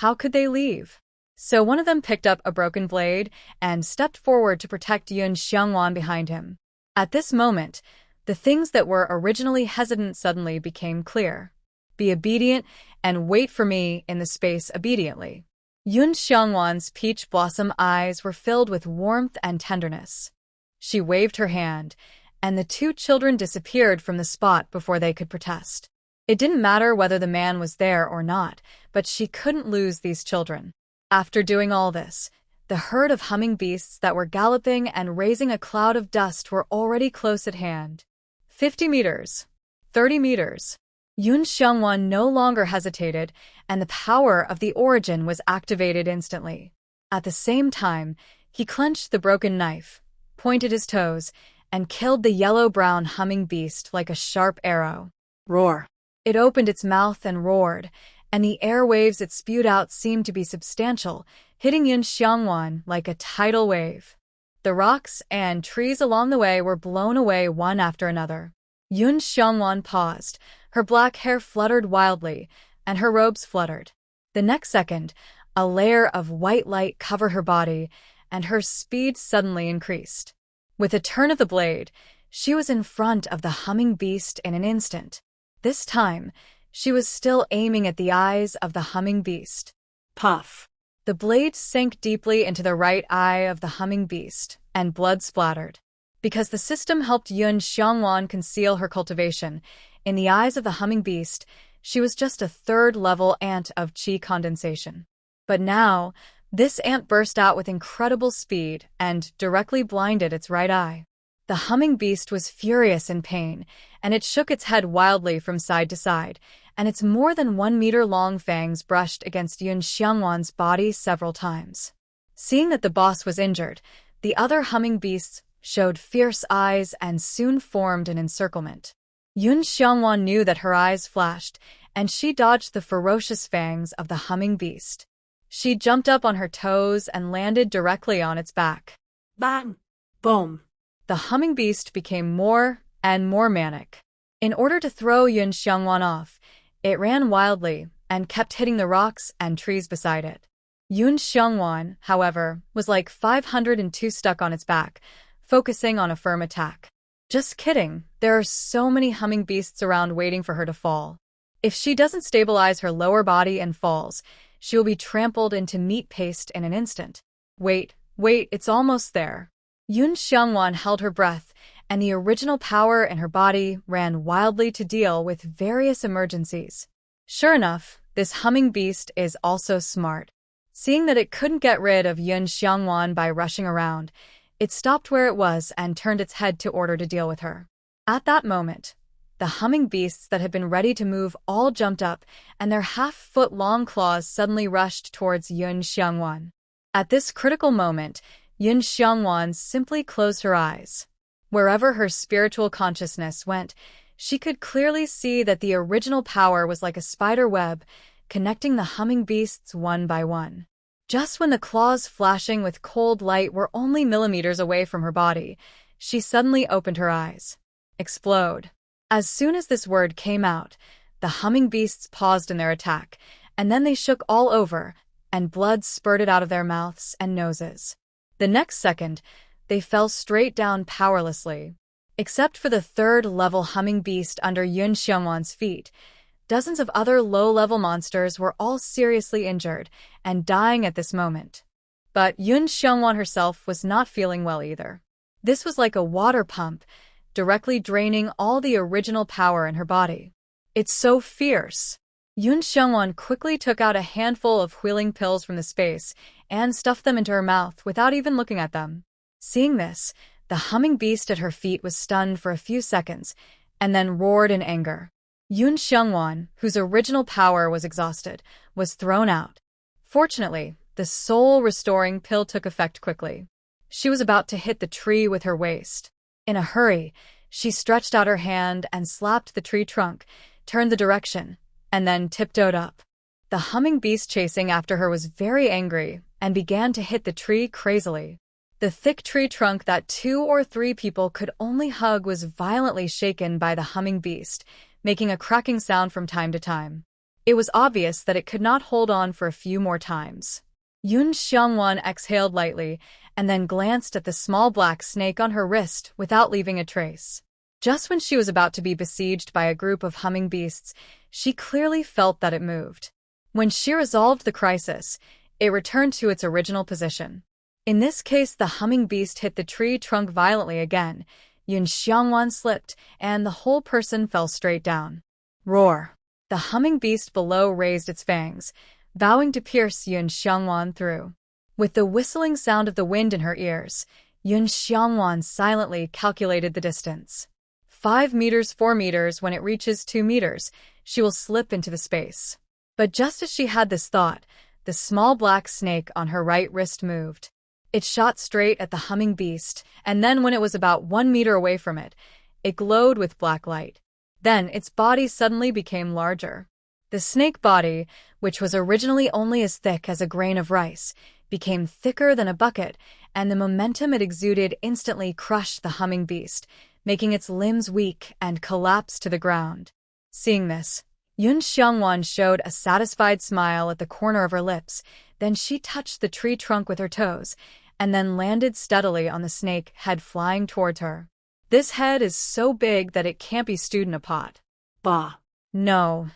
how could they leave? So one of them picked up a broken blade and stepped forward to protect Yun Xiongwan behind him. At this moment, the things that were originally hesitant suddenly became clear. Be obedient and wait for me in the space obediently. Yun Xiangwan's peach blossom eyes were filled with warmth and tenderness. She waved her hand, and the two children disappeared from the spot before they could protest. It didn't matter whether the man was there or not, but she couldn't lose these children. After doing all this, the herd of humming beasts that were galloping and raising a cloud of dust were already close at hand. 50 meters. 30 meters. Yun Xiangwan no longer hesitated, and the power of the origin was activated instantly. At the same time, he clenched the broken knife, pointed his toes, and killed the yellow-brown humming beast like a sharp arrow. Roar. It opened its mouth and roared, and the air waves it spewed out seemed to be substantial, hitting Yun Xiangwan like a tidal wave. The rocks and trees along the way were blown away one after another. Yun Xiangwan paused, her black hair fluttered wildly, and her robes fluttered. The next second, a layer of white light covered her body, and her speed suddenly increased. With a turn of the blade, she was in front of the humming beast in an instant. This time, she was still aiming at the eyes of the humming beast. Puff. The blade sank deeply into the right eye of the humming beast, and blood splattered. Because the system helped Yun Xiangwan conceal her cultivation, in the eyes of the humming beast, she was just a third-level ant of qi condensation. But now, this ant burst out with incredible speed and directly blinded its right eye. The humming beast was furious in pain, and it shook its head wildly from side to side, and its more than 1 meter-long fangs brushed against Yun Xiangwan's body several times. Seeing that the boss was injured, the other humming beasts showed fierce eyes and soon formed an encirclement. Yun Xiangwan knew that her eyes flashed, and she dodged the ferocious fangs of the humming beast. She jumped up on her toes and landed directly on its back. Bang! Boom! The humming beast became more and more manic. In order to throw Yun Xiangwan off, it ran wildly and kept hitting the rocks and trees beside it. Yun Xiangwan, however, was like 502 stuck on its back, focusing on a firm attack. Just kidding, there are so many humming beasts around waiting for her to fall. If she doesn't stabilize her lower body and falls, she will be trampled into meat paste in an instant. Wait, it's almost there. Yun Xiangwan held her breath, and the original power in her body ran wildly to deal with various emergencies. Sure enough, this humming beast is also smart. Seeing that it couldn't get rid of Yun Xiangwan by rushing around, it stopped where it was and turned its head to order to deal with her. At that moment, the humming beasts that had been ready to move all jumped up, and their half-foot-long claws suddenly rushed towards Yun Xiangwan. At this critical moment, Yun Xiangwan simply closed her eyes. Wherever her spiritual consciousness went, she could clearly see that the original power was like a spider web, connecting the humming beasts one by one. Just when the claws flashing with cold light were only millimeters away from her body, she suddenly opened her eyes. Explode. As soon as this word came out, the humming beasts paused in their attack, and then they shook all over, and blood spurted out of their mouths and noses. The next second, they fell straight down powerlessly. Except for the third-level humming beast under Yun Xiangwan's feet, dozens of other low-level monsters were all seriously injured and dying at this moment. But Yun Xiangwan herself was not feeling well either. This was like a water pump, directly draining all the original power in her body. It's so fierce. Yun Xiangwan quickly took out a handful of wheeling pills from the space and stuffed them into her mouth without even looking at them. Seeing this, the humming beast at her feet was stunned for a few seconds and then roared in anger. Yun Xiangwan, whose original power was exhausted, was thrown out. Fortunately, the soul-restoring pill took effect quickly. She was about to hit the tree with her waist. In a hurry, she stretched out her hand and slapped the tree trunk, turned the direction, and then tiptoed up. The humming beast chasing after her was very angry and began to hit the tree crazily. The thick tree trunk that 2 or 3 people could only hug was violently shaken by the humming beast, making a cracking sound from time to time. It was obvious that it could not hold on for a few more times. Yun Xiangwan exhaled lightly and then glanced at the small black snake on her wrist without leaving a trace. Just when she was about to be besieged by a group of humming beasts, she clearly felt that it moved. When she resolved the crisis, it returned to its original position. In this case, the humming beast hit the tree trunk violently again. Yun Xiangwan slipped, and the whole person fell straight down. Roar! The humming beast below raised its fangs, vowing to pierce Yun Xiangwan through. With the whistling sound of the wind in her ears, Yun Xiangwan silently calculated the distance. 5 meters, 4 meters, when it reaches 2 meters, she will slip into the space. But just as she had this thought, the small black snake on her right wrist moved. It shot straight at the humming beast, and then when it was about 1 meter away from it, it glowed with black light. Then its body suddenly became larger. The snake body, which was originally only as thick as a grain of rice, became thicker than a bucket, and the momentum it exuded instantly crushed the humming beast, making its limbs weak and collapse to the ground. Seeing this, Yun Xiangwan showed a satisfied smile at the corner of her lips. Then she touched the tree trunk with her toes, and then landed steadily on the snake head flying towards her. This head is so big that it can't be stewed in a pot. Bah! No.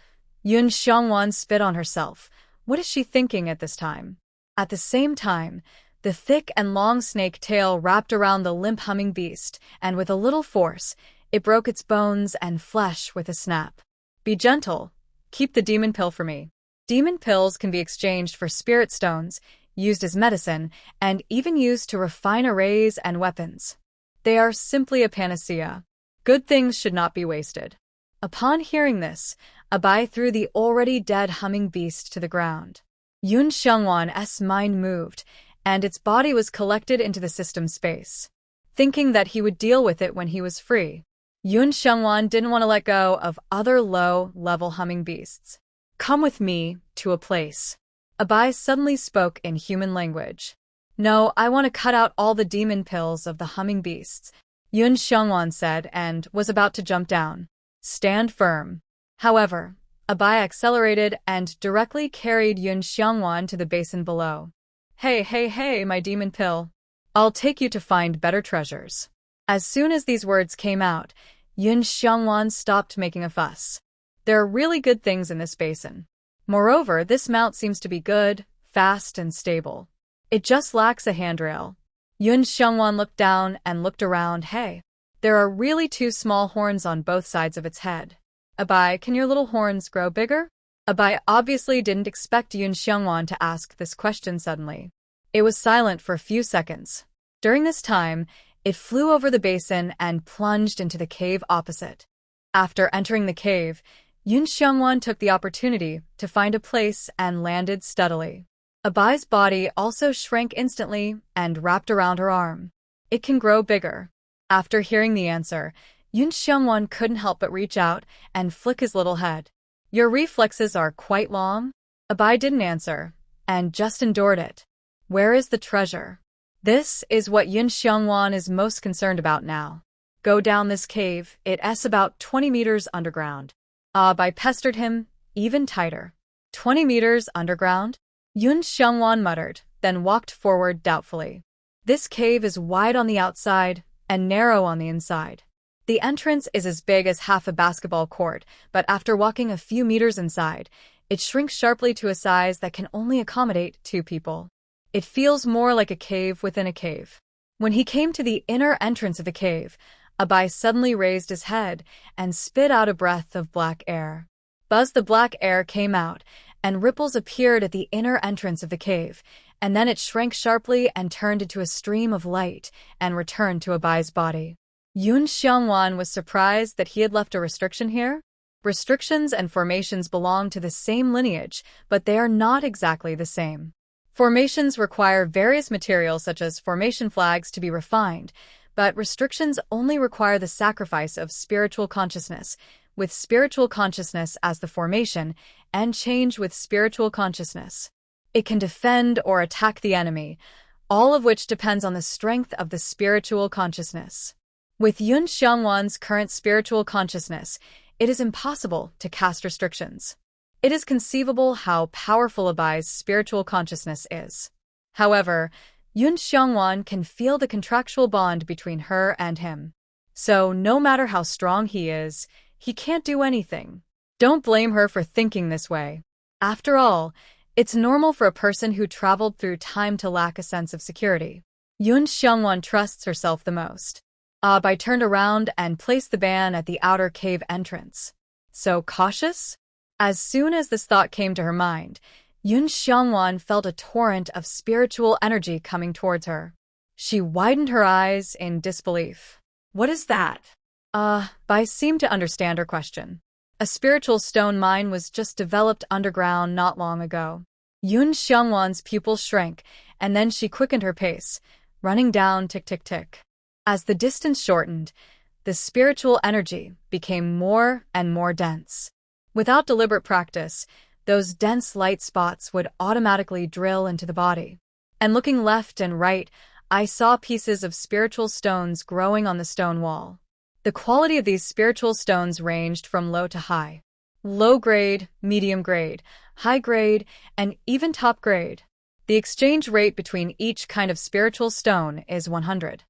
Yun Xiangwan spit on herself. What is she thinking at this time? At the same time, the thick and long snake tail wrapped around the limp humming beast, and with a little force, it broke its bones and flesh with a snap. Be gentle. Keep the demon pill for me. Demon pills can be exchanged for spirit stones, used as medicine, and even used to refine arrays and weapons. They are simply a panacea. Good things should not be wasted. Upon hearing this, Abai threw the already dead humming beast to the ground. Yun Xiangwan's mind moved, and its body was collected into the system space. Thinking that he would deal with it when he was free, Yun Xiangwan didn't want to let go of other low-level humming beasts. Come with me to a place. Abai suddenly spoke in human language. No, I want to cut out all the demon pills of the humming beasts, Yun Xiangwan said, and was about to jump down. Stand firm. However, Abai accelerated and directly carried Yun Xiangwan to the basin below. Hey, my demon pill. I'll take you to find better treasures. As soon as these words came out, Yun Xiangwan stopped making a fuss. There are really good things in this basin. Moreover, this mount seems to be good, fast, and stable. It just lacks a handrail. Yun Xiangwan looked down and looked around. Hey, there are really 2 small horns on both sides of its head. Abai, can your little horns grow bigger? Abai obviously didn't expect Yun Xiangwan to ask this question suddenly. It was silent for a few seconds. During this time, it flew over the basin and plunged into the cave opposite. After entering the cave, Yun Xiangwan took the opportunity to find a place and landed steadily. Abai's body also shrank instantly and wrapped around her arm. It can grow bigger. After hearing the answer, Yun Xiangwan couldn't help but reach out and flick his little head. Your reflexes are quite long? Abai didn't answer, and just endured it. Where is the treasure? This is what Yun Xiangwan is most concerned about now. Go down this cave, it's about 20 meters underground. Abai pestered him, even tighter. 20 meters underground? Yun Xiangwan muttered, then walked forward doubtfully. This cave is wide on the outside and narrow on the inside. The entrance is as big as half a basketball court, but after walking a few meters inside, it shrinks sharply to a size that can only accommodate 2 people. It feels more like a cave within a cave. When he came to the inner entrance of the cave, Abai suddenly raised his head and spit out a breath of black air. Buzz, the black air came out, and ripples appeared at the inner entrance of the cave, and then it shrank sharply and turned into a stream of light and returned to Abai's body. Yun Xiangwan was surprised that he had left a restriction here. Restrictions and formations belong to the same lineage, but they are not exactly the same. Formations require various materials such as formation flags to be refined, but restrictions only require the sacrifice of spiritual consciousness, with spiritual consciousness as the formation, and change with spiritual consciousness. It can defend or attack the enemy, all of which depends on the strength of the spiritual consciousness. With Yun Xiangwan's current spiritual consciousness, it is impossible to cast restrictions. It is conceivable how powerful Abai's spiritual consciousness is. However, Yun Xiangwan can feel the contractual bond between her and him. So, no matter how strong he is, he can't do anything. Don't blame her for thinking this way. After all, It's normal for a person who traveled through time to lack a sense of security. Yun Xiangwan trusts herself the most. Bai turned around and placed the ban at the outer cave entrance. So cautious? As soon as this thought came to her mind, Yun Xiangwan felt a torrent of spiritual energy coming towards her. She widened her eyes in disbelief. What is that? Bai seemed to understand her question. A spiritual stone mine was just developed underground not long ago. Yun Xiangwan's pupils shrank, and then she quickened her pace, running down tick-tick-tick. As the distance shortened, the spiritual energy became more and more dense. Without deliberate practice, those dense light spots would automatically drill into the body. And looking left and right, I saw pieces of spiritual stones growing on the stone wall. The quality of these spiritual stones ranged from low to high. Low grade, medium grade, high grade, and even top grade. The exchange rate between each kind of spiritual stone is 100.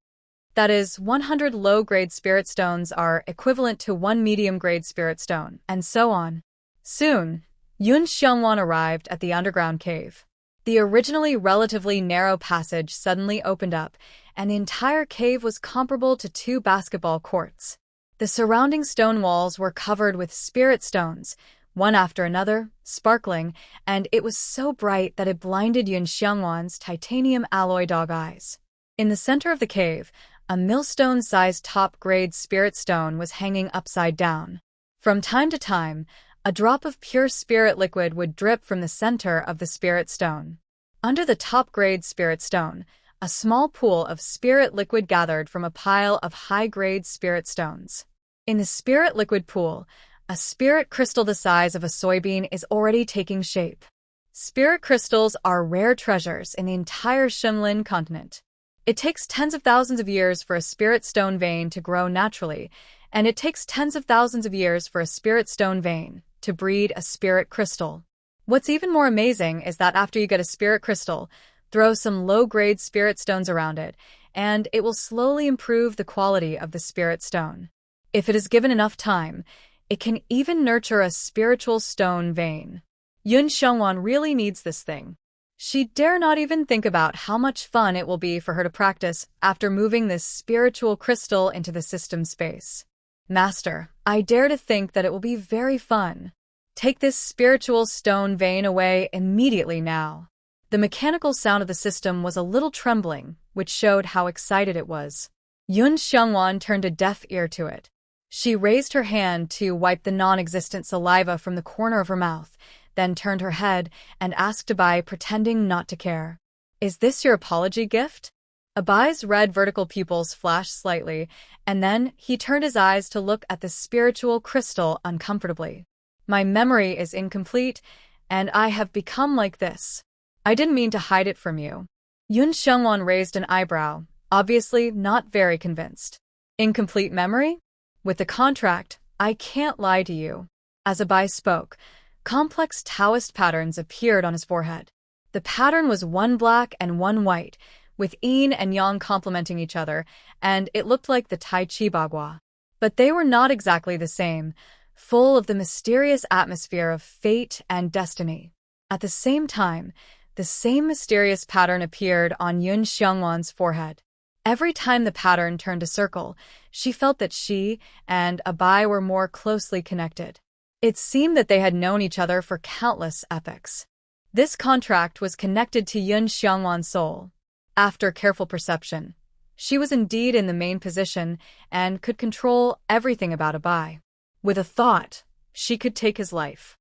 That is, 100 low-grade spirit stones are equivalent to 1 medium-grade spirit stone, and so on. Soon, Yun Xiangwan arrived at the underground cave. The originally relatively narrow passage suddenly opened up, and the entire cave was comparable to 2 basketball courts. The surrounding stone walls were covered with spirit stones, one after another, sparkling, and it was so bright that it blinded Yun Xiangwan's titanium alloy dog eyes. In the center of the cave, a millstone-sized top-grade spirit stone was hanging upside down. From time to time, a drop of pure spirit liquid would drip from the center of the spirit stone. Under the top-grade spirit stone, a small pool of spirit liquid gathered from a pile of high-grade spirit stones. In the spirit liquid pool, a spirit crystal the size of a soybean is already taking shape. Spirit crystals are rare treasures in the entire Shimlin continent. It takes tens of thousands of years for a spirit stone vein to grow naturally, and it takes tens of thousands of years for a spirit stone vein to breed a spirit crystal. What's even more amazing is that after you get a spirit crystal, throw some low-grade spirit stones around it, and it will slowly improve the quality of the spirit stone. If it is given enough time, it can even nurture a spiritual stone vein. Yun Xiangwan really needs this thing. She dare not even think about how much fun it will be for her to practice after moving this spiritual crystal into the system space. Master, I dare to think that it will be very fun. Take this spiritual stone vein away immediately now. The mechanical sound of the system was a little trembling, which showed how excited it was. Yun Xiangwan turned a deaf ear to it. She raised her hand to wipe the non-existent saliva from the corner of her mouth, then turned her head and asked Abai, pretending not to care. Is this your apology gift? Abai's red vertical pupils flashed slightly, and then he turned his eyes to look at the spiritual crystal uncomfortably. My memory is incomplete, and I have become like this. I didn't mean to hide it from you. Yun Xiangwan raised an eyebrow, obviously not very convinced. Incomplete memory? With the contract, I can't lie to you. As Abai spoke, complex Taoist patterns appeared on his forehead. The pattern was one black and one white, with yin and yang complementing each other, and it looked like the Tai Chi Bagua. But they were not exactly the same, full of the mysterious atmosphere of fate and destiny. At the same time, the same mysterious pattern appeared on Yun Xiangwan's forehead. Every time the pattern turned a circle, she felt that she and Abai were more closely connected. It seemed that they had known each other for countless epochs. This contract was connected to Yun Xiangwan's soul. After careful perception, she was indeed in the main position and could control everything about Abai. With a thought, she could take his life.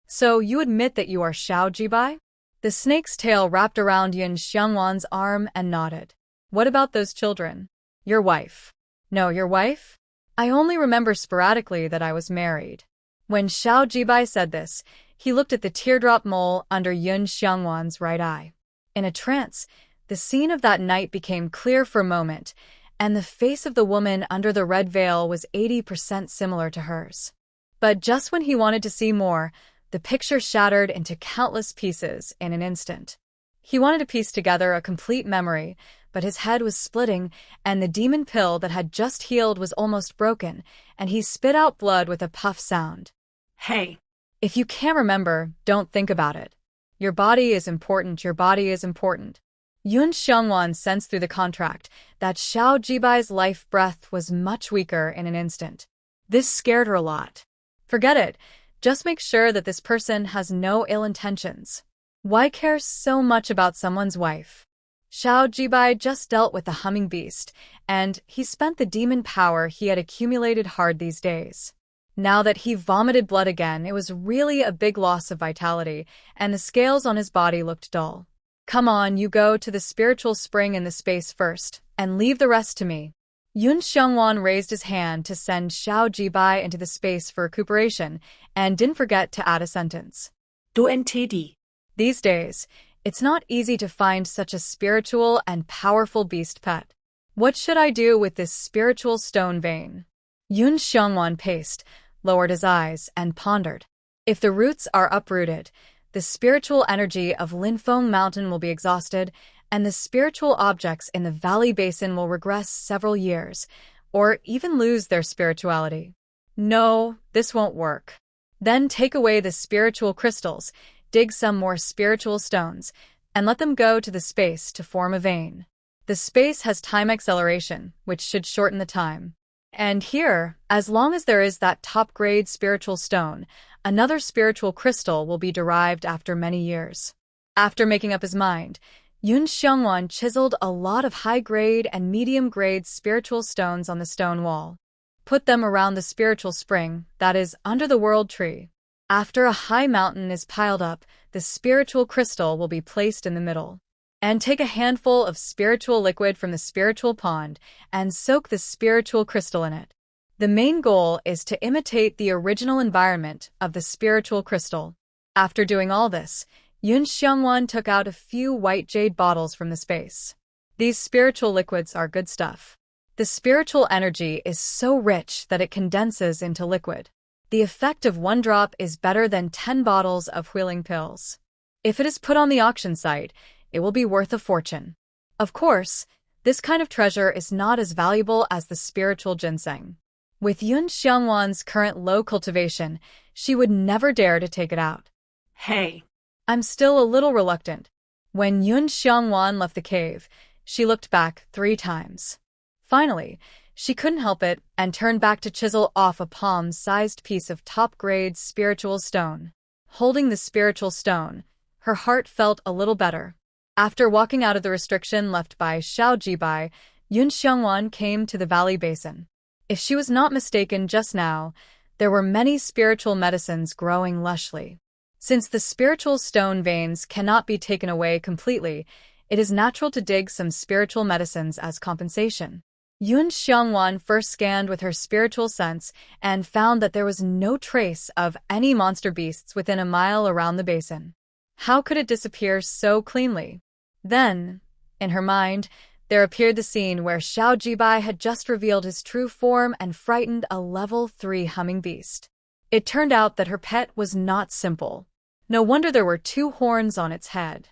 So you admit that you are Xiao Jibai? The snake's tail wrapped around Yun Xiangwan's arm and nodded. What about those children? Your wife. No, your wife? I only remember sporadically that I was married. When Xiao Jibai said this, he looked at the teardrop mole under Yun Xiangwan's right eye. In a trance, the scene of that night became clear for a moment, and the face of the woman under the red veil was 80% similar to hers. But just when he wanted to see more, the picture shattered into countless pieces in an instant. He wanted to piece together a complete memory, but his head was splitting, and the demon pill that had just healed was almost broken, and he spit out blood with a puff sound. Hey! If you can't remember, don't think about it. Your body is important, your body is important. Yun Xiongwan sensed through the contract that Xiao Jibai's life breath was much weaker in an instant. This scared her a lot. Forget it. Just make sure that this person has no ill intentions. Why care so much about someone's wife? Xiao Jibai just dealt with the humming beast, and he spent the demon power he had accumulated hard these days. Now that he vomited blood again, it was really a big loss of vitality, and the scales on his body looked dull. Come on, you go to the spiritual spring in the space first, and leave the rest to me. Yun Xiongwan raised his hand to send Xiao Jibai into the space for recuperation, and didn't forget to add a sentence. Do NTD. These days, it's not easy to find such a spiritual and powerful beast pet. What should I do with this spiritual stone vein? Yun Xiongwan paced, lowered his eyes, and pondered. If the roots are uprooted, the spiritual energy of Linfeng Mountain will be exhausted, and the spiritual objects in the valley basin will regress several years, or even lose their spirituality. No, this won't work. Then take away the spiritual crystals, dig some more spiritual stones, and let them go to the space to form a vein. The space has time acceleration, which should shorten the time. And here, as long as there is that top-grade spiritual stone, another spiritual crystal will be derived after many years. After making up his mind, Yun Xiongwan chiseled a lot of high-grade and medium-grade spiritual stones on the stone wall. Put them around the spiritual spring, that is, under the world tree. After a high mountain is piled up, the spiritual crystal will be placed in the middle. And take a handful of spiritual liquid from the spiritual pond and soak the spiritual crystal in it. The main goal is to imitate the original environment of the spiritual crystal. After doing all this, Yun Xiongwan took out a few white jade bottles from the space. These spiritual liquids are good stuff. The spiritual energy is so rich that it condenses into liquid. The effect of one drop is better than 10 bottles of Huiling pills. If it is put on the auction site, it will be worth a fortune. Of course, this kind of treasure is not as valuable as the spiritual ginseng. With Yun Xiongwan's current low cultivation, she would never dare to take it out. Hey. I'm still a little reluctant. When Yun Xiongwan left the cave, she looked back 3 times. Finally, she couldn't help it and turned back to chisel off a palm-sized piece of top-grade spiritual stone. Holding the spiritual stone, her heart felt a little better. After walking out of the restriction left by Xiao Jibai, Yun Xiongwan came to the valley basin. If she was not mistaken just now, there were many spiritual medicines growing lushly. Since the spiritual stone veins cannot be taken away completely, it is natural to dig some spiritual medicines as compensation. Yun Xiongwan first scanned with her spiritual sense and found that there was no trace of any monster beasts within a mile around the basin. How could it disappear so cleanly? Then, in her mind, there appeared the scene where Xiao Jibai had just revealed his true form and frightened a level 3 humming beast. It turned out that her pet was not simple. No wonder there were 2 horns on its head.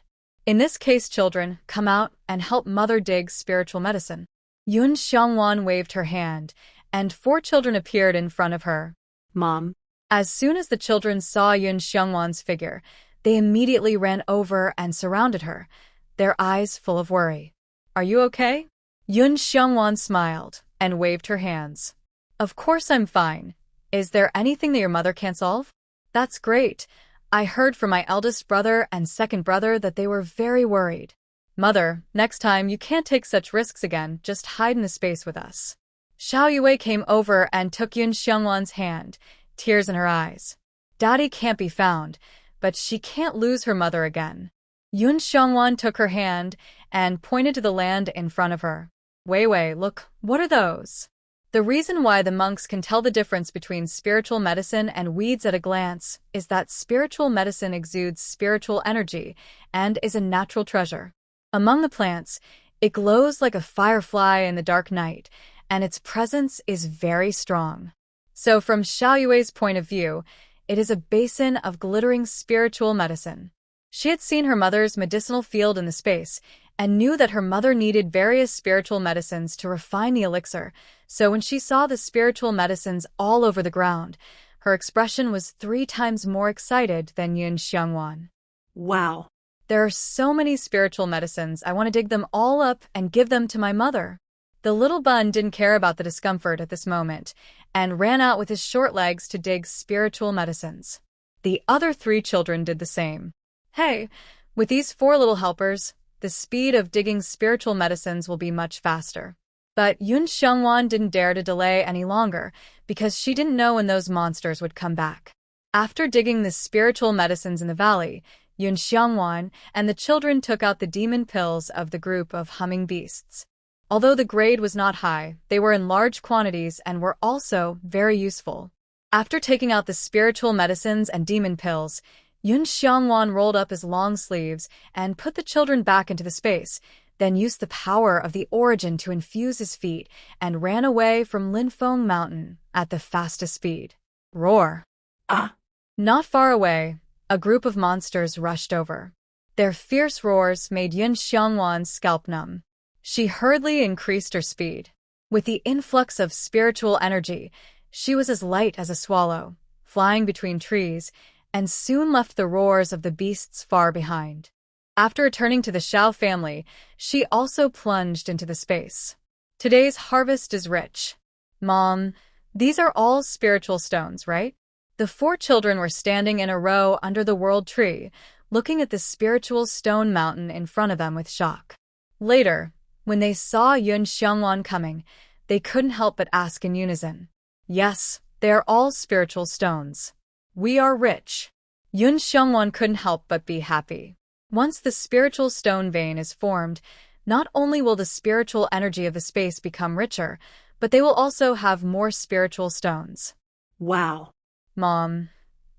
In this case, children, come out and help mother dig spiritual medicine. Yun Xiongwan waved her hand, and 4 children appeared in front of her. Mom. As soon as the children saw Yun Xiongwan's figure, they immediately ran over and surrounded her, their eyes full of worry. Are you okay? Yun Xiongwan smiled and waved her hands. Of course I'm fine. Is there anything that your mother can't solve? That's great. I heard from my eldest brother and second brother that they were very worried. Mother, next time you can't take such risks again, just hide in the space with us. Xiao Yue came over and took Yun Xiongwan's hand, tears in her eyes. Daddy can't be found, but she can't lose her mother again. Yun Xiongwan took her hand and pointed to the land in front of her. Wei Wei, look, what are those? The reason why the monks can tell the difference between spiritual medicine and weeds at a glance is that spiritual medicine exudes spiritual energy and is a natural treasure. Among the plants, it glows like a firefly in the dark night, and its presence is very strong. So from Xiao Yue's point of view, it is a basin of glittering spiritual medicine. She had seen her mother's medicinal field in the space and knew that her mother needed various spiritual medicines to refine the elixir, so when she saw the spiritual medicines all over the ground, Her expression was 3 times more excited than Yun Xiangwan. Wow. There are so many spiritual medicines, I want to dig them all up and give them to my mother. The little bun didn't care about the discomfort at this moment and ran out with his short legs to dig spiritual medicines. The other 3 children did the same. Hey, with these 4 little helpers, the speed of digging spiritual medicines will be much faster. But Yun Xiangwan didn't dare to delay any longer because she didn't know when those monsters would come back. After digging the spiritual medicines in the valley, Yun Xiangwan and the children took out the demon pills of the group of humming beasts. Although the grade was not high, they were in large quantities and were also very useful. After taking out the spiritual medicines and demon pills, Yun Xiangwan rolled up his long sleeves and put the children back into the space, then used the power of the origin to infuse his feet and ran away from Linfeng Mountain at the fastest speed. Roar! Ah! Not far away, a group of monsters rushed over. Their fierce roars made Yun Xiangwan's scalp numb. She hurriedly increased her speed. With the influx of spiritual energy, she was as light as a swallow, flying between trees, and soon left the roars of the beasts far behind. After returning to the Xiao family, she also plunged into the space. Today's harvest is rich. Mom, these are all spiritual stones, right? The 4 children were standing in a row under the world tree, looking at the spiritual stone mountain in front of them with shock. Later, when they saw Yun Xiangwan coming, they couldn't help but ask in unison. Yes, they are all spiritual stones. We are rich. Yun Xiangwan couldn't help but be happy. Once the spiritual stone vein is formed, not only will the spiritual energy of the space become richer, but they will also have more spiritual stones. Wow. Mom,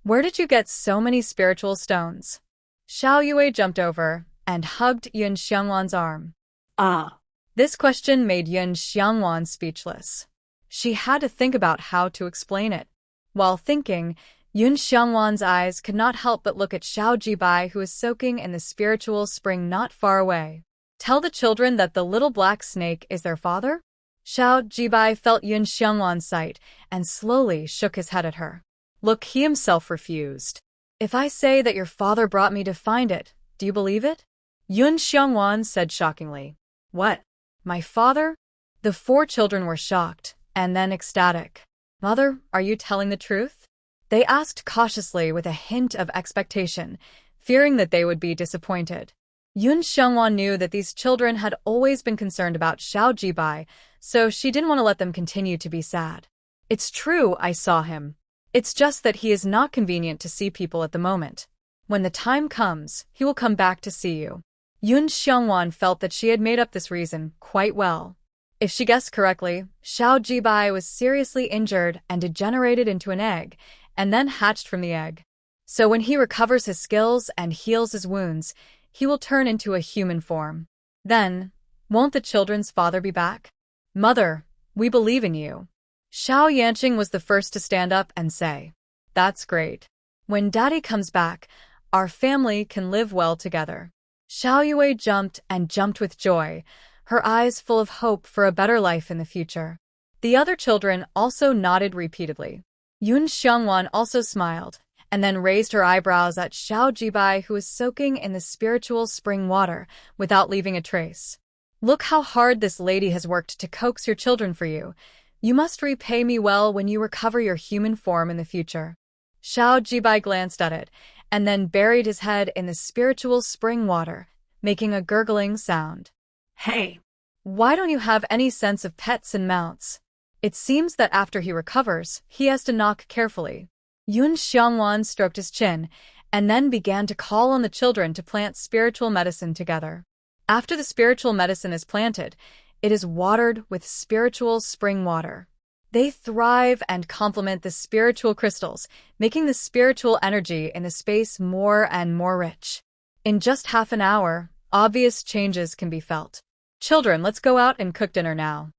where did you get so many spiritual stones? Xiao Yue jumped over and hugged Yun Xiangwan's arm. Ah. This question made Yun Xiangwan speechless. She had to think about how to explain it. While thinking, Yun Xiangwan's eyes could not help but look at Xiao Jibai, who was soaking in the spiritual spring not far away. Tell the children that the little black snake is their father? Xiao Jibai felt Yun Xiangwan's sight and slowly shook his head at her. Look, he himself refused. If I say that your father brought me to find it, do you believe it? Yun Xiangwan said shockingly. What? My father? The 4 children were shocked and then ecstatic. Mother, are you telling the truth? They asked cautiously with a hint of expectation, fearing that they would be disappointed. Yun Xiangwan knew that these children had always been concerned about Xiao Jibai, so she didn't want to let them continue to be sad. It's true, I saw him. It's just that he is not convenient to see people at the moment. When the time comes, he will come back to see you. Yun Xiangwan felt that she had made up this reason quite well. If she guessed correctly, Xiao Jibai was seriously injured and degenerated into an egg, and then hatched from the egg. So when he recovers his skills and heals his wounds, he will turn into a human form. Then, won't the children's father be back? Mother, we believe in you. Xiao Yanqing was the first to stand up and say, That's great. When Daddy comes back, our family can live well together. Xiao Yue jumped and jumped with joy, her eyes full of hope for a better life in the future. The other children also nodded repeatedly. Yun Xiangwan also smiled, and then raised her eyebrows at Xiao Jibai, who was soaking in the spiritual spring water without leaving a trace. Look how hard this lady has worked to coax your children for you. You must repay me well when you recover your human form in the future. Xiao Jibai glanced at it, and then buried his head in the spiritual spring water, making a gurgling sound. Hey! Why don't you have any sense of pets and mounts? It seems that after he recovers, he has to knock carefully. Yun Xiangwan stroked his chin, and then began to call on the children to plant spiritual medicine together. After the spiritual medicine is planted, it is watered with spiritual spring water. They thrive and complement the spiritual crystals, making the spiritual energy in the space more and more rich. In just half an hour, obvious changes can be felt. Children, let's go out and cook dinner now.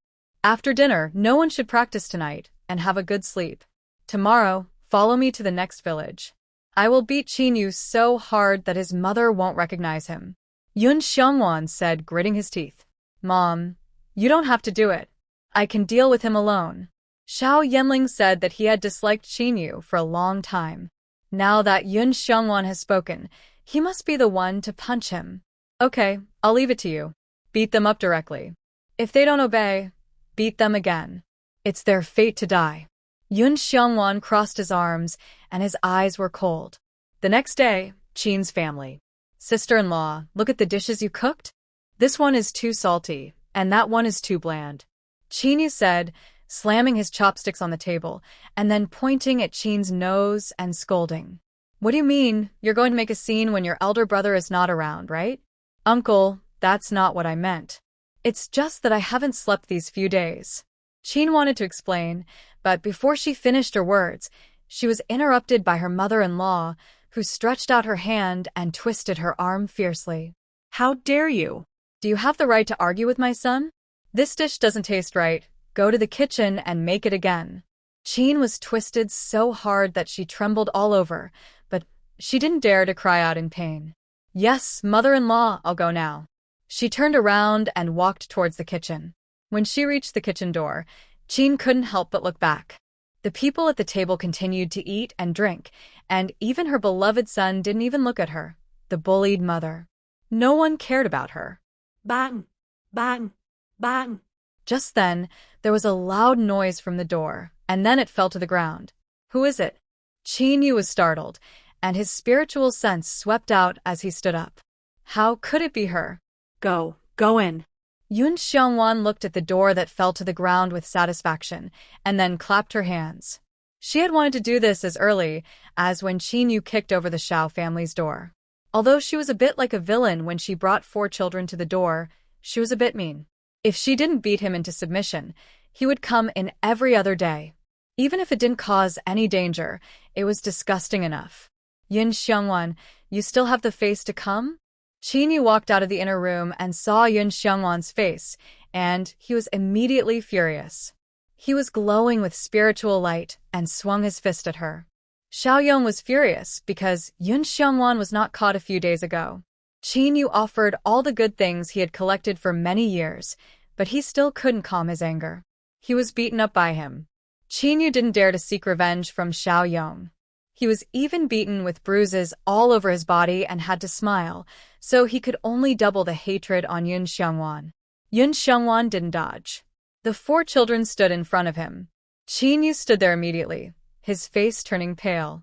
After dinner, no one should practice tonight, and have a good sleep. Tomorrow, follow me to the next village. I will beat Qin Yu so hard that his mother won't recognize him. Yun Xiangwan said, gritting his teeth. Mom, you don't have to do it. I can deal with him alone. Xiao Yanling said that he had disliked Qinyu for a long time. Now that Yun Xiongwan has spoken, he must be the one to punch him. Okay, I'll leave it to you. Beat them up directly. If they don't obey, beat them again. It's their fate to die. Yun Xiongwan crossed his arms, and his eyes were cold. The next day, Qin's family. Sister-in-law, look at the dishes you cooked. This one is too salty, and that one is too bland. Qinyu said, slamming his chopsticks on the table, and then pointing at Qin's nose and scolding. What do you mean? You're going to make a scene when your elder brother is not around, right? Uncle, that's not what I meant. It's just that I haven't slept these few days. Qin wanted to explain, but before she finished her words, she was interrupted by her mother-in-law, who stretched out her hand and twisted her arm fiercely. How dare you? Do you have the right to argue with my son? This dish doesn't taste right. Go to the kitchen and make it again. Qin was twisted so hard that she trembled all over, but she didn't dare to cry out in pain. Yes, mother-in-law, I'll go now. She turned around and walked towards the kitchen. When she reached the kitchen door, Qin couldn't help but look back. The people at the table continued to eat and drink, and even her beloved son didn't even look at her, the bullied mother. No one cared about her. Bang! Bang! Bang! Just then, there was a loud noise from the door, and then it fell to the ground. Who is it? Qinyu was startled, and his spiritual sense swept out as he stood up. How could it be her? Go in. Yun Xiongwan looked at the door that fell to the ground with satisfaction, and then clapped her hands. She had wanted to do this as early as when Qinyu kicked over the Xiao family's door. Although she was a bit like a villain when she brought 4 children to the door, she was a bit mean. If she didn't beat him into submission, he would come in every other day. Even if it didn't cause any danger, it was disgusting enough. Yun Xiongwan, you still have the face to come? Qinyu walked out of the inner room and saw Yun Xiongwan's face, and he was immediately furious. He was glowing with spiritual light and swung his fist at her. Xiaoyong was furious because Yun Xiongwan was not caught a few days ago. Qinyu offered all the good things he had collected for many years, but he still couldn't calm his anger. He was beaten up by him. Qinyu didn't dare to seek revenge from Xiaoyong. He was even beaten with bruises all over his body and had to smile, so he could only double the hatred on Yun Xiongwan. Yun Xiongwan didn't dodge. The 4 children stood in front of him. Qinyu stood there immediately, his face turning pale.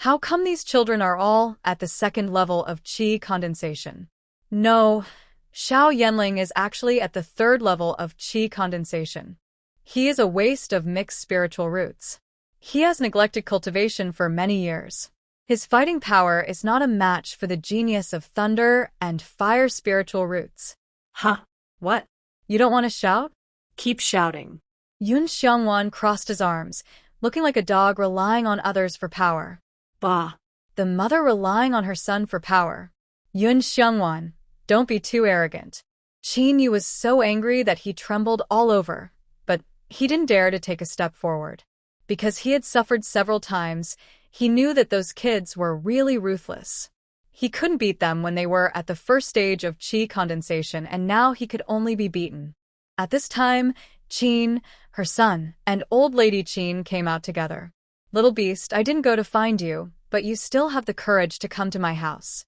How come these children are all at the 2nd level of qi condensation? No, Xiao Yanling is actually at the 3rd level of qi condensation. He is a waste of mixed spiritual roots. He has neglected cultivation for many years. His fighting power is not a match for the genius of thunder and fire spiritual roots. Huh? What? You don't want to shout? Keep shouting. Yun Xiongwan crossed his arms, looking like a dog relying on others for power. Bah. The mother relying on her son for power. Yun Xiongwan, don't be too arrogant. Qinyu was so angry that he trembled all over, but he didn't dare to take a step forward. Because he had suffered several times, he knew that those kids were really ruthless. He couldn't beat them when they were at the 1st stage of qi condensation, and now he could only be beaten. At this time, Qin, her son, and old lady Qin came out together. Little beast, I didn't go to find you, but you still have the courage to come to my house.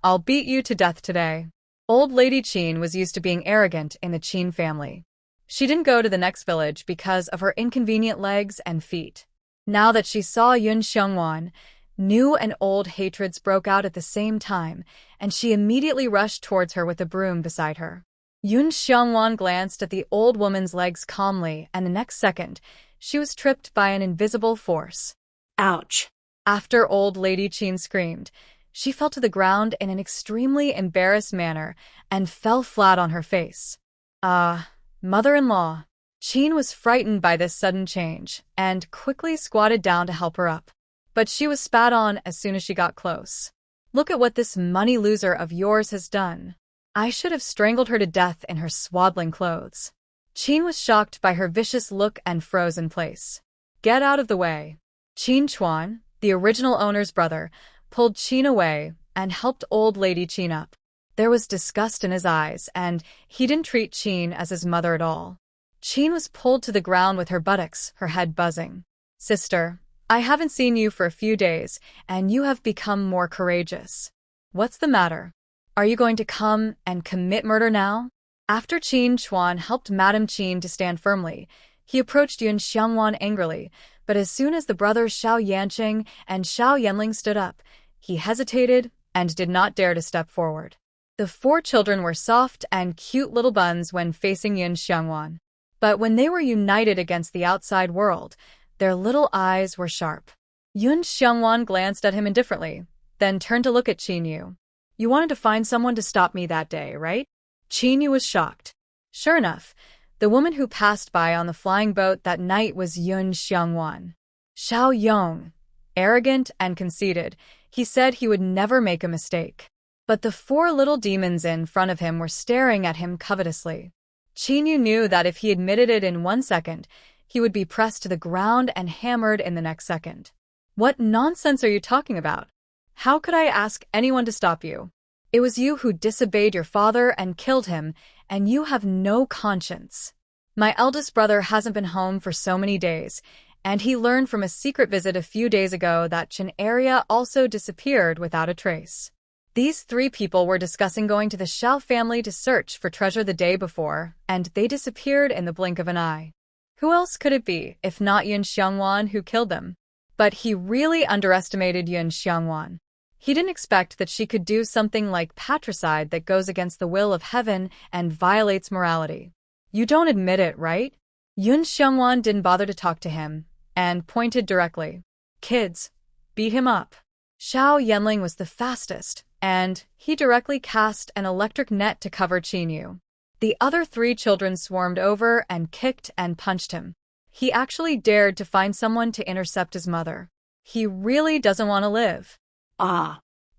I'll beat you to death today. Old lady Qin was used to being arrogant in the Qin family. She didn't go to the next village because of her inconvenient legs and feet. Now that she saw Yun Xiongwan, new and old hatreds broke out at the same time, and she immediately rushed towards her with a broom beside her. Yun Xiongwan glanced at the old woman's legs calmly, and the next second, she was tripped by an invisible force. Ouch! After old lady Qin screamed, she fell to the ground in an extremely embarrassed manner and fell flat on her face. Mother-in-law. Qin was frightened by this sudden change and quickly squatted down to help her up. But she was spat on as soon as she got close. Look at what this money loser of yours has done. I should have strangled her to death in her swaddling clothes. Qin was shocked by her vicious look and froze in place. Get out of the way. Qin Chuan, the original owner's brother, pulled Qin away and helped old lady Qin up. There was disgust in his eyes, and he didn't treat Qin as his mother at all. Qin was pulled to the ground with her buttocks, her head buzzing. Sister, I haven't seen you for a few days, and you have become more courageous. What's the matter? Are you going to come and commit murder now? After Qin Chuan helped Madame Qin to stand firmly, he approached Yun Xiangwan angrily, but as soon as the brothers Xiao Yanqing and Xiao Yanling stood up, he hesitated and did not dare to step forward. The 4 children were soft and cute little buns when facing Yun Xiangwan. But when they were united against the outside world, their little eyes were sharp. Yun Xiangwan glanced at him indifferently, then turned to look at Qin Yu. You wanted to find someone to stop me that day, right? Qin Yu was shocked. Sure enough, the woman who passed by on the flying boat that night was Yun Xiangwan. Xiao Yong. Arrogant and conceited, he said he would never make a mistake. But the 4 little demons in front of him were staring at him covetously. Qin Yu knew that if he admitted it in 1 second, he would be pressed to the ground and hammered in the next second. What nonsense are you talking about? How could I ask anyone to stop you? It was you who disobeyed your father and killed him, and you have no conscience. My eldest brother hasn't been home for so many days, and he learned from a secret visit a few days ago that Chen area also disappeared without a trace. These 3 people were discussing going to the Xiao family to search for treasure the day before, and they disappeared in the blink of an eye. Who else could it be, if not Yun Xiangwan, who killed them? But he really underestimated Yun Xiangwan. He didn't expect that she could do something like patricide that goes against the will of heaven and violates morality. You don't admit it, right? Yun Xiangwan didn't bother to talk to him, and pointed directly. Kids, beat him up. Xiao Yanling was the fastest, and he directly cast an electric net to cover Qin Yu. The other 3 children swarmed over and kicked and punched him. He actually dared to find someone to intercept his mother. He really doesn't want to live.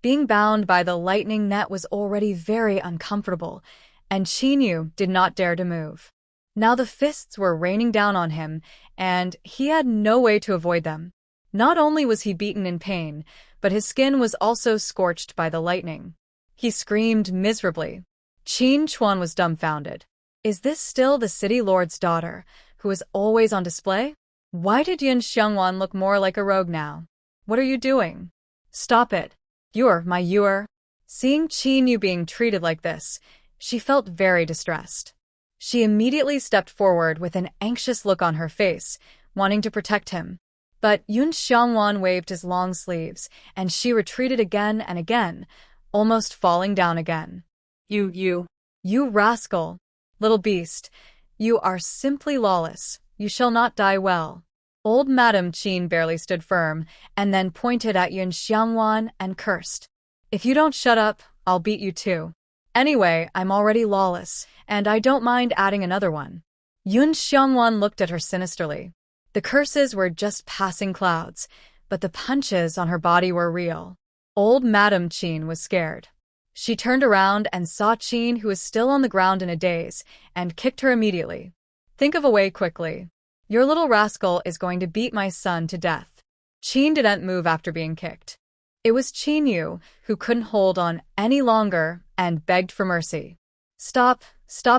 Being bound by the lightning net was already very uncomfortable, and Qin Yu did not dare to move. Now the fists were raining down on him, and he had no way to avoid them. Not only was he beaten in pain, but his skin was also scorched by the lightning. He screamed miserably. Qin Chuan was dumbfounded. Is this still the city lord's daughter, who is always on display? Why did Yun Xiangwan look more like a rogue now? What are you doing? Stop it. You're. Seeing Qin Yu being treated like this, she felt very distressed. She immediately stepped forward with an anxious look on her face, wanting to protect him. But Yun Xiangwan waved his long sleeves, and she retreated again and again, almost falling down again. You rascal. Little beast, you are simply lawless. You shall not die well. Old Madame Qin barely stood firm, and then pointed at Yun Xiangwan and cursed. If you don't shut up, I'll beat you too. Anyway, I'm already lawless, and I don't mind adding another one. Yun Xiangwan looked at her sinisterly. The curses were just passing clouds, but the punches on her body were real. Old Madame Qin was scared. She turned around and saw Qin, who was still on the ground in a daze, and kicked her immediately. Think of a way quickly. Your little rascal is going to beat my son to death. Qin didn't move after being kicked. It was Qin Yu who couldn't hold on any longer and begged for mercy. Stop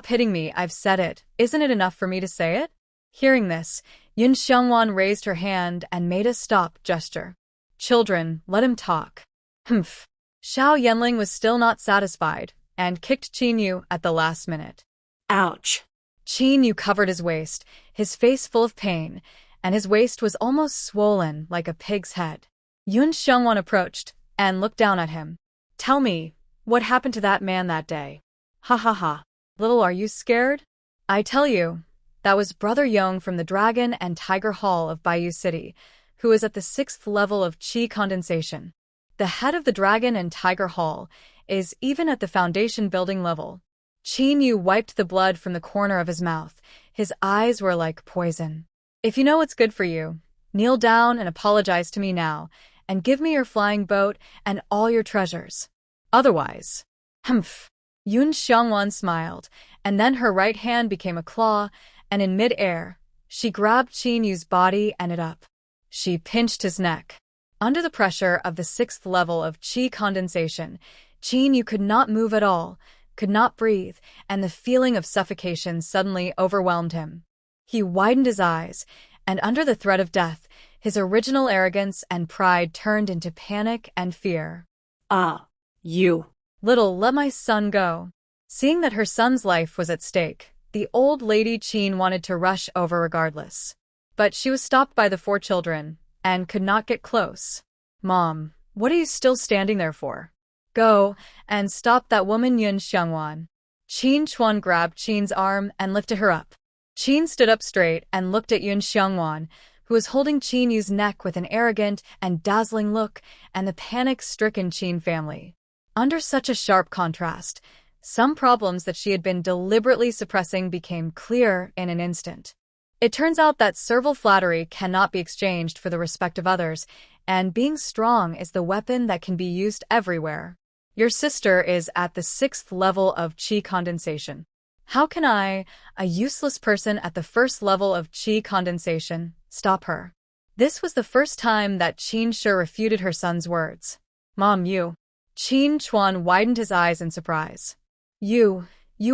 hitting me, I've said it. Isn't it enough for me to say it? Hearing this, Yun Xiangwan raised her hand and made a stop gesture. Children, let him talk. Humph. Xiao Yanling was still not satisfied, and kicked Qin Yu at the last minute. Ouch. Qin Yu covered his waist, his face full of pain, and his waist was almost swollen like a pig's head. Yun Xiangwan approached and looked down at him. Tell me, what happened to that man that day? Ha ha ha. Little, are you scared? I tell you, that was Brother Yong from the Dragon and Tiger Hall of Bayou City, who is at the 6th level of Qi condensation. The head of the Dragon and Tiger Hall is even at the foundation building level. Qin Yu wiped the blood from the corner of his mouth. His eyes were like poison. If you know what's good for you, kneel down and apologize to me now, and give me your flying boat and all your treasures. Otherwise, humph. Yun Xiangwan smiled, and then her right hand became a claw, and in mid-air, she grabbed Qin Yu's body and it up. She pinched his neck. Under the pressure of the 6th level of Qi condensation, Qin Yu could not move at all, could not breathe, and the feeling of suffocation suddenly overwhelmed him. He widened his eyes, and under the threat of death, his original arrogance and pride turned into panic and fear. Ah, you. Little, let my son go. Seeing that her son's life was at stake, the old lady Qin wanted to rush over regardless. But she was stopped by the 4 children, and could not get close. Mom, what are you still standing there for? Go, and stop that woman Yun Xiangwan. Qin Chuan grabbed Qin's arm and lifted her up. Qin stood up straight and looked at Yun Xiangwan, who was holding Qin Yu's neck with an arrogant and dazzling look, and the panic-stricken Qin family. Under such a sharp contrast, some problems that she had been deliberately suppressing became clear in an instant. It turns out that servile flattery cannot be exchanged for the respect of others, and being strong is the weapon that can be used everywhere. Your sister is at the 6th level of qi condensation. How can I, a useless person at the 1st level of qi condensation, stop her? This was the first time that Qin Shi refuted her son's words. Mom, you. Qin Chuan widened his eyes in surprise. You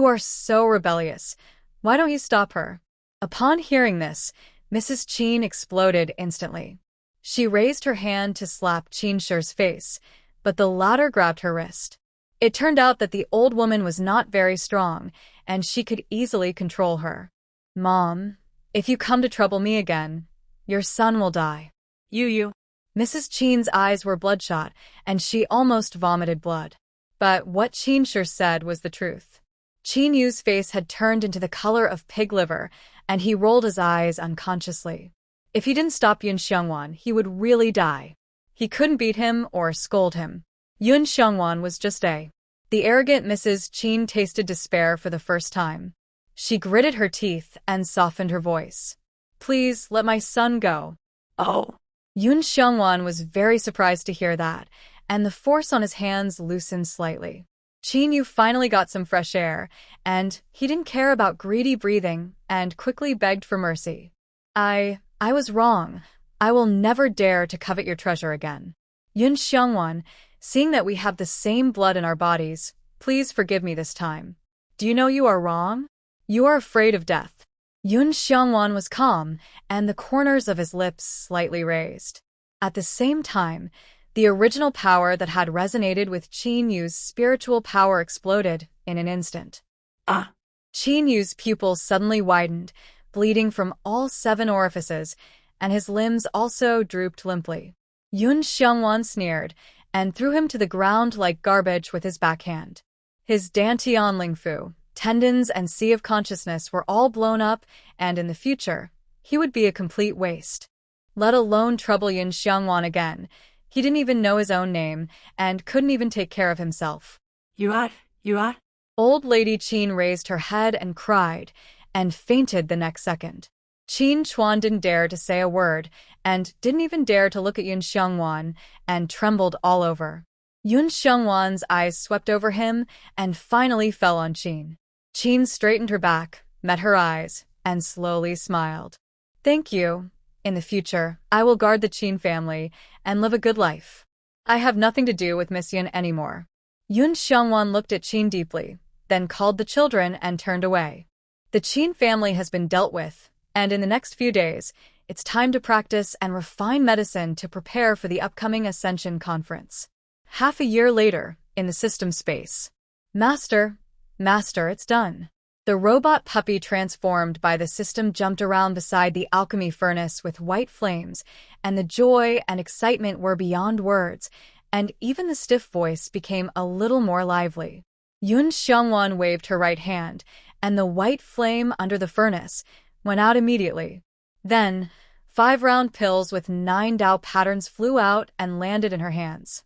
are so rebellious. Why don't you stop her? Upon hearing this, Mrs. Qin exploded instantly. She raised her hand to slap Qin Shi's face, but the latter grabbed her wrist. It turned out that the old woman was not very strong, and she could easily control her. Mom, if you come to trouble me again, your son will die. You. Mrs. Qin's eyes were bloodshot, and she almost vomited blood. But what Qin Shi said was the truth. Qin Yu's face had turned into the color of pig liver, and he rolled his eyes unconsciously. If he didn't stop Yun Xiangwan, he would really die. He couldn't beat him or scold him. Yun Xiangwan was just a. The arrogant Mrs. Qin tasted despair for the first time. She gritted her teeth and softened her voice. Please let my son go. Oh. Yun Xiangwan was very surprised to hear that, and the force on his hands loosened slightly. Qin Yu finally got some fresh air, and he didn't care about greedy breathing and quickly begged for mercy. I was wrong. I will never dare to covet your treasure again. Yun Xiangwan, seeing that we have the same blood in our bodies, please forgive me this time. Do you know you are wrong? You are afraid of death. Yun Xiangwan was calm, and the corners of his lips slightly raised. At the same time, the original power that had resonated with Qin Yu's spiritual power exploded in an instant. Ah! Qin Yu's pupils suddenly widened, bleeding from all 7 orifices, and his limbs also drooped limply. Yun Xiangwan sneered, and threw him to the ground like garbage with his backhand. His dantian lingfu, tendons and sea of consciousness were all blown up, and in the future, he would be a complete waste. Let alone trouble Yun Xiangwan again. He didn't even know his own name, and couldn't even take care of himself. You are? Old Lady Qin raised her head and cried, and fainted the next second. Qin Chuan didn't dare to say a word, and didn't even dare to look at Yun Xiangwan, and trembled all over. Yun Xiangwan's eyes swept over him, and finally fell on Qin. Qin straightened her back, met her eyes, and slowly smiled. Thank you. In the future, I will guard the Qin family, and live a good life. I have nothing to do with Miss Yun anymore. Yun Xiangwan looked at Qin deeply, then called the children and turned away. The Qin family has been dealt with, and in the next few days, it's time to practice and refine medicine to prepare for the upcoming Ascension conference. Half a year later, in the system space. Master, it's done. The robot puppy transformed by the system jumped around beside the alchemy furnace with white flames, and the joy and excitement were beyond words, and even the stiff voice became a little more lively. Yun Xiangwan waved her right hand, and the white flame under the furnace went out immediately. Then, 5 round pills with 9 Dao patterns flew out and landed in her hands.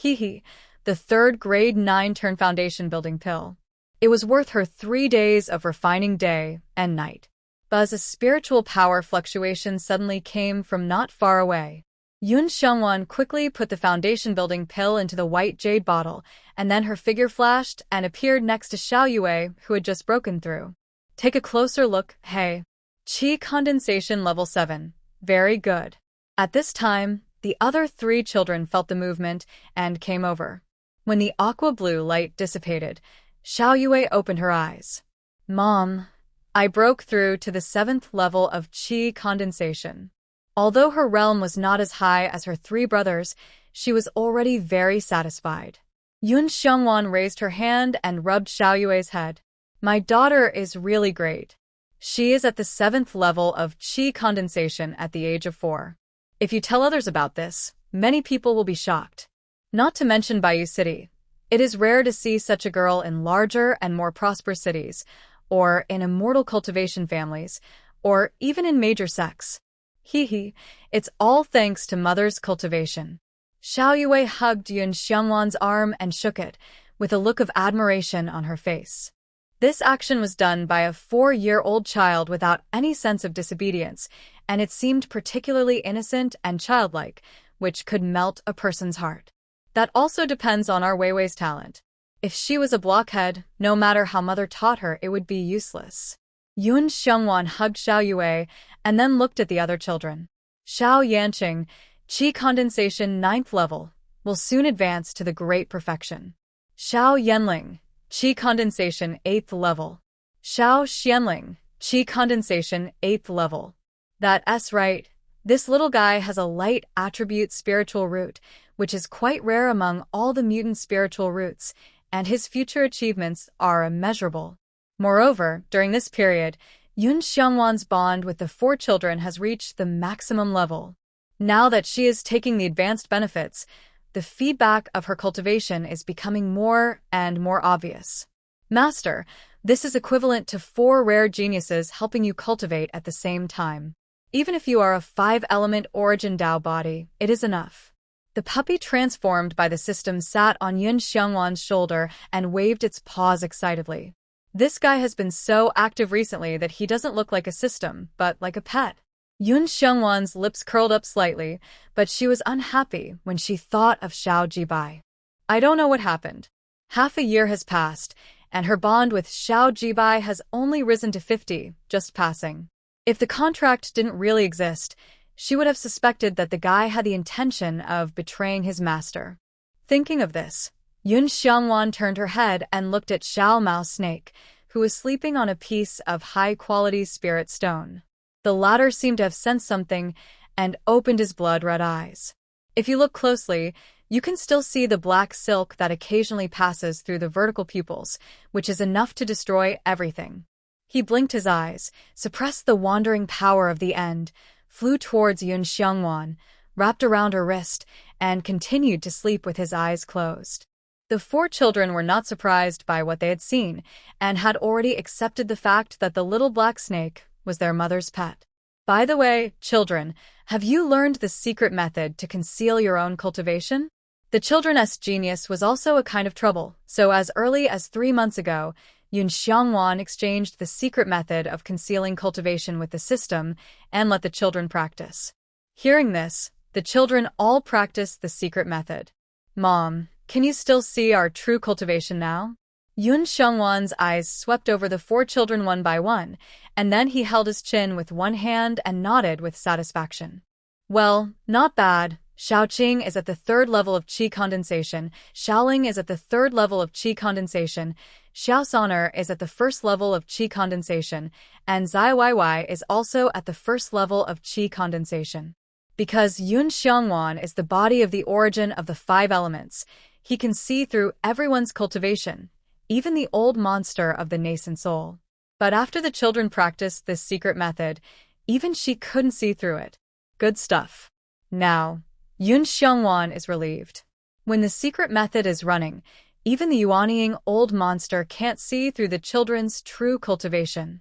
The 3rd grade 9 turn foundation building pill. It was worth her 3 days of refining day and night. But a spiritual power fluctuation suddenly came from not far away. Yun Xiangwan quickly put the foundation-building pill into the white jade bottle, and then her figure flashed and appeared next to Xiao Yue, who had just broken through. Take a closer look, hey. Qi condensation level 7. Very good. At this time, the other 3 children felt the movement and came over. When the aqua-blue light dissipated, Xiao Yue opened her eyes. Mom, I broke through to the 7th level of qi condensation. Although her realm was not as high as her 3 brothers, she was already very satisfied. Yun Xiongwan raised her hand and rubbed Xiao Yue's head. My daughter is really great. She is at the 7th level of qi condensation at the age of 4. If you tell others about this, many people will be shocked. Not to mention Bayou City. It is rare to see such a girl in larger and more prosperous cities, or in immortal cultivation families, or even in major sects. Hee, it's all thanks to Mother's cultivation. Xiao Yue hugged Yun Xiongwan's arm and shook it, with a look of admiration on her face. This action was done by a 4-year-old child without any sense of disobedience, and it seemed particularly innocent and childlike, which could melt a person's heart. That also depends on our Weiwei's talent. If she was a blockhead, no matter how Mother taught her, it would be useless. Yun Xiongwan hugged Xiao Yue and then looked at the other children. Xiao Yanqing, qi condensation 9th level, will soon advance to the great perfection. Xiao Yanling, qi condensation 8th level. Xiao Xianling, qi condensation 8th level. That's right. This little guy has a light attribute spiritual root, which is quite rare among all the mutant spiritual roots, and his future achievements are immeasurable. Moreover, during this period, Yun Xiongwan's bond with the 4 children has reached the maximum level. Now that she is taking the advanced benefits, the feedback of her cultivation is becoming more and more obvious. Master, this is equivalent to 4 rare geniuses helping you cultivate at the same time. Even if you are a 5-element origin Dao body, it is enough. The puppy transformed by the system sat on Yun Xiongwan's shoulder and waved its paws excitedly. This guy has been so active recently that he doesn't look like a system, but like a pet. Yun Xiongwan's lips curled up slightly, but she was unhappy when she thought of Xiao Jibai. I don't know what happened. Half a year has passed, and her bond with Xiao Jibai has only risen to 50, just passing. If the contract didn't really exist, she would have suspected that the guy had the intention of betraying his master. Thinking of this, Yun Xiongwan turned her head and looked at Xiao Mao's snake, who was sleeping on a piece of high-quality spirit stone. The latter seemed to have sensed something and opened his blood-red eyes. If you look closely, you can still see the black silk that occasionally passes through the vertical pupils, which is enough to destroy everything. He blinked his eyes, suppressed the wandering power of the end, flew towards Yun Xiongwan, wrapped around her wrist, and continued to sleep with his eyes closed. The 4 children were not surprised by what they had seen, and had already accepted the fact that the little black snake was their mother's pet. By the way, children, have you learned the secret method to conceal your own cultivation? The children's genius was also a kind of trouble, so as early as 3 months ago, Yun Xiongwan exchanged the secret method of concealing cultivation with the system and let the children practice. Hearing this, the children all practiced the secret method. Mom, can you still see our true cultivation now? Yun Xiongwan's eyes swept over the 4 children one by one, and then he held his chin with one hand and nodded with satisfaction. Well, not bad. Xiaoqing is at the 3rd level of qi condensation, Xiaoling is at the 3rd level of qi condensation, Xiaosoner is at the 1st level of qi condensation, and Zai Weiwei is also at the 1st level of qi condensation. Because Yun Xiongwan is the body of the origin of the 5 elements, he can see through everyone's cultivation, even the old monster of the nascent soul. But after the children practiced this secret method, even she couldn't see through it. Good stuff. Now, Yun Xiongwan is relieved. When the secret method is running, even the Yuanying old monster can't see through the children's true cultivation.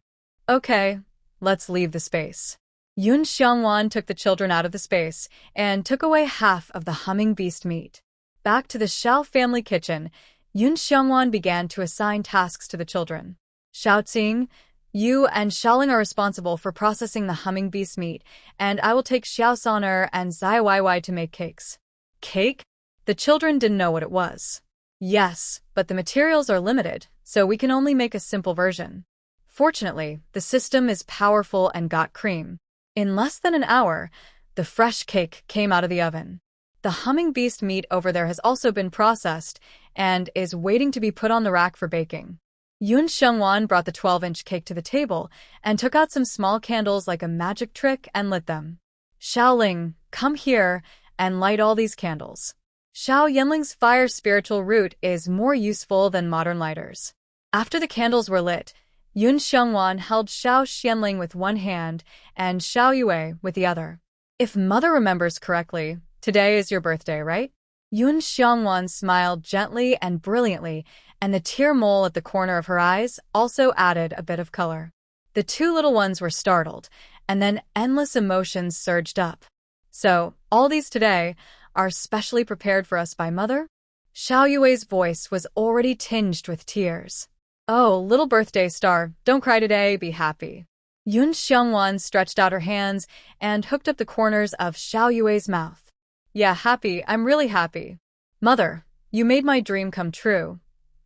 Okay, let's leave the space. Yun Xiongwan took the children out of the space and took away half of the humming beast meat. Back to the Xiao family kitchen, Yun Xiongwan began to assign tasks to the children. Xiaoqing, you and Xiaoling are responsible for processing the humming beast meat, and I will take Xiaosoner and Zai Weiwei to make cakes. Cake? The children didn't know what it was. Yes, but the materials are limited, so we can only make a simple version. Fortunately, the system is powerful and got cream. In less than an hour, the fresh cake came out of the oven. The humming beast meat over there has also been processed and is waiting to be put on the rack for baking. Yun Xiongwan brought the 12-inch cake to the table and took out some small candles like a magic trick and lit them. Xiaoling, come here and light all these candles. Xiao Yanling's fire spiritual root is more useful than modern lighters. After the candles were lit, Yun Xiongwan held Xiao Xianling with one hand and Xiao Yue with the other. If Mother remembers correctly, today is your birthday, right? Yun Xiongwan smiled gently and brilliantly, and the tear mole at the corner of her eyes also added a bit of color. The two little ones were startled, and then endless emotions surged up. So, all these today are specially prepared for us by Mother? Xiao Yue's voice was already tinged with tears. Oh, little birthday star, don't cry today, be happy. Yun Xiongwan stretched out her hands and hooked up the corners of Xiao Yue's mouth. Yeah, happy, I'm really happy. Mother, you made my dream come true.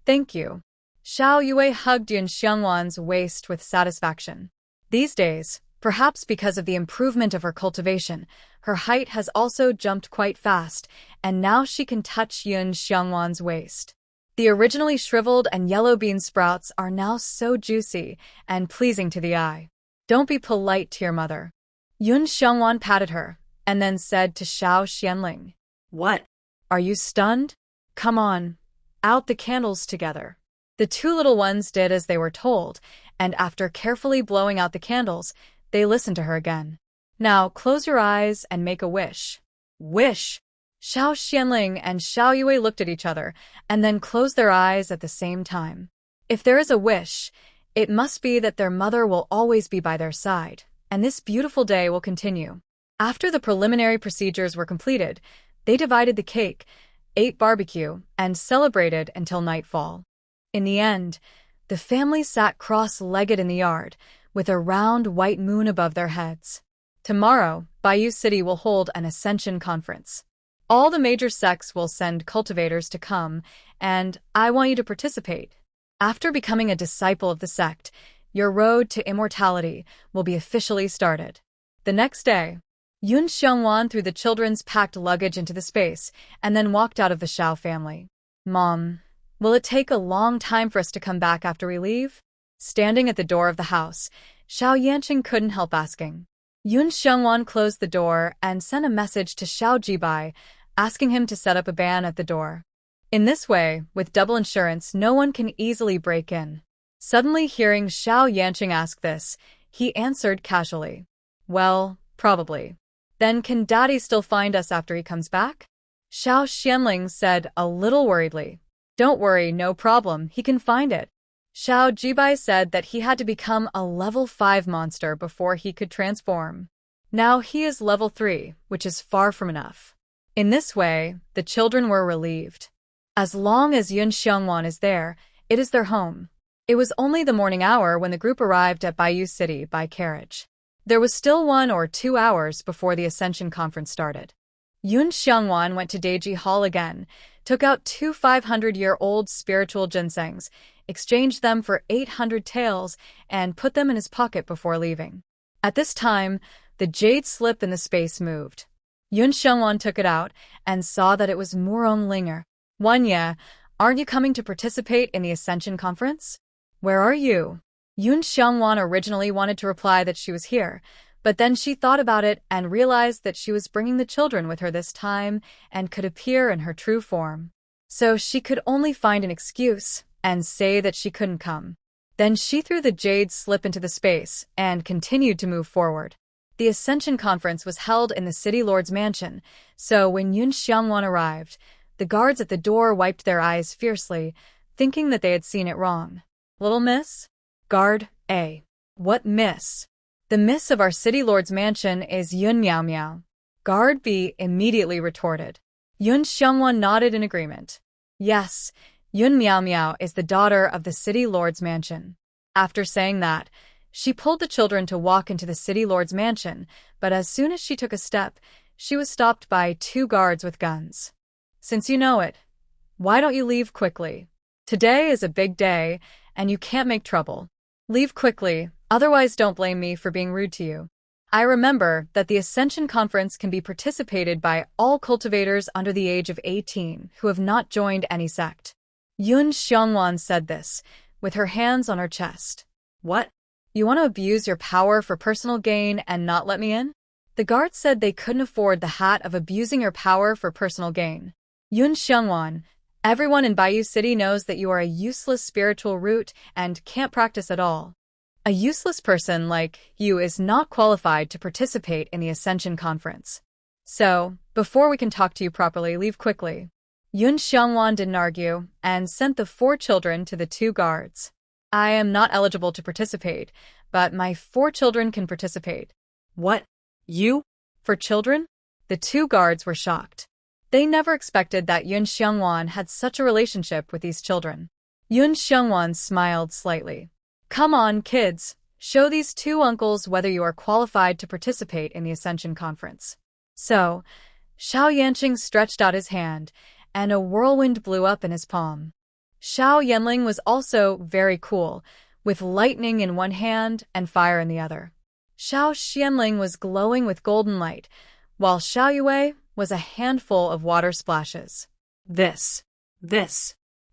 Thank you. Xiao Yue hugged Yun Xiongwan's waist with satisfaction. These days, perhaps because of the improvement of her cultivation, her height has also jumped quite fast, and now she can touch Yun Xiongwan's waist. The originally shriveled and yellow bean sprouts are now so juicy and pleasing to the eye. Don't be polite to your mother. Yun Xiongwan patted her, and then said to Xiao Xianling, What? Are you stunned? Come on, out the candles together. The two little ones did as they were told, and after carefully blowing out the candles, they listened to her again. Now close your eyes and make a wish. Wish! Xiao Xianling and Xiao Yue looked at each other, and then closed their eyes at the same time. If there is a wish, it must be that their mother will always be by their side, and this beautiful day will continue. After the preliminary procedures were completed, they divided the cake, ate barbecue, and celebrated until nightfall. In the end, the family sat cross-legged in the yard, with a round white moon above their heads. Tomorrow, Bayou City will hold an ascension conference. All the major sects will send cultivators to come, and I want you to participate. After becoming a disciple of the sect, your road to immortality will be officially started. The next day, Yun Xiongwan threw the children's packed luggage into the space and then walked out of the Xiao family. Mom, will it take a long time for us to come back after we leave? Standing at the door of the house, Xiao Yanqing couldn't help asking. Yun Xiongwan closed the door and sent a message to Xiao Jibai, asking him to set up a ban at the door. In this way, with double insurance, no one can easily break in. Suddenly hearing Xiao Yanqing ask this, he answered casually. Well, probably. Then can Daddy still find us after he comes back? Xiao Xianling said a little worriedly. Don't worry, no problem, he can find it. Xiao Jibai said that he had to become a level 5 monster before he could transform. Now he is level 3, which is far from enough. In this way, the children were relieved. As long as Yun Xiongwan is there, it is their home. It was only the morning hour when the group arrived at Bayou City by carriage. There was still 1 or 2 hours before the Ascension Conference started. Yun Xiongwan went to Deiji Hall again, took out 2 500-year-old spiritual ginsengs, exchanged them for 800 taels, and put them in his pocket before leaving. At this time, the jade slip in the space moved. Yun Xiongwan took it out and saw that it was Murong Linger. Wanya, aren't you coming to participate in the Ascension Conference? Where are you? Yun Xiongwan originally wanted to reply that she was here, but then she thought about it and realized that she was bringing the children with her this time and could appear in her true form. So she could only find an excuse and say that she couldn't come. Then she threw the jade slip into the space and continued to move forward. The Ascension Conference was held in the City Lord's mansion, so when Yun Xiongwan arrived, the guards at the door wiped their eyes fiercely, thinking that they had seen it wrong. Little miss? Guard A. What miss? The miss of our City Lord's mansion is Yun Miao Miao. Guard B immediately retorted. Yun Xiongwan nodded in agreement. Yes, Yun Miao Miao is the daughter of the City Lord's mansion. After saying that, she pulled the children to walk into the City Lord's mansion, but as soon as she took a step, she was stopped by 2 guards with guns. Since you know it, why don't you leave quickly? Today is a big day, and you can't make trouble. Leave quickly, otherwise don't blame me for being rude to you. I remember that the Ascension Conference can be participated by all cultivators under the age of 18 who have not joined any sect. Yun Xiongwan said this, with her hands on her chest. What? You want to abuse your power for personal gain and not let me in? The guards said they couldn't afford the hat of abusing your power for personal gain. Yun Xiangwan, everyone in Bayou City knows that you are a useless spiritual root and can't practice at all. A useless person like you is not qualified to participate in the Ascension Conference. So, before we can talk to you properly, leave quickly. Yun Xiangwan didn't argue and sent the 4 children to the 2 guards. I am not eligible to participate, but my 4 children can participate. What? You? For children? The 2 guards were shocked. They never expected that Yun Xiangwan had such a relationship with these children. Yun Xiangwan smiled slightly. Come on, kids. Show these 2 uncles whether you are qualified to participate in the Ascension Conference. So, Xiao Yanqing stretched out his hand, and a whirlwind blew up in his palm. Xiao Yanling was also very cool, with lightning in one hand and fire in the other. Xiao Xianling was glowing with golden light, while Xiao Yue was a handful of water splashes. This.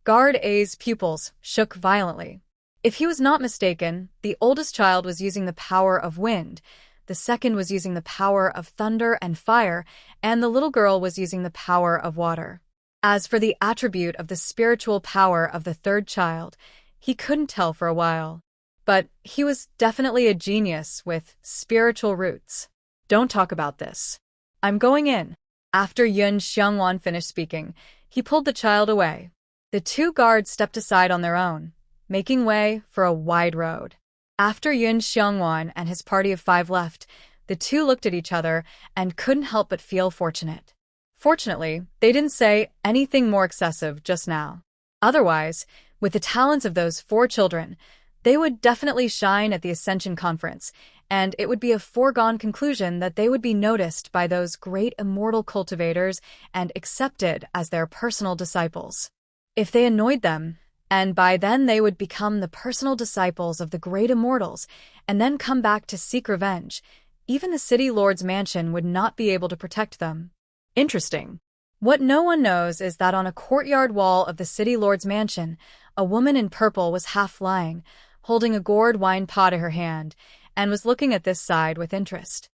Guard A's pupils shook violently. If he was not mistaken, the oldest child was using the power of wind, the second was using the power of thunder and fire, and the little girl was using the power of water. As for the attribute of the spiritual power of the 3rd child, he couldn't tell for a while. But he was definitely a genius with spiritual roots. Don't talk about this. I'm going in. After Yun Xiangwan finished speaking, he pulled the child away. The 2 guards stepped aside on their own, making way for a wide road. After Yun Xiangwan and his party of 5 left, the 2 looked at each other and couldn't help but feel fortunate. Fortunately, they didn't say anything more excessive just now. Otherwise, with the talents of those 4 children, they would definitely shine at the Ascension Conference, and it would be a foregone conclusion that they would be noticed by those great immortal cultivators and accepted as their personal disciples. If they annoyed them, and by then they would become the personal disciples of the great immortals, and then come back to seek revenge, even the City Lord's mansion would not be able to protect them. Interesting. What no one knows is that on a courtyard wall of the City Lord's mansion, a woman in purple was half lying, holding a gourd wine pot in her hand, and was looking at this side with interest.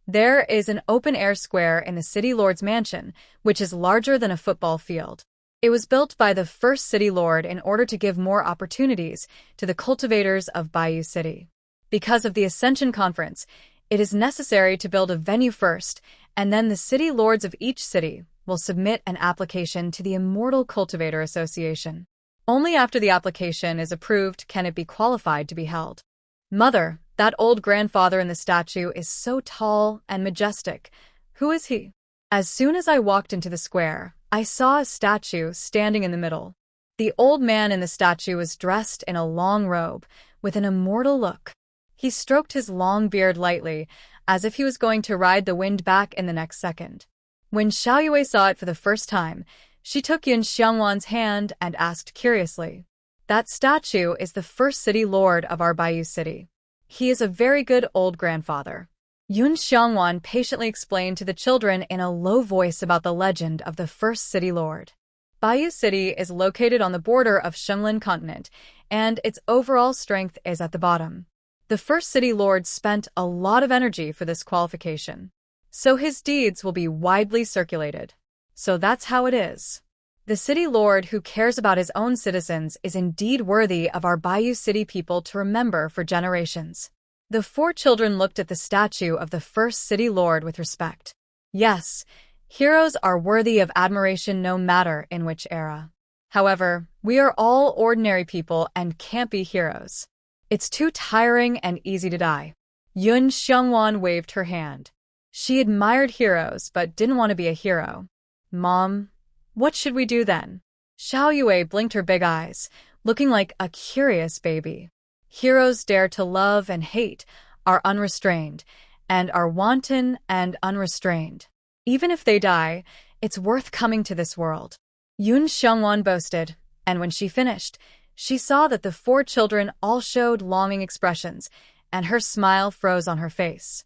There is an open-air square in the City Lord's mansion, which is larger than a football field. It was built by the first City Lord in order to give more opportunities to the cultivators of Bayou City. Because of the Ascension Conference, it is necessary to build a venue first, and then the City Lords of each city will submit an application to the Immortal Cultivator Association. Only after the application is approved can it be qualified to be held. Mother, that old grandfather in the statue is so tall and majestic. Who is he? As soon as I walked into the square, I saw a statue standing in the middle. The old man in the statue was dressed in a long robe, with an immortal look. He stroked his long beard lightly, as if he was going to ride the wind back in the next second. When Xiao Yue saw it for the first time, she took Yun Xiangwan's hand and asked curiously, "That statue is the first City Lord of our Bayou City. He is a very good old grandfather." Yun Xiangwan patiently explained to the children in a low voice about the legend of the first City Lord. Bayou City is located on the border of Shenglin Continent, and its overall strength is at the bottom. The first City Lord spent a lot of energy for this qualification, so his deeds will be widely circulated. So that's how it is. The City Lord who cares about his own citizens is indeed worthy of our Bayou City people to remember for generations. The 4 children looked at the statue of the first City Lord with respect. Yes, heroes are worthy of admiration no matter in which era. However, we are all ordinary people and can't be heroes. It's too tiring and easy to die. Yun Xiangwan waved her hand. She admired heroes but didn't want to be a hero. Mom, what should we do then? Xiao Yue blinked her big eyes, looking like a curious baby. Heroes dare to love and hate, are unrestrained, and are wanton and unrestrained. Even if they die, it's worth coming to this world. Yun Xiangwan boasted, and when she finished, she saw that the 4 children all showed longing expressions, and her smile froze on her face.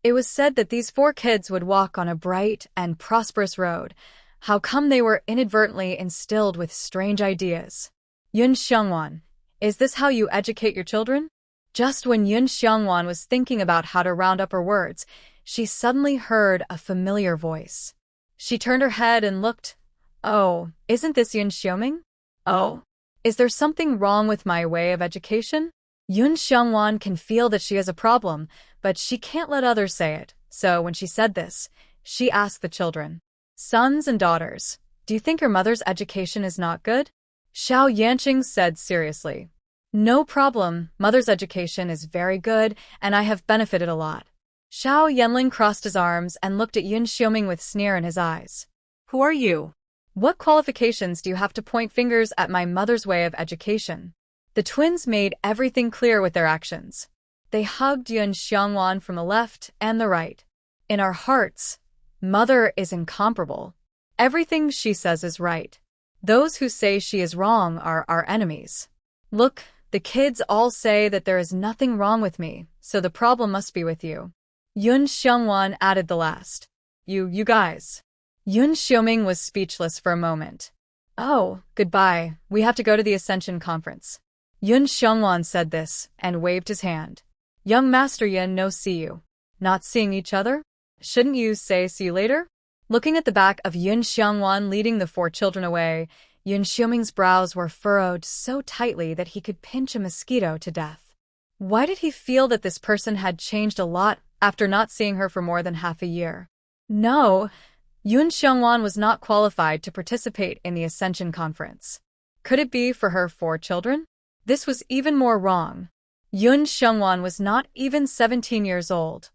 It was said that these 4 kids would walk on a bright and prosperous road. How come they were inadvertently instilled with strange ideas? Yun Xiongwan, is this how you educate your children? Just when Yun Xiongwan was thinking about how to round up her words, she suddenly heard a familiar voice. She turned her head and looked. Oh, isn't this Yun Xiaoming? Oh, is there something wrong with my way of education? Yun Xiongwan can feel that she has a problem, but she can't let others say it, so when she said this, she asked the children, "Sons and daughters, do you think your mother's education is not good?" Xiao Yanqing said seriously, "No problem, mother's education is very good, and I have benefited a lot." Xiao Yanling crossed his arms and looked at Yun Xiaoming with sneer in his eyes. Who are you? What qualifications do you have to point fingers at my mother's way of education? The twins made everything clear with their actions. They hugged Yun Xiongwan from the left and the right. In our hearts, mother is incomparable. Everything she says is right. Those who say she is wrong are our enemies. Look, the kids all say that there is nothing wrong with me, so the problem must be with you. Yun Xiongwan added the last. You guys. Yun Xiaoming was speechless for a moment. Oh, goodbye, we have to go to the Ascension conference. Yun Xiongwan said this and waved his hand. Young Master Yun, no see you. Not seeing each other? Shouldn't you say see you later? Looking at the back of Yun Xiongwan leading the 4 children away, Yun Xiaoming's brows were furrowed so tightly that he could pinch a mosquito to death. Why did he feel that this person had changed a lot after not seeing her for more than half a year? No, Yun Xiongwan was not qualified to participate in the Ascension conference. Could it be for her 4 children? This was even more wrong. Yun Xiongwan was not even 17 years old.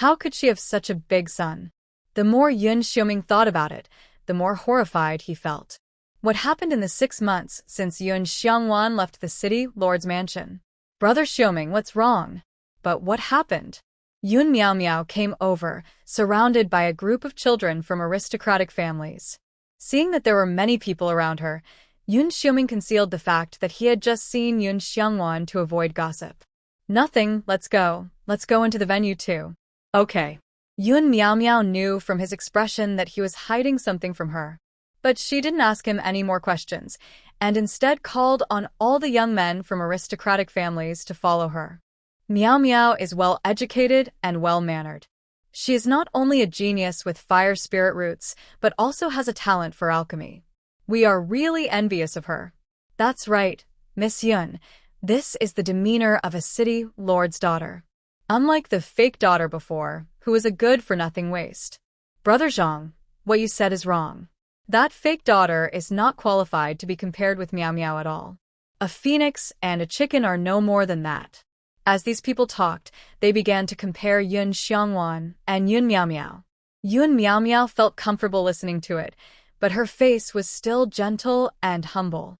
How could she have such a big son? The more Yun Xiaoming thought about it, the more horrified he felt. What happened in the 6 months since Yun Xiongwan left the city lord's mansion? Brother Xiaoming, what's wrong? But what happened? Yun Miao Miao came over, surrounded by a group of children from aristocratic families. Seeing that there were many people around her, Yun Xiaoming concealed the fact that he had just seen Yun Xiongwan to avoid gossip. Nothing, let's go. Let's go into the venue too. Okay. Yun Miao Miao knew from his expression that he was hiding something from her. But she didn't ask him any more questions, and instead called on all the young men from aristocratic families to follow her. Miao Miao is well-educated and well-mannered. She is not only a genius with fire spirit roots, but also has a talent for alchemy. We are really envious of her. That's right, Miss Yun. This is the demeanor of a city lord's daughter. Unlike the fake daughter before, who was a good-for-nothing waste. Brother Zhang, what you said is wrong. That fake daughter is not qualified to be compared with Miao Miao at all. A phoenix and a chicken are no more than that. As these people talked, they began to compare Yun Xiongwan and Yun Miao Miao. Yun Miao Miao felt comfortable listening to it, but her face was still gentle and humble.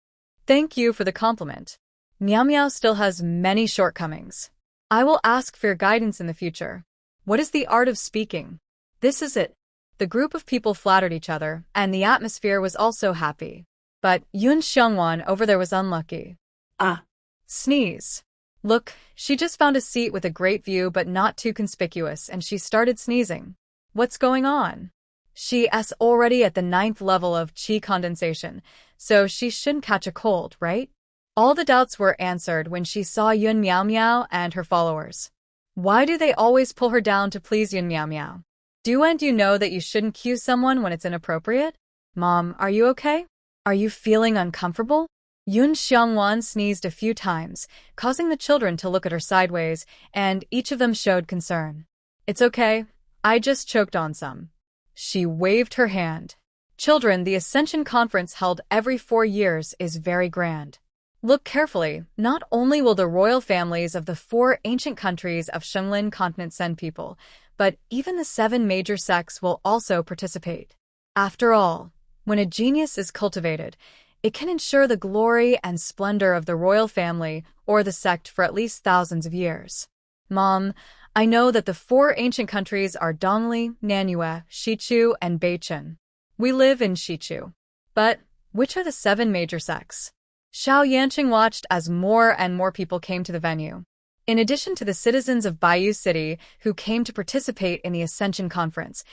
Thank you for the compliment. Miao Miao still has many shortcomings. I will ask for your guidance in the future. What is the art of speaking? This is it. The group of people flattered each other, and the atmosphere was also happy. But Yun Xiongwan over there was unlucky. Sneeze. Look, she just found a seat with a great view but not too conspicuous, and she started sneezing. What's going on? She's already at the 9th level of qi condensation, so she shouldn't catch a cold, right? All the doubts were answered when she saw Yun Miao Miao and her followers. Why do they always pull her down to please Yun Miao Miao? Do you know that you shouldn't cue someone when it's inappropriate? Mom, are you okay? Are you feeling uncomfortable? Yun Xiongwan sneezed a few times, causing the children to look at her sideways, and each of them showed concern. It's okay, I just choked on some. She waved her hand. Children, the Ascension Conference held every 4 years is very grand. Look carefully, not only will the royal families of the 4 ancient countries of Shenglin continent send people, but even the 7 major sects will also participate. After all, when a genius is cultivated, it can ensure the glory and splendor of the royal family or the sect for at least thousands of years. Mom, I know that the 4 ancient countries are Dongli, Nanyue, Shichu, and Beichun. We live in Shichu. But which are the 7 major sects? Xiao Yanqing watched as more and more people came to the venue. In addition to the citizens of Baiyu City who came to participate in the Ascension Conference,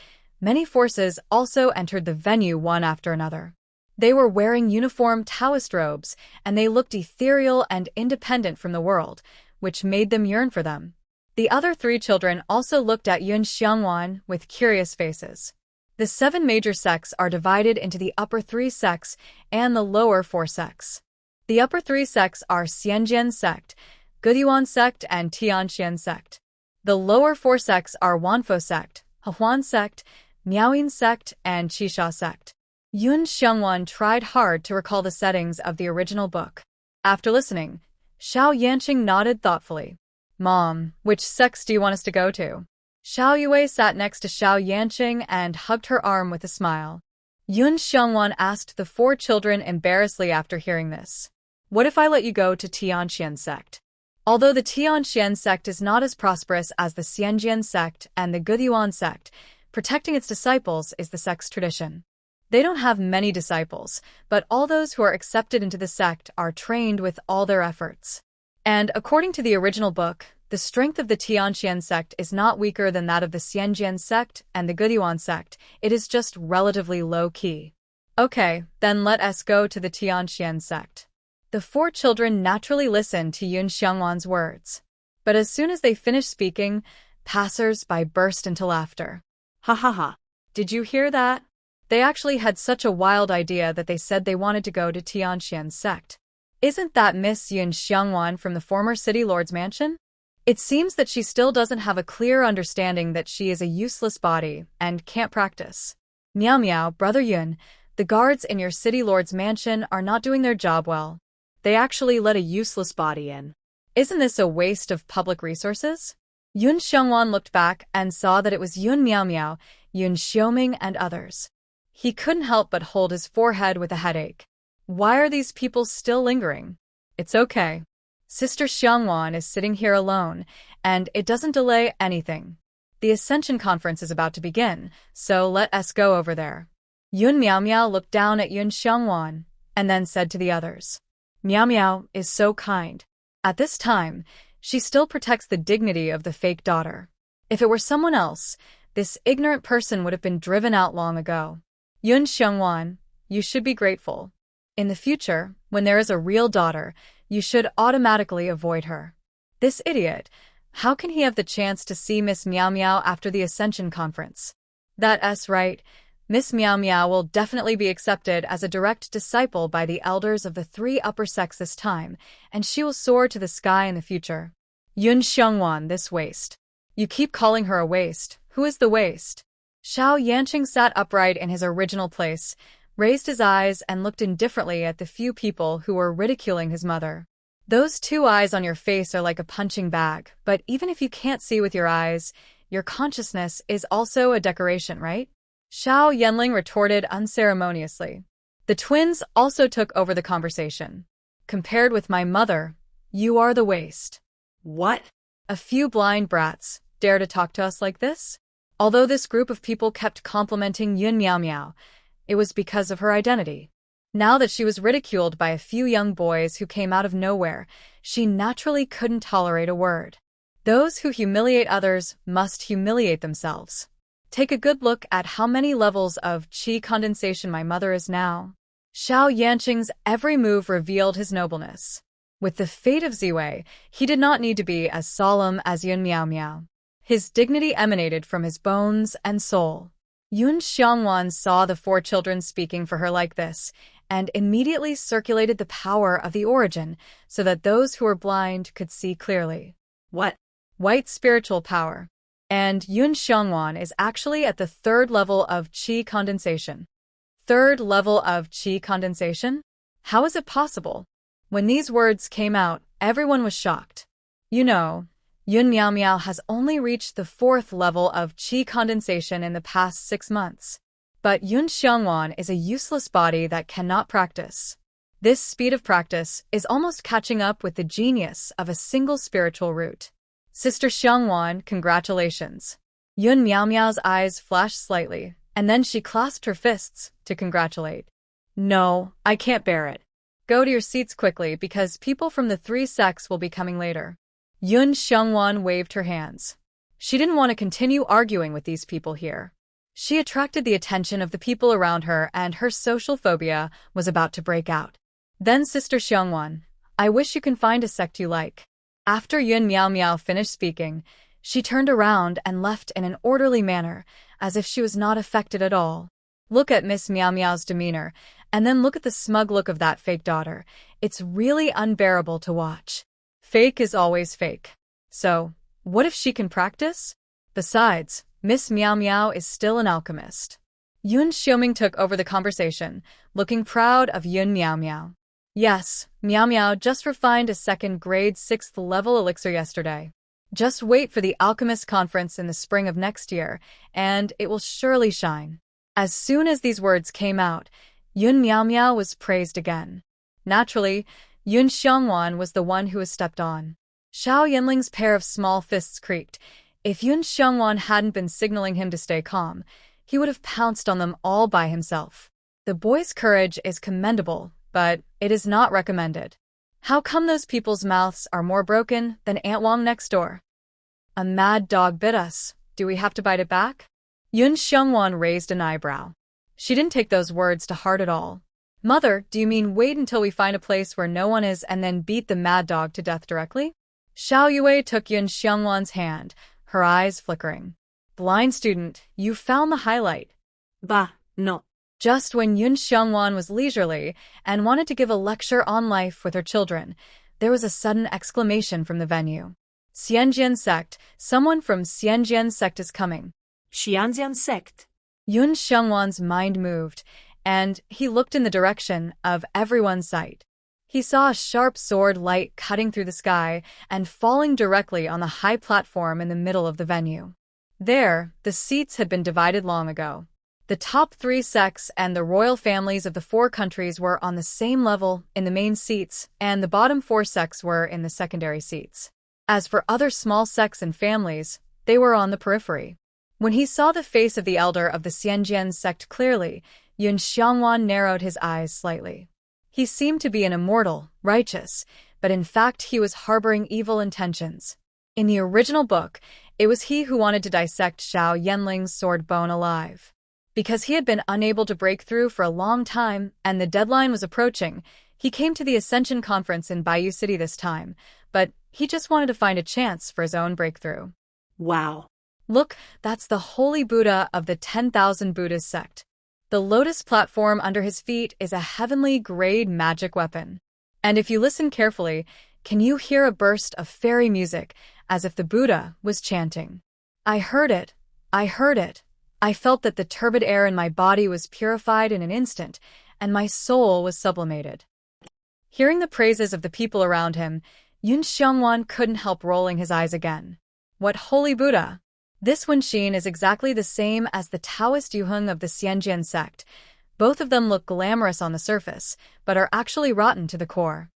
many forces also entered the venue one after another. They were wearing uniform Taoist robes, and they looked ethereal and independent from the world, which made them yearn for them. The other 3 children also looked at Yun Xiangwan with curious faces. The 7 major sects are divided into the upper 3 sects and the lower 4 sects. The upper 3 sects are Xianjian sect, Gudyuan sect, and Tianxian sect. The lower 4 sects are Wanfo sect, Hehuan sect, Miaoyin sect, and Qisha sect. Yun Xiangwan tried hard to recall the settings of the original book. After listening, Xiao Yanqing nodded thoughtfully. Mom, which sects do you want us to go to? Xiao Yue sat next to Xiao Yanqing and hugged her arm with a smile. Yun Xiangwan asked the 4 children embarrassedly after hearing this. What if I let you go to Tianxian sect? Although the Tianxian sect is not as prosperous as the Xianjian sect and the Gudyuan sect, protecting its disciples is the sect's tradition. They don't have many disciples, but all those who are accepted into the sect are trained with all their efforts. And according to the original book, the strength of the Tianxian sect is not weaker than that of the Xianjian sect and the Gudyuan sect, it is just relatively low-key. Okay, then let us go to the Tianxian sect. The 4 children naturally listened to Yun Xiangwan's words. But as soon as they finished speaking, passers-by burst into laughter. Ha ha ha. Did you hear that? They actually had such a wild idea that they said they wanted to go to Tianxian sect. Isn't that Miss Yun Xiangwan from the former City Lord's mansion? It seems that she still doesn't have a clear understanding that she is a useless body and can't practice. Meow meow, Brother Yun, the guards in your City Lord's mansion are not doing their job well. They actually let a useless body in. Isn't this a waste of public resources? Yun Xiangwan looked back and saw that it was Yun Miao Miao, Yun Xiaoming, and others. He couldn't help but hold his forehead with a headache. Why are these people still lingering? It's okay. Sister Xiangwan is sitting here alone, and it doesn't delay anything. The Ascension Conference is about to begin, so let us go over there. Yun Miao Miao looked down at Yun Xiangwan, and then said to the others. Miao Miao is so kind. At this time, she still protects the dignity of the fake daughter. If it were someone else, this ignorant person would have been driven out long ago. Yun Xiangwan, you should be grateful. In the future, when there is a real daughter, you should automatically avoid her. This idiot, how can he have the chance to see Miss Miao Miao after the Ascension Conference? That's right. Miss Miao Miao will definitely be accepted as a direct disciple by the elders of the 3 upper sects this time, and she will soar to the sky in the future. Yun Xiangwan, this waste. You keep calling her a waste. Who is the waste? Xiao Yanqing sat upright in his original place, raised his eyes and looked indifferently at the few people who were ridiculing his mother. Those 2 eyes on your face are like a punching bag, but even if you can't see with your eyes, your consciousness is also a decoration, right? Xiao Yanling retorted unceremoniously. The twins also took over the conversation. Compared with my mother, you are the waste. What? A few blind brats dare to talk to us like this? Although this group of people kept complimenting Yun Miao Miao, it was because of her identity. Now that she was ridiculed by a few young boys who came out of nowhere, she naturally couldn't tolerate a word. Those who humiliate others must humiliate themselves. Take a good look at how many levels of qi condensation my mother is now. Xiao Yanqing's every move revealed his nobleness. With the fate of Ziwei, he did not need to be as solemn as Yun Miao Miao. His dignity emanated from his bones and soul. Yun Xiangwan saw the 4 children speaking for her like this, and immediately circulated the power of the origin so that those who were blind could see clearly. What? White spiritual power. And Yun Xiangwan is actually at the 3rd level of qi condensation. 3rd level of qi condensation? How is it possible? When these words came out, everyone was shocked. You know, Yun Miao Miao has only reached the 4th level of qi condensation in the past 6 months. But Yun Xiangwan is a useless body that cannot practice. This speed of practice is almost catching up with the genius of a single spiritual root. Sister Xiangwan, congratulations. Yun Miao Miao's eyes flashed slightly, and then she clasped her fists to congratulate. No, I can't bear it. Go to your seats quickly because people from the 3 sects will be coming later. Yun Xiangwan waved her hands. She didn't want to continue arguing with these people here. She attracted the attention of the people around her, and her social phobia was about to break out. Then Sister Xiongwan, I wish you can find a sect you like. After Yun Miao Miao finished speaking, she turned around and left in an orderly manner, as if she was not affected at all. Look at Miss Miao Miao's demeanor, and then look at the smug look of that fake daughter. It's really unbearable to watch. Fake is always fake. So, what if she can practice? Besides, Miss Miao Miao is still an alchemist. Yun Xiaoming took over the conversation, looking proud of Yun Miao Miao. Yes, Miao Miao just refined a second grade 6th level elixir yesterday. Just wait for the alchemist conference in the spring of next year, and it will surely shine. As soon as these words came out, Yun Miao Miao was praised again. Naturally, Yun Xiongwan was the one who was stepped on. Xiao Yanling's pair of small fists creaked. If Yun Xiongwan hadn't been signaling him to stay calm, he would have pounced on them all by himself. The boy's courage is commendable, but it is not recommended. How come those people's mouths are more broken than Aunt Wong next door? A mad dog bit us. Do we have to bite it back? Yun Xiongwan raised an eyebrow. She didn't take those words to heart at all. Mother, do you mean wait until we find a place where no one is and then beat the mad dog to death directly? Xiao Yue took Yun Xiongwan's hand, her eyes flickering. Blind student, you found the highlight. Bah, no. Just when Yun Xiongwan was leisurely and wanted to give a lecture on life with her children, there was a sudden exclamation from the venue. Xianjian sect, someone from Xianjian sect is coming. Xianjian sect. Yun Xiongwan's mind moved, and he looked in the direction of everyone's sight. He saw a sharp sword light cutting through the sky and falling directly on the high platform in the middle of the venue. There, the seats had been divided long ago. The top 3 sects and the royal families of the 4 countries were on the same level in the main seats, and the bottom 4 sects were in the secondary seats. As for other small sects and families, they were on the periphery. When he saw the face of the elder of the Xianjian sect clearly, Yun Xiongwan narrowed his eyes slightly. He seemed to be an immortal, righteous, but in fact he was harboring evil intentions. In the original book, it was he who wanted to dissect Xiao Yanling's sword bone alive. Because he had been unable to break through for a long time and the deadline was approaching, he came to the Ascension conference in Bayou City this time, but he just wanted to find a chance for his own breakthrough. Wow. Look, that's the Holy Buddha of the 10,000 Buddhas sect. The lotus platform under his feet is a heavenly grade magic weapon. And if you listen carefully, can you hear a burst of fairy music as if the Buddha was chanting? I heard it. I heard it. I felt that the turbid air in my body was purified in an instant, and my soul was sublimated. Hearing the praises of the people around him, Yun Xiongwan couldn't help rolling his eyes again. What holy Buddha! This Wenxin is exactly the same as the Taoist Yuheng of the Xianjian sect. Both of them look glamorous on the surface, but are actually rotten to the core.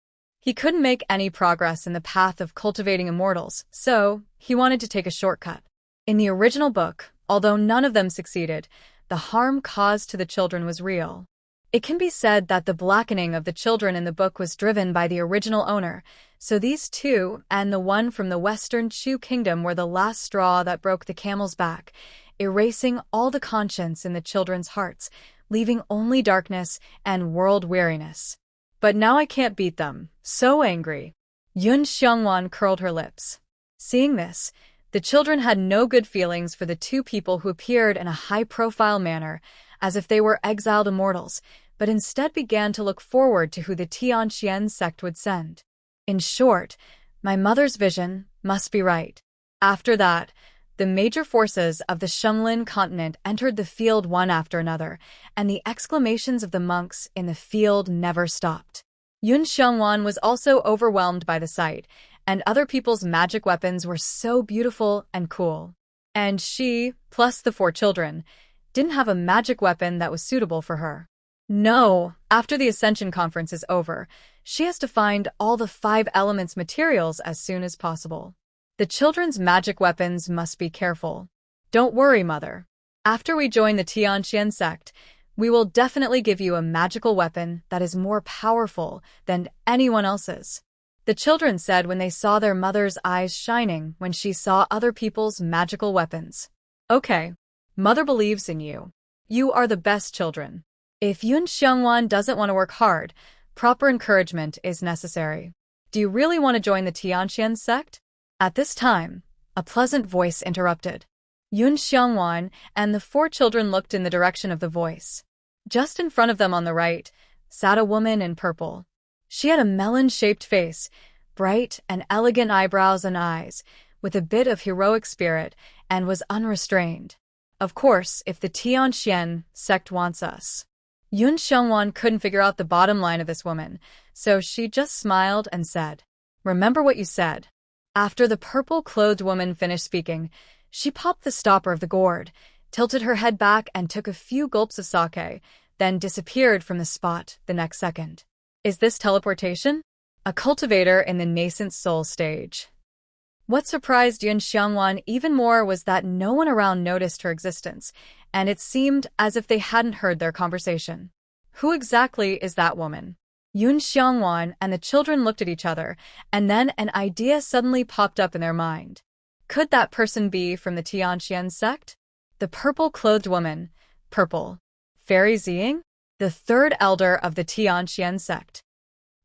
He couldn't make any progress in the path of cultivating immortals, so he wanted to take a shortcut. In the original book, although none of them succeeded, the harm caused to the children was real. It can be said that the blackening of the children in the book was driven by the original owner, so these 2 and the one from the Western Chu Kingdom were the last straw that broke the camel's back, erasing all the conscience in the children's hearts, leaving only darkness and world weariness. But now I can't beat them, so angry. Yun Xiongwan curled her lips. Seeing this, the children had no good feelings for the 2 people who appeared in a high-profile manner, as if they were exiled immortals, but instead began to look forward to who the Tianxian sect would send. In short, my mother's vision must be right. After that, the major forces of the Shumlin continent entered the field one after another, and the exclamations of the monks in the field never stopped. Yun Xiongwan was also overwhelmed by the sight, and other people's magic weapons were so beautiful and cool. And she, plus the 4 children, didn't have a magic weapon that was suitable for her. No, after the Ascension conference is over, she has to find all the 5 elements materials as soon as possible. The children's magic weapons must be careful. Don't worry, Mother. After we join the Tianxian sect, we will definitely give you a magical weapon that is more powerful than anyone else's. The children said when they saw their mother's eyes shining when she saw other people's magical weapons. Okay. Mother believes in you. You are the best children. If Yun Xiongwan doesn't want to work hard, proper encouragement is necessary. Do you really want to join the Tianqian sect? At this time, a pleasant voice interrupted. Yun Xiongwan and the 4 children looked in the direction of the voice. Just in front of them on the right sat a woman in purple. She had a melon-shaped face, bright and elegant eyebrows and eyes, with a bit of heroic spirit, and was unrestrained. Of course, if the Tianqian sect wants us. Yun Xiongwan couldn't figure out the bottom line of this woman, so she just smiled and said, "Remember what you said." After the purple-clothed woman finished speaking, she popped the stopper of the gourd, tilted her head back and took a few gulps of sake, then disappeared from the spot the next second. Is this teleportation? A cultivator in the nascent soul stage. What surprised Yun Xiongwan even more was that no one around noticed her existence, and it seemed as if they hadn't heard their conversation. Who exactly is that woman? Yun Xiongwan and the children looked at each other, and then an idea suddenly popped up in their mind. Could that person be from the Tianqian sect? The purple-clothed woman, purple. Fairy Ziying? The 3rd elder of the Tianqian sect.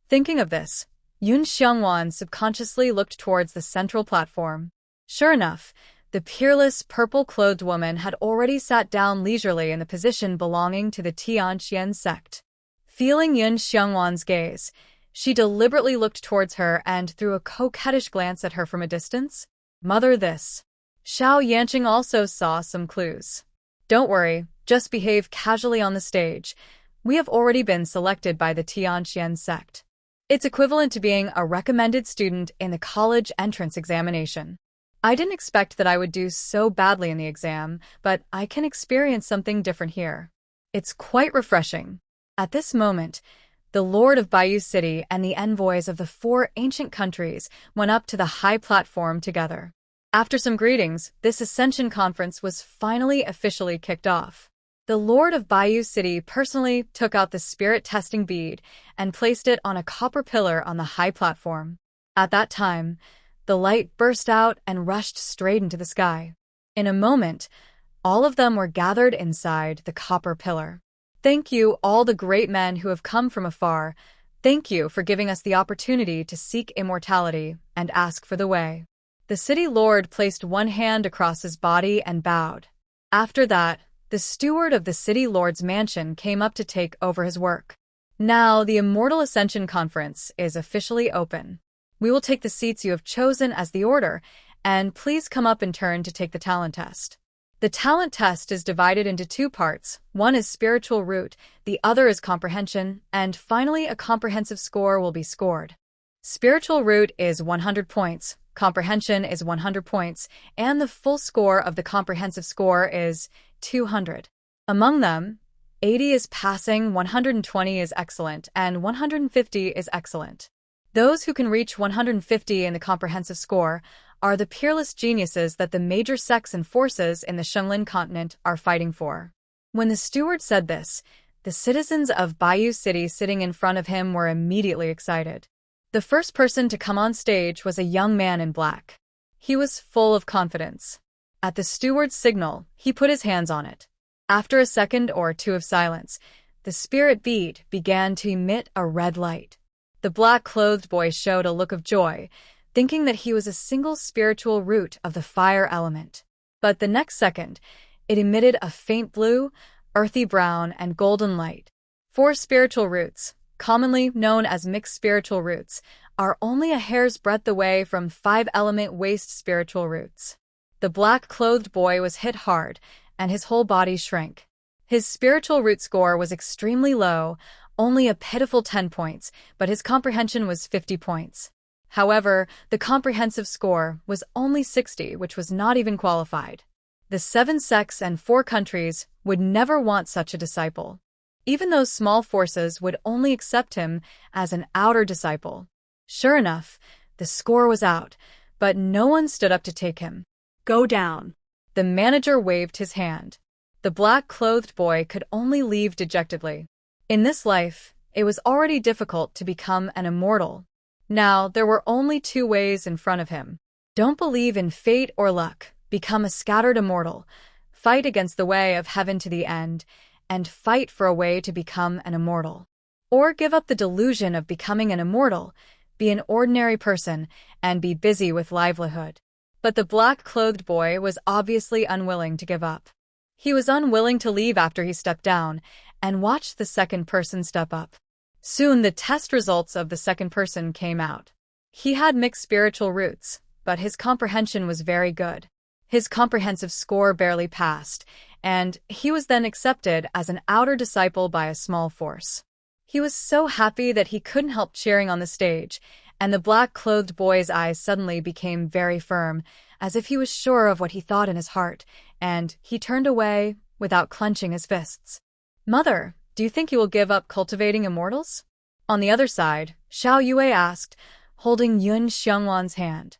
Thinking of this, Yun Xiongwan subconsciously looked towards the central platform. Sure enough, the peerless purple-clothed woman had already sat down leisurely in the position belonging to the Tianqian sect. Feeling Yun Xiongwan's gaze, she deliberately looked towards her and threw a coquettish glance at her from a distance. Mother this. Xiao Yanqing also saw some clues. Don't worry, just behave casually on the stage. We have already been selected by the Tianqian sect. It's equivalent to being a recommended student in the college entrance examination. I didn't expect that I would do so badly in the exam, but I can experience something different here. It's quite refreshing. At this moment, the Lord of Bayou City and the envoys of the 4 ancient countries went up to the high platform together. After some greetings, this ascension conference was finally officially kicked off. The Lord of Bayou City personally took out the spirit testing bead and placed it on a copper pillar on the high platform. At that time, the light burst out and rushed straight into the sky. In a moment, all of them were gathered inside the copper pillar. Thank you, all the great men who have come from afar. Thank you for giving us the opportunity to seek immortality and ask for the way. The city lord placed one hand across his body and bowed. After that, the steward of the city lord's mansion came up to take over his work. Now, the Immortal Ascension Conference is officially open. We will take the seats you have chosen as the order, and please come up in turn to take the talent test. The talent test is divided into 2 parts. One is spiritual root, the other is comprehension, and finally a comprehensive score will be scored. Spiritual root is 100 points, comprehension is 100 points, and the full score of the comprehensive score is 200. Among them, 80 is passing, 120 is excellent, and 150 is excellent. Those who can reach 150 in the comprehensive score are the peerless geniuses that the major sects and forces in the Shenglin continent are fighting for. When the steward said this, the citizens of Bayou City sitting in front of him were immediately excited. The first person to come on stage was a young man in black. He was full of confidence. At the steward's signal, he put his hands on it. After a second or 2 of silence, the spirit bead began to emit a red light. The black-clothed boy showed a look of joy, thinking that he was a single spiritual root of the fire element. But the next second, it emitted a faint blue, earthy brown, and golden light. 4 spiritual roots, commonly known as mixed spiritual roots, are only a hair's breadth away from 5-element waste spiritual roots. The black-clothed boy was hit hard, and his whole body shrank. His spiritual root score was extremely low, only a pitiful 10 points, but his comprehension was 50 points. However, the comprehensive score was only 60, which was not even qualified. The 7 sects and 4 countries would never want such a disciple. Even those small forces would only accept him as an outer disciple. Sure enough, the score was out, but no one stood up to take him. Go down. The manager waved his hand. The black-clothed boy could only leave dejectedly. In this life, it was already difficult to become an immortal. Now, there were only 2 ways in front of him. Don't believe in fate or luck. Become a scattered immortal. fight against the way of heaven to the end, and fight for a way to become an immortal. Or give up the delusion of becoming an immortal, be an ordinary person, and be busy with livelihood. But the black-clothed boy was obviously unwilling to give up. He was unwilling to leave after he stepped down, and watched the second person step up. Soon the test results of the second person came out. He had mixed spiritual roots, but his comprehension was very good. His comprehensive score barely passed, and he was then accepted as an outer disciple by a small force. He was so happy that he couldn't help cheering on the stage, and the black-clothed boy's eyes suddenly became very firm, as if he was sure of what he thought in his heart, and he turned away without clenching his fists. "Mother, do you think you will give up cultivating immortals?" On the other side, Xiao Yue asked, holding Yun Xiangwan's hand.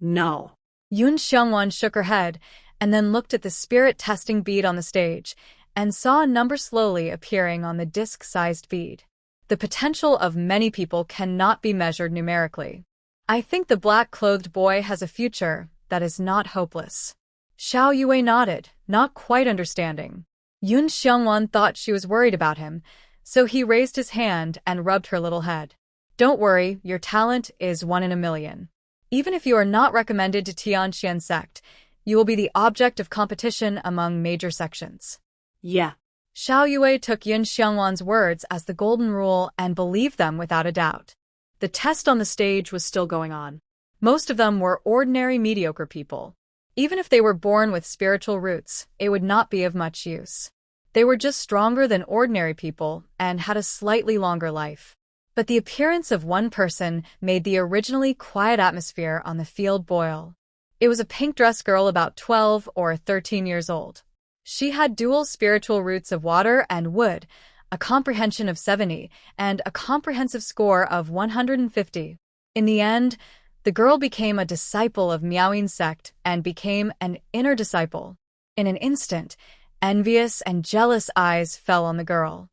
No. Yun Xiangwan shook her head, and then looked at the spirit-testing bead on the stage, and saw a number slowly appearing on the disc-sized bead. The potential of many people cannot be measured numerically. I think the black-clothed boy has a future that is not hopeless. Xiao Yue nodded, not quite understanding. Yun Xiangwan thought she was worried about him, so he raised his hand and rubbed her little head. "Don't worry, your talent is 1 in a million. Even if you are not recommended to Tianxian sect, you will be the object of competition among major sections." Yeah. Xiao Yue took Yun Xiangwan's words as the golden rule and believed them without a doubt. The test on the stage was still going on. Most of them were ordinary mediocre people. Even if they were born with spiritual roots, it would not be of much use. They were just stronger than ordinary people and had a slightly longer life. But the appearance of one person made the originally quiet atmosphere on the field boil. It was a pink-dressed girl about 12 or 13 years old. She had dual spiritual roots of water and wood, a comprehension of 70, and a comprehensive score of 150. In the end, the girl became a disciple of Miaoying sect and became an inner disciple. In an instant, envious and jealous eyes fell on the girl.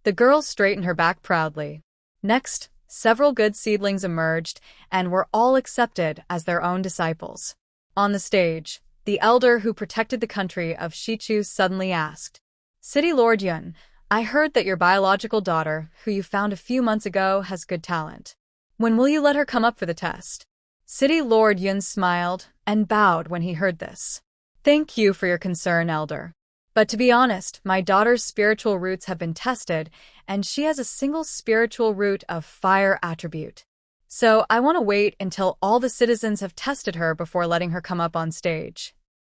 The girl straightened her back proudly. Next, several good seedlings emerged and were all accepted as their own disciples. On the stage, the elder who protected the country of Shichu suddenly asked, "City Lord Yun, I heard that your biological daughter, who you found a few months ago, has good talent. When will you let her come up for the test?" City Lord Yun smiled and bowed when he heard this. "Thank you for your concern, elder. But to be honest, my daughter's spiritual roots have been tested, and she has a single spiritual root of fire attribute. So I want to wait until all the citizens have tested her before letting her come up on stage."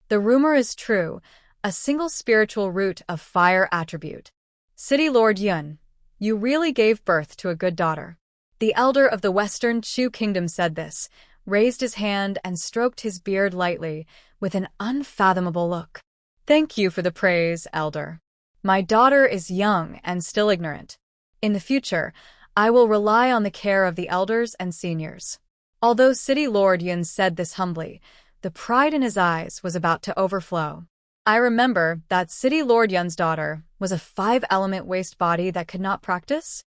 The rumor is true, a single spiritual root of fire attribute. City Lord Yun, you really gave birth to a good daughter. The elder of the Western Chu Kingdom said this, raised his hand and stroked his beard lightly, with an unfathomable look. "Thank you for the praise, elder. My daughter is young and still ignorant. In the future, I will rely on the care of the elders and seniors." Although City Lord Yun said this humbly, the pride in his eyes was about to overflow. I remember that City Lord Yun's daughter was a 5-element waste body that could not practice.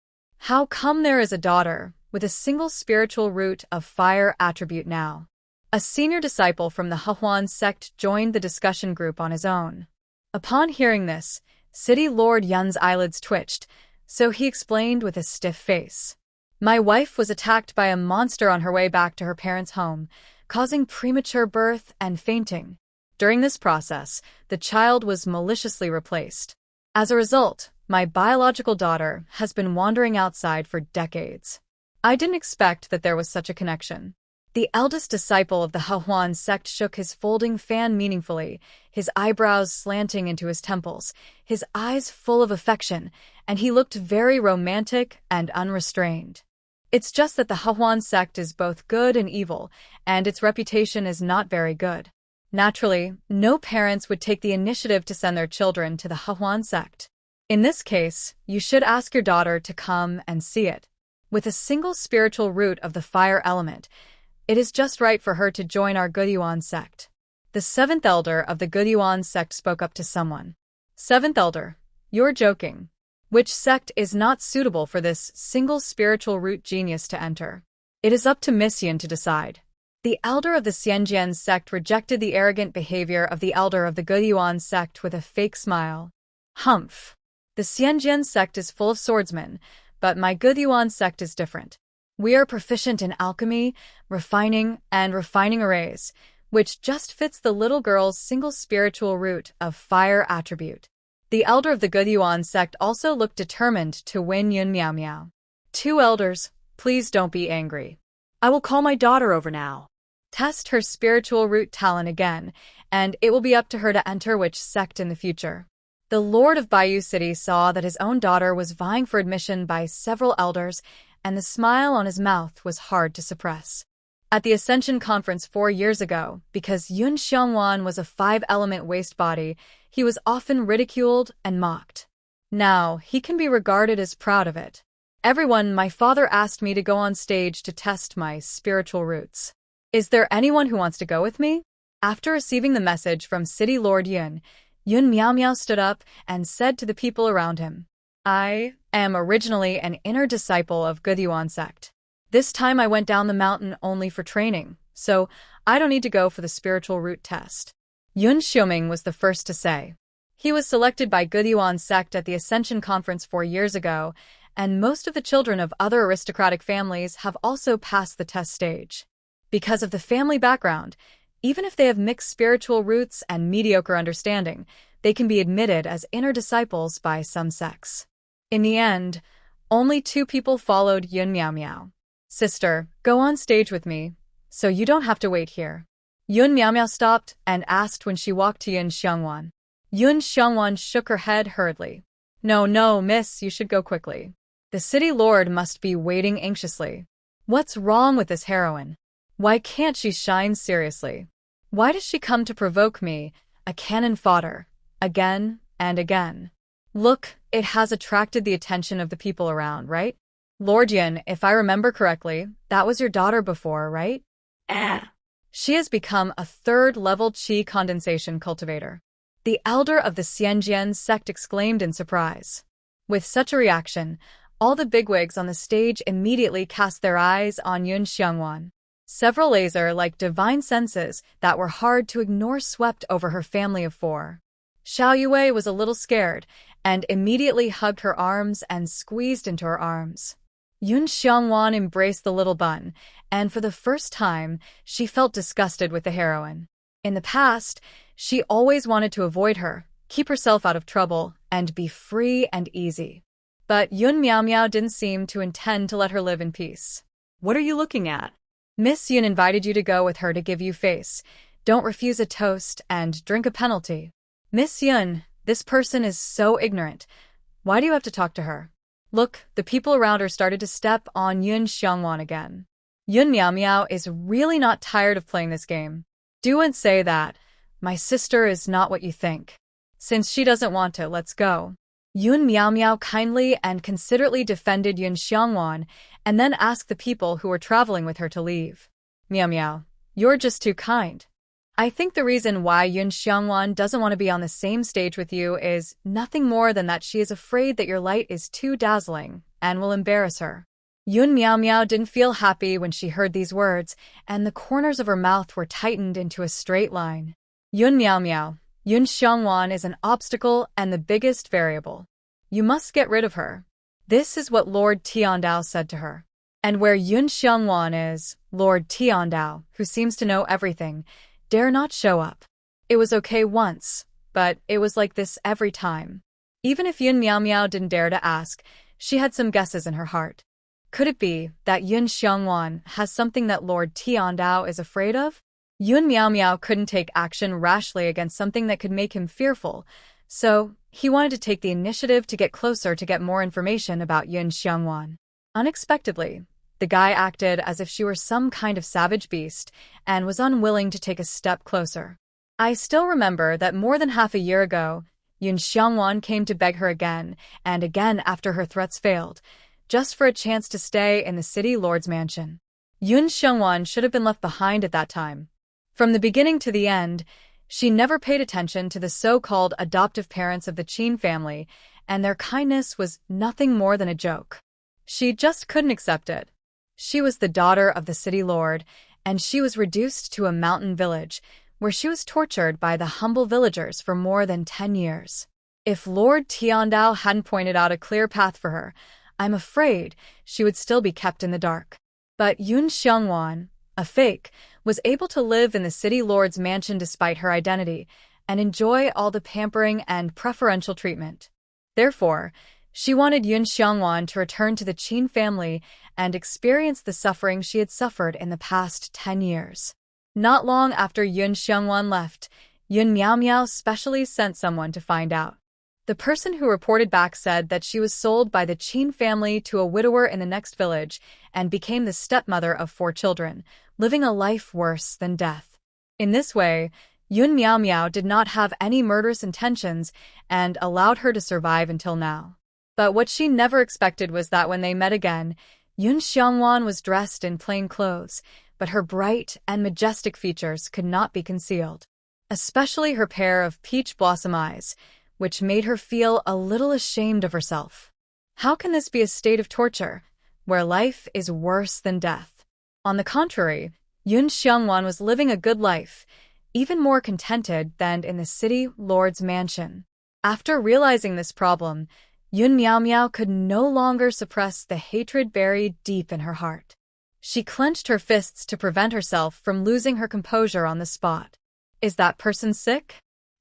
How come there is a daughter with a single spiritual root of fire attribute now? A senior disciple from the Hehuan sect joined the discussion group on his own. Upon hearing this, City Lord Yun's eyelids twitched, so he explained with a stiff face. "My wife was attacked by a monster on her way back to her parents' home, causing premature birth and fainting. During this process, the child was maliciously replaced. As a result, my biological daughter has been wandering outside for decades. I didn't expect that there was such a connection." The eldest disciple of the Hehuan sect shook his folding fan meaningfully, his eyebrows slanting into his temples, his eyes full of affection, and he looked very romantic and unrestrained. "It's just that the Hehuan sect is both good and evil, and its reputation is not very good. Naturally, no parents would take the initiative to send their children to the Hehuan sect. In this case, you should ask your daughter to come and see it. With a single spiritual root of the fire element, it is just right for her to join our Gudyuan sect." The 7th elder of the Gudyuan sect spoke up to someone. "7th elder, you're joking. Which sect is not suitable for this single spiritual root genius to enter? It is up to Miss Yin to decide." The elder of the Xianjian sect rejected the arrogant behavior of the elder of the Guyuan sect with a fake smile. Humph. The Xianjian sect is full of swordsmen, but my Guyuan sect is different. We are proficient in alchemy, refining arrays, which just fits the little girl's single spiritual root of fire attribute. The elder of the Guyuan sect also looked determined to win Yun Miao Miao. Two elders, please don't be angry. I will call my daughter over now. Test her spiritual root talent again, and it will be up to her to enter which sect in the future. The Lord of Bayou City saw that his own daughter was vying for admission by several elders, and the smile on his mouth was hard to suppress. At the Ascension Conference 4 years ago, because Yun Xiongwan was a 5-element waste body, he was often ridiculed and mocked. Now, he can be regarded as proud of it. Everyone, my father asked me to go on stage to test my spiritual roots. Is there anyone who wants to go with me? After receiving the message from City Lord Yun Miao Miao stood up and said to the people around him, I am originally an inner disciple of Guyuan sect. This time I went down the mountain only for training, so I don't need to go for the spiritual root test. Yun Xiuming was the first to say. He was selected by Guyuan sect at the Ascension Conference 4 years ago, and most of the children of other aristocratic families have also passed the test stage. Because of the family background, even if they have mixed spiritual roots and mediocre understanding, they can be admitted as inner disciples by some sects. In the end, only 2 people followed Yun Miao Miao. Sister, go on stage with me, so you don't have to wait here. Yun Miao Miao stopped and asked when she walked to Yun Xiongwan. Yun Xiongwan shook her head hurriedly. No, miss, you should go quickly. The city lord must be waiting anxiously. What's wrong with this heroine? Why can't she shine seriously? Why does she come to provoke me, a cannon fodder, again and again? Look, it has attracted the attention of the people around, right? Lord Yun, if I remember correctly, that was your daughter before, right? She has become a 3rd-level qi condensation cultivator. The elder of the Xianjian sect exclaimed in surprise. With such a reaction, all the bigwigs on the stage immediately cast their eyes on Yun Xiongwan. Several laser-like divine senses that were hard to ignore swept over her family of 4. Xiao Yue was a little scared and immediately hugged her arms and squeezed into her arms. Yun Xiongwan embraced the little bun, and for the first time, she felt disgusted with the heroine. In the past, she always wanted to avoid her, keep herself out of trouble, and be free and easy. But Yun Miao Miao didn't seem to intend to let her live in peace. What are you looking at? Miss Yun invited you to go with her to give you face. Don't refuse a toast and drink a penalty. Miss Yun, this person is so ignorant. Why do you have to talk to her? Look, the people around her started to step on Yun Xiongwan again. Yun Miao Miao is really not tired of playing this game. Do and say that. My sister is not what you think. Since she doesn't want to, let's go. Yun Miao Miao kindly and considerately defended Yun Xiongwan and then asked the people who were traveling with her to leave. Miao Miao, you're just too kind. I think the reason why Yun Xiongwan doesn't want to be on the same stage with you is nothing more than that she is afraid that your light is too dazzling and will embarrass her. Yun Miao Miao didn't feel happy when she heard these words, and the corners of her mouth were tightened into a straight line. Yun Miao Miao, Yun Xiongwan is an obstacle and the biggest variable. You must get rid of her. This is what Lord Tiandao said to her. And where Yun Xiongwan is, Lord Tiandao, who seems to know everything, dare not show up. It was okay once, but it was like this every time. Even if Yun Miao Miao didn't dare to ask, she had some guesses in her heart. Could it be that Yun Xiongwan has something that Lord Tiandao is afraid of? Yun Miao Miao couldn't take action rashly against something that could make him fearful, so he wanted to take the initiative to get closer to get more information about Yun Xiongwan. Unexpectedly, the guy acted as if she were some kind of savage beast and was unwilling to take a step closer. I still remember that more than half a year ago, Yun Xiongwan came to beg her again and again after her threats failed, just for a chance to stay in the city lord's mansion. Yun Xiongwan should have been left behind at that time. From the beginning to the end, she never paid attention to the so-called adoptive parents of the Qin family, and their kindness was nothing more than a joke. She just couldn't accept it. She was the daughter of the city lord, and she was reduced to a mountain village, where she was tortured by the humble villagers for more than 10 years. If Lord Tiandao hadn't pointed out a clear path for her, I'm afraid she would still be kept in the dark. But Yun Xiangwan, a fake, was able to live in the city lord's mansion despite her identity and enjoy all the pampering and preferential treatment. Therefore, she wanted Yun Xiangwan to return to the Qin family and experience the suffering she had suffered in the past 10 years. Not long after Yun Xiangwan left, Yun Miao specially sent someone to find out. The person who reported back said that she was sold by the Qin family to a widower in the next village and became the stepmother of 4 children, living a life worse than death. In this way, Yun Miao did not have any murderous intentions and allowed her to survive until now. But what she never expected was that when they met again, Yun Xiangwan was dressed in plain clothes, but her bright and majestic features could not be concealed, especially her pair of peach blossom eyes, which made her feel a little ashamed of herself. How can this be a state of torture, where life is worse than death? On the contrary, Yun Xiangwan was living a good life, even more contented than in the city lord's mansion. After realizing this problem, Yun Miao could no longer suppress the hatred buried deep in her heart. She clenched her fists to prevent herself from losing her composure on the spot. Is that person sick?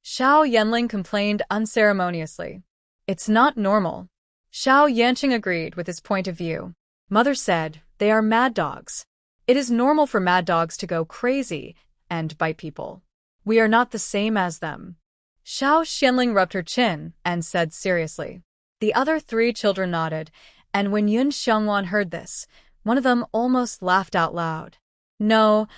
Xiao Yanling complained unceremoniously. It's not normal. Xiao Yanqing agreed with his point of view. Mother said, they are mad dogs. It is normal for mad dogs to go crazy and bite people. We are not the same as them. Xiao Xianling rubbed her chin and said seriously. The other 3 children nodded, and when Yun Xiangwan heard this, one of them almost laughed out loud. No,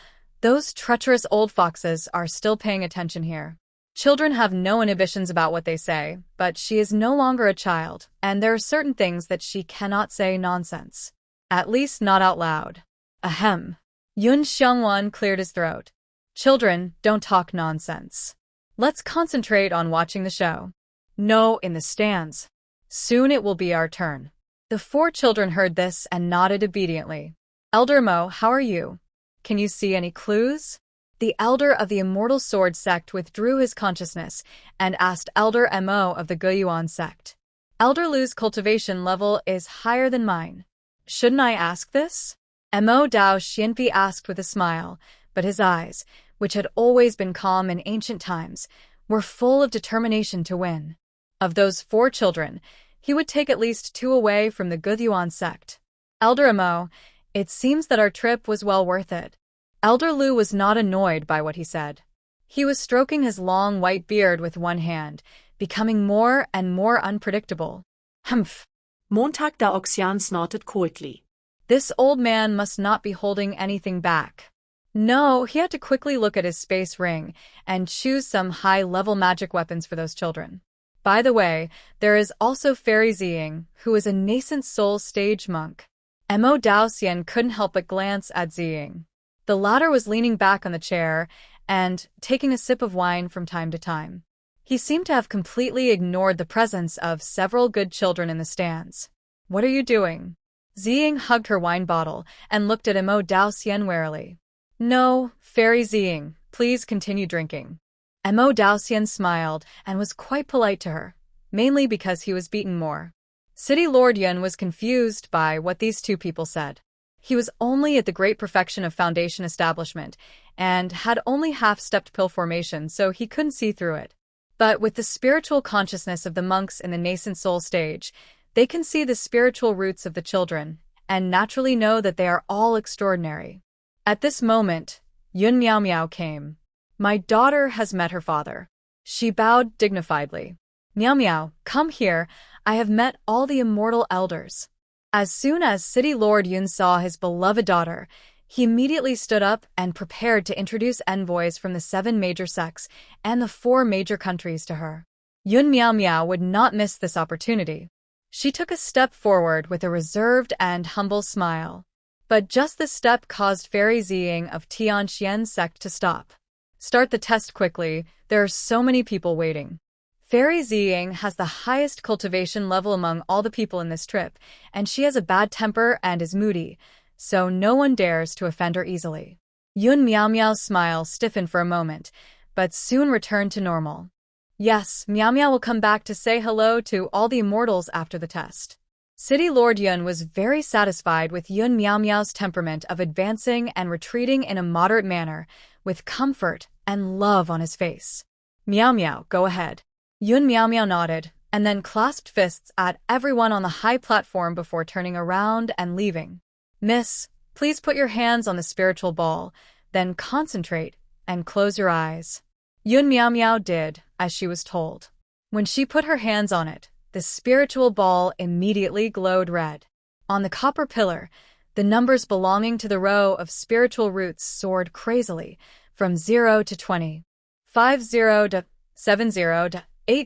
those treacherous old foxes are still paying attention here. Children have no inhibitions about what they say, but she is no longer a child, and there are certain things that she cannot say nonsense. At least not out loud. Ahem. Yun Xiangwan cleared his throat. Children, don't talk nonsense. Let's concentrate on watching the show. No, in the stands. Soon it will be our turn. The 4 children heard this and nodded obediently. Elder Mo, how are you? Can you see any clues? The elder of the Immortal Sword sect withdrew his consciousness and asked Elder Mo of the Guyuan sect. Elder Lu's cultivation level is higher than mine. Shouldn't I ask this? Mo Dao Xianpi asked with a smile, but his eyes, which had always been calm in ancient times, were full of determination to win. Of those 4 children, he would take at least 2 away from the Guyuan sect. Elder Mo, it seems that our trip was well worth it. Elder Lu was not annoyed by what he said. He was stroking his long white beard with one hand, becoming more and more unpredictable. Humph. Montag da Oxian snorted coldly. This old man must not be holding anything back. No, he had to quickly look at his space ring and choose some high-level magic weapons for those children. By the way, there is also Fairy Ziying, who is a nascent soul stage monk. Mo Daoxian couldn't help but glance at Ziying. The latter was leaning back on the chair and taking a sip of wine from time to time. He seemed to have completely ignored the presence of several good children in the stands. What are you doing? Ziying hugged her wine bottle and looked at Mo Daoxian warily. No, Fairy Ziying, please continue drinking. Mo Daoxian smiled and was quite polite to her, mainly because he was beaten more. City Lord Yun was confused by what these 2 people said. He was only at the great perfection of foundation establishment and had only half-stepped pill formation, so he couldn't see through it. But with the spiritual consciousness of the monks in the nascent soul stage, they can see the spiritual roots of the children and naturally know that they are all extraordinary. At this moment, Yun Miao came. My daughter has met her father. She bowed dignifiedly. Miao, come here. I have met all the immortal elders. As soon as City Lord Yun saw his beloved daughter, he immediately stood up and prepared to introduce envoys from the 7 major sects and the 4 major countries to her. Yun Miao would not miss this opportunity. She took a step forward with a reserved and humble smile. But just this step caused Fairy Ziying of Tianxian's sect to stop. Start the test quickly, there are so many people waiting. Fairy Ziying has the highest cultivation level among all the people in this trip, and she has a bad temper and is moody, so no one dares to offend her easily. Yun Miao Miao's smile stiffened for a moment, but soon returned to normal. Yes, Miao Miao will come back to say hello to all the immortals after the test. City Lord Yun was very satisfied with Yun Miao Miao's temperament of advancing and retreating in a moderate manner, with comfort and love on his face. Miao Miao, go ahead. Yun Miao Miao nodded, and then clasped fists at everyone on the high platform before turning around and leaving. Miss, please put your hands on the spiritual ball, then concentrate and close your eyes. Yun Miao Miao did, as she was told. When she put her hands on it, the spiritual ball immediately glowed red. On the copper pillar, the numbers belonging to the row of spiritual roots soared crazily, from 0 to 20. 50 to 70 to 80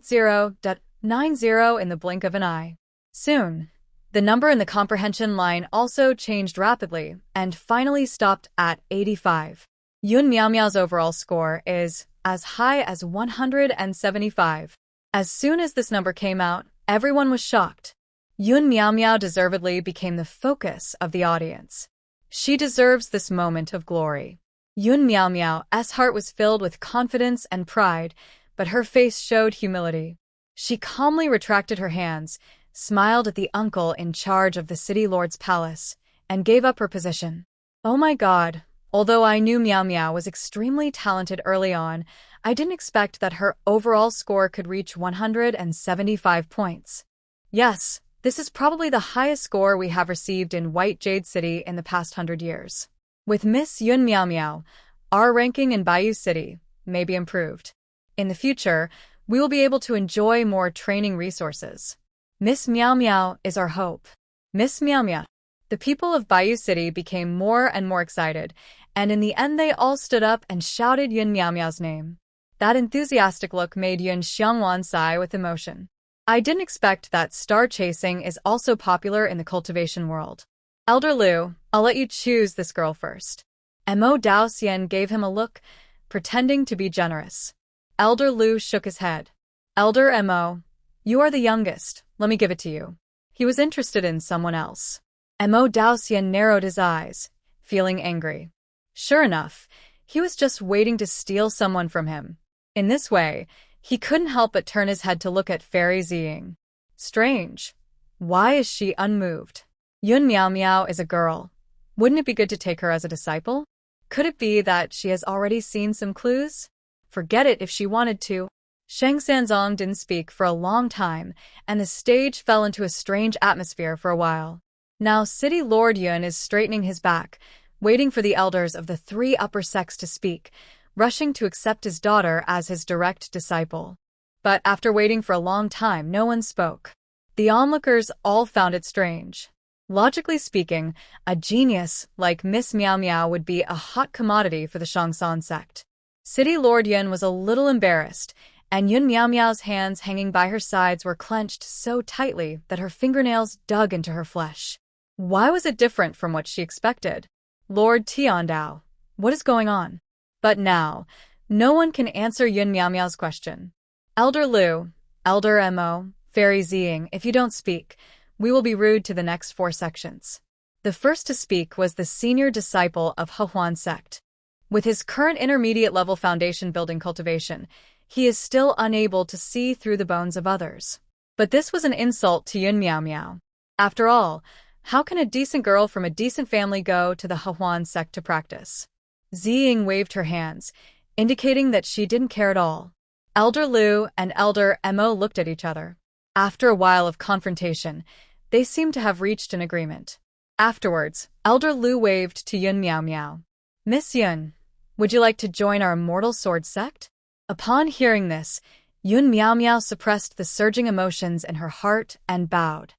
to 90 in the blink of an eye. Soon, the number in the comprehension line also changed rapidly and finally stopped at 85. Yun Miao Miao's overall score is as high as 175. As soon as this number came out, everyone was shocked. Yun Miao Miao deservedly became the focus of the audience. She deserves this moment of glory. Yun Miao Miao's heart was filled with confidence and pride, but her face showed humility. She calmly retracted her hands, smiled at the uncle in charge of the city lord's palace, and gave up her position. Oh my God, although I knew Miao Miao was extremely talented early on, I didn't expect that her overall score could reach 175 points. Yes, this is probably the highest score we have received in White Jade City in the past 100 years. With Miss Yun Miao Miao, our ranking in Bayou City may be improved. In the future, we will be able to enjoy more training resources. Miss Miao Miao is our hope. Miss Miao Miao. The people of Bayou City became more and more excited, and in the end they all stood up and shouted Yun Miao Miao's name. That enthusiastic look made Yun Xiangwan sigh with emotion. I didn't expect that star chasing is also popular in the cultivation world. Elder Liu, I'll let you choose this girl first. Mo Dao Xian gave him a look, pretending to be generous. Elder Liu shook his head. Elder Mo, you are the youngest, let me give it to you. He was interested in someone else. Mo Dao Xian narrowed his eyes, feeling angry. Sure enough, he was just waiting to steal someone from him. In this way, he couldn't help but turn his head to look at Fairy Ziying. Strange. Why is she unmoved? Yun Miao Miao is a girl. Wouldn't it be good to take her as a disciple? Could it be that she has already seen some clues? Forget it if she wanted to. Sheng Sanzong didn't speak for a long time, and the stage fell into a strange atmosphere for a while. Now City Lord Yun is straightening his back, waiting for the elders of the three upper sects to speak, rushing to accept his daughter as his direct disciple. But after waiting for a long time, no one spoke. The onlookers all found it strange. Logically speaking, a genius like Miss Miao Miao would be a hot commodity for the Shangsan sect. City Lord Yun was a little embarrassed, and Yun Miao Miao's hands hanging by her sides were clenched so tightly that her fingernails dug into her flesh. Why was it different from what she expected? Lord Tiandao, what is going on? But now, no one can answer Yun Miao Miao's question. Elder Liu, Elder Mo, Fairy Ziying, if you don't speak, we will be rude to the next 4 sections. The first to speak was the senior disciple of Hehuan sect. With his current intermediate-level foundation building cultivation, he is still unable to see through the bones of others. But this was an insult to Yun Miao Miao. After all, how can a decent girl from a decent family go to the Hehuan sect to practice? Ziying waved her hands, indicating that she didn't care at all. Elder Liu and Elder Mo looked at each other. After a while of confrontation, they seemed to have reached an agreement. Afterwards, Elder Liu waved to Yun Miao Miao. Miss Yun, would you like to join our Immortal Sword sect? Upon hearing this, Yun Miao Miao suppressed the surging emotions in her heart and bowed.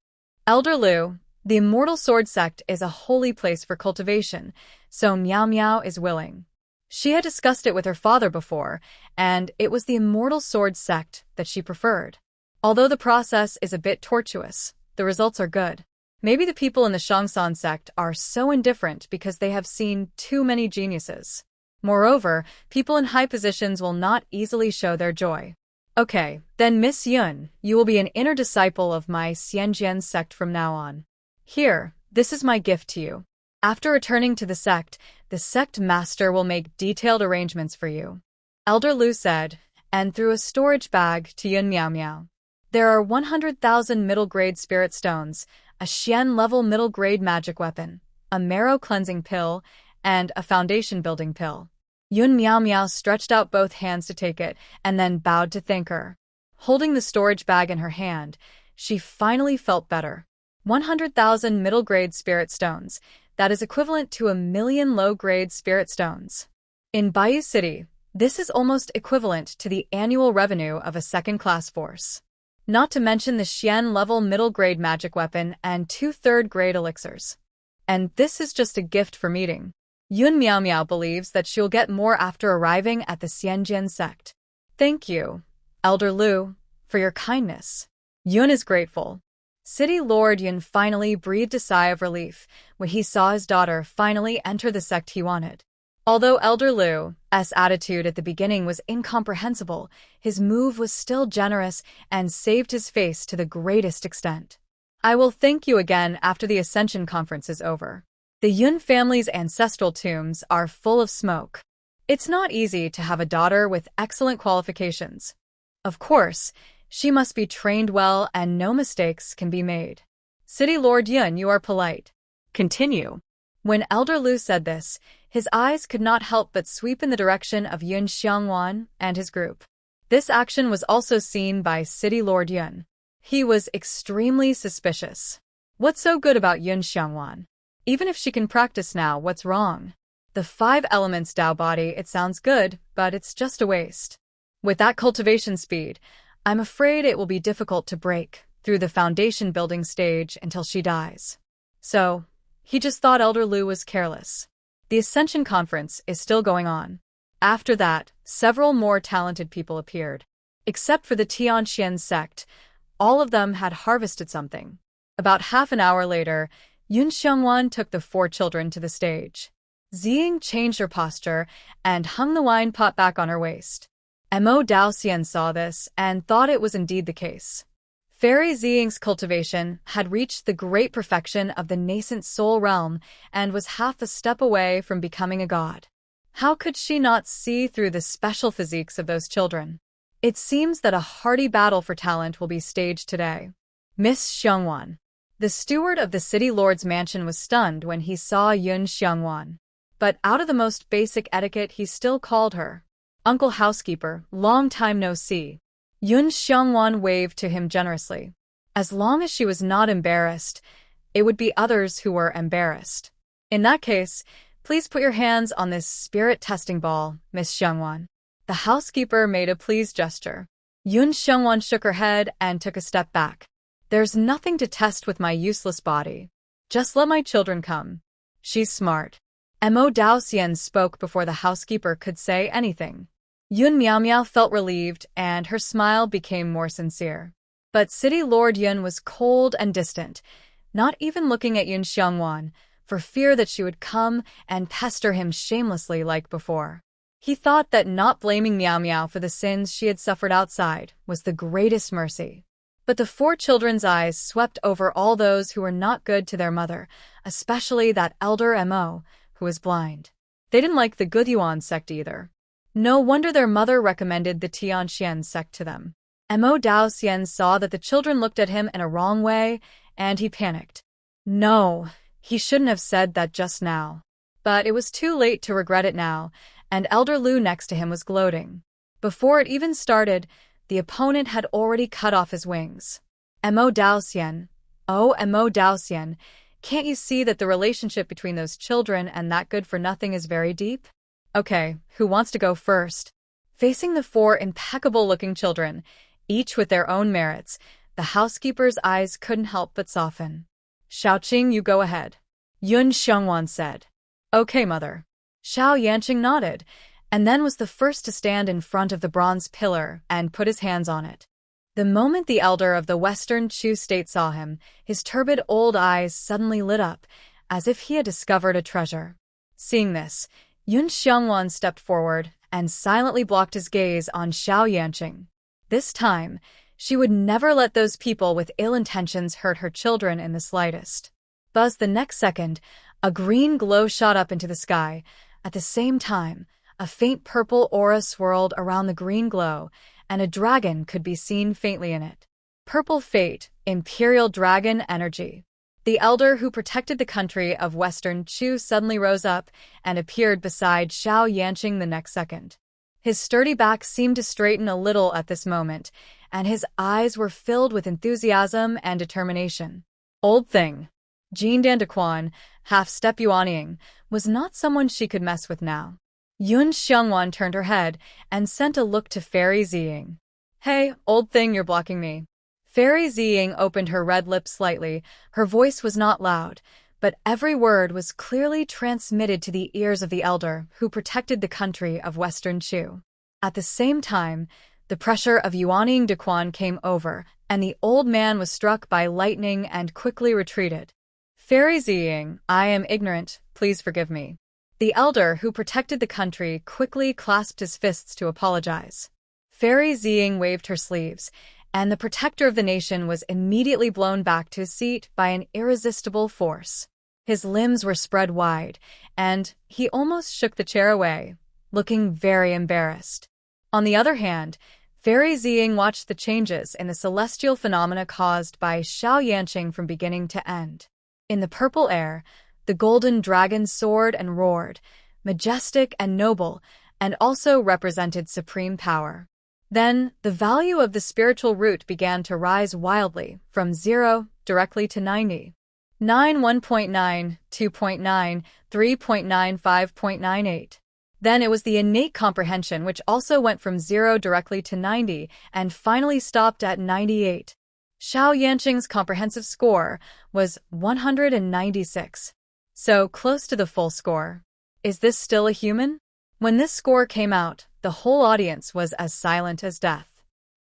Elder Liu, the Immortal Sword sect is a holy place for cultivation, so Miao Miao is willing. She had discussed it with her father before, and it was the Immortal Sword sect that she preferred. Although the process is a bit tortuous, the results are good. Maybe the people in the Shangsan sect are so indifferent because they have seen too many geniuses. Moreover, people in high positions will not easily show their joy. Okay, then Miss Yun, you will be an inner disciple of my Xianjian sect from now on. Here, this is my gift to you. After returning to the sect master will make detailed arrangements for you. Elder Lu said, and threw a storage bag to Yun Miao Miao. There are 100,000 middle-grade spirit stones, a Xian-level middle-grade magic weapon, a marrow-cleansing pill, and a foundation-building pill. Yun Miao Miao stretched out both hands to take it, and then bowed to thank her. Holding the storage bag in her hand, she finally felt better. 100,000 middle-grade spirit stones. That is equivalent to 1,000,000 low-grade spirit stones. In Bayou City, this is almost equivalent to the annual revenue of a second-class force. Not to mention the Xian-level middle-grade magic weapon and 2 third-grade elixirs. And this is just a gift for meeting. Yun Miao Miao believes that she'll get more after arriving at the Xianjian sect. Thank you, Elder Lu, for your kindness. Yun is grateful. City Lord Yun finally breathed a sigh of relief when he saw his daughter finally enter the sect he wanted. Although Elder Lu's attitude at the beginning was incomprehensible, his move was still generous and saved his face to the greatest extent. I will thank you again after the Ascension conference is over. The Yun family's ancestral tombs are full of smoke. It's not easy to have a daughter with excellent qualifications. Of course, she must be trained well and no mistakes can be made. City Lord Yun, you are polite. Continue. When Elder Lu said this, his eyes could not help but sweep in the direction of Yun Xiangwan and his group. This action was also seen by City Lord Yun. He was extremely suspicious. What's so good about Yun Xiangwan? Even if she can practice now, what's wrong? The 5 elements Tao body, it sounds good, but it's just a waste. With that cultivation speed, I'm afraid it will be difficult to break through the foundation building stage until she dies. So, he just thought Elder Lu was careless. The Ascension Conference is still going on. After that, several more talented people appeared. Except for the Tianxian sect, all of them had harvested something. About half an hour later, Yun Xiangwan took the 4 children to the stage. Ziying changed her posture and hung the wine pot back on her waist. Mo Daoxian saw this and thought it was indeed the case. Fairy Ziying's cultivation had reached the great perfection of the nascent soul realm and was half a step away from becoming a god. How could she not see through the special physiques of those children? It seems that a hearty battle for talent will be staged today. Miss Xiangwan. The steward of the city lord's mansion was stunned when he saw Yun Xiangwan. But out of the most basic etiquette, he still called her Uncle Housekeeper, long time no see. Yun Xiangwan waved to him generously. As long as she was not embarrassed, it would be others who were embarrassed. In that case, please put your hands on this spirit testing ball, Miss Xiangwan. The housekeeper made a pleased gesture. Yun Xiangwan shook her head and took a step back. There's nothing to test with my useless body. Just let my children come. She's smart. Mo Daoxian spoke before the housekeeper could say anything. Yun Miao Miao felt relieved and her smile became more sincere. But City Lord Yun was cold and distant, not even looking at Yun Xiangwan, for fear that she would come and pester him shamelessly like before. He thought that not blaming Miao Miao for the sins she had suffered outside was the greatest mercy. But the 4 children's eyes swept over all those who were not good to their mother, especially that elder Mo, who was blind. They didn't like the Guyuan sect either. No wonder their mother recommended the Tianxian sect to them. Mo Daoxian saw that the children looked at him in a wrong way, and he panicked. No, he shouldn't have said that just now. But it was too late to regret it now, and Elder Lu next to him was gloating. Before it even started, the opponent had already cut off his wings. Mo Daoxian, oh Mo Daoxian, can't you see that the relationship between those children and that good-for-nothing is very deep? Okay, who wants to go first? Facing the 4 impeccable-looking children, each with their own merits, the housekeeper's eyes couldn't help but soften. Xiaoqing, you go ahead. Yun Xiangwan said. Okay, mother. Xiao Yanqing nodded, and then was the first to stand in front of the bronze pillar and put his hands on it. The moment the elder of the Western Chu state saw him, his turbid old eyes suddenly lit up, as if he had discovered a treasure. Seeing this, Yun Xiangwan stepped forward and silently blocked his gaze on Xiao Yanqing. This time, she would never let those people with ill intentions hurt her children in the slightest. Buzz, the next second, A green glow shot up into the sky. At the same time, a faint purple aura swirled around the green glow, and a dragon could be seen faintly in it. Purple fate, imperial dragon energy. The elder who protected the country of Western Chu suddenly rose up and appeared beside Xiao Yanqing the next second. His sturdy back seemed to straighten a little at this moment, and his eyes were filled with enthusiasm and determination. Old thing. Jean Dandequan, half-step yuanying, was not someone she could mess with now. Yun Xiangwan turned her head and sent a look to Fairy Ziying. Hey, old thing, you're blocking me. Fairy Ziying opened her red lips slightly. Her voice was not loud, but every word was clearly transmitted to the ears of the elder who protected the country of Western Chu. At the same time, the pressure of Yuanying Dequan came over, and the old man was struck by lightning and quickly retreated. Fairy Ziying, I am ignorant, please forgive me. The elder who protected the country quickly clasped his fists to apologize. Fairy Ziying waved her sleeves, and the protector of the nation was immediately blown back to his seat by an irresistible force. His limbs were spread wide, and he almost shook the chair away, looking very embarrassed. On the other hand, Fairy Ziying watched the changes in the celestial phenomena caused by Xiao Yanqing from beginning to end. In the purple air, the golden dragon soared and roared, majestic and noble, and also represented supreme power. Then, the value of the spiritual root began to rise wildly, from 0 directly to 90. 9 1.9, 2.9, 3.9, 5.98. Then it was the innate comprehension which also went from 0 directly to 90 and finally stopped at 98. Xiao Yanqing's comprehensive score was 196. So close to the full score. Is this still a human? When this score came out, the whole audience was as silent as death.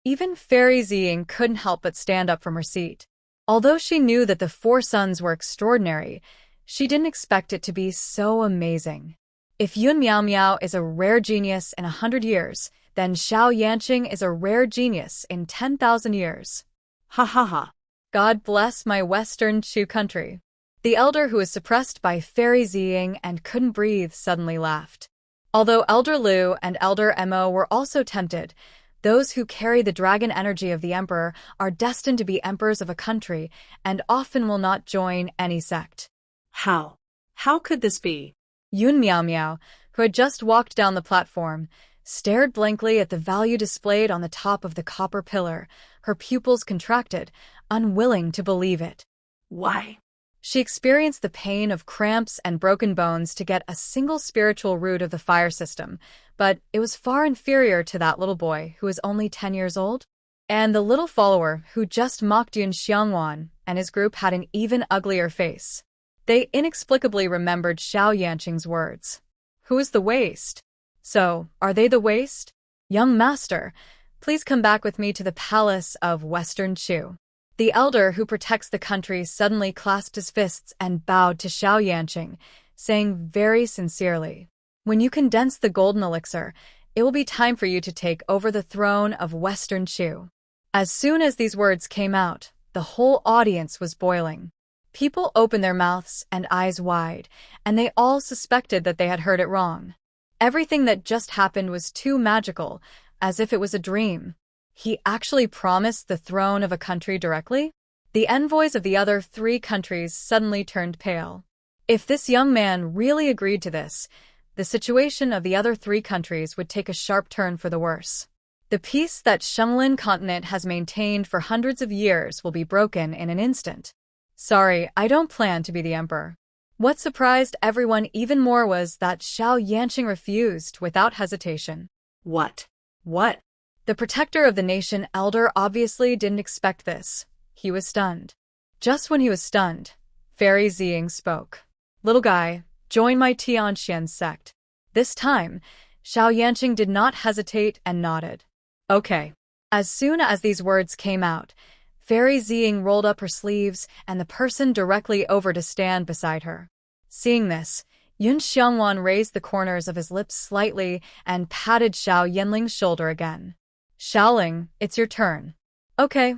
Even Fairy Ziying couldn't help but stand up from her seat. Although she knew that the four sons were extraordinary, she didn't expect it to be so amazing. If Yun Miao Miao is a rare genius in 100 years, then Xiao Yanqing is a rare genius in 10,000 years. Ha ha ha. God bless my Western Chu country. The elder who was suppressed by Fairy Ziying and couldn't breathe suddenly laughed. Although Elder Liu and Elder Mo were also tempted, those who carry the dragon energy of the emperor are destined to be emperors of a country and often will not join any sect. How? How could this be? Yun Miao Miao, who had just walked down the platform, stared blankly at the value displayed on the top of the copper pillar. Her pupils contracted, unwilling to believe it. Why? She experienced the pain of cramps and broken bones to get a single spiritual root of the fire system, but it was far inferior to that little boy who was only 10 years old. And the little follower who just mocked Yun Xiangwan and his group had an even uglier face. They inexplicably remembered Xiao Yanqing's words. Who is the waste? So, are they the waste? Young master, please come back with me to the palace of Western Chu. The elder who protects the country suddenly clasped his fists and bowed to Xiao Yanqing, saying very sincerely, when you condense the golden elixir, it will be time for you to take over the throne of Western Chu. As soon as these words came out, the whole audience was boiling. People opened their mouths and eyes wide, and they all suspected that they had heard it wrong. Everything that just happened was too magical, as if it was a dream. He actually promised the throne of a country directly? The envoys of the other 3 countries suddenly turned pale. If this young man really agreed to this, the situation of the other 3 countries would take a sharp turn for the worse. The peace that Shenglin continent has maintained for hundreds of years will be broken in an instant. Sorry, I don't plan to be the emperor. What surprised everyone even more was that Xiao Yanqing refused without hesitation. What? What? The protector of the nation elder obviously didn't expect this. He was stunned. Just when he was stunned, Fairy Ziying spoke. Little guy, join my Tianxian sect. This time, Xiao Yanqing did not hesitate and nodded. Okay. As soon as these words came out, Fairy Ziying rolled up her sleeves and the person directly over to stand beside her. Seeing this, Yun Xiangwan raised the corners of his lips slightly and patted Xiao Yanling's shoulder again. Xiaoling, it's your turn. Okay,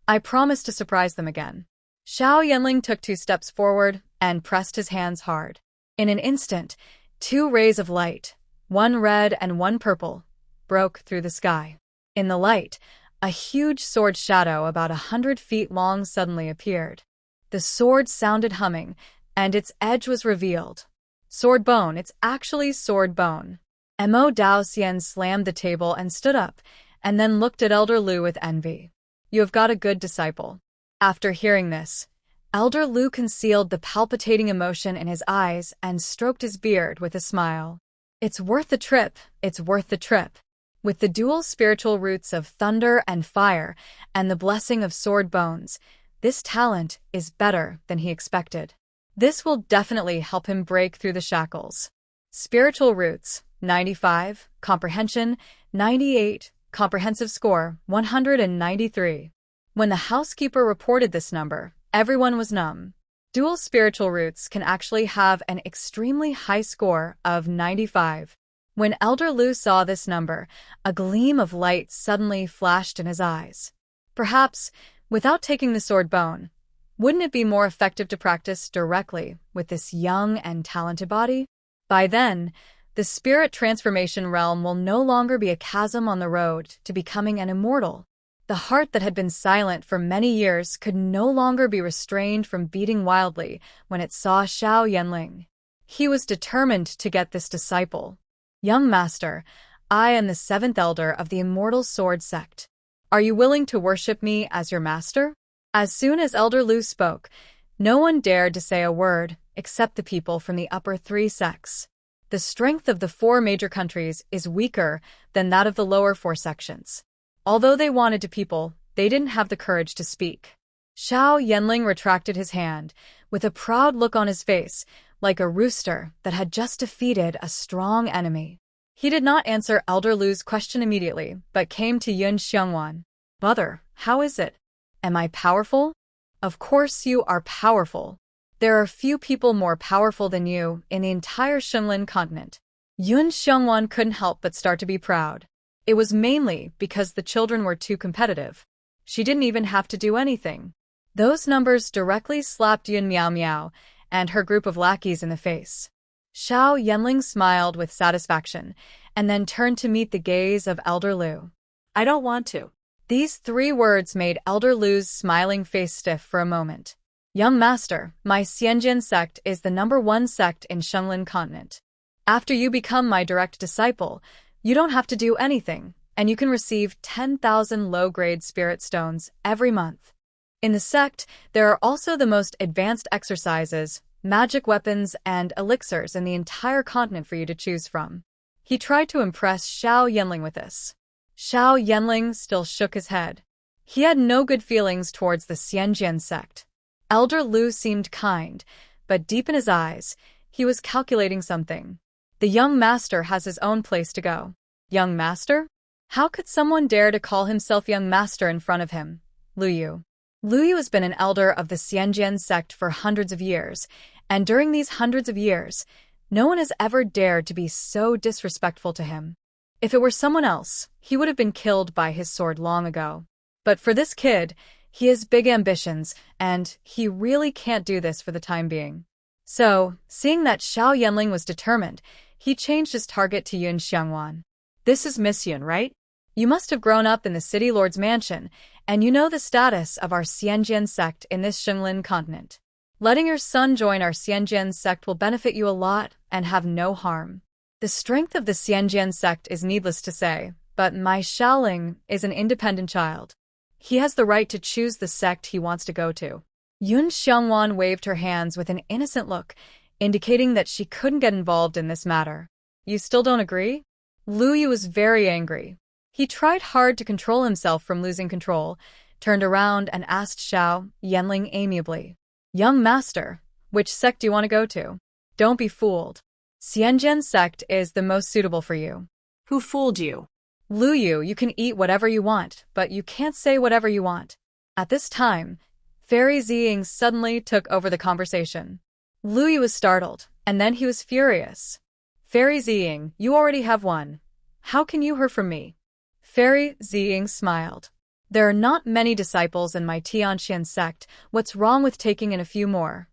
I promise to surprise them again. Xiao Yanling took 2 steps forward, and pressed his hands hard. In an instant, two rays of light, one red and one purple, broke through the sky. In the light, a huge sword shadow about 100 feet long suddenly appeared. The sword sounded humming, and its edge was revealed. Sword bone, it's actually sword bone. Mo Dao Xian slammed the table and stood up, and then looked at Elder Lu with envy. You have got a good disciple. After hearing this, Elder Lu concealed the palpitating emotion in his eyes and stroked his beard with a smile. It's worth the trip, it's worth the trip. With the dual spiritual roots of thunder and fire and the blessing of sword bones, this talent is better than he expected. This will definitely help him break through the shackles. Spiritual roots, 95, comprehension, 98, comprehensive score, 193. When the housekeeper reported this number, everyone was numb. Dual spiritual roots can actually have an extremely high score of 95. When Elder Lu saw this number, a gleam of light suddenly flashed in his eyes. Perhaps, without taking the sword bone, wouldn't it be more effective to practice directly with this young and talented body? By then, the spirit transformation realm will no longer be a chasm on the road to becoming an immortal. The heart that had been silent for many years could no longer be restrained from beating wildly when it saw Xiao Yanling. He was determined to get this disciple. Young master, I am the 7th elder of the Immortal Sword Sect. Are you willing to worship me as your master? As soon as Elder Lu spoke, no one dared to say a word except the people from the upper 3 sects. The strength of the 4 major countries is weaker than that of the lower 4 sections. Although they wanted to people, they didn't have the courage to speak. Xiao Yanling retracted his hand, with a proud look on his face, like a rooster that had just defeated a strong enemy. He did not answer Elder Lu's question immediately, but came to Yun Xiongwan. Mother, how is it? Am I powerful? Of course you are powerful. There are few people more powerful than you in the entire Shenlin continent. Yun Xiongwan couldn't help but start to be proud. It was mainly because the children were too competitive. She didn't even have to do anything. Those numbers directly slapped Yun Miao Miao and her group of lackeys in the face. Xiao Yanling smiled with satisfaction, and then turned to meet the gaze of Elder Lu. I don't want to. These 3 words made Elder Lu's smiling face stiff for a moment. Young master, my Xianjian sect is the #1 sect in Shenlin continent. After you become my direct disciple, you don't have to do anything, and you can receive 10,000 low-grade spirit stones every month. In the sect, there are also the most advanced exercises, magic weapons, and elixirs in the entire continent for you to choose from. He tried to impress Xiao Yanling with this. Xiao Yanling still shook his head. He had no good feelings towards the Xianjian sect. Elder Lu seemed kind, but deep in his eyes, he was calculating something. The young master has his own place to go. Young master? How could someone dare to call himself young master in front of him? Lu Yu. Lu Yu has been an elder of the Xianjian sect for hundreds of years, and during these hundreds of years, no one has ever dared to be so disrespectful to him. If it were someone else, he would have been killed by his sword long ago. But for this kid, he has big ambitions, and he really can't do this for the time being. So, seeing that Xiao Yanling was determined, he changed his target to Yun Xiongwan. This is Miss Yun, right? You must have grown up in the city lord's mansion, and you know the status of our Xianjian sect in this Shenlin continent. Letting your son join our Xianjian sect will benefit you a lot and have no harm. The strength of the Xianjian sect is needless to say, but my Xiaoling is an independent child. He has the right to choose the sect he wants to go to. Yun Xiongwan waved her hands with an innocent look, indicating that she couldn't get involved in this matter. You still don't agree? Lu Yu was very angry. He tried hard to control himself from losing control, turned around and asked Xiao Yanling amiably. Young master, which sect do you want to go to? Don't be fooled. Xianjian sect is the most suitable for you. Who fooled you? Lu Yu, you can eat whatever you want, but you can't say whatever you want. At this time, Fairy Ziying suddenly took over the conversation. Lu Yu was startled, and then he was furious. Fairy Ziying, you already have one. How can you hear from me? Fairy Ziying smiled. There are not many disciples in my Tianxian sect. What's wrong with taking in a few more?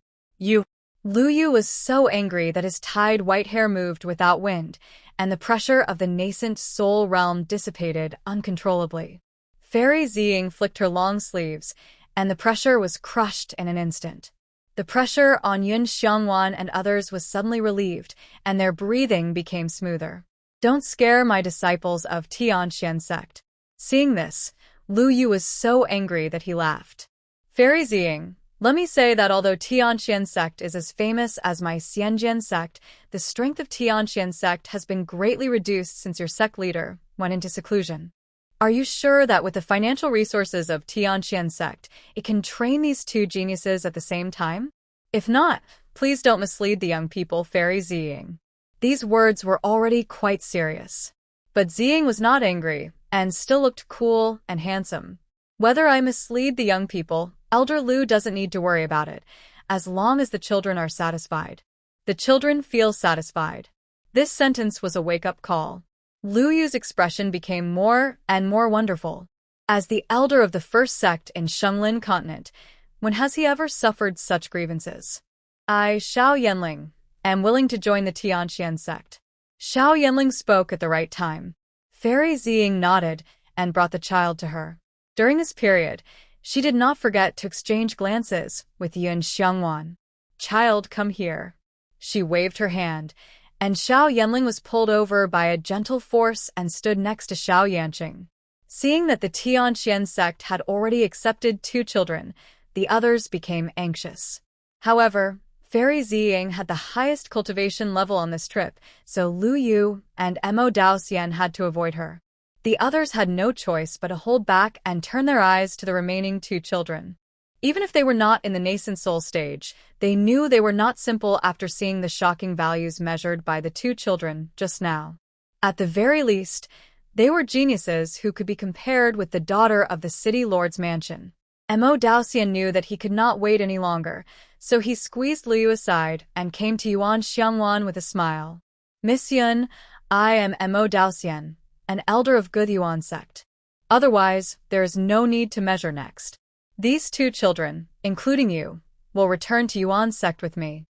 Lu Yu was so angry that his tied white hair moved without wind, and the pressure of the nascent soul realm dissipated uncontrollably. Fairy Ziying flicked her long sleeves, and the pressure was crushed in an instant. The pressure on Yun Xiangwan and others was suddenly relieved, and their breathing became smoother. Don't scare my disciples of Tianxian sect. Seeing this, Lu Yu was so angry that he laughed. Fairy Ziying, let me say that although Tianxian sect is as famous as my Xianjian sect, the strength of Tianxian sect has been greatly reduced since your sect leader went into seclusion. Are you sure that with the financial resources of Tianxian sect, it can train these two geniuses at the same time? If not, please don't mislead the young people, Fairy Ziying. These words were already quite serious. But Ziying was not angry, and still looked cool and handsome. Whether I mislead the young people, Elder Lu doesn't need to worry about it, as long as the children are satisfied. The children feel satisfied. This sentence was a wake-up call. Lu Yu's expression became more and more wonderful. As the elder of the first sect in Shenglin continent, when has he ever suffered such grievances? I, Xiao Yanling, am willing to join the Tianxian sect. Xiao Yanling spoke at the right time. Fairy Ziying nodded and brought the child to her. During this period, she did not forget to exchange glances with Yun Xiangwan. Child, come here. She waved her hand, and Xiao Yanling was pulled over by a gentle force and stood next to Xiao Yanqing. Seeing that the Tianxian sect had already accepted 2 children, the others became anxious. However, Fairy Ziying had the highest cultivation level on this trip, so Lu Yu and Mo Daoxian had to avoid her. The others had no choice but to hold back and turn their eyes to the remaining 2 children. Even if they were not in the nascent soul stage, they knew they were not simple after seeing the shocking values measured by the 2 children just now. At the very least, they were geniuses who could be compared with the daughter of the city lord's mansion. Mo Daoxian knew that he could not wait any longer, so he squeezed Lu Yu aside and came to Yuan Xiangwan with a smile. Miss Yun, I am Mo Daoxian, an elder of Good Yuan sect. Otherwise, there is no need to measure next. These 2 children, including you, will return to Yuan's sect with me.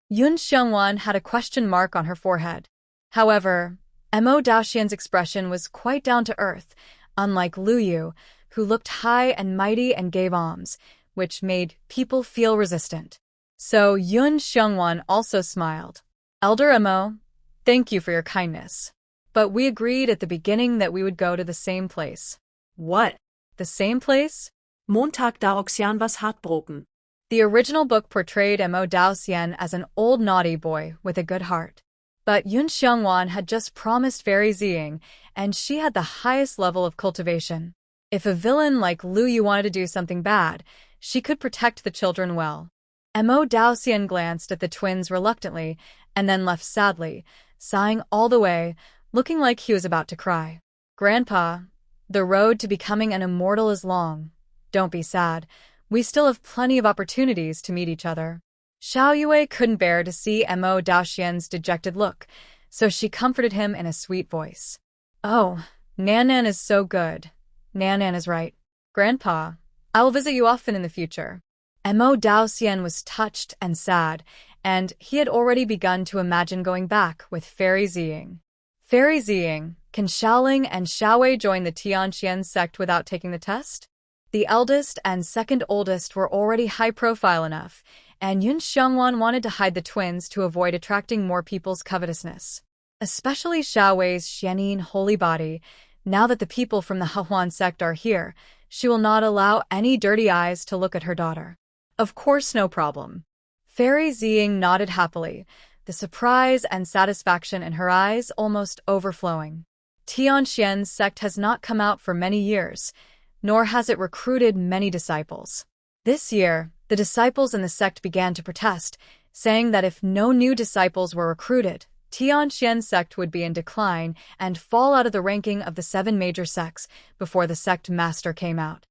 Yun Xiangwan had a question mark on her forehead. However, Mo Daoxian's expression was quite down to earth, unlike Lu Yu, who looked high and mighty and gave alms, which made people feel resistant. So Yun Xiangwan also smiled. Elder Mo, thank you for your kindness. But we agreed at the beginning that we would go to the same place. What? The same place? Montag Daoxian was heartbroken. The original book portrayed Mo Daoxian as an old naughty boy with a good heart. But Yun Xiangwan had just promised Fairy Ziying, and she had the highest level of cultivation. If a villain like Lu Yu wanted to do something bad, she could protect the children well. Mo Daoxian glanced at the twins reluctantly, and then left sadly, sighing all the way, looking like he was about to cry. Grandpa, the road to becoming an immortal is long. Don't be sad. We still have plenty of opportunities to meet each other. Xiao Yue couldn't bear to see Mo Daoxian's dejected look, so she comforted him in a sweet voice. Oh, Nan is so good. Nan is right. Grandpa, I will visit you often in the future. Mo Daoxian was touched and sad, and he had already begun to imagine going back with Fairy Ziying. Fairy Ziying, can Xiaoling and Xiaowei join the Tianxian sect without taking the test? The eldest and second oldest were already high-profile enough, and Yun Xiangwan wanted to hide the twins to avoid attracting more people's covetousness. Especially Xiaowei's Xianin holy body. Now that the people from the Hehuan sect are here, she will not allow any dirty eyes to look at her daughter. Of course, no problem. Fairy Ziying nodded happily, the surprise and satisfaction in her eyes almost overflowing. Tianxian's sect has not come out for many years, nor has it recruited many disciples. This year, the disciples in the sect began to protest, saying that if no new disciples were recruited, Tianxian's sect would be in decline and fall out of the ranking of the 7 major sects before the sect master came out.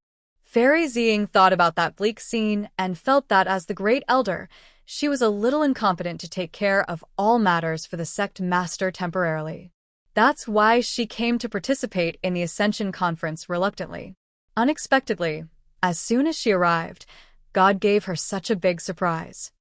Fairy Ziying thought about that bleak scene and felt that as the great elder, she was a little incompetent to take care of all matters for the sect master temporarily. That's why she came to participate in the Ascension conference reluctantly. Unexpectedly, as soon as she arrived, God gave her such a big surprise.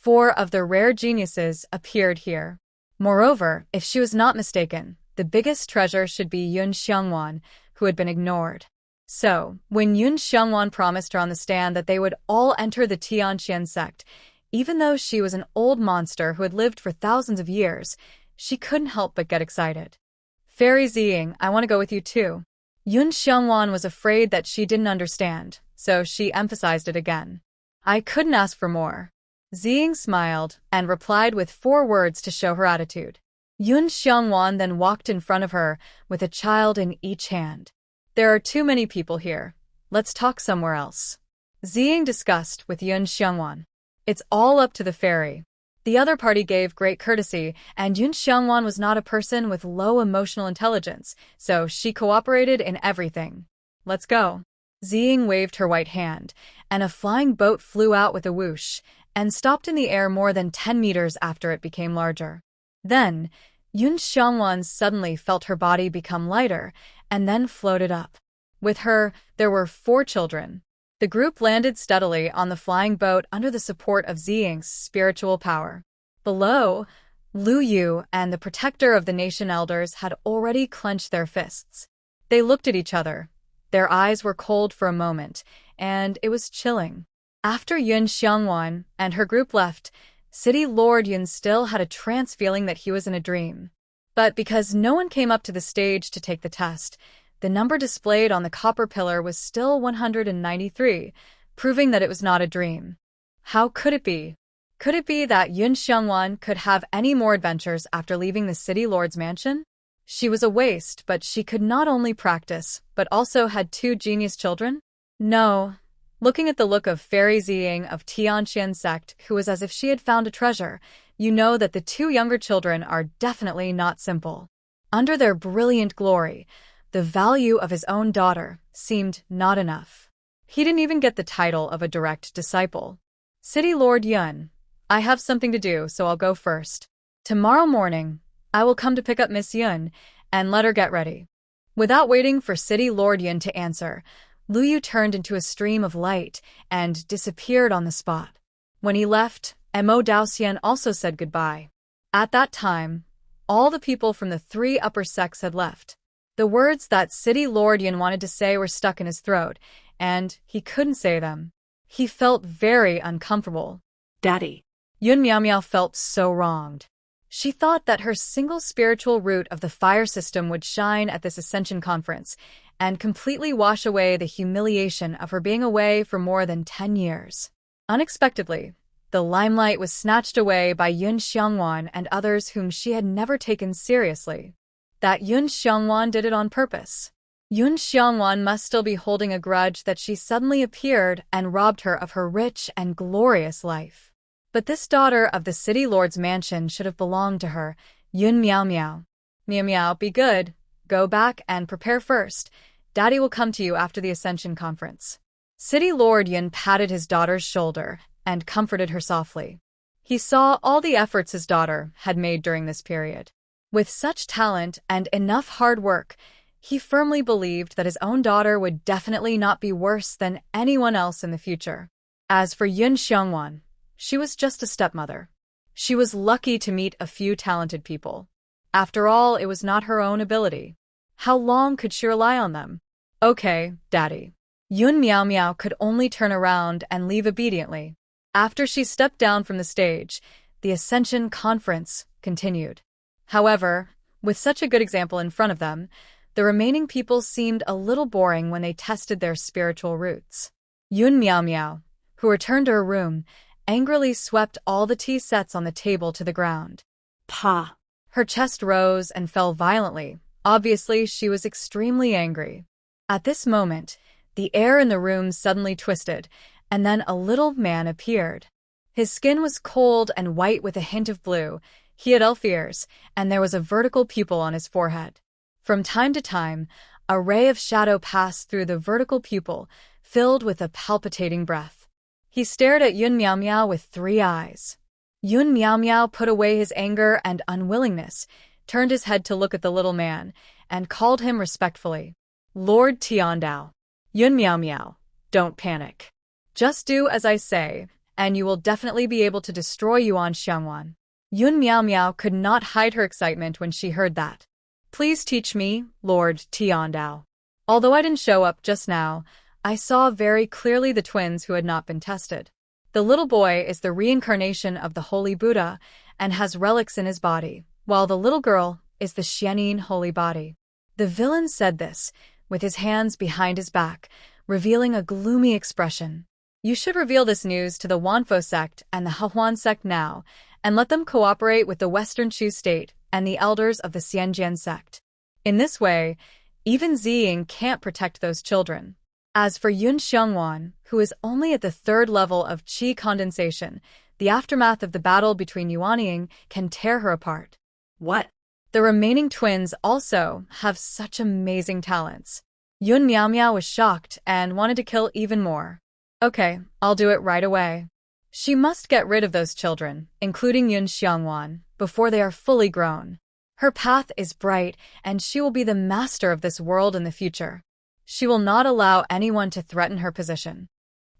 4 of the rare geniuses appeared here. Moreover, if she was not mistaken, the biggest treasure should be Yun Xiongwan, who had been ignored. So, when Yun Xiongwan promised her on the stand that they would all enter the Tianqian sect, even though she was an old monster who had lived for thousands of years, she couldn't help but get excited. Fairy Ziying, I want to go with you too. Yun Xiongwan was afraid that she didn't understand, so she emphasized it again. I couldn't ask for more. Ziying smiled and replied with 4 words to show her attitude. Yun Xiongwan then walked in front of her with a child in each hand. There are too many people here. Let's talk somewhere else. Ziying discussed with Yun Xiongwan. It's all up to the fairy. The other party gave great courtesy, and Yun Xiongwan was not a person with low emotional intelligence, so she cooperated in everything. Let's go. Ziying waved her white hand, and a flying boat flew out with a whoosh, and stopped in the air more than 10 meters after it became larger. Then, Yun Xiongwan suddenly felt her body become lighter, and then floated up. With her, there were 4 children. The group landed steadily on the flying boat under the support of Ziying's spiritual power. Below, Lu Yu and the protector of the nation elders had already clenched their fists. They looked at each other. Their eyes were cold for a moment, and it was chilling. After Yun Xiongwan and her group left, City Lord Yun still had a trance feeling that he was in a dream. But because no one came up to the stage to take the test, the number displayed on the copper pillar was still 193, proving that it was not a dream. How could it be? Could it be that Yun Xiongwan could have any more adventures after leaving the City Lord's mansion? She was a waste, but she could not only practice, but also had 2 genius children? No. Looking at the look of Fairy Ziying of Tianqian sect, who was as if she had found a treasure, you know that the 2 younger children are definitely not simple. Under their brilliant glory, the value of his own daughter seemed not enough. He didn't even get the title of a direct disciple. City Lord Yun, I have something to do, so I'll go first. Tomorrow morning, I will come to pick up Miss Yun and let her get ready. Without waiting for City Lord Yun to answer, Lu Yu turned into a stream of light and disappeared on the spot. When he left, Mo Daoxian also said goodbye. At that time, all the people from the 3 upper sects had left. The words that City Lord Yun wanted to say were stuck in his throat, and he couldn't say them. He felt very uncomfortable. Daddy. Yun Miao Miao felt so wronged. She thought that her single spiritual root of the fire system would shine at this ascension conference and completely wash away the humiliation of her being away for more than 10 years. Unexpectedly, the limelight was snatched away by Yun Xiongwan and others whom she had never taken seriously. That Yun Xiongwan did it on purpose. Yun Xiongwan must still be holding a grudge that she suddenly appeared and robbed her of her rich and glorious life. But this daughter of the City Lord's mansion should have belonged to her, Yun Miao Miao. Miao Miao, be good. Go back and prepare first. Daddy will come to you after the Ascension Conference. City Lord Yun patted his daughter's shoulder and comforted her softly. He saw all the efforts his daughter had made during this period. With such talent and enough hard work, he firmly believed that his own daughter would definitely not be worse than anyone else in the future. As for Yun Xiongwan, she was just a stepmother. She was lucky to meet a few talented people. After all, it was not her own ability. How long could she rely on them? Okay, Daddy. Yun Miao Miao could only turn around and leave obediently. After she stepped down from the stage, the Ascension Conference continued. However, with such a good example in front of them, the remaining people seemed a little boring when they tested their spiritual roots. Yun Miao Miao, who returned to her room, angrily swept all the tea sets on the table to the ground. Pa. Her chest rose and fell violently. Obviously, she was extremely angry. At this moment, the air in the room suddenly twisted, and then a little man appeared. His skin was cold and white with a hint of blue. He had elf ears, and there was a vertical pupil on his forehead. From time to time, a ray of shadow passed through the vertical pupil, filled with a palpitating breath. He stared at Yun Miao Miao with 3 eyes. Yun Miao Miao put away his anger and unwillingness, turned his head to look at the little man, and called him respectfully. Lord Tiandao. Yun Miao Miao, don't panic. Just do as I say, and you will definitely be able to destroy Yuan Xiangwan. Yun Miao Miao could not hide her excitement when she heard that. Please teach me, Lord Tiandao. Although I didn't show up just now, I saw very clearly the twins who had not been tested. The little boy is the reincarnation of the Holy Buddha and has relics in his body, while the little girl is the Xianin holy body. The villain said this, with his hands behind his back, revealing a gloomy expression. You should reveal this news to the Wanfo sect and the Hahuan sect now, and let them cooperate with the Western Shu state and the elders of the Xianjian sect. In this way, even Ziying can't protect those children. As for Yun Xiangwan, who is only at the 3rd level of qi condensation, the aftermath of the battle between Yuanying can tear her apart. What? The remaining twins also have such amazing talents. Yun Miao Miao was shocked and wanted to kill even more. Okay, I'll do it right away. She must get rid of those children, including Yun Xiangwan, before they are fully grown. Her path is bright, and she will be the master of this world in the future. She will not allow anyone to threaten her position.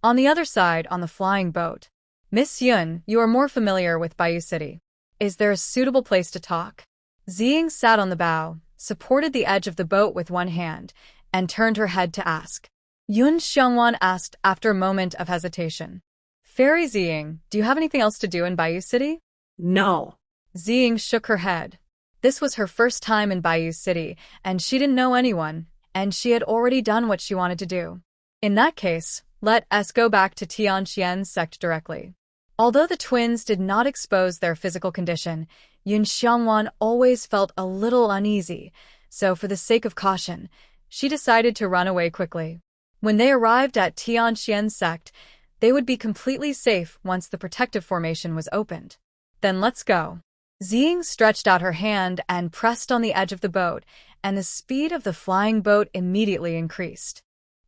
On the other side, on the flying boat. Miss Yun, you are more familiar with Bayou City. Is there a suitable place to talk? Ziying sat on the bow, supported the edge of the boat with one hand, and turned her head to ask. Yun Xiangwan asked after a moment of hesitation. Fairy Ziying, do you have anything else to do in Bayou City? No. Ziying shook her head. This was her first time in Bayou City, and she didn't know anyone, and she had already done what she wanted to do. In that case, let us go back to Tianqian's sect directly. Although the twins did not expose their physical condition, Yun Xiangwan always felt a little uneasy, so for the sake of caution, she decided to run away quickly. When they arrived at Tianqian's sect, they would be completely safe once the protective formation was opened. Then let's go. Ziying stretched out her hand and pressed on the edge of the boat, and the speed of the flying boat immediately increased.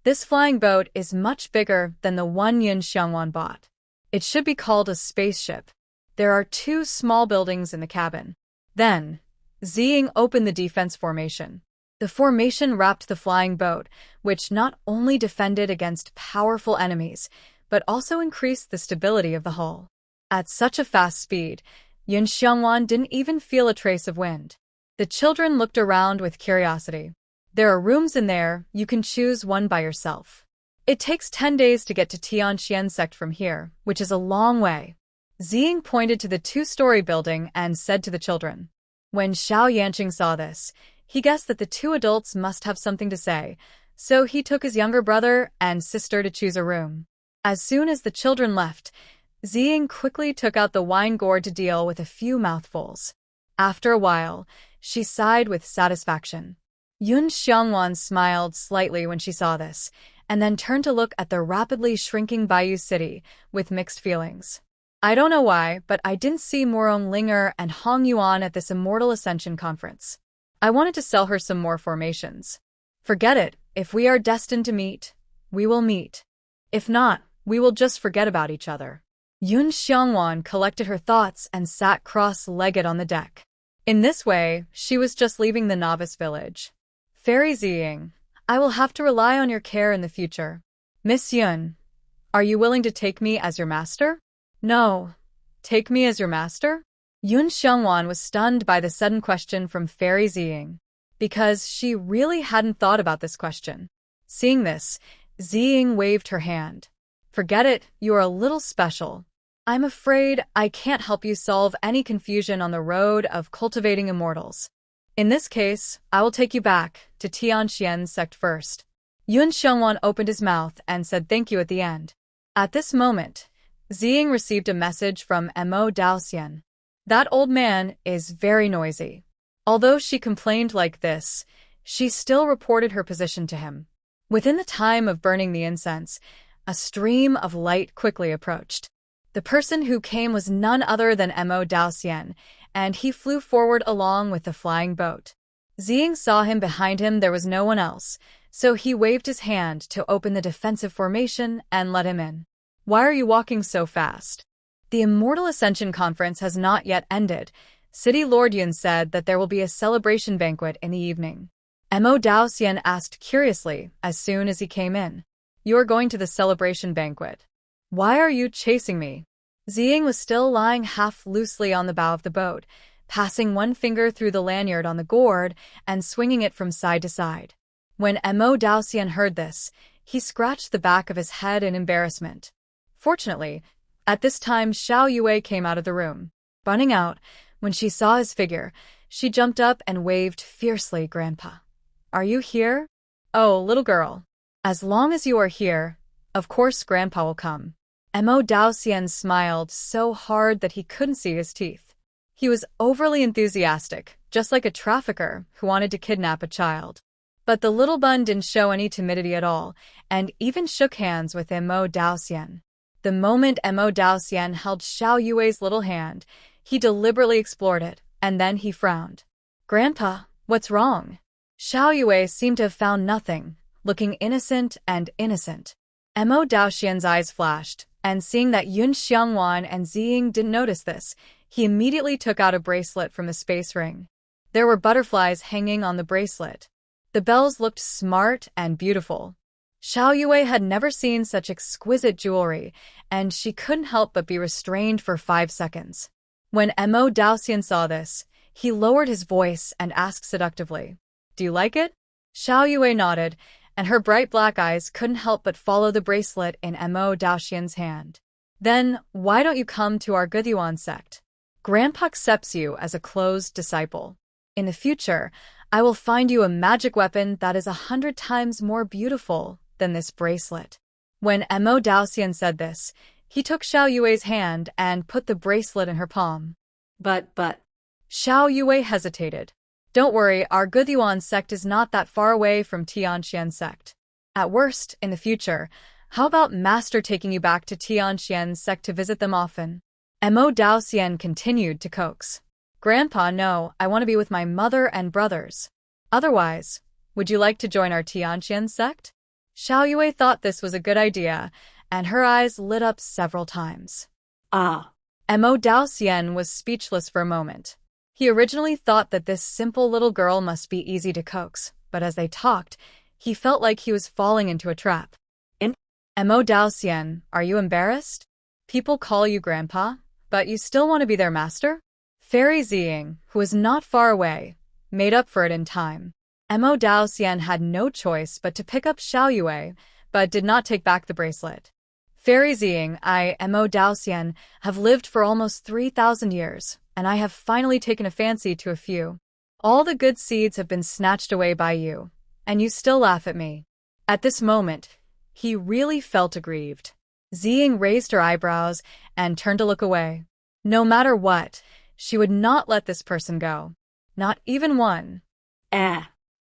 This flying boat is much bigger than the one Yun Xiangwan bought. It should be called a spaceship. There are 2 small buildings in the cabin. Then, Ziying opened the defense formation. The formation wrapped the flying boat, which not only defended against powerful enemies, but also increased the stability of the hull. At such a fast speed, Yun Xiangwan didn't even feel a trace of wind. The children looked around with curiosity. There are rooms in there, you can choose one by yourself. It takes 10 days to get to Tianqian sect from here, which is a long way. Ziying pointed to the 2-story building and said to the children. When Xiao Yanqing saw this, he guessed that the 2 adults must have something to say, so he took his younger brother and sister to choose a room. As soon as the children left, Ziying quickly took out the wine gourd to deal with a few mouthfuls. After a while, she sighed with satisfaction. Yun Xiangwan smiled slightly when she saw this, and then turned to look at the rapidly shrinking Bayou City with mixed feelings. I don't know why, but I didn't see Morong Linger and Hong Yuan at this Immortal Ascension conference. I wanted to sell her some more formations. Forget it, if we are destined to meet, we will meet. If not, we will just forget about each other. Yun Xiangwan collected her thoughts and sat cross-legged on the deck. In this way, she was just leaving the novice village. Fairy Ziying, I will have to rely on your care in the future. Miss Yun, are you willing to take me as your master? No. Take me as your master? Yun Xiangwan was stunned by the sudden question from Fairy Ziying, because she really hadn't thought about this question. Seeing this, Ziying waved her hand. Forget it, you are a little special. I'm afraid I can't help you solve any confusion on the road of cultivating immortals. In this case, I will take you back to Tianqian sect first. Yun Xiangwan opened his mouth and said thank you at the end. At this moment, Ziying received a message from Mo Daoxian. That old man is very noisy. Although she complained like this, she still reported her position to him. Within the time of burning the incense, a stream of light quickly approached. The person who came was none other than Mo Daoxian, and he flew forward along with the flying boat. Ziying saw him behind him, there was no one else, so he waved his hand to open the defensive formation and let him in. Why are you walking so fast? The Immortal Ascension Conference has not yet ended. City Lord Yun said that there will be a celebration banquet in the evening. Mo Daoxian asked curiously as soon as he came in. You are going to the celebration banquet? Why are you chasing me? Ziying was still lying half loosely on the bow of the boat, passing one finger through the lanyard on the gourd and swinging it from side to side. When Mo Daoxian heard this, he scratched the back of his head in embarrassment. Fortunately, at this time Xiao Yue came out of the room. Running out, when she saw his figure, she jumped up and waved fiercely, "Grandpa. Are you here?" "Oh, little girl. As long as you are here, of course Grandpa will come." Mo Daoxian smiled so hard that he couldn't see his teeth. He was overly enthusiastic, just like a trafficker who wanted to kidnap a child. But the little bun didn't show any timidity at all, and even shook hands with Mo Daoxian. The moment Mo Daoxian held Xiao Yue's little hand, he deliberately explored it, and then he frowned. "Grandpa, what's wrong?" Xiao Yue seemed to have found nothing, looking innocent and innocent. Mo Daoxian's eyes flashed, and seeing that Yun Xiangwan and Ziying didn't notice this, he immediately took out a bracelet from the space ring. There were butterflies hanging on the bracelet. The bells looked smart and beautiful. Xiao Yue had never seen such exquisite jewelry, and she couldn't help but be restrained for 5 seconds. When Mo Daoxian saw this, he lowered his voice and asked seductively, "Do you like it?" Xiao Yue nodded, and her bright black eyes couldn't help but follow the bracelet in Mo Daoxian's hand. "Then, why don't you come to our Gutyuan sect? Grandpa accepts you as a closed disciple. In the future, I will find you a magic weapon that is 100 times more beautiful than this bracelet." When Mo Daoxian said this, he took Xiao Yue's hand and put the bracelet in her palm. But... Xiao Yue hesitated. "Don't worry, our Gutyuan sect is not that far away from Tianxian sect. At worst, in the future, how about Master taking you back to Tianxian sect to visit them often?" Mo Daoxian continued to coax. "Grandpa, no, I want to be with my mother and brothers. Otherwise, would you like to join our Tianxian sect?" Xiao Yue thought this was a good idea, and her eyes lit up several times. Mo Daoxian was speechless for a moment. He originally thought that this simple little girl must be easy to coax, but as they talked, he felt like he was falling into a trap. Mo Daoxian, are you embarrassed? People call you Grandpa, but you still want to be their master? Fairy Ziying, who was not far away, made up for it in time. Mo Daoxian had no choice but to pick up Xiao Yue, but did not take back the bracelet. "Fairy Ziying, Mo Daoxian, have lived for almost 3,000 years, and I have finally taken a fancy to a few. All the good seeds have been snatched away by you, and you still laugh at me." At this moment, he really felt aggrieved. Ziying raised her eyebrows and turned to look away. No matter what, she would not let this person go. Not even one.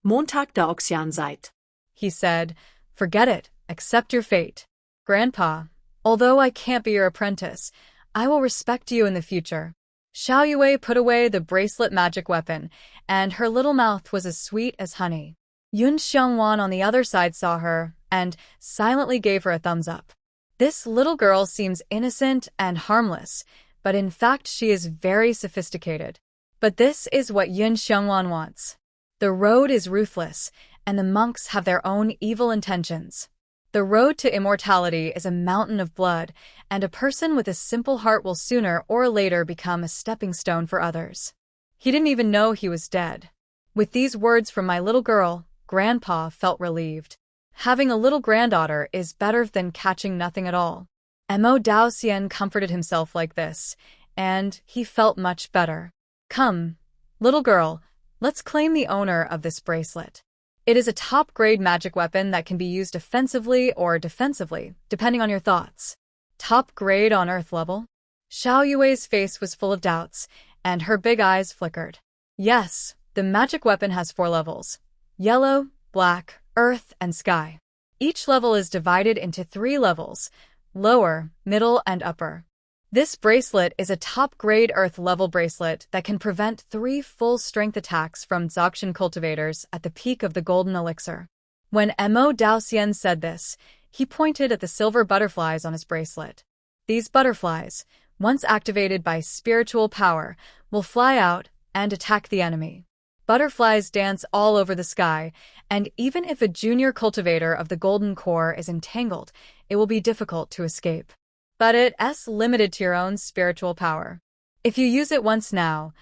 Montag Daoxian seid," he said. "Forget it. Accept your fate. Grandpa, although I can't be your apprentice, I will respect you in the future." Xiao Yue put away the bracelet magic weapon, and her little mouth was as sweet as honey. Yun Xiangwan on the other side saw her, and silently gave her a thumbs up. This little girl seems innocent and harmless, but in fact she is very sophisticated. But this is what Yun Xiangwan wants. The road is ruthless, and the monks have their own evil intentions. The road to immortality is a mountain of blood, and a person with a simple heart will sooner or later become a stepping stone for others. He didn't even know he was dead. With these words from my little girl, Grandpa felt relieved. Having a little granddaughter is better than catching nothing at all. Mo Daoxian comforted himself like this, and he felt much better. "Come, little girl, let's claim the owner of this bracelet. It is a top-grade magic weapon that can be used offensively or defensively, depending on your thoughts." "Top grade on Earth level?" Xiao Yue's face was full of doubts, and her big eyes flickered. "Yes, the magic weapon has 4 levels: yellow, black, earth, and sky. Each level is divided into 3 levels: lower, middle, and upper. This bracelet is a top-grade Earth-level bracelet that can prevent 3 full-strength attacks from Dzogchen cultivators at the peak of the golden elixir." When Mo Daoxian said this, he pointed at the silver butterflies on his bracelet. These butterflies, once activated by spiritual power, will fly out and attack the enemy. Butterflies dance all over the sky, and even if a junior cultivator of the golden core is entangled, it will be difficult to escape. but it's limited to your own spiritual power. If you use it once now,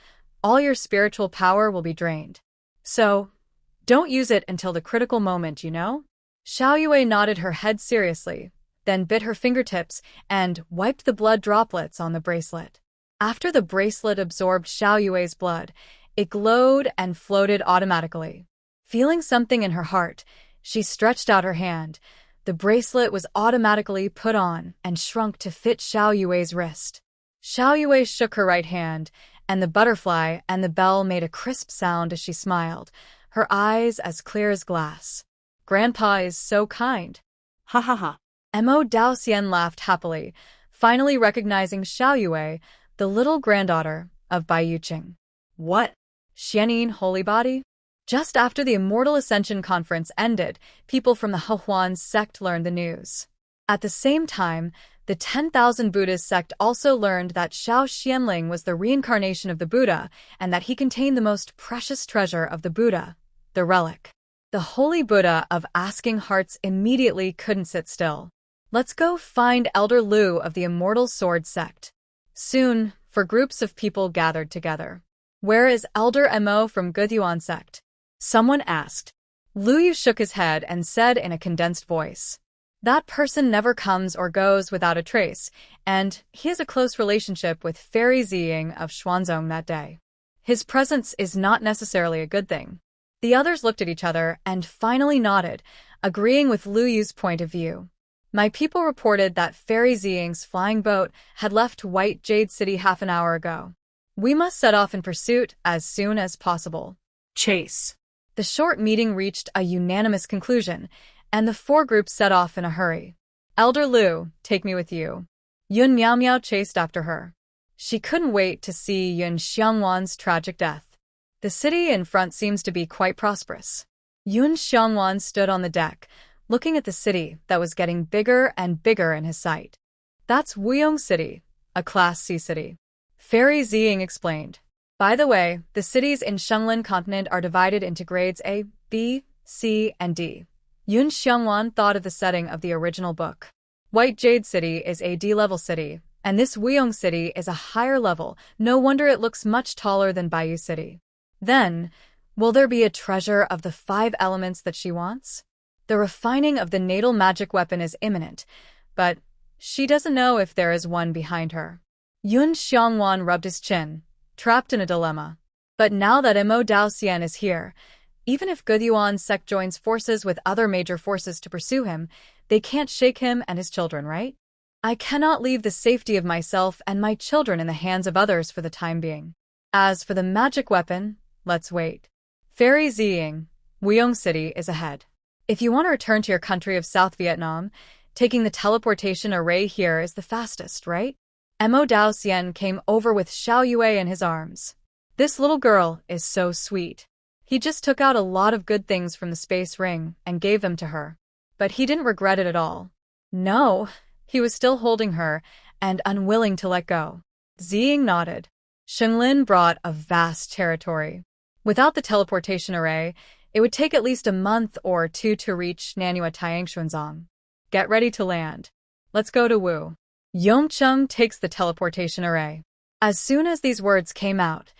all your spiritual power will be drained. So, don't use it until the critical moment, you know? Xiao Yue nodded her head seriously, then bit her fingertips and wiped the blood droplets on the bracelet. After the bracelet absorbed Xiao Yue's blood, it glowed and floated automatically. Feeling something in her heart, she stretched out her hand. The bracelet was automatically put on and shrunk to fit Xiao Yue's wrist. Xiao Yue shook her right hand, and the butterfly and the bell made a crisp sound as she smiled, her eyes as clear as glass. Grandpa is so kind. Ha ha ha. Mo Daoxian laughed happily, finally recognizing Xiao Yue, the little granddaughter of Bai Yuqing. What? Xianyin Holy Body? Just after the Immortal Ascension Conference ended, people from the Hehuan sect learned the news. At the same time, the 10,000 Buddhist sect also learned that Xiao Xianling was the reincarnation of the Buddha and that he contained the most precious treasure of the Buddha, the relic. The Holy Buddha of Asking Hearts immediately couldn't sit still. Let's go find Elder Lu of the Immortal Sword sect. Soon, for groups of people gathered together. Where is Elder Mo from Guyuan sect? Someone asked. Lu Yu shook his head and said in a condensed voice. That person never comes or goes without a trace, and he has a close relationship with Fairy Ziying of Xuanzong that day. His presence is not necessarily a good thing. The others looked at each other and finally nodded, agreeing with Lu Yu's point of view. My people reported that Fairy Ziying's flying boat had left White Jade City half an hour ago. We must set off in pursuit as soon as possible. Chase. The short meeting reached a unanimous conclusion, and the four groups set off in a hurry. Elder Lu, take me with you. Yun Miao Miao chased after her. She couldn't wait to see Yun Xiangwan's tragic death. The city in front seems to be quite prosperous. Yun Xiangwan stood on the deck, looking at the city that was getting bigger and bigger in his sight. That's Wuyong City, a Class C city. Fairy Ziying explained. By the way, the cities in Shenglin continent are divided into grades A, B, C, and D. Yun Xiangwan thought of the setting of the original book. White Jade City is a D-level city, and this Wuyong City is a higher level. No wonder it looks much taller than Baiyu City. Then, will there be a treasure of the 5 elements that she wants? The refining of the natal magic weapon is imminent, but she doesn't know if there is one behind her. Yun Xiangwan rubbed his chin, trapped in a dilemma. But now that Mo Daoxian is here, even if Guyuan sect joins forces with other major forces to pursue him, they can't shake him and his children, right? I cannot leave the safety of myself and my children in the hands of others for the time being. As for the magic weapon, let's wait. Fairy Ziying, Wuyong City is ahead. If you want to return to your country of South Vietnam, taking the teleportation array here is the fastest, right? Mo Daoxian came over with Xiao Yue in his arms. This little girl is so sweet. He just took out a lot of good things from the space ring and gave them to her. But he didn't regret it at all. No, he was still holding her and unwilling to let go. Ziying nodded. Shenglin brought a vast territory. Without the teleportation array, it would take at least a month or 2 to reach Nanhua Tiangshuanzong. Get ready to land. Let's go to Wu. Yongcheng takes the teleportation array. As soon as these words came out,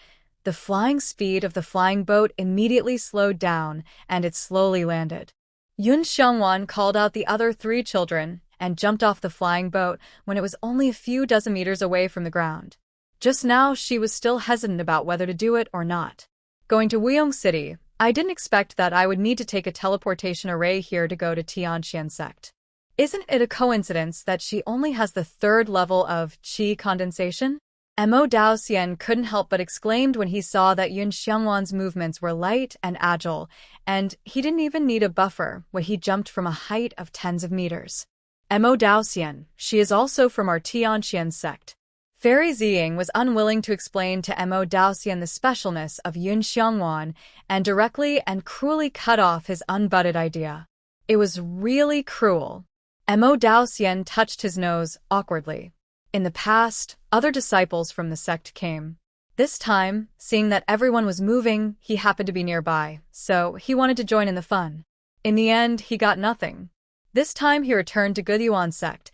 the flying speed of the flying boat immediately slowed down, and it slowly landed. Yun Xiangwan called out the other 3 children and jumped off the flying boat when it was only a few dozen meters away from the ground. Just now, she was still hesitant about whether to do it or not. Going to Wuyong City, I didn't expect that I would need to take a teleportation array here to go to Tianxian sect. Isn't it a coincidence that she only has the 3rd level of qi condensation? Mo Daoxian couldn't help but exclaimed when he saw that Yun Xiangwan's movements were light and agile, and he didn't even need a buffer when he jumped from a height of tens of meters. Mo Daoxian, she is also from our Tianxian sect. Fairy Ziying was unwilling to explain to Mo Daoxian the specialness of Yun Xiangwan and directly and cruelly cut off his unbudded idea. It was really cruel. Mo Daoxian touched his nose awkwardly. In the past, other disciples from the sect came. This time, seeing that everyone was moving, he happened to be nearby, so he wanted to join in the fun. In the end, he got nothing. This time he returned to Guyuan sect,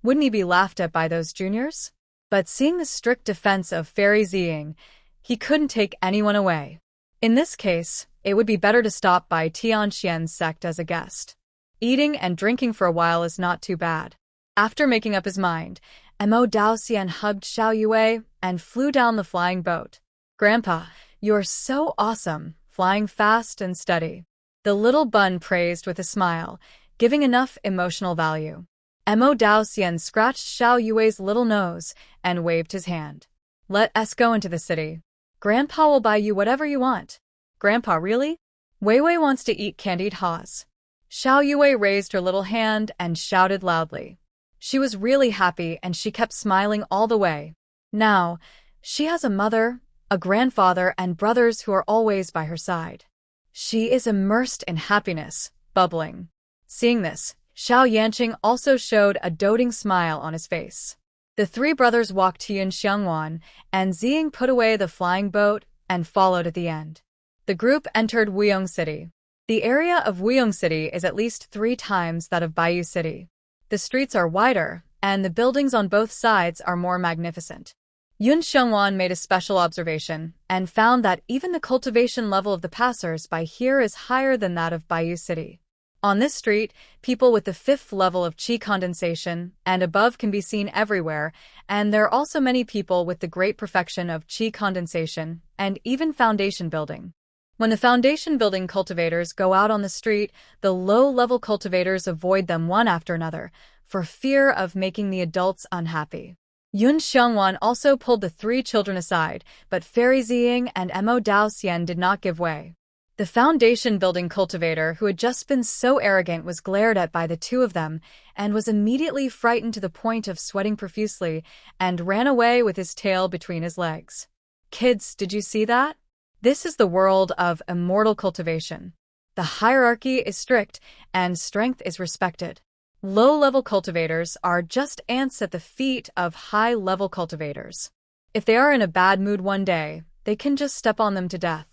Wouldn't he be laughed at by those juniors? But seeing the strict defense of Fairy Ziying, he couldn't take anyone away. In this case, it would be better to stop by Tianxian's sect as a guest. Eating and drinking for a while is not too bad. After making up his mind, Mo Daoxian hugged Xiao Yue and flew down the flying boat. Grandpa, you're so awesome, flying fast and steady. The little bun praised with a smile, giving enough emotional value. Mo Daoxian scratched Xiao Yue's little nose and waved his hand. Let us go into the city. Grandpa will buy you whatever you want. Grandpa, really? Wei Wei wants to eat candied haws. Xiao Yue raised her little hand and shouted loudly. She was really happy and she kept smiling all the way. Now, she has a mother, a grandfather, and brothers who are always by her side. She is immersed in happiness, bubbling. Seeing this, Xiao Yanqing also showed a doting smile on his face. The three brothers walked to Yun Xiangwan, and Ziying put away the flying boat and followed at the end. The group entered Wuyong City. The area of Wuyong City is at least 3 times that of Baiyu City. The streets are wider, and the buildings on both sides are more magnificent. Yun Xiangwan made a special observation and found that even the cultivation level of the passers-by here is higher than that of Baiyu City. On this street, people with the 5th level of qi condensation and above can be seen everywhere, and there are also many people with the great perfection of qi condensation and even foundation building. When the foundation building cultivators go out on the street, the low-level cultivators avoid them one after another, for fear of making the adults unhappy. Yun Xiangwan also pulled the 3 children aside, but Fairy Ziying and Mo Daoxian did not give way. The foundation building cultivator who had just been so arrogant was glared at by the 2 of them, and was immediately frightened to the point of sweating profusely, and ran away with his tail between his legs. Kids, did you see that? This is the world of immortal cultivation. The hierarchy is strict, and strength is respected. Low-level cultivators are just ants at the feet of high-level cultivators. If they are in a bad mood one day, they can just step on them to death.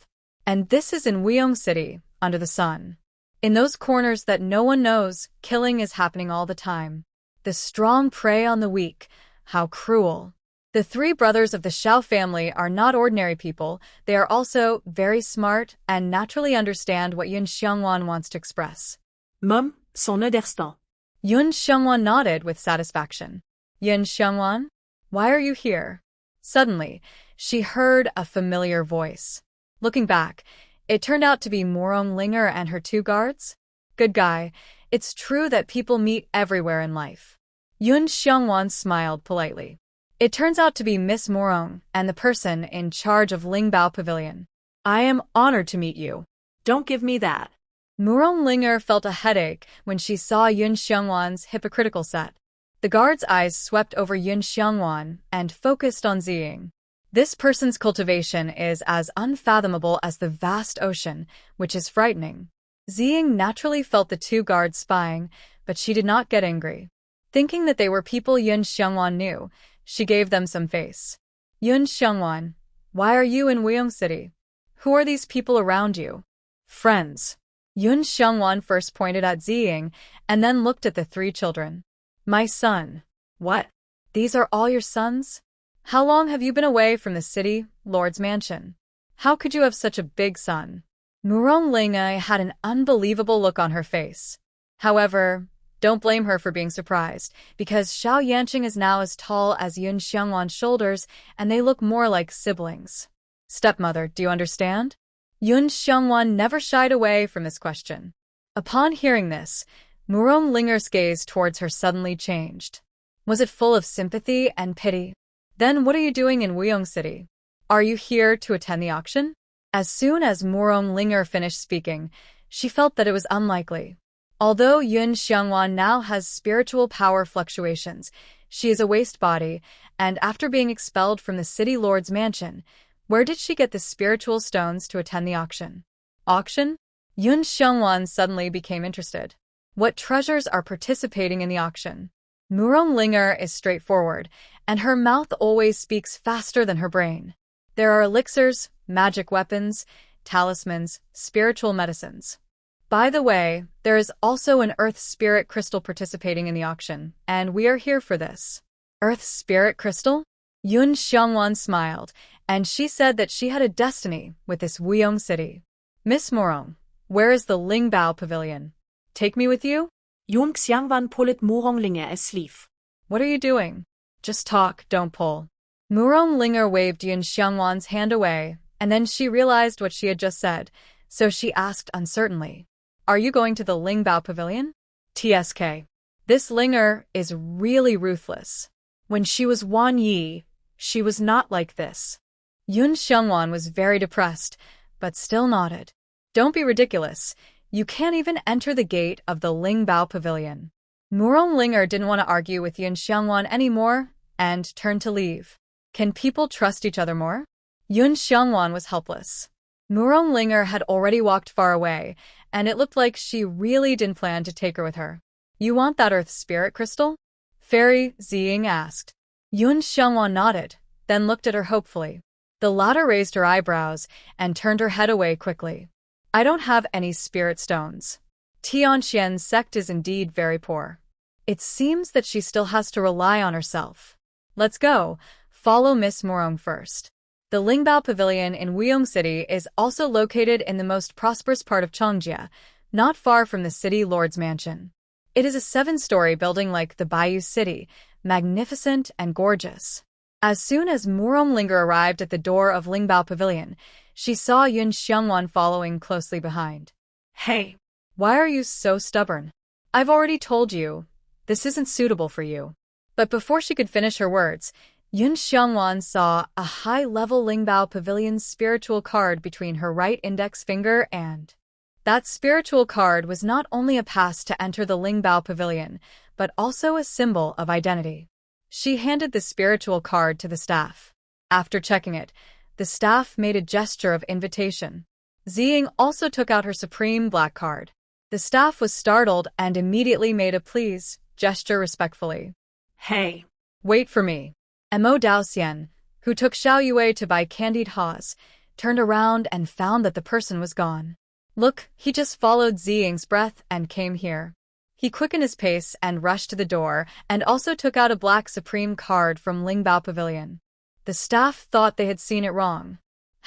And this is in Wuyong City, under the sun. In those corners that no one knows, killing is happening all the time. The strong prey on the weak. How cruel. The 3 brothers of the Xiao family are not ordinary people. They are also very smart and naturally understand what Yun Xiangwan wants to express. Mum, son understand. Yun Xiangwan nodded with satisfaction. Yun Xiangwan, why are you here? Suddenly, she heard a familiar voice. Looking back, it turned out to be Morong Linger and her 2 guards. Good guy, it's true that people meet everywhere in life. Yun Xiangwan smiled politely. It turns out to be Miss Morong and the person in charge of Lingbao Pavilion. I am honored to meet you. Don't give me that. Morong Linger felt a headache when she saw Yun Xiangwan's hypocritical set. The guard's eyes swept over Yun Xiangwan and focused on Ziying. This person's cultivation is as unfathomable as the vast ocean, which is frightening. Ziying naturally felt the 2 guards spying, but she did not get angry. Thinking that they were people Yun Xiangwan knew, she gave them some face. Yun Xiangwan, why are you in Wuyong City? Who are these people around you? Friends. Yun Xiangwan first pointed at Ziying and then looked at the 3 children. My son. What? These are all your sons? How long have you been away from the city, Lord's mansion? How could you have such a big son? Murong Lingai had an unbelievable look on her face. However, don't blame her for being surprised, because Xiao Yanqing is now as tall as Yun Xiangwan's shoulders, and they look more like siblings. Stepmother, do you understand? Yun Xiangwan never shied away from this question. Upon hearing this, Murong Linger's gaze towards her suddenly changed. Was it full of sympathy and pity? Then what are you doing in Wuyong City? Are you here to attend the auction? As soon as Murong Linger finished speaking, she felt that it was unlikely. Although Yun Xiangwan now has spiritual power fluctuations, she is a waste body, and after being expelled from the city lord's mansion, where did she get the spiritual stones to attend the auction? Auction? Yun Xiangwan suddenly became interested. What treasures are participating in the auction? Murong Linger is straightforward, and her mouth always speaks faster than her brain. There are elixirs, magic weapons, talismans, spiritual medicines. By the way, there is also an Earth Spirit Crystal participating in the auction, and we are here for this. Earth Spirit Crystal? Yun Xiangwan smiled, and she said that she had a destiny with this Wuyong city. Miss Morong, where is the Lingbao Pavilion? Take me with you? Yun Xiangwan pulit Murong Linger es lief. What are you doing? Just talk, don't pull. Murong Linger waved Yun Xiangwan's hand away, and then she realized what she had just said, so she asked uncertainly, "Are you going to the Lingbao Pavilion?" TSK. This Linger is really ruthless. When she was Wan Yi, she was not like this. Yun Xiangwan was very depressed, but still nodded. Don't be ridiculous. You can't even enter the gate of the Lingbao Pavilion. Murong Linger didn't want to argue with Yun Xiangwan anymore and turned to leave. Can people trust each other more? Yun Xiangwan was helpless. Murong Linger had already walked far away, and it looked like she really didn't plan to take her with her. You want that Earth Spirit Crystal? Fairy Ziying asked. Yun Xiangwan nodded, then looked at her hopefully. The latter raised her eyebrows and turned her head away quickly. I don't have any spirit stones. Tianxian's sect is indeed very poor. It seems that she still has to rely on herself. Let's go. Follow Miss Morong first. The Lingbao Pavilion in Wuyong City is also located in the most prosperous part of Changjia, not far from the city lord's mansion. It is a 7-story building like the Bayou City, magnificent and gorgeous. As soon as Murong Linger arrived at the door of Lingbao Pavilion, she saw Yun Xiangwan following closely behind. Hey, why are you so stubborn? I've already told you, this isn't suitable for you. But before she could finish her words, Yun Xiangwan saw a high-level Lingbao Pavilion spiritual card between her right index finger and... That spiritual card was not only a pass to enter the Lingbao Pavilion, but also a symbol of identity. She handed the spiritual card to the staff. After checking it, the staff made a gesture of invitation. Ziying also took out her supreme black card. The staff was startled and immediately made a please gesture respectfully. Hey, wait for me. Mo Daoxian, who took Xiao Yue to buy candied haws, turned around and found that the person was gone. Look, he just followed Ziying's breath and came here. He quickened his pace and rushed to the door and also took out a black supreme card from Lingbao Pavilion. The staff thought they had seen it wrong.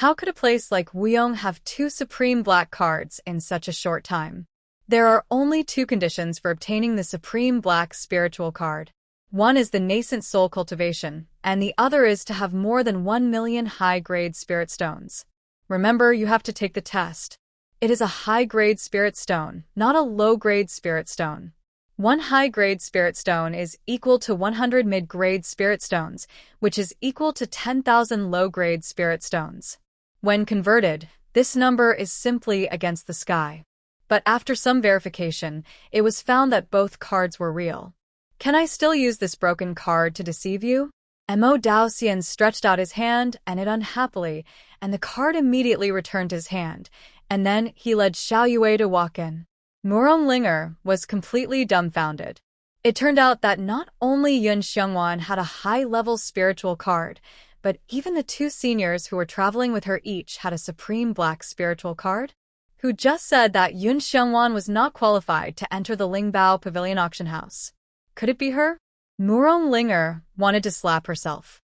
How could a place like Wuyong have 2 supreme black cards in such a short time? There are only 2 conditions for obtaining the supreme black spiritual card. One is the nascent soul cultivation, and the other is to have more than 1 million high-grade spirit stones. Remember, you have to take the test. It is a high-grade spirit stone, not a low-grade spirit stone. 1 high-grade spirit stone is equal to 100 mid-grade spirit stones, which is equal to 10,000 low-grade spirit stones. When converted, this number is simply against the sky. But after some verification, it was found that both cards were real. Can I still use this broken card to deceive you? Mo Daoxian stretched out his hand and it unhappily, and the card immediately returned his hand, and then he led Xiao Yue to walk in. Murong Linger was completely dumbfounded. It turned out that not only Yun Xiangwan had a high-level spiritual card, but even the 2 seniors who were traveling with her each had a supreme black spiritual card? Who just said that Yun Xiangwan was not qualified to enter the Lingbao Pavilion auction house. Could it be her? Murong Linger wanted to slap herself.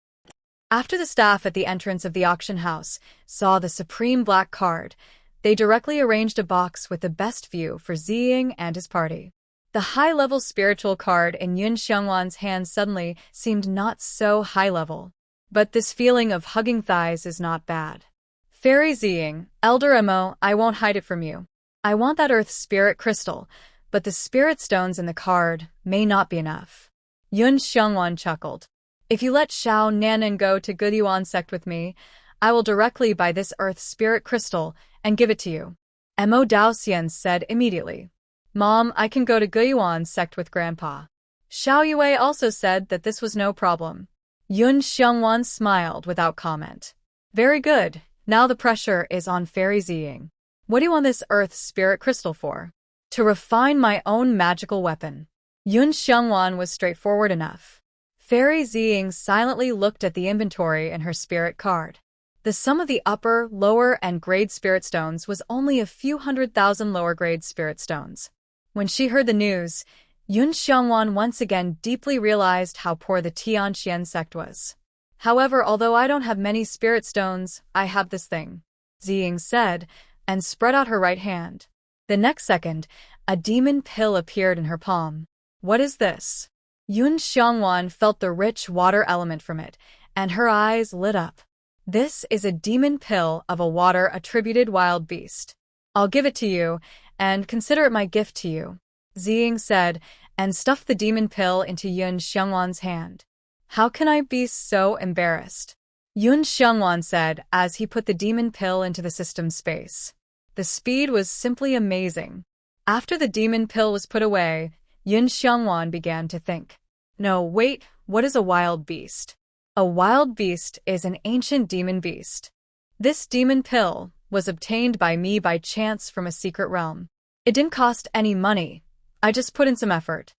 After the staff at the entrance of the auction house saw the supreme black card, they directly arranged a box with the best view for Ziying and his party. The high-level spiritual card in Yun Xiangwan's hand suddenly seemed not so high-level. But this feeling of hugging thighs is not bad. Fairy Ziying, Elder Mo, I won't hide it from you. I want that Earth Spirit Crystal, but the spirit stones in the card may not be enough. Yun Xiangwan chuckled. If you let Xiao Nanan go to Guiyuan sect with me, I will directly buy this Earth Spirit Crystal and give it to you. Mo Daoxian said immediately. Mom, I can go to Guiyuan sect with Grandpa. Xiao Yue also said that this was no problem. Yun Xiangwan smiled without comment. Very good. Now the pressure is on Fairy Ziying. What do you want this Earth Spirit Crystal for? To refine my own magical weapon. Yun Xiangwan was straightforward enough. Fairy Ziying silently looked at the inventory in her spirit card. The sum of the upper, lower, and grade spirit stones was only a few 100,000 lower grade spirit stones. When she heard the news, Yun Xiongwan once again deeply realized how poor the Tianqian sect was. However, although I don't have many spirit stones, I have this thing, Ziying said, and spread out her right hand. The next second, a demon pill appeared in her palm. What is this? Yun Xiongwan felt the rich water element from it, and her eyes lit up. This is a demon pill of a water-attributed wild beast. I'll give it to you, and consider it my gift to you, Ziying said, and stuffed the demon pill into Yun Xiongwan's hand. How can I be so embarrassed? Yun Xiongwan said as he put the demon pill into the system space. The speed was simply amazing. After the demon pill was put away, Yun Xiongwan began to think. No, wait, what is a wild beast? A wild beast is an ancient demon beast. This demon pill was obtained by me by chance from a secret realm. It didn't cost any money. I just put in some effort.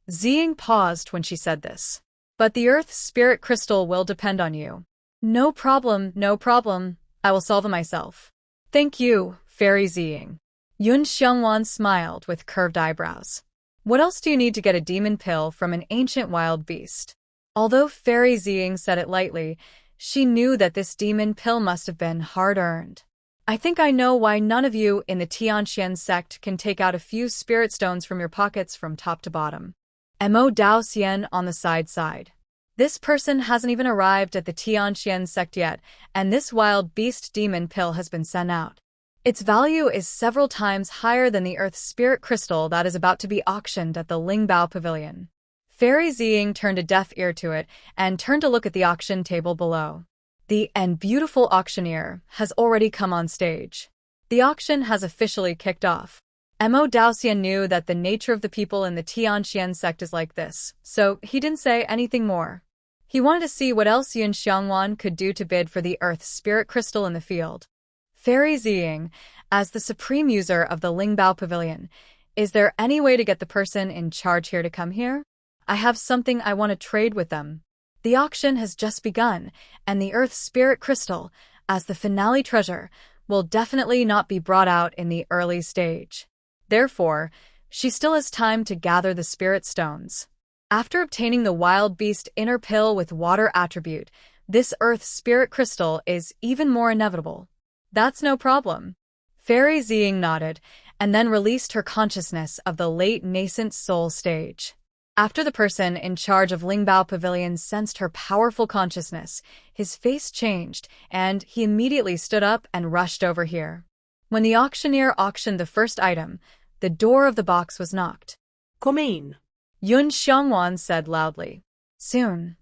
Ziying paused when she said this. But the Earth Spirit Crystal will depend on you. No problem, no problem. I will solve it myself. Thank you, Fairy Ziying. Yun Xiongwan smiled with curved eyebrows. What else do you need to get a demon pill from an ancient wild beast? Although Fairy Ziying said it lightly, she knew that this demon pill must have been hard-earned. I think I know why none of you in the Tianqian sect can take out a few spirit stones from your pockets from top to bottom. Mo Daoxian on the side. This person hasn't even arrived at the Tianqian sect yet, and this wild beast demon pill has been sent out. Its value is several times higher than the Earth Spirit Crystal that is about to be auctioned at the Lingbao Pavilion. Fairy Ziying turned a deaf ear to it and turned to look at the auction table below. The beautiful auctioneer has already come on stage. The auction has officially kicked off. Mo Daoxian knew that the nature of the people in the Tianqian sect is like this, so he didn't say anything more. He wanted to see what else Yun Xiongwan could do to bid for the Earth Spirit Crystal in the field. Fairy Ziying, as the supreme user of the Lingbao Pavilion, is there any way to get the person in charge here to come here? I have something I want to trade with them. The auction has just begun, and the Earth Spirit Crystal, as the finale treasure, will definitely not be brought out in the early stage. Therefore, she still has time to gather the spirit stones. After obtaining the wild beast inner pill with water attribute, this Earth Spirit Crystal is even more inevitable. That's no problem. Fairy Ziying nodded, and then released her consciousness of the late nascent soul stage. After the person in charge of Lingbao Pavilion sensed her powerful consciousness, his face changed, and he immediately stood up and rushed over here. When the auctioneer auctioned the first item, the door of the box was knocked. Come in, Yun Xiongwan said loudly. Soon,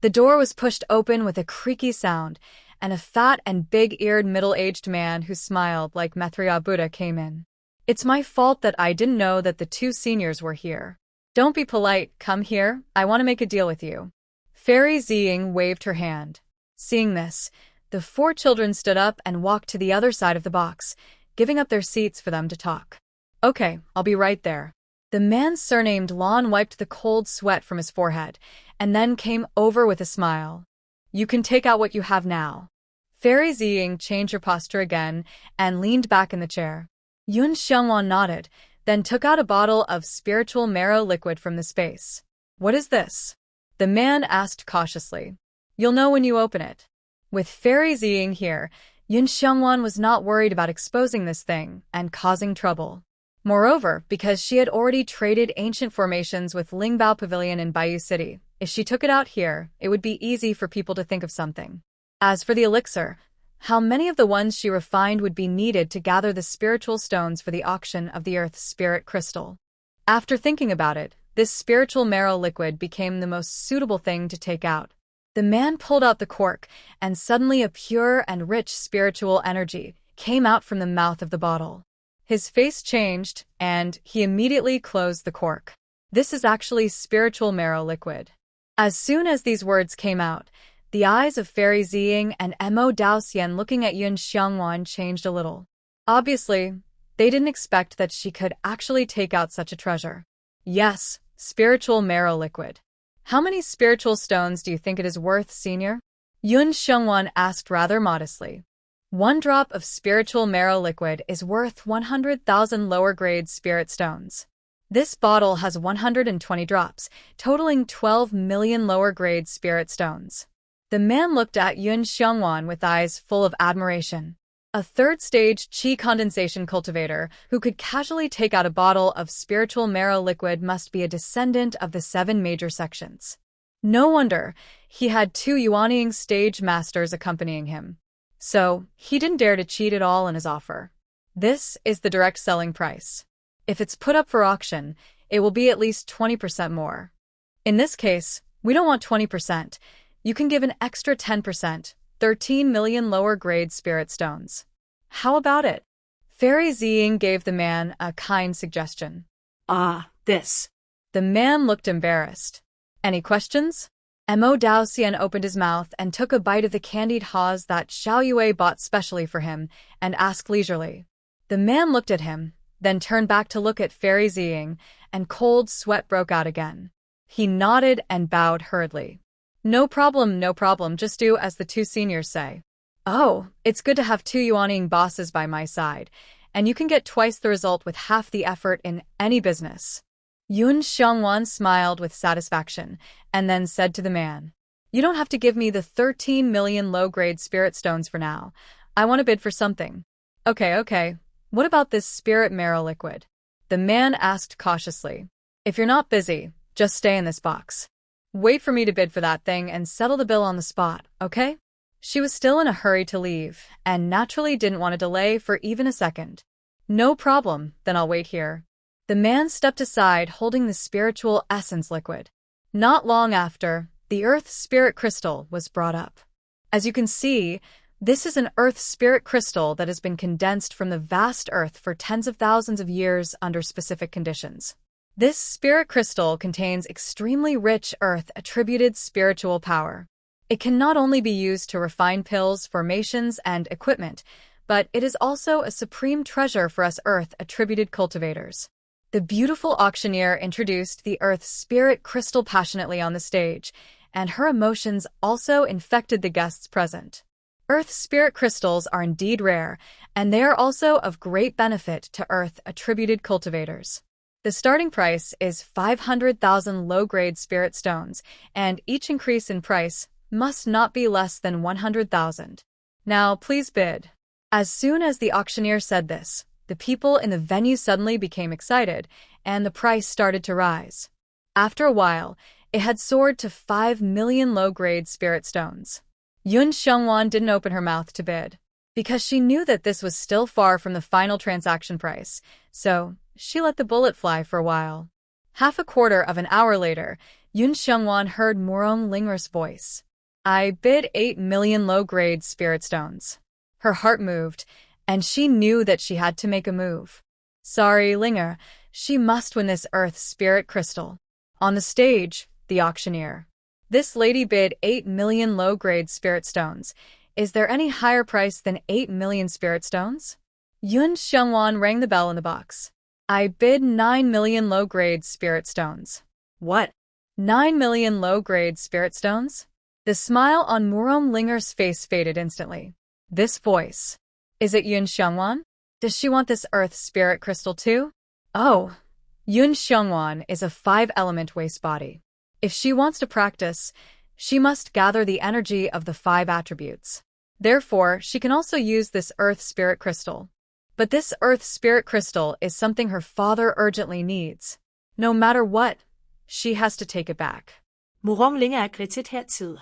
the door was pushed open with a creaky sound, and a fat and big-eared middle-aged man who smiled like Maitreya Buddha came in. It's my fault that I didn't know that the two seniors were here. Don't be polite, come here, I want to make a deal with you. Fairy Ziying waved her hand. Seeing this, the four children stood up and walked to the other side of the box, giving up their seats for them to talk. Okay, I'll be right there. The man surnamed Lon wiped the cold sweat from his forehead, and then came over with a smile. You can take out what you have now. Fairy Ziying changed her posture again and leaned back in the chair. Yun Xiongwan nodded, then took out a bottle of spiritual marrow liquid from the space. What is this? The man asked cautiously. You'll know when you open it. With Fairy Ziying here, Yun Xiongwan was not worried about exposing this thing and causing trouble. Moreover, because she had already traded ancient formations with Lingbao Pavilion in Bayou City, if she took it out here, it would be easy for people to think of something. As for the elixir, how many of the ones she refined would be needed to gather the spiritual stones for the auction of the Earth Spirit Crystal? After thinking about it, this spiritual marrow liquid became the most suitable thing to take out. The man pulled out the cork, and suddenly a pure and rich spiritual energy came out from the mouth of the bottle. His face changed, and he immediately closed the cork. This is actually spiritual marrow liquid. As soon as these words came out, the eyes of Fairy Ziying and Mo Daoxian looking at Yun Xiongwan changed a little. Obviously, they didn't expect that she could actually take out such a treasure. Yes, spiritual marrow liquid. How many spiritual stones do you think it is worth, senior? Yun Xiongwan asked rather modestly. 1 drop of spiritual marrow liquid is worth 100,000 lower-grade spirit stones. This bottle has 120 drops, totaling 12 million lower-grade spirit stones. The man looked at Yun Xiongwan with eyes full of admiration. A third-stage qi condensation cultivator who could casually take out a bottle of spiritual marrow liquid must be a descendant of the 7 major sections. No wonder he had 2 Yuanying stage masters accompanying him. So, he didn't dare to cheat at all in his offer. This is the direct selling price. If it's put up for auction, it will be at least 20% more. In this case, we don't want 20%. You can give an extra 10%, 13 million lower-grade spirit stones. How about it? Fairy Ziying gave the man a kind suggestion. This. The man looked embarrassed. Any questions? Mo Daoxian opened his mouth and took a bite of the candied haws that Xiao Yue bought specially for him and asked leisurely. The man looked at him, then turned back to look at Fairy Ziying, and cold sweat broke out again. He nodded and bowed hurriedly. No problem, just do as the 2 seniors say. Oh, it's good to have 2 Yuanying bosses by my side, and you can get twice the result with half the effort in any business. Yun Xiongwan smiled with satisfaction, and then said to the man, You don't have to give me the 13 million low-grade spirit stones for now. I want to bid for something. Okay. What about this spirit marrow liquid? The man asked cautiously. If you're not busy, just stay in this box. Wait for me to bid for that thing and settle the bill on the spot, okay? She was still in a hurry to leave, and naturally didn't want to delay for even a second. No problem, then I'll wait here. The man stepped aside holding the spiritual essence liquid. Not long after, the earth spirit crystal was brought up. As you can see, this is an earth spirit crystal that has been condensed from the vast earth for tens of thousands of years under specific conditions. This spirit crystal contains extremely rich earth-attributed spiritual power. It can not only be used to refine pills, formations, and equipment, but it is also a supreme treasure for us earth-attributed cultivators. The beautiful auctioneer introduced the earth spirit crystal passionately on the stage, and her emotions also infected the guests present. Earth spirit crystals are indeed rare, and they are also of great benefit to earth-attributed cultivators. The starting price is 500,000 low-grade spirit stones, and each increase in price must not be less than 100,000. Now, please bid. As soon as the auctioneer said this, the people in the venue suddenly became excited, and the price started to rise. After a while, it had soared to 5 million low-grade spirit stones. Yun Xiongwan didn't open her mouth to bid, because she knew that this was still far from the final transaction price, so she let the bullet fly for a while. Half a quarter of an hour later, Yun Xiongwan heard Morong Linger's voice. I bid 8 million low-grade spirit stones. Her heart moved, and she knew that she had to make a move. Sorry, Linger, she must win this earth spirit crystal. On the stage, the auctioneer. This lady bid 8 million low-grade spirit stones. Is there any higher price than 8 million spirit stones? Yun Xiongwan rang the bell in the box. I bid 9 million low-grade spirit stones. What? 9 million low-grade spirit stones? The smile on Morong Linger's face faded instantly. This voice. Is it Yun Xiongwan? Does she want this earth spirit crystal too? Oh, Yun Xiongwan is a 5-element waste body. If she wants to practice, she must gather the energy of the 5 attributes. Therefore, she can also use this earth spirit crystal. But this earth spirit crystal is something her father urgently needs. No matter what, she has to take it back. Morong Linger kridtet hertid.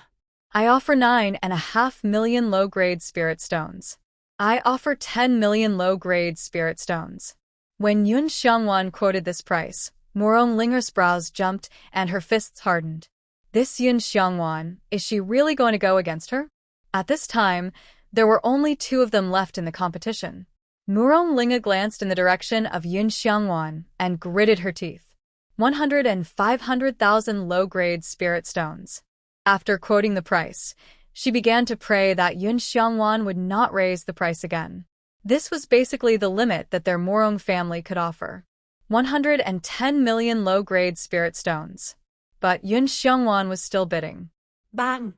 I offer 9.5 million low-grade spirit stones. I offer 10 million low-grade spirit stones. When Yun Xiongwan quoted this price, Morong Linger's brows jumped and her fists hardened. This Yun Xiongwan, is she really going to go against her? At this time, there were only 2 of them left in the competition. Morong Linger glanced in the direction of Yun Xiongwan and gritted her teeth. 100 and 500,000 low-grade spirit stones. After quoting the price, she began to pray that Yun Xiongwan would not raise the price again. This was basically the limit that their Morong family could offer. 110 million low-grade spirit stones. But Yun Xiongwan was still bidding. Bang!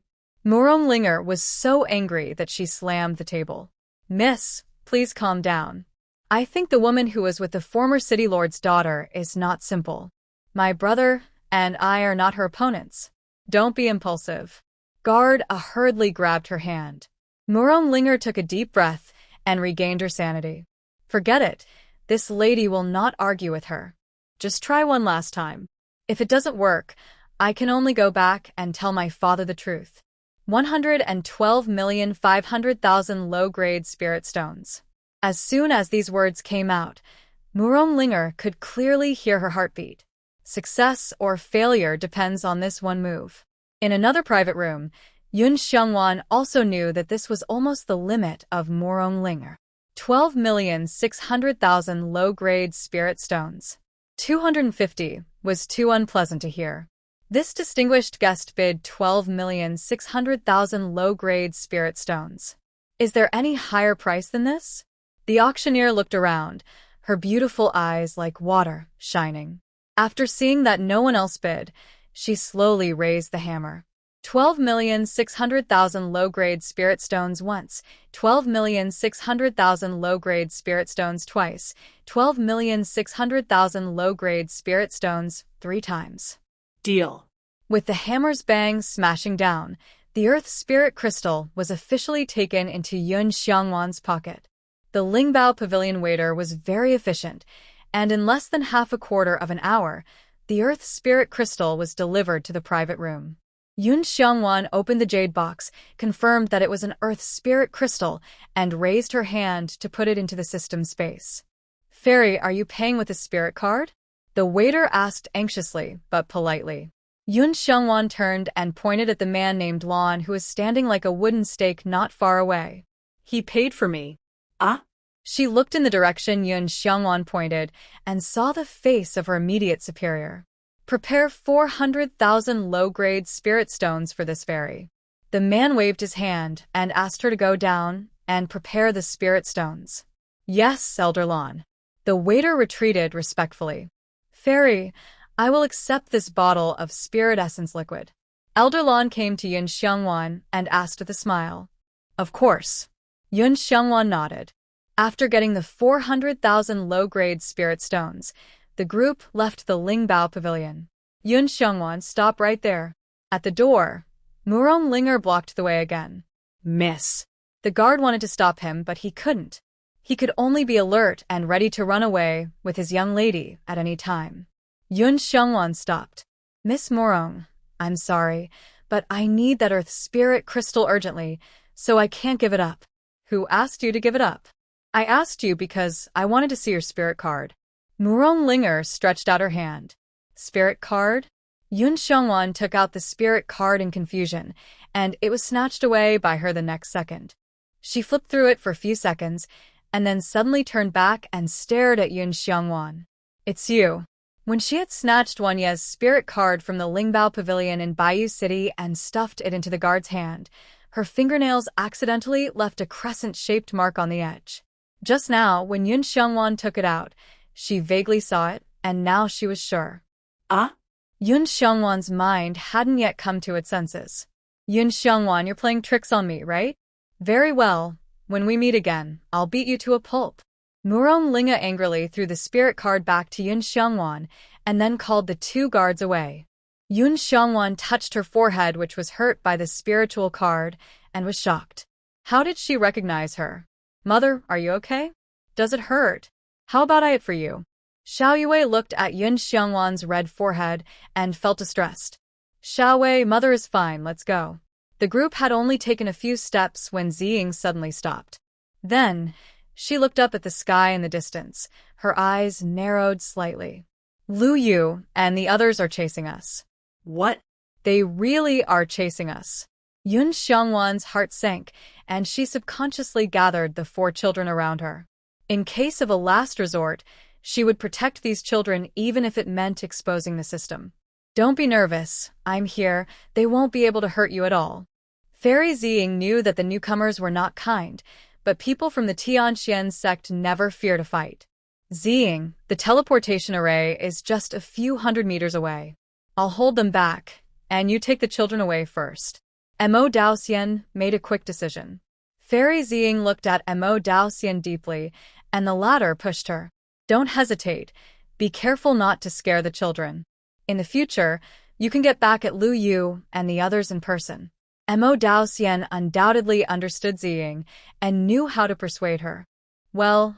Linger was so angry that she slammed the table. Miss, please calm down. I think the woman who was with the former city lord's daughter is not simple. My brother and I are not her opponents. Don't be impulsive. Guard hurriedly grabbed her hand. Linger took a deep breath and regained her sanity. Forget it. This lady will not argue with her. Just try one last time. If it doesn't work, I can only go back and tell my father the truth. 112,500,000 low-grade spirit stones. As soon as these words came out, Linger could clearly hear her heartbeat. Success or failure depends on this one move. In another private room, Yun Xiangwan also knew that this was almost the limit of Linger. 12,600,000 low-grade spirit stones. 250 was too unpleasant to hear. This distinguished guest bid 12,600,000 low-grade spirit stones. Is there any higher price than this? The auctioneer looked around, her beautiful eyes like water shining. After seeing that no one else bid, she slowly raised the hammer. 12,600,000 low-grade spirit stones once, 12,600,000 low-grade spirit stones twice, 12,600,000 low-grade spirit stones 3 times. Deal. With the hammer's bang smashing down, the Earth Spirit Crystal was officially taken into Yun Xiangwan's pocket. The Lingbao Pavilion waiter was very efficient, and in less than half a quarter of an hour, the Earth Spirit Crystal was delivered to the private room. Yun Xiangwan opened the jade box, confirmed that it was an Earth Spirit Crystal, and raised her hand to put it into the system space. Fairy, are you paying with a spirit card? The waiter asked anxiously, but politely. Yun Xiangwan turned and pointed at the man named Lon who was standing like a wooden stake not far away. He paid for me. Ah? She looked in the direction Yun Xiangwan pointed and saw the face of her immediate superior. Prepare 400,000 low-grade spirit stones for this fairy. The man waved his hand and asked her to go down and prepare the spirit stones. Yes, Elder Lon. The waiter retreated respectfully. Fairy, I will accept this bottle of spirit essence liquid. Elder Lon came to Yun Xiangwan and asked with a smile. Of course. Yun Xiangwan nodded. After getting the 400,000 low-grade spirit stones, the group left the Lingbao Pavilion. Yun Xiangwan, stop right there. At the door, Linger blocked the way again. Miss. The guard wanted to stop him, but he couldn't. He could only be alert and ready to run away with his young lady at any time. Yun Xiangwan stopped. Miss Morong, I'm sorry, but I need that Earth Spirit Crystal urgently, so I can't give it up. Who asked you to give it up? I asked you because I wanted to see your spirit card. Linger stretched out her hand. Spirit card? Yun Xiangwan took out the spirit card in confusion, and it was snatched away by her the next second. She flipped through it for a few seconds, and then suddenly turned back and stared at Yun Xiangwan. It's you. When she had snatched Wanye's spirit card from the Lingbao Pavilion in Bayou City and stuffed it into the guard's hand, her fingernails accidentally left a crescent-shaped mark on the edge. Just now, when Yun Xiangwan took it out, she vaguely saw it, and now she was sure. Ah? Yun Xiangwan's mind hadn't yet come to its senses. Yun Xiangwan, you're playing tricks on me, right? Very well. When we meet again, I'll beat you to a pulp. Linger angrily threw the spirit card back to Yun Xiangwan and then called the 2 guards away. Yun Xiangwan touched her forehead, which was hurt by the spiritual card, and was shocked. How did she recognize her? Mother, are you okay? Does it hurt? How about I it for you? Xiao Yue looked at Yun Xiangwan's red forehead and felt distressed. Xiao Wei, mother is fine, let's go. The group had only taken a few steps when Ziying suddenly stopped. Then, she looked up at the sky in the distance, her eyes narrowed slightly. Lu Yu and the others are chasing us. What? They really are chasing us. Yun Xiangwan's heart sank, and she subconsciously gathered the 4 children around her. In case of a last resort, she would protect these children even if it meant exposing the system. Don't be nervous, I'm here, they won't be able to hurt you at all. Fairy Ziying knew that the newcomers were not kind, but people from the Tianxian sect never fear to fight. Ziying, the teleportation array is just a few hundred meters away. I'll hold them back, and you take the children away first. Mo Daoxian made a quick decision. Fairy Ziying looked at Mo Daoxian deeply, and the latter pushed her. Don't hesitate. Be careful not to scare the children. In the future, you can get back at Lu Yu and the others in person. Mo Daoxian undoubtedly understood Ziying and knew how to persuade her. Well,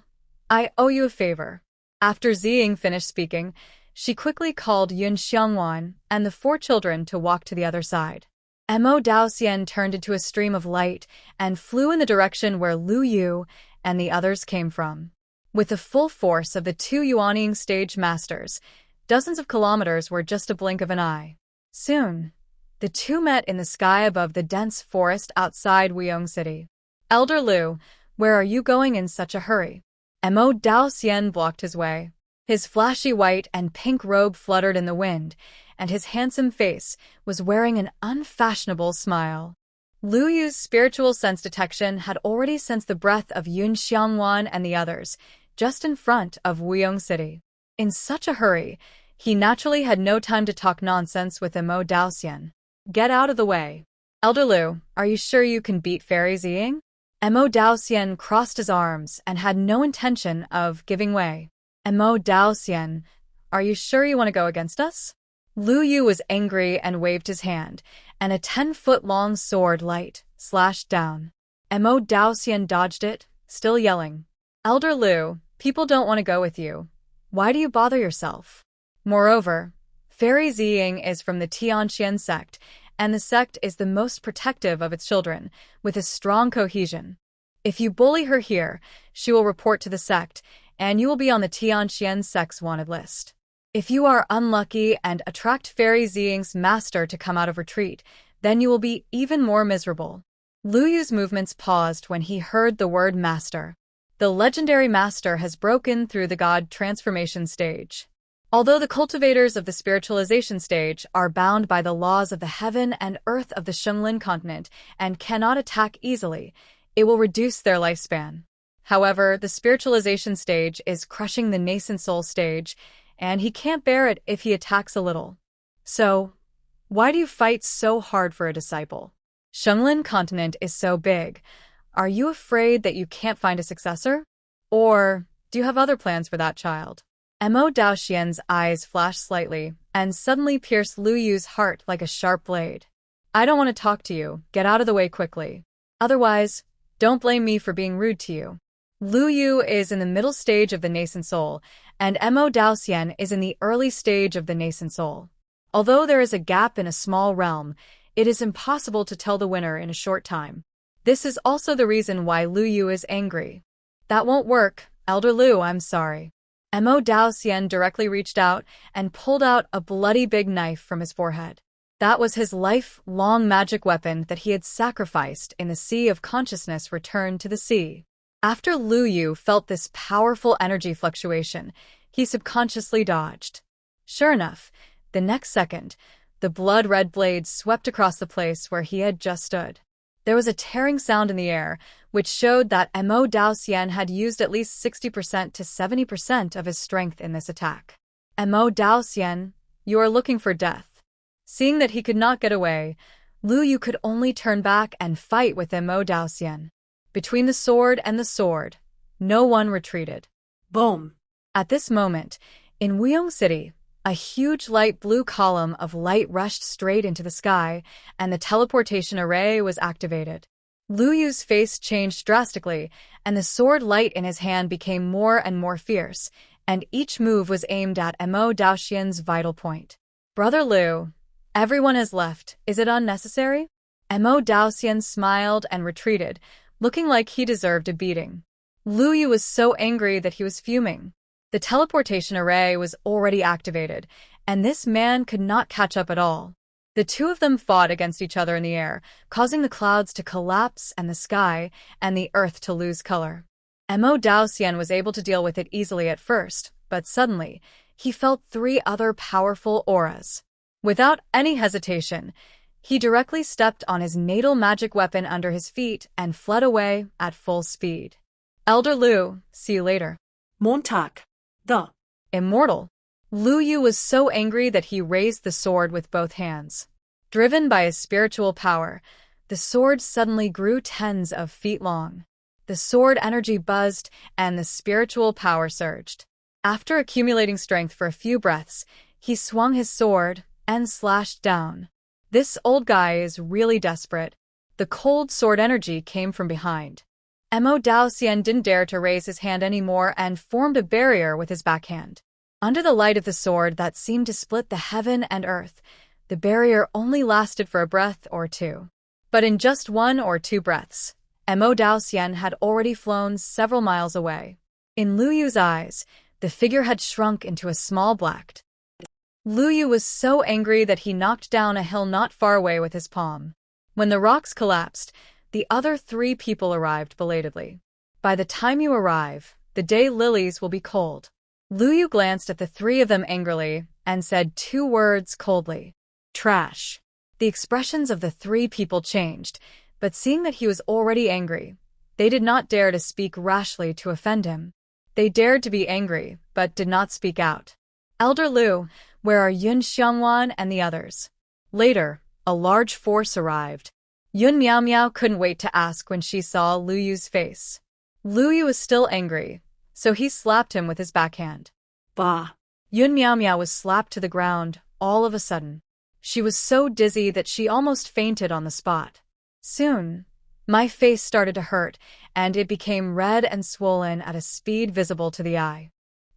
I owe you a favor. After Ziying finished speaking, she quickly called Yun Xiangwan and the 4 children to walk to the other side. Mo Daoxian turned into a stream of light and flew in the direction where Lu Yu and the others came from. With the full force of the 2 Yuanying stage masters, dozens of kilometers were just a blink of an eye. Soon, the 2 met in the sky above the dense forest outside Wuyong City. Elder Lu, where are you going in such a hurry? Mo Daoxian blocked his way. His flashy white and pink robe fluttered in the wind, and his handsome face was wearing an unfashionable smile. Lu Yu's spiritual sense detection had already sensed the breath of Yun Xiangwan and the others, just in front of Wuyong City. In such a hurry, he naturally had no time to talk nonsense with Mo Daoxian. Get out of the way. Elder Lu, are you sure you can beat Fairy Ziying? Mo Daoxian crossed his arms and had no intention of giving way. Mo Daoxian, are you sure you want to go against us? Lu Yu was angry and waved his hand, and a 10-foot-long sword light slashed down. Mo Daoxian dodged it, still yelling. Elder Lu, people don't want to go with you. Why do you bother yourself? Moreover, Fairy Ziying is from the Tianqian sect, and the sect is the most protective of its children, with a strong cohesion. If you bully her here, she will report to the sect, and you will be on the Tianqian sect's wanted list. If you are unlucky and attract Fairy Ziying's master to come out of retreat, then you will be even more miserable. Lu Yu's movements paused when he heard the word master. The legendary master has broken through the god transformation stage. Although the cultivators of the spiritualization stage are bound by the laws of the heaven and earth of the Shunlin continent and cannot attack easily, it will reduce their lifespan. However, the spiritualization stage is crushing the nascent soul stage, and he can't bear it if he attacks a little. So, why do you fight so hard for a disciple? Shunlin continent is so big. Are you afraid that you can't find a successor? Or do you have other plans for that child? Mo Daoxian's eyes flashed slightly and suddenly pierced Lu Yu's heart like a sharp blade. I don't want to talk to you. Get out of the way quickly. Otherwise, don't blame me for being rude to you. Lu Yu is in the middle stage of the nascent soul, and Mo Daoxian is in the early stage of the nascent soul. Although there is a gap in a small realm, it is impossible to tell the winner in a short time. This is also the reason why Lu Yu is angry. That won't work, Elder Lu, I'm sorry. Mo Daoxian directly reached out and pulled out a bloody big knife from his forehead. That was his life-long magic weapon that he had sacrificed in the sea of consciousness returned to the sea. After Lu Yu felt this powerful energy fluctuation, he subconsciously dodged. Sure enough, the next second, the blood-red blade swept across the place where he had just stood. There was a tearing sound in the air, which showed that Mo Daoxian had used at least 60% to 70% of his strength in this attack. Mo Daoxian, you are looking for death. Seeing that he could not get away, Lu Yu could only turn back and fight with Mo Daoxian. Between the sword and the sword, no one retreated. Boom! At this moment, in Wuyong City, a huge light blue column of light rushed straight into the sky, and the teleportation array was activated. Lu Yu's face changed drastically, and the sword light in his hand became more and more fierce, and each move was aimed at Mo Daoxian's vital point. Brother Lu, everyone has left. Is it unnecessary? Mo Daoxian smiled and retreated, looking like he deserved a beating. Lu Yu was so angry that he was fuming. The teleportation array was already activated, and this man could not catch up at all. The two of them fought against each other in the air, causing the clouds to collapse and the sky and the earth to lose color. Mo Daoxian was able to deal with it easily at first, but suddenly, he felt 3 other powerful auras. Without any hesitation, he directly stepped on his natal magic weapon under his feet and fled away at full speed. Elder Lu, see you later. Montag. The Immortal. Lu Yu was so angry that he raised the sword with both hands. Driven by his spiritual power, The sword suddenly grew tens of feet long. The sword energy buzzed, and the spiritual power surged. After accumulating strength for a few breaths, he swung his sword and slashed down. This old guy is really desperate. The cold sword energy came from behind. Mo Daoxian didn't dare to raise his hand anymore and formed a barrier with his backhand. Under the light of the sword that seemed to split the heaven and earth, the barrier only lasted for a breath or two. But in just 1 or 2 breaths, Mo Daoxian had already flown several miles away. In Lu Yu's eyes, the figure had shrunk into a small black. Lu Yu was so angry that he knocked down a hill not far away with his palm. When the rocks collapsed, the other 3 people arrived belatedly. By the time you arrive, the day lilies will be cold. Lu Yu glanced at the 3 of them angrily and said 2 words coldly. Trash. The expressions of the 3 people changed, but seeing that he was already angry, they did not dare to speak rashly to offend him. They dared to be angry, but did not speak out. Elder Lu, where are Yun Xiangwan and the others? Later, a large force arrived. Yun Miao Miao couldn't wait to ask when she saw Lu Yu's face. Lu Yu was still angry, so he slapped him with his backhand. Bah! Yun Miao Miao was slapped to the ground all of a sudden. She was so dizzy that she almost fainted on the spot. Soon, my face started to hurt, and it became red and swollen at a speed visible to the eye.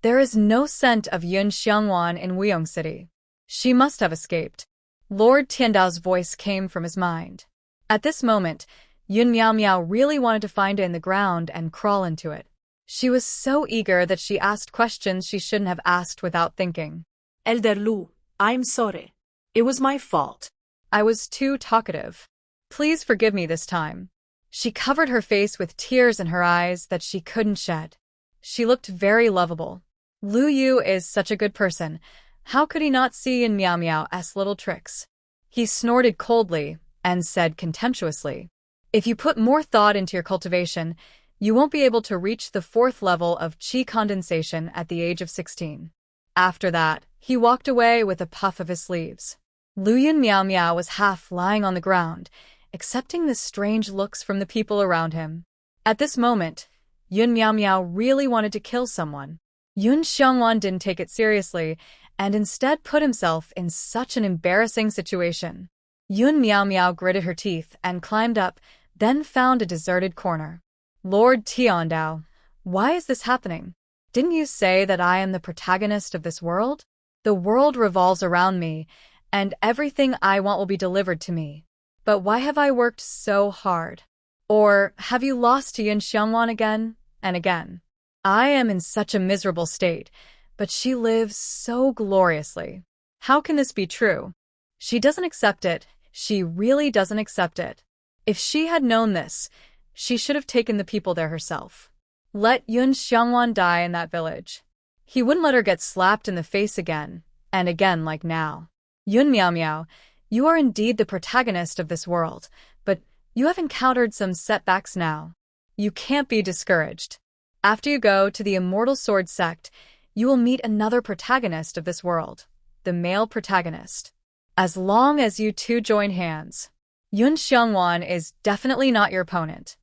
There is no scent of Yun Xiangwan in Wuyong City. She must have escaped. Lord Tiandao's voice came from his mind. At this moment, Yun Miao Miao really wanted to find it in the ground and crawl into it. She was so eager that she asked questions she shouldn't have asked without thinking. Elder Lu, I'm sorry. It was my fault. I was too talkative. Please forgive me this time. She covered her face with tears in her eyes that she couldn't shed. She looked very lovable. Lu Yu is such a good person. How could he not see in Miao Miao's little tricks? He snorted coldly and said contemptuously, "If you put more thought into your cultivation, you won't be able to reach the 4th level of qi condensation at the age of 16. After that, he walked away with a puff of his sleeves. Lu Yun Miao Miao was half lying on the ground, accepting the strange looks from the people around him. At this moment, Yun Miao Miao really wanted to kill someone. Yun Xiangwan didn't take it seriously, and instead put himself in such an embarrassing situation. Yun Miao Miao gritted her teeth and climbed up, then found a deserted corner. Lord Tiandao, why is this happening? Didn't you say that I am the protagonist of this world? The world revolves around me, and everything I want will be delivered to me. But why have I worked so hard? Or have you lost to Yun Xiangwan again and again? I am in such a miserable state, but she lives so gloriously. How can this be true? She doesn't accept it. She really doesn't accept it. If she had known this, she should have taken the people there herself. Let Yun Xiangwan die in that village. He wouldn't let her get slapped in the face again, and again like now. Yun Miao Miao, you are indeed the protagonist of this world, but you have encountered some setbacks now. You can't be discouraged. After you go to the Immortal Sword sect, you will meet another protagonist of this world, the male protagonist. As long as you 2 join hands, Yun Xiangwan is definitely not your opponent.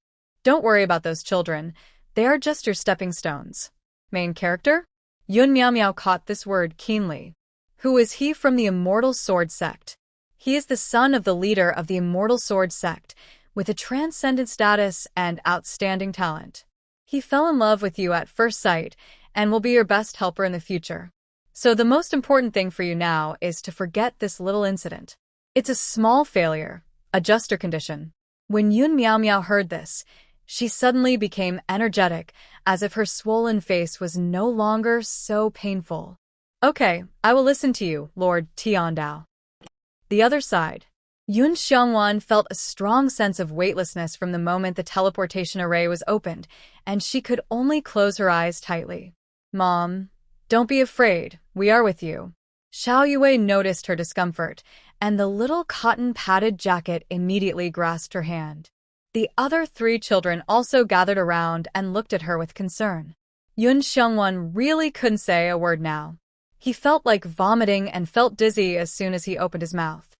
Don't worry about those children. They are just your stepping stones. Main character? Yun Miao Miao caught this word keenly. Who is he from the Immortal Sword sect? He is the son of the leader of the Immortal Sword sect, with a transcendent status and outstanding talent. He fell in love with you at first sight and will be your best helper in the future. So the most important thing for you now is to forget this little incident. It's a small failure, adjuster condition. When Yun Miao Miao heard this, she suddenly became energetic, as if her swollen face was no longer so painful. Okay, I will listen to you, Lord Tiandao. The other side. Yun Xiangwan felt a strong sense of weightlessness from the moment the teleportation array was opened, and she could only close her eyes tightly. Mom, don't be afraid, we are with you. Xiao Yue noticed her discomfort, and the little cotton-padded jacket immediately grasped her hand. The other 3 children also gathered around and looked at her with concern. Yun Xiangwan really couldn't say a word now. He felt like vomiting and felt dizzy as soon as he opened his mouth.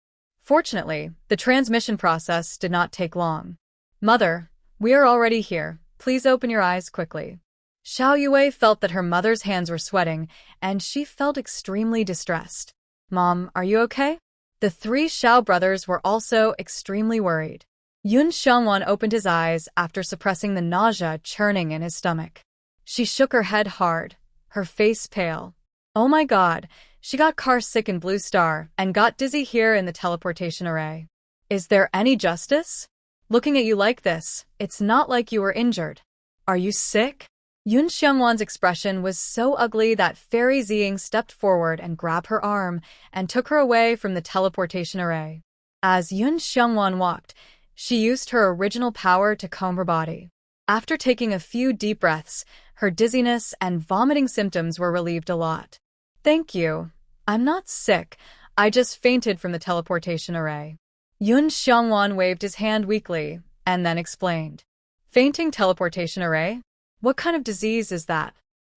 Fortunately, the transmission process did not take long. Mother, we are already here. Please open your eyes quickly. Xiao Yue felt that her mother's hands were sweating, and she felt extremely distressed. Mom, are you okay? The three Xiao brothers were also extremely worried. Yun Xiangwan opened his eyes after suppressing the nausea churning in his stomach. She shook her head hard, her face pale. Oh my god, she got car sick in Blue Star and got dizzy here in the teleportation array. Is there any justice? Looking at you like this, it's not like you were injured. Are you sick? Yun Xiangwan's expression was so ugly that Fairy Ziying stepped forward and grabbed her arm and took her away from the teleportation array. As Yun Xiangwan walked, she used her original power to comb her body. After taking a few deep breaths, her dizziness and vomiting symptoms were relieved a lot. Thank you. I'm not sick. I just fainted from the teleportation array. Yun Xiangwan waved his hand weakly and then explained. Fainting teleportation array? What kind of disease is that?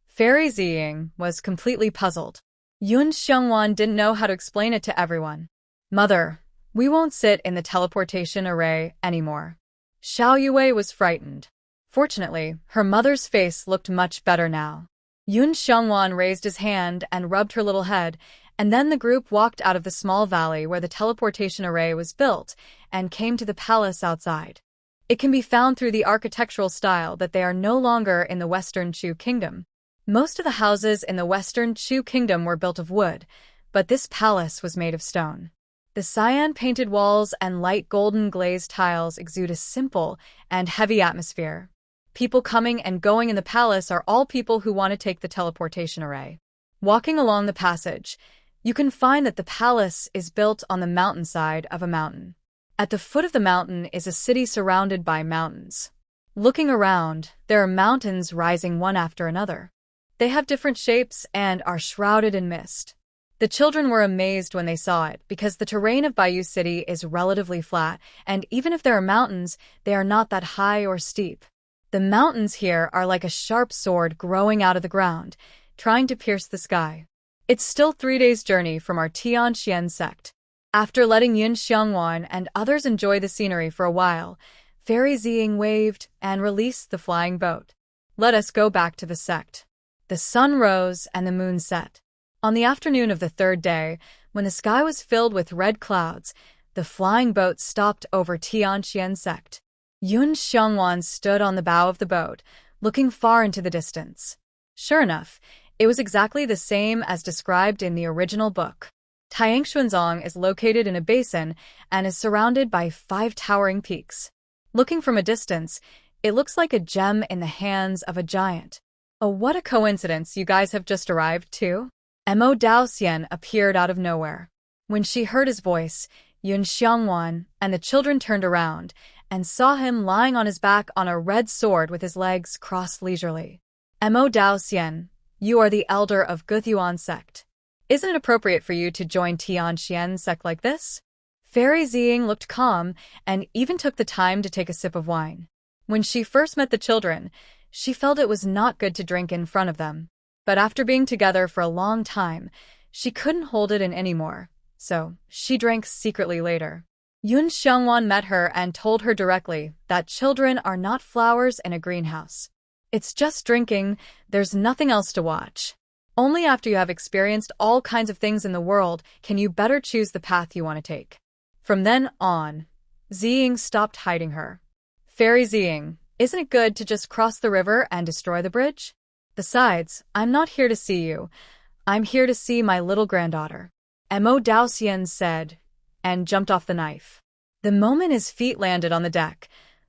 Fairy Ziying was completely puzzled. Yun Xiangwan didn't know how to explain it to everyone. Mother, we won't sit in the teleportation array anymore. Xiao Yue was frightened. Fortunately, her mother's face looked much better now. Yun Xiangwan raised his hand and rubbed her little head, and then the group walked out of the small valley where the teleportation array was built and came to the palace outside. It can be found through the architectural style that they are no longer in the Western Chu Kingdom. Most of the houses in the Western Chu Kingdom were built of wood, but this palace was made of stone. The cyan-painted walls and light golden glazed tiles exude a simple and heavy atmosphere. People coming and going in the palace are all people who want to take the teleportation array. Walking along the passage, you can find that the palace is built on the mountainside of a mountain. At the foot of the mountain is a city surrounded by mountains. Looking around, there are mountains rising one after another. They have different shapes and are shrouded in mist. The children were amazed when they saw it because the terrain of Bayou City is relatively flat, and even if there are mountains, they are not that high or steep. The mountains here are like a sharp sword growing out of the ground, trying to pierce the sky. It's still 3 days' journey from our Tianxian sect. After letting Yun Xiangwan and others enjoy the scenery for a while, Fairy Ziying waved and released the flying boat. Let us go back to the sect. The sun rose and the moon set. On the afternoon of the third day, when the sky was filled with red clouds, the flying boat stopped over Tianxian sect. Yun Xiangwan stood on the bow of the boat, looking far into the distance. Sure enough, it was exactly the same as described in the original book. Tianxuanzong is located in a basin and is surrounded by 5 towering peaks. Looking from a distance, it looks like a gem in the hands of a giant. Oh, what a coincidence you guys have just arrived too. Mo Daoxian appeared out of nowhere. When she heard his voice, Yun Xiangwan and the children turned around and saw him lying on his back on a red sword with his legs crossed leisurely. Mo Daoxian, you are the elder of Guthuan sect. Isn't it appropriate for you to join Tianxian sect like this? Fairy Ziying looked calm and even took the time to take a sip of wine. When she first met the children, she felt it was not good to drink in front of them. But after being together for a long time, she couldn't hold it in anymore, so she drank secretly later. Yun Xiangwan met her and told her directly that children are not flowers in a greenhouse. It's just drinking, there's nothing else to watch. Only after you have experienced all kinds of things in the world can you better choose the path you want to take. From then on, Ziying stopped hiding her. Fairy Ziying, isn't it good to just cross the river and destroy the bridge? Besides, I'm not here to see you. I'm here to see my little granddaughter. Mo Daoxian said, and jumped off the knife. The moment his feet landed on the deck,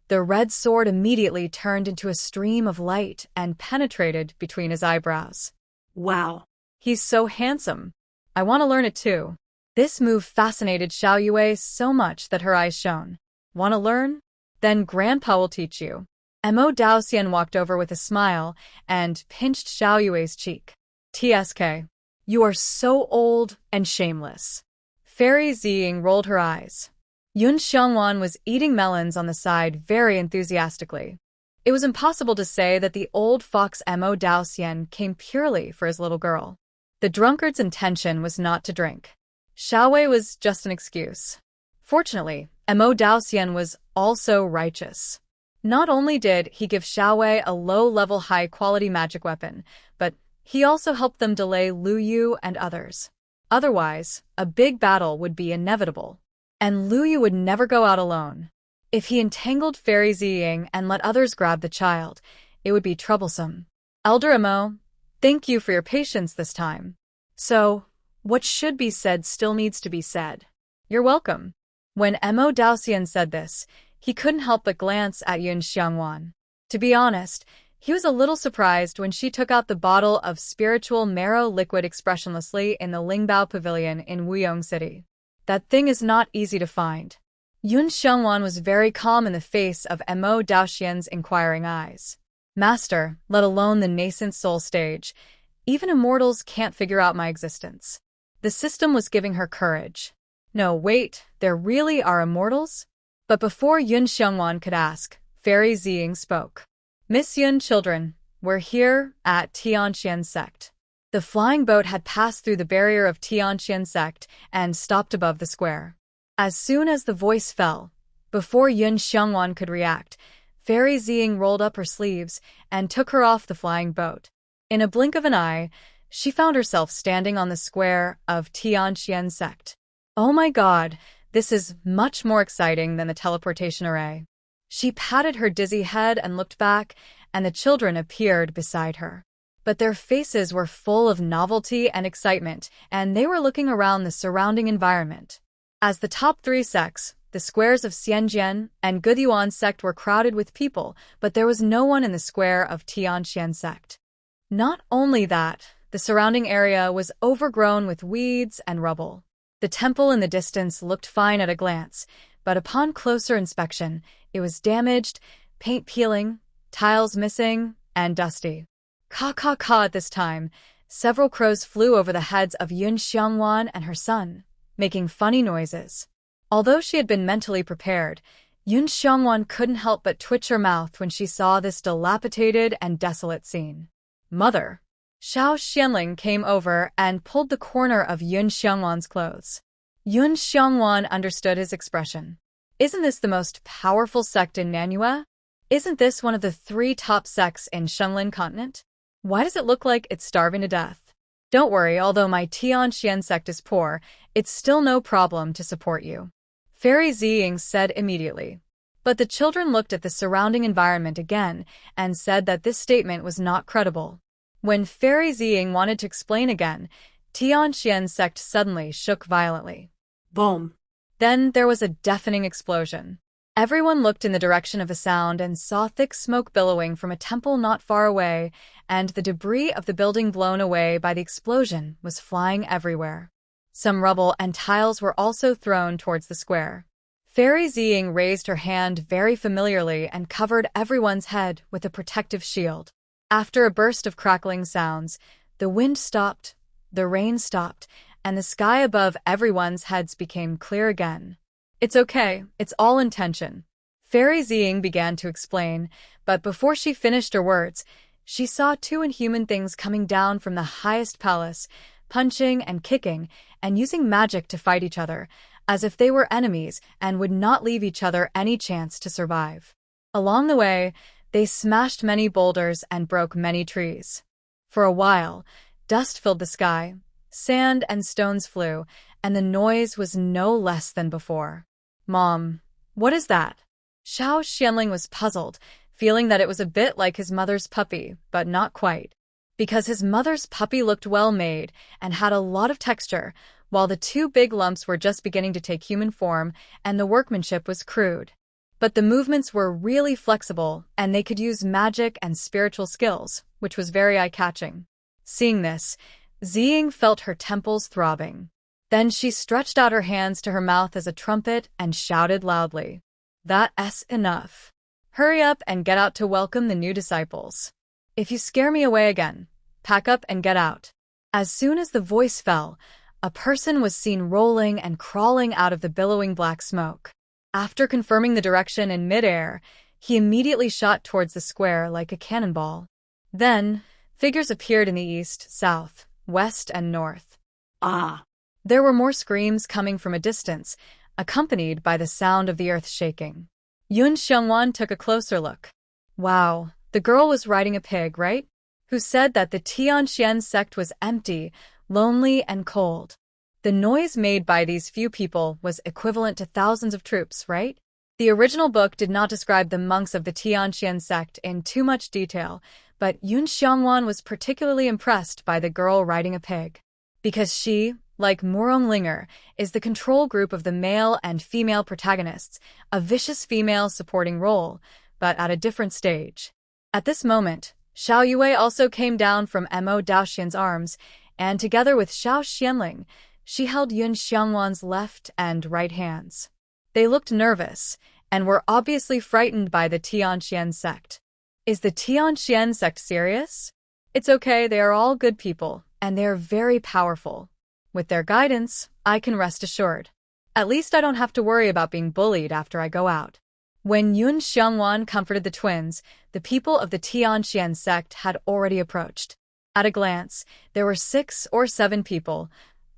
the red sword immediately turned into a stream of light and penetrated between his eyebrows. Wow. He's so handsome. I want to learn it too. This move fascinated Xiao Yue so much that her eyes shone. Want to learn? Then Grandpa will teach you. Mo Daoxian walked over with a smile and pinched Xiao Yue's cheek. TSK. You are so old and shameless. Fairy Ziying rolled her eyes. Yun Xiangwan was eating melons on the side very enthusiastically. It was impossible to say that the old fox Mo Daoxian came purely for his little girl. The drunkard's intention was not to drink. Xiao Wei was just an excuse. Fortunately, Mo Daoxian was also righteous. Not only did he give Xiaowei a low-level high-quality magic weapon, but he also helped them delay Lu Yu and others. Otherwise, a big battle would be inevitable. And Lu Yu would never go out alone. If he entangled Fairy Ziying and let others grab the child, it would be troublesome. Elder Mo, thank you for your patience this time. So, what should be said still needs to be said. You're welcome. When Mo Daoxian said this, he couldn't help but glance at Yun Xiangwan. To be honest, he was a little surprised when she took out the bottle of spiritual marrow liquid expressionlessly in the Lingbao Pavilion in Wuyong City. That thing is not easy to find. Yun Xiangwan was very calm in the face of Mo Daoxian's inquiring eyes. Master, let alone the nascent soul stage, even immortals can't figure out my existence. The system was giving her courage. No, wait, there really are immortals? But before Yun Xiangwan could ask, Fairy Ziying spoke. Miss Yun, children, we're here at Tianqian Sect. The flying boat had passed through the barrier of Tianqian Sect and stopped above the square. As soon as the voice fell, before Yun Xiangwan could react, Fairy Ziying rolled up her sleeves and took her off the flying boat. In a blink of an eye, she found herself standing on the square of Tianqian Sect. Oh my god, this is much more exciting than the teleportation array. She patted her dizzy head and looked back, and the children appeared beside her. But their faces were full of novelty and excitement, and they were looking around the surrounding environment. As the top three sects, the squares of Xianjian and Gudiyuan sect were crowded with people, but there was no one in the square of Tianqian sect. Not only that, the surrounding area was overgrown with weeds and rubble. The temple in the distance looked fine at a glance, but upon closer inspection, it was damaged, paint peeling, tiles missing, and dusty. Ka at this time, several crows flew over the heads of Yun Xiangwan and her son, making funny noises. Although she had been mentally prepared, Yun Xiangwan couldn't help but twitch her mouth when she saw this dilapidated and desolate scene. Mother! Xiao Xianling came over and pulled the corner of Yun Xiangwan's clothes. Yun Xiangwan understood his expression. Isn't this the most powerful sect in Manhwa? Isn't this one of the 3 top sects in Shenlin continent? Why does it look like it's starving to death? Don't worry, although my Tianqian sect is poor, it's still no problem to support you. Fairy Ziying said immediately. But the children looked at the surrounding environment again and said that this statement was not credible. When Fairy Ziying wanted to explain again, Tianqian sect suddenly shook violently. Boom. Then there was a deafening explosion. Everyone looked in the direction of the sound and saw thick smoke billowing from a temple not far away, and the debris of the building blown away by the explosion was flying everywhere. Some rubble and tiles were also thrown towards the square. Fairy Ziying raised her hand very familiarly and covered everyone's head with a protective shield. After a burst of crackling sounds, the wind stopped, the rain stopped, and the sky above everyone's heads became clear again. It's okay, it's all intention. Fairy Ziying began to explain, but before she finished her words, she saw 2 inhuman things coming down from the highest palace, punching and kicking, and using magic to fight each other, as if they were enemies and would not leave each other any chance to survive. Along the way, they smashed many boulders and broke many trees. For a while, dust filled the sky, sand and stones flew, and the noise was no less than before. Mom, what is that? Xiao Xianling was puzzled, feeling that it was a bit like his mother's puppy, but not quite. Because his mother's puppy looked well made and had a lot of texture, while the 2 big lumps were just beginning to take human form and the workmanship was crude. But the movements were really flexible, and they could use magic and spiritual skills, which was very eye-catching. Seeing this, Ziying felt her temples throbbing. Then she stretched out her hands to her mouth as a trumpet and shouted loudly, "That's enough. Hurry up and get out to welcome the new disciples. If you scare me away again, pack up and get out." As soon as the voice fell, a person was seen rolling and crawling out of the billowing black smoke. After confirming the direction in midair, he immediately shot towards the square like a cannonball. Then, figures appeared in the east, south, west, and north. Ah! There were more screams coming from a distance, accompanied by the sound of the earth shaking. Yun Xiongwan took a closer look. Wow, the girl was riding a pig, right? Who said that the Tianxian sect was empty, lonely, and cold. The noise made by these few people was equivalent to thousands of troops, right? The original book did not describe the monks of the Tianxian sect in too much detail, but Yun Xiongwan was particularly impressed by the girl riding a pig. Because she, like Linger, is the control group of the male and female protagonists, a vicious female supporting role, but at a different stage. At this moment, Xiao Yue also came down from Mo Daoxian's arms, and together with Xiao Xianling, she held Yun Xiongwan's left and right hands. They looked nervous, and were obviously frightened by the Tianxian sect. Is the Tianxian sect serious? It's okay, they are all good people, and they are very powerful. With their guidance, I can rest assured. At least I don't have to worry about being bullied after I go out. When Yun Xiongwan comforted the twins, the people of the Tianxian sect had already approached. At a glance, there were 6 or 7 people.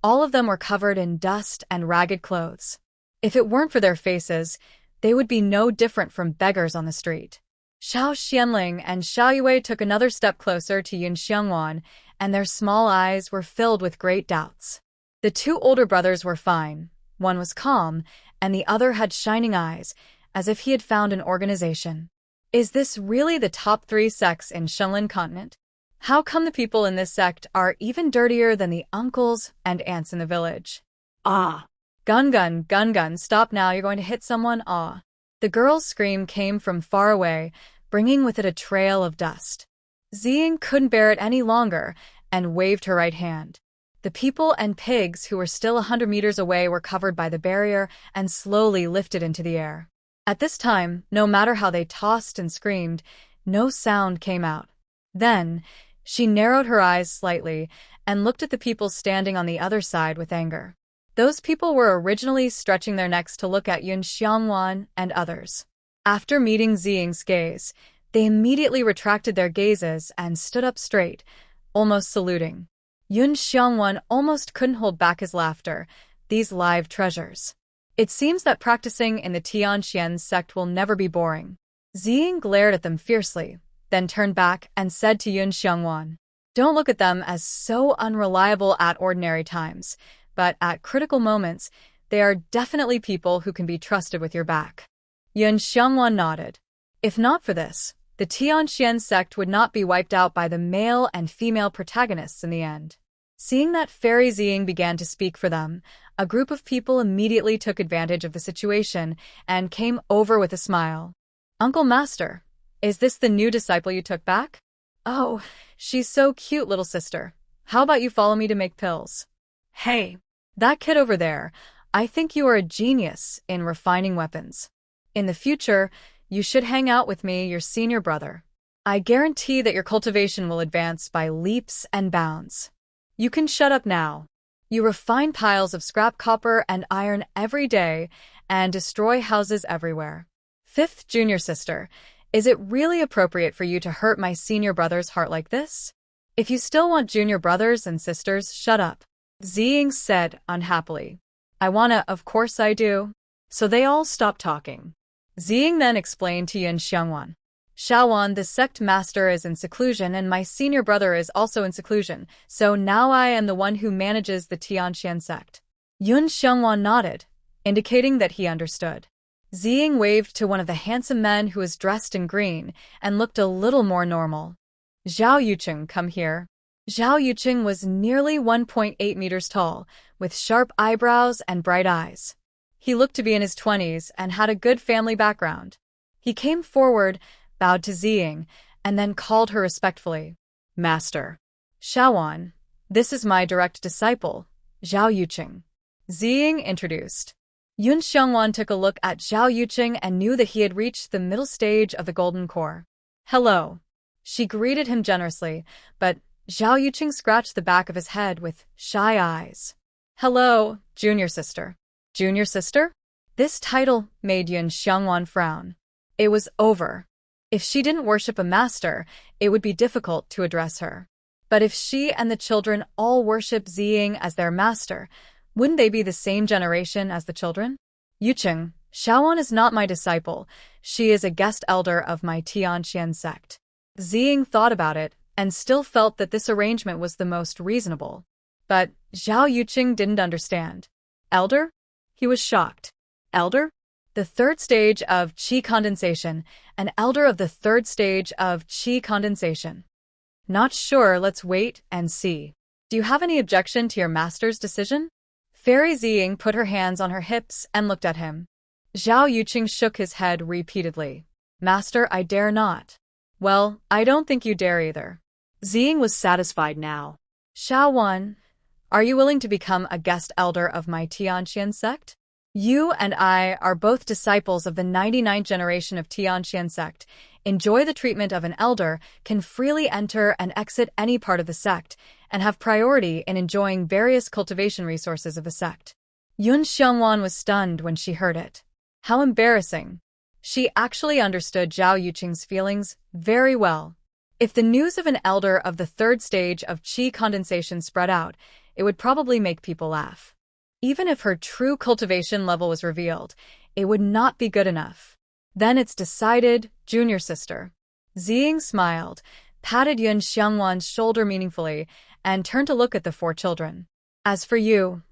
All of them were covered in dust and ragged clothes. If it weren't for their faces, they would be no different from beggars on the street. Xiao Xianling and Xiao Yue took another step closer to Yun Xiongwan, and their small eyes were filled with great doubts. The 2 older brothers were fine. One was calm, and the other had shining eyes, as if he had found an organization. Is this really the top 3 sects in Shenlin continent? How come the people in this sect are even dirtier than the uncles and aunts in the village? Ah! Gun, stop now, you're going to hit someone, ah. The girl's scream came from far away, bringing with it a trail of dust. Ziying couldn't bear it any longer and waved her right hand. The people and pigs who were still 100 meters away were covered by the barrier and slowly lifted into the air. At this time, no matter how they tossed and screamed, no sound came out. Then, she narrowed her eyes slightly and looked at the people standing on the other side with anger. Those people were originally stretching their necks to look at Yun Xiongwan and others. After meeting Ziying's gaze, they immediately retracted their gazes and stood up straight, almost saluting. Yun Xiongwan almost couldn't hold back his laughter. These live treasures. It seems that practicing in the Tianxian sect will never be boring. Ziying glared at them fiercely, then turned back and said to Yun Xiongwan, "Don't look at them as so unreliable at ordinary times, but at critical moments, they are definitely people who can be trusted with your back." Yun Xiongwan nodded. If not for this, the Tianxian sect would not be wiped out by the male and female protagonists in the end. Seeing that Fairy Ziying began to speak for them, a group of people immediately took advantage of the situation and came over with a smile. "Uncle Master, is this the new disciple you took back?" "Oh, she's so cute, little sister. How about you follow me to make pills?" "Hey, that kid over there, I think you are a genius in refining weapons. In the future, you should hang out with me, your senior brother. I guarantee that your cultivation will advance by leaps and bounds. You can shut up now. You refine piles of scrap copper and iron every day and destroy houses everywhere. 5th junior sister, is it really appropriate for you to hurt my senior brother's heart like this? If you still want junior brothers and sisters, shut up," Ziying said unhappily. Of course I do." So they all stopped talking. Ziying then explained to Yun Xiongwan, "Xiaowan, the sect master is in seclusion and my senior brother is also in seclusion, so now I am the one who manages the Tianxian sect." Yun Xiongwan nodded, indicating that he understood. Ziying waved to one of the handsome men who was dressed in green and looked a little more normal. "Zhao Yucheng, come here." Zhao Yucheng was nearly 1.8 meters tall, with sharp eyebrows and bright eyes. He looked to be in his 20s and had a good family background. He came forward, bowed to Ziying, and then called her respectfully, "Master." "Xiaowan, this is my direct disciple, Zhao Yucheng," Ziying introduced. Yun Xiongwan took a look at Zhao Yucheng and knew that he had reached the middle stage of the Golden Core. "Hello." She greeted him generously, but Zhao Yucheng scratched the back of his head with shy eyes. "Hello, junior sister." "Junior sister?" This title made Yun Xiongwan frown. It was over. If she didn't worship a master, it would be difficult to address her. But if she and the children all worship Ziying as their master, wouldn't they be the same generation as the children? Yucheng, Shaoan is not my disciple. She is a guest elder of my Tianqian sect. Ziying thought about it and still felt that this arrangement was the most reasonable. But Zhao Yucheng didn't understand. Elder? He was shocked. Elder? The third stage of qi condensation, an elder of the third stage of qi condensation. Not sure, let's wait and see. Do you have any objection to your master's decision? Fairy Ziying put her hands on her hips and looked at him. Zhao Yucheng shook his head repeatedly. Master, I dare not. Well, I don't think you dare either. Ziying was satisfied now. Shaoan, are you willing to become a guest elder of my Tianqian sect? You and I are both disciples of the 99th generation of Tianqian sect, enjoy the treatment of an elder, can freely enter and exit any part of the sect, and have priority in enjoying various cultivation resources of the sect. Yun Xiangwan was stunned when she heard it. How embarrassing. She actually understood Zhao Yucheng's feelings very well. If the news of an elder of the third stage of qi condensation spread out, it would probably make people laugh. Even if her true cultivation level was revealed, it would not be good enough. Then it's decided, junior sister. Ziying smiled, patted Yun Xiangwan's shoulder meaningfully, and turned to look at the 4 children. As for you,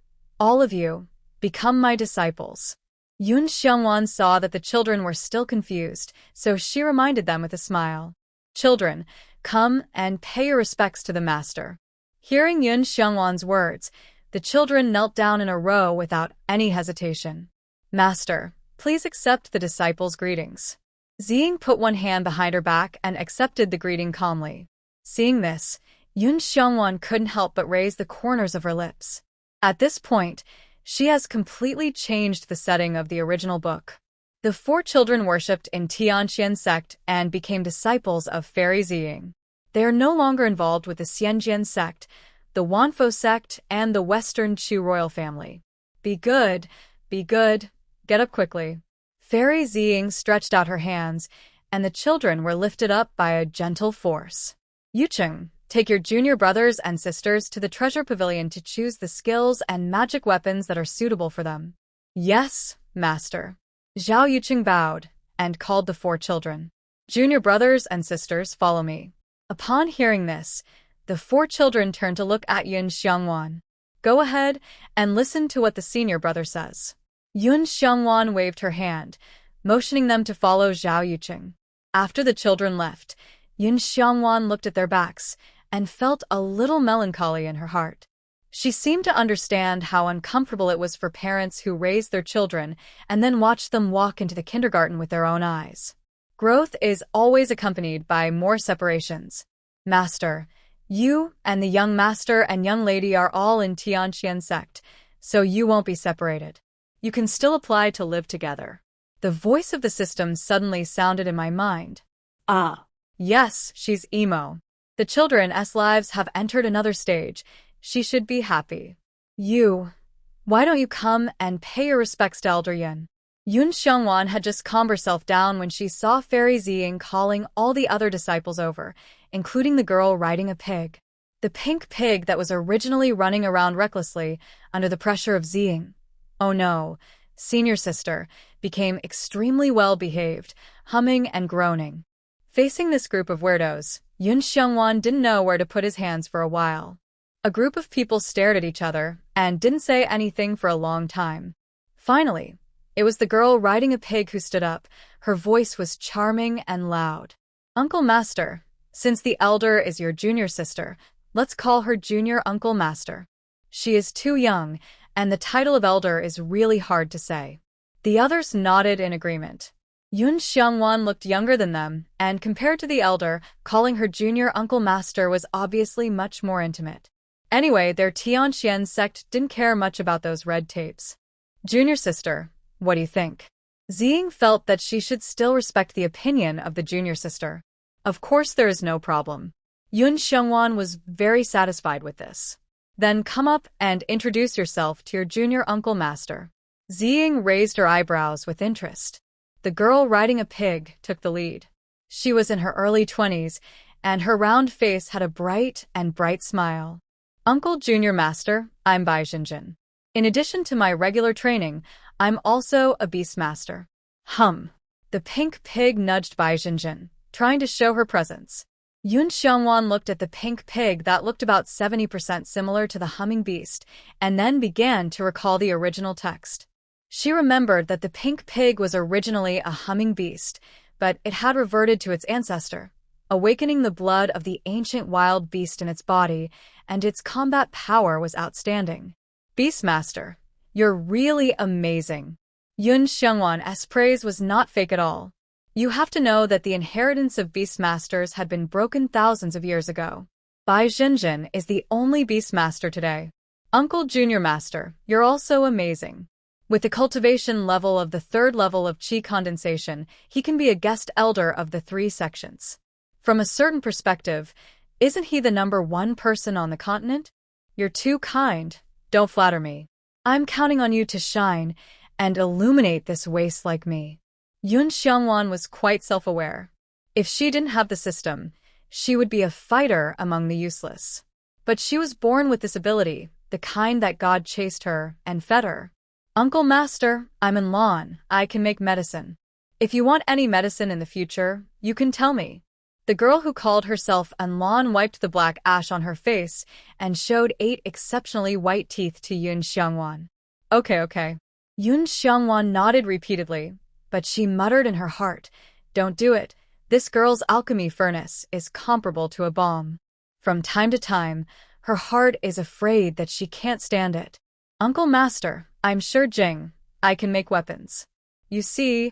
all of you, become my disciples. Yun Xiangwan saw that the children were still confused, so she reminded them with a smile. Children, come and pay your respects to the master. Hearing Yun Xiangwan's words, the children knelt down in a row without any hesitation. Master, please accept the disciples' greetings. Ziying put one hand behind her back and accepted the greeting calmly. Seeing this, Yun Xiangwan couldn't help but raise the corners of her lips. At this point, she has completely changed the setting of the original book. The 4 children worshipped in Tianqian sect and became disciples of Fairy Ziying. They are no longer involved with the Xianjian sect, the Wanfo sect, and the Western Chu royal family. Be good, get up quickly. Fairy Ziying stretched out her hands, and the children were lifted up by a gentle force. Yucheng, take your junior brothers and sisters to the treasure pavilion to choose the skills and magic weapons that are suitable for them. Yes, master. Zhao Yucheng bowed and called the 4 children. Junior brothers and sisters, follow me. Upon hearing this, the 4 children turned to look at Yun Xiangwan. Go ahead and listen to what the senior brother says. Yun Xiangwan waved her hand, motioning them to follow Zhao Yucheng. After the children left, Yun Xiangwan looked at their backs and felt a little melancholy in her heart. She seemed to understand how uncomfortable it was for parents who raised their children and then watched them walk into the kindergarten with their own eyes. Growth is always accompanied by more separations. Master, you and the young master and young lady are all in Tianqian sect, so you won't be separated. You can still apply to live together. The voice of the system suddenly sounded in my mind. Ah. Yes, she's emo. The children's lives have entered another stage. She should be happy. Why don't you come and pay your respects to Elder Yun? Yun Xiangwan had just calmed herself down when she saw Fairy Ziying calling all the other disciples over, including the girl riding a pig. The pink pig that was originally running around recklessly under the pressure of Ziying. Oh no, senior sister, became extremely well-behaved, humming and groaning. Facing this group of weirdos, Yun Xiangwan didn't know where to put his hands for a while. A group of people stared at each other and didn't say anything for a long time. Finally, it was the girl riding a pig who stood up. Her voice was charming and loud. Uncle Master, since the elder is your junior sister, let's call her Junior Uncle Master. She is too young, and the title of elder is really hard to say. The others nodded in agreement. Yun Xiangwan looked younger than them, and compared to the elder, calling her Junior Uncle Master was obviously much more intimate. Anyway, their Tianqian sect didn't care much about those red tapes. Junior sister, what do you think? Ziying felt that she should still respect the opinion of the junior sister. Of course there is no problem. Yun Xiangwan was very satisfied with this. Then come up and introduce yourself to your junior uncle master. Ziying raised her eyebrows with interest. The girl riding a pig took the lead. She was in her early 20s, and her round face had a bright smile. Uncle Junior Master, I'm Bai Xinjin. In addition to my regular training, I'm also a beastmaster. Hum. The pink pig nudged Bai Jinjin, trying to show her presence. Yun Xiangwan looked at the pink pig that looked about 70% similar to the humming beast, and then began to recall the original text. She remembered that the pink pig was originally a humming beast, but it had reverted to its ancestor, awakening the blood of the ancient wild beast in its body, and its combat power was outstanding. Beastmaster, you're really amazing. Yun Xiangwan's praise was not fake at all. You have to know that the inheritance of beastmasters had been broken thousands of years ago. Bai Jinjin is the only beastmaster today. Uncle Junior Master, you're also amazing. With the cultivation level of the 3rd level of Qi condensation, he can be a guest elder of the 3 sections. From a certain perspective, isn't he the #1 person on the continent? You're too kind, don't flatter me. I'm counting on you to shine and illuminate this waste like me. Yun Xiangwan was quite self-aware. If she didn't have the system, she would be a fighter among the useless. But she was born with this ability, the kind that God chased her and fed her. Uncle Master, I'm in Lan, I can make medicine. If you want any medicine in the future, you can tell me. The girl who called herself Anlan wiped the black ash on her face and showed 8 exceptionally white teeth to Yun Xiangwan. Okay. Yun Xiangwan nodded repeatedly, but she muttered in her heart, don't do it. This girl's alchemy furnace is comparable to a bomb. From time to time, her heart is afraid that she can't stand it. Uncle Master, I'm sure Jing, I can make weapons. You see,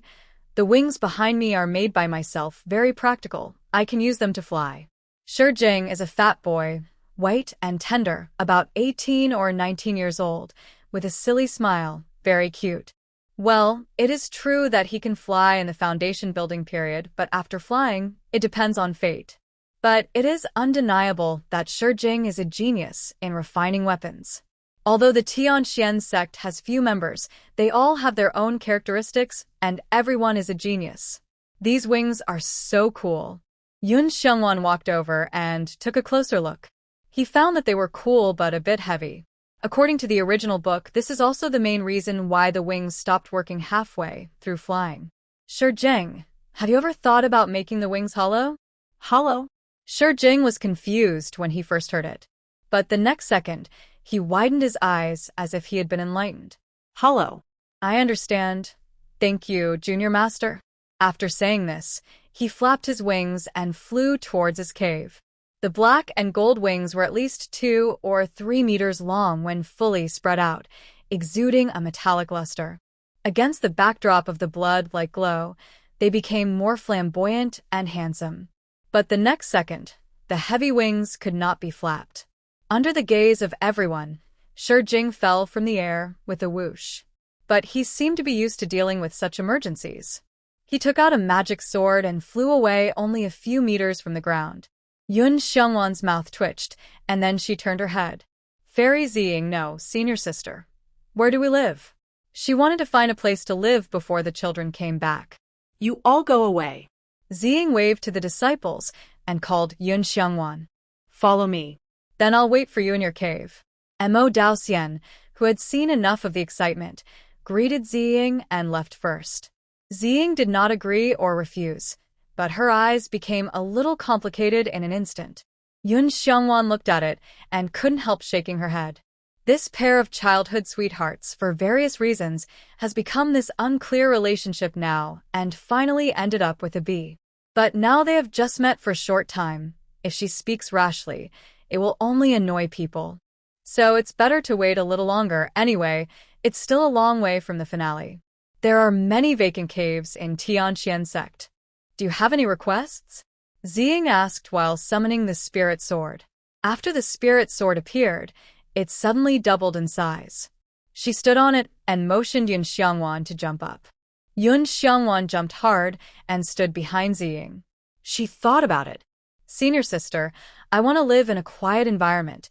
the wings behind me are made by myself, very practical. I can use them to fly. Shi Jing is a fat boy, white and tender, about 18 or 19 years old, with a silly smile, very cute. Well, it is true that he can fly in the foundation building period, but after flying, it depends on fate. But it is undeniable that Shi Jing is a genius in refining weapons. Although the Tianxian sect has few members, they all have their own characteristics, and everyone is a genius. These wings are so cool. Yun Xiangwan walked over and took a closer look. He found that they were cool but a bit heavy. According to the original book, this is also the main reason why the wings stopped working halfway through flying. Shi Jing, have you ever thought about making the wings hollow? Hollow? Shi Jing was confused when he first heard it. But the next second, he widened his eyes as if he had been enlightened. Hollow. I understand. Thank you, Junior Master. After saying this, he flapped his wings and flew towards his cave. The black and gold wings were at least 2 or 3 meters long when fully spread out, exuding a metallic luster. Against the backdrop of the blood-like glow, they became more flamboyant and handsome. But the next second, the heavy wings could not be flapped. Under the gaze of everyone, Shi Jing fell from the air with a whoosh. But he seemed to be used to dealing with such emergencies. He took out a magic sword and flew away only a few meters from the ground. Yun Xiangwan's mouth twitched, and then she turned her head. Fairy Ziying, no, senior sister. Where do we live? She wanted to find a place to live before the children came back. You all go away. Ziying waved to the disciples and called Yun Xiangwan. Follow me. Then I'll wait for you in your cave. Mo Daoxian, who had seen enough of the excitement, greeted Ziying and left first. Ziying did not agree or refuse, but her eyes became a little complicated in an instant. Yun Xiangwan looked at it and couldn't help shaking her head. This pair of childhood sweethearts, for various reasons, has become this unclear relationship now and finally ended up with a B. But now they have just met for a short time. If she speaks rashly, it will only annoy people. So it's better to wait a little longer. Anyway, it's still a long way from the finale. There are many vacant caves in Tianxian sect. Do you have any requests? Ziying asked while summoning the spirit sword. After the spirit sword appeared, it suddenly doubled in size. She stood on it and motioned Yun Xiangwan to jump up. Yun Xiangwan jumped hard and stood behind Ziying. She thought about it. Senior sister, I want to live in a quiet environment.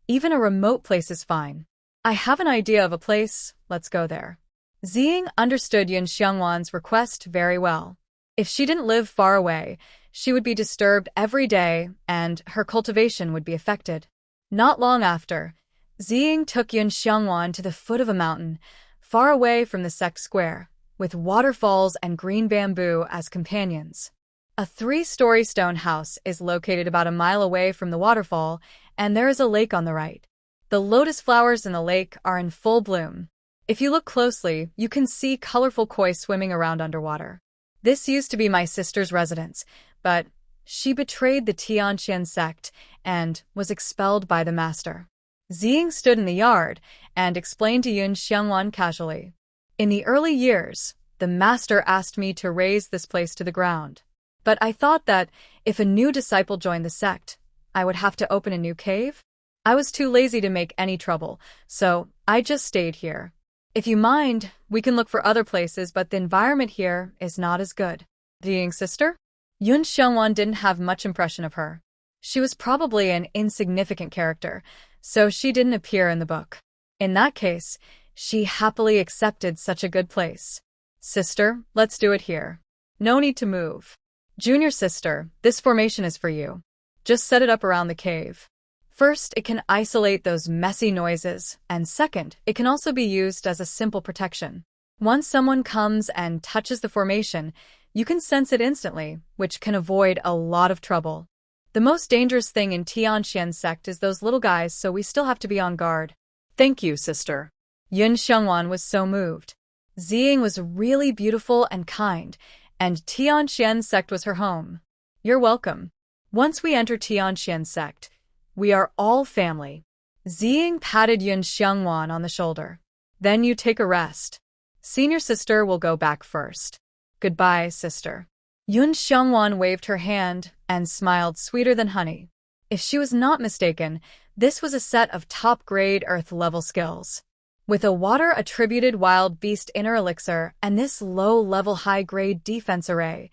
Even a remote place is fine. I have an idea of a place, let's go there. Ziying understood Yun Xiangwan's request very well. If she didn't live far away, she would be disturbed every day and her cultivation would be affected. Not long after, Ziying took Yun Xiangwan to the foot of a mountain, far away from the sect square, with waterfalls and green bamboo as companions. A 3-story stone house is located about a mile away from the waterfall, and there is a lake on the right. The lotus flowers in the lake are in full bloom. If you look closely, you can see colorful koi swimming around underwater. This used to be my sister's residence, but she betrayed the Tianqian sect and was expelled by the master. Ziying stood in the yard and explained to Yun Xiangwan casually. In the early years, the master asked me to raze this place to the ground. But I thought that if a new disciple joined the sect, I would have to open a new cave. I was too lazy to make any trouble, so I just stayed here. If you mind, we can look for other places, but the environment here is not as good. Ziying's sister? Yun Xiangwan didn't have much impression of her. She was probably an insignificant character, so she didn't appear in the book. In that case, she happily accepted such a good place. Sister, let's do it here. No need to move. Junior sister, this formation is for you. Just set it up around the cave. First, it can isolate those messy noises, and second, it can also be used as a simple protection. Once someone comes and touches the formation, you can sense it instantly, which can avoid a lot of trouble. The most dangerous thing in Tianqian sect is those little guys, so we still have to be on guard. Thank you, sister. Yun Xiangwan was so moved. Ziying was really beautiful and kind, and Tianqian sect was her home. You're welcome. Once we enter Tianqian sect, we are all family. Ziying patted Yun Xiangwan on the shoulder. Then you take a rest. Senior sister will go back first. Goodbye, sister. Yun Xiangwan waved her hand and smiled sweeter than honey. If she was not mistaken, this was a set of top-grade Earth-level skills. With a water-attributed wild beast inner elixir and this low-level high-grade defense array,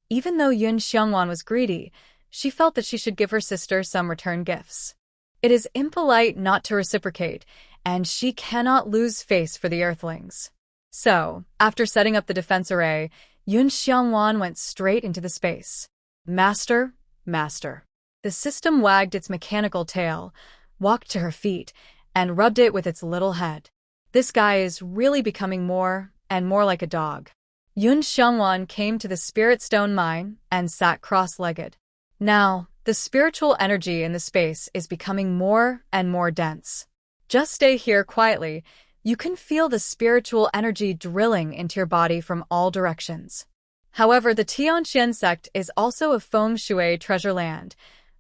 even though Yun Xiangwan was greedy, she felt that she should give her sister some return gifts. It is impolite not to reciprocate, and she cannot lose face for the Earthlings. So, after setting up the defense array, Yun Xiangwan went straight into the space. Master, master. The system wagged its mechanical tail, walked to her feet, and rubbed it with its little head. This guy is really becoming more and more like a dog. Yun Xiangwan came to the spirit stone mine and sat cross-legged. Now, the spiritual energy in the space is becoming more and more dense. Just stay here quietly. You can feel the spiritual energy drilling into your body from all directions. However, the Tianqian sect is also a feng shui treasure land,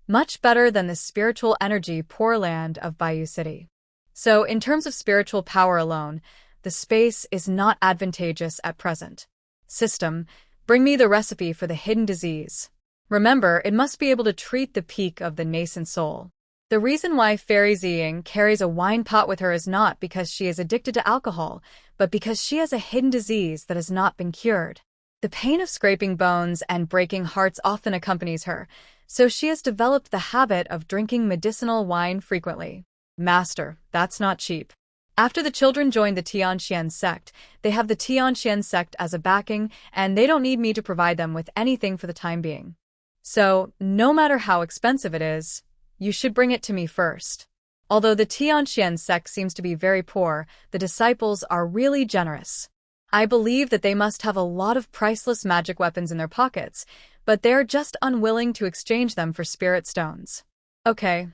much better than the spiritual energy poor land of Bayou City. So, in terms of spiritual power alone, the space is not advantageous at present. System, bring me the recipe for the hidden disease. Remember, it must be able to treat the peak of the nascent soul. The reason why Fairy Ziying carries a wine pot with her is not because she is addicted to alcohol, but because she has a hidden disease that has not been cured. The pain of scraping bones and breaking hearts often accompanies her, so she has developed the habit of drinking medicinal wine frequently. Master, that's not cheap. After the children joined the Tianqian sect, they have the Tianqian sect as a backing, and they don't need me to provide them with anything for the time being. So, no matter how expensive it is, you should bring it to me first. Although the Tianqian sect seems to be very poor, the disciples are really generous. I believe that they must have a lot of priceless magic weapons in their pockets, but they are just unwilling to exchange them for spirit stones. Okay.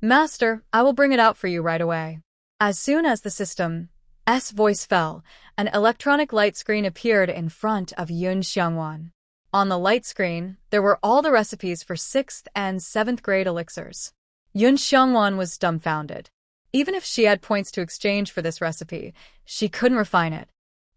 Master, I will bring it out for you right away. As soon as the system's voice fell, an electronic light screen appeared in front of Yun Xiangwan. On the light screen, there were all the recipes for 6th and 7th grade elixirs. Yun Xiangwan was dumbfounded. Even if she had points to exchange for this recipe, she couldn't refine it.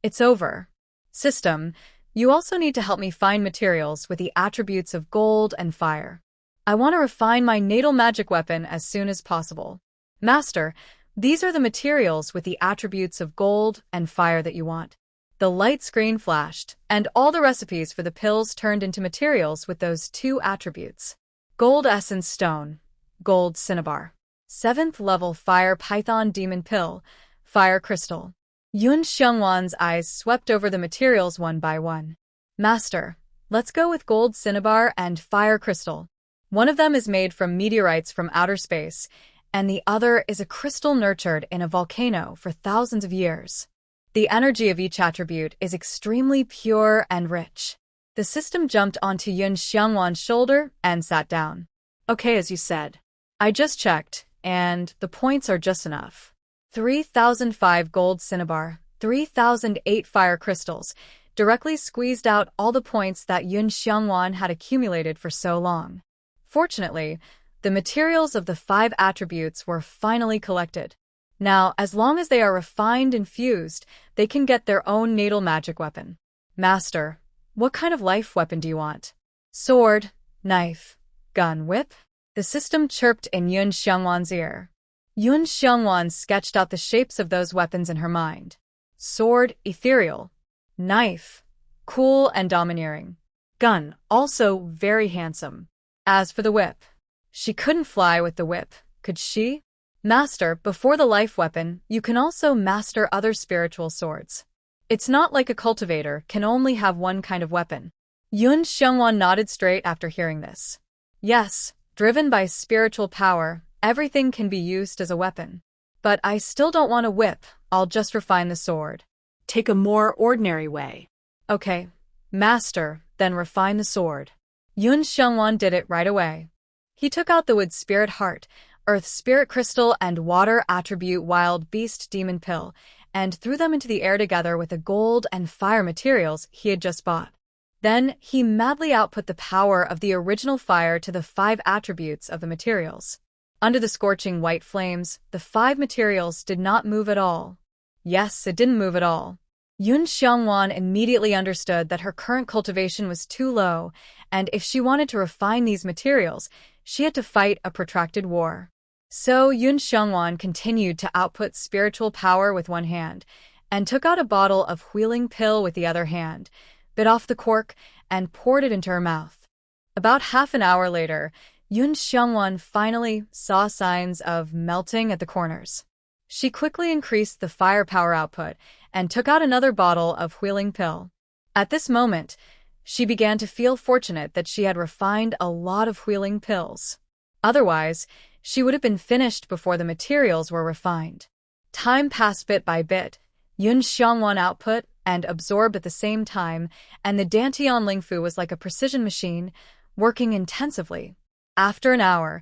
It's over. System, you also need to help me find materials with the attributes of gold and fire. I want to refine my natal magic weapon as soon as possible. Master, these are the materials with the attributes of gold and fire that you want. The light screen flashed, and all the recipes for the pills turned into materials with those two attributes. Gold essence stone, gold cinnabar. 7th level fire python demon pill, fire crystal. Yun Xiangwan's eyes swept over the materials one by one. Master, let's go with gold cinnabar and fire crystal. One of them is made from meteorites from outer space, and the other is a crystal nurtured in a volcano for thousands of years. The energy of each attribute is extremely pure and rich. The system jumped onto Yun Xiangwan's shoulder and sat down. Okay, as you said. I just checked, and the points are just enough. 3,005 gold cinnabar, 3,008 fire crystals, directly squeezed out all the points that Yun Xiangwan had accumulated for so long. Fortunately, the materials of the 5 attributes were finally collected. Now, as long as they are refined and fused, they can get their own natal magic weapon. Master, what kind of life weapon do you want? Sword, knife, gun, whip? The system chirped in Yun Xiangwan's ear. Yun Xiangwan sketched out the shapes of those weapons in her mind. Sword, ethereal. Knife, cool and domineering. Gun, also very handsome. As for the whip, she couldn't fly with the whip, could she? Master, before the life weapon, you can also master other spiritual swords. It's not like a cultivator can only have one kind of weapon. Yun Xiangwan nodded straight after hearing this. Yes, driven by spiritual power, everything can be used as a weapon. But I still don't want a whip, I'll just refine the sword. Take a more ordinary way. Okay, master, then refine the sword. Yun Xiangwan did it right away. He took out the wood spirit heart, earth spirit crystal, and water attribute wild beast demon pill, and threw them into the air together with the gold and fire materials he had just bought. Then he madly output the power of the original fire to the 5 attributes of the materials. Under the scorching white flames, the 5 materials did not move at all. Yes, it didn't move at all. Yun Xiangwan immediately understood that her current cultivation was too low, and if she wanted to refine these materials, she had to fight a protracted war. So Yun Xiangwan continued to output spiritual power with one hand, and took out a bottle of wheeling pill with the other hand, bit off the cork, and poured it into her mouth. About half an hour later, Yun Xiangwan finally saw signs of melting at the corners. She quickly increased the firepower output and took out another bottle of wheeling pill. At this moment, she began to feel fortunate that she had refined a lot of wheeling pills. Otherwise, she would have been finished before the materials were refined. Time passed bit by bit. Yun Xiangwan output and absorbed at the same time, and the Dantian Lingfu was like a precision machine, working intensively. After an hour,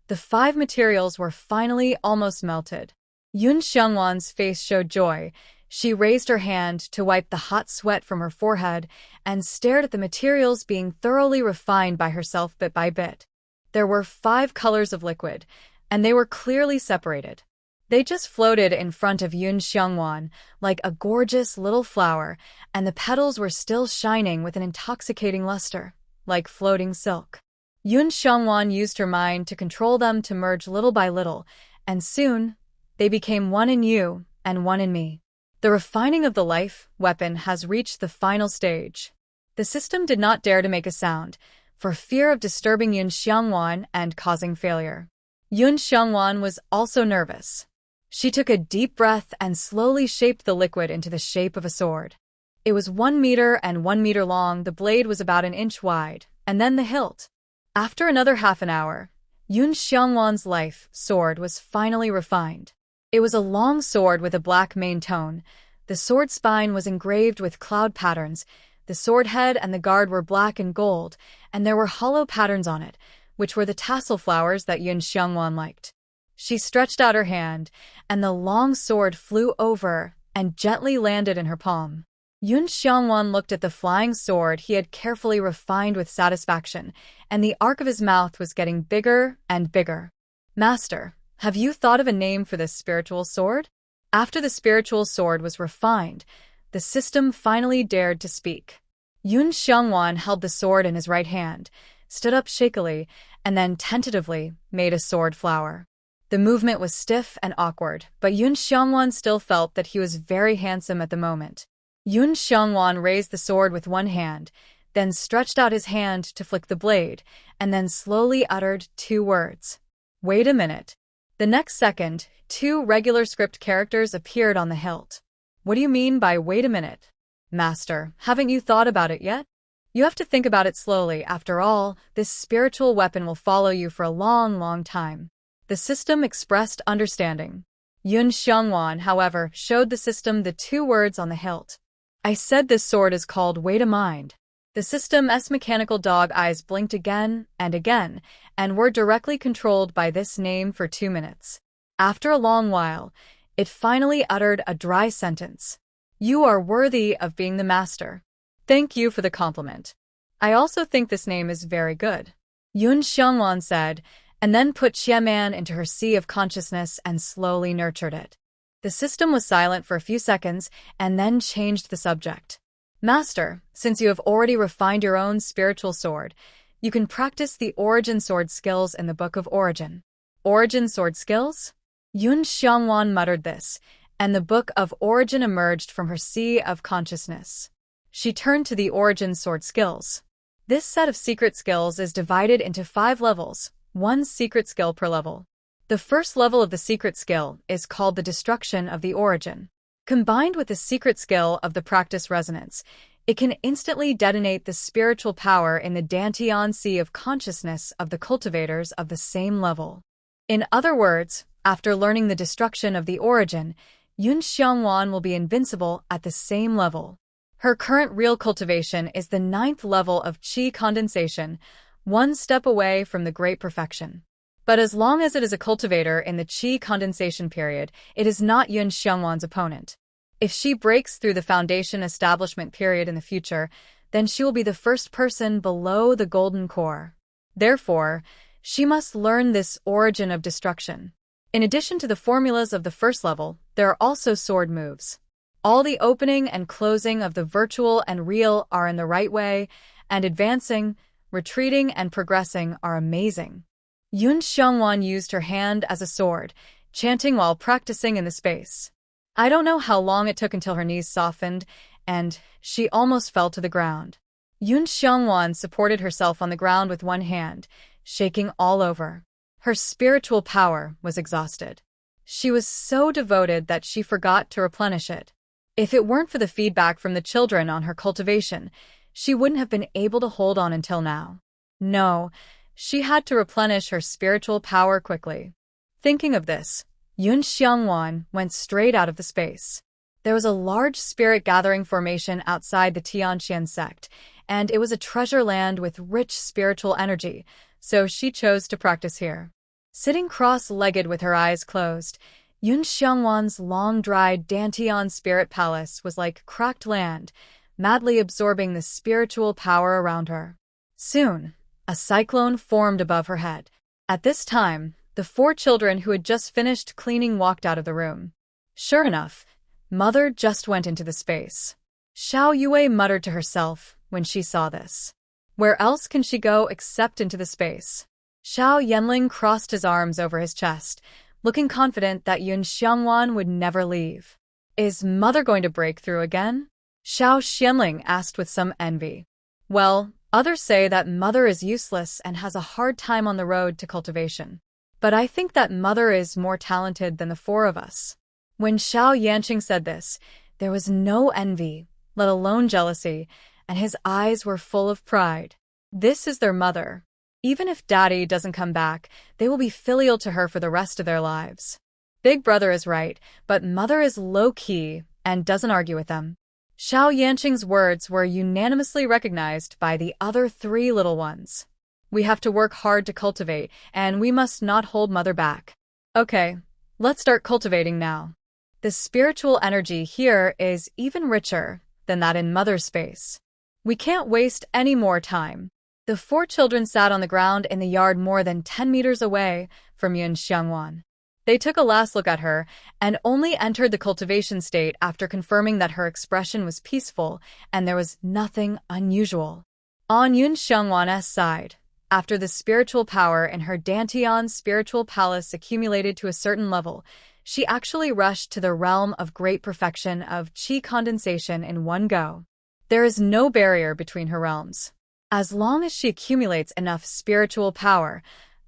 the 5 materials were finally almost melted. Yun Xiangwan's face showed joy. She raised her hand to wipe the hot sweat from her forehead and stared at the materials being thoroughly refined by herself bit by bit. There were 5 colors of liquid, and they were clearly separated. They just floated in front of Yun Xiangwan like a gorgeous little flower, and the petals were still shining with an intoxicating luster, like floating silk. Yun Xiangwan used her mind to control them to merge little by little, and soon, they became one in you and one in me. The refining of the life weapon has reached the final stage. The system did not dare to make a sound, for fear of disturbing Yun Xiangwan and causing failure. Yun Xiangwan was also nervous. She took a deep breath and slowly shaped the liquid into the shape of a sword. It was 1 meter and 1 meter long, the blade was about an inch wide, and then the hilt. After another half an hour, Yun Xiangwan's life sword was finally refined. It was a long sword with a black main tone. The sword spine was engraved with cloud patterns. The sword head and the guard were black and gold, and there were hollow patterns on it, which were the tassel flowers that Yun Xiangwan liked. She stretched out her hand, and the long sword flew over and gently landed in her palm. Yun Xiangwan looked at the flying sword he had carefully refined with satisfaction, and the arc of his mouth was getting bigger and bigger. Master, have you thought of a name for this spiritual sword? After the spiritual sword was refined, the system finally dared to speak. Yun Xiangwan held the sword in his right hand, stood up shakily, and then tentatively made a sword flower. The movement was stiff and awkward, but Yun Xiangwan still felt that he was very handsome at the moment. Yun Xiangwan raised the sword with one hand, then stretched out his hand to flick the blade, and then slowly uttered 2 words. Wait a minute. The next second, 2 regular script characters appeared on the hilt. What do you mean by wait a minute? Master, haven't you thought about it yet? You have to think about it slowly. After all, this spiritual weapon will follow you for a long, long time. The system expressed understanding. Yun Xiongwan, however, showed the system the 2 words on the hilt. I said this sword is called Way to Mind. The system's mechanical dog eyes blinked again, and were directly controlled by this name for 2 minutes. After a long while, it finally uttered a dry sentence. You are worthy of being the master. Thank you for the compliment. I also think this name is very good. Yun Xiongwan said, and then put Xiaman into her sea of consciousness and slowly nurtured it. The system was silent for a few seconds and then changed the subject. Master, since you have already refined your own spiritual sword, you can practice the origin sword skills in the Book of Origin. Origin sword skills? Yun Xiongwan muttered this, and the Book of Origin emerged from her sea of consciousness. She turned to the origin sword skills. This set of secret skills is divided into 5 levels, 1 secret skill per level. The first level of the secret skill is called the Destruction of the Origin. Combined with the secret skill of the Practice Resonance, it can instantly detonate the spiritual power in the Dantian Sea of Consciousness of the cultivators of the same level. In other words, after learning the Destruction of the Origin, Yun Xiongwan will be invincible at the same level. Her current real cultivation is the 9th level of Qi condensation, 1 step away from the Great Perfection. But as long as it is a cultivator in the Qi condensation period, it is not Yun Xiongwan's opponent. If she breaks through the foundation establishment period in the future, then she will be the first person below the golden core. Therefore, she must learn this origin of destruction. In addition to the formulas of the first level, there are also sword moves. All the opening and closing of the virtual and real are in the right way, and advancing, retreating, and progressing are amazing. Yun Xiongwan used her hand as a sword, chanting while practicing in the space. I don't know how long it took until her knees softened, and she almost fell to the ground. Yun Xiongwan supported herself on the ground with one hand, shaking all over. Her spiritual power was exhausted. She was so devoted that she forgot to replenish it. If it weren't for the feedback from the children on her cultivation, she wouldn't have been able to hold on until now. No, she had to replenish her spiritual power quickly. Thinking of this, Yun Xiongwan went straight out of the space. There was a large spirit gathering formation outside the Tianqian sect, and it was a treasure land with rich spiritual energy, so she chose to practice here. Sitting cross-legged with her eyes closed, Yun Xiongwan's long-dried Dantian spirit palace was like cracked land, madly absorbing the spiritual power around her. Soon, a cyclone formed above her head. At this time, the 4 children who had just finished cleaning walked out of the room. Sure enough, Mother just went into the space. Xiao Yue muttered to herself when she saw this. Where else can she go except into the space? Xiao Yanling crossed his arms over his chest, looking confident that Yun Xiongwan would never leave. Is Mother going to break through again? Xiao Xianling asked with some envy. Well, others say that Mother is useless and has a hard time on the road to cultivation. But I think that Mother is more talented than the 4 of us. When Xiao Yanqing said this, there was no envy, let alone jealousy, and his eyes were full of pride. This is their mother. Even if Daddy doesn't come back, they will be filial to her for the rest of their lives. Big brother is right, but Mother is low-key and doesn't argue with them. Xiao Yanqing's words were unanimously recognized by the other 3 little ones. We have to work hard to cultivate, and we must not hold Mother back. Okay, let's start cultivating now. The spiritual energy here is even richer than that in Mother's space. We can't waste any more time. The 4 children sat on the ground in the yard more than 10 meters away from Yun Xiongwan. They took a last look at her and only entered the cultivation state after confirming that her expression was peaceful and there was nothing unusual. On Yun Xiongwan's side, after the spiritual power in her Dantian spiritual palace accumulated to a certain level, she actually rushed to the realm of great perfection of Qi condensation in one go. There is no barrier between her realms. As long as she accumulates enough spiritual power,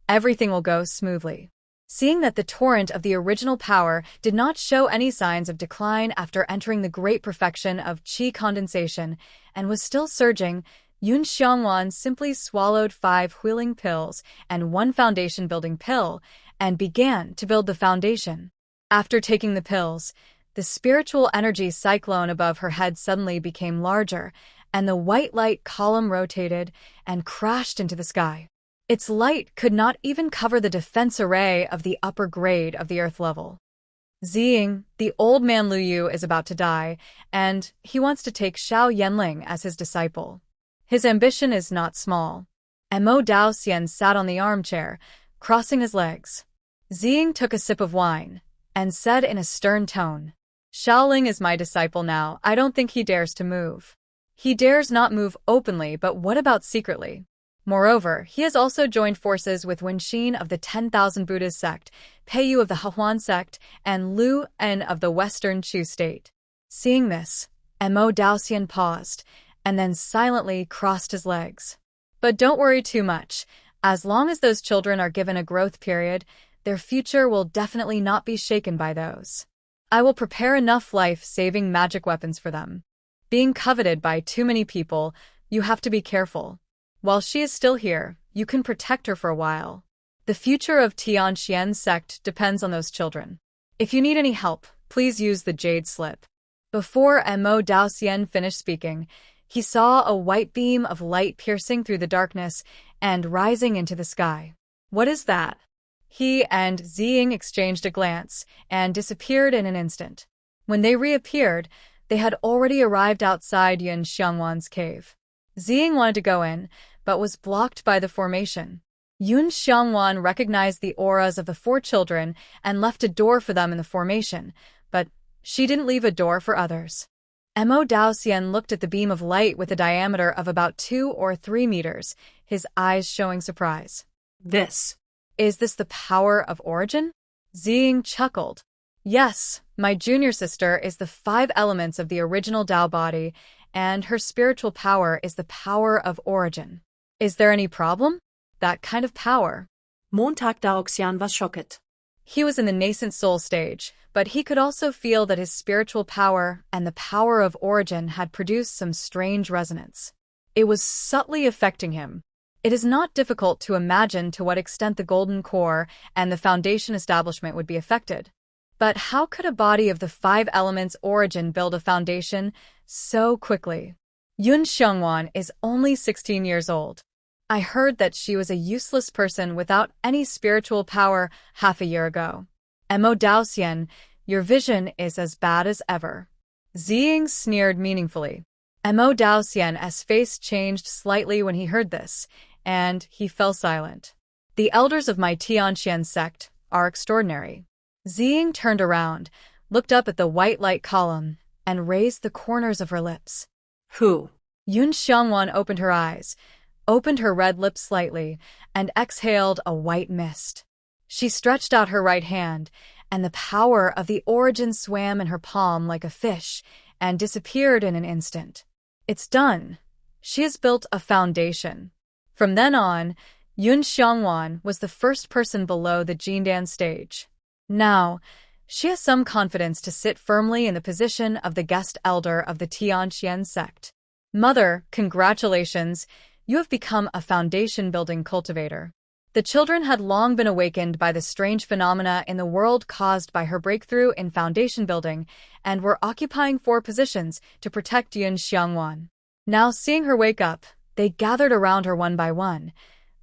everything will go smoothly. Seeing that the torrent of the original power did not show any signs of decline after entering the great perfection of Qi condensation and was still surging, Yun Xiongwan simply swallowed 5 healing pills and 1 foundation-building pill and began to build the foundation. After taking the pills, the spiritual energy cyclone above her head suddenly became larger, and the white light column rotated and crashed into the sky. Its light could not even cover the defense array of the upper grade of the Earth level. Ziying, the old man Lu Yu, is about to die, and he wants to take Xiao Yanling as his disciple. His ambition is not small. Mo Daoxian sat on the armchair, crossing his legs. Ziying took a sip of wine and said in a stern tone, "Xiaoling is my disciple now. I don't think he dares to move. He dares not move openly, but what about secretly? Moreover, he has also joined forces with Wenxin of the 10,000 Buddhist sect, Peiyu of the Hehuan sect, and Lu En of the Western Chu state." Seeing this, Mo Daoxian paused, and then silently crossed his legs. "But don't worry too much. As long as those children are given a growth period, their future will definitely not be shaken by those. I will prepare enough life-saving magic weapons for them. Being coveted by too many people, you have to be careful. While she is still here, you can protect her for a while. The future of Tianxian sect depends on those children. If you need any help, please use the jade slip." Before Mo Daoxian finished speaking, he saw a white beam of light piercing through the darkness and rising into the sky. "What is that?" He and Ziying exchanged a glance and disappeared in an instant. When they reappeared, they had already arrived outside Yun Xiangwan's cave. Ziying wanted to go in, but was blocked by the formation. Yun Xiangwan recognized the auras of the 4 children and left a door for them in the formation, but she didn't leave a door for others. Mo Daoxian looked at the beam of light with a diameter of about 2 or 3 meters, his eyes showing surprise. Is this the power of origin?" Ziying chuckled. "Yes, my junior sister is the 5 elements of the original Tao body, and her spiritual power is the power of origin. Is there any problem? That kind of power." Montag Daoxian was shocked. He was in the nascent soul stage, but he could also feel that his spiritual power and the power of origin had produced some strange resonance. It was subtly affecting him. It is not difficult to imagine to what extent the Golden Core and the Foundation establishment would be affected. But how could a body of the 5 elements origin build a foundation so quickly? Yun Xiangwan is only 16 years old. I heard that she was a useless person without any spiritual power half a year ago. Mo Daoxian, your vision is as bad as ever." Ziying sneered meaningfully. Mo Daoxian's face changed slightly when he heard this, and he fell silent. "The elders of my Tianxian sect are extraordinary." Ziying turned around, looked up at the white light column, and raised the corners of her lips. "Who?" Yun Xiangwan opened her eyes, opened her red lips slightly, and exhaled a white mist. She stretched out her right hand, and the power of the origin swam in her palm like a fish and disappeared in an instant. "It's done. She has built a foundation." From then on, Yun Xiangwan was the first person below the Jindan stage. Now, she has some confidence to sit firmly in the position of the guest elder of the Tianxian sect. "Mother, congratulations, you have become a foundation-building cultivator." The children had long been awakened by the strange phenomena in the world caused by her breakthrough in foundation building and were occupying 4 positions to protect Yun Xiangwan. Now seeing her wake up, they gathered around her one by one,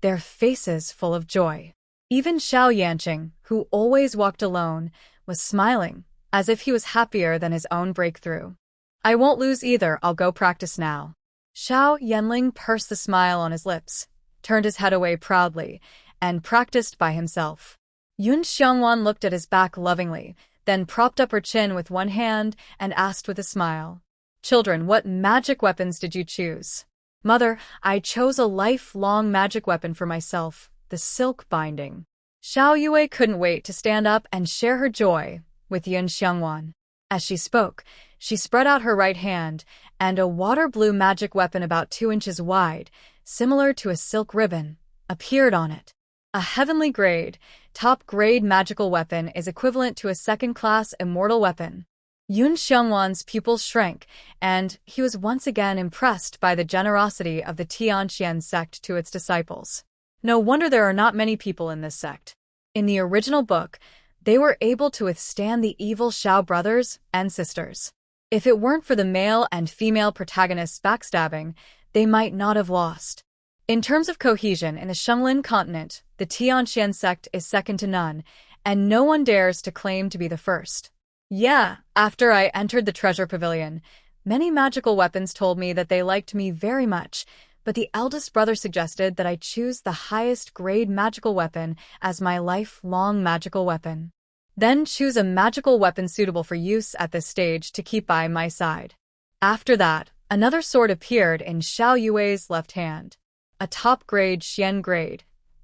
their faces full of joy. Even Xiao Yanqing, who always walked alone, was smiling, as if he was happier than his own breakthrough. "I won't lose either, I'll go practice now." Xiao Yanling pursed the smile on his lips, turned his head away proudly, and practiced by himself. Yun Xiangwan looked at his back lovingly, then propped up her chin with one hand and asked with a smile, "Children, what magic weapons did you choose?" "Mother, I chose a lifelong magic weapon for myself, the silk binding." Xiao Yue couldn't wait to stand up and share her joy with Yun Xiangwan. As she spoke, she spread out her right hand, and a water-blue magic weapon about 2 inches wide, similar to a silk ribbon, appeared on it. A heavenly grade, top-grade magical weapon is equivalent to a second-class immortal weapon. Yun Xiangwan's pupils shrank, and he was once again impressed by the generosity of the Tianxian sect to its disciples. No wonder there are not many people in this sect. In the original book, They were able to withstand the evil Xiao brothers and sisters. If it weren't for the male and female protagonists backstabbing, they might not have lost. In terms of cohesion in the Shenglin continent, the Tianxian sect is second to none, and no one dares to claim to be the first. Yeah, after I entered the treasure pavilion, many magical weapons told me that they liked me very much, but the eldest brother suggested that I choose the highest grade magical weapon as my lifelong magical weapon. Then choose a magical weapon suitable for use at this stage to keep by my side. After that, another sword appeared in Xiao Yue's left hand. A top-grade Xian grade,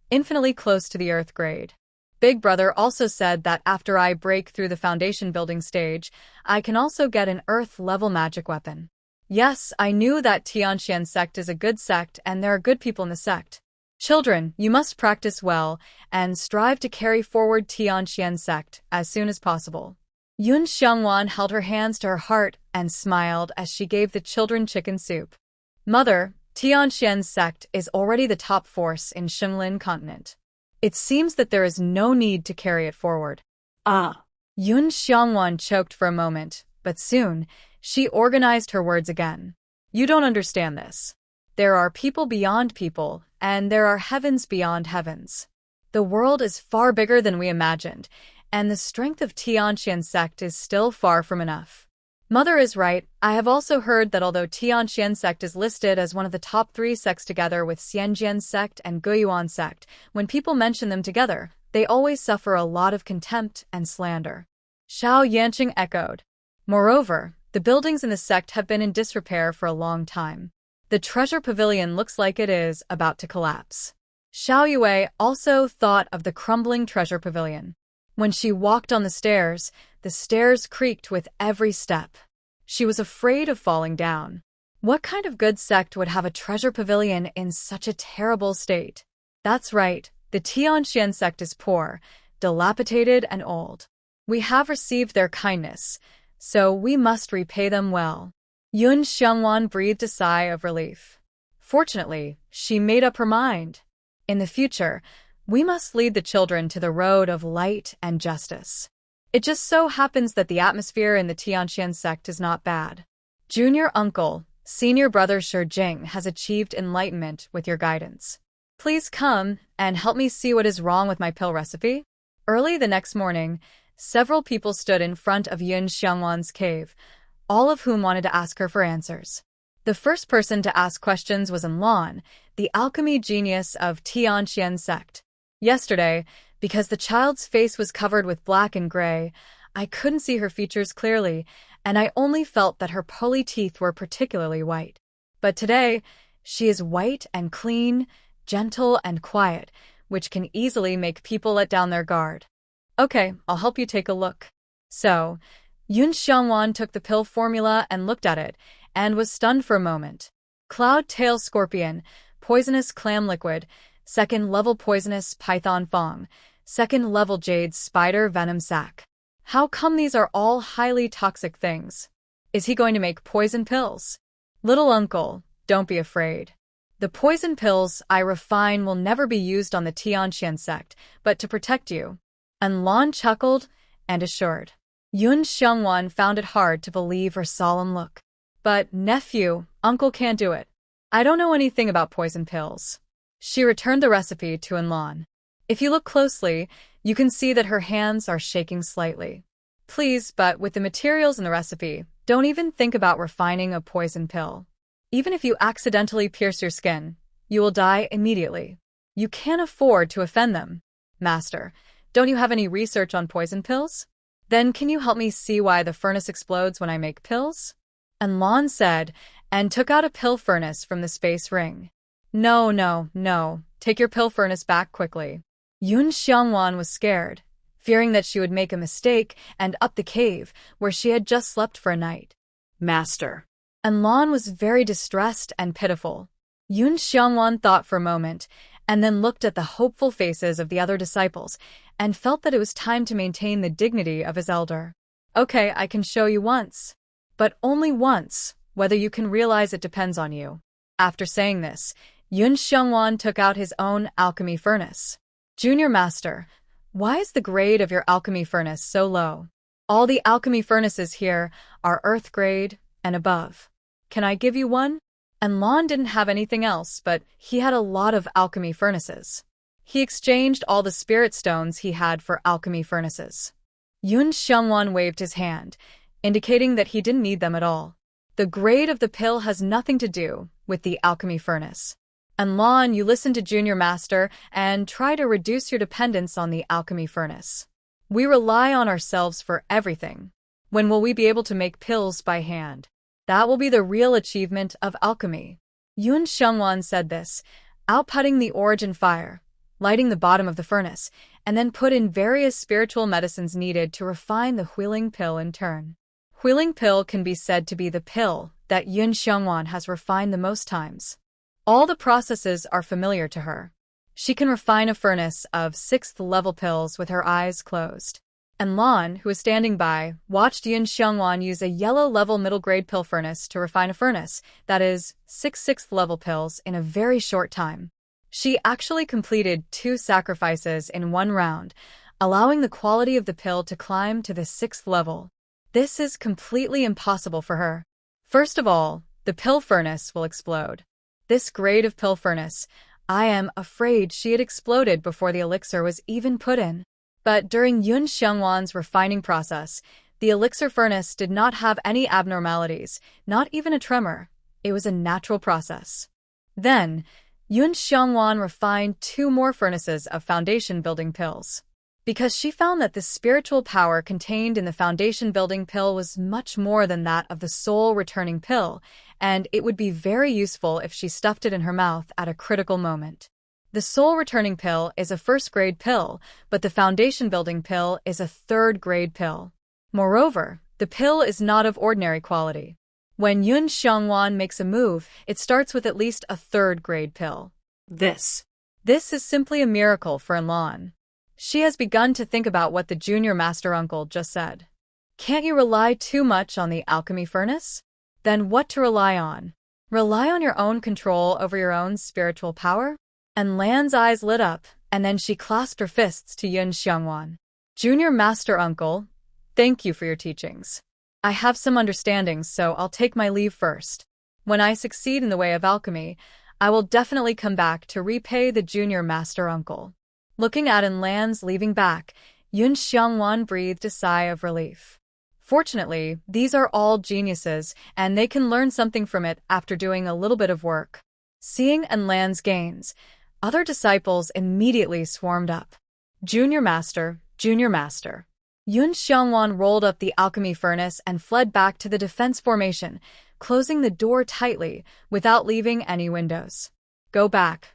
infinitely close to the Earth grade. Big Brother also said that after I break through the foundation building stage, I can also get an Earth-level magic weapon. Yes, I knew that Tianxian sect is a good sect and there are good people in the sect. Children, you must practice well and strive to carry forward Tianxian sect as soon as possible. Yun Xiangwan held her hands to her heart and smiled as she gave the children chicken soup. Mother, Tianxian sect is already the top force in Shenglin continent. It seems that there is no need to carry it forward. Ah. Yun Xiangwan choked for a moment, but soon, she organized her words again. You don't understand this. There are people beyond people, and there are heavens beyond heavens. The world is far bigger than we imagined, and the strength of Tianxian sect is still far from enough. Mother is right. I have also heard that although Tianxian sect is listed as one of the top 3 sects together with Xianjian sect and Guiyuan sect, when people mention them together, they always suffer a lot of contempt and slander. Xiao Yanqing echoed. Moreover, the buildings in the sect have been in disrepair for a long time. The treasure pavilion looks like it is about to collapse. Xiao Yue also thought of the crumbling treasure pavilion. When she walked on the stairs creaked with every step. She was afraid of falling down. What kind of good sect would have a treasure pavilion in such a terrible state? That's right, the Tianxian sect is poor, dilapidated and old. We have received their kindness, so we must repay them well. Yun Xiangwan breathed a sigh of relief. Fortunately, she made up her mind. In the future, we must lead the children to the road of light and justice. It just so happens that the atmosphere in the Tianxian sect is not bad. Junior uncle, senior brother Shi Jing has achieved enlightenment with your guidance. Please come and help me see what is wrong with my pill recipe. Early the next morning, several people stood in front of Yun Xiangwan's cave, all of whom wanted to ask her for answers. The first person to ask questions was Enlon, the alchemy genius of Tianxian sect. Yesterday, because the child's face was covered with black and gray, I couldn't see her features clearly, and I only felt that her pearly teeth were particularly white. But today, she is white and clean, gentle and quiet, which can easily make people let down their guard. Okay, I'll help you take a look. So, Yun Xiangwan took the pill formula and looked at it, and was stunned for a moment. Cloud Tail Scorpion, Poisonous Clam Liquid, 2nd level Poisonous Python Fong, 2nd level Jade Spider Venom Sac. How come these are all highly toxic things? Is he going to make poison pills? Little uncle, don't be afraid. The poison pills I refine will never be used on the Tianxian sect, but to protect you. Enlon chuckled and assured. Yun Xiangwan found it hard to believe her solemn look. But, nephew, uncle can't do it. I don't know anything about poison pills. She returned the recipe to Enlon. If you look closely, you can see that her hands are shaking slightly. Please, but with the materials in the recipe, don't even think about refining a poison pill. Even if you accidentally pierce your skin, you will die immediately. You can't afford to offend them. Master, don't you have any research on poison pills? Then can you help me see why the furnace explodes when I make pills? Enlon said, and took out a pill furnace from the space ring. No. Take your pill furnace back quickly. Yun Xiangwan was scared, fearing that she would make a mistake and up the cave where she had just slept for a night. Master. Enlon was very distressed and pitiful. Yun Xiangwan thought for a moment, and then looked at the hopeful faces of the other disciples, and felt that it was time to maintain the dignity of his elder. Okay, I can show you once. But only once. Whether you can realize it depends on you. After saying this, Yun Xiangwan took out his own alchemy furnace. Junior Master, Why is the grade of your alchemy furnace so low? All the alchemy furnaces here are earth grade and above. Can I give you one? And Lon didn't have anything else, but he had a lot of alchemy furnaces. He exchanged all the spirit stones he had for alchemy furnaces. Yun Xiongwan waved his hand, indicating that he didn't need them at all. The grade of the pill has nothing to do with the alchemy furnace. And Lon, you listen to Junior Master and try to reduce your dependence on the alchemy furnace. We rely on ourselves for everything. When will we be able to make pills by hand? That will be the real achievement of alchemy. Yun Xiongwan said this, outputting the origin fire, lighting the bottom of the furnace, and then put in various spiritual medicines needed to refine the Huiling pill in turn. Huiling pill can be said to be the pill that Yun Xiongwan has refined the most times. All the processes are familiar to her. She can refine a furnace of 6th level pills with her eyes closed. And Lon, who was standing by, watched Yun Xiongwan use a yellow level middle grade pill furnace to refine a furnace, that is, 6 6th level pills in a very short time. She actually completed 2 sacrifices in one round, allowing the quality of the pill to climb to the 6th level. This is completely impossible for her. First of all, the pill furnace will explode. This grade of pill furnace, I am afraid she had exploded before the elixir was even put in. But during Yun Xiongwan's refining process, the elixir furnace did not have any abnormalities, not even a tremor. It was a natural process. Then, Yun Xiongwan refined 2 more furnaces of foundation-building pills. Because she found that the spiritual power contained in the foundation-building pill was much more than that of the soul-returning pill, and it would be very useful if she stuffed it in her mouth at a critical moment. The soul-returning pill is a 1st-grade pill, but the foundation-building pill is a 3rd-grade pill. Moreover, the pill is not of ordinary quality. When Yun Xiongwan makes a move, it starts with at least a 3rd-grade pill. This is simply a miracle for Enlon. She has begun to think about what the junior master uncle just said. Can't you rely too much on the alchemy furnace? Then what to rely on? Rely on your own control over your own spiritual power? And Lan's eyes lit up, and then she clasped her fists to Yun Xiongwan. Junior master uncle, thank you for your teachings. I have some understanding, so I'll take my leave first. When I succeed in the way of alchemy, I will definitely come back to repay the junior master uncle. Looking at Lan's leaving back, Yun Xiongwan breathed a sigh of relief. Fortunately, these are all geniuses, and they can learn something from it after doing a little bit of work. Seeing Lan's gains, other disciples immediately swarmed up. Junior master, junior master. Yun Xiongwan rolled up the alchemy furnace and fled back to the defense formation, closing the door tightly without leaving any windows. Go back,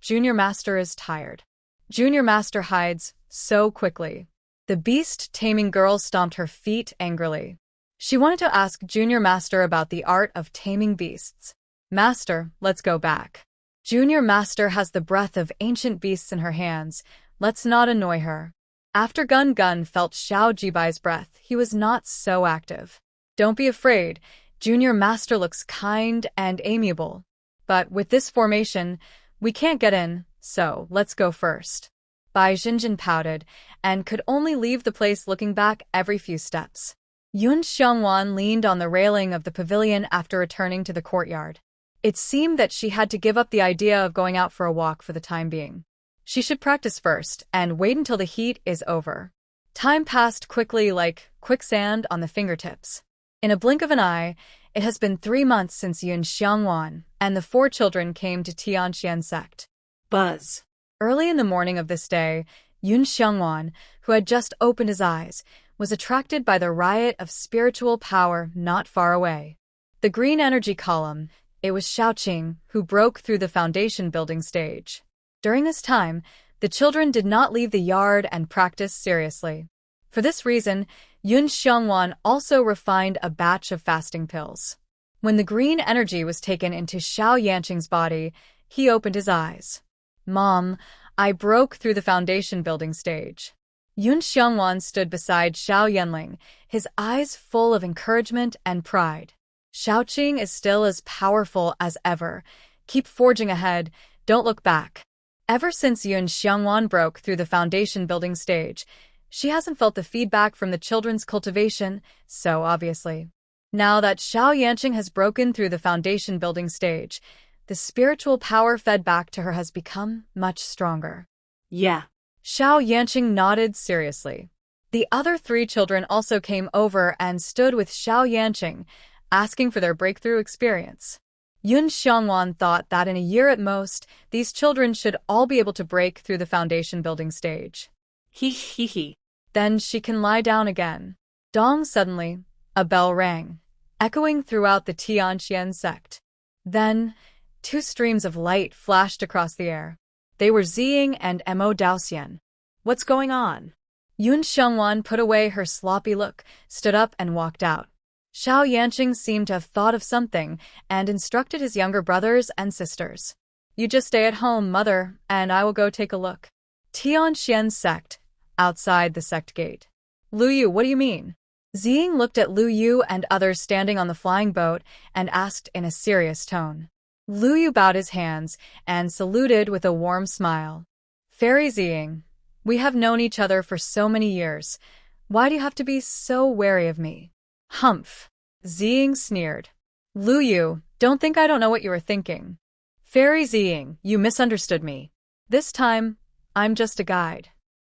junior master is tired. Junior master hides so quickly. The beast-taming girl stomped her feet angrily. She wanted to ask Junior Master about the art of taming beasts. Master, let's go back. Junior Master has the breath of ancient beasts in her hands. Let's not annoy her. After Gun Gun felt Xiao Jibai's breath, he was not so active. Don't be afraid. Junior Master looks kind and amiable. But with this formation, we can't get in, so let's go first. Bai Jinjin pouted, and could only leave the place looking back every few steps. Yun Xiongwan leaned on the railing of the pavilion after returning to the courtyard. It seemed that she had to give up the idea of going out for a walk for the time being. She should practice first, and wait until the heat is over. Time passed quickly like quicksand on the fingertips. In a blink of an eye, it has been 3 months since Yun Xiongwan and the 4 children came to Tianqian sect. Buzz. Early in the morning of this day, Yun Xiongwan, who had just opened his eyes, was attracted by the riot of spiritual power not far away. The green energy column, it was Xiaoqing who broke through the foundation building stage. During this time, the children did not leave the yard and practice seriously. For this reason, Yun Xiongwan also refined a batch of fasting pills. When the green energy was taken into Xiao Yanqing's body, he opened his eyes. Mom, I broke through the foundation building stage. Yun Xiongwan stood beside Xiao Yanling, his eyes full of encouragement and pride. Xiaoqing is still as powerful as ever. Keep forging ahead, don't look back. Ever since Yun Xiangwan broke through the foundation building stage, she hasn't felt the feedback from the children's cultivation, so obviously. Now that Xiao Yanqing has broken through the foundation building stage, the spiritual power fed back to her has become much stronger. Yeah. Xiao Yanqing nodded seriously. The other 3 children also came over and stood with Xiao Yanqing, asking for their breakthrough experience. Yun Xiangwan thought that in a year at most, these children should all be able to break through the foundation building stage. He. Then she can lie down again. Dong suddenly, a bell rang, echoing throughout the Tianqian sect. Then, 2 streams of light flashed across the air. They were Ziying and Mo Daoxian. What's going on? Yun Xiangwan put away her sloppy look, stood up and walked out. Xiao Yanqing seemed to have thought of something and instructed his younger brothers and sisters. You just stay at home, mother, and I will go take a look. Tianqian sect, outside the sect gate. Lu Yu, what do you mean? Ziying looked at Lu Yu and others standing on the flying boat and asked in a serious tone. Lu Yu bowed his hands and saluted with a warm smile. Fairy Ziying, we have known each other for so many years. Why do you have to be so wary of me? Humph. Ziying sneered. Lu Yu, don't think I don't know what you were thinking. Fairy Ziying, you misunderstood me. This time, I'm just a guide.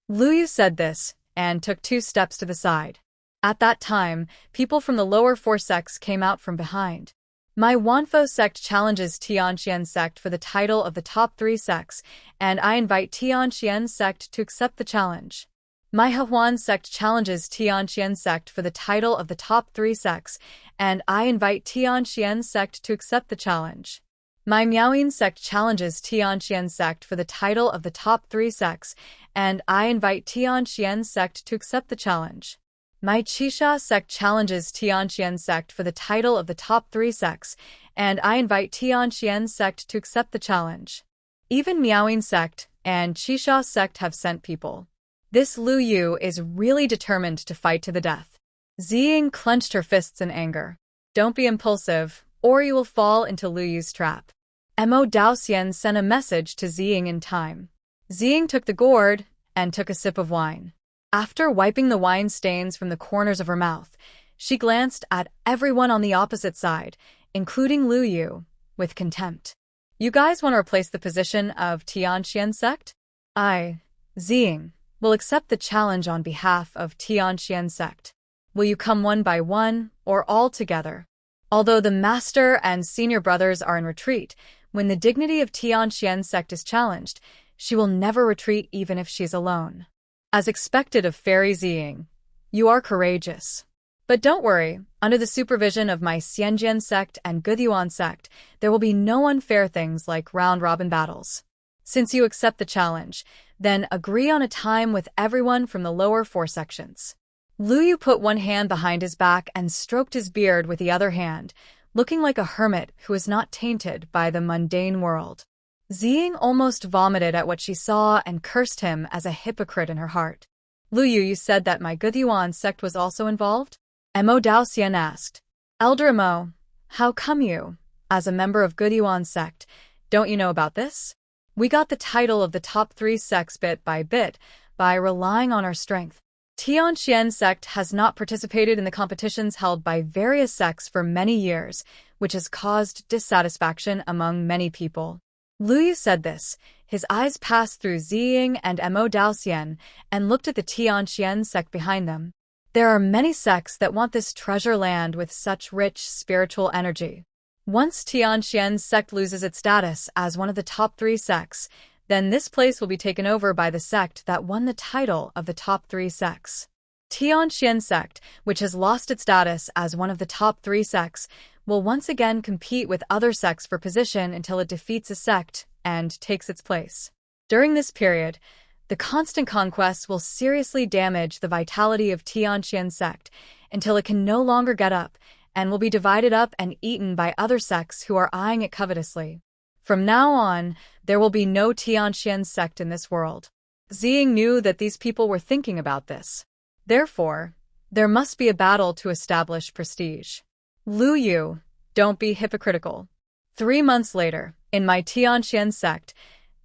Lu Yu said this and took 2 steps to the side. At that time, people from the lower 4 sects came out from behind. My Wanfo sect challenges Tianqian sect for the title of the top 3 sects, and I invite Tianqian sect to accept the challenge. My Hehuan sect challenges Tianqian sect for the title of the top 3 sects, and I invite Tianqian sect to accept the challenge. My Miaoyin sect challenges Tianqian sect for the title of the top 3 sects, and I invite Tianqian sect to accept the challenge. My Qisha sect challenges Tianqian sect for the title of the top 3 sects, and I invite Tianqian sect to accept the challenge. Even Miaoyin sect and Qisha sect have sent people. This Lu Yu is really determined to fight to the death. Ziying clenched her fists in anger. Don't be impulsive, or you will fall into Lu Yu's trap. Mo Daoxian sent a message to Ziying in time. Ziying took the gourd and took a sip of wine. After wiping the wine stains from the corners of her mouth, she glanced at everyone on the opposite side, including Lu Yu, with contempt. You guys want to replace the position of Tianqian sect? I, Ziying, will accept the challenge on behalf of Tianqian sect. Will you come one by one, or all together? Although the master and senior brothers are in retreat, when the dignity of Tianqian sect is challenged, she will never retreat even if she's alone. As expected of Fairy Ziying, you are courageous. But don't worry, under the supervision of my Xianjian sect and Guyuan sect, there will be no unfair things like round-robin battles. Since you accept the challenge, then agree on a time with everyone from the lower 4 sections. Lu Yu put one hand behind his back and stroked his beard with the other hand, looking like a hermit who is not tainted by the mundane world. Ziying almost vomited at what she saw and cursed him as a hypocrite in her heart. Lu Yu, you said that my Guyuan sect was also involved? Mo Daoxian asked. Elder Mo, how come you, as a member of Guyuan sect, don't you know about this? We got the title of the top 3 sects bit by relying on our strength. Tianqian sect has not participated in the competitions held by various sects for many years, which has caused dissatisfaction among many people. Lu Yu said this. His eyes passed through Ziying and Mo Daoxian and looked at the Tianqian sect behind them. There are many sects that want this treasure land with such rich spiritual energy. Once Tianqian sect loses its status as one of the top 3 sects, then this place will be taken over by the sect that won the title of the top 3 sects. Tianqian sect, which has lost its status as one of the top 3 sects, will once again compete with other sects for position until it defeats a sect and takes its place. During this period, the constant conquests will seriously damage the vitality of Tianqian sect until it can no longer get up and will be divided up and eaten by other sects who are eyeing it covetously. From now on, there will be no Tianqian sect in this world. Ziying knew that these people were thinking about this. Therefore, there must be a battle to establish prestige. Lu Yu, don't be hypocritical. 3 months later, in my Tianqian sect,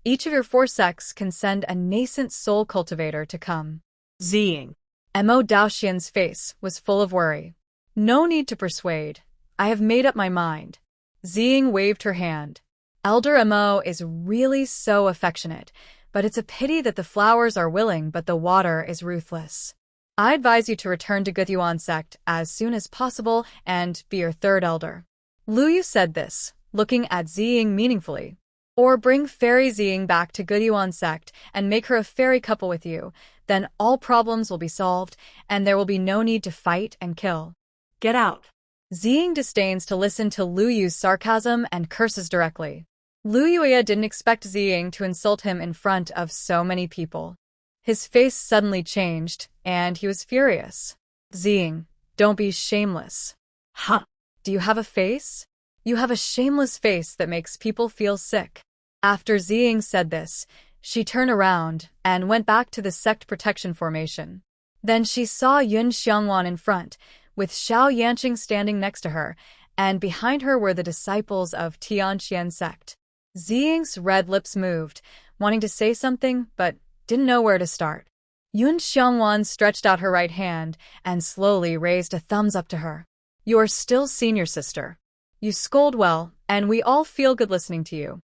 Each of your 4 sects can send a nascent soul cultivator to come. Ziying. Mo Daoxian's face was full of worry. No need to persuade. I have made up my mind. Ziying waved her hand. Elder Mo is really so affectionate, but it's a pity that the flowers are willing but the water is ruthless. I advise you to return to Guthyuan sect as soon as possible and be your 3rd elder. Lu Yu said this, looking at Ziying meaningfully. Or bring Fairy Ziying back to Guthyuan sect and make her a fairy couple with you, then all problems will be solved and there will be no need to fight and kill. Get out. Ziying disdains to listen to Lu Yu's sarcasm and curses directly. Lu Yuya didn't expect Ziying to insult him in front of so many people. His face suddenly changed, and he was furious. Ziying, don't be shameless. Huh? Do you have a face? You have a shameless face that makes people feel sick. After Ziying said this, she turned around and went back to the sect protection formation. Then she saw Yun Xiangwan in front, with Xiao Yanqing standing next to her, and behind her were the disciples of Tianqian sect. Ziying's red lips moved, wanting to say something, but didn't know where to start. Yun Xiangwan stretched out her right hand and slowly raised a thumbs up to her. You are still senior sister. You scold well, and we all feel good listening to you.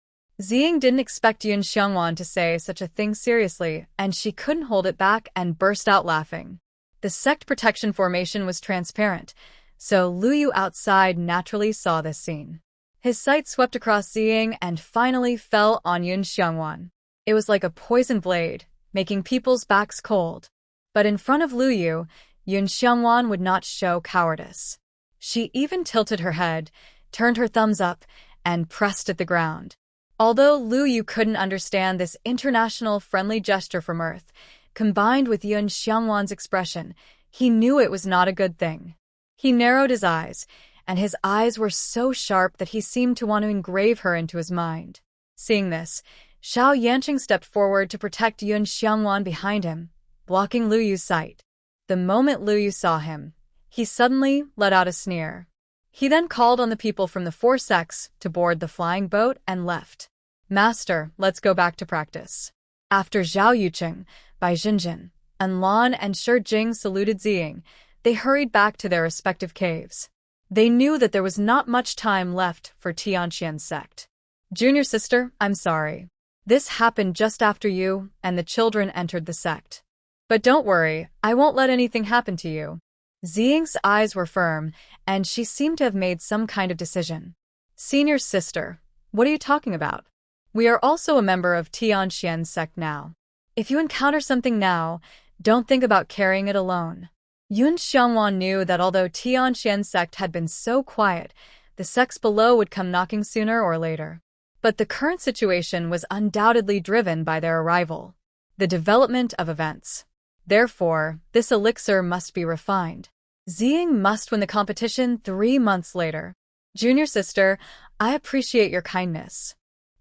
Ziying didn't expect Yun Xiangwan to say such a thing seriously, and she couldn't hold it back and burst out laughing. The sect protection formation was transparent, so Lu Yu outside naturally saw this scene. His sight swept across Ziying and finally fell on Yun Xiangwan. It was like a poison blade, making people's backs cold. But in front of Lu Yu, Yun Xiangwan would not show cowardice. She even tilted her head, turned her thumbs up, and pressed at the ground. Although Lu Yu couldn't understand this international friendly gesture from Earth, combined with Yun Xiangwan's expression, he knew it was not a good thing. He narrowed his eyes, and his eyes were so sharp that he seemed to want to engrave her into his mind. Seeing this, Xiao Yanqing stepped forward to protect Yun Xiangwan behind him, blocking Lu Yu's sight. The moment Lu Yu saw him, he suddenly let out a sneer. He then called on the people from the 4 sects to board the flying boat and left. Master, let's go back to practice. After Zhao Yuqing, Bai Jinjin, and Lan and Shi Jing saluted Ziying, they hurried back to their respective caves. They knew that there was not much time left for Tianqian's sect. Junior sister, I'm sorry. This happened just after you and the children entered the sect. But don't worry, I won't let anything happen to you. Ziying's eyes were firm, and she seemed to have made some kind of decision. Senior sister, what are you talking about? We are also a member of Tianqian's sect now. If you encounter something now, don't think about carrying it alone. Yun Xiangwan knew that although Tianqian's sect had been so quiet, the sects below would come knocking sooner or later. But the current situation was undoubtedly driven by their arrival, the development of events. Therefore, this elixir must be refined. Ziying must win the competition 3 months later. Junior sister, I appreciate your kindness.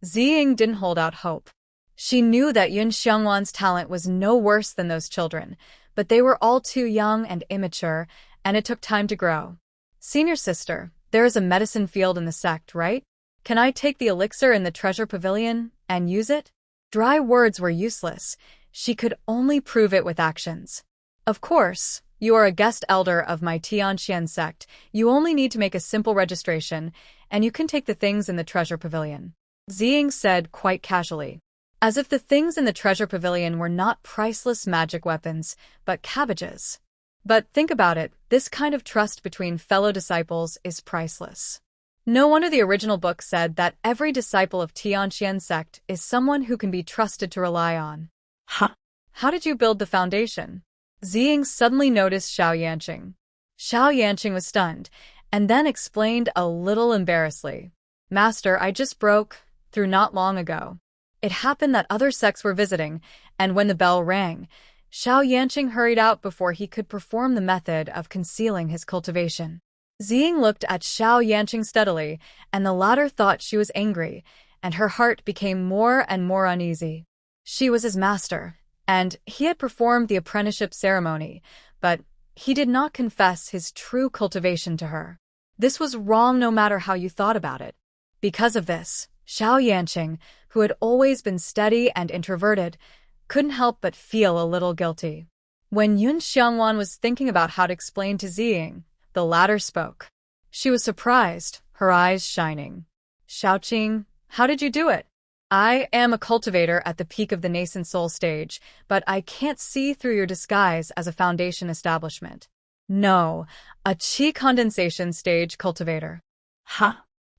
Ziying didn't hold out hope. She knew that Yun Xiangwan's talent was no worse than those children, but they were all too young and immature, and it took time to grow. Senior sister, there is a medicine field in the sect, right? Can I take the elixir in the treasure pavilion and use it? Dry words were useless. She could only prove it with actions. Of course, you are a guest elder of my Tianqian sect. You only need to make a simple registration, and you can take the things in the treasure pavilion. Ziying said quite casually, as if the things in the treasure pavilion were not priceless magic weapons, but cabbages. But think about it, this kind of trust between fellow disciples is priceless. No wonder the original book said that every disciple of Tianqian sect is someone who can be trusted to rely on. Huh? How did you build the foundation? Ziying suddenly noticed Xiao Yanqing. Xiao Yanqing was stunned, and then explained a little embarrassedly. Master, I just broke through not long ago. It happened that other sects were visiting, and when the bell rang, Xiao Yanqing hurried out before he could perform the method of concealing his cultivation. Ziying looked at Xiao Yanqing steadily, and the latter thought she was angry, and her heart became more and more uneasy. She was his master, and he had performed the apprenticeship ceremony, but he did not confess his true cultivation to her. This was wrong no matter how you thought about it. Because of this, Xiao Yanqing, who had always been steady and introverted, couldn't help but feel a little guilty. When Yun Xiangwan was thinking about how to explain to Ziying, the latter spoke. She was surprised, her eyes shining. Xiaoqing, how did you do it? I am a cultivator at the peak of the nascent soul stage, but I can't see through your disguise as a foundation establishment. No, a qi condensation stage cultivator. Huh?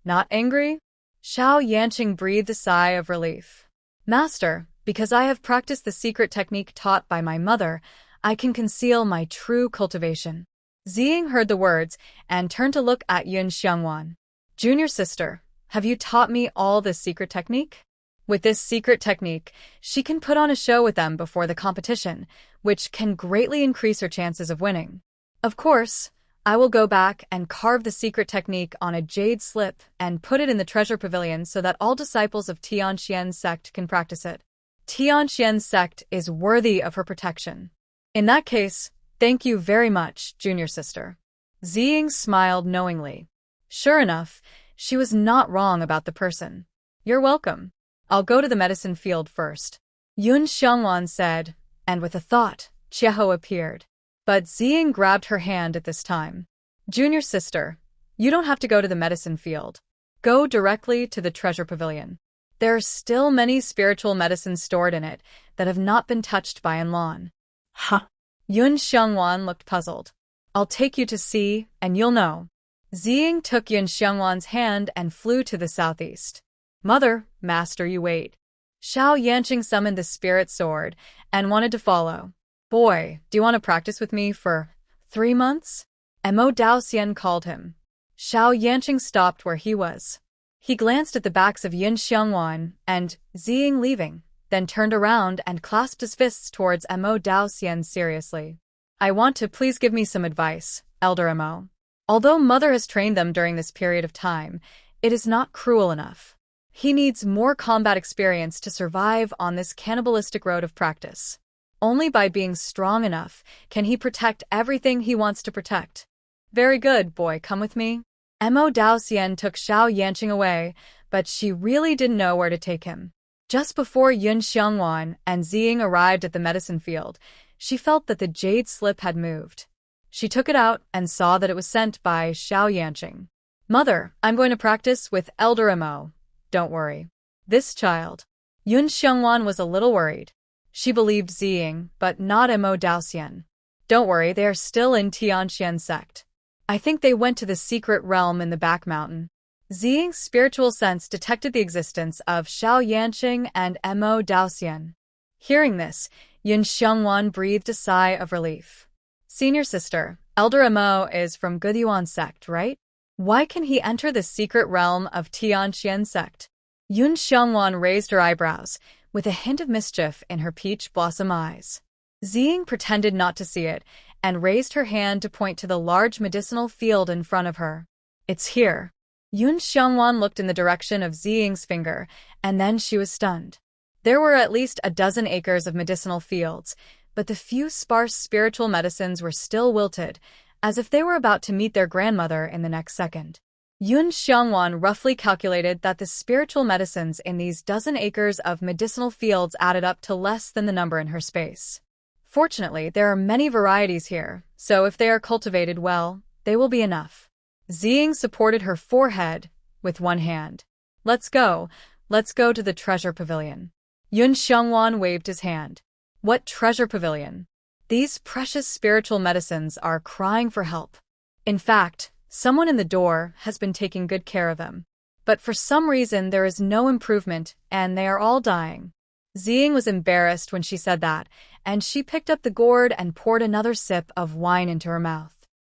Not angry? Xiao Yanqing breathed a sigh of relief. Master, because I have practiced the secret technique taught by my mother, I can conceal my true cultivation. Ziying heard the words and turned to look at Yun Xiangwan. Junior sister, have you taught me all this secret technique? With this secret technique, she can put on a show with them before the competition, which can greatly increase her chances of winning. Of course, I will go back and carve the secret technique on a jade slip and put it in the treasure pavilion so that all disciples of Tianxian's sect can practice it. Tianxian's sect is worthy of her protection. In that case, thank you very much, junior sister. Ziying smiled knowingly. Sure enough, she was not wrong about the person. You're welcome. I'll go to the medicine field first. Yun Xiangwan said, and with a thought, Chieho appeared. But Ziying grabbed her hand at this time. Junior sister, you don't have to go to the medicine field. Go directly to the treasure pavilion. There are still many spiritual medicines stored in it that have not been touched by Enlon. Huh? Yun Xiangwan looked puzzled. I'll take you to see, and you'll know. Ziying took Yun Xiangwan's hand and flew to the southeast. Mother, master, you wait. Xiao Yanqing summoned the spirit sword and wanted to follow. Boy, do you want to practice with me for 3 months? Mo Daoxian called him. Xiao Yanqing stopped where he was. He glanced at the backs of Yin Xiangwan and Ziying leaving, then turned around and clasped his fists towards Mo Daoxian seriously. I want to please give me some advice, Elder Mo. Although Mother has trained them during this period of time, it is not cruel enough. He needs more combat experience to survive on this cannibalistic road of practice. Only by being strong enough can he protect everything he wants to protect. Very good, boy, come with me. Mo Daoxian took Xiao Yanqing away, but she really didn't know where to take him. Just before Yun Xiangwan and Ziying arrived at the medicine field, she felt that the jade slip had moved. She took it out and saw that it was sent by Xiao Yanqing. Mother, I'm going to practice with Elder Mo. Don't worry. This child. Yun Xiangwan was a little worried. She believed Ziying, but not Mo Daoxian. Don't worry, they are still in Tianxian's sect. I think they went to the secret realm in the back mountain. Ziying's spiritual sense detected the existence of Xiao Yanqing and Mo Daoxian. Hearing this, Yun Xiangwan breathed a sigh of relief. Senior sister, Elder Mo is from Gudyuan's sect, right? Why can he enter the secret realm of Tianxian's sect? Yun Xiangwan raised her eyebrows, with a hint of mischief in her peach blossom eyes. Ziying pretended not to see it, and raised her hand to point to the large medicinal field in front of her. It's here. Yun Xiangwan looked in the direction of Ziying's finger, and then she was stunned. There were at least a dozen acres of medicinal fields, but the few sparse spiritual medicines were still wilted, as if they were about to meet their grandmother in the next second. Yun Xiangwan roughly calculated that the spiritual medicines in these dozen acres of medicinal fields added up to less than the number in her space. Fortunately, there are many varieties here, so if they are cultivated well, they will be enough. Ziying supported her forehead with one hand. Let's go to the treasure pavilion. Yun Xiangwan waved his hand. What treasure pavilion? These precious spiritual medicines are crying for help. In fact, someone in the door has been taking good care of them. But for some reason there is no improvement and they are all dying. Ziying was embarrassed when she said that, and she picked up the gourd and poured another sip of wine into her mouth.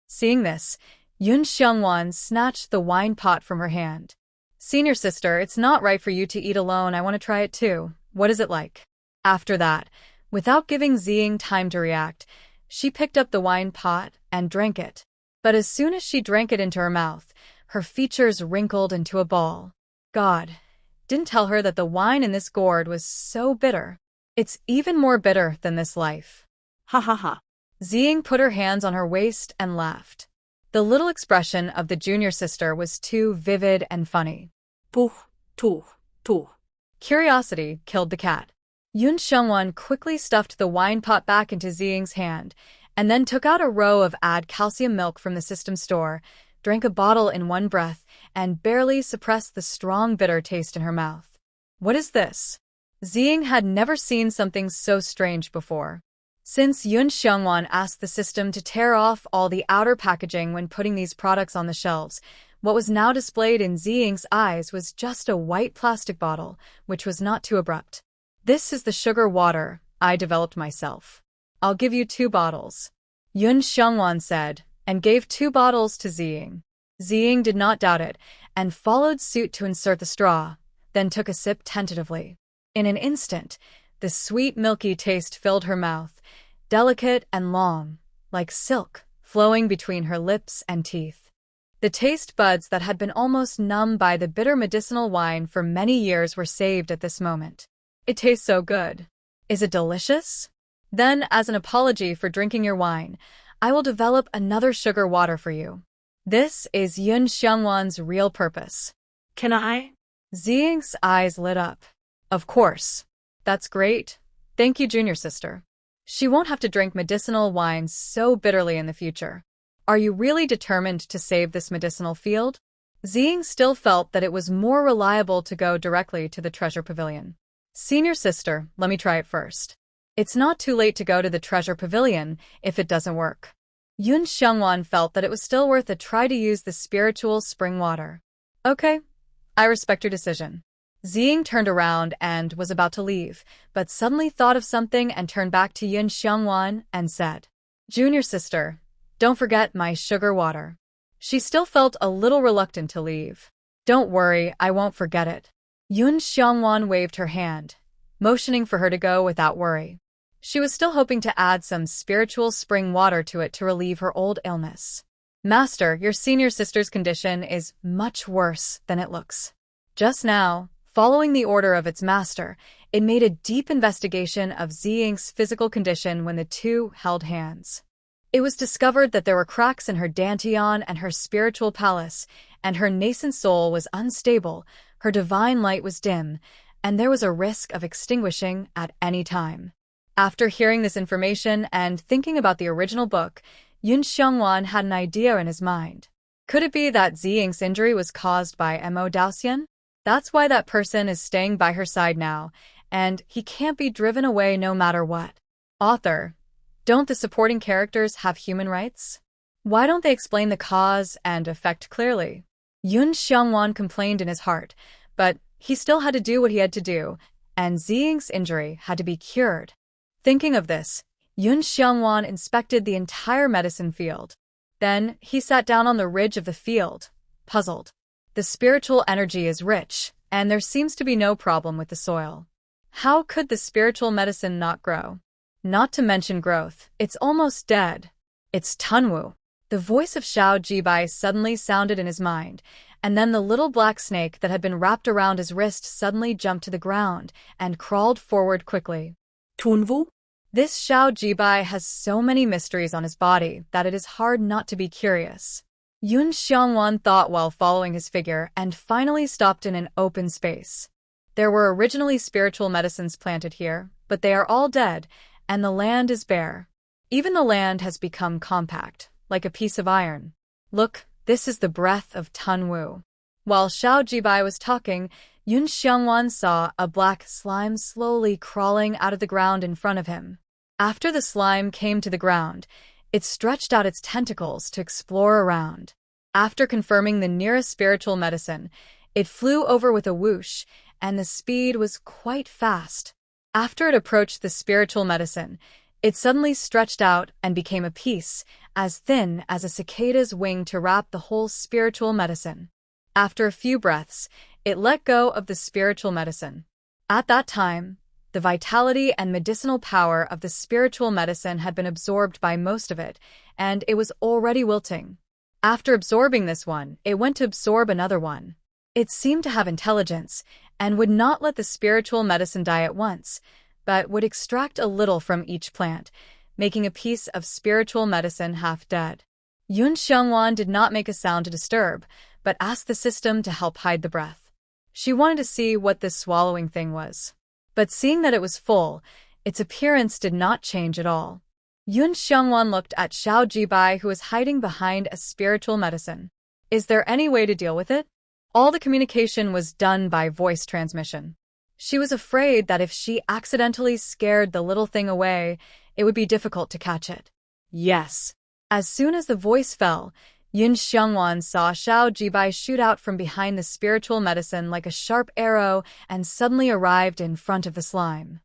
Seeing this, Yun Xiangwan snatched the wine pot from her hand. Senior sister, it's not right for you to eat alone. I want to try it too. What is it like? After that, without giving Ziying time to react, she picked up the wine pot and drank it. But as soon as she drank it into her mouth, her features wrinkled into a ball. God, didn't tell her that the wine in this gourd was so bitter. It's even more bitter than this life. Ha ha ha. Ziying put her hands on her waist and laughed. The little expression of the junior sister was too vivid and funny. Puh, tuh. 2. Curiosity killed the cat. Yun Xiongwan quickly stuffed the wine pot back into Ziying's hand, and then took out a row of add calcium milk from the system store, drank a bottle in one breath, and barely suppressed the strong bitter taste in her mouth. What is this? Ziying had never seen something so strange before. Since Yun Xiongwan asked the system to tear off all the outer packaging when putting these products on the shelves, what was now displayed in Ziying's eyes was just a white plastic bottle, which was not too abrupt. This is the sugar water I developed myself. I'll give you 2 bottles. Yun Xiongwan said, and gave 2 bottles to Ziying. Ziying did not doubt it, and followed suit to insert the straw, then took a sip tentatively. In an instant, the sweet milky taste filled her mouth, delicate and long, like silk, flowing between her lips and teeth. The taste buds that had been almost numb by the bitter medicinal wine for many years were saved at this moment. It tastes so good. Is it delicious? Then, as an apology for drinking your wine, I will develop another sugar water for you. This is Yun Xiongwan's real purpose. Can I? Ziying's eyes lit up. Of course. That's great. Thank you, junior sister. She won't have to drink medicinal wines so bitterly in the future. Are you really determined to save this medicinal field? Ziying still felt that it was more reliable to go directly to the treasure pavilion. Senior sister, let me try it first. It's not too late to go to the treasure pavilion if it doesn't work. Yun Xiongwan felt that it was still worth a try to use the spiritual spring water. Okay, I respect your decision. Ziying turned around and was about to leave, but suddenly thought of something and turned back to Yun Xiongwan and said, Junior sister, don't forget my sugar water. She still felt a little reluctant to leave. Don't worry, I won't forget it. Yun Xiongwan waved her hand, motioning for her to go without worry. She was still hoping to add some spiritual spring water to it to relieve her old illness. Master, your senior sister's condition is much worse than it looks. Just now, following the order of its master, it made a deep investigation of Ziying's physical condition when the two held hands. It was discovered that there were cracks in her dantian and her spiritual palace, and her nascent soul was unstable, her divine light was dim, and there was a risk of extinguishing at any time. After hearing this information and thinking about the original book, Yun Xiongwan had an idea in his mind. Could it be that Ziying's injury was caused by Mo Daoxian? That's why that person is staying by her side now, and he can't be driven away no matter what. Author, don't the supporting characters have human rights? Why don't they explain the cause and effect clearly? Yun Xiongwan complained in his heart, but he still had to do what he had to do, and Ziying's injury had to be cured. Thinking of this, Yun Xiongwan inspected the entire medicine field. Then he sat down on the ridge of the field, puzzled. The spiritual energy is rich, and there seems to be no problem with the soil. How could the spiritual medicine not grow? Not to mention growth, it's almost dead. It's Tunwu. The voice of Xiao Jibai suddenly sounded in his mind, and then the little black snake that had been wrapped around his wrist suddenly jumped to the ground and crawled forward quickly. Tunwu? This Xiao Jibai has so many mysteries on his body that it is hard not to be curious. Yun Xiongwan thought while following his figure and finally stopped in an open space. There were originally spiritual medicines planted here, but they are all dead, and the land is bare. Even the land has become compact, like a piece of iron. Look, this is the breath of Tunwu. While Xiao Jibai was talking, Yun Xiongwan saw a black slime slowly crawling out of the ground in front of him. After the slime came to the ground, it stretched out its tentacles to explore around. After confirming the nearest spiritual medicine, it flew over with a whoosh, and the speed was quite fast. After it approached the spiritual medicine, it suddenly stretched out and became a piece, as thin as a cicada's wing to wrap the whole spiritual medicine. After a few breaths, it let go of the spiritual medicine. At that time, the vitality and medicinal power of the spiritual medicine had been absorbed by most of it, and it was already wilting. After absorbing this one, it went to absorb another one. It seemed to have intelligence, and would not let the spiritual medicine die at once, but would extract a little from each plant, making a piece of spiritual medicine half dead. Yun Xiongwan did not make a sound to disturb, but asked the system to help hide the breath. She wanted to see what this swallowing thing was. But seeing that it was full, its appearance did not change at all. Yun Xiongwan looked at Xiao Jibai, who was hiding behind a spiritual medicine. Is there any way to deal with it? All the communication was done by voice transmission. She was afraid that if she accidentally scared the little thing away, it would be difficult to catch it. Yes. As soon as the voice fell, Yun Xiongwan saw Xiao Jibai shoot out from behind the spiritual medicine like a sharp arrow and suddenly arrived in front of the slime.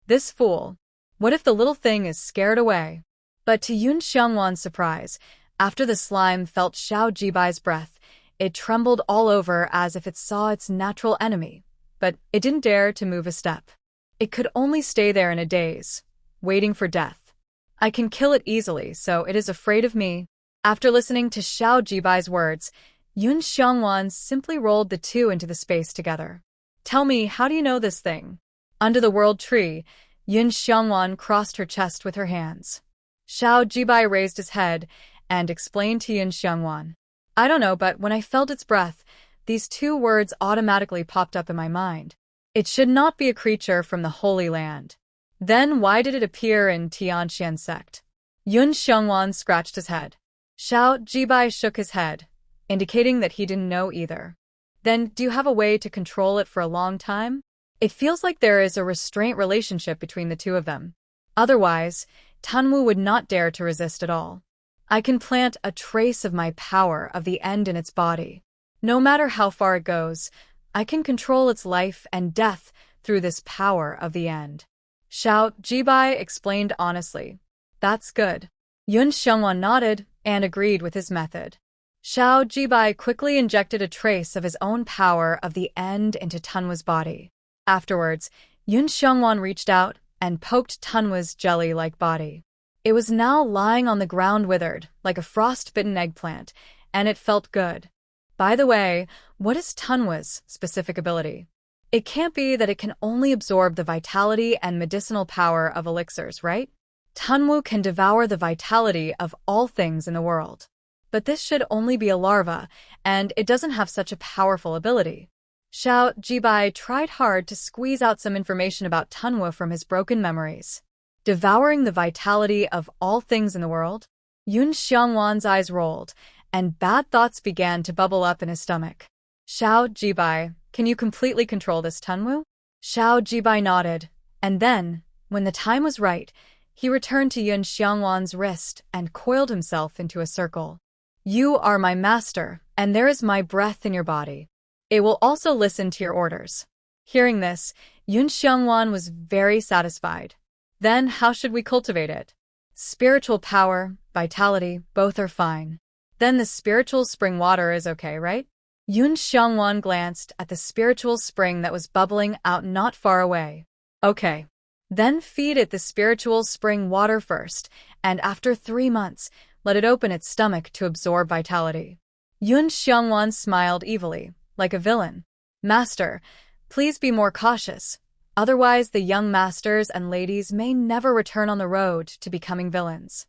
This fool. What if the little thing is scared away? But to Yun Xiongwan's surprise, after the slime felt Xiao Jibai's breath, it trembled all over as if it saw its natural enemy, but it didn't dare to move a step. It could only stay there in a daze, waiting for death. I can kill it easily, so it is afraid of me. After listening to Xiao Jibai's words, Yun Xiongwan simply rolled the two into the space together. Tell me, how do you know this thing? Under the world tree, Yun Xiongwan crossed her chest with her hands. Xiao Jibai raised his head and explained to Yun Xiongwan. I don't know, but when I felt its breath, these two words automatically popped up in my mind. It should not be a creature from the Holy Land. Then why did it appear in Tianxian sect? Yun Xiongwan scratched his head. Xiao Jibai shook his head, indicating that he didn't know either. Then, do you have a way to control it for a long time? It feels like there is a restraint relationship between the two of them. Otherwise, Tanwu would not dare to resist at all. I can plant a trace of my power of the end in its body. No matter how far it goes, I can control its life and death through this power of the end. Xiao Jibai explained honestly. That's good. Yun Xiongwan nodded and agreed with his method. Xiao Jibai quickly injected a trace of his own power of the end into Tanwu's body. Afterwards, Yun Xiongwan reached out and poked Tanwu's jelly-like body. It was now lying on the ground withered, like a frost-bitten eggplant, and it felt good. By the way, what is Tanwu's specific ability? It can't be that it can only absorb the vitality and medicinal power of elixirs, right? Tanwu can devour the vitality of all things in the world. But this should only be a larva, and it doesn't have such a powerful ability. Xiao Jibai tried hard to squeeze out some information about Tanwu from his broken memories. Devouring the vitality of all things in the world? Yun Xiongwan's eyes rolled, and bad thoughts began to bubble up in his stomach. Xiao Jibai, can you completely control this Tanwu? Xiao Jibai nodded, and then, when the time was right, he returned to Yun Xiongwan's wrist and coiled himself into a circle. You are my master, and there is my breath in your body. It will also listen to your orders. Hearing this, Yun Xiongwan was very satisfied. Then how should we cultivate it? Spiritual power, vitality, both are fine. Then the spiritual spring water is okay, right? Yun Xiongwan glanced at the spiritual spring that was bubbling out not far away. Okay. Then feed it the spiritual spring water first, and after 3 months, let it open its stomach to absorb vitality. Yun Xiongwan smiled evilly, like a villain. Master, please be more cautious. Otherwise, the young masters and ladies may never return on the road to becoming villains.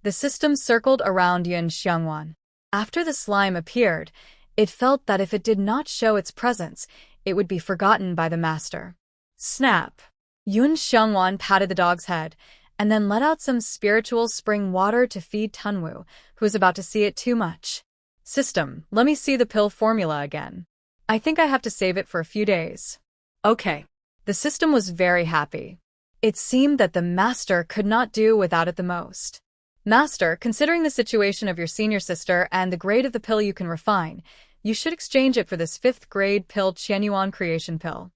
The system circled around Yun Xiongwan. After the slime appeared, it felt that if it did not show its presence, it would be forgotten by the master. Snap! Yun Xiongwan patted the dog's head, and then let out some spiritual spring water to feed Tanwu, who was about to see it too much. System, let me see the pill formula again. I think I have to save it for a few days. Okay. The system was very happy. It seemed that the master could not do without it the most. Master, considering the situation of your senior sister and the grade of the pill you can refine, you should exchange it for this 5th grade pill Qianyuan creation pill.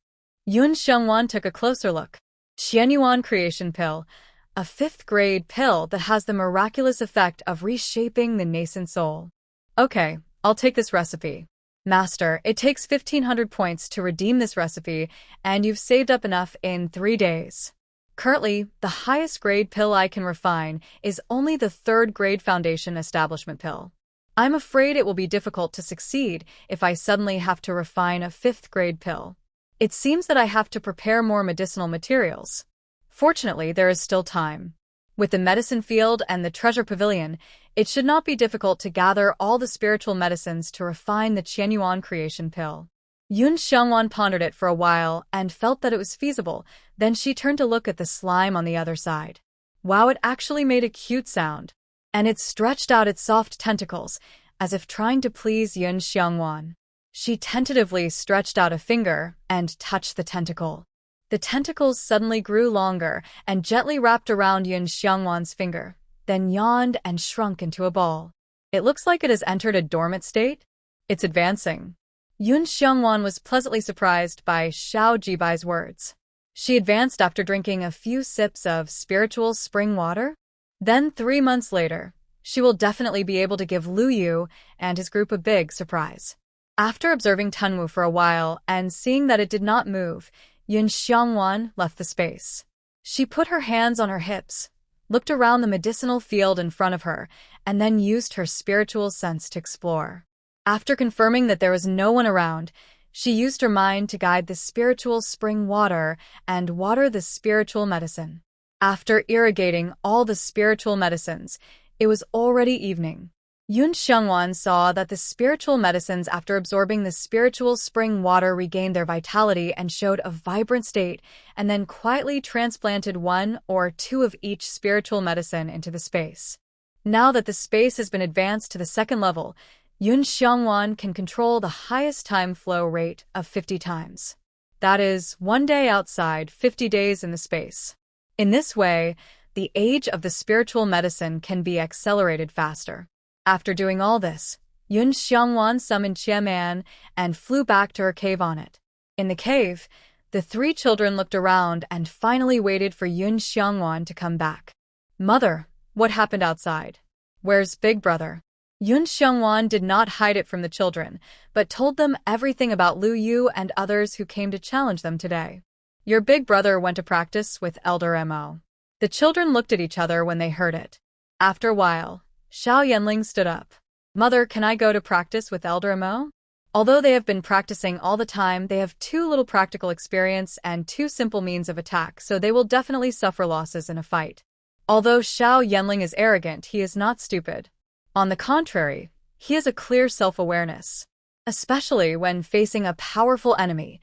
Yun Xiongwan took a closer look. Qianyuan creation pill, a 5th grade pill that has the miraculous effect of reshaping the nascent soul. Okay, I'll take this recipe. Master, it takes 1,500 points to redeem this recipe, and you've saved up enough in 3 days. Currently, the highest grade pill I can refine is only the 3rd grade foundation establishment pill. I'm afraid it will be difficult to succeed if I suddenly have to refine a 5th grade pill. It seems that I have to prepare more medicinal materials. Fortunately, there is still time. With the medicine field and the treasure pavilion, it should not be difficult to gather all the spiritual medicines to refine the Qianyuan creation pill. Yun Xiangwan pondered it for a while and felt that it was feasible. Then she turned to look at the slime on the other side. Wow, it actually made a cute sound. And it stretched out its soft tentacles, as if trying to please Yun Xiangwan. She tentatively stretched out a finger and touched the tentacle. The tentacles suddenly grew longer and gently wrapped around Yun Xiangwan's finger, then yawned and shrunk into a ball. It looks like it has entered a dormant state. It's advancing. Yun Xiangwan was pleasantly surprised by Xiao Jibai's words. She advanced after drinking a few sips of spiritual spring water. Then 3 months later, she will definitely be able to give Lu Yu and his group a big surprise. After observing Tunwu for a while and seeing that it did not move, Yun Xiangwan left the space. She put her hands on her hips, looked around the medicinal field in front of her, and then used her spiritual sense to explore. After confirming that there was no one around, she used her mind to guide the spiritual spring water and water the spiritual medicine. After irrigating all the spiritual medicines, it was already evening. Yun Xiangwan saw that the spiritual medicines, after absorbing the spiritual spring water, regained their vitality and showed a vibrant state, and then quietly transplanted 1 or 2 of each spiritual medicine into the space. Now that the space has been advanced to the 2nd level, Yun Xiangwan can control the highest time flow rate of 50 times. That is, 1 day outside, 50 days in the space. In this way, the age of the spiritual medicine can be accelerated faster. After doing all this, Yun Xiangwan summoned Qiaman and flew back to her cave on it. In the cave, the 3 children looked around and finally waited for Yun Xiangwan to come back. Mother, what happened outside? Where's Big Brother? Yun Xiangwan did not hide it from the children, but told them everything about Lu Yu and others who came to challenge them today. Your big brother went to practice with Elder Mo. The children looked at each other when they heard it. After a while, Xiao Yanling stood up. Mother, can I go to practice with Elder Mo? Although they have been practicing all the time, they have too little practical experience and too simple means of attack, so they will definitely suffer losses in a fight. Although Xiao Yanling is arrogant, he is not stupid. On the contrary, he has a clear self-awareness. Especially when facing a powerful enemy,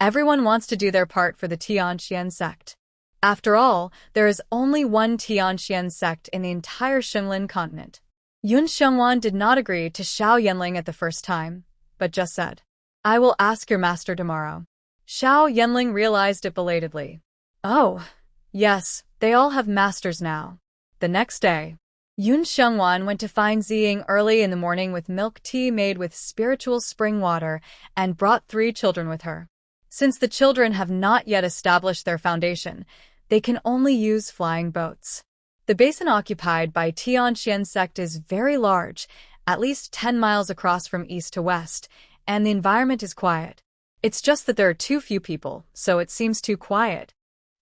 everyone wants to do their part for the Tianqian sect. After all, there is only one Tianqian sect in the entire Xinlin continent. Yun Xiangwan did not agree to Xiao Yanling at the first time, but just said, I will ask your master tomorrow. Xiao Yanling realized it belatedly. Oh, yes, they all have masters now. The next day, Yun Xiangwan went to find Ziying early in the morning with milk tea made with spiritual spring water and brought 3 children with her. Since the children have not yet established their foundation, they can only use flying boats. The basin occupied by Tianqian sect is very large, at least 10 miles across from east to west, and the environment is quiet. It's just that there are too few people, so it seems too quiet.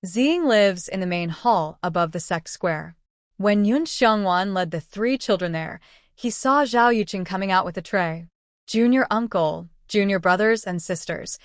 Ziying lives in the main hall above the sect square. When Yun Xiangwan led the 3 children there, he saw Zhao Yuqing coming out with a tray. Junior uncle, junior brothers and sisters,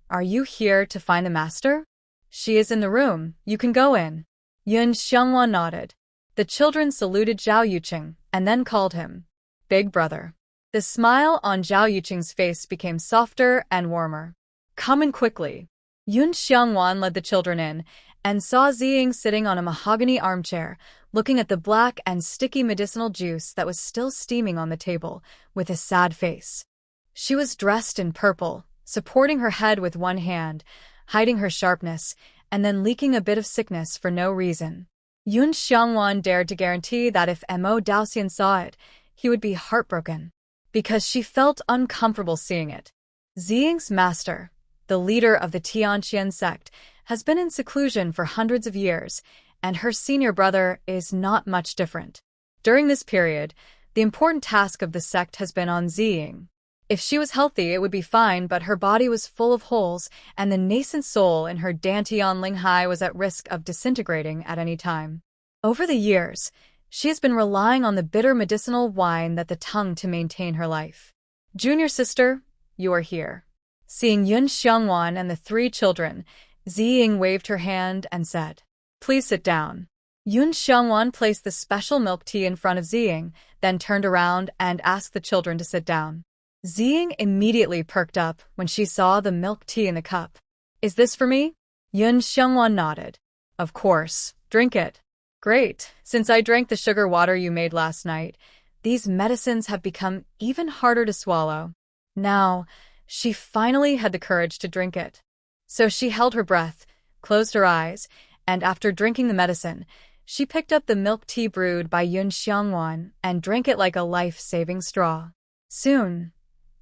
are you here to find the master? She is in the room, you can go in. Yun Xiangwan nodded. The children saluted Zhao Yuqing and then called him Big Brother. The smile on Zhao Yuqing's face became softer and warmer. Come in quickly. Yun Xiangwan led the children in and saw Ziying sitting on a mahogany armchair, looking at the black and sticky medicinal juice that was still steaming on the table, with a sad face. She was dressed in purple, supporting her head with one hand, hiding her sharpness, and then leaking a bit of sickness for no reason. Yun Xiangwan dared to guarantee that if Mo Daoxian saw it, he would be heartbroken, because she felt uncomfortable seeing it. Ziying's master, the leader of the Tianqian sect, has been in seclusion for hundreds of years, and her senior brother is not much different. During this period, the important task of the sect has been on Ziying. If she was healthy, it would be fine, but her body was full of holes, and the nascent soul in her Dantian Linghai was at risk of disintegrating at any time. Over the years, she has been relying on the bitter medicinal wine that the tongue to maintain her life. Junior sister, you are here. Seeing Yun Xiangwan and the 3 children, Ziying waved her hand and said, Please sit down. Yun Xiangwan placed the special milk tea in front of Ziying, then turned around and asked the children to sit down. Ziying immediately perked up when she saw the milk tea in the cup. Is this for me? Yun Xiongwan nodded. Of course, drink it. Great, since I drank the sugar water you made last night, these medicines have become even harder to swallow. Now, she finally had the courage to drink it. So she held her breath, closed her eyes, and after drinking the medicine, she picked up the milk tea brewed by Yun Xiongwan and drank it like a life-saving straw. Soon,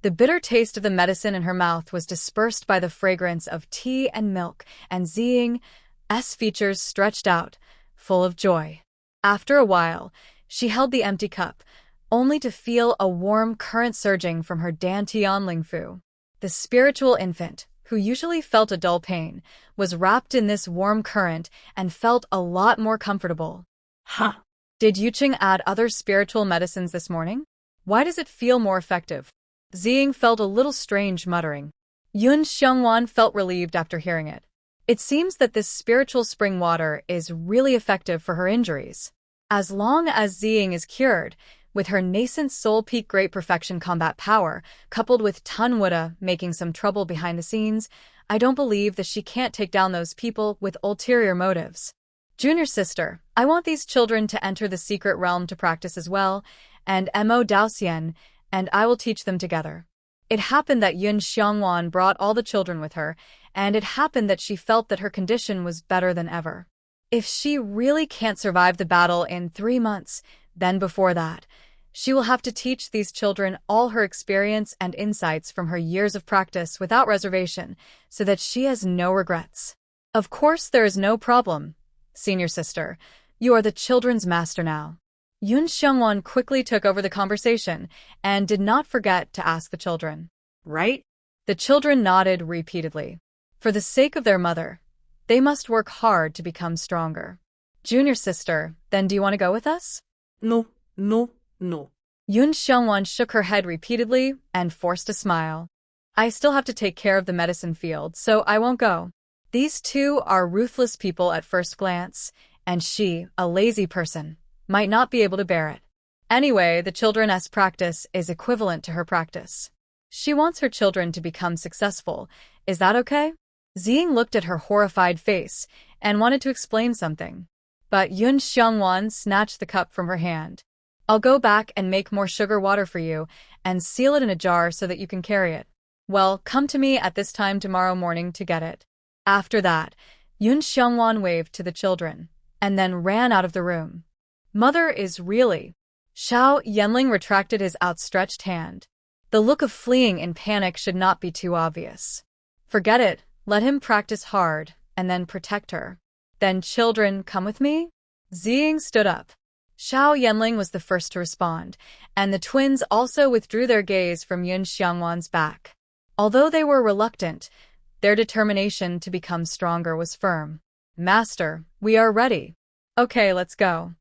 the bitter taste of the medicine in her mouth was dispersed by the fragrance of tea and milk, and Ziying's features stretched out, full of joy. After a while, she held the empty cup, only to feel a warm current surging from her dantian lingfu. The spiritual infant, who usually felt a dull pain, was wrapped in this warm current and felt a lot more comfortable. Huh. Did Yuqing add other spiritual medicines this morning? Why does it feel more effective? Ziying felt a little strange, muttering. Yun Xiongwan felt relieved after hearing it. It seems that this spiritual spring water is really effective for her injuries. As long as Ziying is cured, with her nascent soul peak great perfection combat power, coupled with Tun Wuda making some trouble behind the scenes, I don't believe that she can't take down those people with ulterior motives. Junior sister, I want these children to enter the secret realm to practice as well, and Mo Daoxian, and I will teach them together. It happened that Yun Xiongwan brought all the children with her, and it happened that she felt that her condition was better than ever. If she really can't survive the battle in 3 months, then before that, she will have to teach these children all her experience and insights from her years of practice without reservation, so that she has no regrets. Of course there is no problem, senior sister. You are the children's master now. Yun Xiongwan quickly took over the conversation and did not forget to ask the children. Right? The children nodded repeatedly. For the sake of their mother, they must work hard to become stronger. Junior sister, then do you want to go with us? No. Yun Xiongwan shook her head repeatedly and forced a smile. I still have to take care of the medicine field, so I won't go. These two are ruthless people at first glance, and she, a lazy person, might not be able to bear it. Anyway, the children's practice is equivalent to her practice. She wants her children to become successful. Is that okay? Ziying looked at her horrified face and wanted to explain something. But Yun Xiongwan snatched the cup from her hand. I'll go back and make more sugar water for you and seal it in a jar so that you can carry it. Well, come to me at this time tomorrow morning to get it. After that, Yun Xiongwan waved to the children and then ran out of the room. Mother is really... Xiao Yanling retracted his outstretched hand. The look of fleeing in panic should not be too obvious. Forget it, let him practice hard, and then protect her. Then children, come with me? Ziying stood up. Xiao Yanling was the first to respond, and the twins also withdrew their gaze from Yun Xiongwan's back. Although they were reluctant, their determination to become stronger was firm. Master, we are ready. Okay, let's go.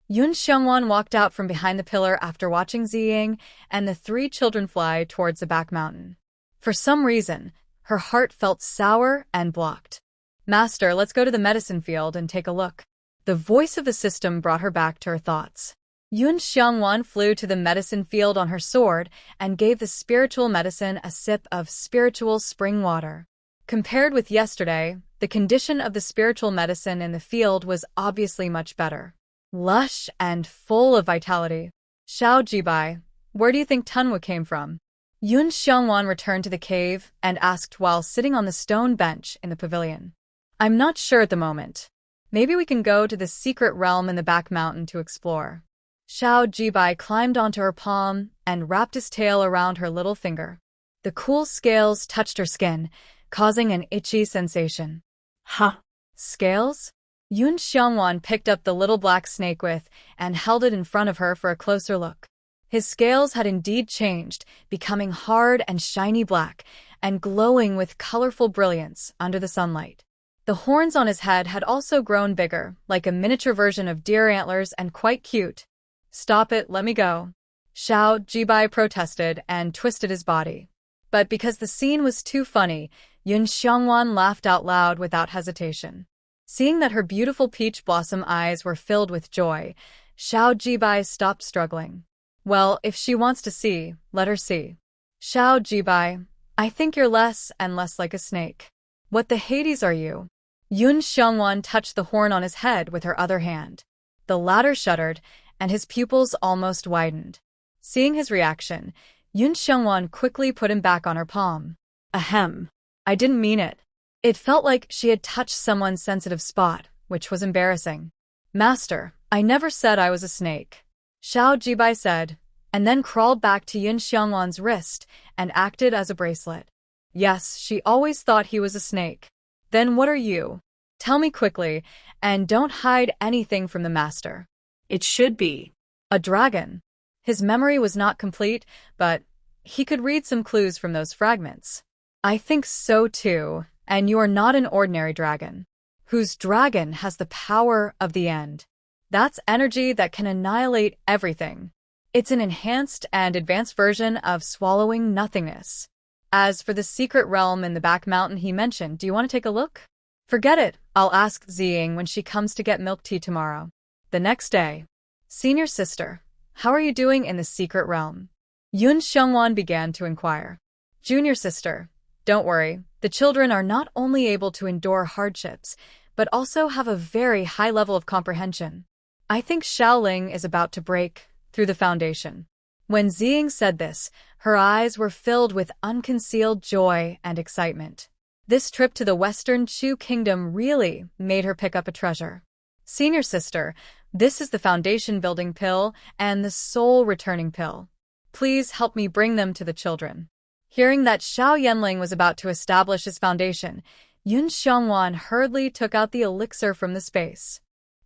Yun Xiongwan walked out from behind the pillar after watching Ziying and the 3 children fly towards the back mountain. For some reason, her heart felt sour and blocked. Master, let's go to the medicine field and take a look. The voice of the system brought her back to her thoughts. Yun Xiongwan flew to the medicine field on her sword and gave the spiritual medicine a sip of spiritual spring water. Compared with yesterday, the condition of the spiritual medicine in the field was obviously much better. Lush and full of vitality. Xiao Jibai, where do you think Tunwa came from? Yun Xiongwan returned to the cave and asked while sitting on the stone bench in the pavilion. I'm not sure at the moment. Maybe we can go to the secret realm in the back mountain to explore. Xiao Jibai climbed onto her palm and wrapped his tail around her little finger. The cool scales touched her skin, causing an itchy sensation. Huh? Scales? Yun Xiongwan picked up the little black snake with and held it in front of her for a closer look. His scales had indeed changed, becoming hard and shiny black, and glowing with colorful brilliance under the sunlight. The horns on his head had also grown bigger, like a miniature version of deer antlers, and quite cute. Stop it, let me go. Xiao Jibai protested and twisted his body. But because the scene was too funny, Yun Xiongwan laughed out loud without hesitation. Seeing that her beautiful peach blossom eyes were filled with joy, Xiao Jibai stopped struggling. Well, if she wants to see, let her see. Xiao Jibai, I think you're less and less like a snake. What the Hades are you? Yun Xiongwan touched the horn on his head with her other hand. The latter shuddered, and his pupils almost widened. Seeing his reaction, Yun Xiongwan quickly put him back on her palm. Ahem. I didn't mean it. It felt like she had touched someone's sensitive spot, which was embarrassing. Master, I never said I was a snake. Xiao Jibai said, and then crawled back to Yun Xiongwan's wrist and acted as a bracelet. Yes, she always thought he was a snake. Then what are you? Tell me quickly, and don't hide anything from the master. It should be A dragon. His memory was not complete, but he could read some clues from those fragments. I think so too, and you are not an ordinary dragon. Whose dragon has the power of the end. That's energy that can annihilate everything. It's an enhanced and advanced version of swallowing nothingness. As for the secret realm in the back mountain he mentioned, do you want to take a look? Forget it, I'll ask Ziying when she comes to get milk tea tomorrow. The next day. Senior sister, how are you doing in the secret realm? Yun Xiongwan began to inquire. Junior sister, don't worry, the children are not only able to endure hardships, but also have a very high level of comprehension. I think Shaoling is about to break through the foundation. When Ziying said this, her eyes were filled with unconcealed joy and excitement. This trip to the Western Chu Kingdom really made her pick up a treasure. Senior sister, this is the foundation building pill and the soul returning pill. Please help me bring them to the children. Hearing that Xiao Yanling was about to establish his foundation, Yun Xiongwan hurriedly took out the elixir from the space.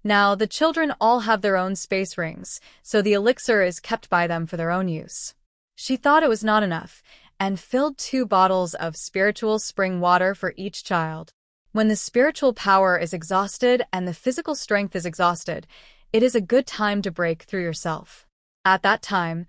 Now, the children all have their own space rings, so the elixir is kept by them for their own use. She thought it was not enough, and filled 2 bottles of spiritual spring water for each child. When the spiritual power is exhausted and the physical strength is exhausted, it is a good time to break through yourself. At that time,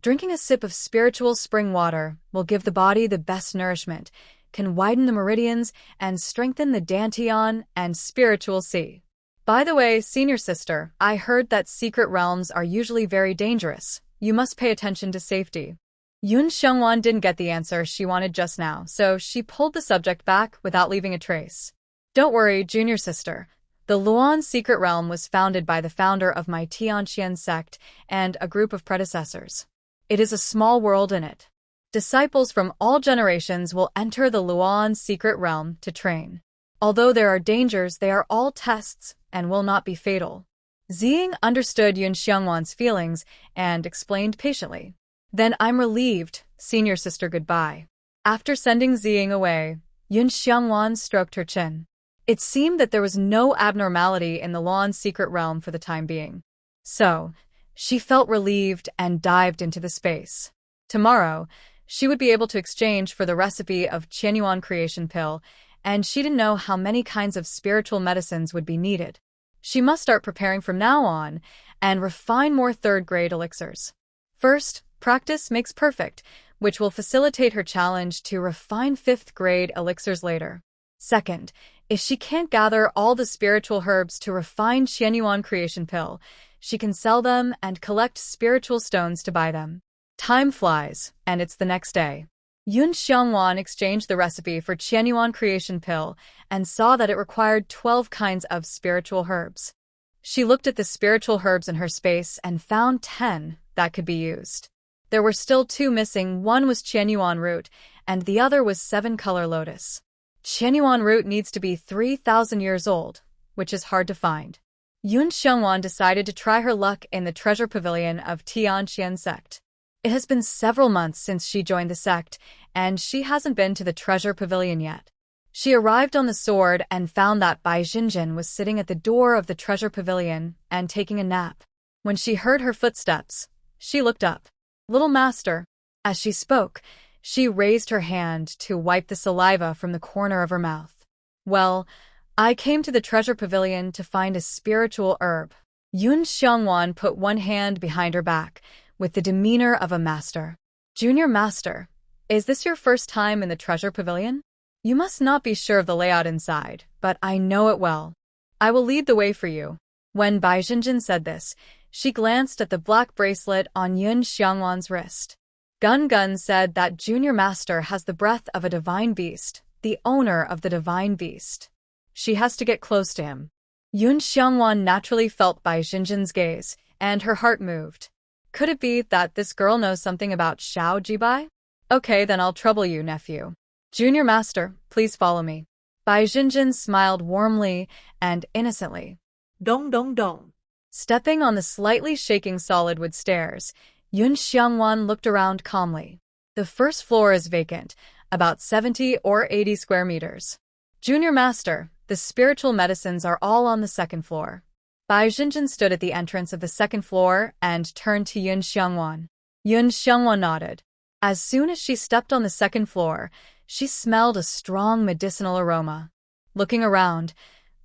drinking a sip of spiritual spring water will give the body the best nourishment, can widen the meridians, and strengthen the dantian and spiritual sea. By the way, senior sister, I heard that secret realms are usually very dangerous. You must pay attention to safety. Yun Xiongwan didn't get the answer she wanted just now, so she pulled the subject back without leaving a trace. Don't worry, junior sister. The Luan secret realm was founded by the founder of my Tianqian sect and a group of predecessors. It is a small world in it. Disciples from all generations will enter the Luan secret realm to train. Although there are dangers, they are all tests and will not be fatal. Ziying understood Yun Xiongwan's feelings and explained patiently. Then I'm relieved, senior sister, goodbye. After sending Ziying away, Yun Xiongwan stroked her chin. It seemed that there was no abnormality in the Luan secret realm for the time being. So, she felt relieved and dived into the space. Tomorrow, she would be able to exchange for the recipe of Qianyuan creation pill, and she didn't know how many kinds of spiritual medicines would be needed. She must start preparing from now on and refine more third-grade elixirs. First, practice makes perfect, which will facilitate her challenge to refine 5th-grade elixirs later. Second, if she can't gather all the spiritual herbs to refine Qianyuan creation pill, she can sell them and collect spiritual stones to buy them. Time flies, and it's the next day. Yun Xiongwan exchanged the recipe for Qianyuan creation pill and saw that it required 12 kinds of spiritual herbs. She looked at the spiritual herbs in her space and found 10 that could be used. There were still 2 missing. One was Qianyuan root, and the other was 7-color lotus. Qianyuan root needs to be 3,000 years old, which is hard to find. Yun Xiongwan decided to try her luck in the treasure pavilion of Tianqian sect. It has been several months since she joined the sect, and she hasn't been to the treasure pavilion yet. She arrived on the sword and found that Bai Jinjin was sitting at the door of the treasure pavilion and taking a nap. When she heard her footsteps, she looked up. Little master. As she spoke, she raised her hand to wipe the saliva from the corner of her mouth. Well, I came to the treasure pavilion to find a spiritual herb. Yun Xiongwan put one hand behind her back, with the demeanor of a master. Junior master, is this your first time in the treasure pavilion? You must not be sure of the layout inside, but I know it well. I will lead the way for you. When Bai Jinjin said this, she glanced at the black bracelet on Yun Xiongwan's wrist. Gun Gun said that Junior Master has the breath of a divine beast, the owner of the divine beast. She has to get close to him. Yun Xiangwan naturally felt Bai Jinjin's gaze, and her heart moved. Could it be that this girl knows something about Xiao Jibai? Okay, then I'll trouble you, nephew. Junior Master, please follow me. Bai Jinjin smiled warmly and innocently. Dong dong dong. Stepping on the slightly shaking solid wood stairs, Yun Xiangwan looked around calmly. The first floor is vacant, about 70 or 80 square meters. Junior Master, the spiritual medicines are all on the second floor. Bai Jinjin stood at the entrance of the second floor and turned to Yun Xiangwan. Yun Xiangwan nodded. As soon as she stepped on the second floor, she smelled a strong medicinal aroma. Looking around,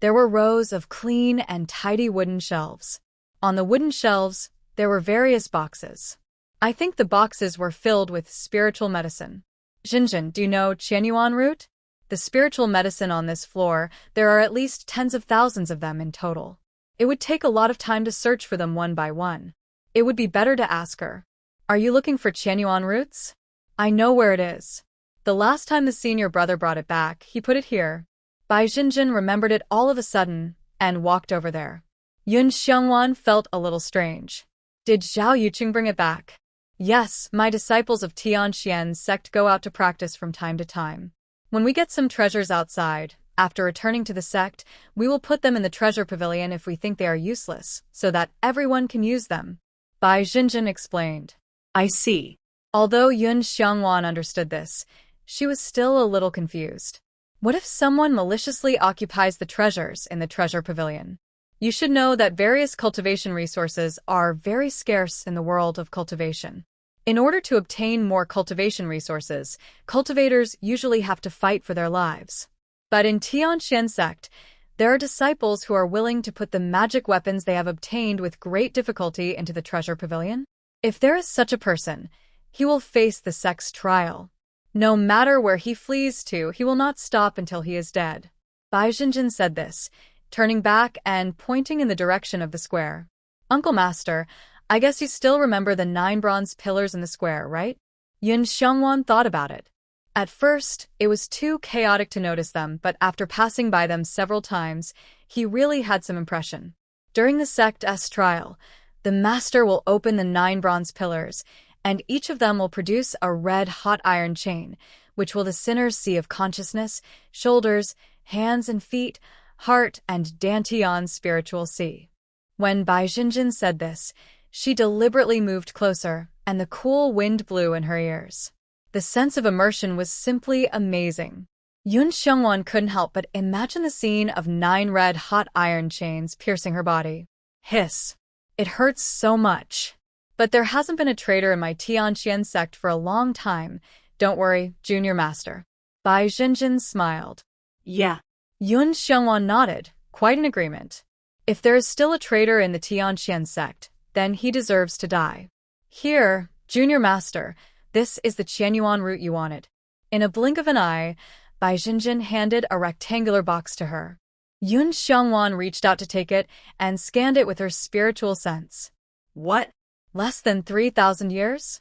there were rows of clean and tidy wooden shelves. On the wooden shelves, there were various boxes. I think the boxes were filled with spiritual medicine. Jinjin, do you know Qianyuan root? The spiritual medicine on this floor, there are at least tens of thousands of them in total. It would take a lot of time to search for them one by one. It would be better to ask her. Are you looking for Qianyuan roots? I know where it is. The last time the senior brother brought it back, he put it here. Bai Jinjin remembered it all of a sudden and walked over there. Yun Xiangwan felt a little strange. Did Zhao Yuqing bring it back? Yes, my disciples of Tianxian's sect go out to practice from time to time. When we get some treasures outside, after returning to the sect, we will put them in the treasure pavilion if we think they are useless, so that everyone can use them. Bai Jinjin explained. I see. Although Yun Xiangwan understood this, she was still a little confused. What if someone maliciously occupies the treasures in the treasure pavilion? You should know that various cultivation resources are very scarce in the world of cultivation. In order to obtain more cultivation resources, cultivators usually have to fight for their lives. But in Tianxian sect, there are disciples who are willing to put the magic weapons they have obtained with great difficulty into the treasure pavilion. If there is such a person, he will face the sect's trial. No matter where he flees to, he will not stop until he is dead. Bai Jinjin said this, turning back and pointing in the direction of the square. Uncle Master, I guess you still remember the 9 bronze pillars in the square, right? Yun Xiangwan thought about it. At first, it was too chaotic to notice them, but after passing by them several times, he really had some impression. During the sect's trial, the master will open the 9 bronze pillars, and each of them will produce a red-hot iron chain, which will the sinner's sea of consciousness, shoulders, hands and feet, heart, and Dantian's spiritual sea. When Bai Jinjin said this, she deliberately moved closer, and the cool wind blew in her ears. The sense of immersion was simply amazing. Yun Xiangwan couldn't help but imagine the scene of 9 red-hot iron chains piercing her body. Hiss. It hurts so much. But there hasn't been a traitor in my Tianxian sect for a long time. Don't worry, Junior Master. Bai Jinjin smiled. Yeah. Yun Xiangwan nodded, quite in agreement. If there is still a traitor in the Tianxian sect, then he deserves to die. Here, Junior Master, this is the Qianyuan root you wanted. In a blink of an eye, Bai Jinjin handed a rectangular box to her. Yun Xiangwan reached out to take it and scanned it with her spiritual sense. What? Less than 3,000 years?